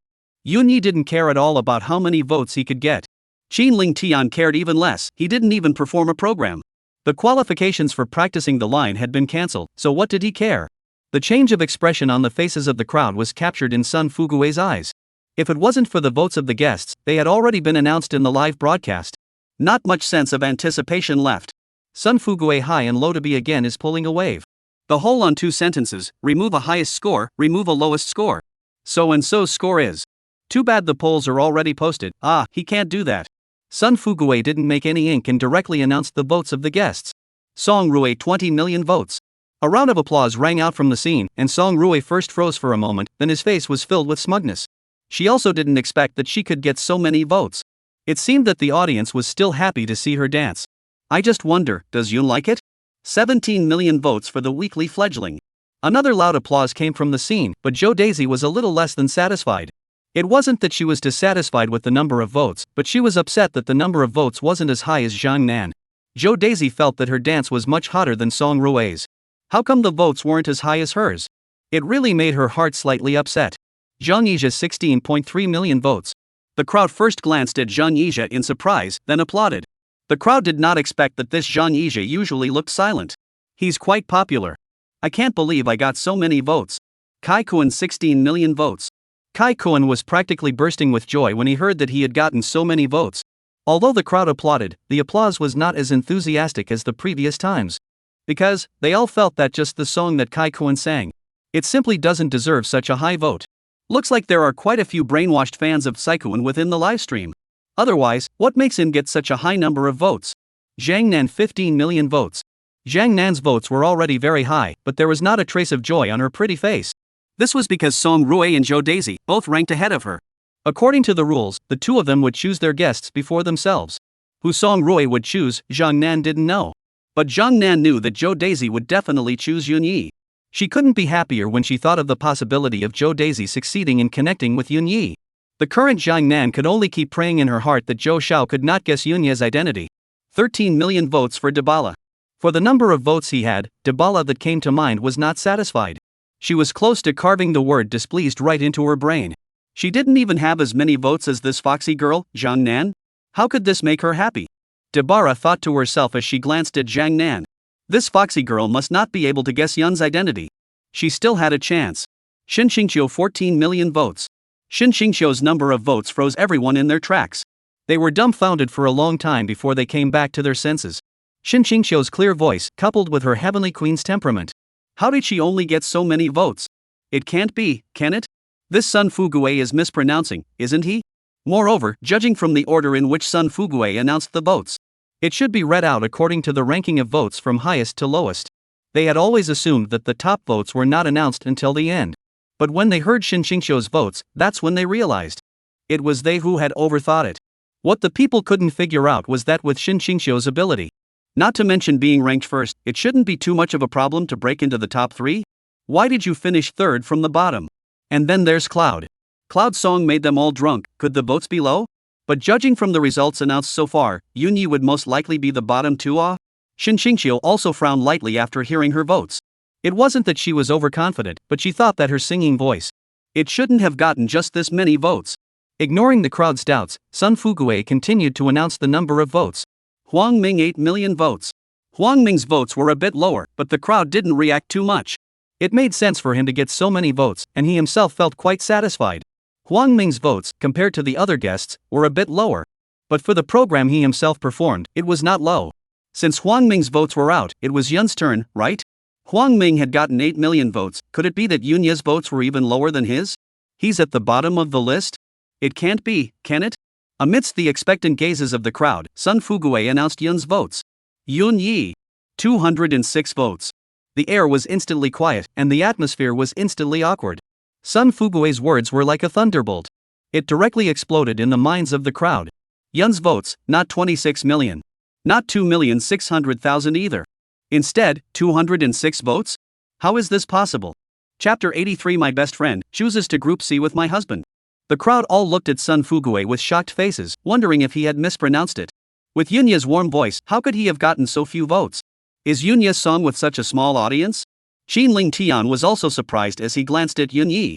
Yunyi didn't care at all about how many votes he could get. Qin Ling Tian cared even less, he didn't even perform a program. The qualifications for practicing the line had been cancelled, so what did he care? The change of expression on the faces of the crowd was captured in Sun Fuguei's eyes. If it wasn't for the votes of the guests, they had already been announced in the live broadcast. Not much sense of anticipation left. Sun Fuguei high and low to be again is pulling a wave. The whole on 2 sentences, remove a highest score, remove a lowest score. So-and-so's score is. Too bad the polls are already posted, he can't do that. Sun Fuguei didn't make any ink and directly announced the votes of the guests. Song Rui 20 million votes. A round of applause rang out from the scene, and Song Rui first froze for a moment, then his face was filled with smugness. She also didn't expect that she could get so many votes. It seemed that the audience was still happy to see her dance. I just wonder, does Yun like it? 17 million votes for the weekly fledgling. Another loud applause came from the scene, but Joe Daisy was a little less than satisfied. It wasn't that she was dissatisfied with the number of votes, but she was upset that the number of votes wasn't as high as Zhang Nan. Joe Daisy felt that her dance was much hotter than Song Rui's. How come the votes weren't as high as hers? It really made her heart slightly upset. Zhang Yizha 16.3 million votes. The crowd first glanced at Zhang Yizha in surprise, then applauded. The crowd did not expect that this Zhang Yizha usually looked silent. He's quite popular. I can't believe I got so many votes. Kai Kuan 16 million votes. Kai Kuan was practically bursting with joy when he heard that he had gotten so many votes. Although the crowd applauded, the applause was not as enthusiastic as the previous times. Because, they all felt that just the song that Kai Kuan sang, it simply doesn't deserve such a high vote. Looks like there are quite a few brainwashed fans of Saikuan within the livestream. Otherwise, what makes him get such a high number of votes? Zhang Nan 15 million votes. Zhang Nan's votes were already very high, but there was not a trace of joy on her pretty face. This was because Song Rui and Joe Daisy both ranked ahead of her. According to the rules, the two of them would choose their guests before themselves. Who Song Rui would choose, Zhang Nan didn't know. But Zhang Nan knew that Joe Daisy would definitely choose Yun Yi. She couldn't be happier when she thought of the possibility of Joe Daisy succeeding in connecting with Yun Yi. The current Zhang Nan could only keep praying in her heart that Zhou Xiao could not guess Yunya's identity. 13 million votes for Dabala. For the number of votes he had, Dabala that came to mind was not satisfied. She was close to carving the word displeased right into her brain. She didn't even have as many votes as this foxy girl, Zhang Nan. How could this make her happy? Dabara thought to herself as she glanced at Zhang Nan. This foxy girl must not be able to guess Yun's identity. She still had a chance. Shin Xingqiu 14 million votes. Shin Xingqiu's number of votes froze everyone in their tracks. They were dumbfounded for a long time before they came back to their senses. Shin Xingqiu's clear voice, coupled with her heavenly queen's temperament. How did she only get so many votes? It can't be, can it? This Sun Fuguei is mispronouncing, isn't he? Moreover, judging from the order in which Sun Fuguei announced the votes, It should be read out according to the ranking of votes from highest to lowest. They had always assumed that the top votes were not announced until the end. But when they heard Shin Xingqiu's votes, that's when they realized. It was they who had overthought it. What the people couldn't figure out was that with Shin Xingqiu's ability, not to mention being ranked first, it shouldn't be too much of a problem to break into the top 3? Why did you finish third from the bottom? And then there's Cloud. Cloud's song made them all drunk. Could the votes be low? But judging from the results announced so far, Yunya would most likely be the bottom 2. Shin Xingqiu also frowned lightly after hearing her votes. It wasn't that she was overconfident, but she thought that her singing voice, it shouldn't have gotten just this many votes. Ignoring the crowd's doubts, Sun Fuguei continued to announce the number of votes. Huang Ming 8 million votes. Huang Ming's votes were a bit lower, but the crowd didn't react too much. It made sense for him to get so many votes, and he himself felt quite satisfied. Huang Ming's votes, compared to the other guests, were a bit lower. But for the program he himself performed, it was not low. Since Huang Ming's votes were out, it was Yun's turn, right? Huang Ming had gotten 8 million votes. Could it be that Yunya's votes were even lower than his? He's at the bottom of the list? It can't be, can it? Amidst the expectant gazes of the crowd, Sun Fuguei announced Yun's votes. Yun Yi. 206 votes. The air was instantly quiet, and the atmosphere was instantly awkward. Sun Fuguei's words were like a thunderbolt. It directly exploded in the minds of the crowd. Yun's votes, not 26 million. Not 2,600,000 either. Instead, 206 votes? How is this possible? Chapter 83 My best friend chooses to group C with my husband. The crowd all looked at Sun Fuguei with shocked faces, wondering if he had mispronounced it. With Yunya's warm voice, how could he have gotten so few votes? Is Yunya's song with such a small audience? Qin Ling Tian was also surprised as he glanced at Yun Yi.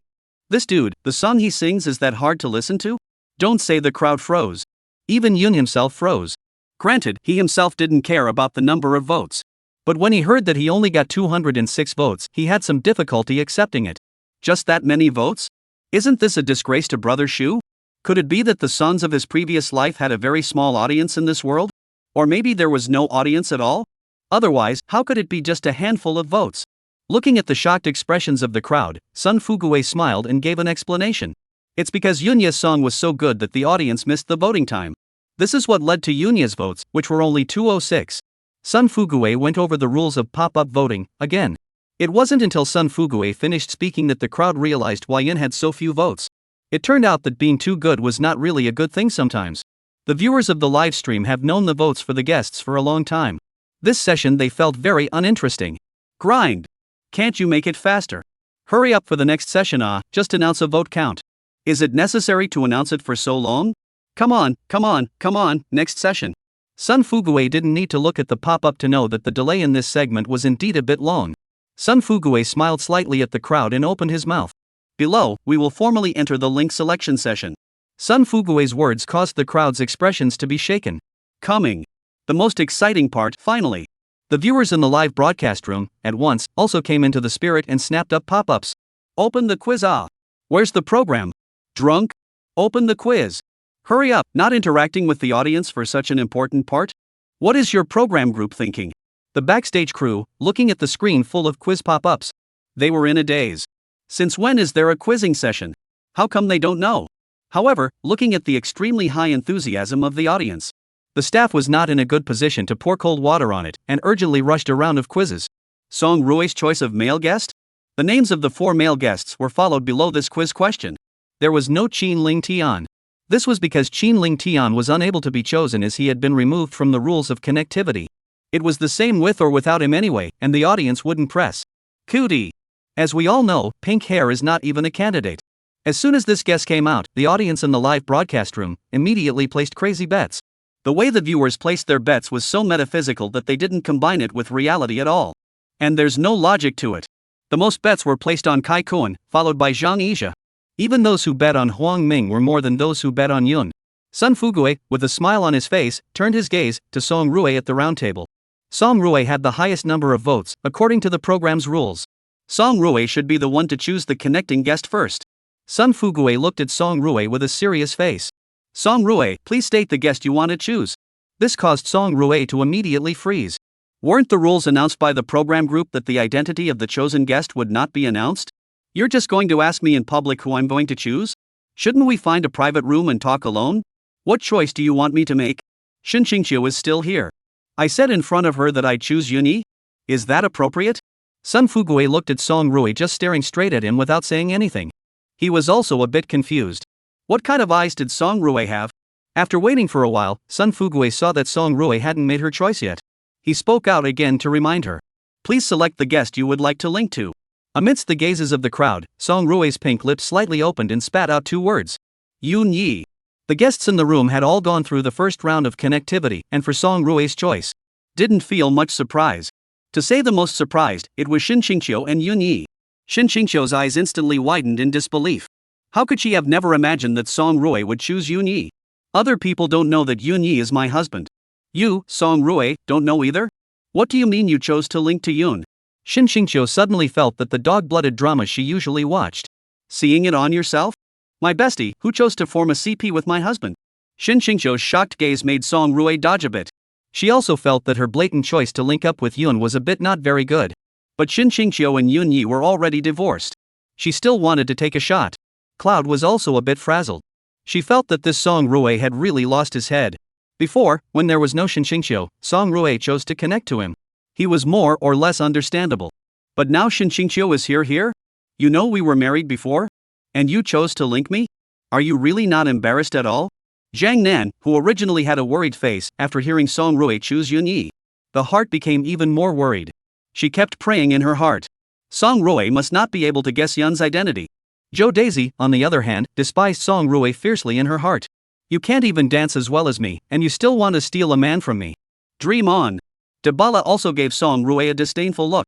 This dude, the song he sings is that hard to listen to? Don't say the crowd froze. Even Yun himself froze. Granted, he himself didn't care about the number of votes. But when he heard that he only got 206 votes, he had some difficulty accepting it. Just that many votes? Isn't this a disgrace to Brother Shu? Could it be that the sons of his previous life had a very small audience in this world? Or maybe there was no audience at all? Otherwise, how could it be just a handful of votes? Looking at the shocked expressions of the crowd, Sun Fuguei smiled and gave an explanation. It's because Yunya's song was so good that the audience missed the voting time. This is what led to Yunya's votes, which were only 206. Sun Fuguei went over the rules of pop-up voting, again. It wasn't until Sun Fuguei finished speaking that the crowd realized why Yun had so few votes. It turned out that being too good was not really a good thing sometimes. The viewers of the live stream have known the votes for the guests for a long time. This session they felt very uninteresting. Grind. Can't you make it faster? Hurry up for the next session, just announce a vote count. Is it necessary to announce it for so long? Come on, next session. Sun Fuguei didn't need to look at the pop-up to know that the delay in this segment was indeed a bit long. Sun Fuguei smiled slightly at the crowd and opened his mouth. Below, we will formally enter the link selection session. Sun Fuguei's words caused the crowd's expressions to be shaken. Coming. The most exciting part, finally. The viewers in the live broadcast room, at once, also came into the spirit and snapped up pop-ups. Open the quiz. Where's the program? Drunk? Open the quiz. Hurry up, not interacting with the audience for such an important part? What is your program group thinking? The backstage crew, looking at the screen full of quiz pop-ups. They were in a daze. Since when is there a quizzing session? How come they don't know? However, looking at the extremely high enthusiasm of the audience, the staff was not in a good position to pour cold water on it and urgently rushed a round of quizzes. Song Rui's choice of male guest? The names of the 4 male guests were followed below this quiz question. There was no Qin Ling Tian. This was because Qin Ling Tian was unable to be chosen as he had been removed from the rules of connectivity. It was the same with or without him anyway, and the audience wouldn't press. Cootie. As we all know, pink hair is not even a candidate. As soon as this guess came out, the audience in the live broadcast room immediately placed crazy bets. The way the viewers placed their bets was so metaphysical that they didn't combine it with reality at all. And there's no logic to it. The most bets were placed on Kai Kuan, followed by Zhang Yizhe. Even those who bet on Huang Ming were more than those who bet on Yun. Sun Fuguei, with a smile on his face, turned his gaze to Song Rui at the round table. Song Rui had the highest number of votes, according to the program's rules. Song Rui should be the one to choose the connecting guest first. Sun Fuguei looked at Song Rui with a serious face. Song Rui, please state the guest you want to choose. This caused Song Rui to immediately freeze. Weren't the rules announced by the program group that the identity of the chosen guest would not be announced? You're just going to ask me in public who I'm going to choose? Shouldn't we find a private room and talk alone? What choice do you want me to make? Shin Qingqiu is still here. I said in front of her that I'd choose Yunya? Is that appropriate? Sun Fuguei looked at Song Rui just staring straight at him without saying anything. He was also a bit confused. What kind of eyes did Song Rui have? After waiting for a while, Sun Fuguei saw that Song Rui hadn't made her choice yet. He spoke out again to remind her. Please select the guest you would like to link to. Amidst the gazes of the crowd, Song Rui's pink lips slightly opened and spat out 2 words. Yunya. The guests in the room had all gone through the first round of connectivity and for Song Rui's choice. Didn't feel much surprise. To say the most surprised, it was Shin Qingqiu and Yunya. Shin Qingqiu's eyes instantly widened in disbelief. How could she have never imagined that Song Rui would choose Yunya? Other people don't know that Yunya is my husband. You, Song Rui, don't know either? What do you mean you chose to link to Yun? Shin Qingqiu suddenly felt that the dog-blooded drama she usually watched. Seeing it on yourself? My bestie, who chose to form a CP with my husband. Shin Qingqiu's shocked gaze made Song Rui dodge a bit. She also felt that her blatant choice to link up with Yun was a bit not very good. But Shin Qingqiu and Yunya were already divorced. She still wanted to take a shot. Cloud was also a bit frazzled. She felt that this Song Rui had really lost his head. Before, when there was no Shin Qingqiu, Song Rui chose to connect to him. He was more or less understandable. But now Shin Qingqiu is here? You know we were married before? And you chose to link me? Are you really not embarrassed at all? Zhang Nan, who originally had a worried face after hearing Song Rui choose Yunya. The heart became even more worried. She kept praying in her heart. Song Rui must not be able to guess Yun's identity. Jo Daisy, on the other hand, despised Song Rui fiercely in her heart. You can't even dance as well as me, and you still want to steal a man from me. Dream on. Dabala also gave Song Rui a disdainful look.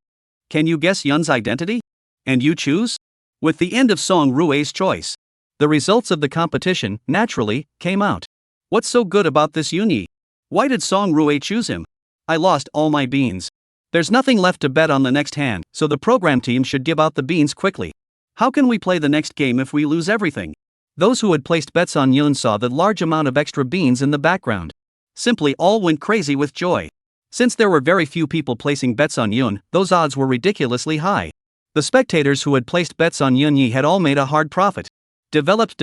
Can you guess Yun's identity? And you choose? With the end of Song Rui's choice, the results of the competition, naturally, came out. What's so good about this Yunya? Why did Song Rui choose him? I lost all my beans. There's nothing left to bet on the next hand, so the program team should give out the beans quickly. How can we play the next game if we lose everything? Those who had placed bets on Yun saw the large amount of extra beans in the background. Simply all went crazy with joy. Since there were very few people placing bets on Yun, those odds were ridiculously high. The spectators who had placed bets on Yunya had all made a hard profit. Developed.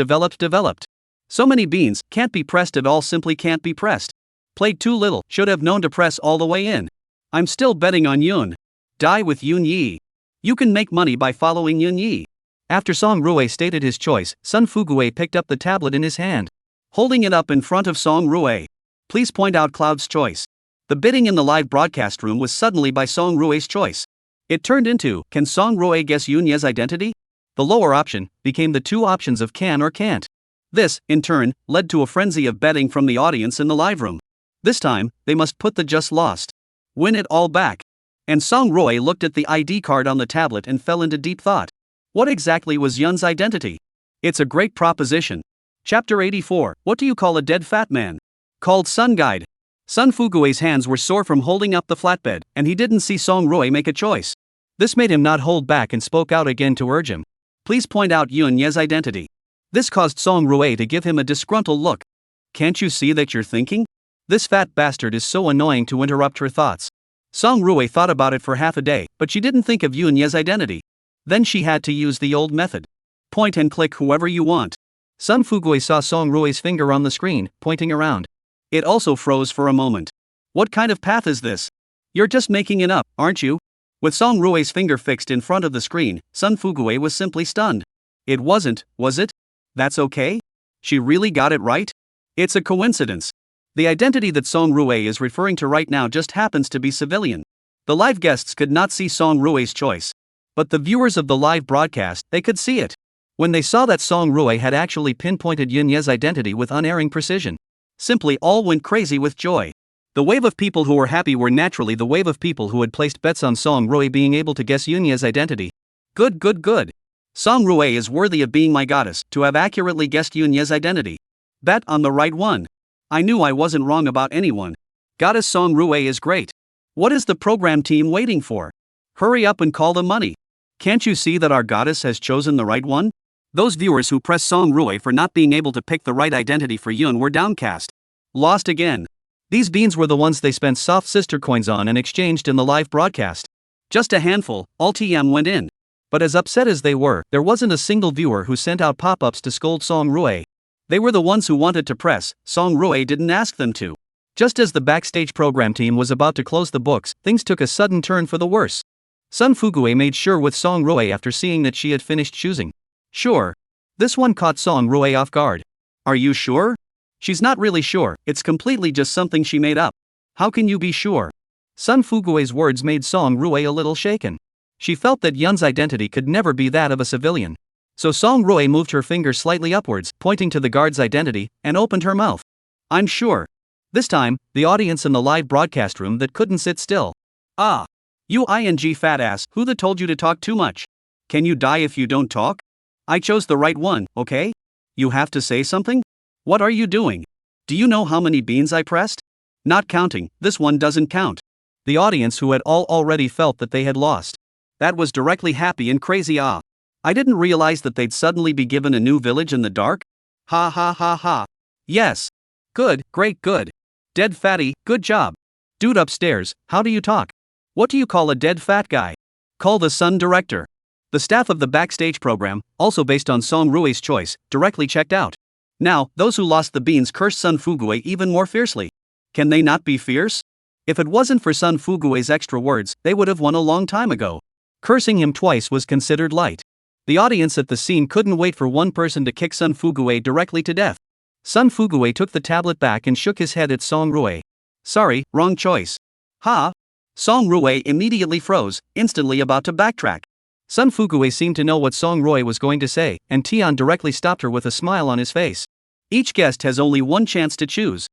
So many beans, can't be pressed at all, simply can't be pressed. Played too little, should have known to press all the way in. I'm still betting on Yun. Die with Yunya. You can make money by following Yunya. After Song Rui stated his choice, Sun Fuguei picked up the tablet in his hand. Holding it up in front of Song Rui. Please point out Cloud's choice. The bidding in the live broadcast room was suddenly by Song Rui's choice. It turned into, can Song Rui guess Yunya's identity? The lower option became the 2 options of can or can't. This, in turn, led to a frenzy of betting from the audience in the live room. This time, they must put the just lost. Win it all back. And Song Rui looked at the ID card on the tablet and fell into deep thought. What exactly was Yun's identity? It's a great proposition. Chapter 84, What do you call a dead fat man? Called Sun Guide. Sun Fuguei's hands were sore from holding up the flatbed, and he didn't see Song Rui make a choice. This made him not hold back and spoke out again to urge him. Please point out Yunya's identity. This caused Song Rui to give him a disgruntled look. Can't you see that you're thinking? This fat bastard is so annoying to interrupt her thoughts. Song Rui thought about it for half a day, but she didn't think of Yunya's identity. Then she had to use the old method. Point and click whoever you want. Sun Fuguei saw Song Rui's finger on the screen, pointing around. It also froze for a moment. What kind of path is this? You're just making it up, aren't you? With Song Rui's finger fixed in front of the screen, Sun Fuguei was simply stunned. It wasn't, was it? That's okay? She really got it right? It's a coincidence. The identity that Song Rui is referring to right now just happens to be civilian. The live guests could not see Song Rui's choice. But the viewers of the live broadcast, they could see it. When they saw that Song Rui had actually pinpointed Yunya's identity with unerring precision, simply all went crazy with joy. The wave of people who were happy were naturally the wave of people who had placed bets on Song Rui being able to guess Yunya's identity. Good. Song Rui is worthy of being my goddess, to have accurately guessed Yunya's identity. Bet on the right one. I knew I wasn't wrong about anyone. Goddess Song Rui is great. What is the program team waiting for? Hurry up and call the money. Can't you see that our goddess has chosen the right one? Those viewers who pressed Song Rui for not being able to pick the right identity for Yun were downcast. Lost again. These beans were the ones they spent soft sister coins on and exchanged in the live broadcast. Just a handful, all TM went in. But as upset as they were, there wasn't a single viewer who sent out pop-ups to scold Song Rui. They were the ones who wanted to press, Song Rui didn't ask them to. Just as the backstage program team was about to close the books, things took a sudden turn for the worse. Sun Fugue made sure with Song Rui after seeing that she had finished choosing. Sure. This one caught Song Rui off guard. Are you sure? She's not really sure, it's completely just something she made up. How can you be sure? Sun Fugue's words made Song Rui a little shaken. She felt that Yun's identity could never be that of a civilian. So Song Rui moved her finger slightly upwards, pointing to the guard's identity, and opened her mouth. I'm sure. This time, the audience in the live broadcast room that couldn't sit still. Ah. You fat ass, who the told you to talk too much? Can you die if you don't talk? I chose the right one, okay? You have to say something? What are you doing? Do you know how many beans I pressed? Not counting, this one doesn't count. The audience who had already felt that they had lost. That was directly happy and crazy. I didn't realize that they'd suddenly be given a new village in the dark. Ha ha ha ha. Yes. Good, great, good. Dead fatty, good job. Dude upstairs, how do you talk? What do you call a dead fat guy? Call the Sun director. The staff of the backstage program, also based on Song Rui's choice, directly checked out. Now, those who lost the beans cursed Sun Fugue even more fiercely. Can they not be fierce? If it wasn't for Sun Fugue's extra words, they would have won a long time ago. Cursing him twice was considered light. The audience at the scene couldn't wait for one person to kick Sun Fugue directly to death. Sun Fugue took the tablet back and shook his head at Song Rui. Sorry, wrong choice. Ha! Song Rui immediately froze, instantly about to backtrack. Sun Fugue seemed to know what Song Rui was going to say, and Tian directly stopped her with a smile on his face. Each guest has only one chance to choose.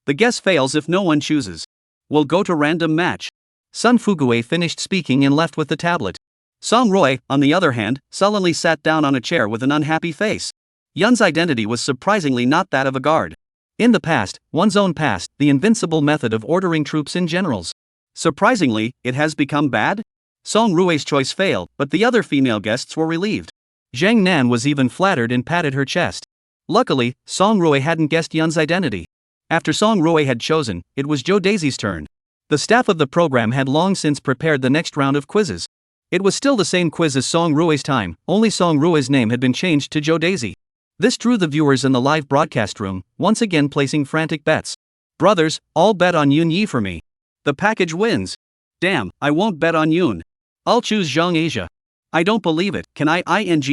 The guess fails if no one chooses. We'll go to random match. Sun Fugue finished speaking and left with the tablet. Song Rui, on the other hand, sullenly sat down on a chair with an unhappy face. Yun's identity was surprisingly not that of a guard. In the past, one's own past, the invincible method of ordering troops in generals. Surprisingly, it has become bad? Song Rui's choice failed, but the other female guests were relieved. Zhang Nan was even flattered and patted her chest. Luckily, Song Rui hadn't guessed Yun's identity. After Song Rui had chosen, it was Joe Daisy's turn. The staff of the program had long since prepared the next round of quizzes. It was still the same quiz as Song Rui's time, only Song Rui's name had been changed to Joe Daisy. This drew the viewers in the live broadcast room, once again placing frantic bets. Brothers, all bet on Yunya for me. The package wins. Damn, I won't bet on Yun. I'll choose Zhang Asia. I don't believe it, can I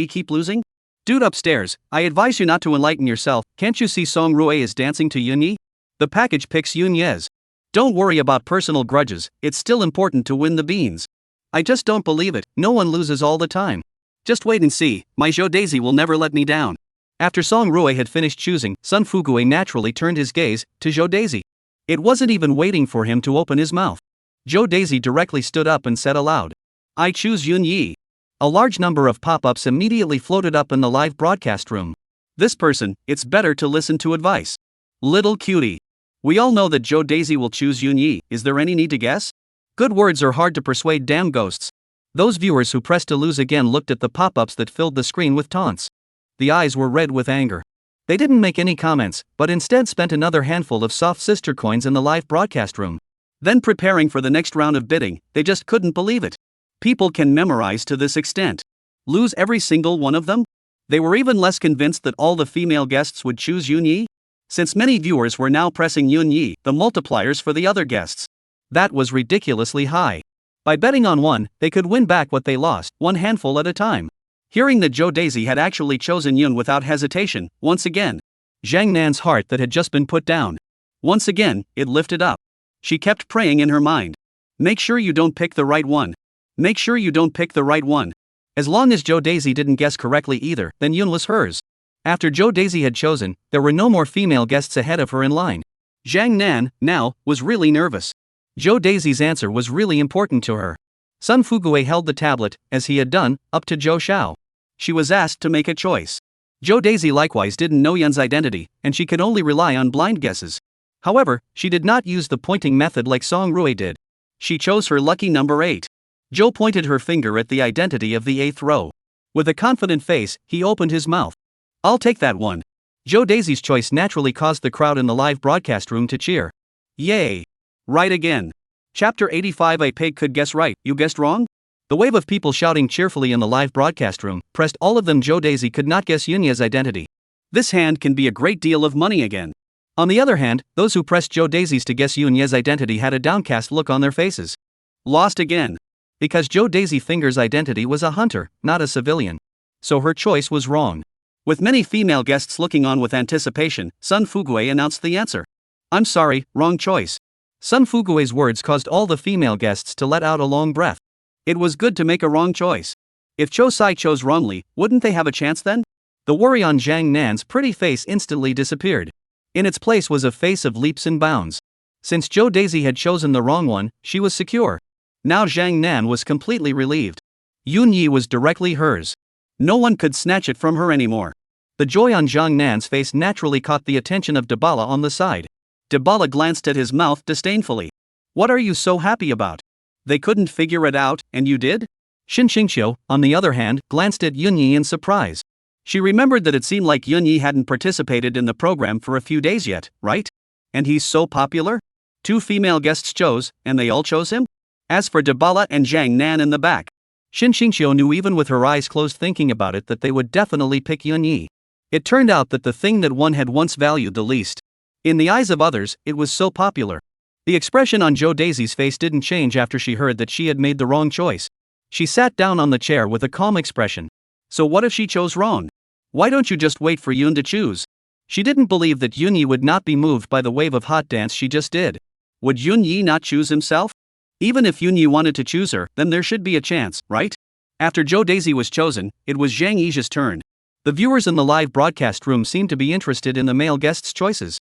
keep losing? Dude upstairs, I advise you not to enlighten yourself, can't you see Song Rui is dancing to Yunya? The package picks Yunyas. Don't worry about personal grudges, it's still important to win the beans. I just don't believe it, no one loses all the time. Just wait and see, my Joe Daisy will never let me down. After Song Rui had finished choosing, Sun Fugue naturally turned his gaze to Joe Daisy. It wasn't even waiting for him to open his mouth. Joe Daisy directly stood up and said aloud, I choose Yunya. A large number of pop-ups immediately floated up in the live broadcast room. This person, it's better to listen to advice. Little cutie. We all know that Joe Daisy will choose Yunya, is there any need to guess? Good words are hard to persuade damn ghosts. Those viewers who pressed to lose again looked at the pop-ups that filled the screen with taunts. The eyes were red with anger. They didn't make any comments, but instead spent another handful of soft sister coins in the live broadcast room. Then preparing for the next round of bidding, they just couldn't believe it. People can memorize to this extent. Lose every single one of them? They were even less convinced that all the female guests would choose Yunya. Since many viewers were now pressing Yunya, the multipliers for the other guests. That was ridiculously high. By betting on one, they could win back what they lost, one handful at a time. Hearing that Joe Daisy had actually chosen Yun without hesitation, once again, Zhang Nan's heart that had just been put down. Once again, it lifted up. She kept praying in her mind. Make sure you don't pick the right one. Make sure you don't pick the right one. As long as Joe Daisy didn't guess correctly either, then Yun was hers. After Joe Daisy had chosen, there were no more female guests ahead of her in line. Zhang Nan, now, was really nervous. Joe Daisy's answer was really important to her. Sun Fugue held the tablet, as he had done, up to Zhou Xiao. She was asked to make a choice. Joe Daisy likewise didn't know Yun's identity, and she could only rely on blind guesses. However, she did not use the pointing method like Song Rui did. She chose her lucky number 8. Joe pointed her finger at the identity of the 8th row. With a confident face, he opened his mouth. I'll take that one. Joe Daisy's choice naturally caused the crowd in the live broadcast room to cheer. Yay! Right again. Chapter 85. A pig could guess right, you guessed wrong? The wave of people shouting cheerfully in the live broadcast room pressed all of them. Joe Daisy could not guess Yunya's identity. This hand can be a great deal of money again. On the other hand, those who pressed Joe Daisies to guess Yunya's identity had a downcast look on their faces. Lost again. Because Joe Daisy Finger's identity was a hunter, not a civilian. So her choice was wrong. With many female guests looking on with anticipation, Sun Fugue announced the answer. I'm sorry, wrong choice. Sun Fugue's words caused all the female guests to let out a long breath. It was good to make a wrong choice. If Cho Sai chose wrongly, wouldn't they have a chance then? The worry on Zhang Nan's pretty face instantly disappeared. In its place was a face of leaps and bounds. Since Joe Daisy had chosen the wrong one, she was secure. Now Zhang Nan was completely relieved. Yunyi was directly hers. No one could snatch it from her anymore. The joy on Zhang Nan's face naturally caught the attention of Dabala on the side. Dabala glanced at his mouth disdainfully. What are you so happy about? They couldn't figure it out, and you did? Shin Xingqiu, on the other hand, glanced at Yunyi in surprise. She remembered that it seemed like Yunyi hadn't participated in the program for a few days yet, right? And he's so popular? 2 female guests chose, and they all chose him? As for Dabala and Zhang Nan in the back, Shin Xingqiu knew even with her eyes closed thinking about it that they would definitely pick Yunyi. It turned out that the thing that one had once valued the least. In the eyes of others, it was so popular. The expression on Joe Daisy's face didn't change after she heard that she had made the wrong choice. She sat down on the chair with a calm expression. So what if she chose wrong? Why don't you just wait for Yun to choose? She didn't believe that Yunyi would not be moved by the wave of hot dance she just did. Would Yunyi not choose himself? Even if Yunyi wanted to choose her, then there should be a chance, right? After Joe Daisy was chosen, it was Zhang Yizha's turn. The viewers in the live broadcast room seemed to be interested in the male guests' choices.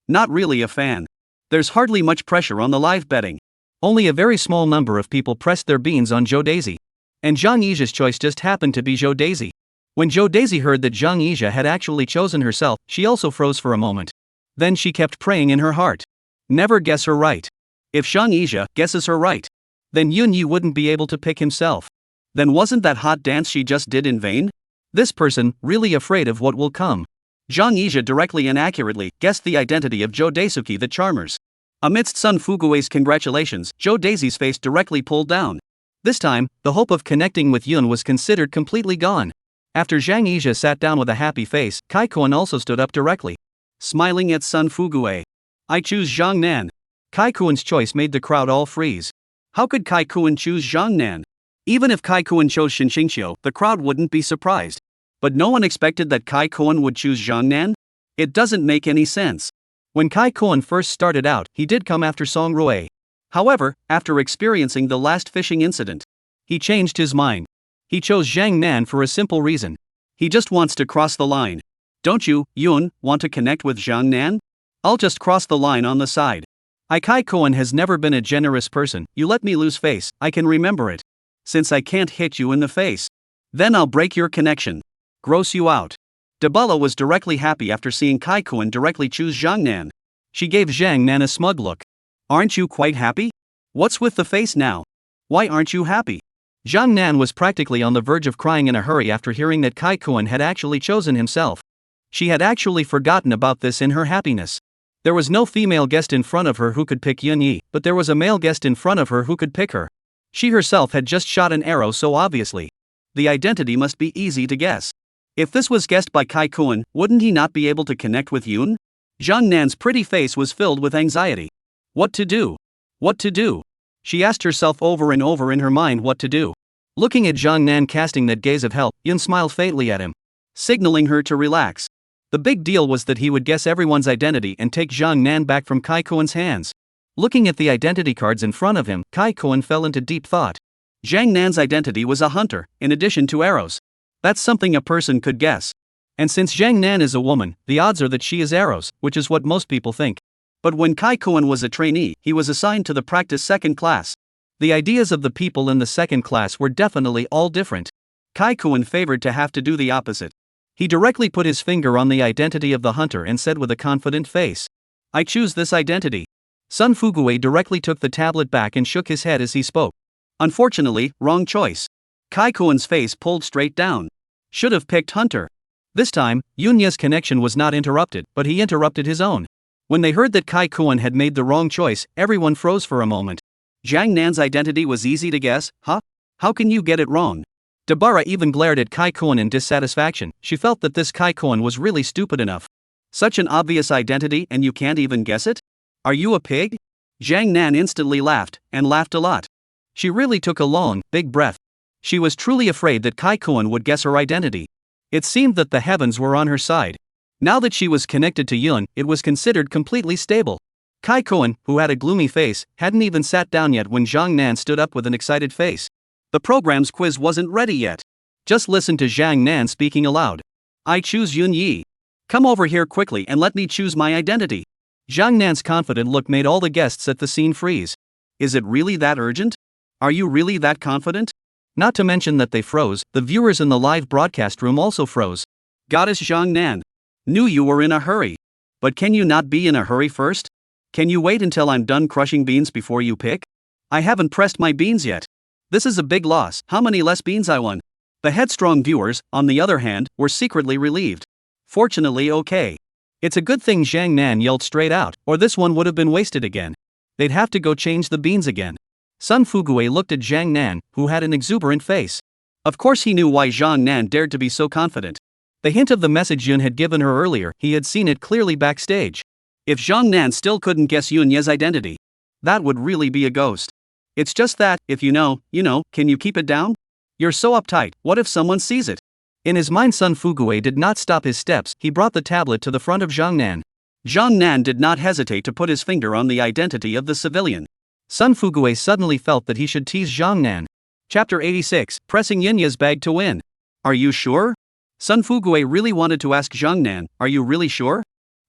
Not really a fan. There's hardly much pressure on the live betting. Only a very small number of people pressed their beans on Joe Daisy. And Zhang Yizha's choice just happened to be Joe Daisy. When Joe Daisy heard that Zhang Yizha had actually chosen herself, she also froze for a moment. Then she kept praying in her heart. Never guess her right. If Zhang Yizha guesses her right, then Yunyi wouldn't be able to pick himself. Then wasn't that hot dance she just did in vain? This person, really afraid of what will come. Zhang Yizha directly and accurately guessed the identity of Joe Daisuke the Charmers. Amidst Sun Fugue's congratulations, Joe Daisy's face directly pulled down. This time, the hope of connecting with Yun was considered completely gone. After Zhang Yizha sat down with a happy face, Kai Kuan also stood up directly. Smiling at Sun Fugue. I choose Zhang Nan. Kai Kuan's choice made the crowd all freeze. How could Kai Kuan choose Zhang Nan? Even if Kai Kuan chose Shin Xingqiu, the crowd wouldn't be surprised. But no one expected that Kai Kuan would choose Zhang Nan? It doesn't make any sense. When Kai Kuan first started out, he did come after Song Rui. However, after experiencing the last fishing incident, he changed his mind. He chose Zhang Nan for a simple reason. He just wants to cross the line. Don't you, Yun, want to connect with Zhang Nan? I'll just cross the line on the side. Kai Kuan has never been a generous person. You let me lose face, I can remember it. Since I can't hit you in the face, then I'll break your connection. Gross you out. Dabala was directly happy after seeing Kai Kuan directly choose Zhang Nan. She gave Zhang Nan a smug look. Aren't you quite happy? What's with the face now? Why aren't you happy? Zhang Nan was practically on the verge of crying in a hurry after hearing that Kai Kuan had actually chosen himself. She had actually forgotten about this in her happiness. There was no female guest in front of her who could pick Yunyi, but there was a male guest in front of her who could pick her. She herself had just shot an arrow so obviously. The identity must be easy to guess. If this was guessed by Kai Kuan, wouldn't he not be able to connect with Yun? Zhang Nan's pretty face was filled with anxiety. What to do? What to do? She asked herself over and over in her mind what to do. Looking at Zhang Nan casting that gaze of help, Yun smiled faintly at him, signaling her to relax. The big deal was that he would guess everyone's identity and take Zhang Nan back from Kai Kuan's hands. Looking at the identity cards in front of him, Kai Kuan fell into deep thought. Zhang Nan's identity was a hunter, in addition to arrows. That's something a person could guess. And since Zhang Nan is a woman, the odds are that she is arrows, which is what most people think. But when Kai Kuan was a trainee, he was assigned to the practice second class. The ideas of the people in the second class were definitely all different. Kai Kuan favored to have to do the opposite. He directly put his finger on the identity of the hunter and said with a confident face, I choose this identity. Sun Fugue directly took the tablet back and shook his head as he spoke. Unfortunately, wrong choice. Kai Kuan's face pulled straight down. Should have picked hunter. This time, Yunya's connection was not interrupted, but he interrupted his own. When they heard that Kai Kuan had made the wrong choice, everyone froze for a moment. Zhang Nan's identity was easy to guess, huh? How can you get it wrong? Dabara even glared at Kai Kuan in dissatisfaction. She felt that this Kai Kuan was really stupid enough. Such an obvious identity and you can't even guess it? Are you a pig? Zhang Nan instantly laughed, and laughed a lot. She really took a long, big breath. She was truly afraid that Kai Kuan would guess her identity. It seemed that the heavens were on her side. Now that she was connected to Yun, it was considered completely stable. Kai Kuan, who had a gloomy face, hadn't even sat down yet when Zhang Nan stood up with an excited face. The program's quiz wasn't ready yet. Just listen to Zhang Nan speaking aloud. I choose Yun Yi. Come over here quickly and let me choose my identity. Zhang Nan's confident look made all the guests at the scene freeze. Is it really that urgent? Are you really that confident? Not to mention that they froze, the viewers in the live broadcast room also froze. Goddess Zhang Nan. Knew you were in a hurry. But can you not be in a hurry first? Can you wait until I'm done crushing beans before you pick? I haven't pressed my beans yet. This is a big loss. How many less beans I won? The headstrong viewers, on the other hand, were secretly relieved. Fortunately, okay. It's a good thing Zhang Nan yelled straight out, or this one would have been wasted again. They'd have to go change the beans again. Sun Fugue looked at Zhang Nan, who had an exuberant face. Of course he knew why Zhang Nan dared to be so confident. The hint of the message Yun had given her earlier, he had seen it clearly backstage. If Zhang Nan still couldn't guess Yunya's identity, that would really be a ghost. It's just that, if you know, can you keep it down? You're so uptight, what if someone sees it? In his mind Sun Fugue did not stop his steps, he brought the tablet to the front of Zhang Nan. Zhang Nan did not hesitate to put his finger on the identity of the civilian. Sun Fugue suddenly felt that he should tease Zhang Nan. Chapter 86, Pressing Yunya's Bag to Win. Are you sure? Sun Fugue really wanted to ask Zhang Nan, are you really sure?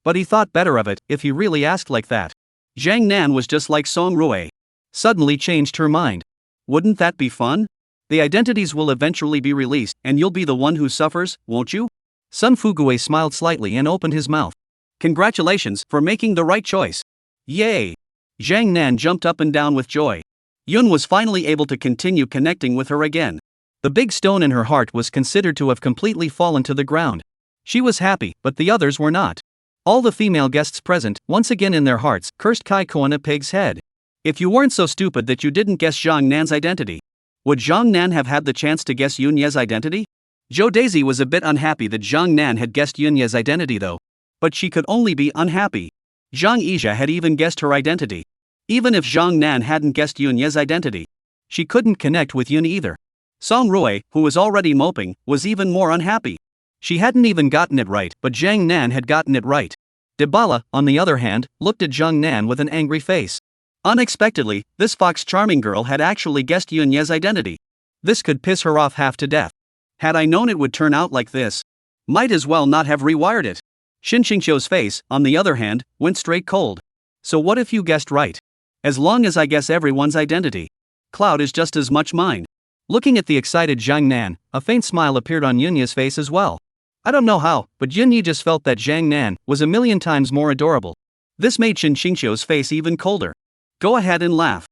But he thought better of it if he really asked like that. Zhang Nan was just like Song Rui. Suddenly changed her mind. Wouldn't that be fun? The identities will eventually be released, and you'll be the one who suffers, won't you? Sun Fugue smiled slightly and opened his mouth. Congratulations for making the right choice. Yay! Zhang Nan jumped up and down with joy. Yun was finally able to continue connecting with her again. The big stone in her heart was considered to have completely fallen to the ground. She was happy, but the others were not. All the female guests present, once again in their hearts, cursed Kai Kuan a pig's head. If you weren't so stupid that you didn't guess Zhang Nan's identity, would Zhang Nan have had the chance to guess Yunya's identity? Zhou Daisy was a bit unhappy that Zhang Nan had guessed Yunya's identity though. But she could only be unhappy. Zhang Yizha had even guessed her identity. Even if Zhang Nan hadn't guessed Yunya's identity, she couldn't connect with Yun either. Song Rui, who was already moping, was even more unhappy. She hadn't even gotten it right, but Zhang Nan had gotten it right. Debala, on the other hand, looked at Zhang Nan with an angry face. Unexpectedly, this fox charming girl had actually guessed Yunya's identity. This could piss her off half to death. Had I known it would turn out like this, might as well not have rewired it. Shin Qingqiu's face, on the other hand, went straight cold. So what if you guessed right? As long as I guess everyone's identity, Cloud is just as much mine. Looking at the excited Zhang Nan, a faint smile appeared on Yunya's face as well. I don't know how, but Yunya just felt that Zhang Nan was a million times more adorable. This made Shin Qingqiu's face even colder. Go ahead and laugh.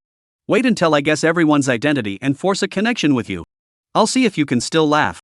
Wait until I guess everyone's identity and force a connection with you. I'll see if you can still laugh.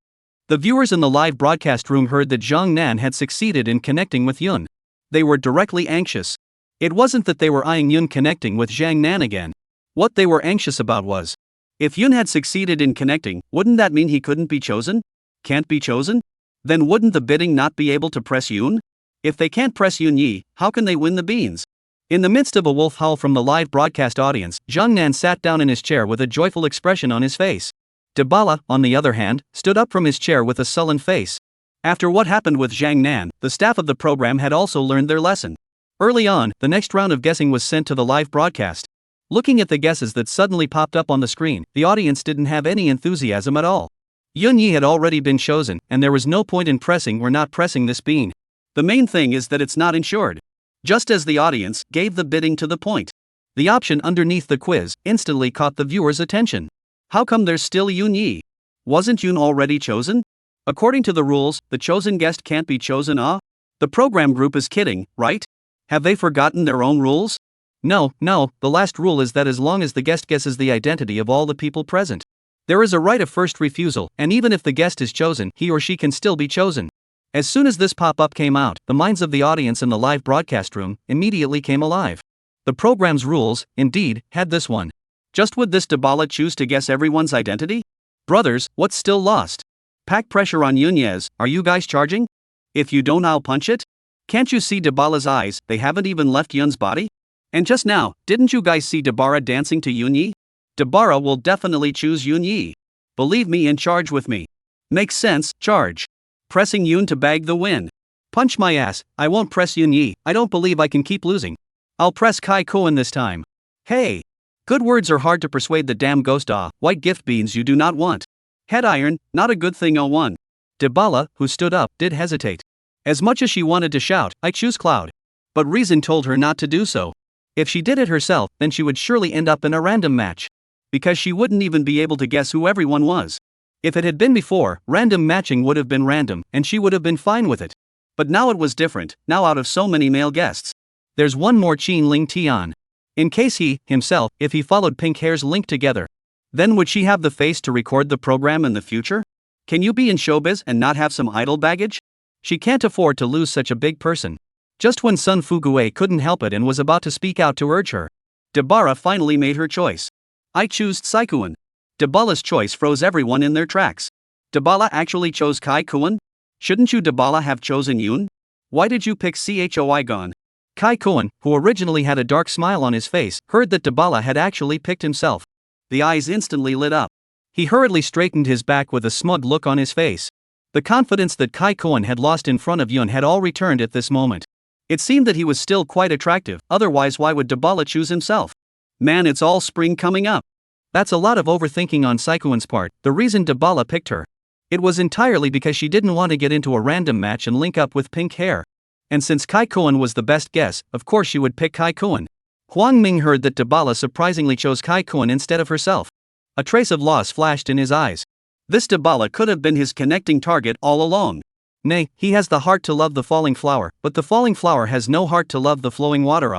The viewers in the live broadcast room heard that Zhang Nan had succeeded in connecting with Yun. They were directly anxious. It wasn't that they were eyeing Yun connecting with Zhang Nan again. What they were anxious about was, if Yun had succeeded in connecting, wouldn't that mean he couldn't be chosen? Can't be chosen? Then wouldn't the bidding not be able to press Yun? If they can't press Yun Yi, how can they win the beans? In the midst of a wolf howl from the live broadcast audience, Zhang Nan sat down in his chair with a joyful expression on his face. Debala, on the other hand, stood up from his chair with a sullen face. After what happened with Zhang Nan, the staff of the program had also learned their lesson. Early on, the next round of guessing was sent to the live broadcast. Looking at the guesses that suddenly popped up on the screen, the audience didn't have any enthusiasm at all. Yun Yi had already been chosen, and there was no point in pressing or not pressing this bean. The main thing is that it's not insured. Just as the audience gave the bidding to the point, the option underneath the quiz instantly caught the viewer's attention. How come there's still Yun Yi? Wasn't Yun already chosen? According to the rules, the chosen guest can't be chosen. The program group is kidding, right? Have they forgotten their own rules? No, the last rule is that as long as the guest guesses the identity of all the people present, there is a right of first refusal, and even if the guest is chosen, he or she can still be chosen. As soon as this pop-up came out, the minds of the audience in the live broadcast room immediately came alive. The program's rules, indeed, had this one. Just would this Debala choose to guess everyone's identity? Brothers, what's still lost? Pack pressure on Yunyas, are you guys charging? If you don't, I'll punch it? Can't you see Dabala's eyes? They haven't even left Yun's body? And just now, didn't you guys see Dabara dancing to Yunyi? Dabara will definitely choose Yunyi. Believe me and charge with me. Makes sense, charge. Pressing Yun to bag the win. Punch my ass, I won't press Yunyi, I don't believe I can keep losing. I'll press Kai Koen this time. Hey! Good words are hard to persuade the damn ghost. White gift beans you do not want. Head iron, not a good thing. 01. Dabala, who stood up, did hesitate. As much as she wanted to shout, I choose Cloud. But reason told her not to do so. If she did it herself, then she would surely end up in a random match. Because she wouldn't even be able to guess who everyone was. If it had been before, random matching would have been random, and she would have been fine with it. But now it was different, now out of so many male guests. There's one more Chin Ling Tian. In case he, himself, if he followed Pink Hair's link together. Then would she have the face to record the program in the future? Can you be in showbiz and not have some idol baggage? She can't afford to lose such a big person. Just when Sun Fugue couldn't help it and was about to speak out to urge her. Dabara finally made her choice. I choose Saikuan. Dabala's choice froze everyone in their tracks. Dabala actually chose Kai Koen? Shouldn't you Dabala have chosen Yun? Why did you pick Choi Gon? Kai Koen, who originally had a dark smile on his face, heard that Dabala had actually picked himself. The eyes instantly lit up. He hurriedly straightened his back with a smug look on his face. The confidence that Kai Koen had lost in front of Yun had all returned at this moment. It seemed that he was still quite attractive, otherwise why would Dabala choose himself? Man, it's all spring coming up. That's a lot of overthinking on Saikuan's part, the reason Dabala picked her. It was entirely because she didn't want to get into a random match and link up with Pink Hair. And since Kai Koen was the best guess, of course she would pick Kai Koen. Huang Ming heard that Dabala surprisingly chose Kai Koen instead of herself. A trace of loss flashed in his eyes. This Dabala could have been his connecting target all along. Nay, he has the heart to love the falling flower, but the falling flower has no heart to love the flowing water.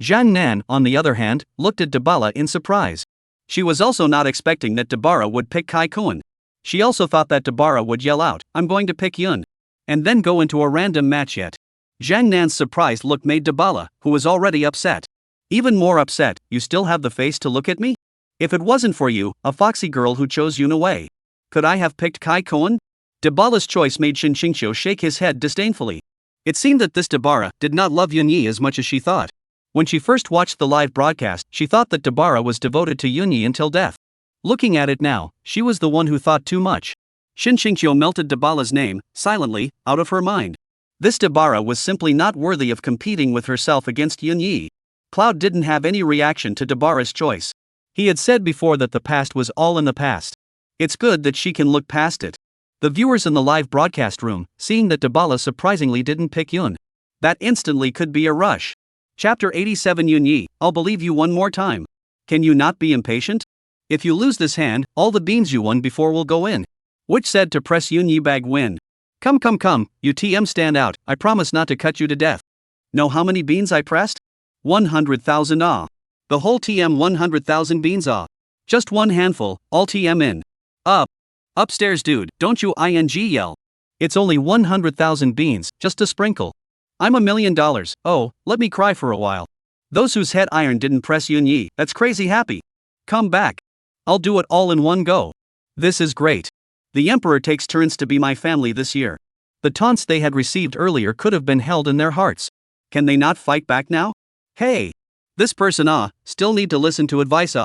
Zhang Nan, on the other hand, looked at Dabala in surprise. She was also not expecting that Dabara would pick Kai Koen. She also thought that Dabara would yell out, I'm going to pick Yun. And then go into a random match yet. Zhang Nan's surprised look made Dabala, who was already upset. Even more upset, you still have the face to look at me? If it wasn't for you, a foxy girl who chose Yun away. Could I have picked Kai Koen? Dabala's choice made Shin Qingqiu shake his head disdainfully. It seemed that this Dabara did not love Yunyi as much as she thought. When she first watched the live broadcast, she thought that Dabara was devoted to Yunyi until death. Looking at it now, she was the one who thought too much. Shin Qingqiu melted Dabala's name, silently, out of her mind. This Dabara was simply not worthy of competing with herself against Yunyi. Cloud didn't have any reaction to Dabara's choice. He had said before that the past was all in the past. It's good that she can look past it. The viewers in the live broadcast room, seeing that Dabala surprisingly didn't pick Yun. That instantly could be a rush. Chapter 87 Yunyi, I'll believe you one more time. Can you not be impatient? If you lose this hand, all the beans you won before will go in. Which said to press Yunyi bag win. Come, you TM stand out, I promise not to cut you to death. Know how many beans I pressed? 100,000 The whole TM 100,000 beans Just one handful, all TM in. Upstairs dude, don't you ing yell. It's only 100,000 beans, just a sprinkle. I'm $1 million, oh, let me cry for a while. Those whose head iron didn't press Yunyi, that's crazy happy. Come back. I'll do it all in one go. This is great. The emperor takes turns to be my family this year. The taunts they had received earlier could have been held in their hearts. Can they not fight back now? Hey! This person still need to listen to advice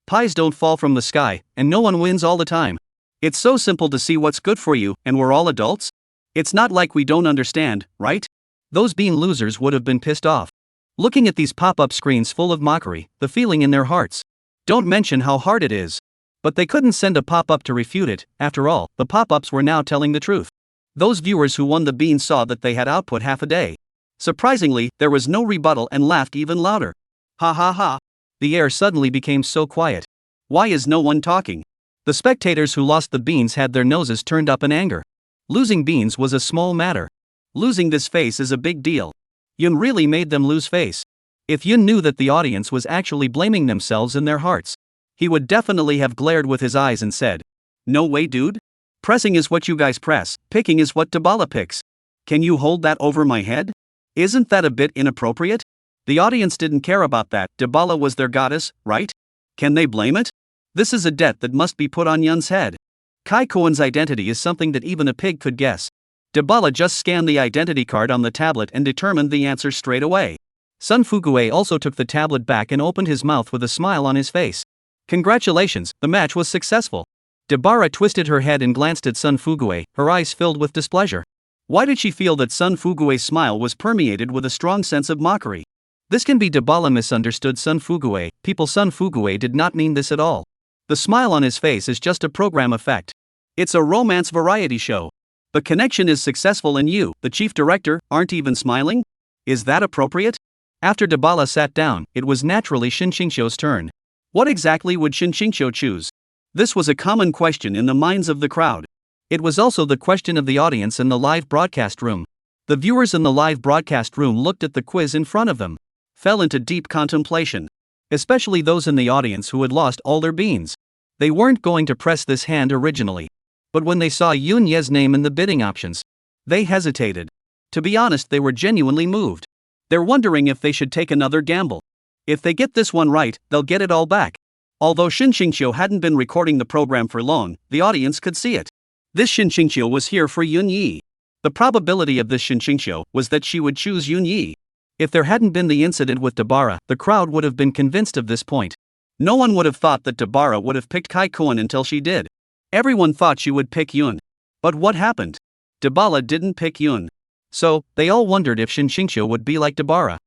Pies don't fall from the sky, and no one wins all the time. It's so simple to see what's good for you, and we're all adults? It's not like we don't understand, right? Those being losers would have been pissed off. Looking at these pop-up screens full of mockery, the feeling in their hearts. Don't mention how hard it is. But they couldn't send a pop-up to refute it, after all, the pop-ups were now telling the truth. Those viewers who won the beans saw that they had output half a day. Surprisingly, there was no rebuttal and laughed even louder. Ha ha ha. The air suddenly became so quiet. Why is no one talking? The spectators who lost the beans had their noses turned up in anger. Losing beans was a small matter. Losing this face is a big deal. Yun really made them lose face. If Yun knew that the audience was actually blaming themselves in their hearts, he would definitely have glared with his eyes and said, no way dude? Pressing is what you guys press, picking is what Dabala picks. Can you hold that over my head? Isn't that a bit inappropriate? The audience didn't care about that, Dabala was their goddess, right? Can they blame it? This is a debt that must be put on Yun's head. Kai Koen's identity is something that even a pig could guess. Dabala just scanned the identity card on the tablet and determined the answer straight away. Sun Fugue also took the tablet back and opened his mouth with a smile on his face. Congratulations, the match was successful. Dabara twisted her head and glanced at Sun Fugue, her eyes filled with displeasure. Why did she feel that Sun Fugue's smile was permeated with a strong sense of mockery? This can be Dabala misunderstood Sun Fugue. People, Sun Fugue did not mean this at all. The smile on his face is just a program effect. It's a romance variety show. The connection is successful and you, the chief director, aren't even smiling? Is that appropriate? After Dabala sat down, it was naturally Shin Qingqiu's turn. What exactly would Shin Qingqiu choose? This was a common question in the minds of the crowd. It was also the question of the audience in the live broadcast room. The viewers in the live broadcast room looked at the quiz in front of them, fell into deep contemplation. Especially those in the audience who had lost all their beans. They weren't going to press this hand originally. But when they saw Yunya's name in the bidding options, they hesitated. To be honest, they were genuinely moved. They're wondering if they should take another gamble. If they get this one right, they'll get it all back. Although Shin Qingqiu hadn't been recording the program for long, the audience could see it. This Shin Qingqiu was here for Yunyi. The probability of this Shin Qingqiu was that she would choose Yunyi. If there hadn't been the incident with Dabara, the crowd would have been convinced of this point. No one would have thought that Dabara would have picked Kai Kuan until she did. Everyone thought she would pick Yun. But what happened? Dabala didn't pick Yun. So, they all wondered if Shin Qingqiu would be like Dabara.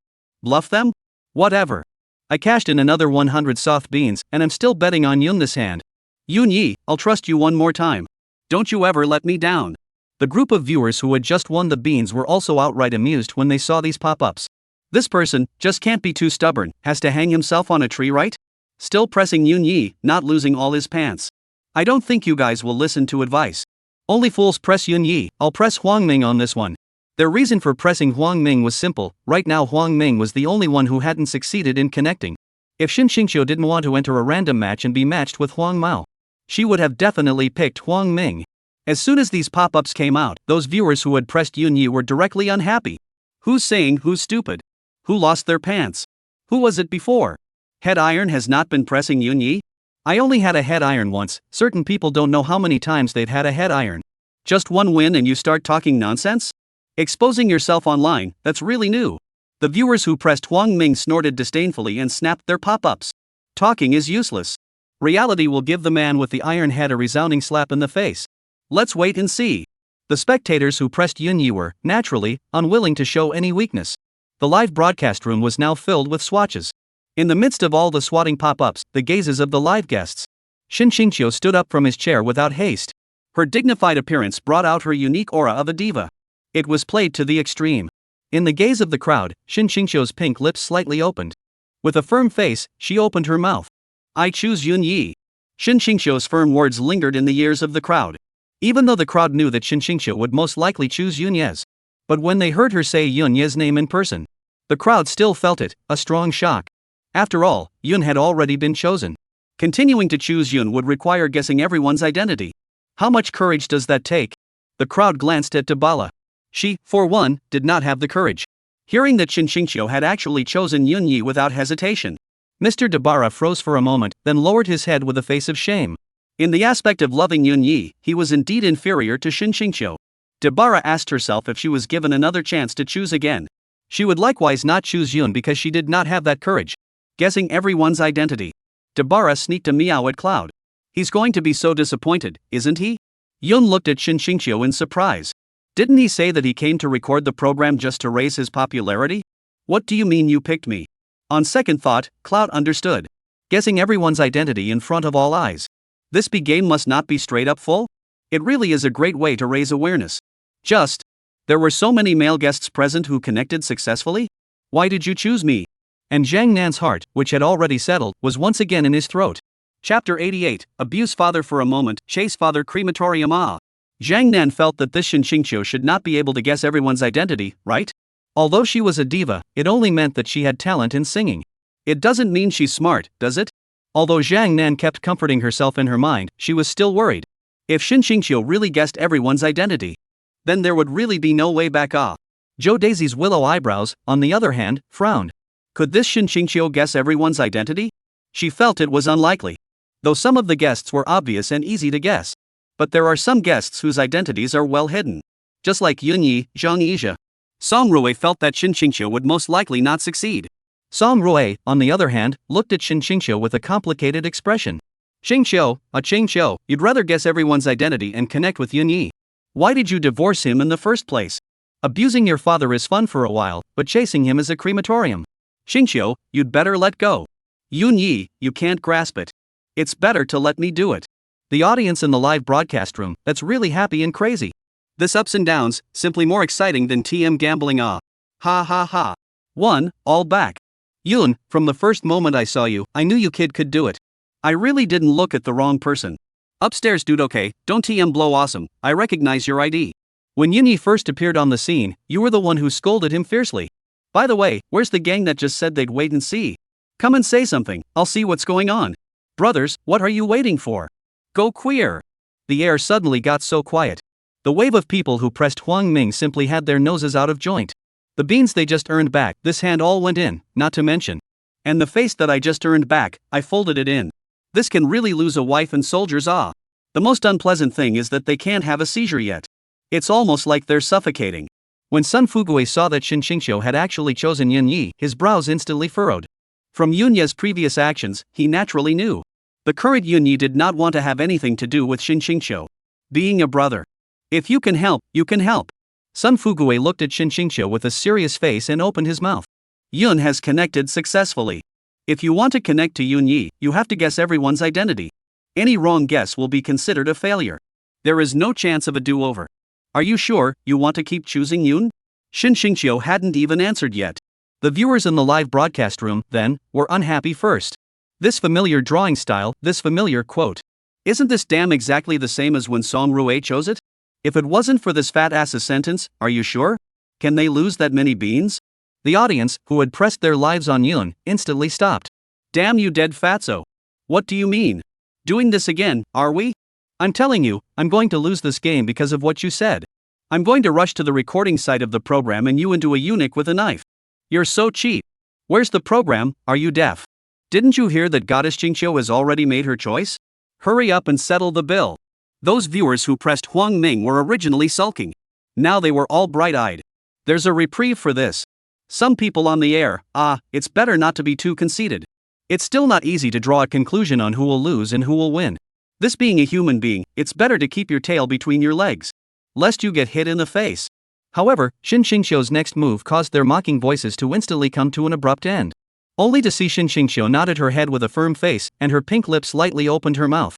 Bluff them? Whatever. I cashed in another 100 soft beans, and I'm still betting on Yun this hand. Yunyi, I'll trust you one more time. Don't you ever let me down. The group of viewers who had just won the beans were also outright amused when they saw these pop-ups. This person just can't be too stubborn, has to hang himself on a tree, right? Still pressing Yunyi, not losing all his pants. I don't think you guys will listen to advice. Only fools press Yunyi. I'll press Huang Ming on this one. Their reason for pressing Huang Ming was simple. Right now Huang Ming was the only one who hadn't succeeded in connecting. If Shin Qingqiu didn't want to enter a random match and be matched with Huang Mao, she would have definitely picked Huang Ming. As soon as these pop-ups came out, those viewers who had pressed Yunyi were directly unhappy. Who's saying who's stupid? Who lost their pants? Who was it before? Head Iron has not been pressing Yunyi? I only had a head iron once. Certain people don't know how many times they've had a head iron. Just one win and you start talking nonsense? Exposing yourself online, that's really new. The viewers who pressed Huang Ming snorted disdainfully and snapped their pop-ups. Talking is useless. Reality will give the man with the iron head a resounding slap in the face. Let's wait and see. The spectators who pressed Yunyi were, naturally, unwilling to show any weakness. The live broadcast room was now filled with swatches. In the midst of all the swatting pop-ups, the gazes of the live guests. Shin Qingqiu stood up from his chair without haste. Her dignified appearance brought out her unique aura of a diva. It was played to the extreme. In the gaze of the crowd, Shin Qingqiu's pink lips slightly opened. With a firm face, she opened her mouth. I choose Yunyi. Shin Qingqiu's firm words lingered in the ears of the crowd. Even though the crowd knew that Shin Qingqiu would most likely choose Yunya's. But when they heard her say Yunya's name in person, the crowd still felt it, a strong shock. After all, Yun had already been chosen. Continuing to choose Yun would require guessing everyone's identity. How much courage does that take? The crowd glanced at Dabala. She, for one, did not have the courage. Hearing that Shin Qingqiu had actually chosen Yunyi without hesitation, Mr. Dabara froze for a moment, then lowered his head with a face of shame. In the aspect of loving Yunyi, he was indeed inferior to Shin Qingqiu. Dabara asked herself if she was given another chance to choose again. She would likewise not choose Yun because she did not have that courage. Guessing everyone's identity. Dabara sneaked a meow at Cloud. He's going to be so disappointed, isn't he? Yun looked at Shin Qingqiu in surprise. Didn't he say that he came to record the program just to raise his popularity? What do you mean you picked me? On second thought, Cloud understood. Guessing everyone's identity in front of all eyes. This game must not be straight up full? It really is a great way to raise awareness. There were so many male guests present who connected successfully? Why did you choose me? And Zhang Nan's heart, which had already settled, was once again in his throat. Chapter 88, Abuse Father for a Moment, Chase Father Crematorium. Zhang Nan felt that this Shin Qingqiu should not be able to guess everyone's identity, right? Although she was a diva, it only meant that she had talent in singing. It doesn't mean she's smart, does it? Although Zhang Nan kept comforting herself in her mind, she was still worried. If Shin Qingqiu really guessed everyone's identity, then there would really be no way back off. Zhou Daisy's willow eyebrows, on the other hand, frowned. Could this Shin Qingqiu guess everyone's identity? She felt it was unlikely. Though some of the guests were obvious and easy to guess. But there are some guests whose identities are well hidden. just like Yunya, Zhang Yizhe. Song Rui felt that Shin Qingqiu would most likely not succeed. Song Rui, on the other hand, looked at Shin Qingqiu with a complicated expression. Qingqiu, you'd rather guess everyone's identity and connect with Yunya. Why did you divorce him in the first place? Abusing your father is fun for a while, but chasing him is a crematorium. Qingqiu, you'd better let go. Yunya, you can't grasp it. It's better to let me do it. The audience in the live broadcast room, that's really happy and crazy. This ups and downs, simply more exciting than TM gambling. Ha ha ha. 1. All back. Yun, from the first moment I saw you, I knew you kid could do it. I really didn't look at the wrong person. Upstairs dude, okay, don't TM blow awesome, I recognize your ID. When Yunya first appeared on the scene, you were the one who scolded him fiercely. By the way, where's the gang that just said they'd wait and see? Come and say something, I'll see what's going on. Brothers, what are you waiting for? Go queer. The air suddenly got so quiet. The wave of people who pressed Huang Ming simply had their noses out of joint. The beans they just earned back, this hand all went in, not to mention. And the face that I just earned back, I folded it in. This can really lose a wife and soldiers. The most unpleasant thing is that they can't have a seizure yet. It's almost like they're suffocating. When Sun Fuguei saw that Shin Qingqiu had actually chosen Yunya, his brows instantly furrowed. From Yunya's previous actions, he naturally knew. The current Yunya did not want to have anything to do with Shin Qingqiu. Being a brother. If you can help, you can help. Sun Fuguei looked at Shin Qingqiu with a serious face and opened his mouth. Yun has connected successfully. If you want to connect to Yunya, you have to guess everyone's identity. Any wrong guess will be considered a failure. There is no chance of a do-over. Are you sure you want to keep choosing Yun? Shin Qingqiu hadn't even answered yet. The viewers in the live broadcast room, then, were unhappy first. This familiar drawing style, this familiar quote. Isn't this damn exactly the same as when Song Rui chose it? If it wasn't for this fat-ass's sentence, are you sure? Can they lose that many beans? The audience, who had pressed their lives on Yun, instantly stopped. Damn you dead fatso. What do you mean? Doing this again, are we? I'm telling you, I'm going to lose this game because of what you said. I'm going to rush to the recording site of the program and you into a eunuch with a knife. You're so cheap. Where's the program, are you deaf? Didn't you hear that Goddess Qingqiu has already made her choice? Hurry up and settle the bill. Those viewers who pressed Huang Ming were originally sulking. Now they were all bright-eyed. There's a reprieve for this. Some people on the air, it's better not to be too conceited. It's still not easy to draw a conclusion on who will lose and who will win. This being a human being, it's better to keep your tail between your legs. Lest you get hit in the face. However, Shin Qingqiu's next move caused their mocking voices to instantly come to an abrupt end. Only to see Shin Qingqiu nodded her head with a firm face, and her pink lips slightly opened her mouth.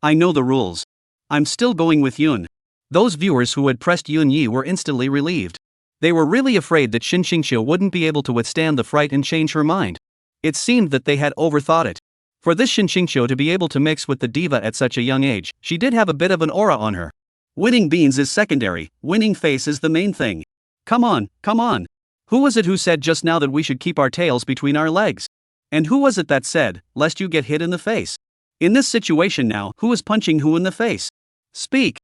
I know the rules. I'm still going with Yun. Those viewers who had pressed Yunya were instantly relieved. They were really afraid that Shin Qingqiu wouldn't be able to withstand the fright and change her mind. It seemed that they had overthought it. For this Shin Qingqiu to be able to mix with the diva at such a young age, she did have a bit of an aura on her. Winning beans is secondary, winning face is the main thing. Come on. Who was it who said just now that we should keep our tails between our legs? And who was it that said, lest you get hit in the face? In this situation now, who is punching who in the face? Speak.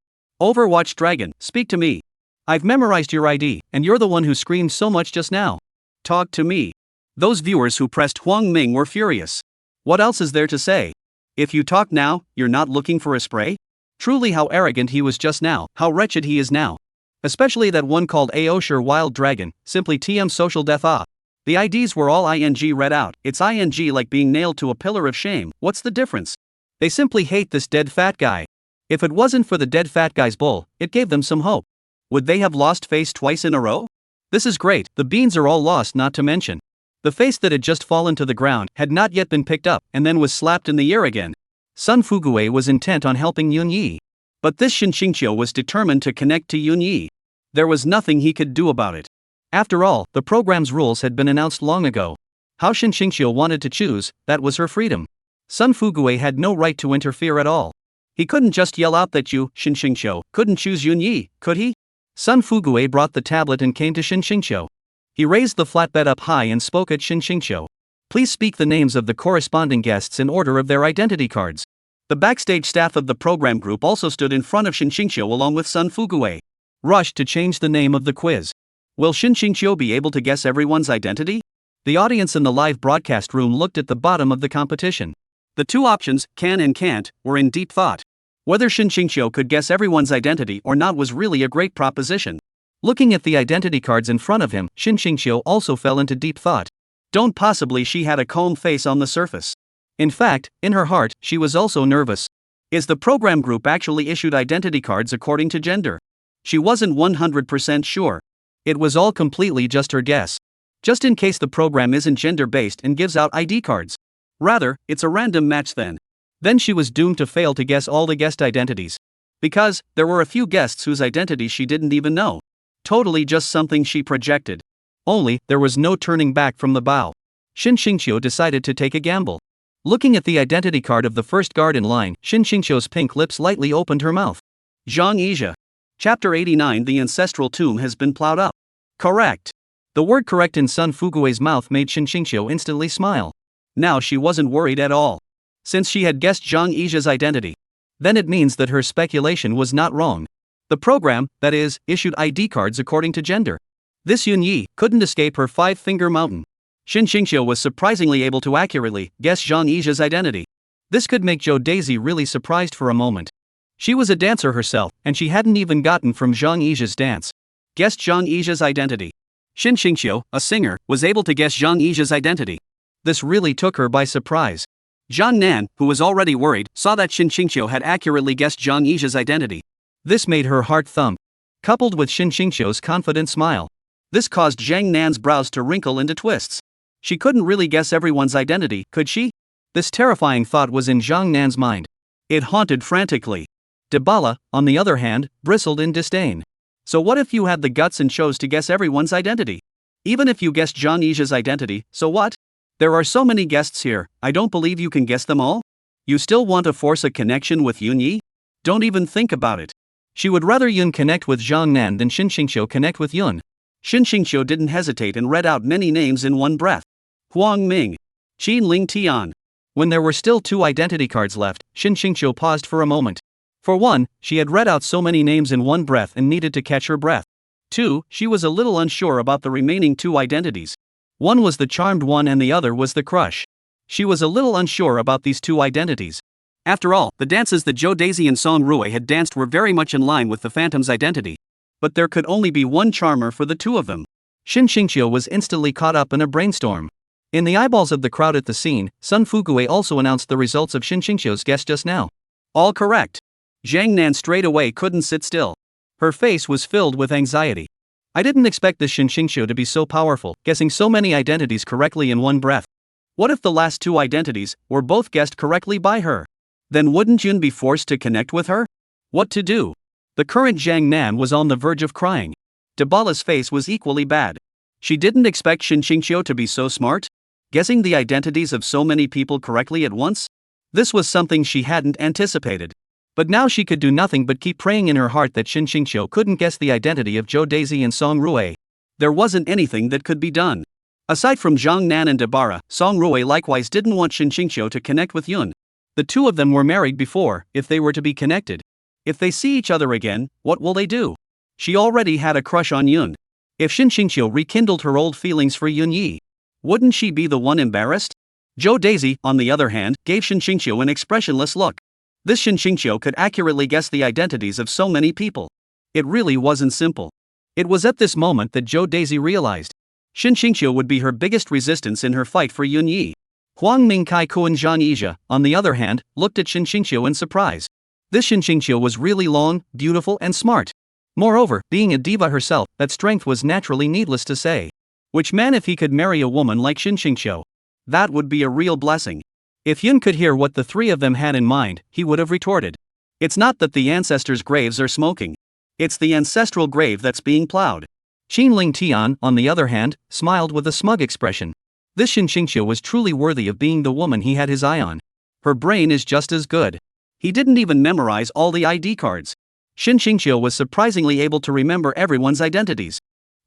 Overwatch Dragon, speak to me. I've memorized your ID, and you're the one who screamed so much just now. Talk to me. Those viewers who pressed Huang Ming were furious. What else is there to say? If you talk now, you're not looking for a spray? Truly how arrogant he was just now, how wretched he is now. Especially that one called Aosher Wild Dragon, simply TM social death. The IDs were all ing read out, it's ing like being nailed to a pillar of shame, what's the difference? They simply hate this dead fat guy. If it wasn't for the dead fat guy's bull, it gave them some hope. Would they have lost face twice in a row? This is great, the beans are all lost not to mention. The face that had just fallen to the ground had not yet been picked up and then was slapped in the ear again. Sun Fuguei was intent on helping Yunya. But this Shin Qingqiu was determined to connect to Yunya. There was nothing he could do about it. After all, the program's rules had been announced long ago. How Shin Qingqiu wanted to choose, that was her freedom. Sun Fuguei had no right to interfere at all. He couldn't just yell out that you, Shin Qingqiu, couldn't choose Yunya, could he? Sun Fuguei brought the tablet and came to Shin Qingqiu. He raised the flatbed up high and spoke at Shin Qingqiu. Please speak the names of the corresponding guests in order of their identity cards. The backstage staff of the program group also stood in front of Shin Qingqiu along with Sun Fuguei. Rushed to change the name of the quiz. Will Shin Qingqiu be able to guess everyone's identity? The audience in the live broadcast room looked at the bottom of the competition. The two options, can and can't, were in deep thought. Whether Shin Qingqiu could guess everyone's identity or not was really a great proposition. Looking at the identity cards in front of him, Shin Qingqiu also fell into deep thought. Don't possibly she had a calm face on the surface. In fact, in her heart, she was also nervous. Is the program group actually issued identity cards according to gender? She wasn't 100% sure. It was all completely just her guess. Just in case the program isn't gender-based and gives out ID cards. Rather, it's a random match then. Then she was doomed to fail to guess all the guest identities. Because, there were a few guests whose identities she didn't even know. Totally just something she projected. Only, there was no turning back from the bow. Shin Qingqiu decided to take a gamble. Looking at the identity card of the first guard in line, Shin Qingqiu's pink lips lightly opened her mouth. Zhang Yizhe. Chapter 89. The ancestral tomb has been plowed up. Correct. The word correct in Sun Fugui's mouth made Shin Qingqiu instantly smile. Now she wasn't worried at all. Since she had guessed Zhang Yizhe's identity. Then it means that her speculation was not wrong. The program, that is, issued ID cards according to gender. This Yunya couldn't escape her five-finger mountain. Shin Qingqiu was surprisingly able to accurately guess Zhang Yizhe's identity. This could make Joe Daisy really surprised for a moment. She was a dancer herself, and she hadn't even gotten from Zhang Yizhe's dance. Guessed Zhang Yizhe's identity. Shin Qingqiu, a singer, was able to guess Zhang Yizhe's identity. This really took her by surprise. Zhang Nan, who was already worried, saw that Shin Qingqiu had accurately guessed Zhang Yizhe's identity. This made her heart thump. Coupled with Shin Qingqiu's confident smile. This caused Zhang Nan's brows to wrinkle into twists. She couldn't really guess everyone's identity, could she? This terrifying thought was in Zhang Nan's mind. It haunted frantically. Debala, on the other hand, bristled in disdain. So what if you had the guts and chose to guess everyone's identity? Even if you guessed Zhang Yizhe's identity, so what? There are so many guests here, I don't believe you can guess them all? You still want to force a connection with Yunya? Don't even think about it. She would rather Yun connect with Zhang Nan than Shin Qingqiu connect with Yun. Shin Qingqiu didn't hesitate and read out many names in one breath. Huang Ming. Qin Ling Tian. When there were still 2 identity cards left, Shin Qingqiu paused for a moment. For one, she had read out so many names in one breath and needed to catch her breath. 2, she was a little unsure about the remaining 2 identities. One was the charmed one and the other was the crush. She was a little unsure about these 2 identities. After all, the dances that Joe Daisy and Song Rui had danced were very much in line with the Phantom's identity. But there could only be one charmer for the 2 of them. Shin Qingqiu was instantly caught up in a brainstorm. In the eyeballs of the crowd at the scene, Sun Fugue also announced the results of Shin Qingqiu's guess just now. All correct. Zhang Nan straight away couldn't sit still. Her face was filled with anxiety. I didn't expect this Shin Qingqiu to be so powerful, guessing so many identities correctly in one breath. What if the last 2 identities were both guessed correctly by her? Then wouldn't Yun be forced to connect with her? What to do? The current Zhang Nan was on the verge of crying. Debala's face was equally bad. She didn't expect Shin Qingqiu to be so smart? Guessing the identities of so many people correctly at once? This was something she hadn't anticipated. But now she could do nothing but keep praying in her heart that Shin Qingqiu couldn't guess the identity of Joe Daisy and Song Rui. There wasn't anything that could be done. Aside from Zhang Nan and Debara, Song Rui likewise didn't want Shin Qingqiu to connect with Yun. The 2 of them were married before, if they were to be connected. If they see each other again, what will they do? She already had a crush on Yun. If Shin Qingqiu rekindled her old feelings for Yunya, wouldn't she be the one embarrassed? Joe Daisy, on the other hand, gave Shin Qingqiu an expressionless look. This Shin Qingqiu could accurately guess the identities of so many people. It really wasn't simple. It was at this moment that Joe Daisy realized Shin Qingqiu would be her biggest resistance in her fight for Yunya. Huang Ming Kai Kuan Zhang Yizhe, on the other hand, looked at Shin Qingqiu in surprise. This Shin Qingqiu was really long, beautiful and smart. Moreover, being a diva herself, that strength was naturally needless to say. Which man if he could marry a woman like Shin Qingqiu? That would be a real blessing. If Yun could hear what the 3 of them had in mind, he would have retorted. It's not that the ancestors' graves are smoking. It's the ancestral grave that's being plowed. Qin Ling Tian, on the other hand, smiled with a smug expression. This Shin Qingqiu was truly worthy of being the woman he had his eye on. Her brain is just as good. He didn't even memorize all the ID cards. Shin Qingqiu was surprisingly able to remember everyone's identities.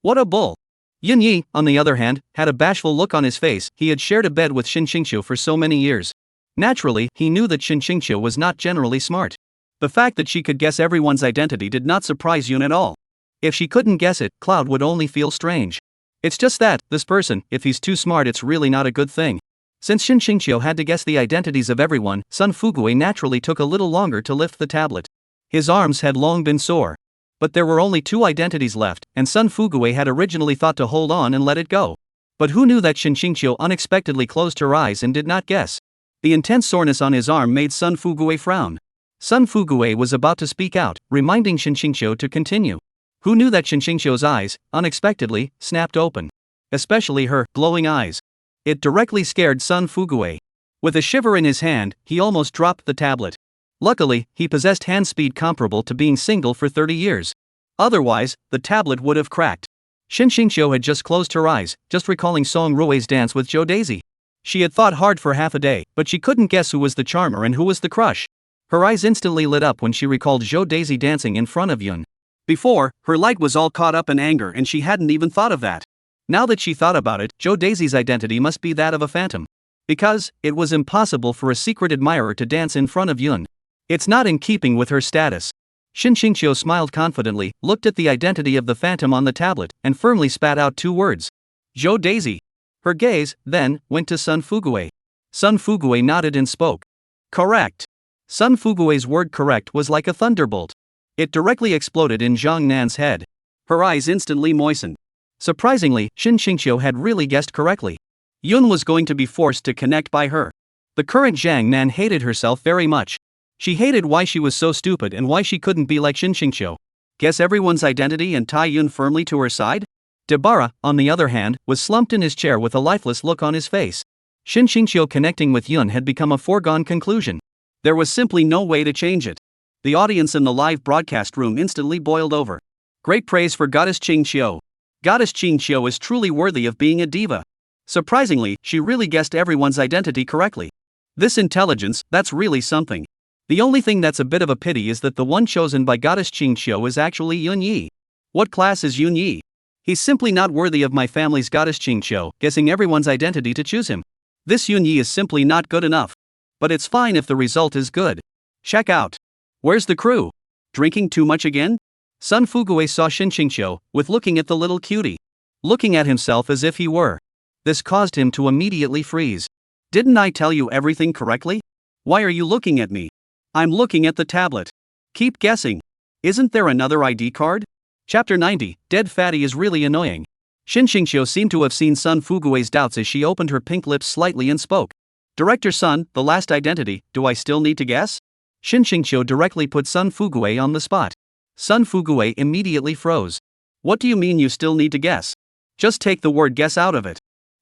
What a bull! Yunya, on the other hand, had a bashful look on his face. He had shared a bed with Shin Qingqiu for so many years. Naturally, he knew that Shin Qingqiu was not generally smart. The fact that she could guess everyone's identity did not surprise Yun at all. If she couldn't guess it, Cloud would only feel strange. It's just that, this person, if he's too smart, it's really not a good thing. Since Shin Shingqiu had to guess the identities of everyone, Sun Fuguei naturally took a little longer to lift the tablet. His arms had long been sore. But there were only 2 identities left, and Sun Fuguei had originally thought to hold on and let it go. But who knew that Shin Shingqiu unexpectedly closed her eyes and did not guess? The intense soreness on his arm made Sun Fuguei frown. Sun Fuguei was about to speak out, reminding Shin Shingqiu to continue. Who knew that Shin Shingqiu's eyes, unexpectedly, snapped open? Especially her glowing eyes. It directly scared Sun Fuguei. With a shiver in his hand, he almost dropped the tablet. Luckily, he possessed hand speed comparable to being single for 30 years. Otherwise, the tablet would have cracked. Shin Shingqiu had just closed her eyes, just recalling Song Rui's dance with Zhou Daisy. She had thought hard for half a day, but she couldn't guess who was the charmer and who was the crush. Her eyes instantly lit up when she recalled Zhou Daisy dancing in front of Yun. Before, her light was all caught up in anger and she hadn't even thought of that. Now that she thought about it, Zhou Daisy's identity must be that of a phantom. Because, it was impossible for a secret admirer to dance in front of Yun. It's not in keeping with her status. Shin Shingqiu smiled confidently, looked at the identity of the phantom on the tablet, and firmly spat out 2 words. Zhou Daisy. Her gaze, then, went to Sun Fuguei. Sun Fuguei nodded and spoke. Correct. Sun Fuguei's word correct was like a thunderbolt. It directly exploded in Zhang Nan's head. Her eyes instantly moistened. Surprisingly, Shin Shingqiu had really guessed correctly. Yun was going to be forced to connect by her. The current Zhang Nan hated herself very much. She hated why she was so stupid and why she couldn't be like Shin Shingqiu. Guess everyone's identity and tie Yun firmly to her side? Debara, on the other hand, was slumped in his chair with a lifeless look on his face. Shin Shingqiu connecting with Yun had become a foregone conclusion. There was simply no way to change it. The audience in the live broadcast room instantly boiled over. Great praise for Goddess Qingqiu. Goddess Qingqiu is truly worthy of being a diva. Surprisingly, she really guessed everyone's identity correctly. This intelligence, that's really something. The only thing that's a bit of a pity is that the one chosen by Goddess Qingqiu is actually Yun Yi. What class is Yun Yi? He's simply not worthy of my family's Goddess Qingqiu, guessing everyone's identity to choose him. This Yun Yi is simply not good enough. But it's fine if the result is good. Check out. Where's the crew? Drinking too much again? Sun Fuguei saw Shin Shingqiu, with looking at the little cutie. Looking at himself as if he were. This caused him to immediately freeze. Didn't I tell you everything correctly? Why are you looking at me? I'm looking at the tablet. Keep guessing. Isn't there another ID card? Chapter 90, Dead Fatty is really annoying. Shin Shingqiu seemed to have seen Sun Fuguei's doubts as she opened her pink lips slightly and spoke. Director Sun, the last identity, do I still need to guess? Shin Shingqiu directly put Sun Fuguei on the spot. Sun Fuguei immediately froze. What do you mean you still need to guess? Just take the word guess out of it.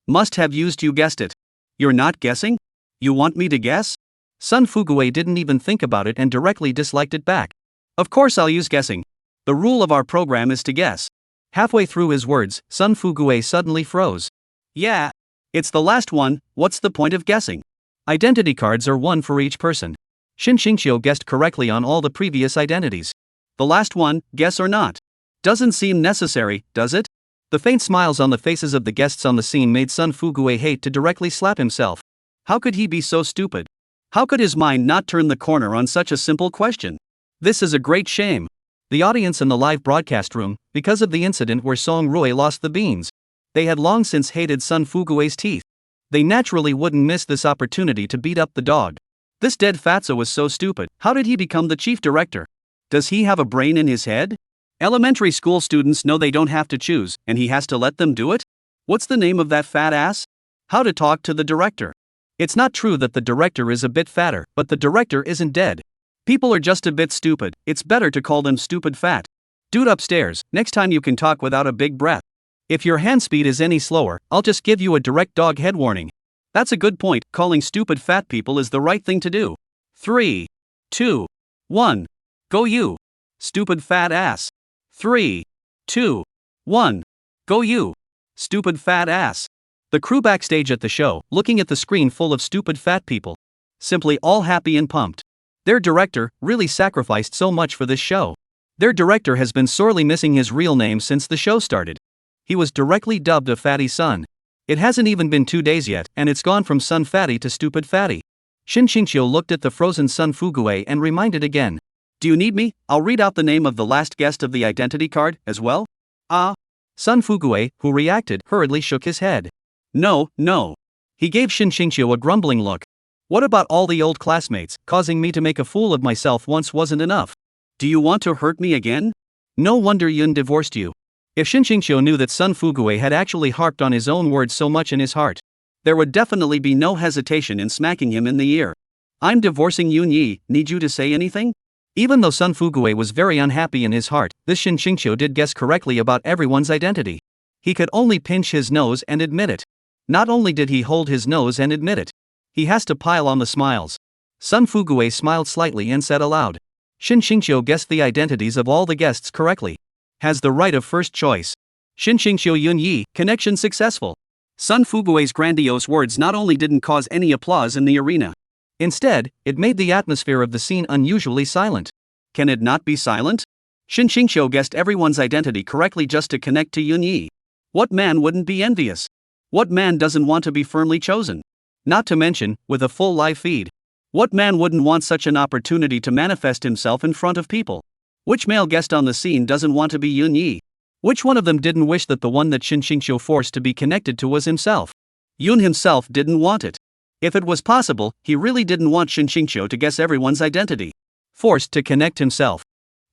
Must have used you guessed it. You're not guessing? You want me to guess? Sun Fuguei didn't even think about it and directly disliked it back. Of course I'll use guessing. The rule of our program is to guess. Halfway through his words, Sun Fuguei suddenly froze. Yeah. It's the last one, what's the point of guessing? Identity cards are 1 for each person. Shin Shingqiu guessed correctly on all the previous identities. The last one, guess or not? Doesn't seem necessary, does it? The faint smiles on the faces of the guests on the scene made Sun Fuguei hate to directly slap himself. How could he be so stupid? How could his mind not turn the corner on such a simple question? This is a great shame. The audience in the live broadcast room, because of the incident where Song Rui lost the beans. They had long since hated Sun Fuguei's teeth. They naturally wouldn't miss this opportunity to beat up the dog. This dead fatso was so stupid, how did he become the chief director? Does he have a brain in his head? Elementary school students know they don't have to choose, and he has to let them do it? What's the name of that fat ass? How to talk to the director. It's not true that the director is a bit fatter, but the director isn't dead. People are just a bit stupid, it's better to call them stupid fat. Dude upstairs, next time you can talk without a big breath. If your hand speed is any slower, I'll just give you a direct dog head warning. That's a good point, calling stupid fat people is the right thing to do. 3, 2, 1. Go you. Stupid fat ass. 3, 2, 1. Go you. Stupid fat ass. The crew backstage at the show, looking at the screen full of stupid fat people. Simply all happy and pumped. Their director really sacrificed so much for this show. Their director has been sorely missing his real name since the show started. He was directly dubbed a fatty son. It hasn't even been 2 days yet, and it's gone from Sun Fatty to Stupid Fatty. Shin Shingqiu looked at the frozen Sun Fuguei and reminded again. Do you need me? I'll read out the name of the last guest of the identity card, as well? Sun Fuguei, who reacted, hurriedly shook his head. No. He gave Shin Qingqiu a grumbling look. What about all the old classmates? Causing me to make a fool of myself once wasn't enough. Do you want to hurt me again? No wonder Yun divorced you. If Shin Qingqiu knew that Sun Fuguei had actually harped on his own words so much in his heart, there would definitely be no hesitation in smacking him in the ear. I'm divorcing Yun Yi, need you to say anything? Even though Sun Fuguei was very unhappy in his heart, this Shin Qingqiu did guess correctly about everyone's identity. He could only pinch his nose and admit it. Not only did he hold his nose and admit it, he has to pile on the smiles. Sun Fuguei smiled slightly and said aloud. Shin Qingqiu guessed the identities of all the guests correctly. Has the right of first choice. Shin Qingqiu Yun Yi, connection successful. Sun Fuguei's grandiose words not only didn't cause any applause in the arena. Instead, it made the atmosphere of the scene unusually silent. Can it not be silent? Shin Qingqiu guessed everyone's identity correctly just to connect to Yun Yi. What man wouldn't be envious? What man doesn't want to be firmly chosen? Not to mention, with a full live feed. What man wouldn't want such an opportunity to manifest himself in front of people? Which male guest on the scene doesn't want to be Yun Yi? Which one of them didn't wish that the one that Shin Qingqiu forced to be connected to was himself? Yun himself didn't want it. If it was possible, he really didn't want Shin Qingqiu to guess everyone's identity. Forced to connect himself.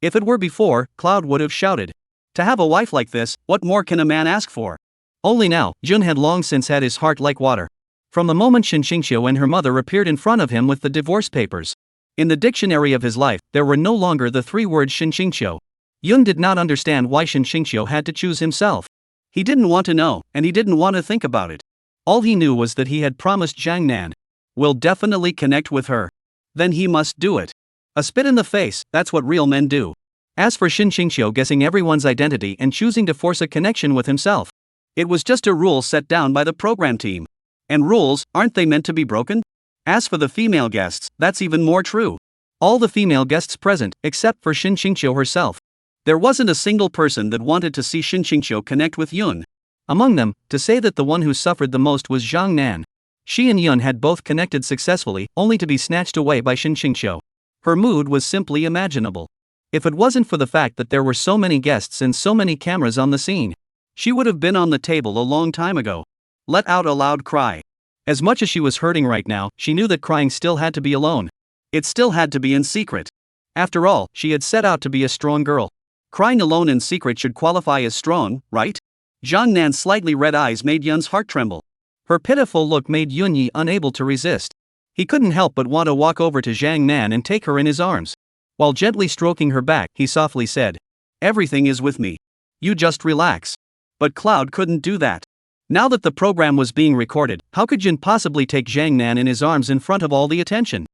If it were before, Cloud would have shouted. To have a wife like this, what more can a man ask for? Only now, Jun had long since had his heart like water. From the moment Shin Qingqiu and her mother appeared in front of him with the divorce papers. In the dictionary of his life, there were no longer the three words Shin Qingqiu. Yun did not understand why Shin Qingqiu had to choose himself. He didn't want to know, and he didn't want to think about it. All he knew was that he had promised Zhang Nan. Will definitely connect with her. Then he must do it. A spit in the face, that's what real men do. As for Shin Qingqiu guessing everyone's identity and choosing to force a connection with himself, it was just a rule set down by the program team. And rules, aren't they meant to be broken? As for the female guests, that's even more true. All the female guests present, except for Shin Qingqiu herself. There wasn't a single person that wanted to see Shin Qingqiu connect with Yun. Among them, to say that the one who suffered the most was Zhang Nan. She and Yun had both connected successfully, only to be snatched away by Shin Qingqiu. Her mood was simply imaginable. If it wasn't for the fact that there were so many guests and so many cameras on the scene, she would have been on the table a long time ago. Let out a loud cry. As much as she was hurting right now, she knew that crying still had to be alone. It still had to be in secret. After all, she had set out to be a strong girl. Crying alone in secret should qualify as strong, right? Zhang Nan's slightly red eyes made Yun's heart tremble. Her pitiful look made Yun Yi unable to resist. He couldn't help but want to walk over to Zhang Nan and take her in his arms. While gently stroking her back, he softly said, "Everything is with me. You just relax." But Cloud couldn't do that. Now that the program was being recorded, how could Jin possibly take Zhang Nan in his arms in front of all the attention?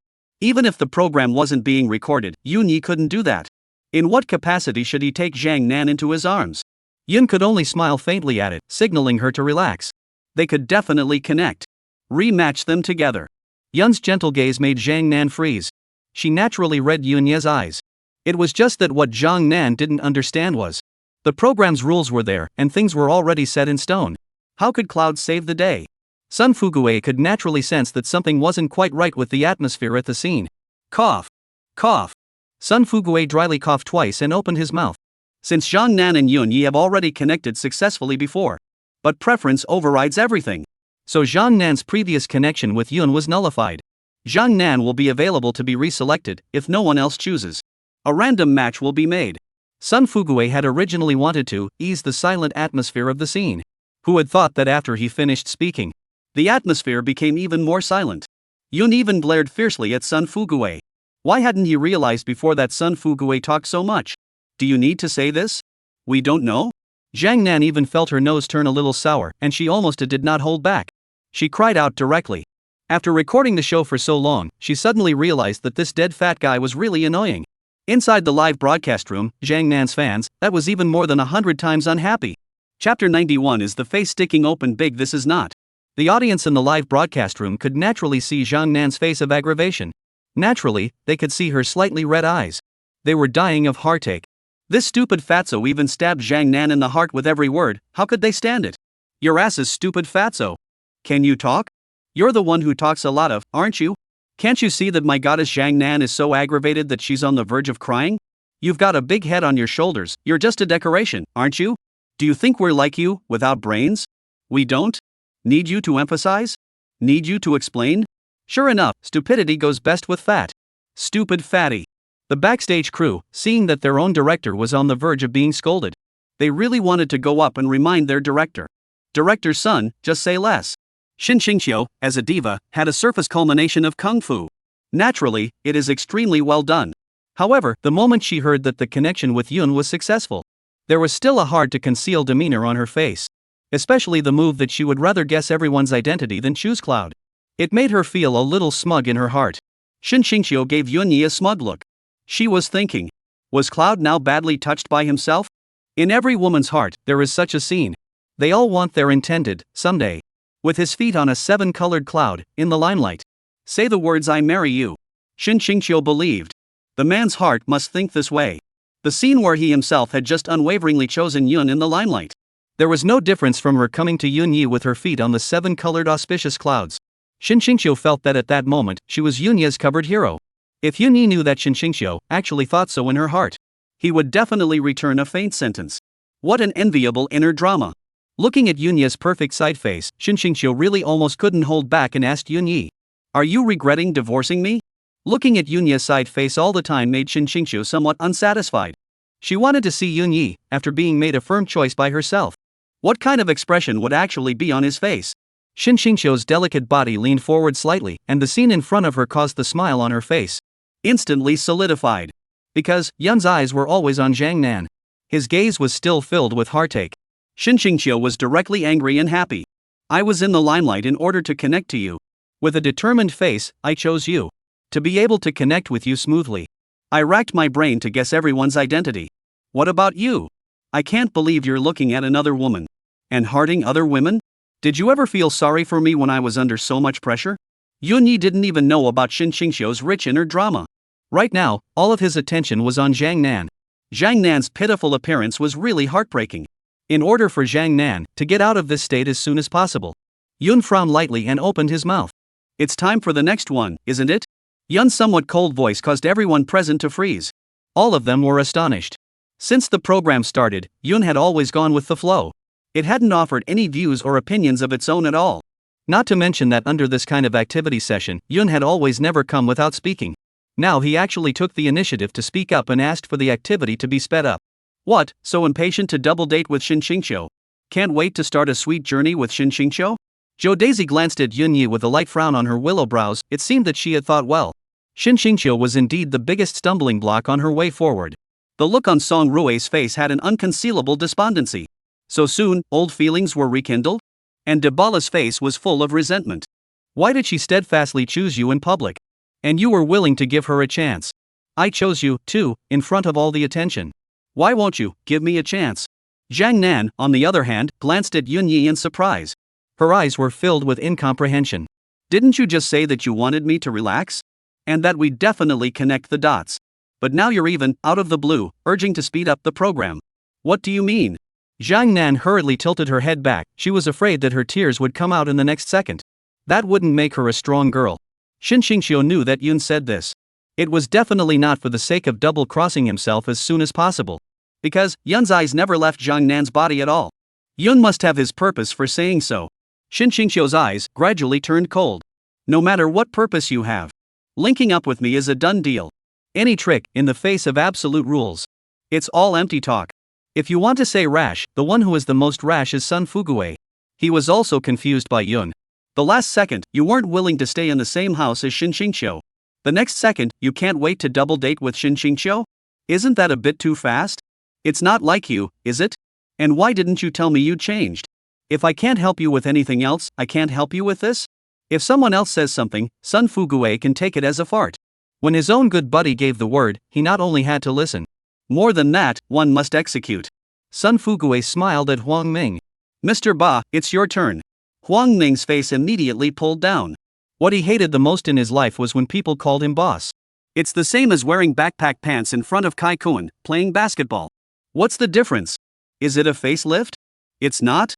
Even if the program wasn't being recorded, Yun Yi couldn't do that. In what capacity should he take Zhang Nan into his arms? Yun could only smile faintly at it, signaling her to relax. They could definitely connect. Rematch them together. Yun's gentle gaze made Zhang Nan freeze. She naturally read Yunya's eyes. It was just that what Zhang Nan didn't understand was, the program's rules were there, and things were already set in stone. How could Cloud save the day? Sun Fuguei could naturally sense that something wasn't quite right with the atmosphere at the scene. Cough. Cough. Sun Fuguei dryly coughed twice and opened his mouth. Since Zhang Nan and Yun Yi have already connected successfully before. But preference overrides everything. So Zhang Nan's previous connection with Yun was nullified. Zhang Nan will be available to be reselected if no one else chooses. A random match will be made. Sun Fuguei had originally wanted to ease the silent atmosphere of the scene. Who had thought that after he finished speaking, the atmosphere became even more silent. Yun even glared fiercely at Sun Fuguei. Why hadn't he realized before that Sun Fuguei talked so much? Do you need to say this? We don't know? Zhang Nan even felt her nose turn a little sour, and she almost did not hold back. She cried out directly. After recording the show for so long, she suddenly realized that this dead fat guy was really annoying. Inside the live broadcast room, Zhang Nan's fans, that was even more than 100 times unhappy. Chapter 91 is the face sticking open big. This is not. The audience in the live broadcast room could naturally see Zhang Nan's face of aggravation. Naturally, they could see her slightly red eyes. They were dying of heartache. This stupid fatso even stabbed Zhang Nan in the heart with every word. How could they stand it? Your ass is stupid fatso. Can you talk? You're the one who talks a lot of, aren't you? Can't you see that my goddess Zhang Nan is so aggravated that she's on the verge of crying? You've got a big head on your shoulders, you're just a decoration, aren't you? Do you think we're like you, without brains? We don't? Need you to emphasize? Need you to explain? Sure enough, stupidity goes best with fat. Stupid fatty. The backstage crew, seeing that their own director was on the verge of being scolded. They really wanted to go up and remind their director. Director's son, just say less. Shin Xingqiu, as a diva, had a surface culmination of kung fu. Naturally, it is extremely well done. However, the moment she heard that the connection with Yun was successful, there was still a hard-to-conceal demeanor on her face. Especially the move that she would rather guess everyone's identity than choose Cloud. It made her feel a little smug in her heart. Shin Xingqiu gave Yunya a smug look. She was thinking, was Cloud now badly touched by himself? In every woman's heart, there is such a scene. They all want their intended, someday. With his feet on a 7-colored cloud, in the limelight. Say the words I marry you. Shin Xingqiu believed. The man's heart must think this way. The scene where he himself had just unwaveringly chosen Yun in the limelight. There was no difference from her coming to Yunyi with her feet on the 7-colored auspicious clouds. Shin Xingqiu felt that at that moment, she was Yunya's covered hero. If Yunyi knew that Shin Xingqiu actually thought so in her heart, he would definitely return a faint sentence. What an enviable inner drama. Looking at Yunya's perfect side face, Shin Xingqiu really almost couldn't hold back and asked Yunyi, "Are you regretting divorcing me?" Looking at Yunya's side face all the time made Shin Xingqiu somewhat unsatisfied. She wanted to see Yunyi, after being made a firm choice by herself. What kind of expression would actually be on his face? Shin Xingqiu's delicate body leaned forward slightly, and the scene in front of her caused the smile on her face instantly solidified. Because Yun's eyes were always on Zhang Nan. His gaze was still filled with heartache. Shin Xingqiu was directly angry and happy. I was in the limelight in order to connect to you. With a determined face, I chose you. To be able to connect with you smoothly. I racked my brain to guess everyone's identity. What about you? I can't believe you're looking at another woman. And hearting other women? Did you ever feel sorry for me when I was under so much pressure? Yunyi didn't even know about Shin Xingqiu's rich inner drama. Right now, all of his attention was on Zhang Nan. Zhang Nan's pitiful appearance was really heartbreaking. In order for Zhang Nan to get out of this state as soon as possible, Yun frowned lightly and opened his mouth. It's time for the next one, isn't it? Yun's somewhat cold voice caused everyone present to freeze. All of them were astonished. Since the program started, Yun had always gone with the flow. It hadn't offered any views or opinions of its own at all. Not to mention that under this kind of activity session, Yun had always never come without speaking. Now he actually took the initiative to speak up and asked for the activity to be sped up. What, so impatient to double date with Shin Xingqiu? Can't wait to start a sweet journey with Shin Xingqiu? Jo Daisy glanced at Yunyi with a light frown on her willow brows. It seemed that she had thought well. Shin Xingqiu was indeed the biggest stumbling block on her way forward. The look on Song Rue's face had an unconcealable despondency. So soon, old feelings were rekindled? And Dabala's face was full of resentment. Why did she steadfastly choose you in public? And you were willing to give her a chance. I chose you, too, in front of all the attention. Why won't you give me a chance? Zhang Nan, on the other hand, glanced at Yunyi in surprise. Her eyes were filled with incomprehension. Didn't you just say that you wanted me to relax? And that we'd definitely connect the dots. But now you're even, out of the blue, urging to speed up the program. What do you mean? Zhang Nan hurriedly tilted her head back. She was afraid that her tears would come out in the next second. That wouldn't make her a strong girl. Shin Xingqiu knew that Yun said this. It was definitely not for the sake of double-crossing himself as soon as possible. Because Yun's eyes never left Zhang Nan's body at all. Yun must have his purpose for saying so. Shin Xingqiu's eyes gradually turned cold. No matter what purpose you have, linking up with me is a done deal. Any trick in the face of absolute rules. It's all empty talk. If you want to say rash, the one who is the most rash is Sun Fuguei. He was also confused by Yun. The last second, you weren't willing to stay in the same house as Shin Xingqiu. The next second, you can't wait to double date with Shin Xingqiu? Isn't that a bit too fast? It's not like you, is it? And why didn't you tell me you changed? If I can't help you with anything else, I can't help you with this? If someone else says something, Sun Fuguei can take it as a fart. When his own good buddy gave the word, he not only had to listen. More than that, one must execute. Sun Fuguei smiled at Huang Ming. Mr. Ba, it's your turn. Huang Ming's face immediately pulled down. What he hated the most in his life was when people called him boss. It's the same as wearing backpack pants in front of Kai Kun, playing basketball. What's the difference? Is it a facelift? It's not?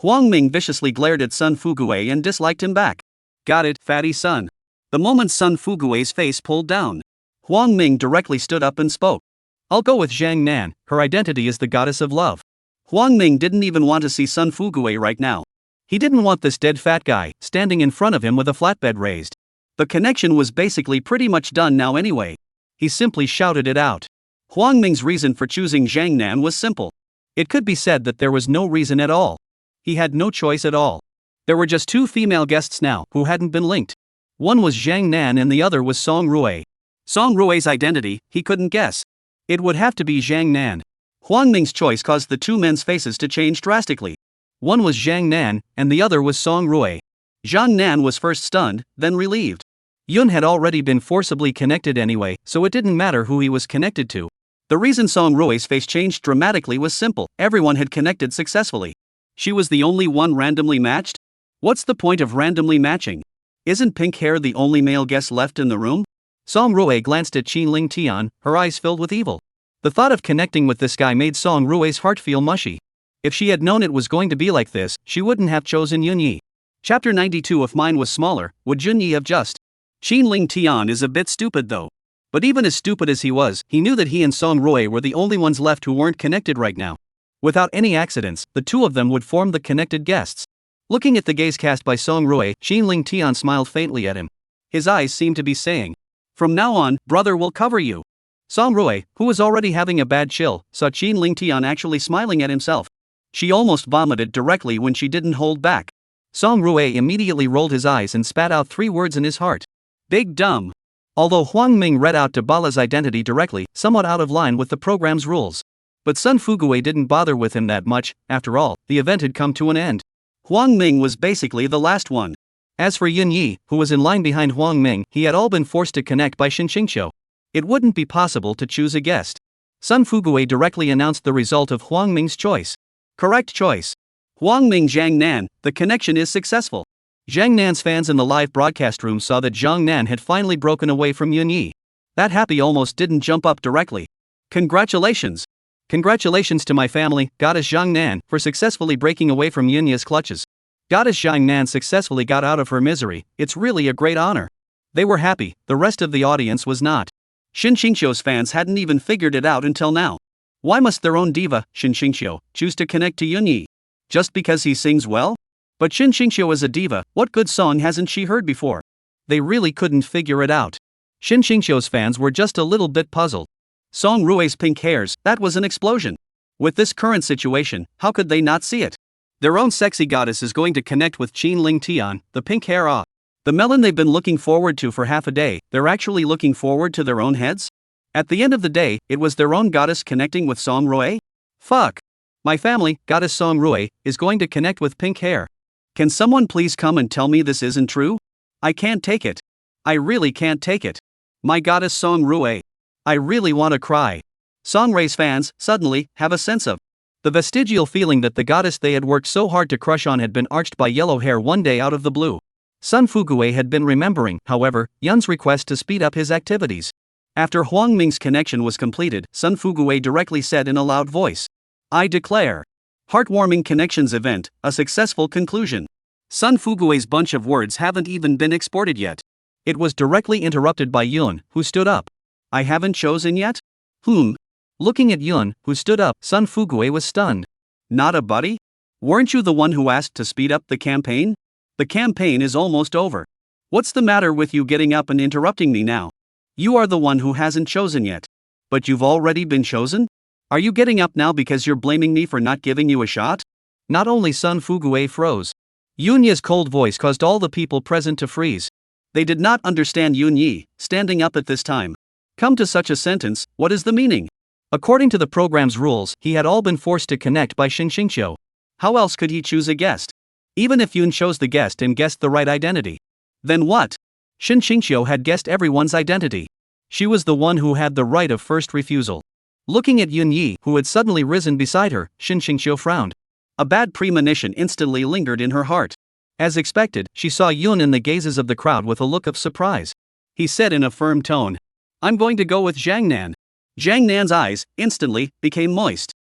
Huang Ming viciously glared at Sun Fuguei and disliked him back. Got it, fatty son. The moment Sun Fuguei's face pulled down, Huang Ming directly stood up and spoke. I'll go with Zhang Nan, her identity is the goddess of love. Huang Ming didn't even want to see Sun Fuguei right now. He didn't want this dead fat guy standing in front of him with a flatbed raised. The connection was basically pretty much done now anyway. He simply shouted it out. Huang Ming's reason for choosing Zhang Nan was simple. It could be said that there was no reason at all. He had no choice at all. There were just two female guests now who hadn't been linked. One was Zhang Nan and the other was Song Rui. Song Rui's identity, he couldn't guess. It would have to be Zhang Nan. Huang Ming's choice caused the two men's faces to change drastically. One was Zhang Nan, and the other was Song Rui. Zhang Nan was first stunned, then relieved. Yun had already been forcibly connected anyway, so it didn't matter who he was connected to. The reason Song Rui's face changed dramatically was simple: everyone had connected successfully. She was the only one randomly matched? What's the point of randomly matching? Isn't pink hair the only male guest left in the room? Song Rui glanced at Qin Ling Tian, her eyes filled with evil. The thought of connecting with this guy made Song Rui's heart feel mushy. If she had known it was going to be like this, she wouldn't have chosen Yunya. Chapter 92. If mine was smaller, would Yunya have just? Qin Ling Tian is a bit stupid though. But even as stupid as he was, he knew that he and Song Rui were the only ones left who weren't connected right now. Without any accidents, the two of them would form the connected guests. Looking at the gaze cast by Song Rui, Qin Ling Tian smiled faintly at him. His eyes seemed to be saying, "From now on, brother will cover you." Song Rui, who was already having a bad chill, saw Qin Ling Tian actually smiling at himself. She almost vomited directly when she didn't hold back. Song Rui immediately rolled his eyes and spat out 3 words in his heart. Big dumb. Although Huang Ming read out Dabala's identity directly, somewhat out of line with the program's rules. But Sun Fuguei didn't bother with him that much. After all, the event had come to an end. Huang Ming was basically the last one. As for Yunya, who was in line behind Huang Ming, he had all been forced to connect by Xinxingqiu. It wouldn't be possible to choose a guest. Sun Fuguei directly announced the result of Huang Ming's choice. Correct choice. Huang Ming Zhang Nan, the connection is successful. Zhang Nan's fans in the live broadcast room saw that Zhang Nan had finally broken away from Yunya. That happy almost didn't jump up directly. Congratulations. Congratulations to my family, Goddess Zhang Nan, for successfully breaking away from Yunya's clutches. Goddess Zhang Nan successfully got out of her misery. It's really a great honor. They were happy, the rest of the audience was not. Xinxingqiu's fans hadn't even figured it out until now. Why must their own diva, Xinxingqiu, choose to connect to Yunya? Just because he sings well? But Xinxingqiu is a diva, what good song hasn't she heard before? They really couldn't figure it out. Xinxingqiu's fans were just a little bit puzzled. Song Rui's pink hairs, that was an explosion. With this current situation, how could they not see it? Their own sexy goddess is going to connect with Qin Ling Tian, the pink hair the melon they've been looking forward to for half a day. They're actually looking forward to their own heads? At the end of the day, it was their own goddess connecting with Song Rui? Fuck. My family, Goddess Song Rui, is going to connect with pink hair. Can someone please come and tell me this isn't true? I can't take it. I really can't take it. My goddess Song Rui. I really want to cry. Song Rui's fans, suddenly, have a sense of the vestigial feeling that the goddess they had worked so hard to crush on had been arched by yellow hair one day out of the blue. Sun Fuguei had been remembering, however, Yun's request to speed up his activities. After Huang Ming's connection was completed, Sun Fuguei directly said in a loud voice, "I declare. Heartwarming connections event, a successful conclusion." Sun Fuguei's bunch of words haven't even been exported yet. It was directly interrupted by Yun, who stood up. "I haven't chosen yet? Looking at Yun, who stood up, Sun Fuguei was stunned. Not a buddy? Weren't you the one who asked to speed up the campaign? The campaign is almost over. What's the matter with you getting up and interrupting me now? You are the one who hasn't chosen yet. But you've already been chosen? Are you getting up now because you're blaming me for not giving you a shot?" Not only Sun Fuguei froze. Yunya's cold voice caused all the people present to freeze. They did not understand Yunya standing up at this time. Come to such a sentence, what is the meaning? According to the program's rules, he had all been forced to connect by Xinxingqiu. How else could he choose a guest? Even if Yun chose the guest and guessed the right identity. Then what? Xinxingqiu had guessed everyone's identity. She was the one who had the right of first refusal. Looking at Yunya, who had suddenly risen beside her, Xinxingqiu frowned. A bad premonition instantly lingered in her heart. As expected, she saw Yun in the gazes of the crowd with a look of surprise. He said in a firm tone, "I'm going to go with Zhang Nan." Zhang Nan's eyes, instantly, became moist.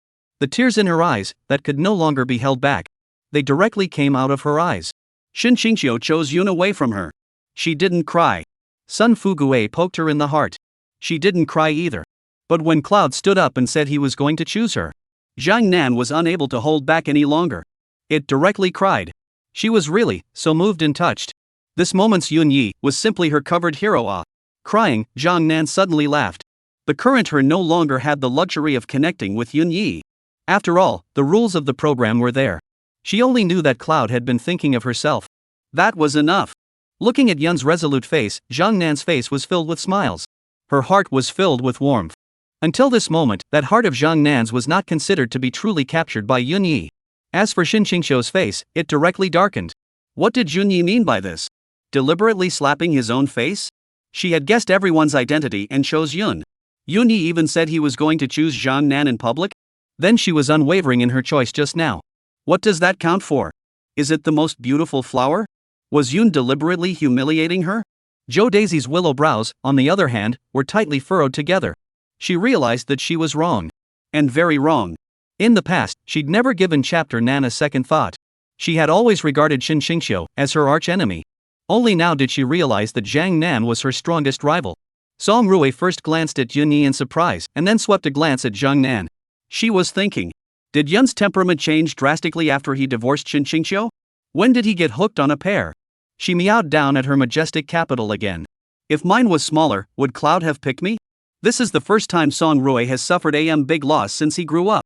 The tears in her eyes, that could no longer be held back. They directly came out of her eyes. Xinxingqiu chose Yun away from her. She didn't cry. Sun Fuguei poked her in the heart. She didn't cry either. But when Cloud stood up and said he was going to choose her, Zhang Nan was unable to hold back any longer. It directly cried. She was really so moved and touched. This moment's Yunya was simply her covered hero. Crying, Jiang Nan suddenly laughed. The current her no longer had the luxury of connecting with Yunya. After all, the rules of the program were there. She only knew that Cloud had been thinking of herself. That was enough. Looking at Yun's resolute face, Jiang Nan's face was filled with smiles. Her heart was filled with warmth. Until this moment, that heart of Jiang Nan's was not considered to be truly captured by Yunya. As for Xin Qingqiu's face, it directly darkened. What did Yunya mean by this? Deliberately slapping his own face? She had guessed everyone's identity and chose Yun. Yunya even said he was going to choose Jiang Nan in public? Then she was unwavering in her choice just now. What does that count for? Is it the most beautiful flower? Was Yun deliberately humiliating her? Jo Daisy's willow brows, on the other hand, were tightly furrowed together. She realized that she was wrong. And very wrong. In the past, she'd never given Chapter Nan a second thought. She had always regarded Xin Qingqiu as her arch-enemy. Only now did she realize that Jiang Nan was her strongest rival. Song Rui first glanced at Yunya in surprise and then swept a glance at Jiang Nan. She was thinking. Did Yun's temperament change drastically after he divorced Xin Qingqiu? When did he get hooked on a pair? She meowed down at her majestic capital again. If mine was smaller, would Cloud have picked me? This is the first time Song Rui has suffered a big loss since he grew up.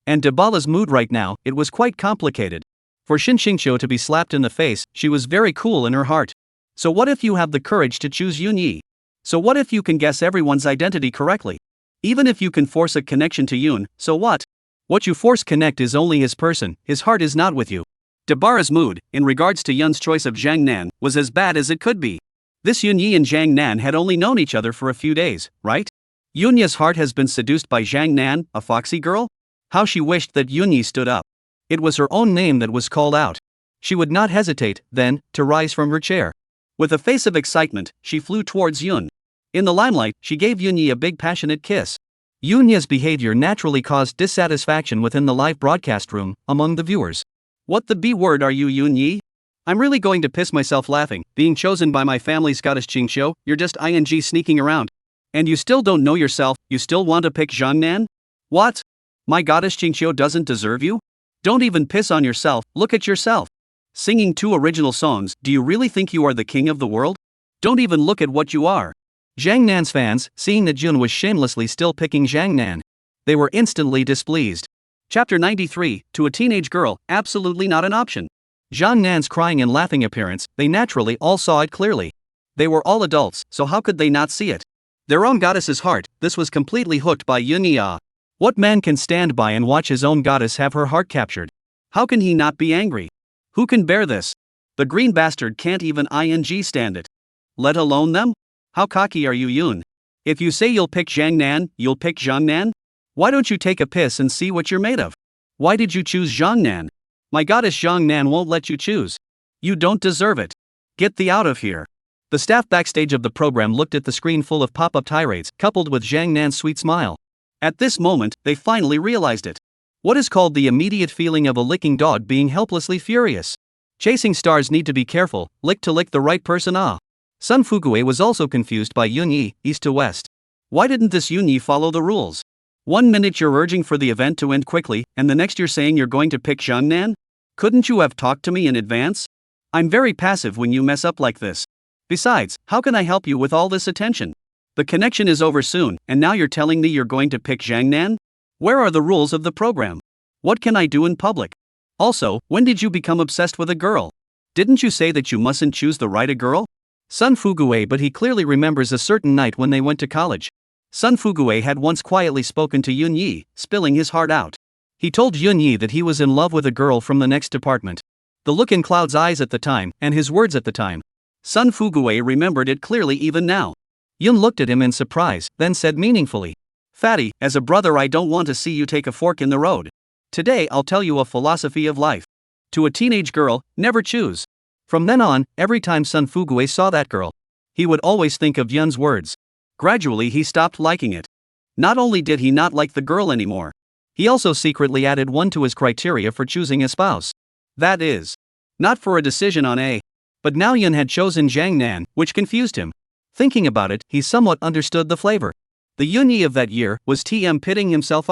And Dabala's mood right now, it was quite complicated. For Xin Qingqiu to be slapped in the face, she was very cool in her heart. So what if you have the courage to choose Yunya? So what if you can guess everyone's identity correctly? Even if you can force a connection to Yun, so what? What you force connect is only his person, his heart is not with you. Dabara's mood, in regards to Yun's choice of Jiang Nan, was as bad as it could be. This Yunya and Jiang Nan had only known each other for a few days, right? Yunya's heart has been seduced by Jiang Nan, a foxy girl? How she wished that Yunya stood up. It was her own name that was called out. She would not hesitate, then, to rise from her chair. With a face of excitement, she flew towards Yun. In the limelight, she gave Yunya a big passionate kiss. Yunya's behavior naturally caused dissatisfaction within the live broadcast room, among the viewers. What the B word are you, Yunya? I'm really going to piss myself laughing, being chosen by my family's goddess Qingqiu, you're just sneaking around. And you still don't know yourself, you still want to pick Jiang Nan? What? My goddess Qingqiu doesn't deserve you? Don't even piss on yourself, look at yourself. Singing 2 original songs, do you really think you are the king of the world? Don't even look at what you are. Jiang Nan's fans, seeing that Jun was shamelessly still picking Jiang Nan. They were instantly displeased. Chapter 93, to a teenage girl, absolutely not an option. Jiang Nan's crying and laughing appearance, they naturally all saw it clearly. They were all adults, so how could they not see it? Their own goddess's heart, this was completely hooked by Yunya. What man can stand by and watch his own goddess have her heart captured? How can he not be angry? Who can bear this? The green bastard can't even stand it. Let alone them? How cocky are you, Yun? If you say you'll pick Jiang Nan, you'll pick Jiang Nan? Why don't you take a piss and see what you're made of? Why did you choose Jiang Nan? My goddess Jiang Nan won't let you choose. You don't deserve it. Get thee out of here. The staff backstage of the program looked at the screen full of pop-up tirades, coupled with Jiang Nan's sweet smile. At this moment, they finally realized it. What is called the immediate feeling of a licking dog being helplessly furious. Chasing stars need to be careful, lick to lick the right person. Sun Fugue was also confused by Yunya, east to west. Why didn't this Yunya follow the rules? 1 minute you're urging for the event to end quickly, and the next you're saying you're going to pick Jiang Nan? Couldn't you have talked to me in advance? I'm very passive when you mess up like this. Besides, how can I help you with all this attention? The connection is over soon, and now you're telling me you're going to pick Jiang Nan? Where are the rules of the program? What can I do in public? Also, when did you become obsessed with a girl? Didn't you say that you mustn't choose the right girl? Sun Fugue, but he clearly remembers a certain night when they went to college. Sun Fugue had once quietly spoken to Yunya, spilling his heart out. He told Yunya that he was in love with a girl from the next department. The look in Cloud's eyes at the time, and his words at the time. Sun Fugue remembered it clearly even now. Yun looked at him in surprise, then said meaningfully, Fatty, as a brother I don't want to see you take a fork in the road. Today I'll tell you a philosophy of life. To a teenage girl, never choose. From then on, every time Sun Fugue saw that girl, he would always think of Yun's words. Gradually he stopped liking it. Not only did he not like the girl anymore, he also secretly added one to his criteria for choosing a spouse. That is, not for a decision on A. But now Yun had chosen Jiang Nan, which confused him. Thinking about it, he somewhat understood the flavor. The Yunya of that year was TM pitting himself.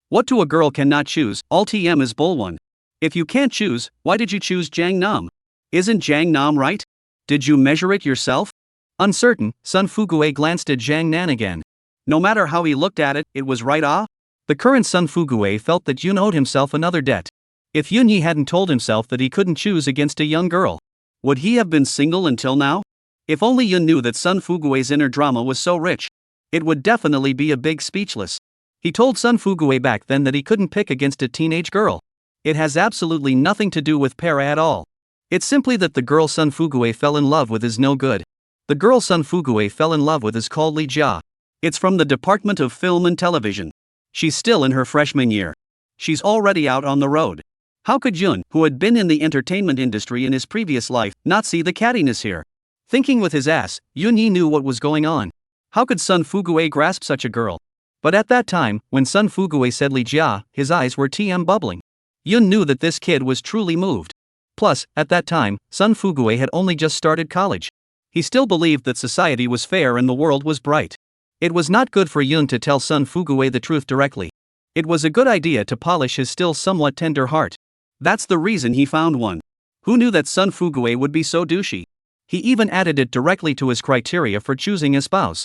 What to a girl cannot choose, all TM is bull one. If you can't choose, why did you choose Jang Nam? Isn't Jang Nam right? Did you measure it yourself? Uncertain, Sun Fugue glanced at Jang Nan again. No matter how he looked at it, it was right. The current Sun Fugue felt that Yun owed himself another debt. If Yunya hadn't told himself that he couldn't choose against a young girl, would he have been single until now? If only Yun knew that Sun Fugue's inner drama was so rich. It would definitely be a big speechless. He told Sun Fugue back then that he couldn't pick against a teenage girl. It has absolutely nothing to do with para at all. It's simply that the girl Sun Fugue fell in love with is no good. The girl Sun Fugue fell in love with is called Li Jia. It's from the Department of Film and Television. She's still in her freshman year. She's already out on the road. How could Yun, who had been in the entertainment industry in his previous life, not see the cattiness here? Thinking with his ass, Yun Yi knew what was going on. How could Sun Fugue grasp such a girl? But at that time, when Sun Fugue said Li Jia, his eyes were bubbling. Yun knew that this kid was truly moved. Plus, at that time, Sun Fugue had only just started college. He still believed that society was fair and the world was bright. It was not good for Yun to tell Sun Fugue the truth directly. It was a good idea to polish his still somewhat tender heart. That's the reason he found one. Who knew that Sun Fugue would be so douchey? He even added it directly to his criteria for choosing a spouse.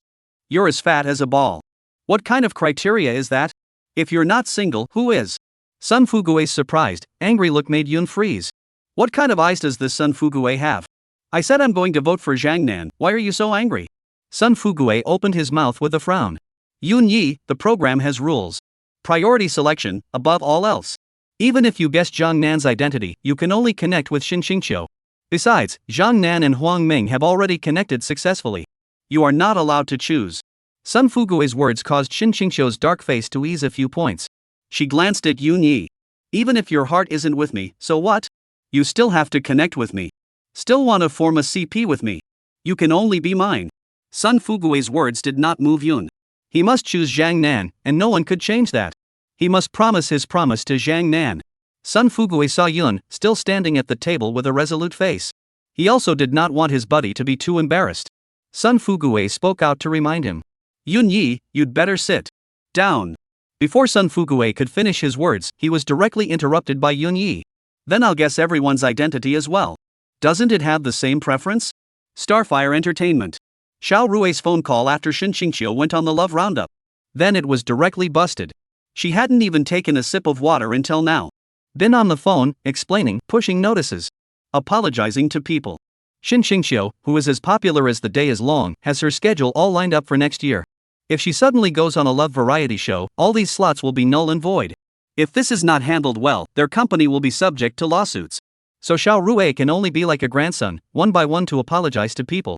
You're as fat as a ball. What kind of criteria is that? If you're not single, who is? Sun Fugue's surprised, angry look made Yun freeze. What kind of eyes does this Sun Fugue have? I said I'm going to vote for Jang Nan, why are you so angry? Sun Fugue opened his mouth with a frown. Yun Yi, the program has rules. Priority selection, above all else. Even if you guess Zhang Nan's identity, you can only connect with Xin Xingqiu. Besides, Zhang Nan and Huang Ming have already connected successfully. You are not allowed to choose. Sun Fugue's words caused Xin Xingqiu's dark face to ease a few points. She glanced at Yun Yi. Even if your heart isn't with me, so what? You still have to connect with me. Still want to form a CP with me. You can only be mine. Sun Fugue's words did not move Yun. He must choose Zhang Nan, and no one could change that. He must promise his promise to Zhang Nan. Sun Fugue saw Yun, still standing at the table with a resolute face. He also did not want his buddy to be too embarrassed. Sun Fugue spoke out to remind him. Yun Yi, you'd better sit down. Before Sun Fugue could finish his words, he was directly interrupted by Yun Yi. Then I'll guess everyone's identity as well. Doesn't it have the same preference? Starfire Entertainment. Xiao Rui's phone call after Xin Xingqiu went on the love roundup. Then it was directly busted. She hadn't even taken a sip of water until now. Been on the phone, explaining, pushing notices, apologizing to people. Xin Xingqiu, who is as popular as the day is long, has her schedule all lined up for next year. If she suddenly goes on a love variety show, all these slots will be null and void. If this is not handled well, their company will be subject to lawsuits. So Xiao Rui can only be like a grandson, one by one to apologize to people.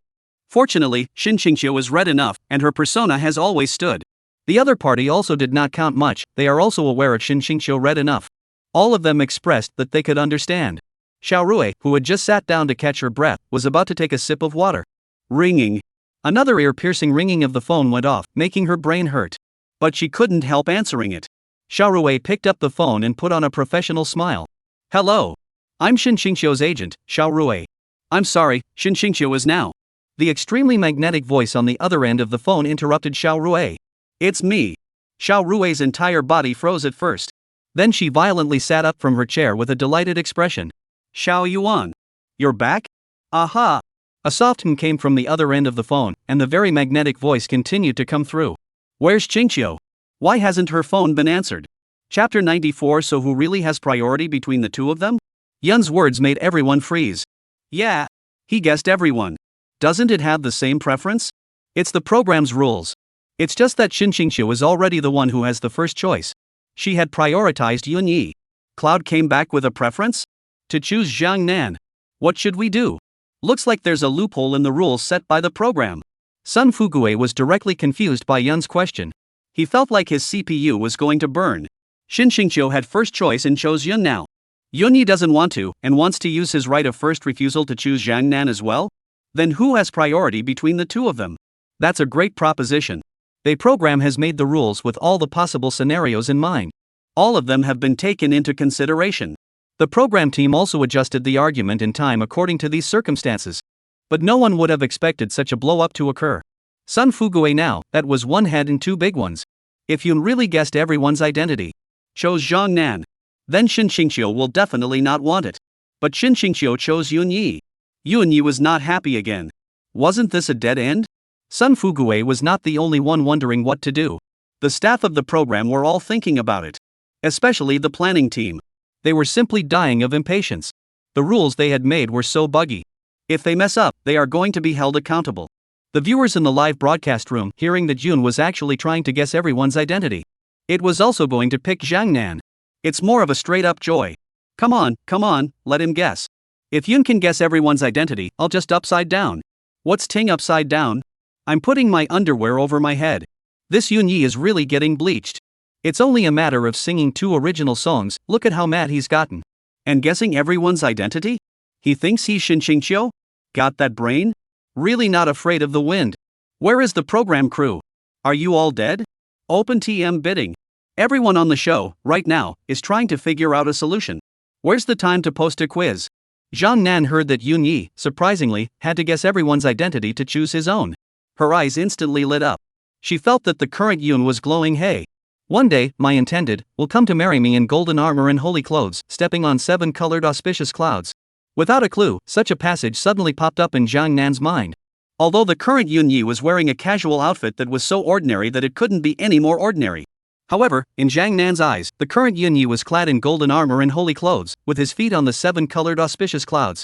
Fortunately, Xin Xingqiu is red enough, and her persona has always stood. The other party also did not count much, they are also aware of Xin Xingqiu red enough. All of them expressed that they could understand. Xiao Rui, who had just sat down to catch her breath, was about to take a sip of water. Ringing. Another ear-piercing ringing of the phone went off, making her brain hurt. But she couldn't help answering it. Xiao Rui picked up the phone and put on a professional smile. Hello. I'm Xin Xingqiu's agent, Xiao Rui. I'm sorry, Xin Xingqiu is now. The extremely magnetic voice on the other end of the phone interrupted Xiao Rui. It's me. Xiao Rui's entire body froze at first. Then she violently sat up from her chair with a delighted expression. Xiao Yuan. You're back? Aha! A soft hum came from the other end of the phone, and the very magnetic voice continued to come through. Where's Xingqiu? Why hasn't her phone been answered? Chapter 94. So who really has priority between the two of them? Yun's words made everyone freeze. Yeah. He guessed everyone. Doesn't it have the same preference? It's the program's rules. It's just that Xin Xingqiu is already the one who has the first choice. She had prioritized Yun Yi. Cloud came back with a preference? To choose Zhang Nan. What should we do? Looks like there's a loophole in the rules set by the program. Sun Fugue was directly confused by Yun's question. He felt like his CPU was going to burn. Xin Xingqiu had first choice and chose Yun now. Yun Yi doesn't want to, and wants to use his right of first refusal to choose Zhang Nan as well? Then who has priority between the two of them? That's a great proposition. The program has made the rules with all the possible scenarios in mind. All of them have been taken into consideration. The program team also adjusted the argument in time according to these circumstances. But no one would have expected such a blow-up to occur. Sun Fugue now, that was one head and two big ones. If Yun really guessed everyone's identity. Chose Zhang Nan. then Shin Xingqiu will definitely not want it. But Shin Xingqiu chose Yunyi. Yunyi was not happy again. Wasn't this a dead end? Sun Fugue was not the only one wondering what to do. The staff of the program were all thinking about it. Especially the planning team. They were simply dying of impatience. The rules they had made were so buggy. If they mess up, they are going to be held accountable. The viewers in the live broadcast room, hearing that Yun was actually trying to guess everyone's identity. It was also going to pick Zhang Nan. It's more of a straight-up joy. Come on, let him guess. If Yun can guess everyone's identity, I'll just upside down. What's Ting upside down? I'm putting my underwear over my head. This Yunyi is really getting bleached. It's only a matter of singing 2 original songs, look at how mad he's gotten. And guessing everyone's identity? He thinks he's Shin Xingqiu? Got that brain? Really not afraid of the wind. Where is the program crew? Are you all dead? Open TM bidding. Everyone on the show, right now, is trying to figure out a solution. Where's the time to post a quiz? Zhang Nan heard that Yunyi, surprisingly, had to guess everyone's identity to choose his own. Her eyes instantly lit up. She felt that the current Yun was glowing. Hey. One day, my intended, will come to marry me in golden armor and holy clothes, stepping on 7 colored auspicious clouds. Without a clue, such a passage suddenly popped up in Zhang Nan's mind. Although the current Yunyi was wearing a casual outfit that was so ordinary that it couldn't be any more ordinary. However, in Zhang Nan's eyes, the current Yunyi was clad in golden armor and holy clothes, with his feet on the 7 colored auspicious clouds.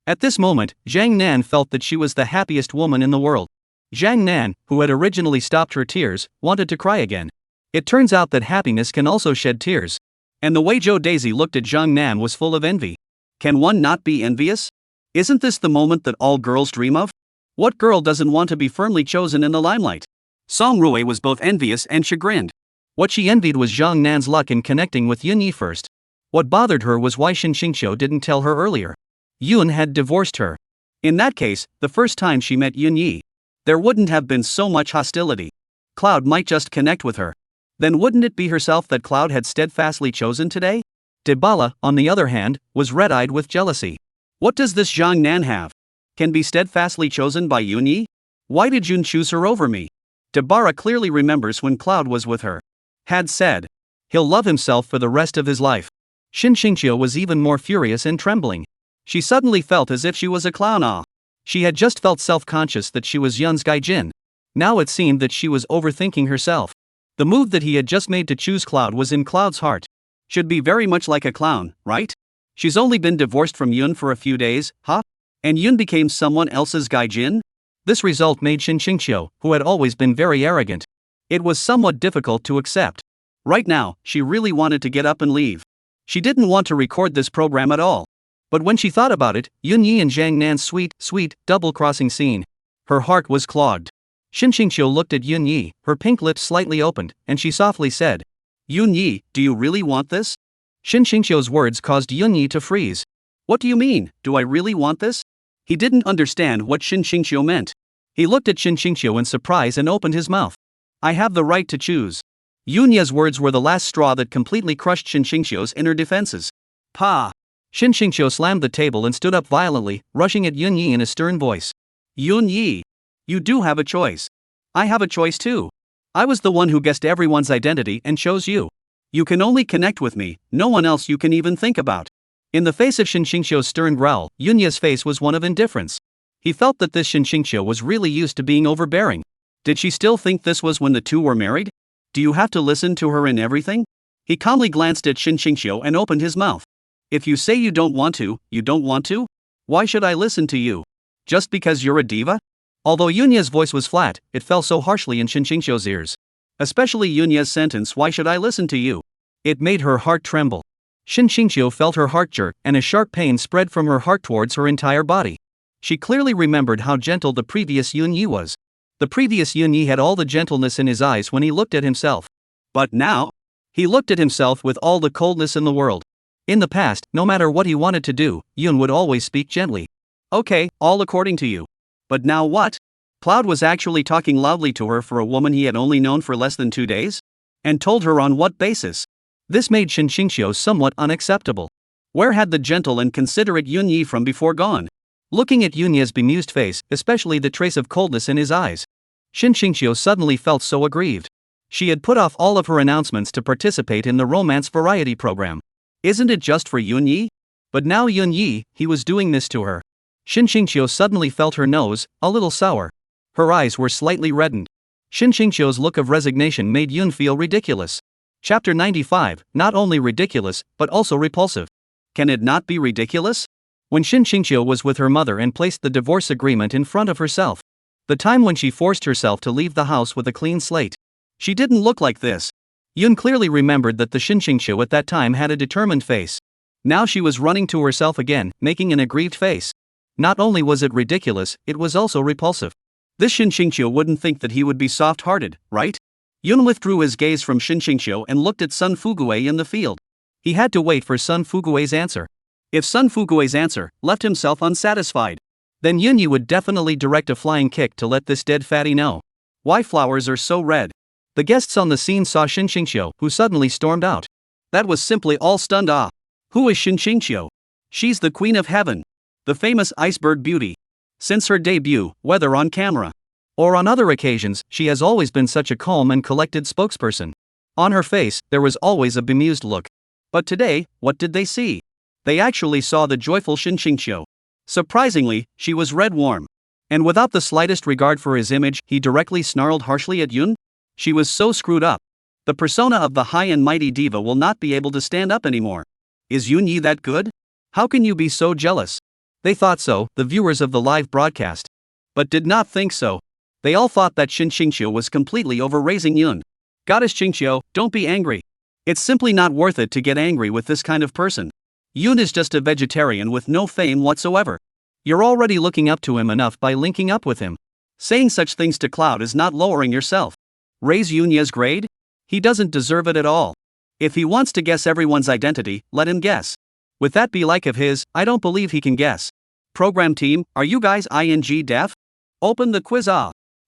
At this moment, Zhang Nan felt that she was the happiest woman in the world. Zhang Nan, who had originally stopped her tears, wanted to cry again. It turns out that happiness can also shed tears. And the way Zhou Daisy looked at Zhang Nan was full of envy. Can one not be envious? Isn't this the moment that all girls dream of? What girl doesn't want to be firmly chosen in the limelight? Song Rui was both envious and chagrined. What she envied was Zhang Nan's luck in connecting with Yunyi first. What bothered her was why Shin Xingqiu didn't tell her earlier. Yun had divorced her. In that case, the first time she met Yunyi, there wouldn't have been so much hostility. Cloud might just connect with her. Then wouldn't it be herself that Cloud had steadfastly chosen today? Debala, on the other hand, was red-eyed with jealousy. What does this Zhang Nan have? Can be steadfastly chosen by Yunyi? Why did Yun choose her over me? Debara clearly remembers when Cloud was with her. Had said, he'll love himself for the rest of his life. Shin Xingqiu was even more furious and trembling. She suddenly felt as if she was a clown. She had just felt self-conscious that she was Yun's gaijin. Now it seemed that she was overthinking herself. The move that he had just made to choose Cloud was in Cloud's heart. Should be very much like a clown, right? She's only been divorced from Yun for a few days, huh? And Yun became someone else's gaijin? This result made Shin Xingqiu, who had always been very arrogant. It was somewhat difficult to accept. Right now, she really wanted to get up and leave. She didn't want to record this program at all. But when she thought about it, Yunyi and Zhang Nan's sweet, double-crossing scene, her heart was clogged. Shin Xingqiu looked at Yunyi, her pink lips slightly opened, and she softly said, Yunyi, do you really want this? Shin Xingqiu's words caused Yunyi to freeze. What do you mean, do I really want this? He didn't understand what Shin Xingqiu meant. He looked at Shin Xingqiu in surprise and opened his mouth. I have the right to choose. Yunya's words were the last straw that completely crushed Shin Xingqiu's inner defenses. Pa! Shin Xingqiu slammed the table and stood up violently, rushing at Yunyi in a stern voice. Yunyi! You do have a choice. I have a choice too. I was the one who guessed everyone's identity and chose you. You can only connect with me, no one else you can even think about. In the face of Shin Xingqiu's stern growl, Yunya's face was one of indifference. He felt that this Shin Xingqiu was really used to being overbearing. Did she still think this was when the two were married? Do you have to listen to her in everything? He calmly glanced at Shin Xingqiu and opened his mouth. If you say you don't want to, you don't want to? Why should I listen to you? Just because you're a diva? Although Yunya's voice was flat, it fell so harshly in Shin Xingqiu's ears. Especially Yunya's sentence, why should I listen to you? It made her heart tremble. Shin Xingqiu felt her heart jerk, and a sharp pain spread from her heart towards her entire body. She clearly remembered how gentle the previous Yunyi was. The previous Yunyi had all the gentleness in his eyes when he looked at himself. But now? He looked at himself with all the coldness in the world. In the past, no matter what he wanted to do, Yun would always speak gently. Okay, all according to you. But now what? Cloud was actually talking loudly to her for a woman he had only known for less than 2 days? And told her on what basis? This made Shin Xingqiu somewhat unacceptable. Where had the gentle and considerate Yunyi from before gone? Looking at Yunya's bemused face, especially the trace of coldness in his eyes, Shin Xingqiu suddenly felt so aggrieved. She had put off all of her announcements to participate in the romance variety program. Isn't it just for Yunya? But now Yunya, he was doing this to her. Xingqiu suddenly felt her nose, a little sour. Her eyes were slightly reddened. Xingqiu's look of resignation made Yun feel ridiculous. Chapter 95, not only ridiculous, but also repulsive. Can it not be ridiculous? When Xingqiu was with her mother and placed the divorce agreement in front of herself. The time when she forced herself to leave the house with a clean slate. She didn't look like this. Yun clearly remembered that the Xingqiu at that time had a determined face. Now she was running to herself again, making an aggrieved face. Not only was it ridiculous, it was also repulsive. This Xingqiu wouldn't think that he would be soft-hearted, right? Yun withdrew his gaze from Xingqiu and looked at Sun Fuguei in the field. He had to wait for Sun Fuguei's answer. If Sun Fuguei's answer left himself unsatisfied, then Yunya would definitely direct a flying kick to let this dead fatty know. Why flowers are so red? The guests on the scene saw Xingqiu, who suddenly stormed out. That was simply all stunned awe. Who is Xingqiu? She's the queen of heaven. The famous iceberg beauty. Since her debut, whether on camera or on other occasions, she has always been such a calm and collected spokesperson. On her face, there was always a bemused look. But today, what did they see? They actually saw the joyful Xingqiu. Surprisingly, she was red warm. And without the slightest regard for his image, he directly snarled harshly at Yun. She was so screwed up. The persona of the high and mighty diva will not be able to stand up anymore. Is Yunya that good? How can you be so jealous? They thought so, the viewers of the live broadcast. But did not think so. They all thought that Xingqiu was completely overraising Yun. Goddess Xingqiu, don't be angry. It's simply not worth it to get angry with this kind of person. Yun is just a vegetarian with no fame whatsoever. You're already looking up to him enough by linking up with him. Saying such things to Cloud is not lowering yourself. Raise Yunya's grade? He doesn't deserve it at all. If he wants to guess everyone's identity, let him guess. With that be like of his, I don't believe he can guess. Program team, are you guys ing deaf? Open the quiz.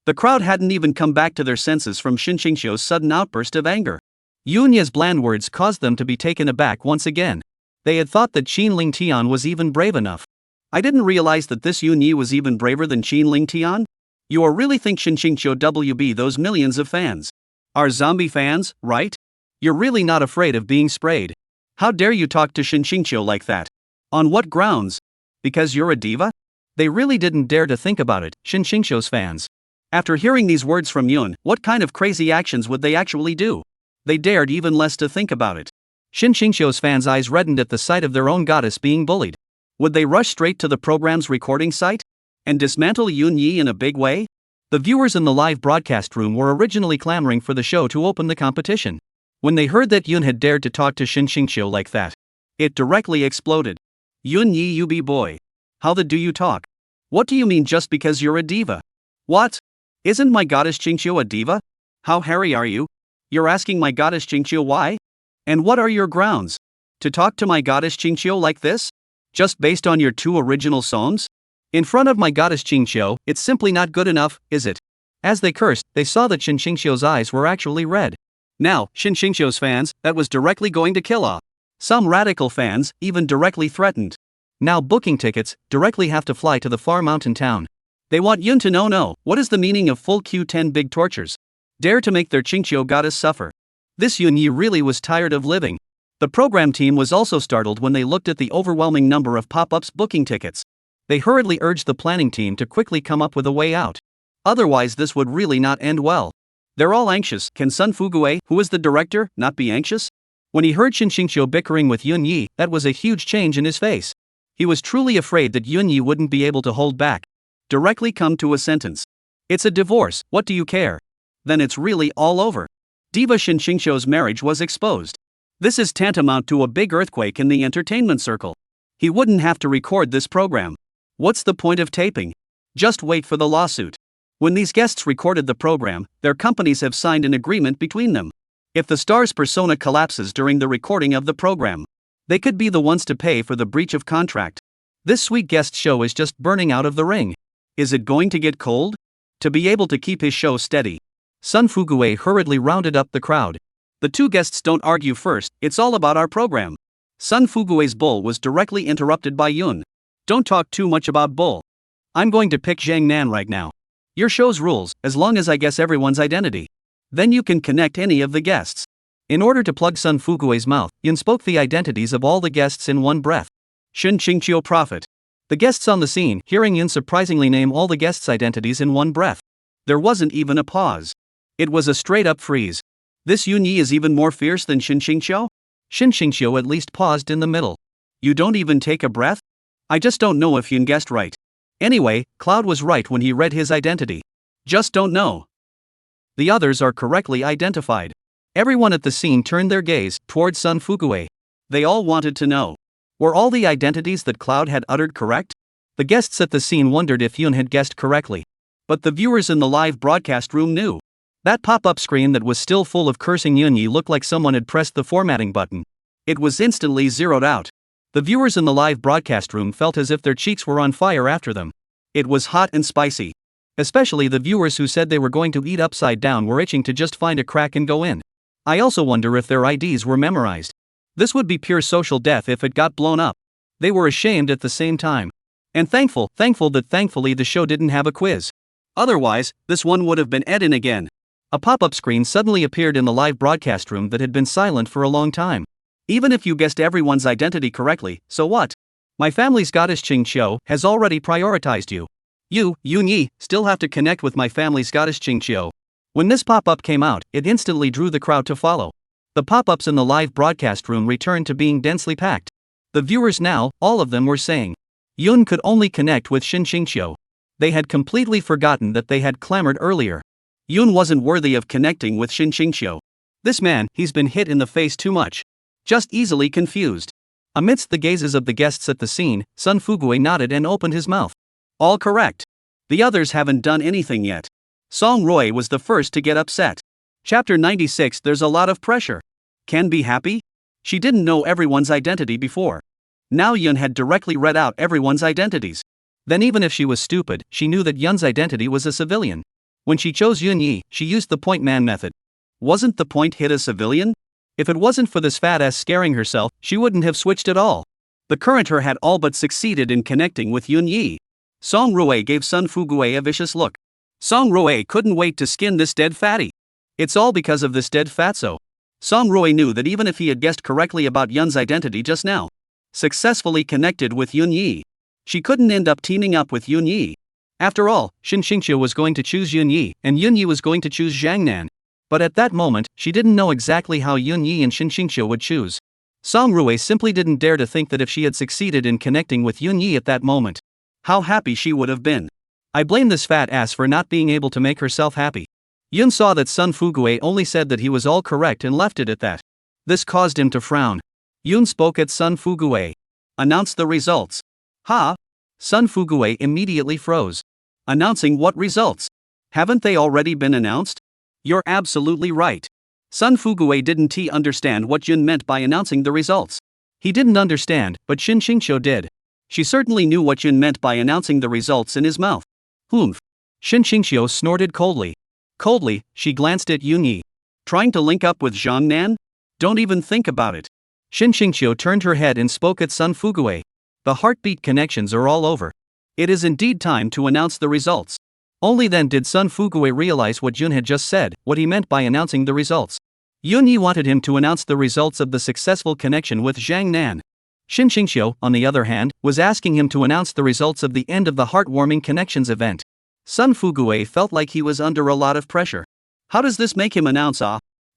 The crowd hadn't even come back to their senses from Xingqiu's sudden outburst of anger. Yunya's bland words caused them to be taken aback once again. They had thought that Qinling Tian was even brave enough. I didn't realize that this Yunya was even braver than Qinling Tian. You really think Xingqiu WB those millions of fans are zombie fans, right? You're really not afraid of being sprayed. How dare you talk to Xingqiu like that? On what grounds? Because you're a diva? They really didn't dare to think about it, Xingqiu's fans. After hearing these words from Yun, what kind of crazy actions would they actually do? They dared even less to think about it. Xingqiu's fans' eyes reddened at the sight of their own goddess being bullied. Would they rush straight to the program's recording site and dismantle Yunya in a big way? The viewers in the live broadcast room were originally clamoring for the show to open the competition. When they heard that Yun had dared to talk to Xingqiu like that, it directly exploded. Yunya, you be boy. How the do you talk? What do you mean just because you're a diva? What? Isn't my goddess Xingqiu a diva? How hairy are you? You're asking my goddess Xingqiu why? And what are your grounds to talk to my goddess Xingqiu like this? Just based on your 2 original songs? In front of my goddess Xingqiu, it's simply not good enough, is it? As they cursed, they saw that Xingqiu's eyes were actually red. Now, Xingqiu's fans, that was directly going to kill off. Some radical fans even directly threatened. Now booking tickets, directly have to fly to the far mountain town. They want Yun to know what is the meaning of full Q10 big tortures. Dare to make their Xingqiu goddess suffer. This Yunya really was tired of living. The program team was also startled when they looked at the overwhelming number of pop-ups booking tickets. They hurriedly urged the planning team to quickly come up with a way out. Otherwise this would really not end well. They're all anxious. Can Sun Fuguei, who is the director, not be anxious? When he heard Xingqiu bickering with Yunya, that was a huge change in his face. He was truly afraid that Yunya wouldn't be able to hold back. Directly come to a sentence. It's a divorce, what do you care? Then it's really all over. Diva Xingqiu's marriage was exposed. This is tantamount to a big earthquake in the entertainment circle. He wouldn't have to record this program. What's the point of taping? Just wait for the lawsuit. When these guests recorded the program, their companies have signed an agreement between them. If the star's persona collapses during the recording of the program, they could be the ones to pay for the breach of contract. This sweet guest show is just burning out of the ring. Is it going to get cold? To be able to keep his show steady, Sun Fuguei hurriedly rounded up the crowd. The 2 guests don't argue first, it's all about our program. Sun Fuguei's bull was directly interrupted by Yun. Don't talk too much about bull. I'm going to pick Zhang Nan right now. Your show's rules, as long as I guess everyone's identity. Then you can connect any of the guests. In order to plug Sun Fugue's mouth, Yun spoke the identities of all the guests in one breath. Shin Qingqiu Prophet. The guests on the scene, hearing Yun surprisingly name all the guests' identities in one breath. There wasn't even a pause. It was a straight-up freeze. This Yunya is even more fierce than Shin Qingqiu? Shin Qingqiu at least paused in the middle. You don't even take a breath? I just don't know if Yun guessed right. Anyway, Cloud was right when he read his identity. Just don't know. The others are correctly identified. Everyone at the scene turned their gaze toward Sun Fugue. They all wanted to know. Were all the identities that Cloud had uttered correct? The guests at the scene wondered if Yun had guessed correctly. But the viewers in the live broadcast room knew. That pop-up screen that was still full of cursing Yunya looked like someone had pressed the formatting button. It was instantly zeroed out. The viewers in the live broadcast room felt as if their cheeks were on fire after them. It was hot and spicy. Especially the viewers who said they were going to eat upside down were itching to just find a crack and go in. I also wonder if their IDs were memorized. This would be pure social death if it got blown up. They were ashamed at the same time. And thankful that thankfully the show didn't have a quiz. Otherwise, this one would have been Eden again. A pop-up screen suddenly appeared in the live broadcast room that had been silent for a long time. Even if you guessed everyone's identity correctly, so what? My family's goddess Qingqiu has already prioritized you. You, Yunya, still have to connect with my family's goddess Qingqiu. When this pop-up came out, it instantly drew the crowd to follow. The pop-ups in the live broadcast room returned to being densely packed. The viewers now, all of them were saying, Yun could only connect with Shin Qingqiu. They had completely forgotten that they had clamored earlier. Yun wasn't worthy of connecting with Shin Qingqiu. This man, he's been hit in the face too much. Just easily confused. Amidst the gazes of the guests at the scene, Sun Fugue nodded and opened his mouth. All correct. The others haven't done anything yet. Song Roy was the first to get upset. Chapter 96. There's a lot of pressure. Can be happy? She didn't know everyone's identity before. Now Yun had directly read out everyone's identities. Then even if she was stupid, she knew that Yun's identity was a civilian. When she chose Yunya, she used the point man method. Wasn't the point hit a civilian? If it wasn't for this fat ass scaring herself, she wouldn't have switched at all. The current her had all but succeeded in connecting with Yunya. Song Roy gave Sun Fugue a vicious look. Song Roy couldn't wait to skin this dead fatty. It's all because of this dead fatso. Song Roy knew that even if he had guessed correctly about Yun's identity just now, successfully connected with Yunya, she couldn't end up teaming up with Yunya. After all, Shin Qingqiu was going to choose Yunya, and Yunya was going to choose Zhang Nan. But at that moment, she didn't know exactly how Yunya and Shin Qingqiu would choose. Song Roy simply didn't dare to think that if she had succeeded in connecting with Yunya at that moment, how happy she would have been. I blame this fat ass for not being able to make herself happy. Yun saw that Sun Fugue only said that he was all correct and left it at that. This caused him to frown. Yun spoke at Sun Fugue. Announce the results. Ha! Sun Fugue immediately froze. Announcing what results? Haven't they already been announced? You're absolutely right. Sun Fugue didn't understand what Yun meant by announcing the results. He didn't understand, but Shin Qingqiu did. She certainly knew what Yun meant by announcing the results in his mouth. Humph. Shin Qingqiu snorted coldly. Coldly, she glanced at Yunya. Trying to link up with Zhang Nan? Don't even think about it. Shin Qingqiu turned her head and spoke at Sun Fugue. The heartbeat connections are all over. It is indeed time to announce the results. Only then did Sun Fugue realize what Yun had just said, what he meant by announcing the results. Yunya wanted him to announce the results of the successful connection with Zhang Nan. Shin Qingqiu, on the other hand, was asking him to announce the results of the end of the heartwarming connections event. Sun Fugue felt like he was under a lot of pressure. How does this make him announce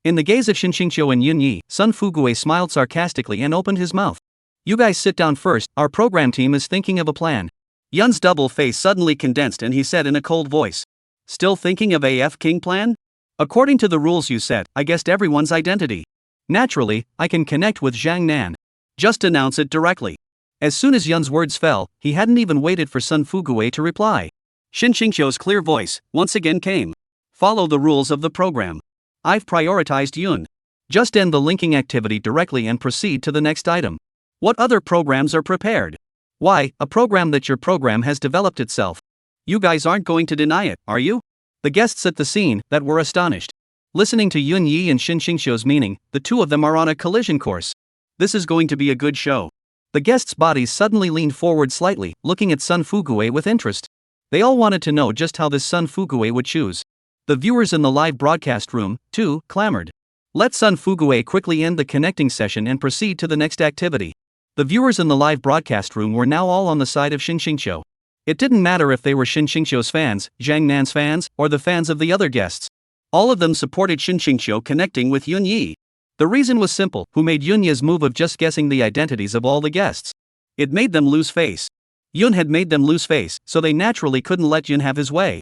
In the gaze of Shin Qingqiu and Yunya, Sun Fugue smiled sarcastically and opened his mouth. You guys sit down first, our program team is thinking of a plan. Yun's double face suddenly condensed and he said in a cold voice. Still thinking of AF King plan? According to the rules you set, I guessed everyone's identity. Naturally, I can connect with Zhang Nan. Just announce it directly. As soon as Yun's words fell, he hadn't even waited for Sun Fugue to reply. Shin Qingqiu's clear voice once again came. Follow the rules of the program. I've prioritized Yun. Just end the linking activity directly and proceed to the next item. What other programs are prepared? Why, a program that your program has developed itself. You guys aren't going to deny it, are you? The guests at the scene that were astonished. Listening to Yunya and Shin Qingqiu's meaning, the two of them are on a collision course. This is going to be a good show. The guests' bodies suddenly leaned forward slightly, looking at Sun Fugue with interest. They all wanted to know just how this Sun Fugue would choose. The viewers in the live broadcast room, too, clamored. Let Sun Fuguei quickly end the connecting session and proceed to the next activity. The viewers in the live broadcast room were now all on the side of Shin Xingqiu. It didn't matter if they were Shin Xingqiu's fans, Zhang Nan's fans, or the fans of the other guests. All of them supported Shin Xingqiu connecting with Yunya. The reason was simple: who made Yunya's move of just guessing the identities of all the guests. It made them lose face. Yun had made them lose face, so they naturally couldn't let Yun have his way.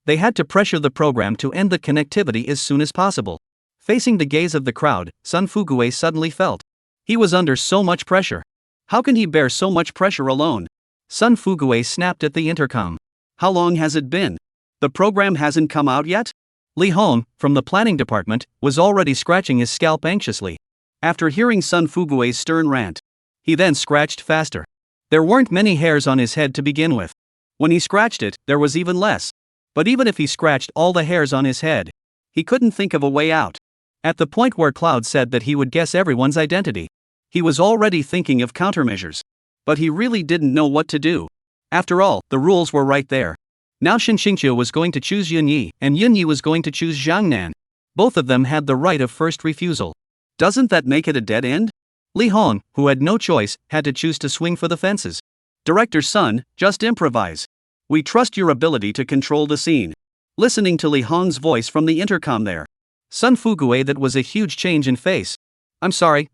They had to pressure the program to end the connectivity as soon as possible. Facing the gaze of the crowd, Sun Fuguei suddenly felt he was under so much pressure. How can he bear so much pressure alone? Sun Fuguei snapped at the intercom. How long has it been? The program hasn't come out yet? Li Hong, from the planning department, was already scratching his scalp anxiously. After hearing Sun Fuguei's stern rant, he then scratched faster. There weren't many hairs on his head to begin with. When he scratched it, there was even less. But even if he scratched all the hairs on his head, he couldn't think of a way out. At the point where Cloud said that he would guess everyone's identity, he was already thinking of countermeasures. But he really didn't know what to do. After all, the rules were right there. Now Shin Xingqiu was going to choose Yunya, and Yunya was going to choose Zhang Nan. Both of them had the right of first refusal. Doesn't that make it a dead end? Li Hong, who had no choice, had to choose to swing for the fences. Director Sun, just improvise. We trust your ability to control the scene. Listening to Li Hong's voice from the intercom there, Sun Fuguei, that was a huge change in face. I'm sorry.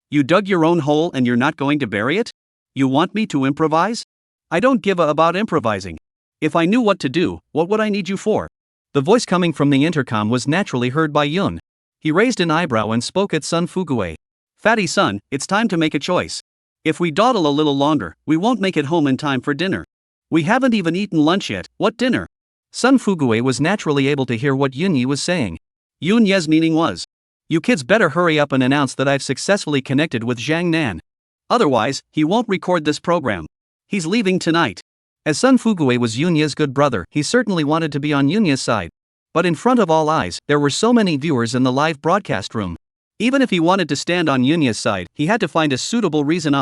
You dug your own hole and you're not going to bury it? You want me to improvise? I don't give a about improvising. If I knew what to do, what would I need you for? The voice coming from the intercom was naturally heard by Yun. He raised an eyebrow and spoke at Sun Fuguei. Fatty Sun, it's time to make a choice. If we dawdle a little longer, we won't make it home in time for dinner. We haven't even eaten lunch yet. What dinner? Sun Fuguei was naturally able to hear what Yunya was saying. Yunya's meaning was, you kids better hurry up and announce that I've successfully connected with Zhang Nan. Otherwise, he won't record this program. He's leaving tonight. As Sun Fuguei was Yunya's good brother, he certainly wanted to be on Yunya's side. But in front of all eyes, there were so many viewers in the live broadcast room. Even if he wanted to stand on Yunya's side, he had to find a suitable reason.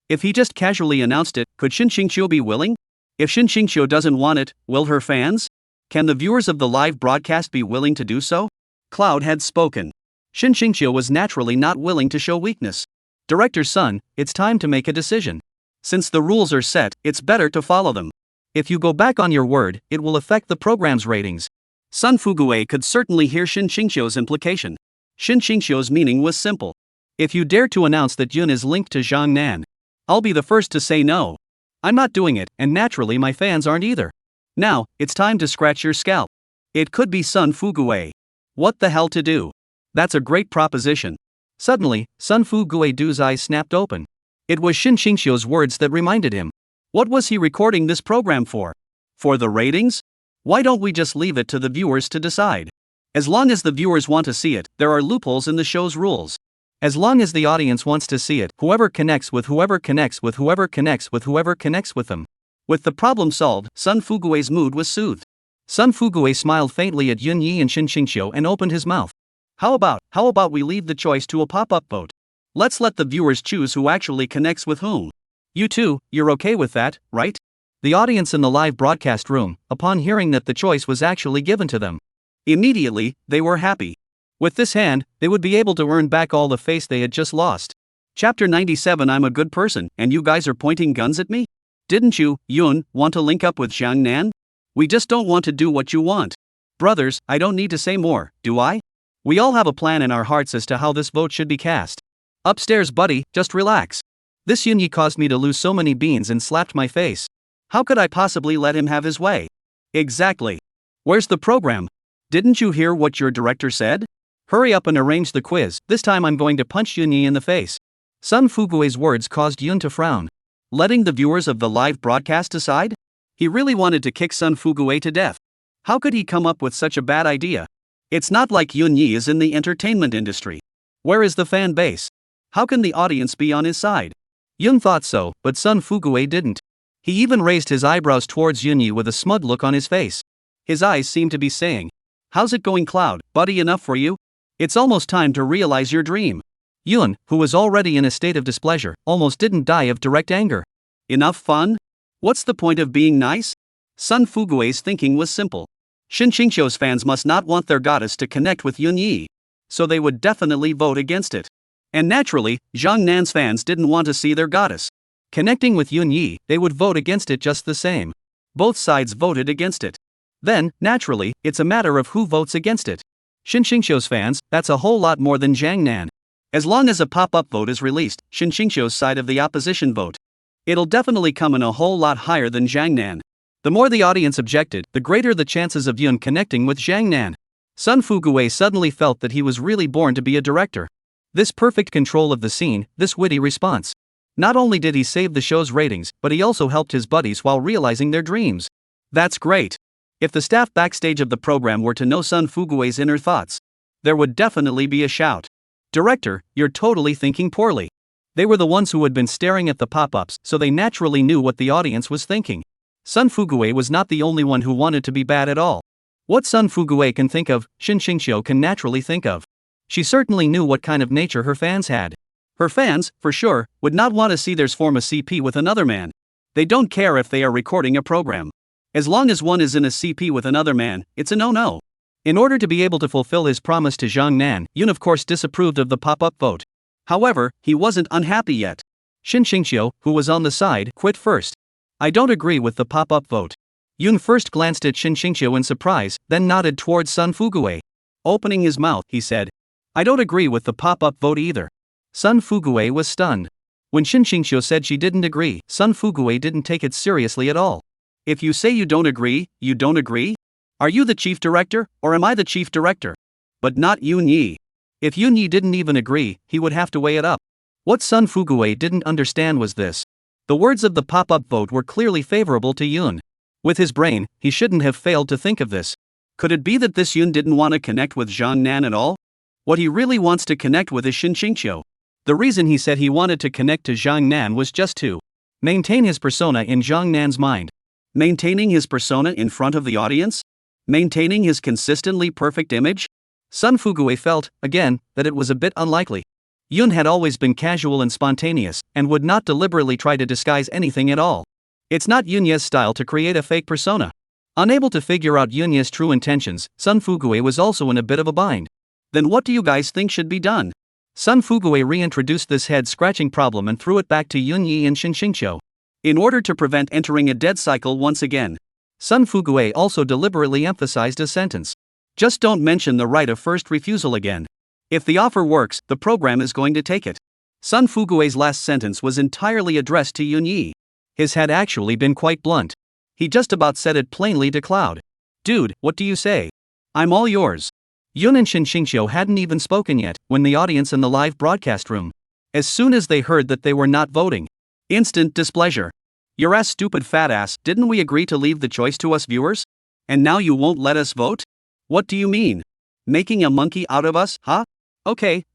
If he just casually announced it, could Shin Xingqiu be willing? If Shin Xingqiu doesn't want it, will her fans? Can the viewers of the live broadcast be willing to do so? Cloud had spoken. Shin Xingqiu was naturally not willing to show weakness. Director Sun, it's time to make a decision. Since the rules are set, it's better to follow them. If you go back on your word, it will affect the program's ratings. Sun Fuguei could certainly hear Shin Xingqiu's implication. Shin Xingqiu's meaning was simple. If you dare to announce that Yun is linked to Zhang Nan, I'll be the first to say no. I'm not doing it, and naturally my fans aren't either. Now, it's time to scratch your scalp. It could be Sun Fuguei. What the hell to do? That's a great proposition. Suddenly, Sun Fuguei's eyes snapped open. It was Shin Xingqiu's words that reminded him. What was he recording this program for? For the ratings? Why don't we just leave it to the viewers to decide? As long as the viewers want to see it, there are loopholes in the show's rules. As long as the audience wants to see it, whoever connects with whoever connects with whoever connects with whoever connects with them. With the problem solved, Sun Fuguei's mood was soothed. Sun Fuguei smiled faintly at Yunya and Shin Xingqiu and opened his mouth. How about we leave the choice to a pop-up vote? Let's let the viewers choose who actually connects with whom. You two, you're okay with that, right? The audience in the live broadcast room, upon hearing that the choice was actually given to them, immediately, they were happy. With this hand, they would be able to earn back all the face they had just lost. Chapter 97. I'm a good person, and you guys are pointing guns at me? Didn't you, Yun, want to link up with Zhang Nan? We just don't want to do what you want. Brothers, I don't need to say more, do I? We all have a plan in our hearts as to how this vote should be cast. Upstairs, buddy, just relax. This Yunya caused me to lose so many beans and slapped my face. How could I possibly let him have his way? Exactly. Where's the program? Didn't you hear what your director said? Hurry up and arrange the quiz. This time I'm going to punch Yunya in the face. Sun Fuguei's words caused Yun to frown. Letting the viewers of the live broadcast decide? He really wanted to kick Sun Fuguei to death. How could he come up with such a bad idea? It's not like Yunya is in the entertainment industry. Where is the fan base? How can the audience be on his side? Yun thought so, but Sun Fuguei didn't. He even raised his eyebrows towards Yunya with a smug look on his face. His eyes seemed to be saying, how's it going, Cloud, buddy, enough for you? It's almost time to realize your dream. Yun, who was already in a state of displeasure, almost didn't die of direct anger. Enough fun? What's the point of being nice? Sun Fuguei's thinking was simple. Shin Qingqiu's fans must not want their goddess to connect with Yunya, so they would definitely vote against it. And naturally, Zhang Nan's fans didn't want to see their goddess connecting with Yunya, they would vote against it just the same. Both sides voted against it. Then, naturally, it's a matter of who votes against it. Shin Qingqiu's fans, that's a whole lot more than Zhang Nan. As long as a pop-up vote is released, Shin Qingqiu's side of the opposition vote, it'll definitely come in a whole lot higher than Zhang Nan. The more the audience objected, the greater the chances of Yun connecting with Zhang Nan. Sun Fuguwei suddenly felt that he was really born to be a director. This perfect control of the scene, this witty response. Not only did he save the show's ratings, but he also helped his buddies while realizing their dreams. That's great. If the staff backstage of the program were to know Sun Fuguwei's inner thoughts, there would definitely be a shout. Director, you're totally thinking poorly. They were the ones who had been staring at the pop-ups, so they naturally knew what the audience was thinking. Sun Fuguwei was not the only one who wanted to be bad at all. What Sun Fuguwei can think of, Shin Qingqiu can naturally think of. She certainly knew what kind of nature her fans had. Her fans, for sure, would not want to see theirs form a CP with another man. They don't care if they are recording a program. As long as one is in a CP with another man, it's a no-no. In order to be able to fulfill his promise to Zhang Nan, Yun of course disapproved of the pop-up vote. However, he wasn't unhappy yet. Shin Qingqiu, who was on the side, quit first. I don't agree with the pop-up vote. Yun first glanced at Shin Qingqiu in surprise, then nodded towards Sun Fuguwei. Opening his mouth, he said, I don't agree with the pop-up vote either. Sun Fuguwei was stunned. When Shin Qingqiu said she didn't agree, Sun Fuguwei didn't take it seriously at all. If you say you don't agree, you don't agree? Are you the chief director, or am I the chief director? But not Yunya. If Yunya didn't even agree, he would have to weigh it up. What Sun Fuguwei didn't understand was this. The words of the pop-up vote were clearly favorable to Yun. With his brain, he shouldn't have failed to think of this. Could it be that this Yun didn't want to connect with Zhang Nan at all? What he really wants to connect with is Shin Qingqiu. The reason he said he wanted to connect to Zhang Nan was just to maintain his persona in Zhang Nan's mind. Maintaining his persona in front of the audience? Maintaining his consistently perfect image? Sun Fuguwei felt, again, that it was a bit unlikely. Yun had always been casual and spontaneous, and would not deliberately try to disguise anything at all. It's not Yunya's style to create a fake persona. Unable to figure out Yunya's true intentions, Sun Fuguwei was also in a bit of a bind. Then what do you guys think should be done? Sun Fuguwei reintroduced this head-scratching problem and threw it back to Yunya and Shin Qingqiu. In order to prevent entering a dead cycle once again, Sun Fuguwei also deliberately emphasized a sentence. Just don't mention the right of first refusal again. If the offer works, the program is going to take it. Sun Fuguwei's last sentence was entirely addressed to Yunya. His had actually been quite blunt. He just about said it plainly to Cloud. Dude, what do you say? I'm all yours. Yun and Shin Qingqiu hadn't even spoken yet, when the audience in the live broadcast room. As soon as they heard that they were not voting. Instant displeasure. Your ass stupid fat ass, didn't we agree to leave the choice to us viewers? And now you won't let us vote? What do you mean? Making a monkey out of us, huh? Okay.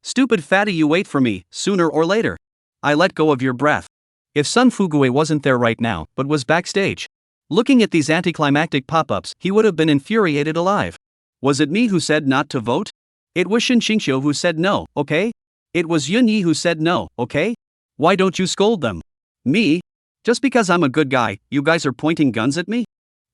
Stupid fatty, you wait for me, sooner or later. I let go of your breath. If Sun Fuguwei wasn't there right now, but was backstage, looking at these anticlimactic pop-ups, he would have been infuriated alive. Was it me who said not to vote? It was Shin Qingqiu who said no, okay? It was Yunya who said no, okay? Why don't you scold them? Me? Just because I'm a good guy, you guys are pointing guns at me?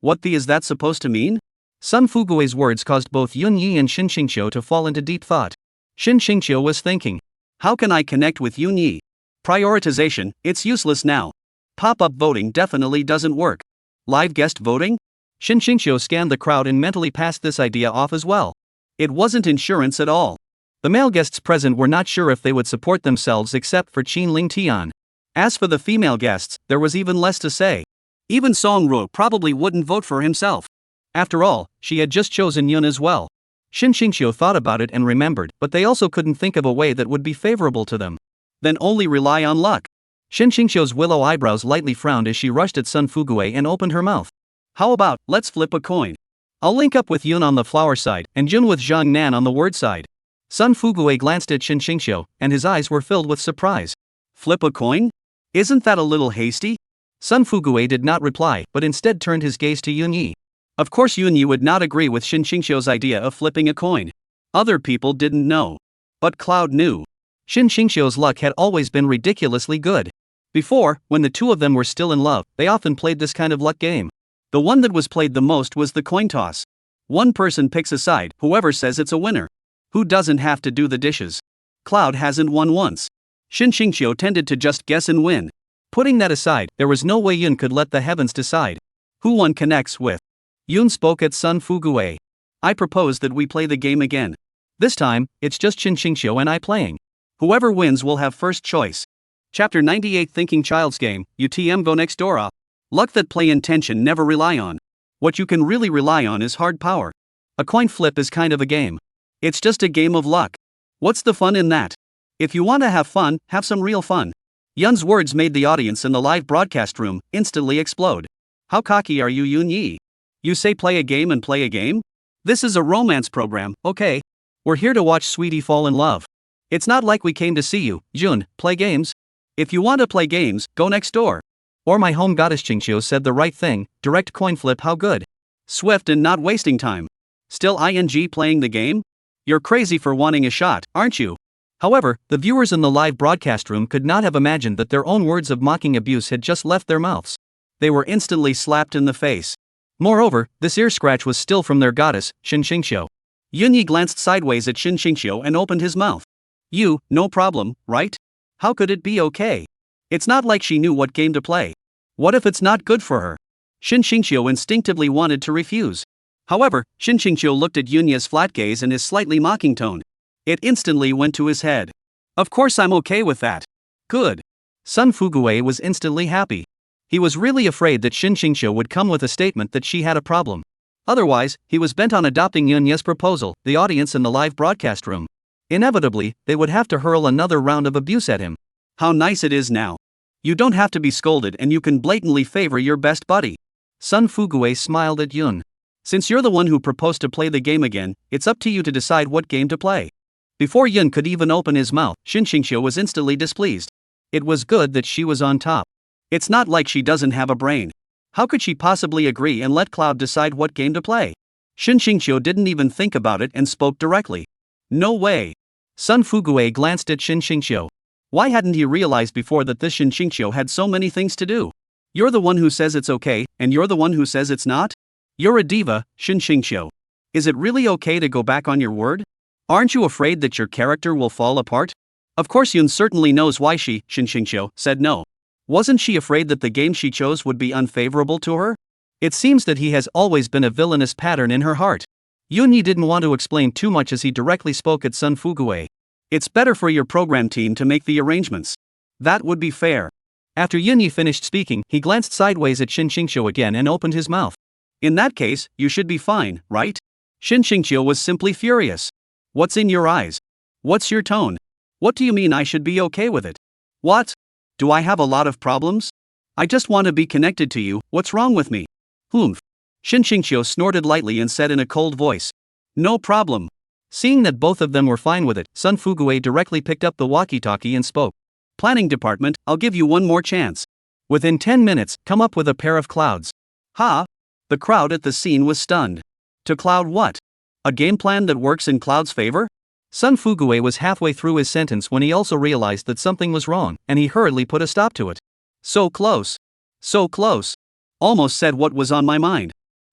What the is that supposed to mean? Sun Fuguwei's words caused both Yunya and Shin Qingqiu to fall into deep thought. Shin Qingqiu was thinking, how can I connect with Yunya? Prioritization, it's useless now. Pop-up voting definitely doesn't work. Live guest voting? Shin Qingqiu scanned the crowd and mentally passed this idea off as well. It wasn't insurance at all. The male guests present were not sure if they would support themselves except for Qin Ling Tian. As for the female guests, there was even less to say. Even Song Ruo probably wouldn't vote for himself. After all, she had just chosen Yun as well. Shin Qingqiu thought about it and remembered, but they also couldn't think of a way that would be favorable to them. Then only rely on luck. Shin Qingqiu's willow eyebrows lightly frowned as she rushed at Sun Fuguwei and opened her mouth. How about, let's flip a coin. I'll link up with Yun on the flower side, and Jun with Zhang Nan on the word side. Sun Fuguwei glanced at Shin Qingqiu, and his eyes were filled with surprise. Flip a coin? Isn't that a little hasty? Sun Fuguwei did not reply, but instead turned his gaze to Yunya. Of course Yunya would not agree with Shin Qingqiu's idea of flipping a coin. Other people didn't know. But Cloud knew. Shin Qingqiu's luck had always been ridiculously good. Before, when the two of them were still in love, they often played this kind of luck game. The one that was played the most was the coin toss. One person picks a side, whoever says it's a winner. Who doesn't have to do the dishes? Cloud hasn't won once. Shin Shingqiu tended to just guess and win. Putting that aside, there was no way Yun could let the heavens decide who one connects with. Yun spoke at Sun Fuguei. I propose that we play the game again. This time, it's just Shin Shingqiu and I playing. Whoever wins will have first choice. Chapter 98 Thinking Child's Game, UTM Go Next Door. Luck that play intention never rely on. What you can really rely on is hard power. A coin flip is kind of a game. It's just a game of luck. What's the fun in that? If you want to have fun, have some real fun. Yun's words made the audience in the live broadcast room instantly explode. How cocky are you, Yun Yi? You say play a game and play a game? This is a romance program, okay? We're here to watch Sweetie fall in love. It's not like we came to see you, Jun, play games. If you want to play games, go next door. Or my home goddess Qingqiu said the right thing, direct coin flip, how good. Swift and not wasting time. Still ing playing the game? You're crazy for wanting a shot, aren't you? However, the viewers in the live broadcast room could not have imagined that their own words of mocking abuse had just left their mouths. They were instantly slapped in the face. Moreover, this ear scratch was still from their goddess, Shin Shingqiu. Yunyi glanced sideways at Shin Shingqiu and opened his mouth. You, no problem, right? How could it be okay? It's not like she knew what game to play. What if it's not good for her? Shin Shingqiu instinctively wanted to refuse. However, Shin Shingqiu looked at Yunya's flat gaze and his slightly mocking tone. It instantly went to his head. Of course I'm okay with that. Good. Sun Fuguei was instantly happy. He was really afraid that Shin Shingqiu would come with a statement that she had a problem. Otherwise, he was bent on adopting Yunya's proposal, the audience in the live broadcast room. Inevitably, they would have to hurl another round of abuse at him. How nice it is now. You don't have to be scolded and you can blatantly favor your best buddy. Sun Fuguei smiled at Yun. Since you're the one who proposed to play the game again, it's up to you to decide what game to play. Before Yun could even open his mouth, Shin Shingqiu was instantly displeased. It was good that she was on top. It's not like she doesn't have a brain. How could she possibly agree and let Cloud decide what game to play? Shin Shingqiu didn't even think about it and spoke directly. No way. Sun Fuguei glanced at Shin Shingqiu. Why hadn't he realized before that this Shin Shingqiu had so many things to do? You're the one who says it's okay, and you're the one who says it's not? You're a diva, Shin Shingqiu. Is it really okay to go back on your word? Aren't you afraid that your character will fall apart? Of course Yun certainly knows why she, Shin Shingqiu, said no. Wasn't she afraid that the game she chose would be unfavorable to her? It seems that he has always been a villainous pattern in her heart. Yunyi didn't want to explain too much as he directly spoke at Sun Fuguei. It's better for your program team to make the arrangements. That would be fair. After Yunyi finished speaking, he glanced sideways at Shin Shingqiu again and opened his mouth. In that case, you should be fine, right? Shin Shingqiu was simply furious. What's in your eyes? What's your tone? What do you mean I should be okay with it? What? Do I have a lot of problems? I just want to be connected to you, what's wrong with me? Humph. Shin Shingqiu snorted lightly and said in a cold voice. No problem. Seeing that both of them were fine with it, Sun Fuguei directly picked up the walkie-talkie and spoke. Planning department, I'll give you one more chance. Within 10 minutes, come up with a pair of clouds. Ha! The crowd at the scene was stunned. To Cloud what? A game plan that works in Cloud's favor? Sun Fuguei was halfway through his sentence when he also realized that something was wrong, and he hurriedly put a stop to it. So close. So close. Almost said what was on my mind.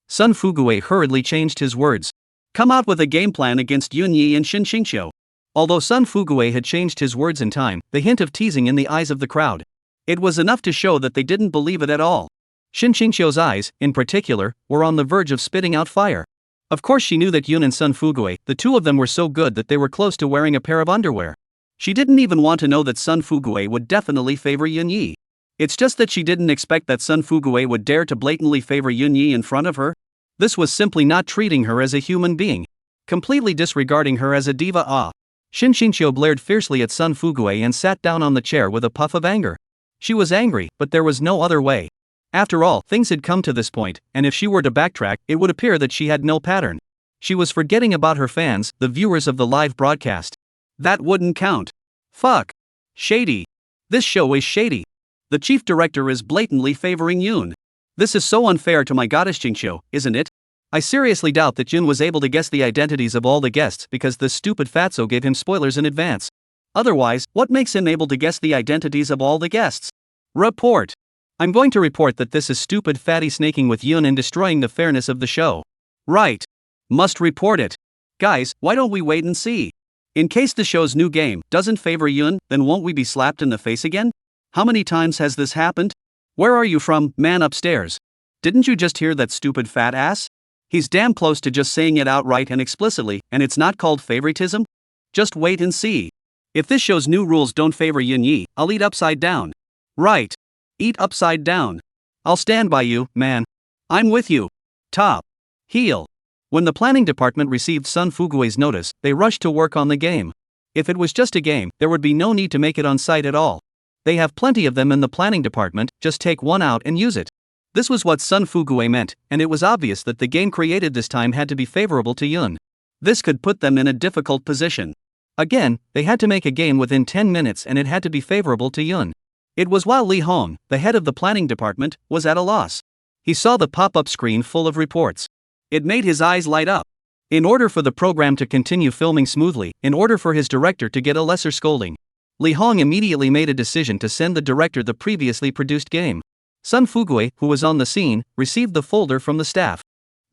Sun Fuguei hurriedly changed his words. Come out with a game plan against Yunyi and Shin Shingqiu. Although Sun Fuguei had changed his words in time, the hint of teasing in the eyes of the crowd. It was enough to show that they didn't believe it at all. Shin Shingqiu's eyes, in particular, were on the verge of spitting out fire. Of course she knew that Yun and Sun Fuguei, the two of them were so good that they were close to wearing a pair of underwear. She didn't even want to know that Sun Fuguei would definitely favor Yunyi. It's just that she didn't expect that Sun Fuguei would dare to blatantly favor Yunyi in front of her. This was simply not treating her as a human being. Completely disregarding her as a diva. Shin Shingqiu blared fiercely at Sun Fuguei and sat down on the chair with a puff of anger. She was angry, but there was no other way. After all, things had come to this point, and if she were to backtrack, it would appear that she had no pattern. She was forgetting about her fans, the viewers of the live broadcast. That wouldn't count. Fuck. Shady. This show is shady. The chief director is blatantly favoring Yun. This is so unfair to my goddess Qingqiu, isn't it? I seriously doubt that Yun was able to guess the identities of all the guests because this stupid fatso gave him spoilers in advance. Otherwise, what makes him able to guess the identities of all the guests? Report. I'm going to report that this is stupid fatty snaking with Yun and destroying the fairness of the show. Right. Must report it. Guys, why don't we wait and see? In case the show's new game doesn't favor Yun, then won't we be slapped in the face again? How many times has this happened? Where are you from, man upstairs? Didn't you just hear that stupid fat ass? He's damn close to just saying it outright and explicitly, and it's not called favoritism? Just wait and see. If this show's new rules don't favor Yunyi, I'll eat upside down. Right. Eat upside down. I'll stand by you, man. I'm with you. Top. Heel. When the planning department received Sun Fugue's notice, they rushed to work on the game. If it was just a game, there would be no need to make it on site at all. They have plenty of them in the planning department, just take one out and use it. This was what Sun Fugue meant, and it was obvious that the game created this time had to be favorable to Yun. This could put them in a difficult position. Again, they had to make a game within 10 minutes and it had to be favorable to Yun. It was while Li Hong, the head of the planning department, was at a loss. He saw the pop-up screen full of reports. It made his eyes light up. In order for the program to continue filming smoothly, in order for his director to get a lesser scolding, Li Hong immediately made a decision to send the director the previously produced game. Sun Fugue, who was on the scene, received the folder from the staff.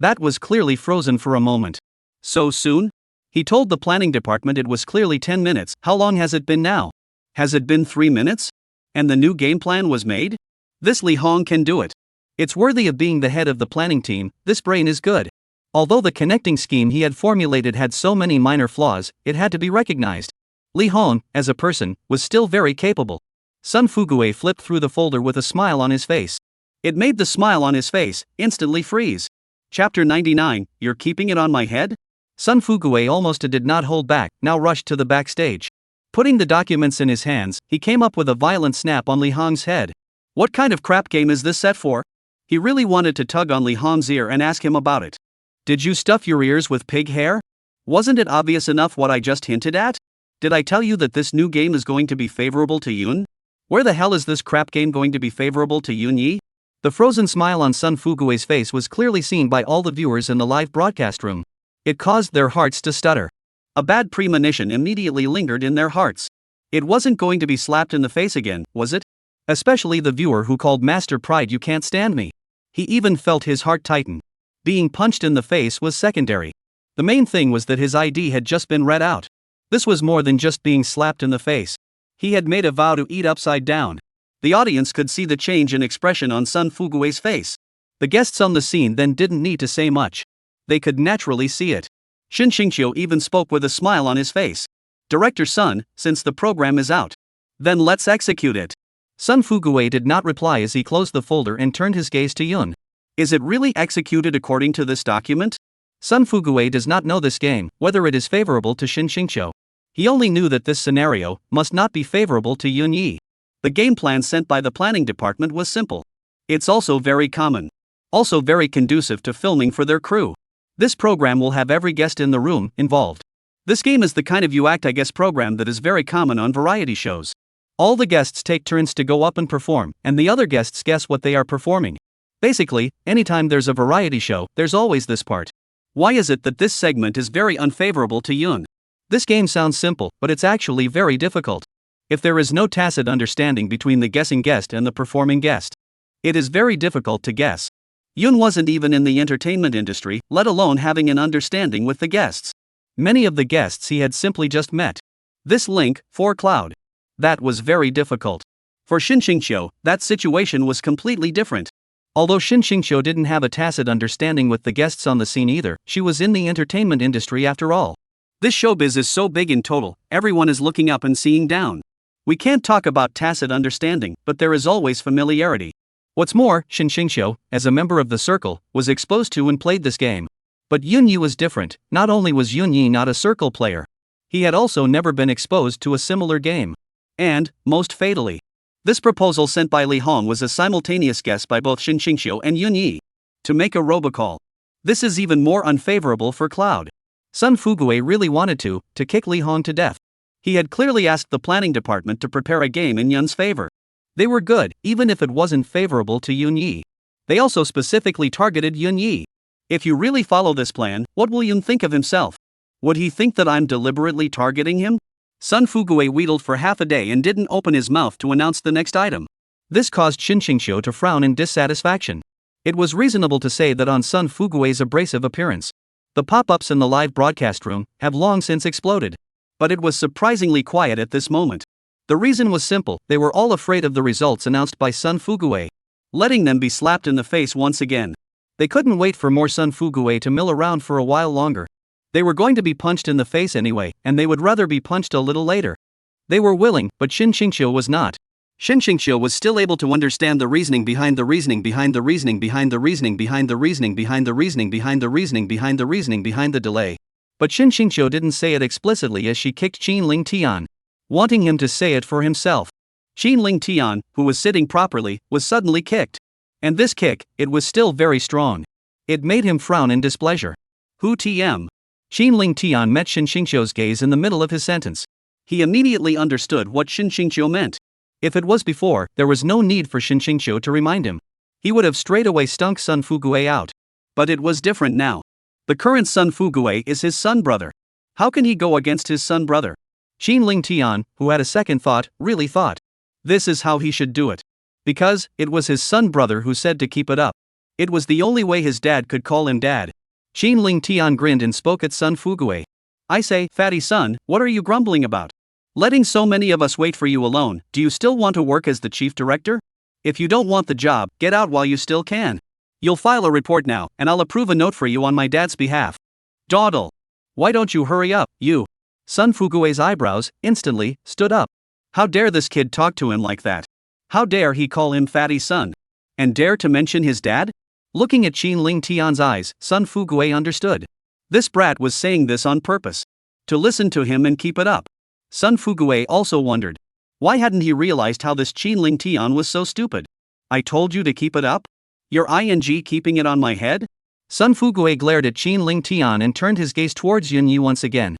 That was clearly frozen for a moment. So soon? He told the planning department it was clearly 10 minutes. How long has it been now? Has it been 3 minutes? And the new game plan was made? This Li Hong can do it. It's worthy of being the head of the planning team. This brain is good. Although the connecting scheme he had formulated had so many minor flaws, it had to be recognized. Li Hong, as a person, was still very capable. Sun Fugue flipped through the folder with a smile on his face. It made the smile on his face instantly freeze. Chapter 99, You're keeping it on my head? Sun Fugue almost did not hold back, now rushed to the backstage. Putting the documents in his hands, he came up with a violent snap on Li Hong's head. What kind of crap game is this set for? He really wanted to tug on Li Hong's ear and ask him about it. Did you stuff your ears with pig hair? Wasn't it obvious enough what I just hinted at? Did I tell you that this new game is going to be favorable to Yun? Where the hell is this crap game going to be favorable to Yunyi? The frozen smile on Sun Fugue's face was clearly seen by all the viewers in the live broadcast room. It caused their hearts to stutter. A bad premonition immediately lingered in their hearts. It wasn't going to be slapped in the face again, was it? Especially the viewer who called Master Pride "You can't stand me." He even felt his heart tighten. Being punched in the face was secondary. The main thing was that his ID had just been read out. This was more than just being slapped in the face. He had made a vow to eat upside down. The audience could see the change in expression on Sun Fugue's face. The guests on the scene then didn't need to say much. They could naturally see it. Shin Xingqiu even spoke with a smile on his face. Director Sun, since the program is out, then let's execute it. Sun Fugue did not reply as he closed the folder and turned his gaze to Yun. Is it really executed according to this document? Sun Fugue does not know this game, whether it is favorable to Shin Xingqiu. He only knew that this scenario must not be favorable to Yunyi. The game plan sent by the planning department was simple. It's also very common. Also very conducive to filming for their crew. This program will have every guest in the room involved. This game is the kind of you act I guess program that is very common on variety shows. All the guests take turns to go up and perform, and the other guests guess what they are performing. Basically, anytime there's a variety show, there's always this part. Why is it that this segment is very unfavorable to Yun? This game sounds simple, but it's actually very difficult. If there is no tacit understanding between the guessing guest and the performing guest, it is very difficult to guess. Yun wasn't even in the entertainment industry, let alone having an understanding with the guests. Many of the guests he had simply just met. This link, for Cloud. That was very difficult. For Shin Xingqiu, that situation was completely different. Although Shin Xingqiu didn't have a tacit understanding with the guests on the scene either, she was in the entertainment industry after all. This showbiz is so big in total, everyone is looking up and seeing down. We can't talk about tacit understanding, but there is always familiarity. What's more, Shin Xingqiu, as a member of the circle, was exposed to and played this game. But Yunyi was different. Not only was Yunyi not a circle player, he had also never been exposed to a similar game. And, most fatally, this proposal sent by Li Hong was a simultaneous guess by both Shin Xingqiu and Yunyi. To make a robocall. This is even more unfavorable for Cloud. Sun Fugue really wanted to kick Li Hong to death. He had clearly asked the planning department to prepare a game in Yun's favor. They were good, even if it wasn't favorable to Yunyi. They also specifically targeted Yunyi. If you really follow this plan, what will Yun think of himself? Would he think that I'm deliberately targeting him? Sun Fugue wheedled for half a day and didn't open his mouth to announce the next item. This caused Shinshingshio to frown in dissatisfaction. It was reasonable to say that on Sun Fugue's abrasive appearance, the pop-ups in the live broadcast room have long since exploded. But it was surprisingly quiet at this moment. The reason was simple: they were all afraid of the results announced by Sun Fugue, letting them be slapped in the face once again. They couldn't wait for more Sun Fugue to mill around for a while longer. They were going to be punched in the face anyway, and they would rather be punched a little later. They were willing, but Shinshingshio was not. Shinshingshio was still able to understand the reasoning behind the reasoning behind the reasoning behind the reasoning behind the reasoning behind the reasoning behind the reasoning behind the reasoning behind the delay. But Shinshingshio didn't say it explicitly as she kicked Qinling Tian, wanting him to say it for himself. Qinling Tian, who was sitting properly, was suddenly kicked. And this kick, it was still very strong. It made him frown in displeasure. Who TM? Qinling Tian met Shinshingshio's gaze in the middle of his sentence. He immediately understood what Shinshingshio meant. If it was before, there was no need for Shinshingshio to remind him. He would have straight away stunk Sun Fugue out. But it was different now. The current Sun Fugue is his son brother. How can he go against his son brother? Qinling Tian, who had a second thought, really thought this is how he should do it. Because it was his son brother who said to keep it up. It was the only way his dad could call him dad. Qinling Tian grinned and spoke at Sun Fugue. I say, fatty son, what are you grumbling about? Letting so many of us wait for you alone, do you still want to work as the chief director? If you don't want the job, get out while you still can. You'll file a report now, and I'll approve a note for you on my dad's behalf. Dawdle. Why don't you hurry up, you? Sun Fugue's eyebrows, instantly, stood up. How dare this kid talk to him like that? How dare he call him fatty son? And dare to mention his dad? Looking at Qinling Tian's eyes, Sun Fugue understood. This brat was saying this on purpose. To listen to him and keep it up. Sun Fugue also wondered. Why hadn't he realized how this Qinling Tian was so stupid? I told you to keep it up? Your ing keeping it on my head? Sun Fugue glared at Qinling Tian and turned his gaze towards Yunya once again.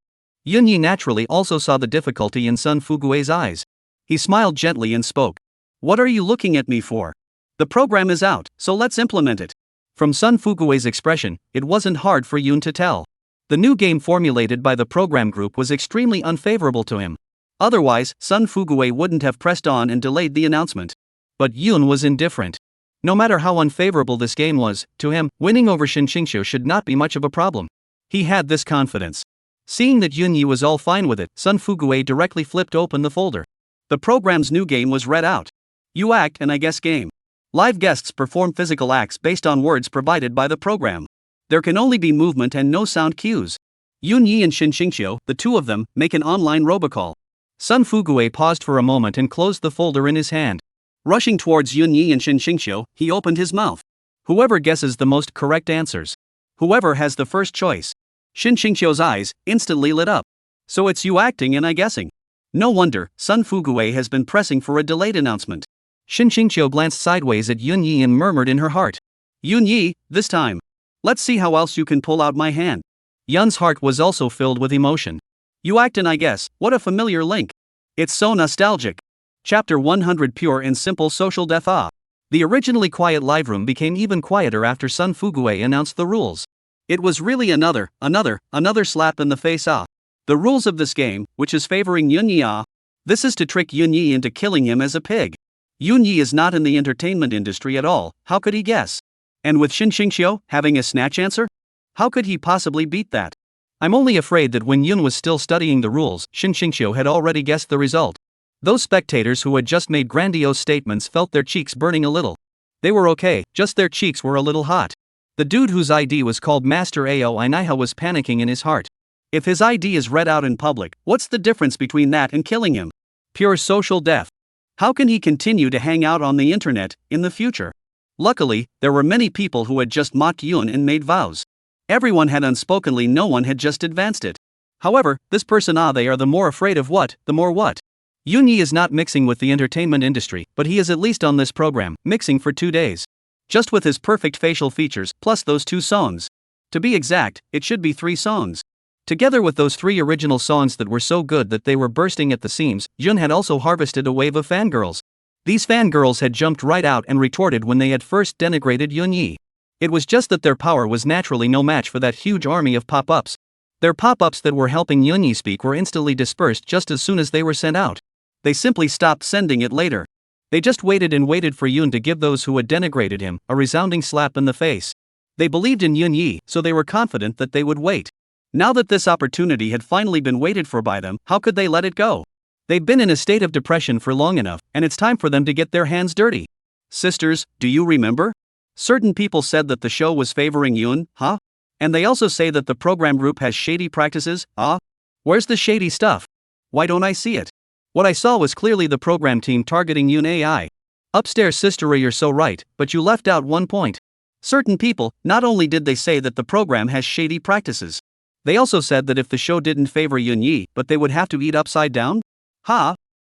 Yunya naturally also saw the difficulty in Sun Fugue's eyes. He smiled gently and spoke. What are you looking at me for? The program is out, so let's implement it. From Sun Fugue's expression, it wasn't hard for Yun to tell. The new game formulated by the program group was extremely unfavorable to him. Otherwise, Sun Fugue wouldn't have pressed on and delayed the announcement. But Yun was indifferent. No matter how unfavorable this game was, to him, winning over Shinshingshio should not be much of a problem. He had this confidence. Seeing that Yunya was all fine with it, Sun Fugue directly flipped open the folder. The program's new game was read out. You act and I guess game. Live guests perform physical acts based on words provided by the program. There can only be movement and no sound cues. Yunya and Shinshingshio, the two of them, make an online robocall. Sun Fugue paused for a moment and closed the folder in his hand. Rushing towards Yunya and Shinshingshio, he opened his mouth. Whoever guesses the most correct answers. Whoever has the first choice. Shinshingshio's eyes instantly lit up. So it's you acting and I guessing. No wonder, Sun Fugue has been pressing for a delayed announcement. Shinshingshio glanced sideways at Yunya and murmured in her heart. Yunya, this time. Let's see how else you can pull out my hand. Yun's heart was also filled with emotion. You act and I guess, what a familiar link. It's so nostalgic. Chapter 100 Pure and Simple Social Death. The originally quiet live room became even quieter after Sun Fugue announced the rules. It was really another slap in the face. The rules of this game, which is favoring Yunya. This is to trick Yunya into killing him as a pig. Yunya is not in the entertainment industry at all, how could he guess? And with Shinshingshio having a snatch answer? How could he possibly beat that? I'm only afraid that when Yun was still studying the rules, Shinshingshio had already guessed the result. Those spectators who had just made grandiose statements felt their cheeks burning a little. They were okay, just their cheeks were a little hot. The dude whose ID was called Master Ao Inaiha was panicking in his heart. If his ID is read out in public, what's the difference between that and killing him? Pure social death. How can he continue to hang out on the internet in the future? Luckily, there were many people who had just mocked Yun and made vows. Everyone had unspokenly, no one had just advanced it. However, this person they are the more afraid of what, the more what? Yunya is not mixing with the entertainment industry, but he is at least on this program, mixing for 2 days. Just with his perfect facial features, plus those 2 songs. To be exact, it should be 3 songs. Together with those 3 original songs that were so good that they were bursting at the seams, Yun had also harvested a wave of fangirls. These fangirls had jumped right out and retorted when they had first denigrated Yunya. It was just that their power was naturally no match for that huge army of pop-ups. Their pop-ups that were helping Yunya speak were instantly dispersed just as soon as they were sent out. They simply stopped sending it later. They just waited and waited for Yoon to give those who had denigrated him a resounding slap in the face. They believed in Yunya, so they were confident that they would wait. Now that this opportunity had finally been waited for by them, how could they let it go? They've been in a state of depression for long enough, and it's time for them to get their hands dirty. Sisters, do you remember? Certain people said that the show was favoring Yoon, huh? And they also say that the program group has shady practices, Where's the shady stuff? Why don't I see it? What I saw was clearly the program team targeting Yoon AI. Upstairs sister, you're so right, but you left out one point. Certain people, not only did they say that the program has shady practices, they also said that if the show didn't favor Yunya, but they would have to eat upside down?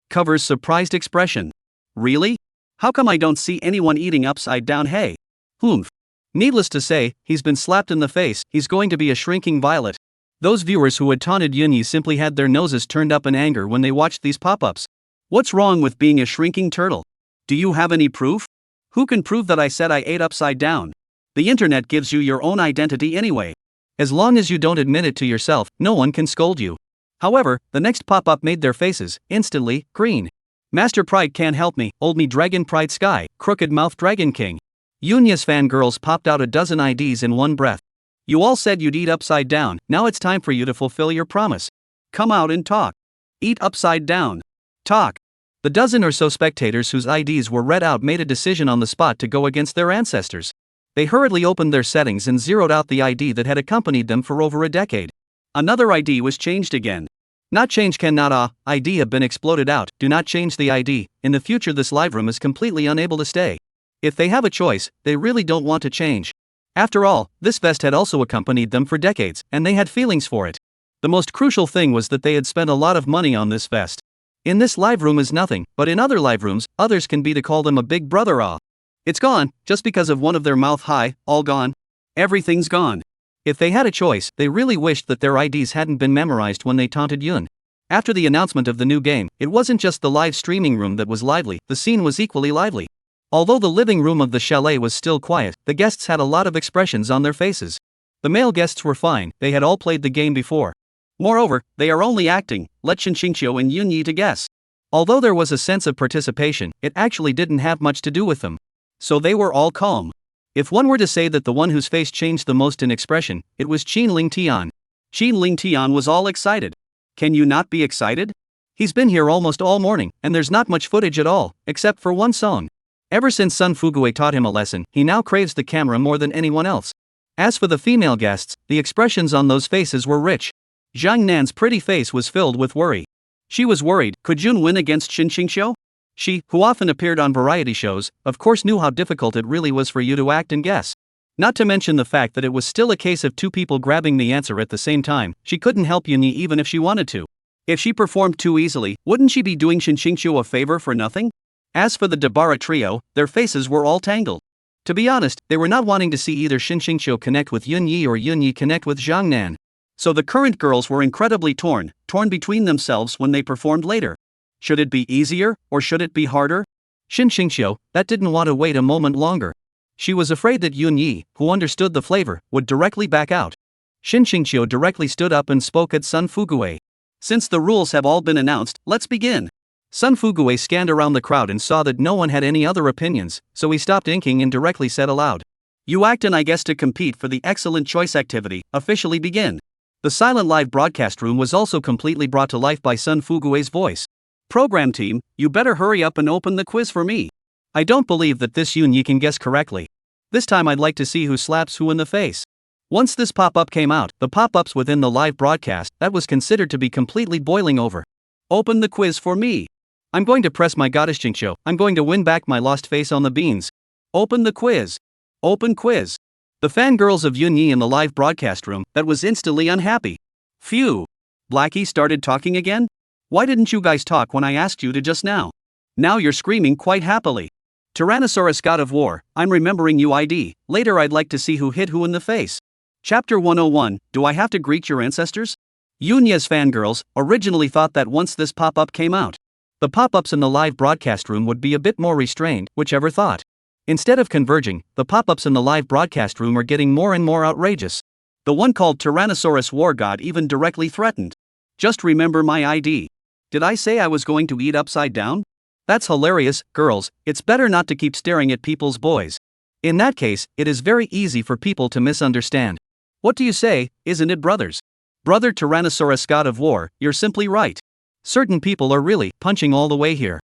Covers surprised expression. Really? How come I don't see anyone eating upside down? Hey. Humph. Needless to say, he's been slapped in the face, he's going to be a shrinking violet. Those viewers who had taunted Yunya simply had their noses turned up in anger when they watched these pop-ups. What's wrong with being a shrinking turtle? Do you have any proof? Who can prove that I said I ate upside down? The internet gives you your own identity anyway. As long as you don't admit it to yourself, no one can scold you. However, the next pop-up made their faces, instantly, green. Master Pride can't help me, old me Dragon Pride Sky, Crooked Mouth Dragon King. Yunya's fangirls popped out a dozen IDs in one breath. You all said you'd eat upside down, now it's time for you to fulfill your promise. Come out and talk. Eat upside down. Talk. The dozen or so spectators whose IDs were read out made a decision on the spot to go against their ancestors. They hurriedly opened their settings and zeroed out the ID that had accompanied them for over a decade. Another ID was changed again. Not change cannot ID have been exploded out, do not change the ID, in the future this live room is completely unable to stay. If they have a choice, they really don't want to change. After all, this vest had also accompanied them for decades, and they had feelings for it. The most crucial thing was that they had spent a lot of money on this vest. In this live room is nothing, but in other live rooms, others can be to call them a big brother. It's gone, just because of one of their mouth high, all gone. Everything's gone. If they had a choice, they really wished that their IDs hadn't been memorized when they taunted Yoon. After the announcement of the new game, it wasn't just the live streaming room that was lively, the scene was equally lively. Although the living room of the chalet was still quiet, the guests had a lot of expressions on their faces. The male guests were fine, they had all played the game before. Moreover, they are only acting, let Shinshingqiu and Yunya to guess. Although there was a sense of participation, it actually didn't have much to do with them. So they were all calm. If one were to say that the one whose face changed the most in expression, it was Qin Lingtian. Qin Lingtian was all excited. Can you not be excited? He's been here almost all morning, and there's not much footage at all, except for one song. Ever since Sun Fuguei taught him a lesson, he now craves the camera more than anyone else. As for the female guests, the expressions on those faces were rich. Zhang Nan's pretty face was filled with worry. She was worried, could Jun win against Shinshingqiu? She, who often appeared on variety shows, of course knew how difficult it really was for you to act and guess. Not to mention the fact that it was still a case of two people grabbing the answer at the same time, she couldn't help Yunya even if she wanted to. If she performed too easily, wouldn't she be doing Shinshingqiu a favor for nothing? As for the Dabara trio, their faces were all tangled. To be honest, they were not wanting to see either Shinshingqiu connect with Yunya or Yunya connect with Zhang Nan. So the current girls were incredibly torn between themselves when they performed later. Should it be easier, or should it be harder? Shinshingqiu, that didn't want to wait a moment longer. She was afraid that Yunya, who understood the flavor, would directly back out. Shinshingqiu directly stood up and spoke at Sun Fuguei. Since the rules have all been announced, let's begin. Sun Fuguei scanned around the crowd and saw that no one had any other opinions, so he stopped inking and directly said aloud. You act and I guess to compete for the excellent choice activity, officially begin. The silent live broadcast room was also completely brought to life by Sun Fuguei's voice. Program team, you better hurry up and open the quiz for me. I don't believe that this Yunya can guess correctly. This time I'd like to see who slaps who in the face. Once this pop-up came out, the pop-ups within the live broadcast, that was considered to be completely boiling over. Open the quiz for me. I'm going to press my goddess Jinxiu, I'm going to win back my lost face on the beans. Open the quiz. Open quiz. The fangirls of Yunya in the live broadcast room, that was instantly unhappy. Phew. Blackie started talking again? Why didn't you guys talk when I asked you to just now? Now you're screaming quite happily. Tyrannosaurus God of War, I'm remembering you ID, later I'd like to see who hit who in the face. Chapter 101, do I have to greet your ancestors? Yunya's fangirls originally thought that once this pop-up came out, the pop-ups in the live broadcast room would be a bit more restrained, whichever thought. Instead of converging, the pop-ups in the live broadcast room are getting more and more outrageous. The one called Tyrannosaurus War God even directly threatened. Just remember my ID. Did I say I was going to eat upside down? That's hilarious, girls, it's better not to keep staring at people's boys. In that case, it is very easy for people to misunderstand. What do you say, isn't it, brothers? Brother Tyrannosaurus God of War, you're simply right. Certain people are really punching all the way here.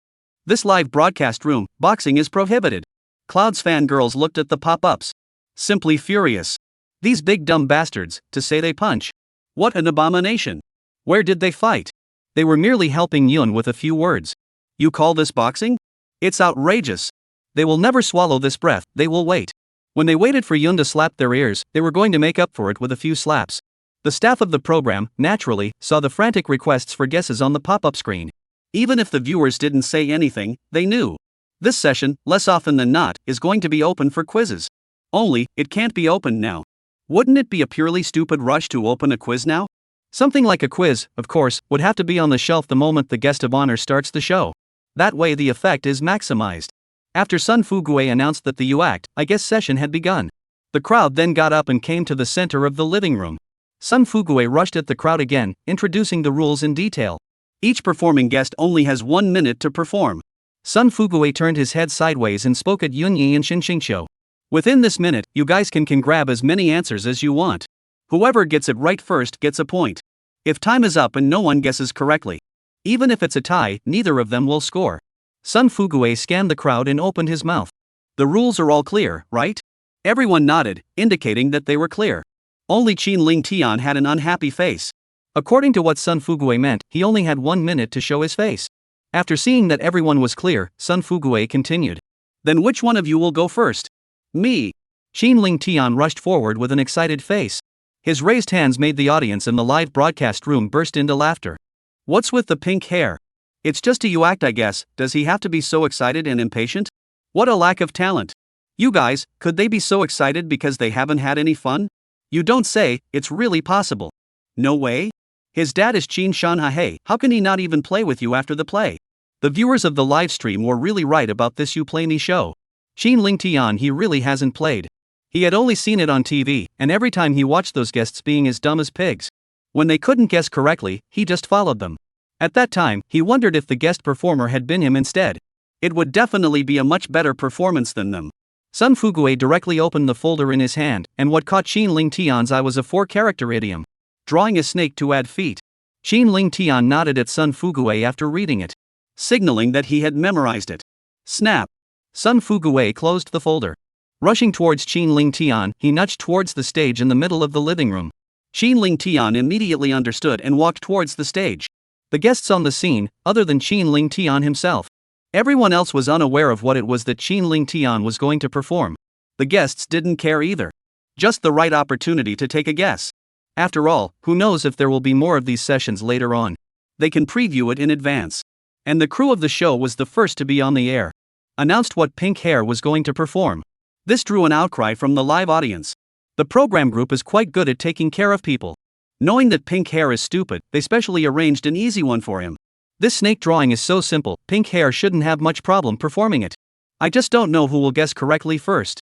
This live broadcast room, boxing is prohibited. Cloud's fangirls looked at the pop-ups. Simply furious. These big dumb bastards, to say they punch. What an abomination. Where did they fight? They were merely helping Yun with a few words. You call this boxing? It's outrageous. They will never swallow this breath, they will wait. When they waited for Yun to slap their ears, they were going to make up for it with a few slaps. The staff of the program, naturally, saw the frantic requests for guesses on the pop-up screen. Even if the viewers didn't say anything, they knew. This session, less often than not, is going to be open for quizzes. Only, it can't be opened now. Wouldn't it be a purely stupid rush to open a quiz now? Something like a quiz, of course, would have to be on the shelf the moment the guest of honor starts the show. That way the effect is maximized. After Sun Fugue announced that the I guess session had begun. The crowd then got up and came to the center of the living room. Sun Fugue rushed at the crowd again, introducing the rules in detail. Each performing guest only has 1 minute to perform. Sun Fugue turned his head sideways and spoke at Yunya and Shinshingsho. Within this minute, you guys can grab as many answers as you want. Whoever gets it right first gets a point. If time is up and no one guesses correctly, even if it's a tie, neither of them will score. Sun Fugue scanned the crowd and opened his mouth. The rules are all clear, right? Everyone nodded, indicating that they were clear. Only Qin Ling Tian had an unhappy face. According to what Sun Fugue meant, he only had 1 minute to show his face. After seeing that everyone was clear, Sun Fugue continued. Then which one of you will go first? Me. Qin Ling Tian rushed forward with an excited face. His raised hands made the audience in the live broadcast room burst into laughter. What's with the pink hair? It's just a act, I guess. Does he have to be so excited and impatient? What a lack of talent. You guys, could they be so excited because they haven't had any fun? You don't say, it's really possible. No way? His dad is Qin Shanhahe, how can he not even play with you after the play? The viewers of the live stream were really right about this You Play Me show. Qin Ling Tian he really hasn't played. He had only seen it on TV, and every time he watched those guests being as dumb as pigs. When they couldn't guess correctly, he just followed them. At that time, he wondered if the guest performer had been him instead. It would definitely be a much better performance than them. Sun Fugue directly opened the folder in his hand, and what caught Qin Ling Tian's eye was a 4-character idiom. Drawing a snake to add feet. Qin Ling Tian nodded at Sun Fugue after reading it, signaling that he had memorized it. Snap. Sun Fugue closed the folder. Rushing towards Qin Ling Tian, he nudged towards the stage in the middle of the living room. Qin Ling Tian immediately understood and walked towards the stage. The guests on the scene, other than Qin Ling Tian himself. Everyone else was unaware of what it was that Qin Ling Tian was going to perform. The guests didn't care either. Just the right opportunity to take a guess. After all, who knows if there will be more of these sessions later on. They can preview it in advance. And the crew of the show was the first to be on the air. Announced what pink hair was going to perform. This drew an outcry from the live audience. The program group is quite good at taking care of people. Knowing that pink hair is stupid, they specially arranged an easy one for him. This snake drawing is so simple, pink hair shouldn't have much problem performing it. I just don't know who will guess correctly first.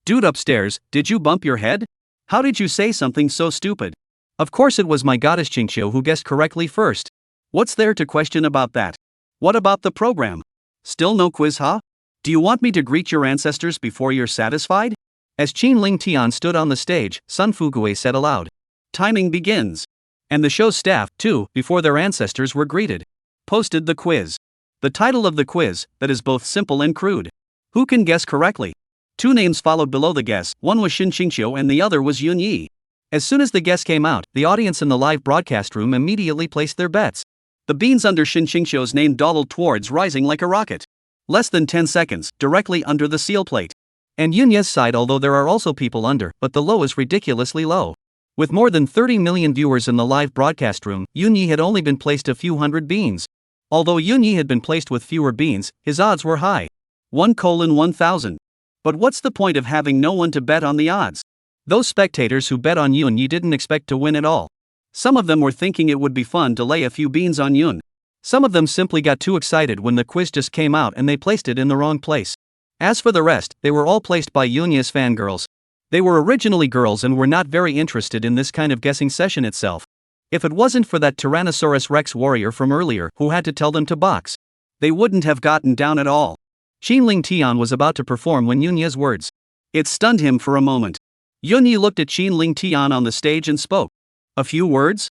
Dude upstairs, did you bump your head? How did you say something so stupid? Of course it was my goddess Qingqiu who guessed correctly first. What's there to question about that? What about the program? Still no quiz, huh? Do you want me to greet your ancestors before you're satisfied? As Qin Ling Tian stood on the stage, Sun Fugue said aloud. Timing begins. And the show's staff, too, before their ancestors were greeted, posted the quiz. The title of the quiz, that is both simple and crude. Who can guess correctly? 2 names followed below the guess, one was Shin Qingqiu and the other was Yunya. As soon as the guess came out, the audience in the live broadcast room immediately placed their bets. The beans under Shin Qingqiu's name dawdled towards rising like a rocket. Less than 10 seconds, directly under the seal plate. And Yunya's side, although there are also people under, but the low is ridiculously low. With more than 30 million viewers in the live broadcast room, Yunya had only been placed a few hundred beans. Although Yunya had been placed with fewer beans, his odds were high. 1:1000. But what's the point of having no one to bet on the odds? Those spectators who bet on Yunya didn't expect to win at all. Some of them were thinking it would be fun to lay a few beans on Yunya. Some of them simply got too excited when the quiz just came out and they placed it in the wrong place. As for the rest, they were all placed by Yunya's fangirls. They were originally girls and were not very interested in this kind of guessing session itself. If it wasn't for that Tyrannosaurus Rex warrior from earlier who had to tell them to box, they wouldn't have gotten down at all. Ling Tian was about to perform when Yunya's words. It stunned him for a moment. Yunya looked at Ling Tian on the stage and spoke. A few words?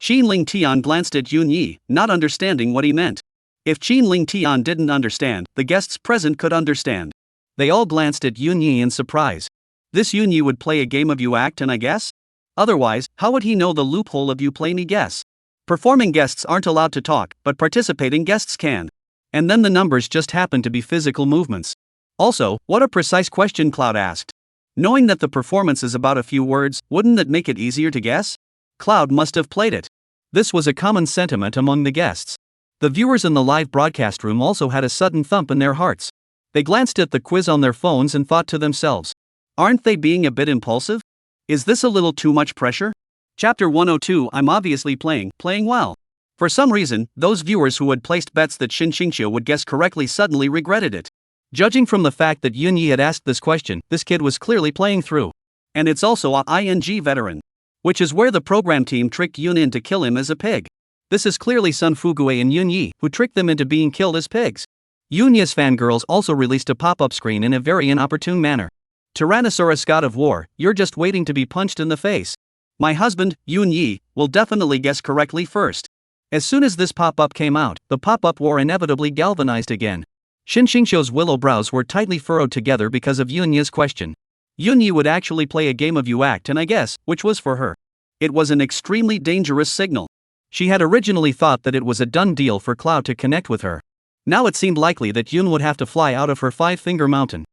Ling Tian glanced at Yunya, not understanding what he meant. If Ling Tian didn't understand, the guests present could understand. They all glanced at Yunya in surprise. This Yunya would play a game of you act and I guess? Otherwise, how would he know the loophole of you play me guess? Performing guests aren't allowed to talk, but participating guests can. And then the numbers just happen to be physical movements. Also, what a precise question, Cloud asked. Knowing that the performance is about a few words, wouldn't that make it easier to guess? Cloud must have played it. This was a common sentiment among the guests. The viewers in the live broadcast room also had a sudden thump in their hearts. They glanced at the quiz on their phones and thought to themselves, aren't they being a bit impulsive? Is this a little too much pressure? Chapter 102. I'm obviously playing well. For some reason, those viewers who had placed bets that Xingqiu would guess correctly suddenly regretted it. Judging from the fact that Yunya had asked this question, this kid was clearly playing through. And it's also a ING veteran. Which is where the program team tricked Yun into kill him as a pig. This is clearly Sun Fugue and Yunya, who tricked them into being killed as pigs. Yunya's fangirls also released a pop-up screen in a very inopportune manner. Tyrannosaurus God of War, you're just waiting to be punched in the face. My husband, Yunya, will definitely guess correctly first. As soon as this pop-up came out, the pop-up war inevitably galvanized again. Xingqiu's willow brows were tightly furrowed together because of Yunya's question. Yunya would actually play a game of you act and I guess, which was for her. It was an extremely dangerous signal. She had originally thought that it was a done deal for Cloud to connect with her. Now it seemed likely that Yun would have to fly out of her five-finger mountain.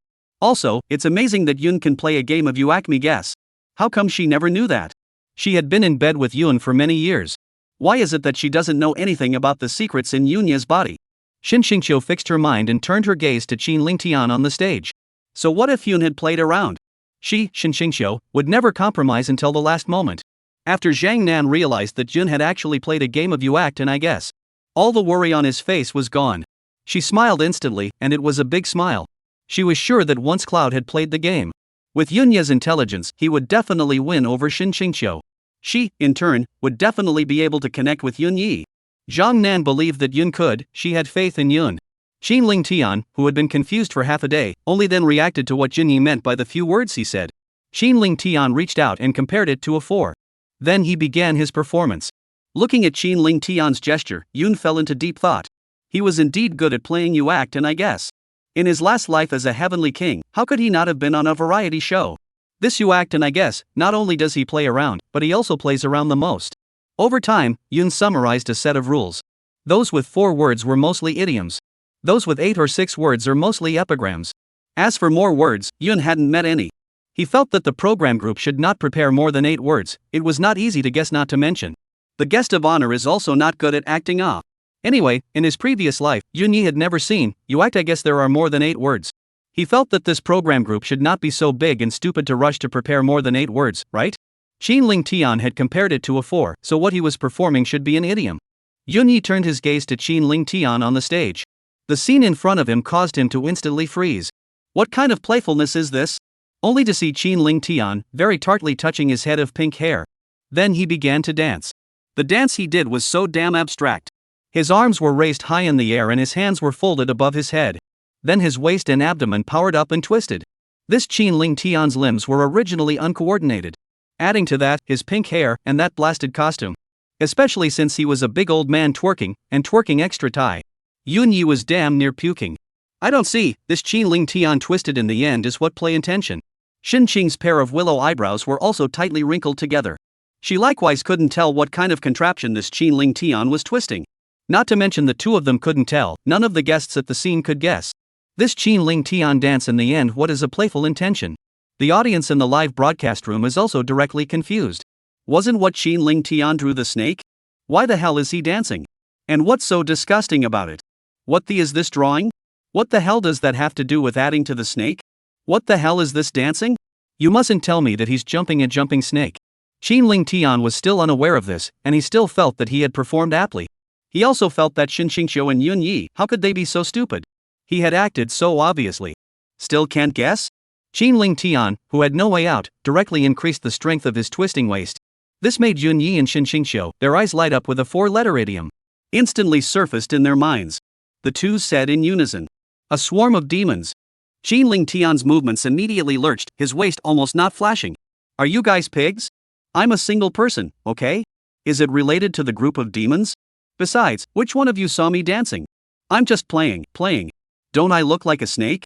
Also, it's amazing that Yun can play a game of you act me guess. How come she never knew that? She had been in bed with Yun for many years. Why is it that she doesn't know anything about the secrets in Yunya's body? Xingqiu fixed her mind and turned her gaze to Ling Tian on the stage. So what if Yun had played around? She, Xingqiu, would never compromise until the last moment. After Zhang Nan realized that Yun had actually played a game of you act and I guess, all the worry on his face was gone. She smiled instantly, and it was a big smile. She was sure that once Cloud had played the game, with Yunya's intelligence, he would definitely win over Xingqiu. She, in turn, would definitely be able to connect with Yunya. Zhang Nan believed that Yun could, she had faith in Yun. Ling Tian, who had been confused for half a day, only then reacted to what Yunya meant by the few words he said. Ling Tian reached out and compared it to a 4. Then he began his performance. Looking at Ling Tian's gesture, Yun fell into deep thought. He was indeed good at playing you act and I guess. In his last life as a heavenly king, how could he not have been on a variety show? This you act and I guess, not only does he play around, but he also plays around the most. Over time, Yun summarized a set of rules. Those with 4 words were mostly idioms. Those with 8 or 6 words are mostly epigrams. As for more words, Yun hadn't met any. He felt that the program group should not prepare more than 8 words. It was not easy to guess, not to mention. The guest of honor is also not good at acting off. Anyway, in his previous life, Yunya had never seen you act. I guess there are more than 8 words. He felt that this program group should not be so big and stupid to rush to prepare more than 8 words, right? Ling Tian had compared it to a 4, so what he was performing should be an idiom. Yunya turned his gaze to Ling Tian on the stage. The scene in front of him caused him to instantly freeze. What kind of playfulness is this? Only to see Ling Tian, very tartly touching his head of pink hair. Then he began to dance. The dance he did was so damn abstract. His arms were raised high in the air and his hands were folded above his head. Then his waist and abdomen powered up and twisted. This Ling Tian's limbs were originally uncoordinated. Adding to that, his pink hair and that blasted costume. Especially since he was a big old man twerking, and twerking extra Thai. Yunya was damn near puking. I don't see, this Ling Tian twisted in the end is what play intention. Xingqiu's pair of willow eyebrows were also tightly wrinkled together. She likewise couldn't tell what kind of contraption this Ling Tian was twisting. Not to mention the two of them couldn't tell, none of the guests at the scene could guess. This Ling Tian dance in the end, what is a playful intention? The audience in the live broadcast room is also directly confused. Wasn't what Ling Tian drew the snake? Why the hell is he dancing? And what's so disgusting about it? What the is this drawing? What the hell does that have to do with adding to the snake? What the hell is this dancing? You mustn't tell me that he's jumping a jumping snake. Ling Tian was still unaware of this, and he still felt that he had performed aptly. He also felt that Xingqiu and Yunya, how could they be so stupid? He had acted so obviously. Still can't guess? Ling Tian, who had no way out, directly increased the strength of his twisting waist. This made Yunya and Xingqiu, their eyes light up with a 4-letter idiom. Instantly surfaced in their minds. the two said in unison. A swarm of demons. Qinling Tian's movements immediately lurched, his waist almost not flashing. Are you guys pigs? I'm a single person, okay? Is it related to the group of demons? Besides, which one of you saw me dancing? I'm just playing. Don't I look like a snake?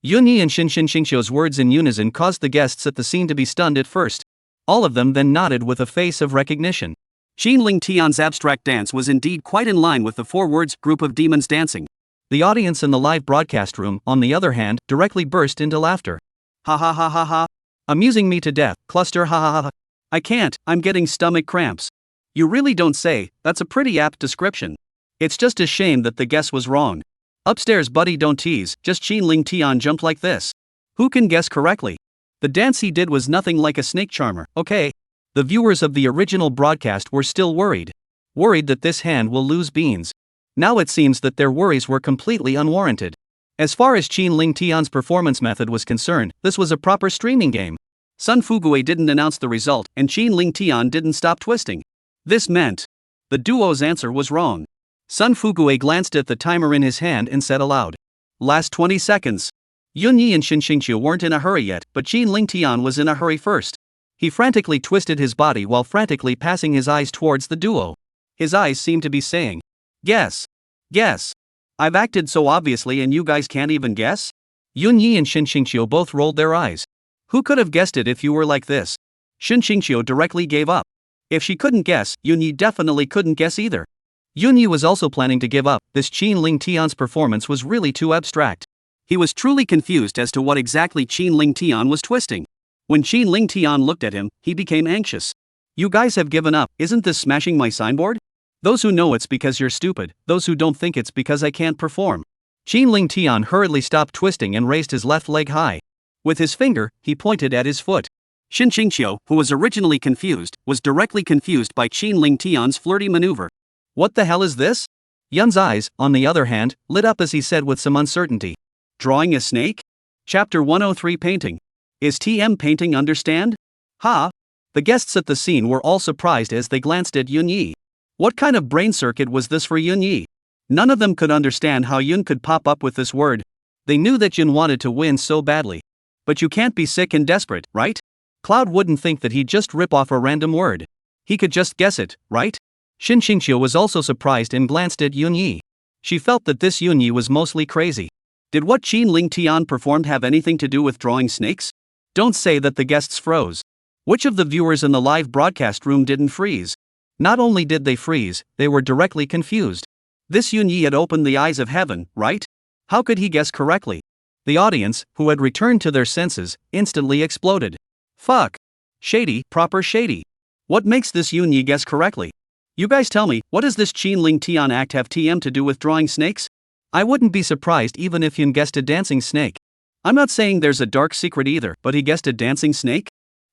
Yunya and Xinxinxingxiu's words in unison caused the guests at the scene to be stunned at first. All of them then nodded with a face of recognition. Qinling Tian's abstract dance was indeed quite in line with the 4 words group of demons dancing. The audience in the live broadcast room, on the other hand, directly burst into laughter. Ha ha ha ha ha. Amusing me to death, cluster ha ha ha ha. I can't, I'm getting stomach cramps. You really don't say, that's a pretty apt description. It's just a shame that the guess was wrong. Upstairs buddy, don't tease, just Qinling Tian jumped like this. Who can guess correctly? The dance he did was nothing like a snake charmer, okay? The viewers of the original broadcast were still worried. Worried that this hand will lose beans. Now it seems that their worries were completely unwarranted. As far as Qinling Tian's performance method was concerned, this was a proper streaming game. Sun Fuguei didn't announce the result, and Qinling Tian didn't stop twisting. This meant the duo's answer was wrong. Sun Fuguei glanced at the timer in his hand and said aloud, "Last 20 seconds. Yunya and Xinxingxiu weren't in a hurry yet, but Qinling Tian was in a hurry first. He frantically twisted his body while frantically passing his eyes towards the duo. His eyes seemed to be saying, Guess. I've acted so obviously and you guys can't even guess? Yunya and Xinxingxiu both rolled their eyes. Who could have guessed it if you were like this? Xinxingxiu directly gave up. If she couldn't guess, Yunya definitely couldn't guess either. Yunya was also planning to give up. This Qinling Tian's performance was really too abstract. He was truly confused as to what exactly Qinling Tian was twisting. When Qinling Tian looked at him, he became anxious. You guys have given up, isn't this smashing my signboard? Those who know it's because you're stupid, those who don't think it's because I can't perform. Qinling Tian hurriedly stopped twisting and raised his left leg high. With his finger, he pointed at his foot. Xinxingxiu, who was originally confused, was directly confused by Qinling Tian's flirty maneuver. What the hell is this? Yun's eyes, on the other hand, lit up as he said with some uncertainty. Drawing a snake? Chapter 103 Painting. Is TM painting understand? Ha! The guests at the scene were all surprised as they glanced at Yunya. What kind of brain circuit was this for Yunya? None of them could understand how Yun could pop up with this word. They knew that Yun wanted to win so badly. But you can't be sick and desperate, right? Cloud wouldn't think that he'd just rip off a random word. He could just guess it, right? Xinxingxiu was also surprised and glanced at Yunya. She felt that this Yunya was mostly crazy. Did what Qinling Tian performed have anything to do with drawing snakes? Don't say that the guests froze. Which of the viewers in the live broadcast room didn't freeze? Not only did they freeze, they were directly confused. This Yunya had opened the eyes of heaven, right? How could he guess correctly? The audience, who had returned to their senses, instantly exploded. Fuck. Shady, proper shady. What makes this Yunya guess correctly? You guys tell me, what does this Qinling Tian act have TM to do with drawing snakes? I wouldn't be surprised even if Yun guessed a dancing snake. I'm not saying there's a dark secret either, but he guessed a dancing snake?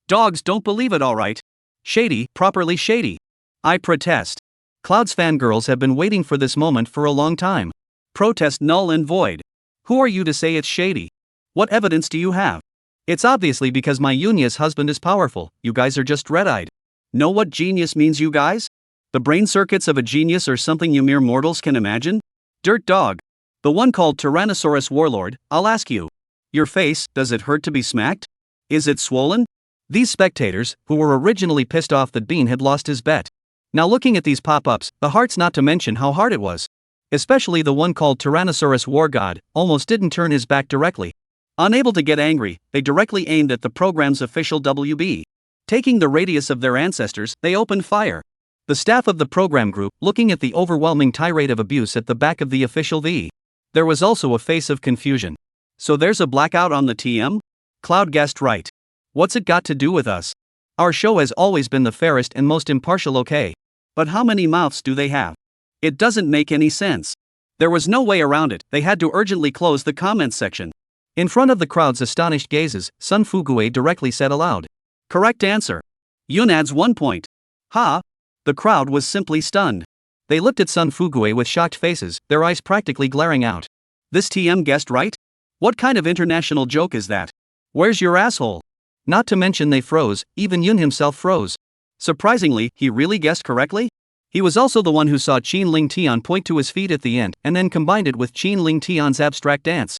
Dogs don't believe it, alright. Shady, properly shady. I protest. Cloud's fangirls have been waiting for this moment for a long time. Protest null and void. Who are you to say it's shady? What evidence do you have? It's obviously because my Yunya's husband is powerful. You guys are just red-eyed. Know what genius means, you guys? The brain circuits of a genius are something you mere mortals can imagine? Dirt dog. The one called Tyrannosaurus Warlord, I'll ask you. Your face, does it hurt to be smacked? Is it swollen? These spectators, who were originally pissed off that Bean had lost his bet. Now looking at these pop-ups, the hearts, not to mention how hard it was. Especially the one called Tyrannosaurus War God, almost didn't turn his back directly. Unable to get angry, they directly aimed at the program's official WB. Taking the radius of their ancestors, they opened fire. The staff of the program group, looking at the overwhelming tirade of abuse at the back of the official V. There was also a face of confusion. So there's a blackout on the TM? Cloud guessed right. What's it got to do with us? Our show has always been the fairest and most impartial, okay? But how many mouths do they have? It doesn't make any sense. There was no way around it, they had to urgently close the comments section. In front of the crowd's astonished gazes, Sun Fuguei directly said aloud. Correct answer. Yun adds 1 point. Ha! The crowd was simply stunned. They looked at Sun Fuguei with shocked faces, their eyes practically glaring out. This TM guessed right? What kind of international joke is that? Where's your asshole? Not to mention they froze, even Yun himself froze. Surprisingly, he really guessed correctly? He was also the one who saw Qin Ling Tian point to his feet at the end and then combined it with Qin Ling Tian's abstract dance.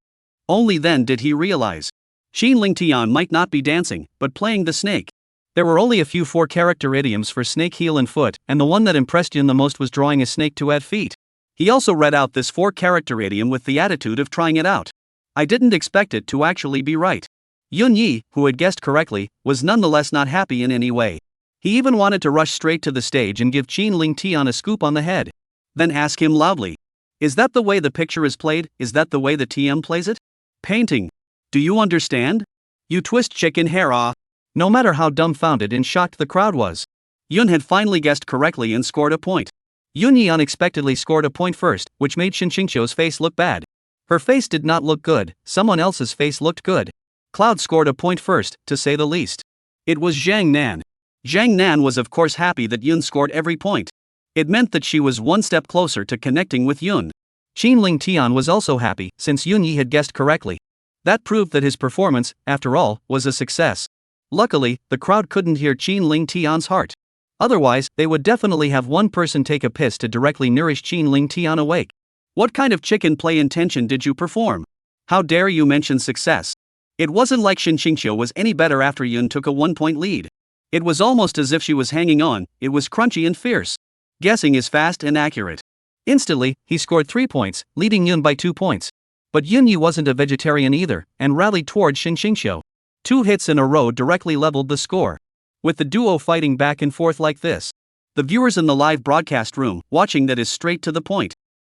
Only then did he realize. Qin Ling Tian might not be dancing, but playing the snake. There were only a few 4-character idioms for snake, heel and foot, and the one that impressed Yun the most was drawing a snake to add feet. He also read out this 4-character idiom with the attitude of trying it out. I didn't expect it to actually be right. Yun Yi, who had guessed correctly, was nonetheless not happy in any way. He even wanted to rush straight to the stage and give Qin Ling Tian a scoop on the head. Then ask him loudly. Is that the way the picture is played? Is that the way the TM plays it? Painting. Do you understand? You twist chicken hair off. No matter how dumbfounded and shocked the crowd was. Yun had finally guessed correctly and scored a point. Yun Yi unexpectedly scored a point first, which made Shin Xingqiu's face look bad. Her face did not look good, someone else's face looked good. Cloud scored a point first, to say the least. It was Zhang Nan. Zhang Nan was of course happy that Yun scored every point. It meant that she was one step closer to connecting with Yun. Qin Ling Tian was also happy, since Yun Yi had guessed correctly. That proved that his performance, after all, was a success. Luckily, the crowd couldn't hear Qin Ling Tian's heart. Otherwise, they would definitely have one person take a piss to directly nourish Qin Ling Tian awake. What kind of chicken play intention did you perform? How dare you mention success? It wasn't like Shin Xingqiu was any better after Yun took a 1-point lead. It was almost as if she was hanging on, it was crunchy and fierce. Guessing is fast and accurate. Instantly, he scored 3 points, leading Yun by 2 points. But Yun Yi wasn't a vegetarian either, and rallied towards Shin Xingqiu. 2 hits in a row directly leveled the score. With the duo fighting back and forth like this, the viewers in the live broadcast room watching that is straight to the point.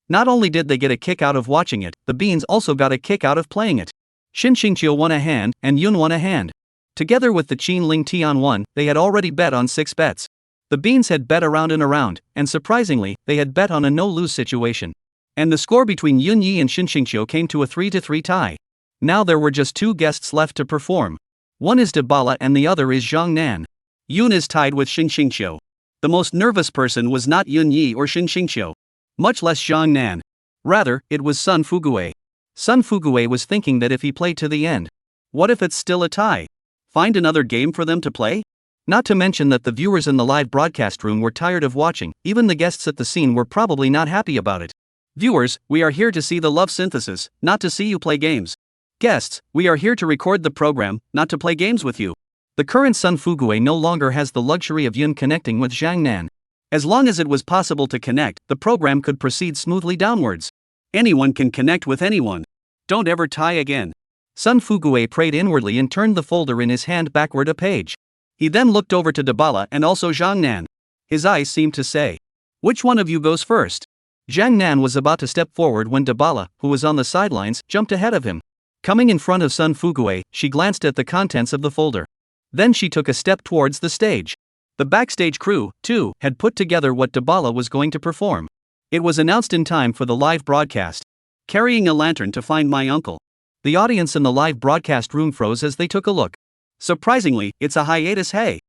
Not only did they get a kick out of watching it, the beans also got a kick out of playing it. Shin Xingqiu won a hand, and Yun won a hand. Together with the Qin Ling Tian won, they had already bet on 6 bets. The beans had bet around and around, and surprisingly, they had bet on a no-lose situation. And the score between Yun Yi and Shin Xingqiu came to a 3-3 tie. Now there were just 2 guests left to perform. One is Dabala and the other is Zhang Nan. Yun is tied with Shin Xingqiu. The most nervous person was not Yun Yi or Shin Xingqiu. Much less Zhang Nan. Rather, it was Sun Fuguei. Sun Fuguei was thinking that if he played to the end, what if it's still a tie? Find another game for them to play? Not to mention that the viewers in the live broadcast room were tired of watching, even the guests at the scene were probably not happy about it. Viewers, we are here to see the love synthesis, not to see you play games. Guests, we are here to record the program, not to play games with you. The current Sun Fuguei no longer has the luxury of Yun connecting with Zhang Nan. As long as it was possible to connect, the program could proceed smoothly downwards. Anyone can connect with anyone. Don't ever tie again. Sun Fuguei prayed inwardly and turned the folder in his hand backward a page. He then looked over to Dabala and also Zhang Nan. His eyes seemed to say, "Which one of you goes first?" Zhang Nan was about to step forward when Dabala, who was on the sidelines, jumped ahead of him. Coming in front of Sun Fuguei, she glanced at the contents of the folder. Then she took a step towards the stage. The backstage crew, too, had put together what Dabala was going to perform. It was announced in time for the live broadcast. Carrying a lantern to find my uncle. The audience in the live broadcast room froze as they took a look. Surprisingly, it's a hiatus, hey.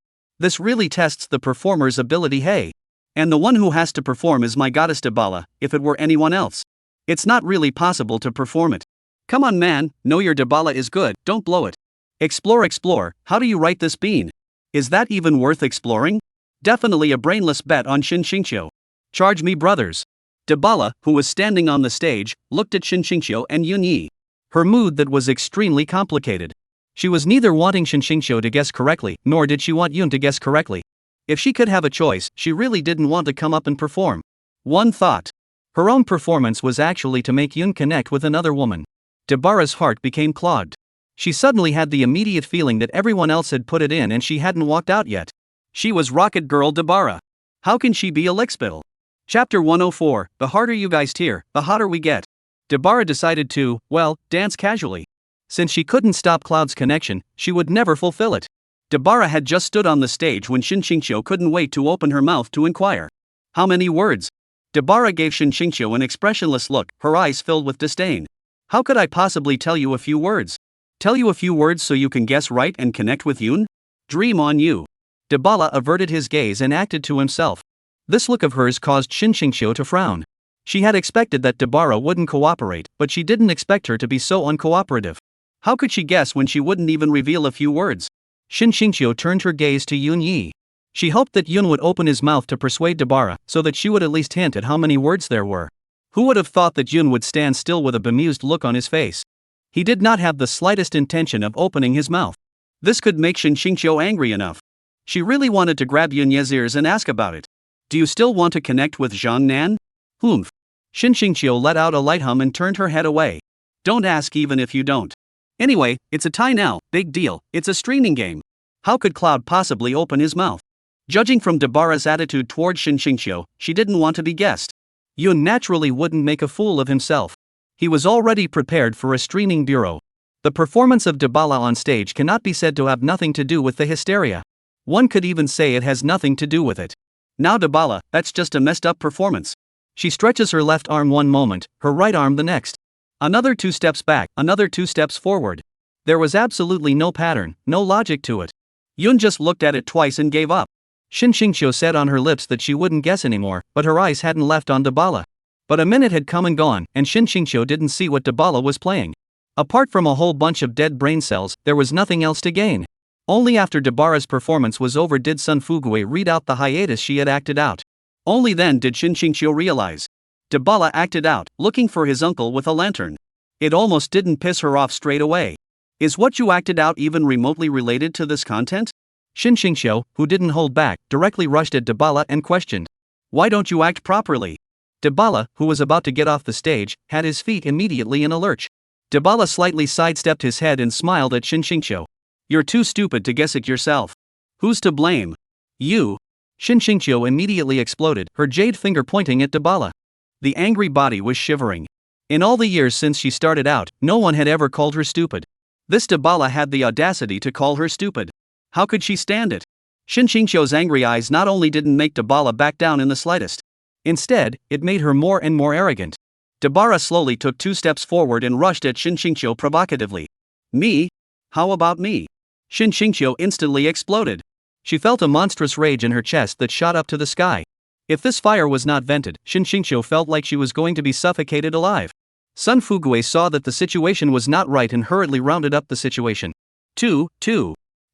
This really tests the performer's ability, hey. And the one who has to perform is my goddess Dabala, if it were anyone else. It's not really possible to perform it. Come on man, know your Dabala is good, don't blow it. Explore, how do you write this bean? Is that even worth exploring? Definitely a brainless bet on Shin Xingqiu. Charge me brothers. Dabala, who was standing on the stage, looked at Shin Xingqiu and Yun Yi. Her mood that was extremely complicated. She was neither wanting Shin Xingqiu to guess correctly, nor did she want Yun to guess correctly. If she could have a choice, she really didn't want to come up and perform. One thought. Her own performance was actually to make Yun connect with another woman. Dabara's heart became clogged. She suddenly had the immediate feeling that everyone else had put it in and she hadn't walked out yet. She was Rocket Girl Dabara. How can she be a lickspittle? Chapter 104, the harder you guys tear, the hotter we get. Dabara decided to, well, dance casually. Since she couldn't stop Cloud's connection, she would never fulfill it. Dabara had just stood on the stage when Shin Xingqiu couldn't wait to open her mouth to inquire. How many words? Dabara gave Shin Xingqiu an expressionless look, her eyes filled with disdain. How could I possibly tell you a few words? Tell you a few words so you can guess right and connect with Yun? Dream on you. Dabala averted his gaze and acted to himself. This look of hers caused Shin Xingqiu to frown. She had expected that Dabara wouldn't cooperate, but she didn't expect her to be so uncooperative. How could she guess when she wouldn't even reveal a few words? Shin Xingqiu turned her gaze to Yun Yi. She hoped that Yun would open his mouth to persuade Dabara, so that she would at least hint at how many words there were. Who would have thought that Yun would stand still with a bemused look on his face? He did not have the slightest intention of opening his mouth. This could make Shin Xingqiu angry enough. She really wanted to grab Yunya's ears and ask about it. Do you still want to connect with Zhang Nan? Humph. Shin Xingqiu let out a light hum and turned her head away. Don't ask even if you don't. Anyway, it's a tie now, big deal, it's a streaming game. How could Cloud possibly open his mouth? Judging from Dabara's attitude toward Shin Xingqiu, she didn't want to be guessed. Yun naturally wouldn't make a fool of himself. He was already prepared for a streaming bureau. The performance of Dabala on stage cannot be said to have nothing to do with the hysteria. One could even say it has nothing to do with it. Now Dabala, that's just a messed up performance. She stretches her left arm one moment, her right arm the next. Another 2 steps back, another 2 steps forward. There was absolutely no pattern, no logic to it. Yun just looked at it twice and gave up. Shin Xingqiu said on her lips that she wouldn't guess anymore, but her eyes hadn't left on Dabala. But a minute had come and gone, and Shin Xingqiu didn't see what Dabala was playing. Apart from a whole bunch of dead brain cells, there was nothing else to gain. Only after Dabara's performance was over did Sun Fugue read out the hiatus she had acted out. Only then did Shin Xingqiu realize. Dabala acted out, looking for his uncle with a lantern. It almost didn't piss her off straight away. Is what you acted out even remotely related to this content? Shin Xingqiu, who didn't hold back, directly rushed at Dabala and questioned. Why don't you act properly? Dabala, who was about to get off the stage, had his feet immediately in a lurch. Dabala slightly sidestepped his head and smiled at Shin Xingqiu. You're too stupid to guess it yourself. Who's to blame? You. Shin Xingqiu immediately exploded, her jade finger pointing at Dabala. The angry body was shivering. In all the years since she started out, no one had ever called her stupid. This Dabala had the audacity to call her stupid. How could she stand it? Shin Xingqiu's angry eyes not only didn't make Dabala back down in the slightest. Instead, it made her more and more arrogant. Dabara slowly took 2 steps forward and rushed at Shin Xingqiu provocatively. Me? How about me? Shin Xingqiu instantly exploded. She felt a monstrous rage in her chest that shot up to the sky. If this fire was not vented, Shin Xingqiu felt like she was going to be suffocated alive. Sun Fugue saw that the situation was not right and hurriedly rounded up the situation. 2.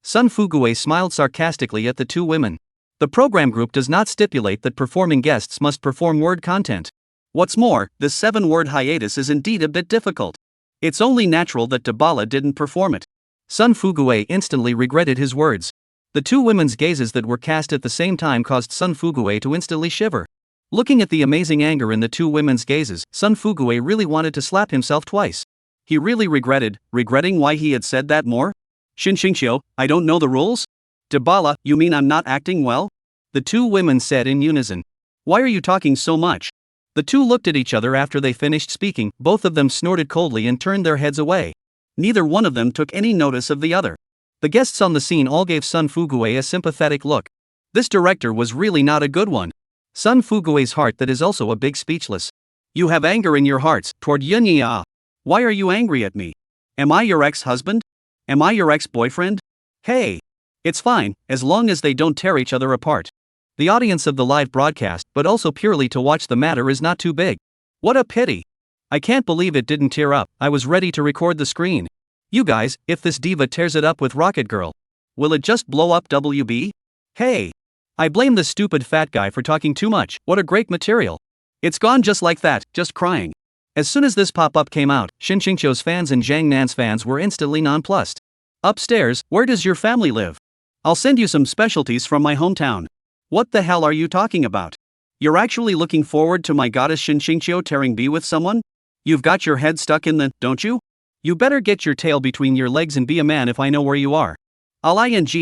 Sun Fugue smiled sarcastically at the 2 women. The program group does not stipulate that performing guests must perform word content. What's more, this 7-word hiatus is indeed a bit difficult. It's only natural that Dabala didn't perform it. Sun Fugue instantly regretted his words. The 2 women's gazes that were cast at the same time caused Sun Fugue to instantly shiver. Looking at the amazing anger in the 2 women's gazes, Sun Fugue really wanted to slap himself twice. He really regretting why he had said that more? Shin Xingqiu, I don't know the rules? Dabala, you mean I'm not acting well? The 2 women said in unison. Why are you talking so much? The 2 looked at each other after they finished speaking, both of them snorted coldly and turned their heads away. Neither one of them took any notice of the other. The guests on the scene all gave Sun Fugue a sympathetic look. This director was really not a good one. Sun Fugue's heart that is also a big speechless. You have anger in your hearts, toward Yunya. Why are you angry at me? Am I your ex-husband? Am I your ex-boyfriend? Hey! It's fine, as long as they don't tear each other apart. The audience of the live broadcast, but also purely to watch the matter, is not too big. What a pity! I can't believe it didn't tear up. I was ready to record the screen. You guys, if this diva tears it up with Rocket Girl, will it just blow up WB? Hey! I blame the stupid fat guy for talking too much. What a great material. It's gone just like that, just crying. As soon as this pop-up came out, Shin Xingqiu's fans and Zhang Nan's fans were instantly nonplussed. Upstairs, where does your family live? I'll send you some specialties from my hometown. What the hell are you talking about? You're actually looking forward to my goddess Shin Xingqiu tearing B with someone? You've got your head stuck in the, don't you? You better get your tail between your legs and be a man if I know where you are. I'll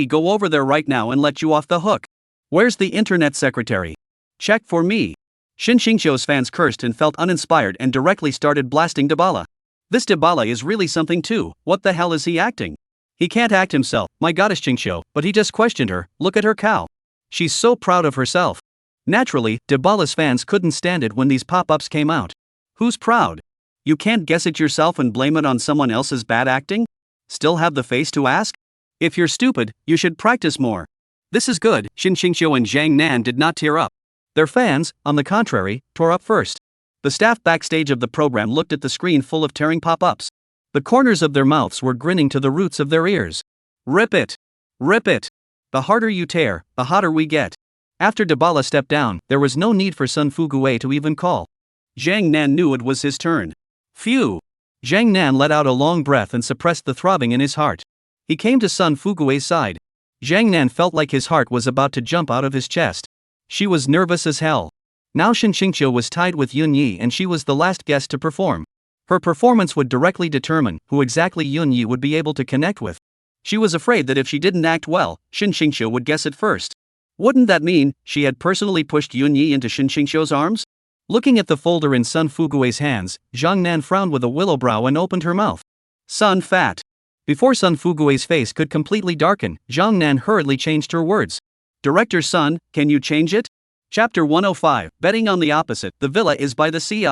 go over there right now and let you off the hook. Where's the internet secretary? Check for me. Shin Xingqiu's fans cursed and felt uninspired and directly started blasting Dabala. This Dabala is really something too. What the hell is he acting? He can't act himself, my goddess Xingqiu, but he just questioned her. Look at her cow. She's so proud of herself. Naturally, Dabala's fans couldn't stand it when these pop-ups came out. Who's proud? You can't guess it yourself and blame it on someone else's bad acting? Still have the face to ask? If you're stupid, you should practice more. This is good. Shin Xingqiu and Zhang Nan did not tear up. Their fans, on the contrary, tore up first. The staff backstage of the program looked at the screen full of tearing pop-ups. The corners of their mouths were grinning to the roots of their ears. Rip it! Rip it! The harder you tear, the hotter we get. After Dabala stepped down, there was no need for Sun Fuguwei to even call. Zhang Nan knew it was his turn. Phew! Zhang Nan let out a long breath and suppressed the throbbing in his heart. He came to Sun Fuguwei's side. Zhang Nan felt like his heart was about to jump out of his chest. She was nervous as hell. Now Shin Qingqiu was tied with Yunya and she was the last guest to perform. Her performance would directly determine who exactly Yunya would be able to connect with. She was afraid that if she didn't act well, Shin Qingqiu would guess it first. Wouldn't that mean she had personally pushed Yunya into Shin Qingqiu's arms? Looking at the folder in Sun Fuguwei's hands, Zhang Nan frowned with a willow brow and opened her mouth. Sun Fat. Before Sun Fuguwei's face could completely darken, Zhang Nan hurriedly changed her words. Director Sun, can you change it? Chapter 105, Betting on the Opposite, the villa is by the sea.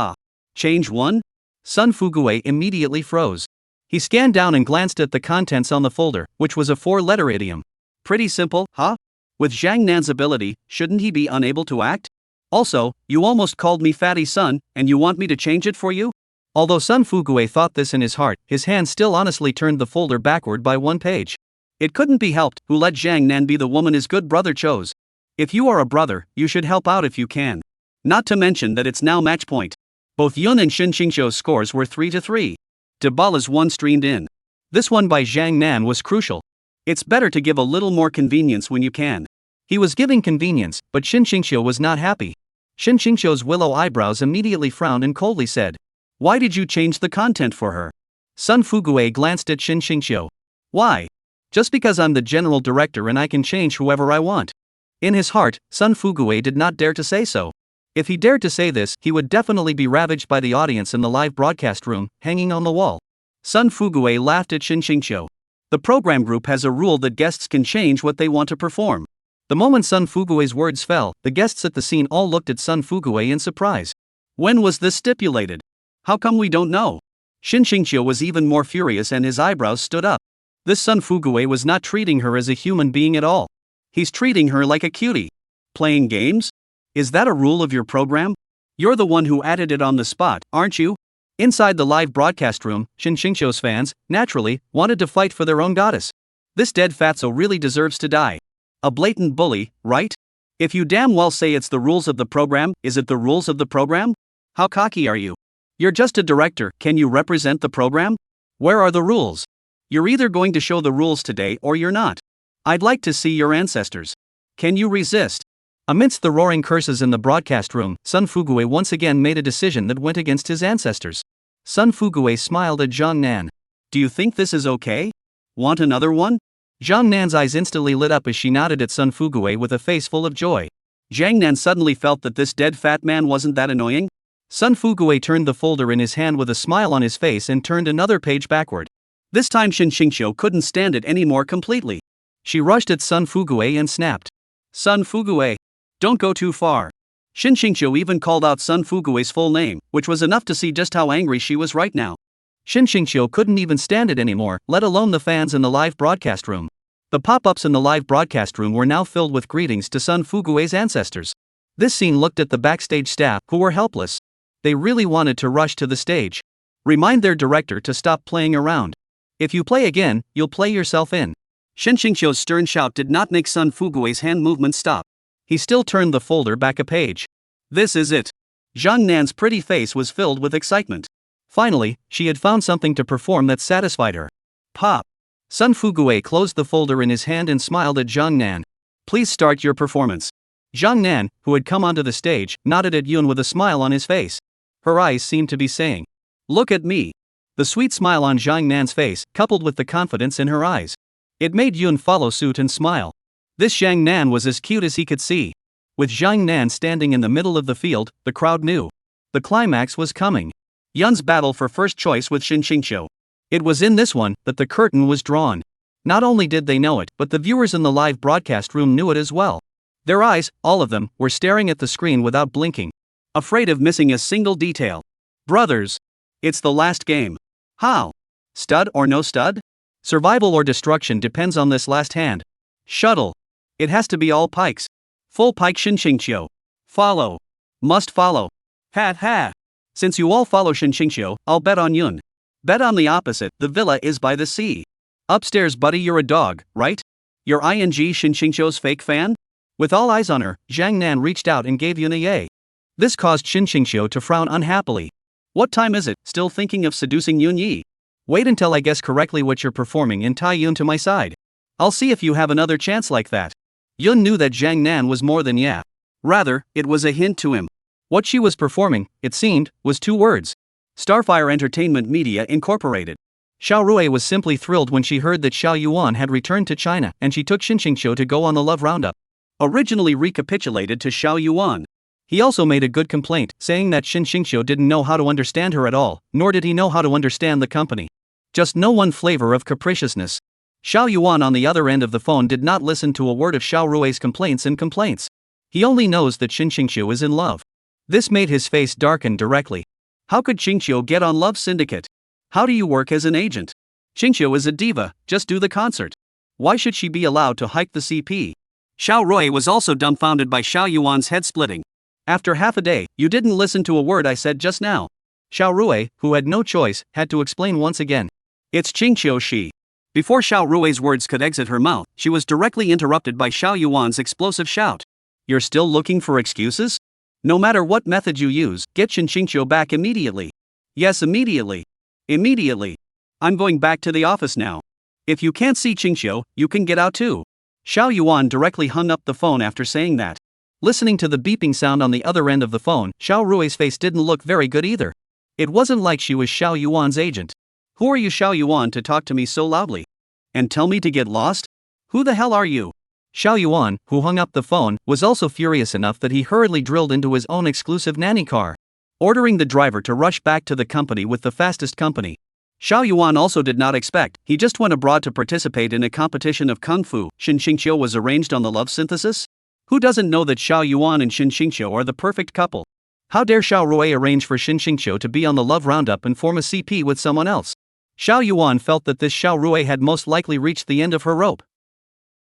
Change 1? Sun Fuguwei immediately froze. He scanned down and glanced at the contents on the folder, which was a 4-letter idiom. Pretty simple, huh? With Zhang Nan's ability, shouldn't he be unable to act? Also, you almost called me Fatty Sun, and you want me to change it for you? Although Sun Fuguwei thought this in his heart, his hand still honestly turned the folder backward by 1 page. It couldn't be helped who let Zhang Nan be the woman his good brother chose. If you are a brother, you should help out if you can. Not to mention that it's now match point. Both Yun and Shin Qingqiu's scores were 3-3. Dabala's one streamed in. This one by Zhang Nan was crucial. It's better to give a little more convenience when you can. He was giving convenience, but Shin Qingqiu was not happy. Shin Qingqiu's willow eyebrows immediately frowned and coldly said, "Why did you change the content for her?" Sun Fuguwei glanced at Shin Qingqiu. "Why? Just because I'm the general director and I can change whoever I want." In his heart, Sun Fuguwei did not dare to say so. If he dared to say this, he would definitely be ravaged by the audience in the live broadcast room, hanging on the wall. Sun Fuguwei laughed at Shin Qingqiu. The program group has a rule that guests can change what they want to perform. The moment Sun Fuguwei's words fell, the guests at the scene all looked at Sun Fuguwei in surprise. When was this stipulated? How come we don't know? Shin Qingqiu was even more furious and his eyebrows stood up. This Sun Fuguwei was not treating her as a human being at all. He's treating her like a cutie. Playing games? Is that a rule of your program? You're the one who added it on the spot, aren't you? Inside the live broadcast room, Shin Qingqiu's fans, naturally, wanted to fight for their own goddess. This dead fatso really deserves to die. A blatant bully, right? If you damn well say it's the rules of the program, is it the rules of the program? How cocky are you? You're just a director, can you represent the program? Where are the rules? You're either going to show the rules today or you're not. I'd like to see your ancestors. Can you resist? Amidst the roaring curses in the broadcast room, Sun Fuguwei once again made a decision that went against his ancestors. Sun Fuguwei smiled at Zhang Nan. Do you think this is okay? Want another one? Zhang Nan's eyes instantly lit up as she nodded at Sun Fuguwei with a face full of joy. Zhang Nan suddenly felt that this dead fat man wasn't that annoying. Sun Fuguwei turned the folder in his hand with a smile on his face and turned another page backward. This time Shin Qingqiu couldn't stand it anymore completely. She rushed at Sun Fuguwei and snapped. Sun Fuguwei, don't go too far. Shin Qingqiu even called out Sun Fuguwei's full name, which was enough to see just how angry she was right now. Shin Qingqiu couldn't even stand it anymore, let alone the fans in the live broadcast room. The pop-ups in the live broadcast room were now filled with greetings to Sun Fuguwei's ancestors. This scene looked at the backstage staff, who were helpless. They really wanted to rush to the stage. Remind their director to stop playing around. If you play again, you'll play yourself in. Shin Qingqiu's stern shout did not make Sun Fuguwei's hand movement stop. He still turned the folder back a page. This is it. Zhang Nan's pretty face was filled with excitement. Finally, she had found something to perform that satisfied her. Pop. Sun Fuguwei closed the folder in his hand and smiled at Zhang Nan. Please start your performance. Zhang Nan, who had come onto the stage, nodded at Yun with a smile on his face. Her eyes seemed to be saying, "Look at me." The sweet smile on Zhang Nan's face, coupled with the confidence in her eyes. It made Yun follow suit and smile. This Zhang Nan was as cute as he could see. With Zhang Nan standing in the middle of the field, the crowd knew. The climax was coming. Yun's battle for first choice with Shin Qingqiu. It was in this one that the curtain was drawn. Not only did they know it, but the viewers in the live broadcast room knew it as well. Their eyes, all of them, were staring at the screen without blinking, afraid of missing a single detail. Brothers, it's the last game. How? Stud or no stud? Survival or destruction depends on this last hand. Shuttle. It has to be all pikes. Full pike Shin Qingqiu. Follow. Must follow. Ha ha. Since you all follow Shin Qingqiu, I'll bet on Yun. Bet on the opposite, the villa is by the sea. Upstairs buddy, you're a dog, right? Your Shinshingshou's fake fan? With all eyes on her, Zhang Nan reached out and gave Yunya. This caused Shinshingshou to frown unhappily. What time is it? Still thinking of seducing Yunya? Wait until I guess correctly what you're performing and tie Yun to my side. I'll see if you have another chance like that. Yun knew that Zhang Nan was more than yeah. Rather, it was a hint to him. What she was performing, it seemed, was 2 words. Starfire Entertainment Media Incorporated. Xiao Rui was simply thrilled when she heard that Xiao Yuan had returned to China and she took Shinshingshou to go on the love roundup. Originally recapitulated to Xiao Yuan. He also made a good complaint, saying that Shinshingshou didn't know how to understand her at all, nor did he know how to understand the company. Just no one flavor of capriciousness. Xiao Yuan on the other end of the phone did not listen to a word of Xiao Rui's complaints. He only knows that Shinshingshou is in love. This made his face darken directly. How could Xingqiu get on Love Syndicate? How do you work as an agent? Xingqiu is a diva, just do the concert. Why should she be allowed to hike the CP? Xiao Rui was also dumbfounded by Xiao Yuan's head splitting. After half a day, you didn't listen to a word I said just now. Xiao Rui, who had no choice, had to explain once again. It's Xingqiu she. Before Xiao Rui's words could exit her mouth, she was directly interrupted by Xiao Yuan's explosive shout. You're still looking for excuses? No matter what method you use, get Shinshingshou back immediately. Yes, immediately. Immediately. I'm going back to the office now. If you can't see Xingqiu, you can get out too. Xiao Yuan directly hung up the phone after saying that. Listening to the beeping sound on the other end of the phone, Xiao Rui's face didn't look very good either. It wasn't like she was Xiao Yuan's agent. Who are you, Xiao Yuan, to talk to me so loudly? And tell me to get lost? Who the hell are you? Xiao Yuan, who hung up the phone, was also furious enough that he hurriedly drilled into his own exclusive nanny car, ordering the driver to rush back to the company with the fastest company. Xiao Yuan also did not expect, he just went abroad to participate in a competition of kung fu. Shinshingshou was arranged on the love synthesis? Who doesn't know that Xiao Yuan and Shinshingshou are the perfect couple? How dare Xiao Rui arrange for Shinshingshou to be on the love roundup and form a CP with someone else? Xiao Yuan felt that this Xiao Rui had most likely reached the end of her rope.